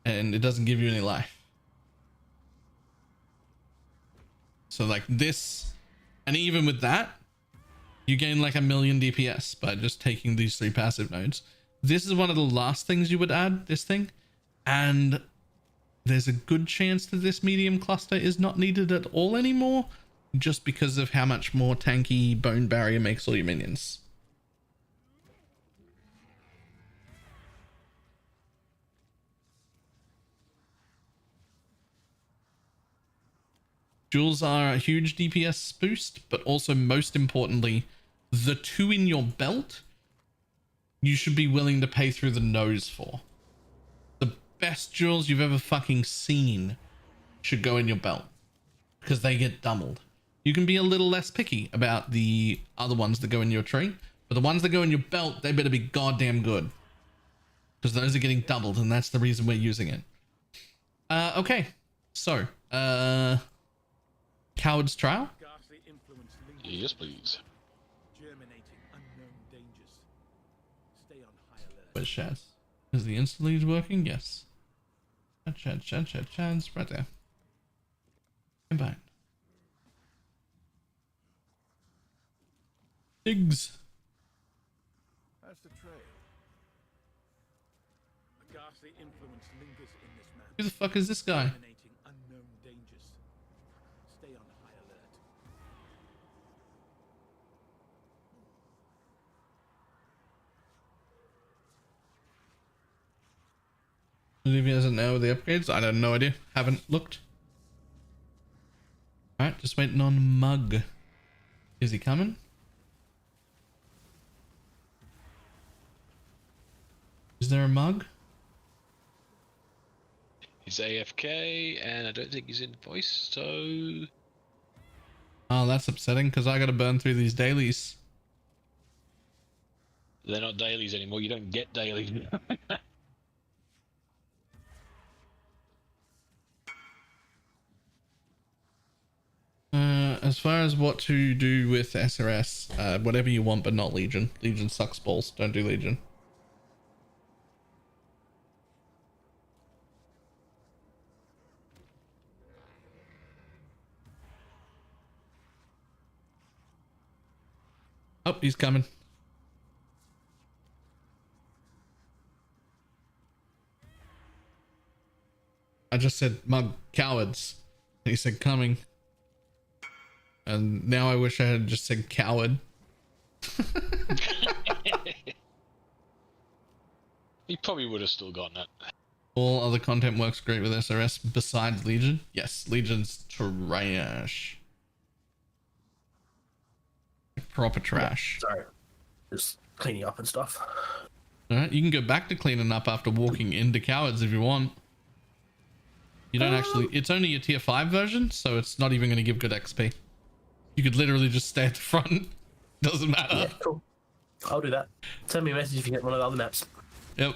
and it doesn't give you any life. So like this, and even with that, you gain like 1,000,000 DPS by just taking these 3 passive nodes. This is one of the last things you would add, this thing, and there's a good chance that this medium cluster is not needed at all anymore, just because of how much more tanky Bone Barrier makes all your minions. Jewels are a huge DPS boost, but also most importantly, the 2 in your belt, you should be willing to pay through the nose for. The best jewels you've ever fucking seen should go in your belt, because they get doubled. You can be a little less picky about the other ones that go in your tree, but the ones that go in your belt, they better be goddamn good, because those are getting doubled, and that's the reason we're using it. Okay, so Coward's Trial.
Yes, please.
Where's Shaz? Is the insta lead working? Yes. Shaz, right there. Combine. Diggs.
That's the trail. A ghastly influence lingers in this man.
Who the fuck is this guy?
Unknown dangers. Stay on high alert.
Olivia doesn't know the upgrades. I have no idea. Haven't looked. Alright, just waiting on Mug. Is he coming? Is there a Mug?
He's AFK, and I don't think he's in voice, so...
Oh, that's upsetting, because I gotta burn through these dailies.
They're not dailies anymore. You don't get dailies.
As far as what to do with SRS, whatever you want, but not Legion. Legion sucks balls. Don't do Legion. Oh, he's coming. I just said Mug cowards. And he said coming. And now I wish I had just said coward.
He probably would have still gotten it.
All other content works great with SRS besides Legion. Yes, Legion's trash. Like proper trash.
Sorry. Just cleaning up and stuff.
Alright, you can go back to cleaning up after walking into cowards if you want. You don't actually... It's only a tier 5 version, so it's not even going to give good XP. You could literally just stay at the front. Doesn't matter.
Yeah, cool. I'll do that. Send me a message if you get one of the other maps.
Yep.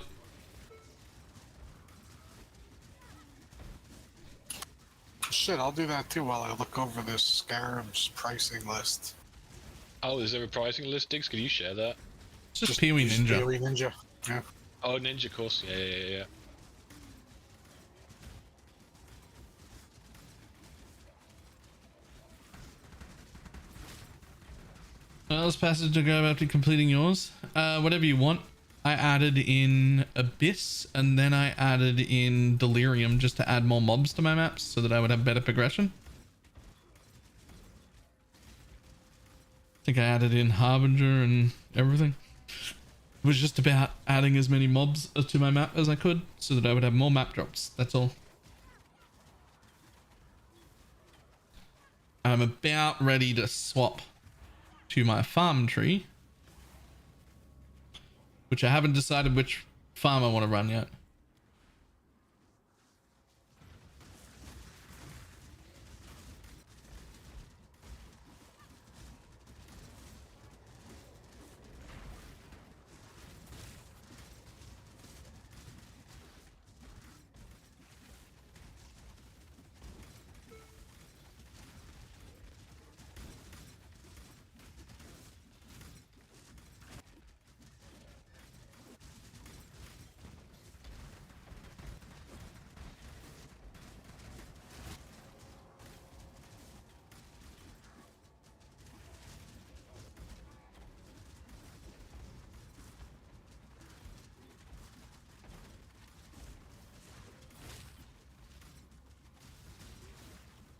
Shit, I'll do that too while I look over this Scarab's pricing list.
Oh, is there a pricing list, Diggs? Could you share that?
It's just Pee-wee Ninja.
Pee-wee Ninja. Yeah.
Oh, Ninja, of course. Yeah.
Well, this passage to go after completing yours. Whatever you want. I added in Abyss and then I added in Delirium just to add more mobs to my maps so that I would have better progression. I think I added in Harbinger and everything. It was just about adding as many mobs to my map as I could so that I would have more map drops. That's all. I'm about ready to swap to my farm tree, which I haven't decided which farm I want to run yet.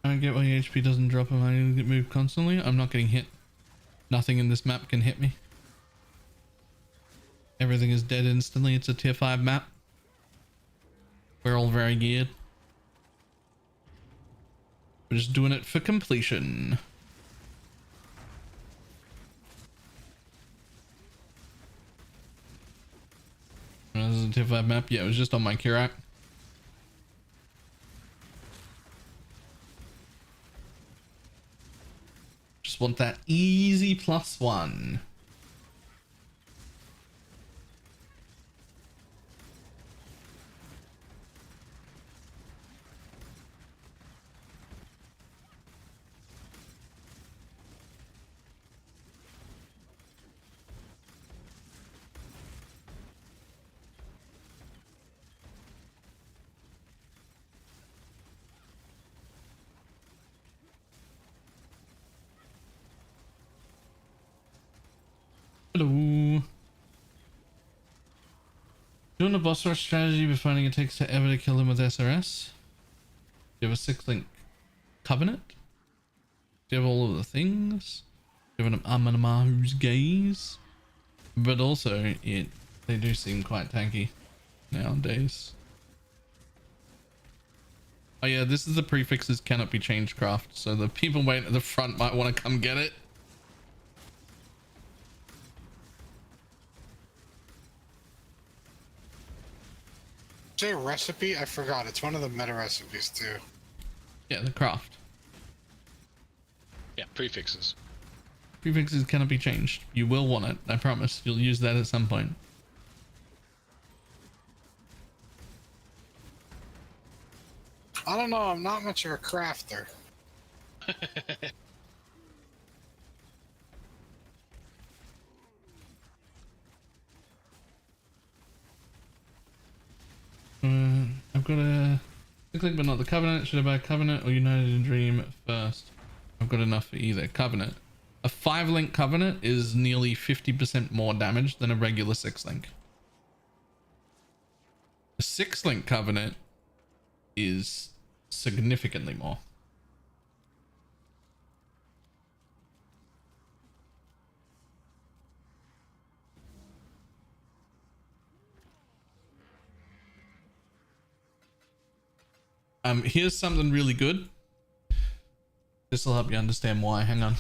I don't get why your HP doesn't drop if I get moved constantly. I'm not getting hit. Nothing in this map can hit me. Everything is dead instantly. It's a tier 5 map. We're all very geared. We're just doing it for completion. This is a tier 5 map. Yeah, it was just on my Kirak. Just want that easy +1. Hello. Doing a boss rush strategy but finding it takes forever to kill him with SRS. Do you have a 6-link covenant? Do you have all of the things? Do you have an Amanamahu's gaze? But also, they do seem quite tanky nowadays. Oh yeah, this is the prefixes cannot be changed craft, so the people waiting at the front might want to come get it.
Say recipe? I forgot. It's one of the meta recipes too.
Yeah, the craft.
Yeah, prefixes.
Prefixes cannot be changed. You will want it. I promise. You'll use that at some point.
I don't know. I'm not much of a crafter.
I've got a click, but not the Covenant. Should I buy Covenant or United in Dream first? I've got enough for either. Covenant. A 5-link Covenant is nearly 50% more damage than a regular 6-link. A 6-link Covenant is significantly more. Here's something really good. This will help you understand why. Hang on.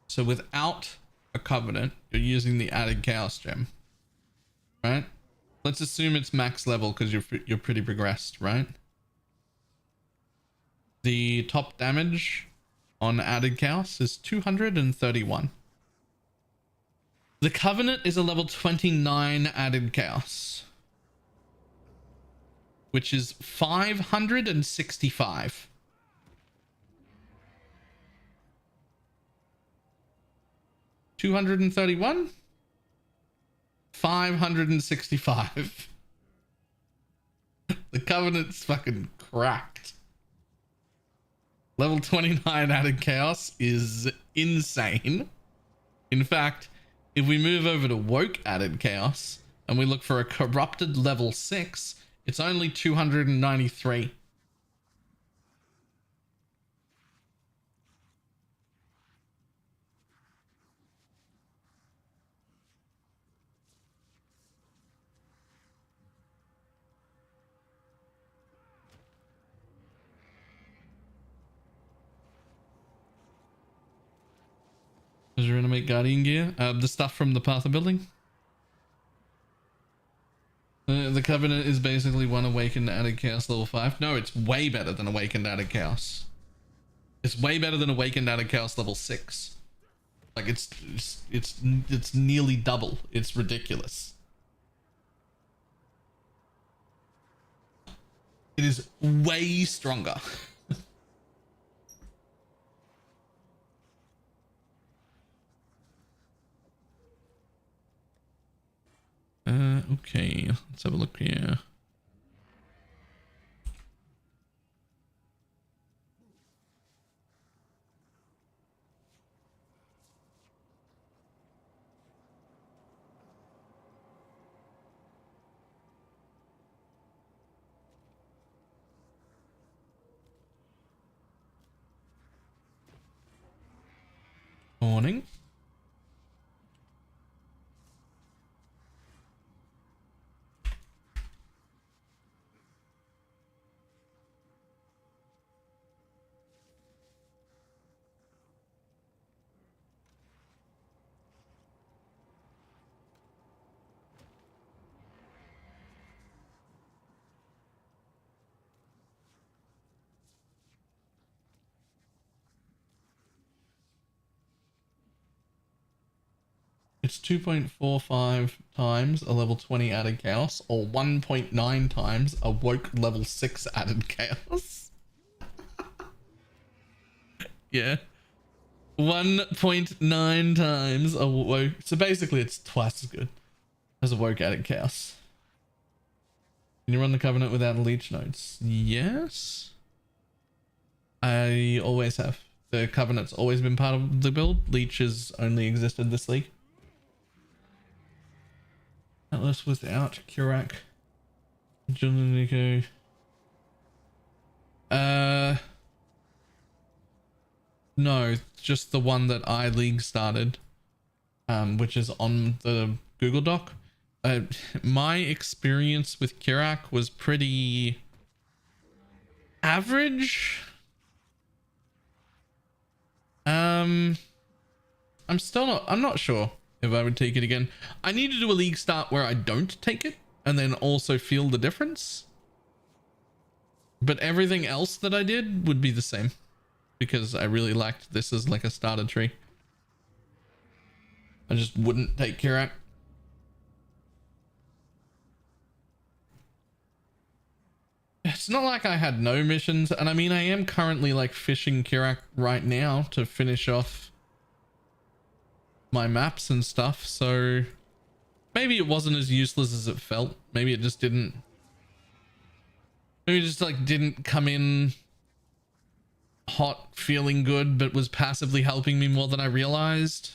So without a Covenant, you're using the added Chaos Gem, right? Let's assume it's max level because you're pretty progressed, right? The top damage on added Chaos is 231. The Covenant is a level 29 added Chaos, which is 565. $231, 565. The Covenant's fucking cracked. Level 29 added chaos is insane. In fact, if we move over to woke added chaos and we look for a corrupted level 6, it's only 293. Is there gonna make Guardian gear? The stuff from the Path of Building? The Covenant is basically one Awakened Added Chaos level 5. No, it's way better than Awakened Added Chaos. It's way better than Awakened Added Chaos level 6. Like it's nearly double. It's ridiculous. It is way stronger. Okay, let's have a look here. Morning. It's 2.45 times a level 20 added chaos, or 1.9 times a woke level 6 added chaos. Yeah. 1.9 times a woke. So basically it's twice as good as a woke added chaos. Can you run the Covenant without leech nodes? Yes. I always have. The Covenant's always been part of the build. Leech has only existed this league. Atlas without Kurak. John Nico. No, just the one that iLeague started, which is on the Google Doc. My experience with Kurak was pretty average. I'm not sure if I would take it again. I need to do a league start where I don't take it and then also feel the difference. But everything else that I did would be the same because I really liked this as like a starter tree. I just wouldn't take Kurak. It's not like I had no missions, and I mean I am currently like fishing Kurak right now to finish off my maps and stuff, so maybe it wasn't as useless as it felt. Maybe it just didn't, maybe it just like didn't come in hot feeling good, but was passively helping me more than I realized.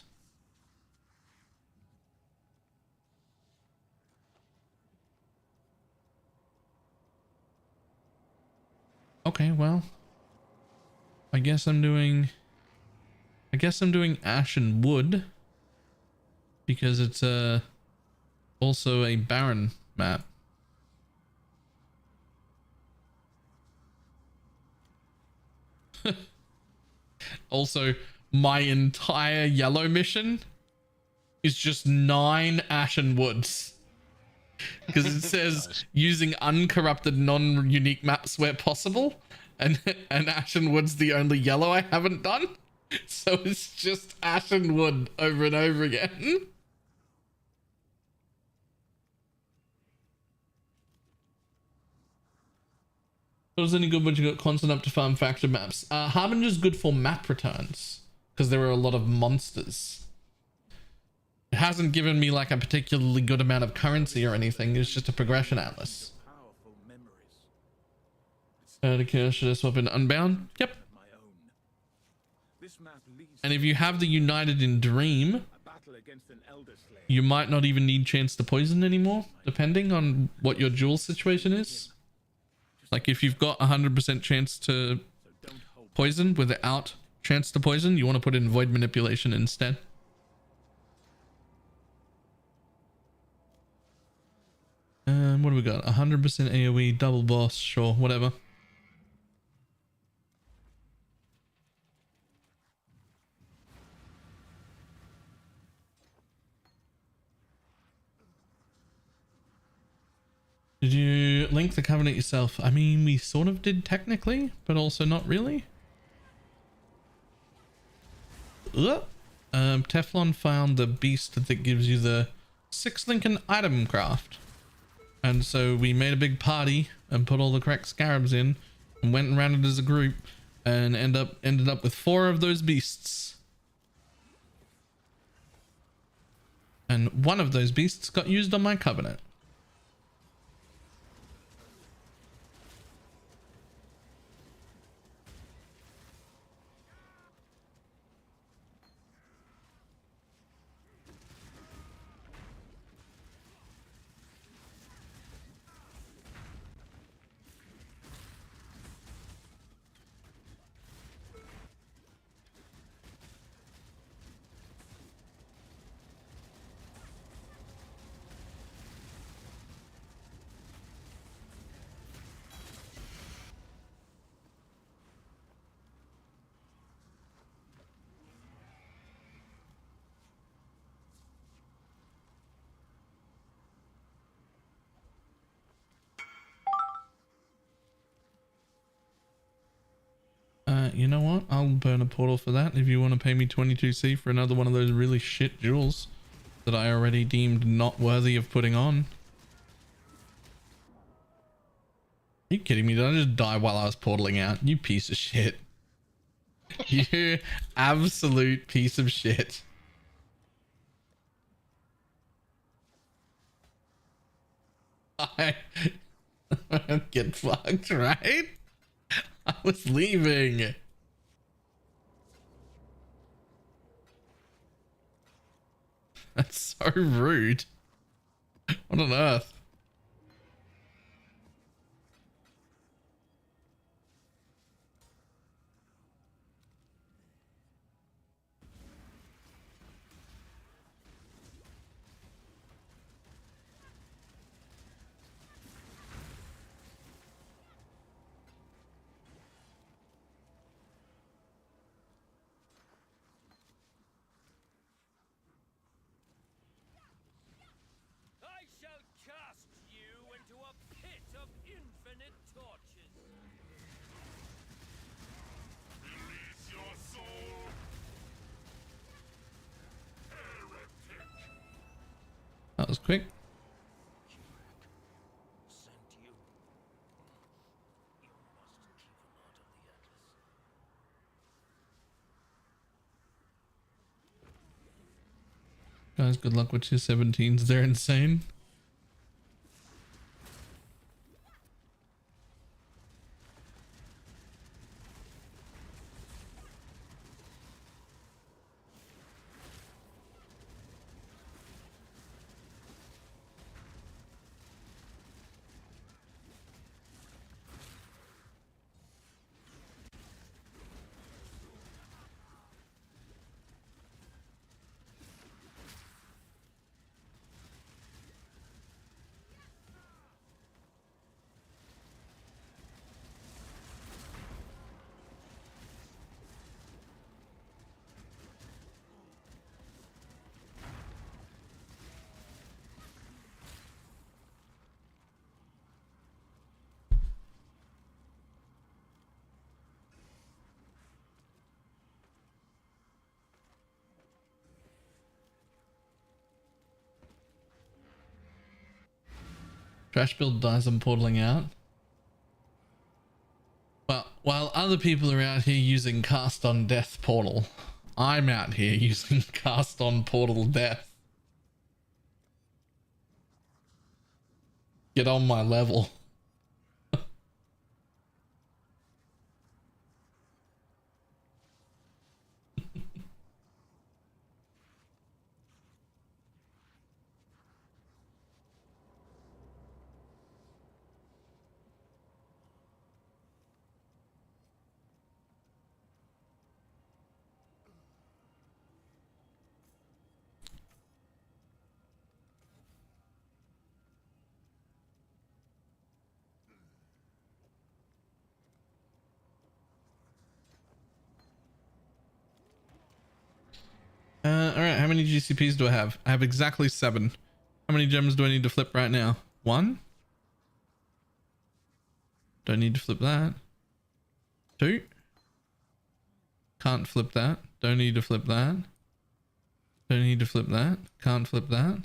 Okay, well, I guess I'm doing ash and wood because it's also a barren map. Also, my entire yellow mission is just 9 ashen woods. Because it says using uncorrupted non-unique maps where possible, and ashen wood's the only yellow I haven't done. So it's just ashen wood over and over again. What is any good when you got constant up to farm factor maps? Harbinger's good for map returns because there are a lot of monsters. It hasn't given me like a particularly good amount of currency or anything. It's just a progression atlas. Should I swap in Unbound? Yep.
This map leads
And if you have the United in Dream,
a battle against an elder slayer.
you might not even need chance to poison anymore, depending on what your duel situation is. Like if you've got 100% chance to poison without chance to poison, you want to put in void manipulation instead. What do we got? 100% AoE, double boss, sure, whatever. Did you link the covenant yourself? I mean, we sort of did technically, but also not really. Teflon found the beast that gives you the 6 Lincoln item craft. And so we made a big party and put all the correct scarabs in and went and ran it as a group and ended up with 4 of those beasts. And one of those beasts got used on my covenant. You know what? I'll burn a portal for that if you want to pay me 22C for another one of those really shit jewels that I already deemed not worthy of putting on. Are you kidding me? Did I just die while I was portaling out? You piece of shit. You absolute piece of shit. I get fucked, right? I was leaving. That's so rude. What on earth? That was quick. Guys, good luck with your 17s. They're insane. Trash build dies on portaling out. Well, while other people are out here using cast on death portal, I'm out here using cast on portal death. Get on my level. many GCPs do I have? I have exactly 7. How many gems do I need to flip right now? 1? Don't need to flip that. 2? Can't flip that. Don't need to flip that. Don't need to flip that. Can't flip that.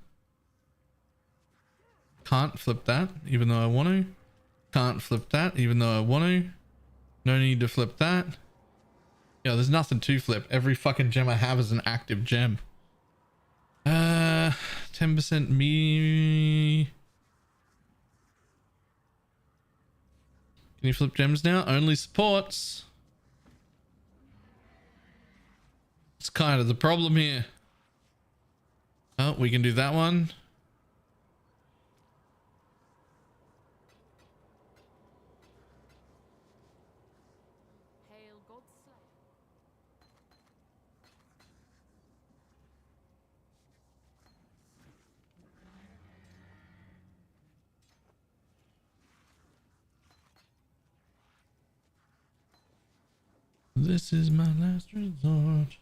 Can't flip that, even though I want to. Can't flip that, even though I want to. No need to flip that. Yeah, there's nothing to flip. Every fucking gem I have is an active gem. 10% me. Can you flip gems now? Only supports. It's kind of the problem here. Oh, we can do that one.
Hail God's Slayer.
This is my last resort.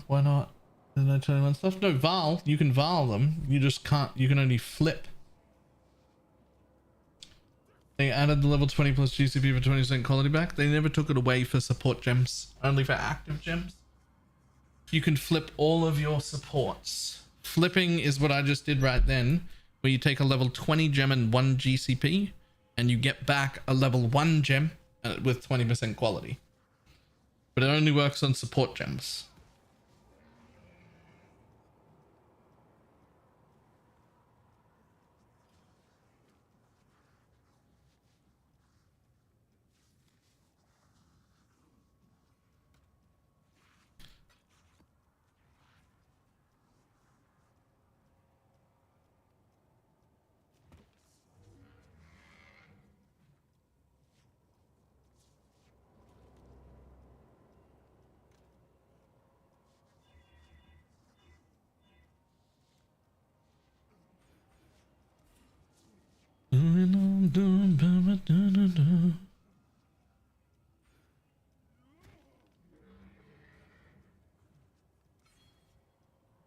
Why not? Did I turn on stuff? No, Val. You can Val them. You just can't. You can only flip. They added the level 20 plus GCP for 20% quality back. They never took it away for support gems. Only for active gems. You can flip all of your supports. Flipping is what I just did right then, where you take a level 20 gem and 1 GCP, and you get back a level 1 gem with 20% quality. But it only works on support gems.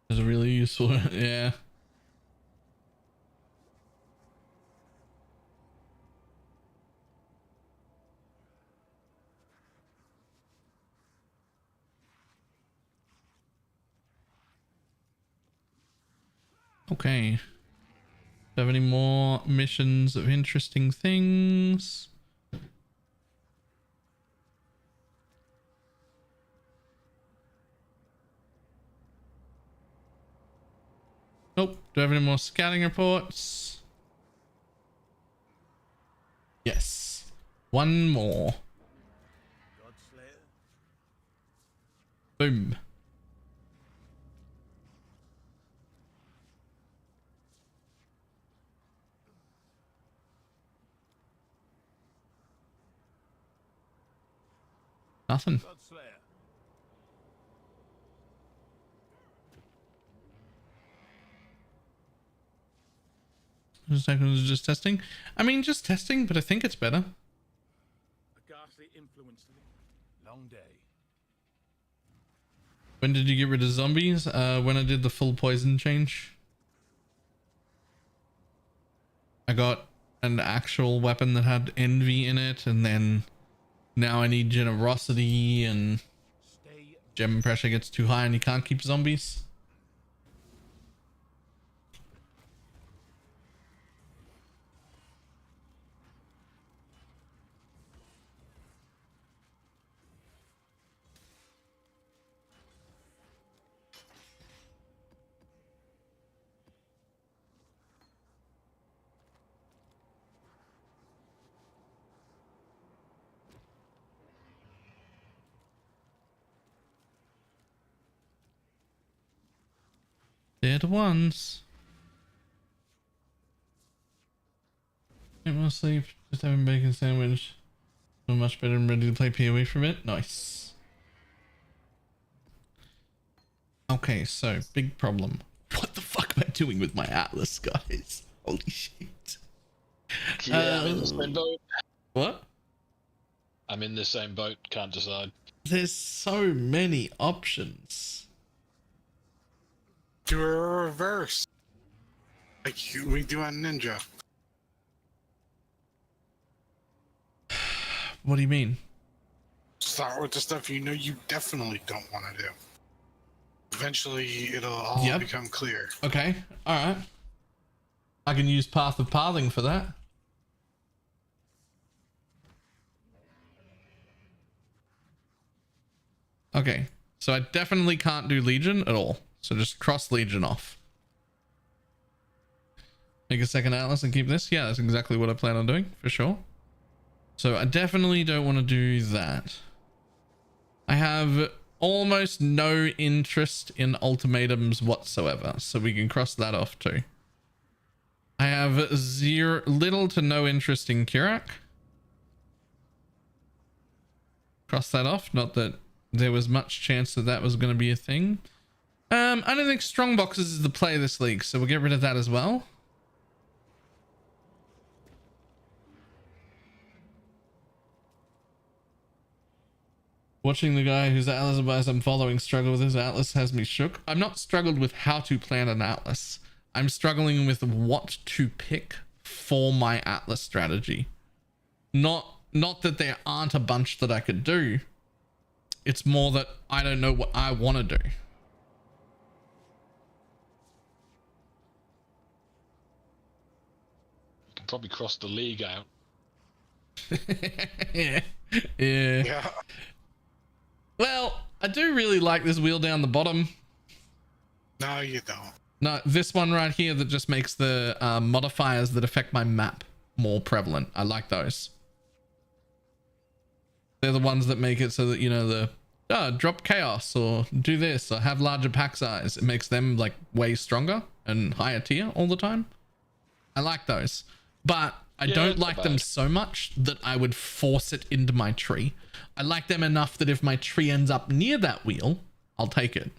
It's really useful. Yeah. Okay. Do you have any more missions of interesting things? Nope. Do I have any more scouting reports? Yes. One more. Boom. Nothing. Just testing. I mean, just testing, but I think it's better.
A ghastly influence. Long day.
When did you get rid of zombies? When I did the full poison change. I got an actual weapon that had envy in it, and then now I need generosity, and gem pressure gets too high and you can't keep zombies. Dead ones. Get more sleep. Just having bacon sandwich. I'm much better and ready to play PoE for a bit. Nice. Okay, so big problem. What the fuck am I doing with my Atlas, guys? Holy shit.
Yeah, I'm in the same boat.
What?
I'm in the same boat. Can't decide.
There's so many options.
Do a reverse. Like we do on Ninja.
What do you mean?
Start with the stuff you know you definitely don't want to do. Eventually, it'll all
Yep.
become clear.
Okay, alright. I can use Path of Pathing for that. Okay, so I definitely can't do Legion at all. So just cross Legion off. Make a second Atlas and keep this? Yeah, that's exactly what I plan on doing, for sure. So I definitely don't want to do that. I have almost no interest in ultimatums whatsoever, so we can cross that off too. I have little to no interest in Kirak. Cross that off. Not that there was much chance that that was going to be a thing. I don't think strong boxes is the play this league, so we'll get rid of that as well. Watching the guy whose Atlas advice I'm following struggle with his Atlas has me shook. I'm not struggled with how to plan an Atlas. I'm struggling with what to pick for my Atlas strategy. Not that there aren't a bunch that I could do. It's more that I don't know what I want to do.
You can probably cross the league out.
Yeah. Yeah. Well, I do really like this wheel down the bottom.
No, you don't.
No, this one right here that just makes the modifiers that affect my map more prevalent. I like those. They're the ones that make it so that, you know, drop chaos or do this or have larger pack size. It makes them like way stronger and higher tier all the time. I like those, but I don't like them so much that I would force it into my tree. I like them enough that if my tree ends up near that wheel, I'll take it.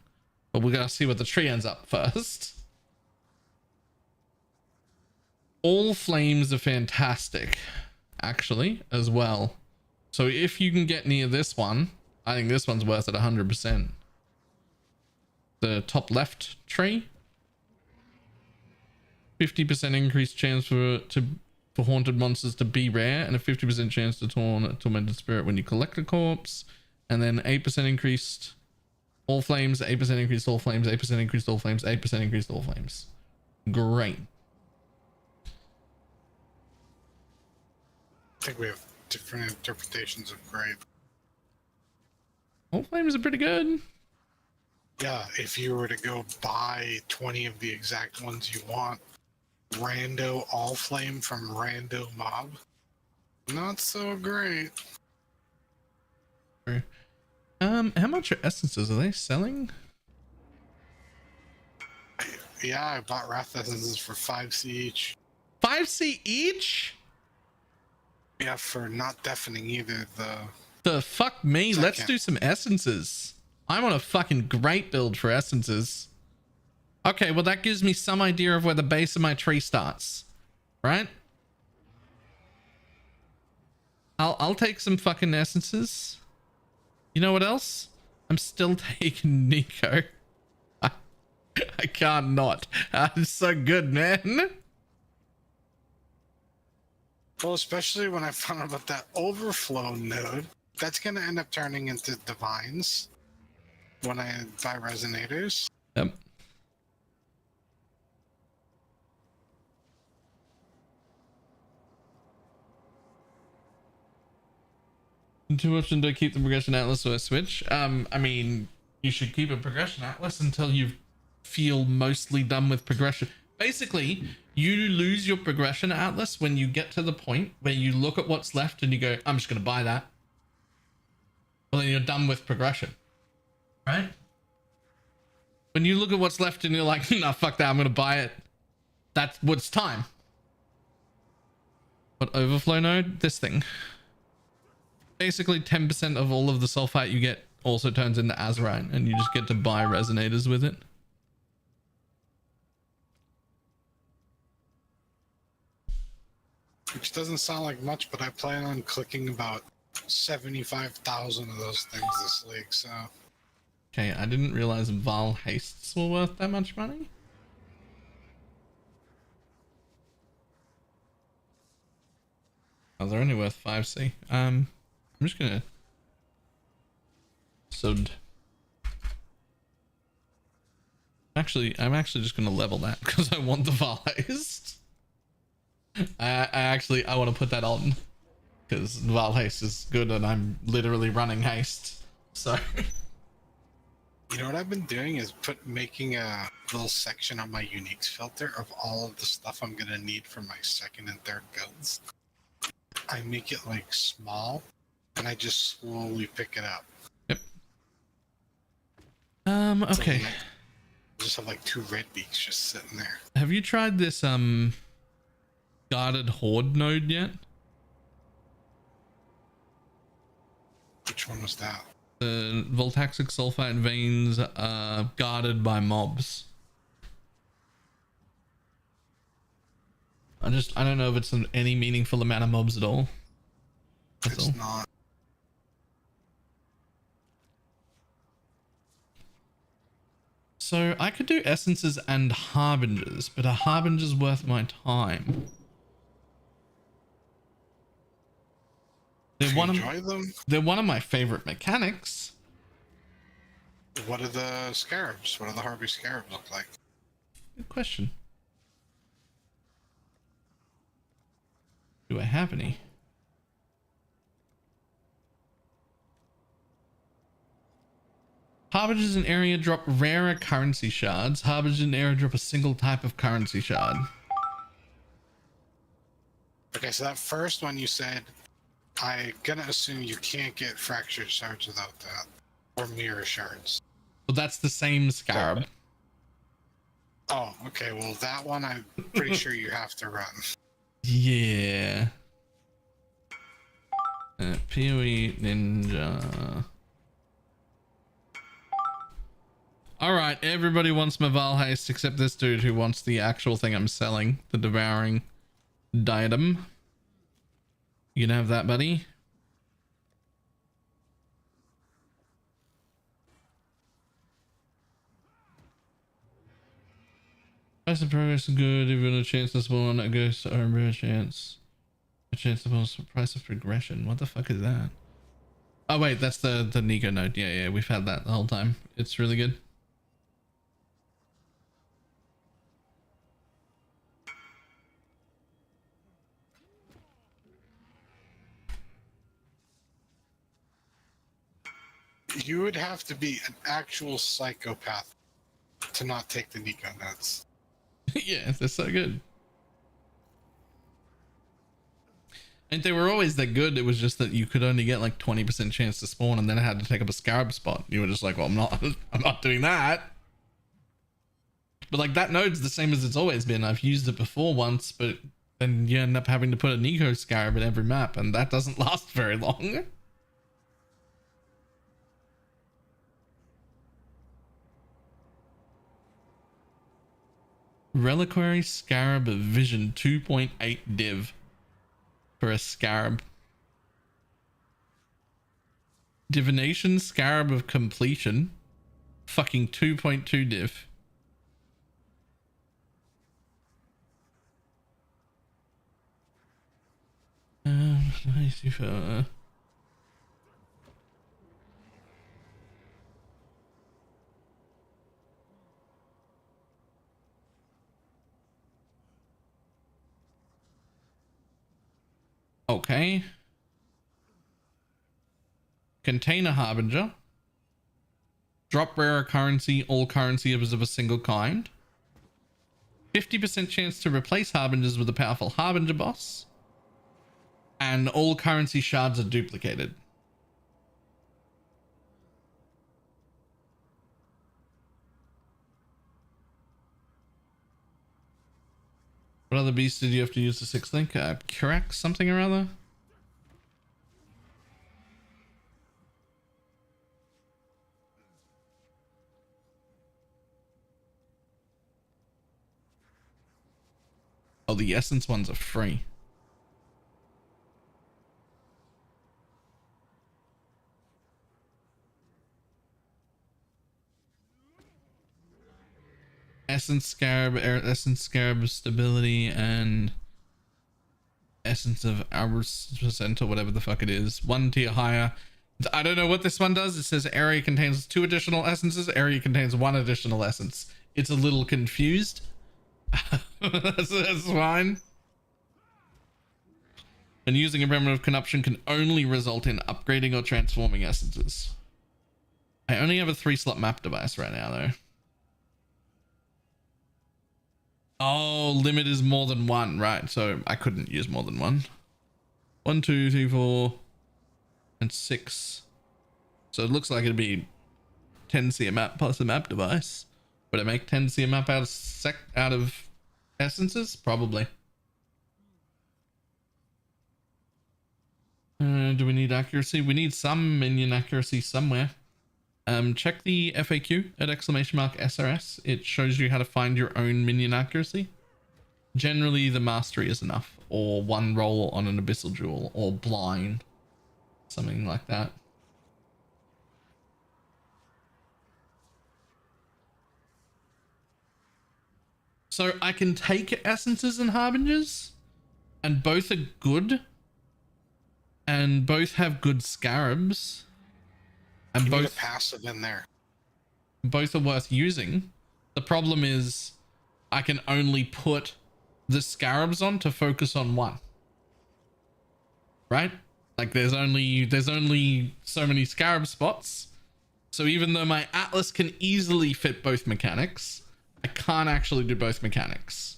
But we're going to see what the tree ends up first. All flames are fantastic, actually, as well. So if you can get near this one, I think this one's worth it 100%. The top left tree. 50% increased chance for haunted monsters to be rare, and a 50% chance to tormented spirit when you collect a corpse, and then 8% increased all flames, 8% increased all flames, 8% increased all flames, 8% increased all flames. Great.
I think we have different interpretations of great.
All flames are pretty good.
Yeah, if you were to go buy 20 of the exact ones you want, rando all flame from rando mob, not so great.
How much are essences? Are they selling?
Yeah, I bought wrath essences for 5C each.
5C each?
Yeah, for not deafening either.
The fuck me.
Second.
Let's do some essences. I'm on a fucking great build for essences. Okay, well that gives me some idea of where the base of my tree starts, right? I'll take some fucking essences. You know what else? I'm still taking Nico. I can't not. It's so good, man.
Well, especially when I found out about that overflow node, that's going to end up turning into divines when I buy resonators.
Yep. Too often do I keep the progression atlas or I switch? I mean, you should keep a progression atlas until you feel mostly done with progression. Basically, you lose your progression atlas when you get to the point where you look at what's left and you go, I'm just going to buy that. Well, then you're done with progression, right? When you look at what's left and you're like, nah, fuck that, I'm going to buy it. That's what's time. What overflow node? This thing. Basically 10% of all of the sulfite you get also turns into azurite, and you just get to buy resonators with it.
Which doesn't sound like much, but I plan on clicking about 75,000 of those things this league, so...
Okay, I didn't realize Val Hastes were worth that much money. Oh, they're only worth 5C. I'm just gonna I'm actually just gonna level that because I want the Val Haste. I want to put that on because Val Haste is good and I'm literally running haste. So
you know what I've been doing is making a little section on my uniques filter of all of the stuff I'm gonna need for my second and third guilds. I make it like small and I just slowly pick it up.
Yep. Okay.
So, I just have like 2 red beaks just sitting there.
Have you tried this guarded horde node yet?
Which one was that?
The voltaxic sulfite veins are guarded by mobs. I don't know if it's any meaningful amount of mobs at all. That's
it's not.
So I could do essences and harbingers, but a harbinger's worth my time. They're one of my favorite mechanics.
What are the scarabs? What do the Harvey scarabs look like?
Good question. Do I have any? Harbingers in area drop rarer currency shards. Harbingers in area drop a single type of currency shard.
Okay, so that first one you said, I'm gonna assume you can't get fractured shards without that. Or mirror shards.
Well, that's the same scarab.
Oh, okay, well that one I'm pretty sure you have to run.
Yeah. PoE Ninja. Alright, everybody wants my Val Haste except this dude who wants the actual thing I'm selling. The Devouring Diadem. You can have that, buddy. Price of progress is good. If you want a chance to spawn, it goes to earn a chance. A chance to spawn. Price of progression. What the fuck is that? Oh wait, that's the Nico node. Yeah, we've had that the whole time. It's really good.
You would have to be an actual psychopath to not take the Nico notes.
Yeah, they're so good. And they were always that good. It was just that you could only get like 20% chance to spawn, and then it had to take up a scarab spot. You were just like, well, I'm not doing that. But like that node's the same as it's always been. I've used it before once, but then you end up having to put a Nico scarab in every map, and that doesn't last very long. Reliquary Scarab of Vision 2.8 div for a scarab. Divination Scarab of Completion, fucking 2.2 div. Nice for. Okay. Container Harbinger. Drop rarer currency. All currency is of a single kind. 50% chance to replace Harbingers with a powerful Harbinger boss. And all currency shards are duplicated. What other beasts did you have to use the 6th link? Kirak something or other? Oh, the essence ones are free. Essence Scarab, Essence Scarab Stability, and Essence of Hours Percent or whatever the fuck it is. 1 tier higher. I don't know what this one does. It says area contains 2 additional essences. Area contains 1 additional essence. It's a little confused. that's fine. And using a remnant of corruption can only result in upgrading or transforming essences. I only have a 3-slot map device right now though. Oh, limit is more than 1, right? So I couldn't use more than 1. 1, 2, 3, 4, and 6. So it looks like it'd be 10 CM map plus a map device. Would it make 10 CM map out of essences? Probably. Do we need accuracy? We need some minion accuracy somewhere. Check the FAQ at !SRS. It shows you how to find your own minion accuracy. Generally, the mastery is enough, or 1 roll on an abyssal jewel, or blind, something like that. So I can take essences and harbingers, and both are good, and both have good scarabs. And
you need
both
a passive in there.
Both are worth using. The problem is I can only put the scarabs on to focus on 1. Right? Like there's only so many scarab spots. So even though my Atlas can easily fit both mechanics, I can't actually do both mechanics.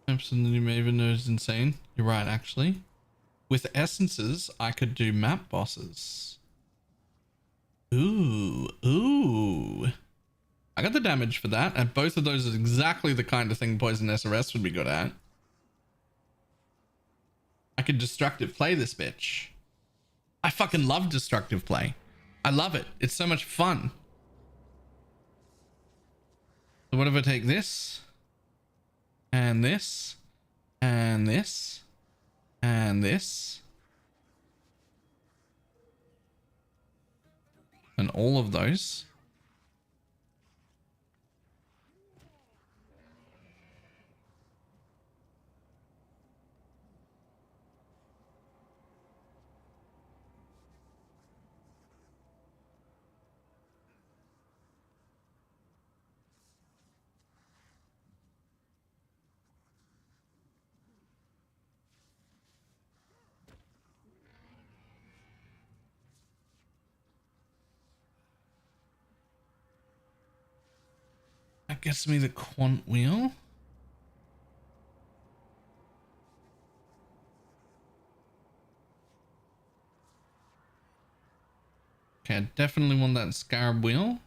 Absolutely, Maven is insane. You're right, actually. With essences, I could do map bosses. Ooh. I got the damage for that, and both of those is exactly the kind of thing Poison SRS would be good at. I could destructive play this bitch. I fucking love destructive play. I love it. It's so much fun. So what if I take this? And this, and this, and this, and all of those. That gets me the quant wheel. Okay, I definitely want that scarab wheel.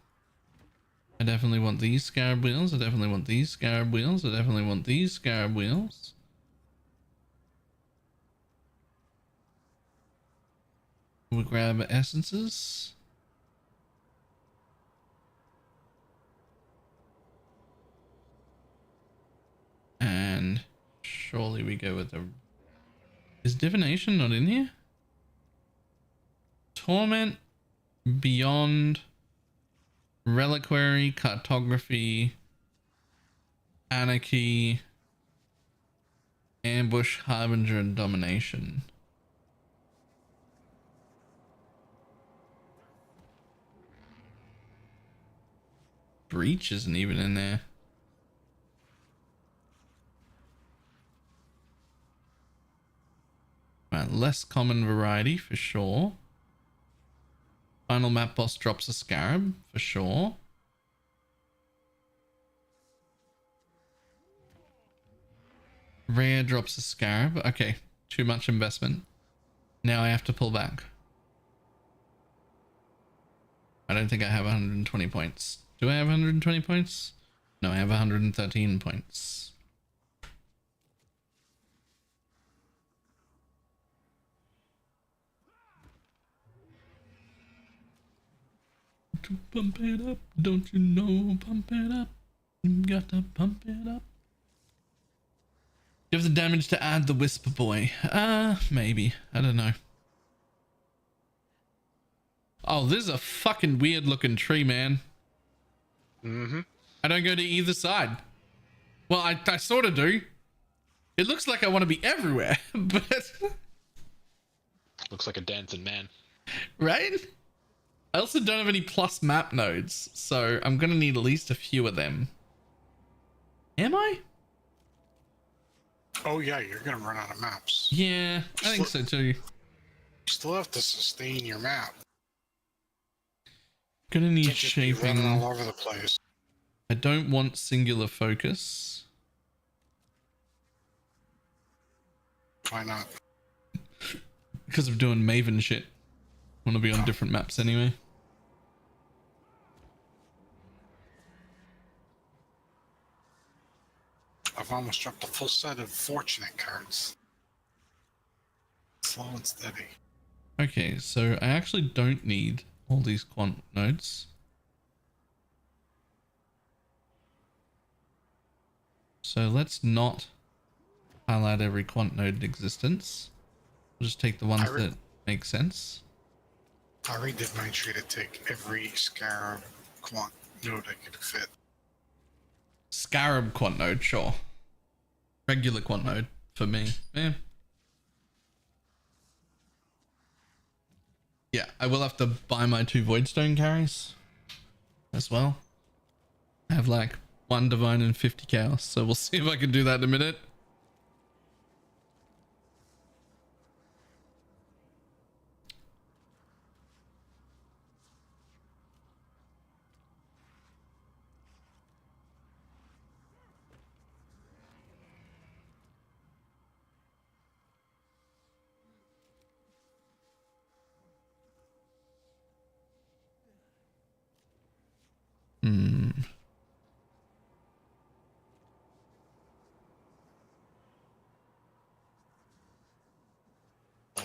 I definitely want these scarab wheels. I definitely want these scarab wheels. I definitely want these scarab wheels. We'll grab essences. And surely we go with the... Is divination not in here? Torment, Beyond, Reliquary, Cartography, Anarchy, Ambush, Harbinger, and Domination. Breach isn't even in there. Right, less common variety for sure. Final map boss drops a scarab for sure. Rare drops a scarab. Okay, Too much investment. Now I have to pull back. I don't think I have 120 points. Do I have 120 points? No, I have 113 points. To pump it up, don't you know? Pump it up. You got to pump it up. Do you have the damage to add the Whisper Boy? Maybe. I don't know. Oh, this is a fucking weird looking tree, man.
Mm-hmm.
I don't go to either side. Well, I sort of do. It looks like I want to be everywhere, but...
Looks like a dancing man.
Right? I also don't have any plus map nodes, so I'm going to need at least a few of them. Am I?
Oh yeah, you're gonna run out of maps.
Yeah, I think so too.
You still have to sustain your map.
Gonna need
Can't just be
shaping.
running all over the place.
I don't want singular focus.
Why not?
Because of doing Maven shit. Want to be on different maps anyway.
I've almost dropped a full set of fortunate cards. Slow and steady.
Okay, so I actually don't need all these quant nodes. So let's not highlight every quant node in existence. We'll just take the ones that make sense.
I redid my tree to take every scarab quant node I could fit.
Scarab quant node, sure. Regular quant node for me. Yeah. Yeah, I will have to buy my 2 Voidstone carries as well. I have like 1 Divine and 50 Chaos, so we'll see if I can do that in a minute.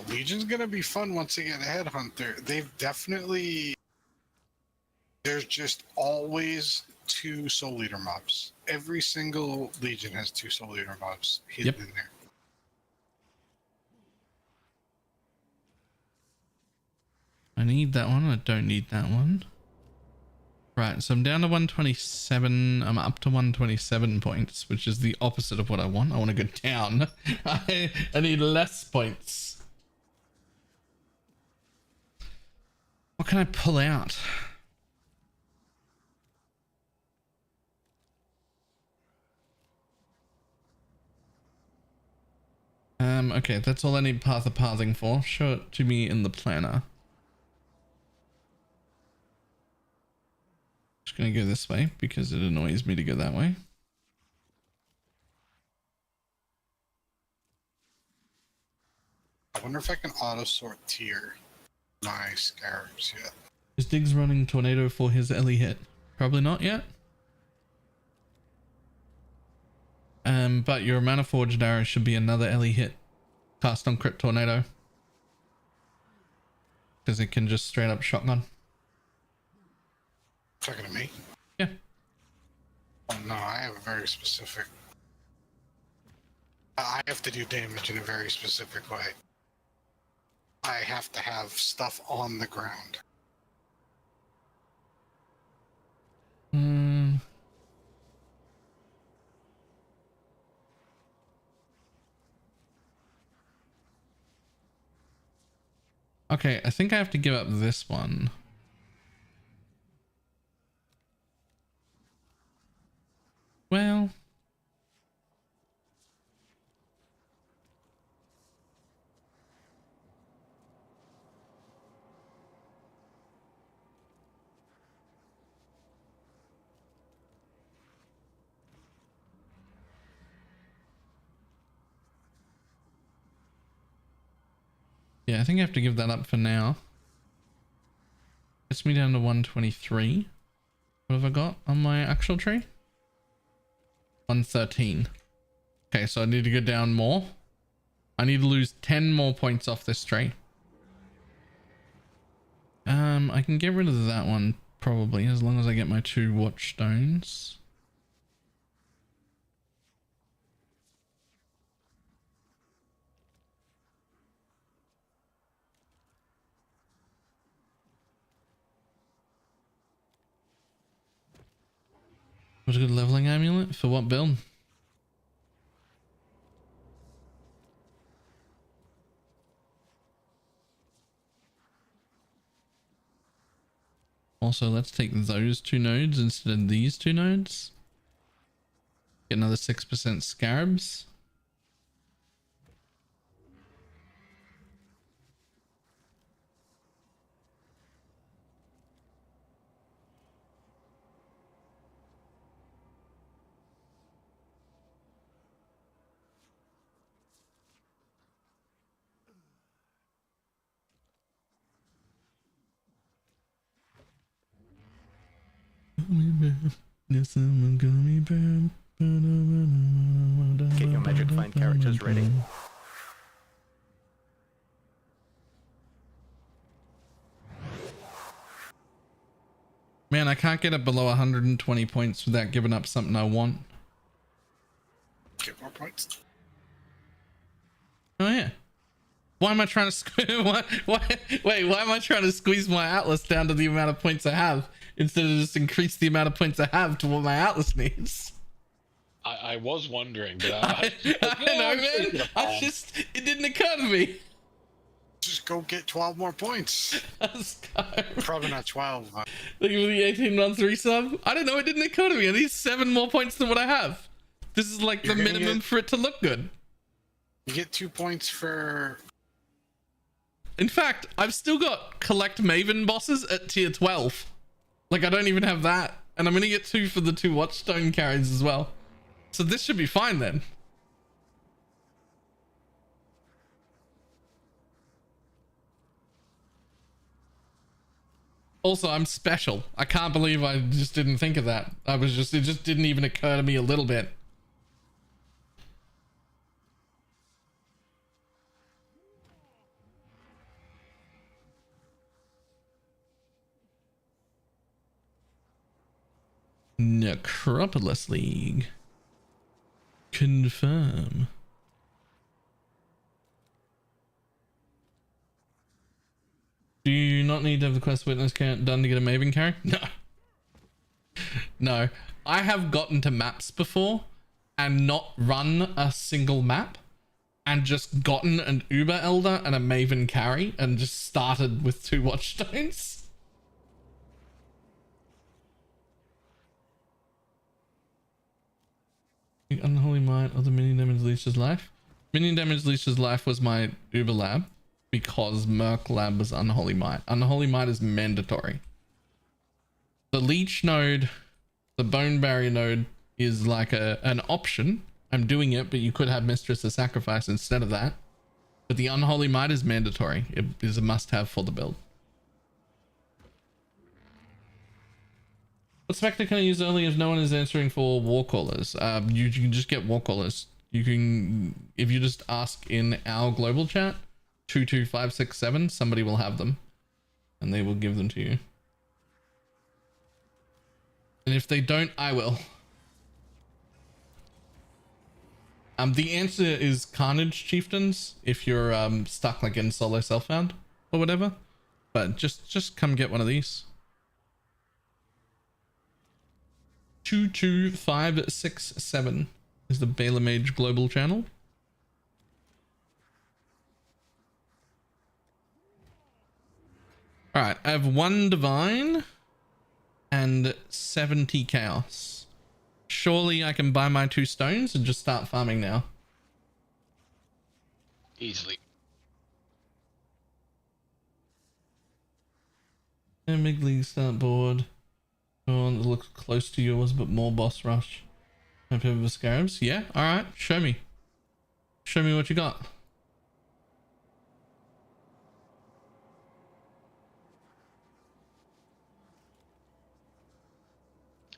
Legion's gonna be fun once you get a headhunter. They've definitely... There's just always 2 soul leader mobs. Every single Legion has 2 soul leader mobs hidden in there.
I need that one. I don't need that one. Right, so I'm down to 127. I'm up to 127 points, which is the opposite of what I want. I want to go down. I need less points. What can I pull out? Okay, that's all I need Path of Pathing for. Show it to me in the planner. Just gonna go this way because it annoys me to go that way.
I wonder if I can auto sort tier my scarabs yet.
Is Diggs running Tornado for his Ellie hit? Probably not yet. But your Mana Forged Arrow should be another Ellie hit cast on Crit Tornado. Because it can just straight up shotgun.
Talking to me?
Yeah.
Oh no, I have a very specific... I have to do damage in a very specific way. I have to have stuff on the ground.
Okay, I think I have to give up this one. Well... Yeah, I think I have to give that up for now. Gets me down to 123. What have I got on my actual tree? 113. Okay, so I need to go down more. I need to lose 10 more points off this tree. I can get rid of that one probably, as long as I get my 2 watchstones. Was a good leveling amulet for what build? Also, let's take those 2 nodes instead of these 2 nodes. Get another 6% scarabs.
Get your magic find characters ready.
Man, I can't get it below 120 points without giving up something I want.
Get more points.
Oh yeah. Why am I trying to wait, why am I trying to squeeze my Atlas down to the amount of points I have instead of just increase the amount of points I have to what my Atlas needs?
I was wondering, but
I know, man. It didn't occur to me.
Just go get 12 more points.
Let's go.
Probably not 12.
Look at the 18 month resub. I don't know, it didn't occur to me. I need 7 more points than what I have. This is like the minimum for it to look good.
You get 2 points for...
In fact, I've still got collect Maven bosses at tier 12. Like, I don't even have that. And I'm going to get 2 for the 2 Watchstone carries as well. So this should be fine then. Also, I'm special. I can't believe I just didn't think of that. It just didn't even occur to me a little bit. Necropolis League. Confirm. Do you not need to have the quest witness count done to get a Maven carry? No. No. I have gotten to maps before and not run a single map and just gotten an Uber Elder and a Maven carry and just started with 2 Watchstones. Unholy Might or the Minion Damage Leech's Life. Minion Damage Leech's Life was my Uber lab because Merc lab was Unholy Might. Unholy Might is mandatory. The Leech node, the Bone Barrier node is like an option. I'm doing it, but you could have Mistress of Sacrifice instead of that. But the Unholy Might is mandatory. It is a must-have for the build. What Spectre can I use early if no one is answering for Warcallers? You can just get Warcallers. You can, if you just ask in our global chat, 22567, somebody will have them. And they will give them to you. And if they don't, I will. The answer is Carnage Chieftains if you're stuck like in solo self-found or whatever. But just come get one of these. 22567 is the BalorMage global channel. All right, I have 1 divine and 70 chaos. Surely I can buy my 2 stones and just start farming now.
Easily.
And Big League start board. One that looks close to yours, but more boss rush. Have you ever scarabs? Yeah. All right. Show me. Show me what you got.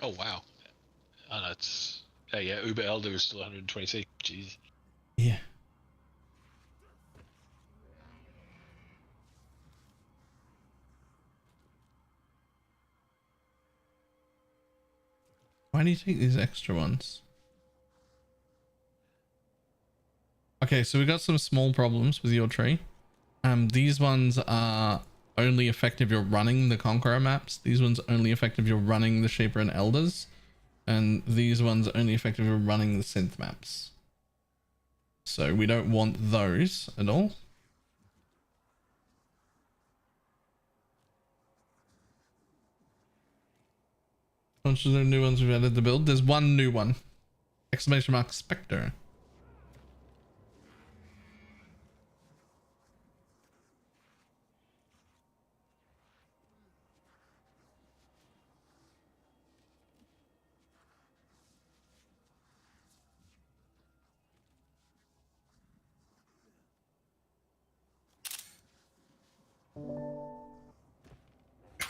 Oh wow. Oh, that's yeah. Uber Elder is still 120C. Jeez.
Yeah. Why do you take these extra ones? Okay, so we got some small problems with your tree. These ones are only effective if you're running the Conqueror maps. These ones only effective if you're running the Shaper and Elders. And these ones only effective if you're running the Synth maps. So we don't want those at all. Bunch of the new ones we've added to the build. There's one new one. Exclamation mark Spectre.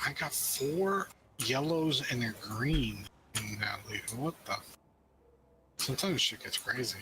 I got 4 yellows and a green in that lead. What the? Sometimes shit gets crazy.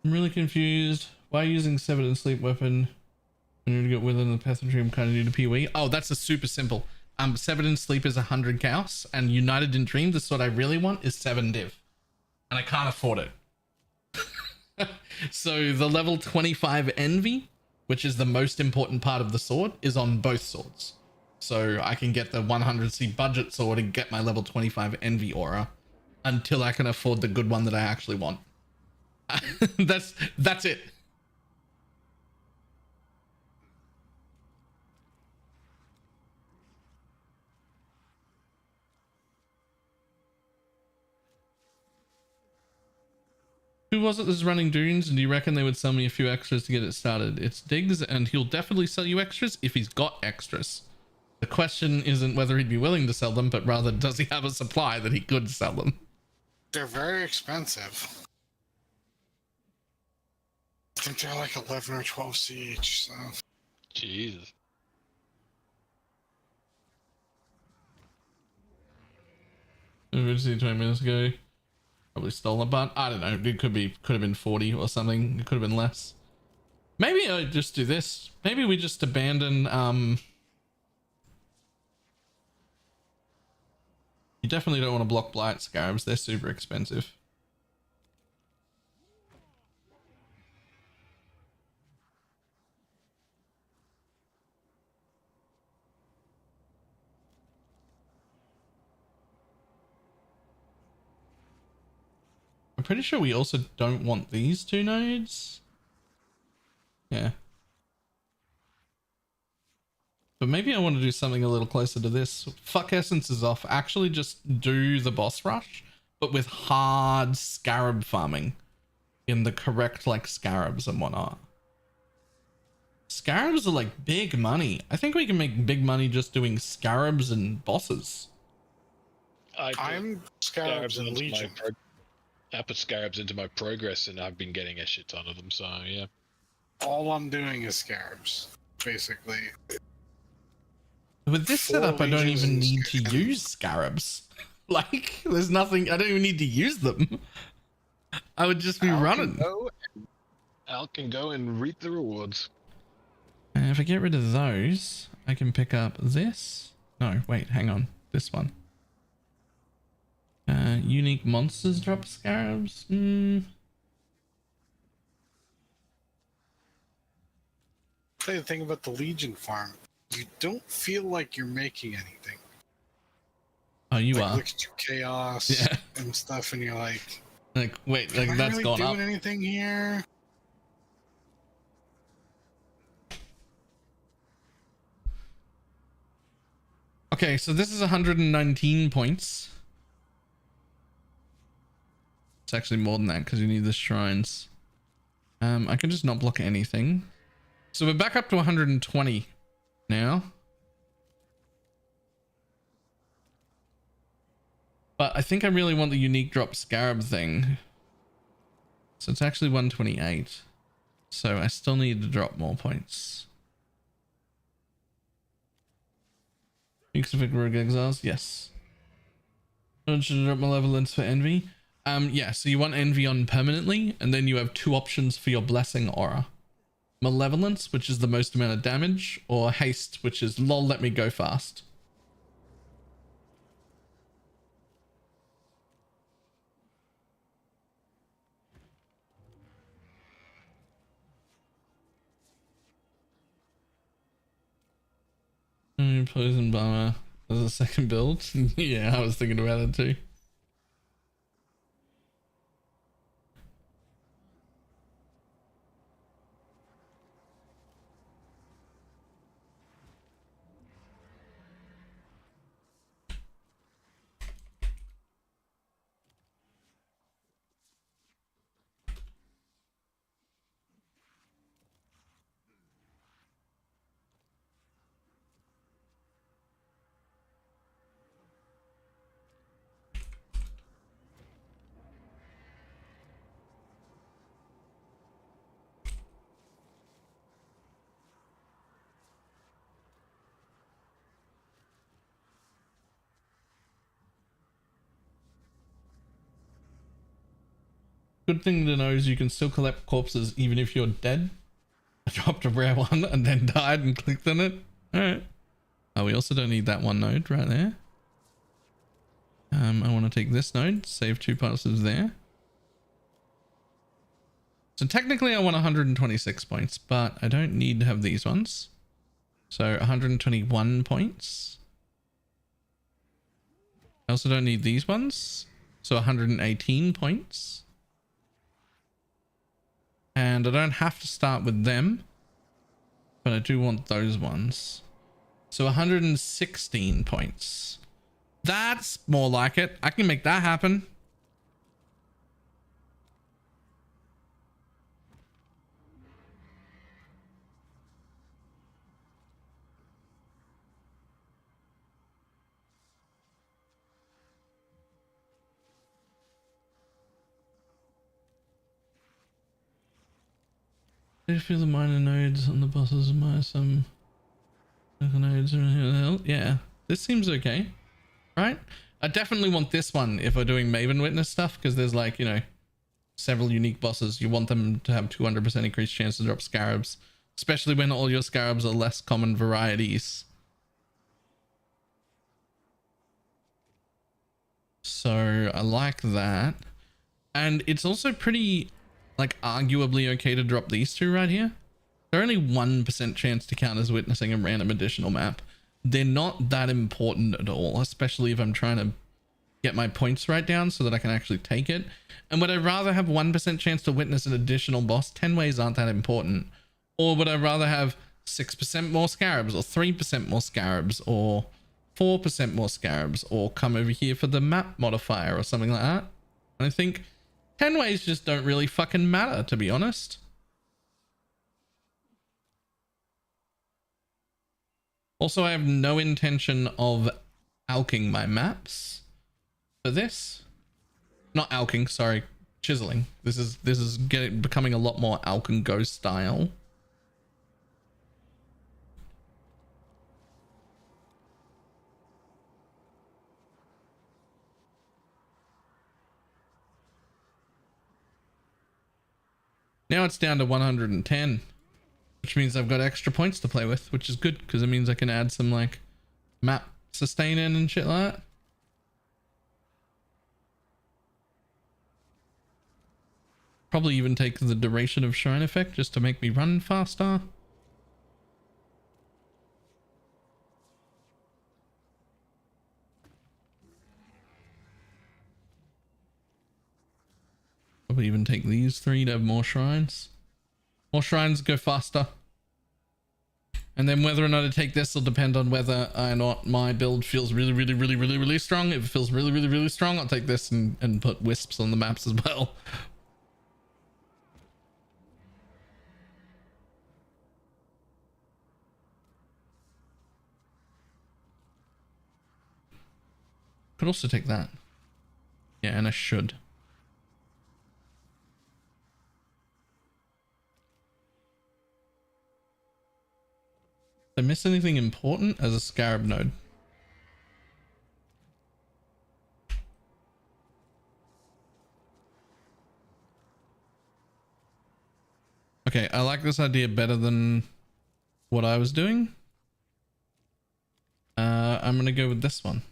I'm really confused. Why using Severed and Sleep weapon when you're to get within the Pathology kind of need a PoE? Oh, that's a super simple. Severed and Sleep is 100 chaos, and United in Dream, the sword I really want, is 7 div. And I can't afford it. So the level 25 Envy, which is the most important part of the sword, is on both swords. So I can get the 100C budget sword and get my level 25 Envy aura until I can afford the good one that I actually want. That's it. Who was it that's running Dunes, and do you reckon they would sell me a few extras to get it started? It's Diggs, and he'll definitely sell you extras if he's got extras. The question isn't whether he'd be willing to sell them, but rather does he have a supply that he could sell them?
They're very expensive. I think they're like 11 or 12 each, so.
Jesus.
Emergency 20 minutes ago. Probably stolen, but I don't know. It could have been 40 or something. It could have been less. Maybe I just do this. Maybe we just abandon. You definitely don't want to block Blight Scarabs. They're super expensive. I'm pretty sure we also don't want these 2 nodes. Yeah. But maybe I want to do something a little closer to this. Fuck Essences off. Actually just do the boss rush, but with hard scarab farming in the correct like scarabs and whatnot. Scarabs are like big money. I think we can make big money just doing scarabs and bosses.
I'm scarabs and Legion.
I put scarabs into my progress and I've been getting a shit ton of them, so yeah.
All I'm doing is scarabs, basically.
With this setup, I don't even need to use scarabs. Like, there's nothing, I don't even need to use them. I would just be running.
Al can go and reap the rewards.
And if I get rid of those, I can pick up this. No, wait, hang on. This one. Unique monsters drop scarabs.
tell you the thing about the Legion farm. You don't feel like you're making anything.
Oh, you
like,
are.
Look at your chaos and stuff, and you're like,
wait,
am I
that's
really
gone
doing
up.
anything here?
Okay, so this is 119 points. It's actually more than that because you need the shrines. I can just not block anything. So we're back up to 120 now. But I think I really want the unique drop scarab thing. So it's actually 128. So I still need to drop more points. Crucific Rogue Exiles, yes. Should I drop Malevolence for Envy? Yeah, so you want Envy on permanently, and then you have two options for your Blessing aura. Malevolence, which is the most amount of damage, or Haste, which is lol, let me go fast. Poison Bomber as a second build. Yeah, I was thinking about it too. Good thing to know is you can still collect corpses even if you're dead. I dropped a rare one and then died and clicked on it. Alright. Oh, we also don't need that one node right there. I want to take this node, save 2 parcels there. So technically I want 126 points, but I don't need to have these ones. So 121 points. I also don't need these ones. So 118 points. And I don't have to start with them, but I do want those ones. So 116 points. That's more like it. I can make that happen. I feel the minor nodes on the bosses minus some nodes. Yeah, this seems okay, right? I definitely want this one if we're doing Maven Witness stuff, because there's like, you know, several unique bosses. You want them to have 200% increased chance to drop scarabs, especially when all your scarabs are less common varieties. So I like that. And it's also pretty, like, arguably okay to drop these two right here. They're only 1% chance to count as witnessing a random additional map. They're not that important at all, especially if I'm trying to get my points right down so that I can actually take it. And would I rather have 1% chance to witness an additional boss? 10 ways aren't that important. Or would I rather have 6% more scarabs, or 3% more scarabs, or 4% more scarabs, or come over here for the map modifier or something like that? And I think 10 ways just don't really fucking matter, to be honest. Also, I have no intention of alking my maps for this. Not alking, sorry, chiseling. This is becoming a lot more alk and go style. Now it's down to 110, which means I've got extra points to play with, which is good because it means I can add some like map sustain in and shit like that. Probably even take the duration of shrine effect just to make me run faster. Probably even take these 3 to have more shrines. More shrines go faster. And then whether or not I take this will depend on whether or not my build feels really strong. If it feels really strong, I'll take this and put wisps on the maps as well. Could also take that. Yeah, and I should. Did I miss anything important as a scarab node? Okay, I like this idea better than what I was doing. I'm gonna go with this one.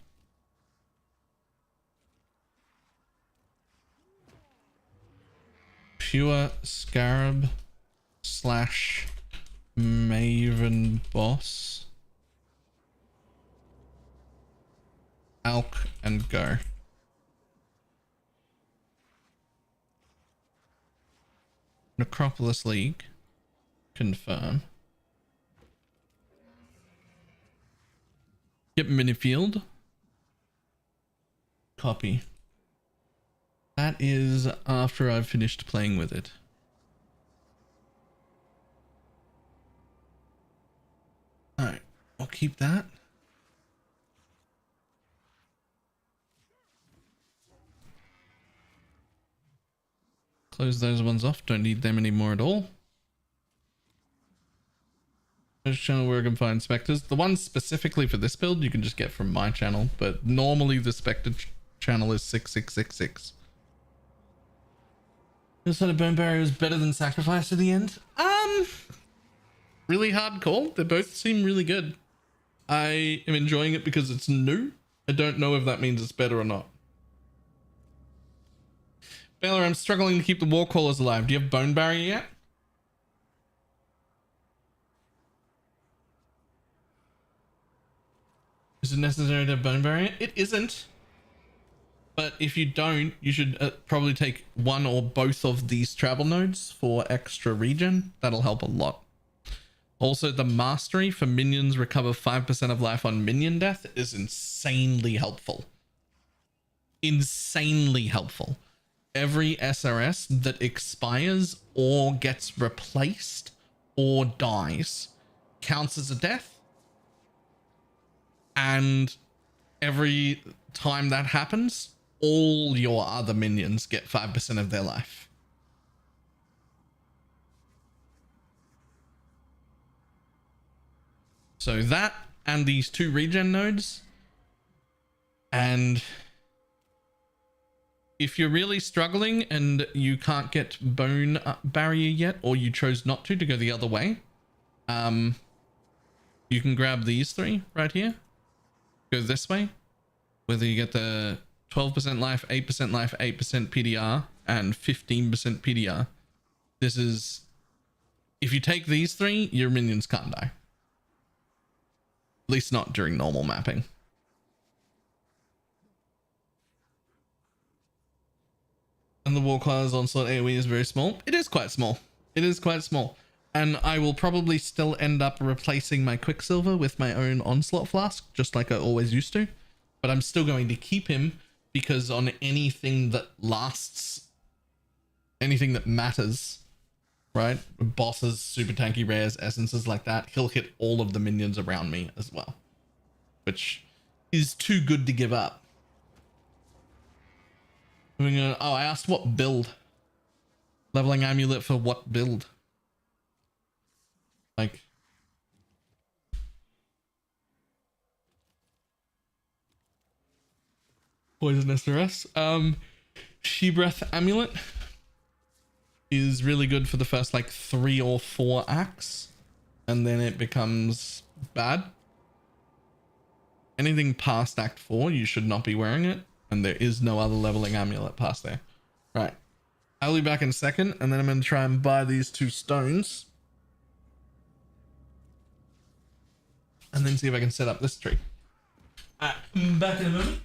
Pure scarab slash Maven boss. Alk and go. Necropolis League. Confirm. Get Minifield. Copy. That is after I've finished playing with it. Alright, I'll keep that. Close those ones off, don't need them anymore at all. There's a channel where I can find spectres. The ones specifically for this build you can just get from my channel, but normally the Spectre channel is 6666. This sort of Bone Barrier is better than Sacrifice at the end. Really hard call. They both seem really good. I am enjoying it because it's new. I don't know if that means it's better or not. Baylor, I'm struggling to keep the war callers alive. Do you have Bone Barrier yet? Is it necessary to have Bone Barrier? It isn't. But if you don't, you should probably take one or both of these travel nodes for extra regen. That'll help a lot. Also, the mastery for minions recover 5% of life on minion death is insanely helpful. Insanely helpful. Every SRS that expires or gets replaced or dies counts as a death. And every time that happens, all your other minions get 5% of their life. So that and these 2 regen nodes. And if you're really struggling and you can't get Bone Barrier yet, or you chose not to go the other way, you can grab these 3 right here. Go this way. Whether you get the 12% life, 8% life, 8% PDR, and 15% PDR. This is... If you take these 3, your minions can't die. At least not during normal mapping. And the Warclaw's onslaught AoE is very small. It is quite small. It is quite small. And I will probably still end up replacing my Quicksilver with my own onslaught flask, just like I always used to. But I'm still going to keep him because on anything that lasts, anything that matters, right? Bosses, super tanky rares, essences like that, he'll hit all of the minions around me as well, which is too good to give up. Oh, I asked what build. Leveling amulet for what build? Like, Poison SRS. She Breath amulet is really good for the first like 3 or 4 acts, and then it becomes bad. Anything past act 4 you should not be wearing it, and there is no other leveling amulet past there. Right, I'll be back in a second, and then I'm going to try and buy these 2 stones and then see if I can set up this tree. Back in a moment.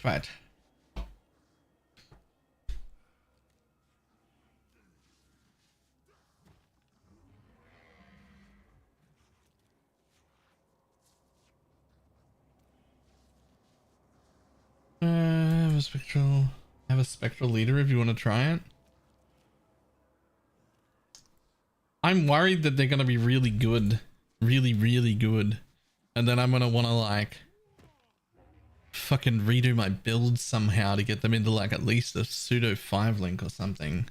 Right. Have a spectral leader if you want to try it. I'm worried that they're gonna be really good, really good, and then I'm gonna want to like fucking redo my build somehow to get them into like at least a pseudo 5 link or something.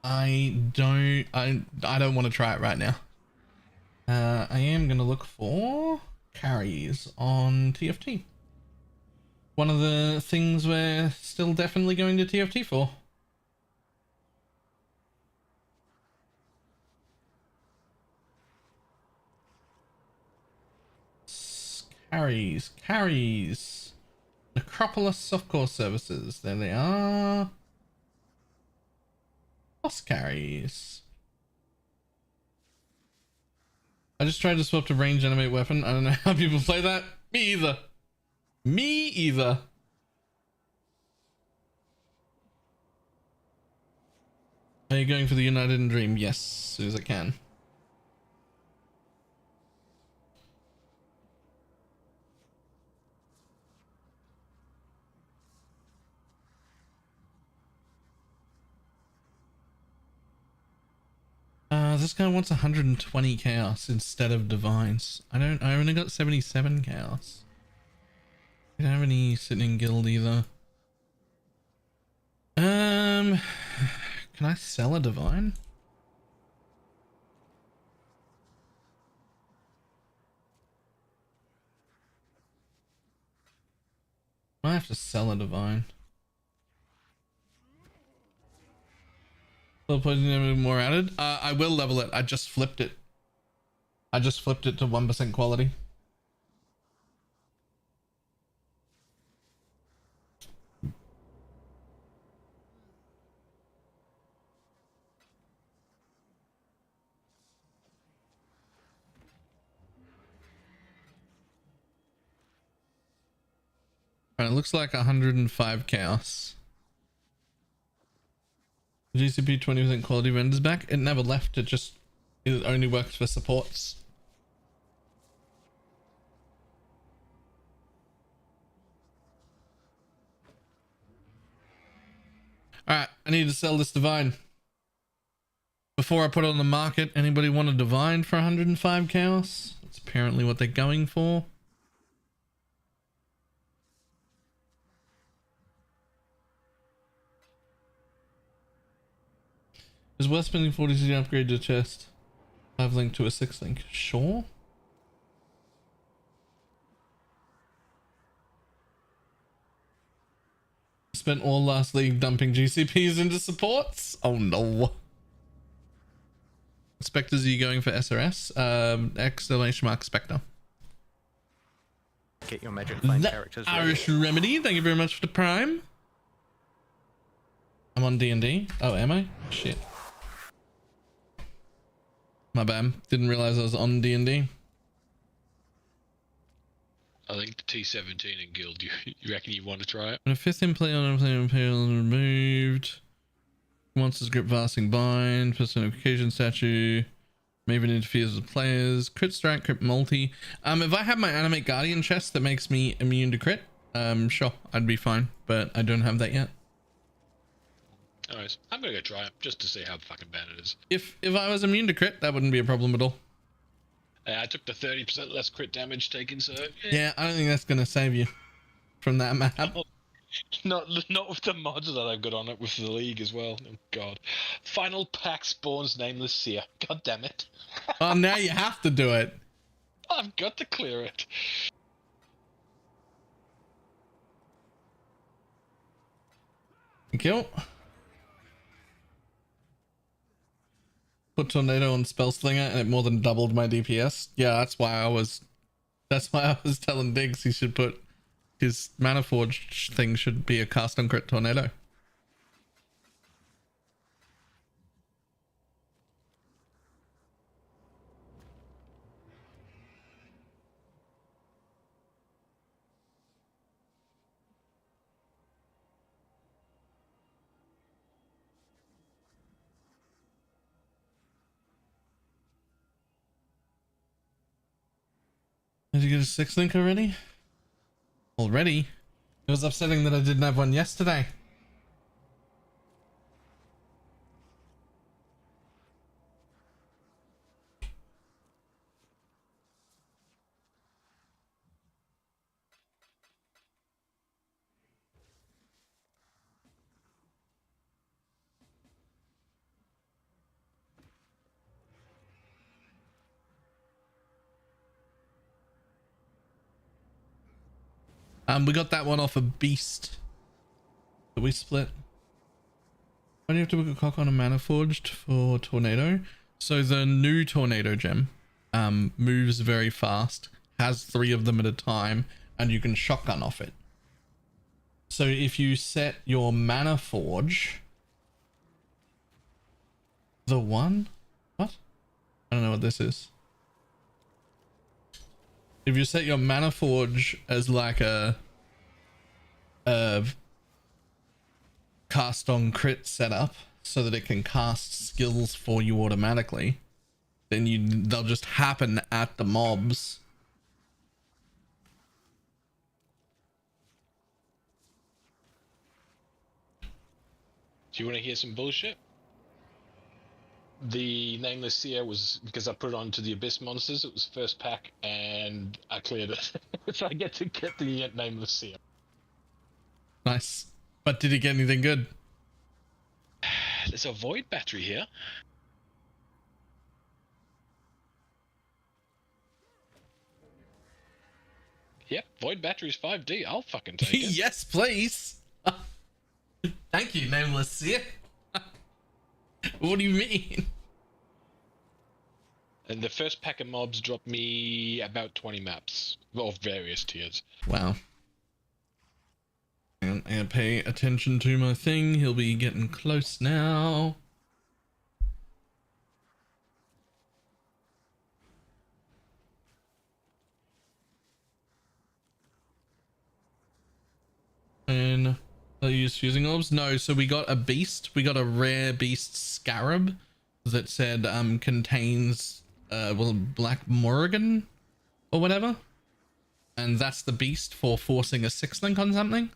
I don't want to try it right now. I am gonna look for carries on TFT. One of the things we're still definitely going to TFT for. Carries. Necropolis softcore services. There they are. Boss carries. I just tried to swap to range animate weapon. I don't know how people play that. Me either. Me either. Are you going for the United and Dream? Yes, as soon as I can. This guy wants 120 chaos instead of divines. I only got 77 chaos. I don't have any sitting in guild either. Can I sell a divine? I have to sell a divine. More added. I will level it. I just flipped it. I just flipped it to 1% quality. Alright, it looks like 105 chaos. GCP 20% quality renders back. It never left. It only works for supports. Alright, I need to sell this divine. Before I put it on the market, anybody want a divine for 105 chaos? That's apparently what they're going for. Is worth spending 40 to upgrade to chest? 5 link to a 6 link. Sure. Spent all last league dumping GCPs into supports? Oh no. Spectres, are you going for SRS? Exclamation mark Spectre.
Get your magic find characters ready.
Irish Remedy, thank you very much for the prime. I'm on D&D. Oh, am I? Shit. My bad. Didn't realize I was on D&D.
I think the T17 in guild. You reckon you want to try it?
When a 5th in play on a player imperial removed. Monsters grip vasting bind. Personification statue. Maven interferes with players. Crit strike, crit multi. If I have my animate guardian chest that makes me immune to crit, sure, I'd be fine. But I don't have that yet.
Alright, I'm gonna go try it just to see how fucking bad it is.
If I was immune to crit, that wouldn't be a problem at all.
I took the 30% less crit damage taken, so
Yeah, I don't think that's gonna save you from that map.
Not with the mods that I've got on it with the league as well. Oh god. Final pack spawns nameless seer. God damn it.
Oh, now you have to do it.
I've got to clear it.
Thank you. Put tornado on spell slinger and it more than doubled my DPS. Yeah, that's why I was That's why I was telling Diggs he should put his mana forge thing should be a cast on crit tornado. Did you get a 6 link already? Already? It was upsetting that I didn't have one yesterday. We got that one off a beast that we split. Why do you have to book a cock on a mana forged for tornado? So the new tornado gem moves very fast, has 3 of them at a time, and you can shotgun off it. So if you set your mana forge, the one, what? I don't know what this is. If you set your mana forge as like a cast on crit setup so that it can cast skills for you automatically, then they'll just happen at the mobs.
Do you want to hear some bullshit? The Nameless Seer was because I put it onto the Abyss monsters. It was first pack, and I cleared it, so I get to get the Nameless Seer.
Nice. But did he get anything good?
There's a void battery here. Yep, void battery's 5D. I'll fucking take it.
Yes, please. Thank you, Nameless Seer. What do you mean?
And the first pack of mobs dropped me about 20 maps of various tiers.
Wow. I'm gonna pay attention to my thing. He'll be getting close now. And are you use fusing orbs? No, so we got a beast. We got a rare beast scarab that said contains well, Black Morrigan or whatever. And that's the beast for forcing a 6 link on something.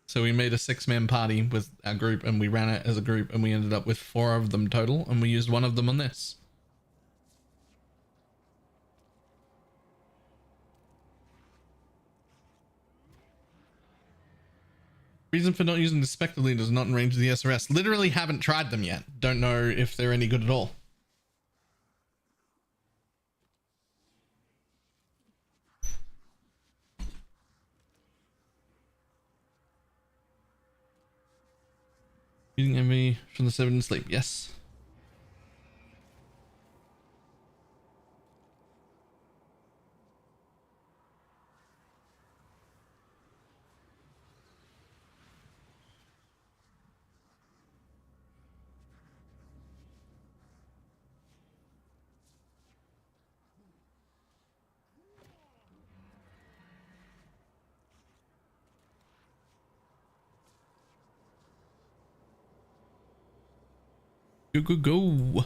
So we made a 6-man party with our group and we ran it as a group and we ended up with 4 of them total and we used 1 of them on this. Reason for not using the Spectre leaders not in range of the SRS. Literally haven't tried them yet. Don't know if they're any good at all. Using MV from the 7 sleep. Yes. Go, go, go.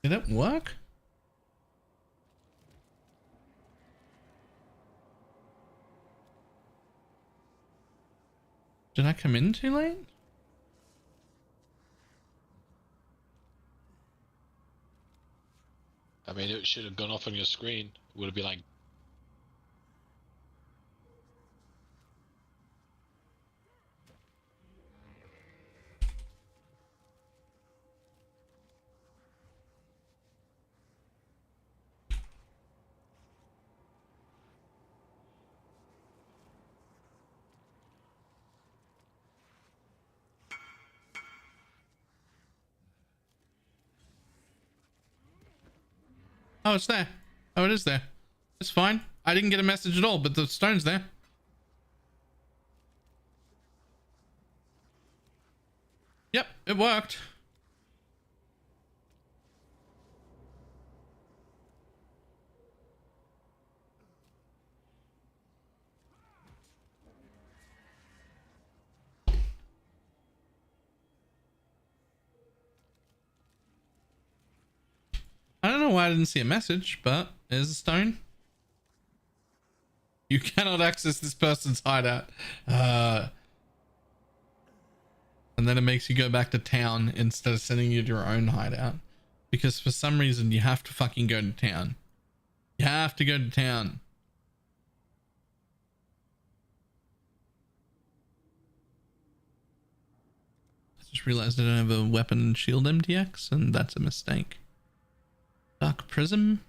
Did it work? Did I come in too late?
I mean, it should have gone off on your screen. It would have been like...
Oh, it's there. Oh, it is there. It's fine. I didn't get a message at all, but the stone's there. Yep, it worked. I don't know why I didn't see a message, but there's a stone. You cannot access this person's hideout. And then it makes you go back to town instead of sending you to your own hideout. Because for some reason you have to fucking go to town. You have to go to town. I just realized I don't have a weapon shield MTX, and that's a mistake. Dark Prism.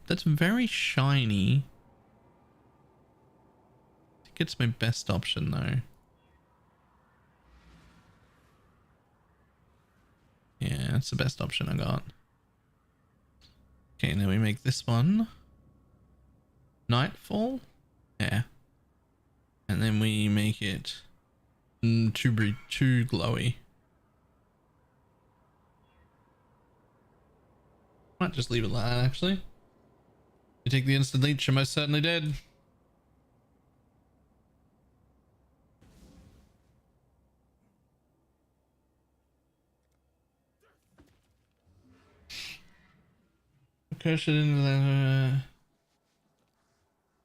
That's very shiny. I think it's my best option though. Yeah, that's the best option I got. Okay, now we make this one Nightfall. Yeah. And then we make it too glowy. Might just leave it like that, actually. You take the instant leech, you're most certainly dead. Curse it into the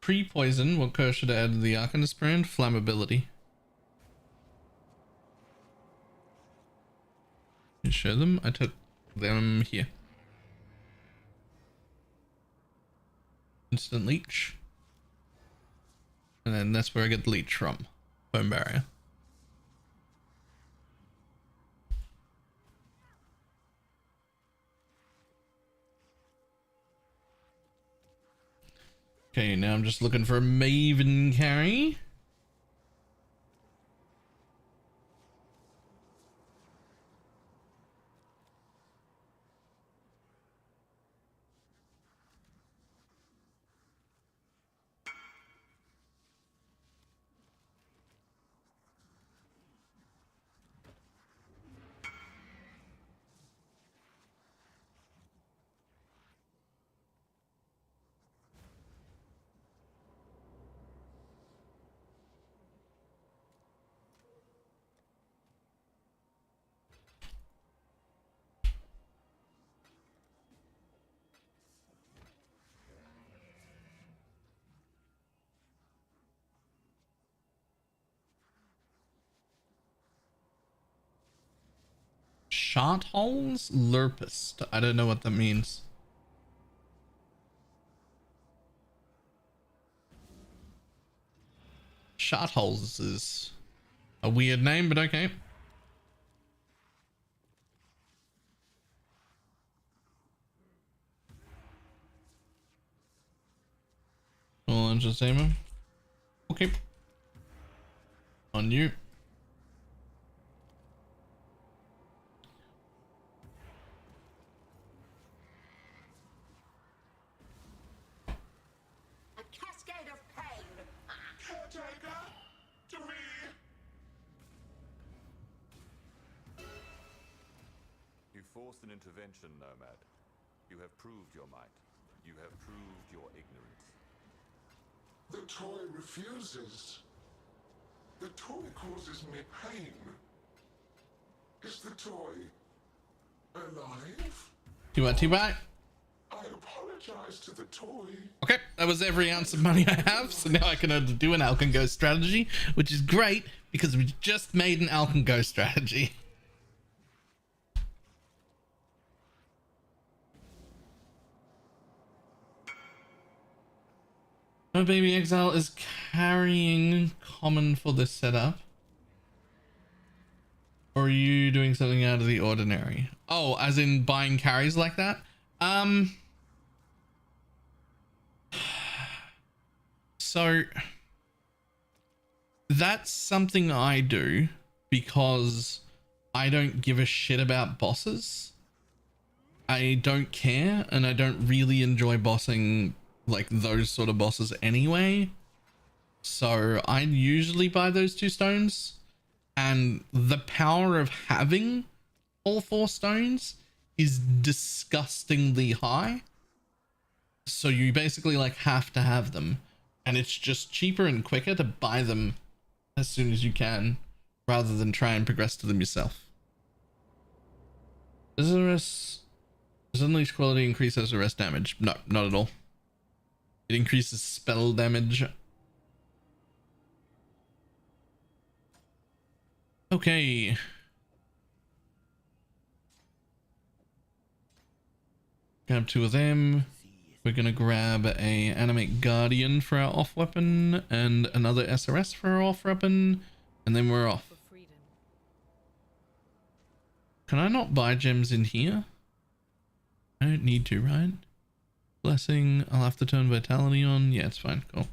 pre-poison. What curse should I add to the Arcanist brand? Flammability. You show them. I took them here. Instant leech. And then that's where I get the leech from. Bone barrier. Okay, now I'm just looking for a Maven carry. Shot holes? Lurpist. I don't know what that means. Shot holes is a weird name, but okay. Well, entertainment. Okay. On you.
Forced an intervention, Nomad. You have proved your might. You have proved your ignorance.
The toy refuses. The toy causes me pain. Is the toy alive?
T-Bye.
I apologize to the toy.
Okay, that was every ounce of money I have, so now I can do an Alchon Ghost strategy, which is great because we just made an Alchon Ghost strategy. My baby exile is carrying common for this setup. Or are you doing something out of the ordinary? Oh, as in buying carries like that? So that's something I do because I don't give a shit about bosses. I don't care, and I don't really enjoy bossing like those sort of bosses anyway. So I usually buy those 2 stones, and the power of having all 4 stones is disgustingly high. So you basically like have to have them, and it's just cheaper and quicker to buy them as soon as you can rather than try and progress to them yourself. Does unleash quality increase SRS damage? No, not at all. It increases spell damage. Okay. Grab 2 of them. We're gonna grab a animate guardian for our off weapon and another SRS for our off weapon, and then we're off. Can I not buy gems in here? I don't need to, right? Blessing, I'll have to turn vitality on. Yeah, it's fine. Cool.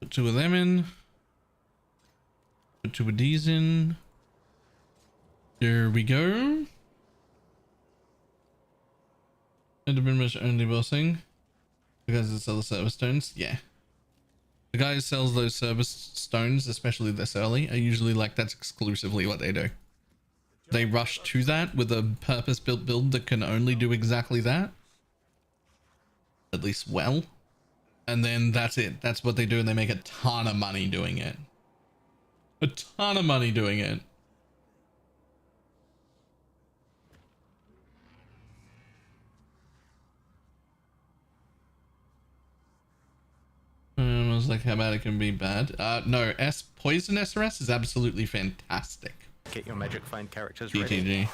Put 2 of them in. Put 2 of these in. There we go. It'd have been much only bossing because it's other service stones. Yeah, the guy who sells those service stones, especially this early, are usually like that's exclusively what they do. They rush to that with a purpose-built build that can only do exactly that, at least well, and then that's it. That's what they do, and they make a ton of money doing it. A ton of money doing it. I was like, how bad it can be bad? No, Poison SRS is absolutely fantastic.
Get your magic find characters
DTG.
ready.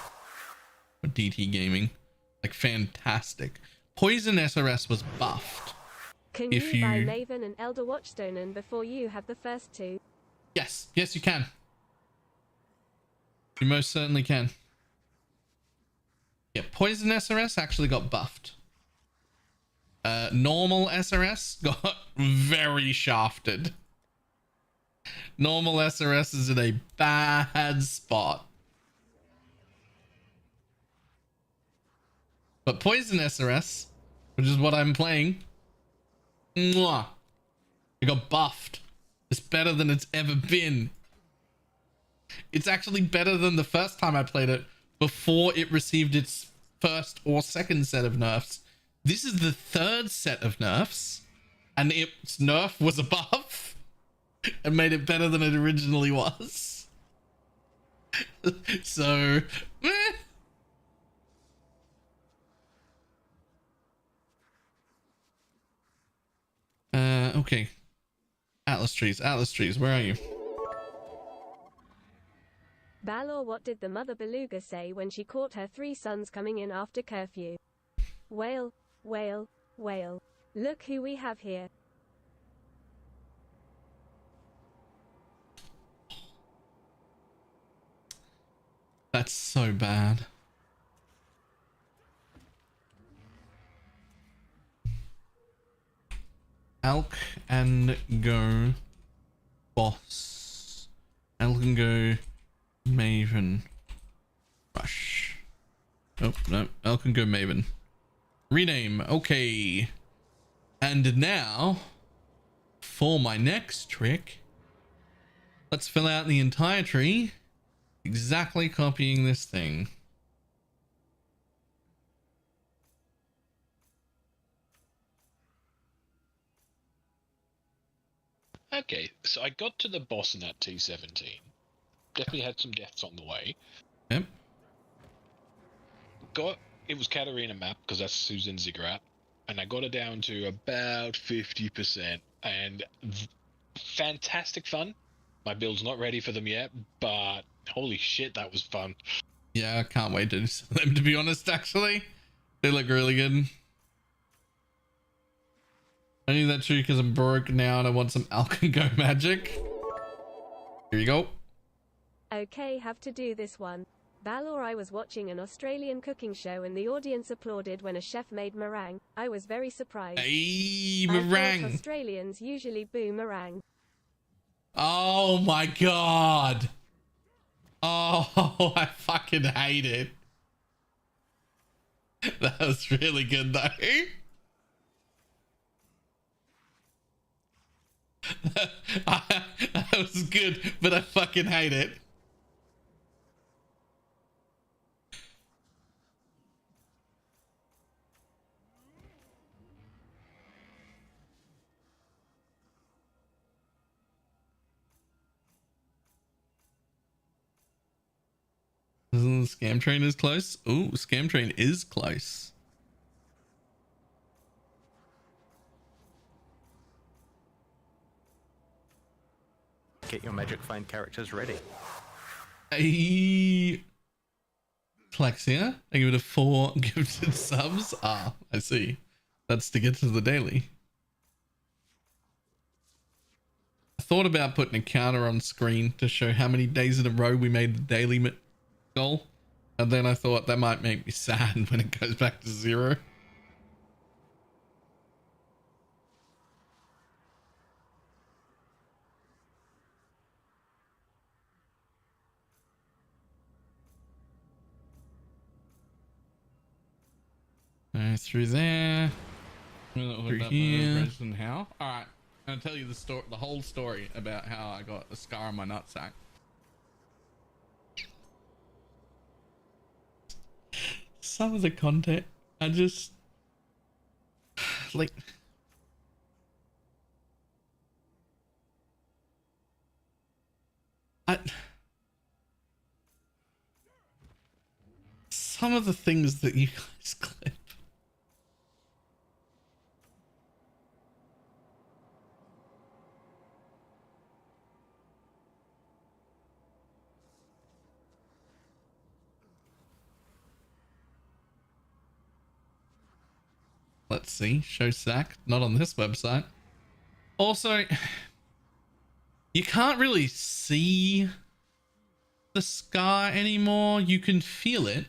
Or DT Gaming. Like, fantastic. Poison SRS was buffed.
Can you buy Maven and Elder Watchstone before you have the first 2?
Yes. Yes, you can. You most certainly can. Yeah, Poison SRS actually got buffed. Normal SRS got very shafted. Normal SRS is in a bad spot. But Poison SRS, which is what I'm playing, mwah, it got buffed. It's better than it's ever been. It's actually better than the first time I played it before it received its first or second set of nerfs. This is the 3rd set of nerfs, and its nerf was a buff and made it better than it originally was. So, okay. Atlas trees, where are you?
Balor, what did the mother beluga say when she caught her 3 sons coming in after curfew? Whale, whale, whale. Look who we have here.
That's so bad. Alk and go boss. Alk and go Maven. Rush. Oh, no. Alk and go Maven. Rename. Okay. And now, for my next trick, let's fill out the entire tree. Exactly copying this thing.
Okay, so I got to the boss in that T17. Definitely had some deaths on the way.
Yep.
It was Katarina map, because that's Susan Ziggurat, and I got it down to about 50%, and fantastic fun. My build's not ready for them yet, but Holy shit, that was fun.
Yeah, I can't wait to sell them, to be honest, actually. They look really good. I need that too because I'm broke now and I want some Alcon magic. Here you go.
Okay, have to do this one. Balor, I was watching an Australian cooking show and the audience applauded when a chef made meringue. I was very surprised.
Hey,
I
meringue.
thought Australians usually boo meringue.
Oh my god. Oh, I fucking hate it. That was really good though. That was good, but I fucking hate it. Isn't the scam train is close? Ooh, scam train is close.
Get your magic find characters ready.
Hey, Klexia, I give it a 4 gifted subs. Ah, I see. That's to get to the daily. I thought about putting a counter on screen to show how many days in a row we made the daily goal. And then I thought that might make me sad when it goes back to 0. Through there. Through here. And how? All right. I'm gonna tell you the whole story about how I got a scar on my nutsack. Some of the content, I just like. Some of the things that you guys clip. Let's see. Show sack. Not on this website. Also, you can't really see the scar anymore. You can feel it.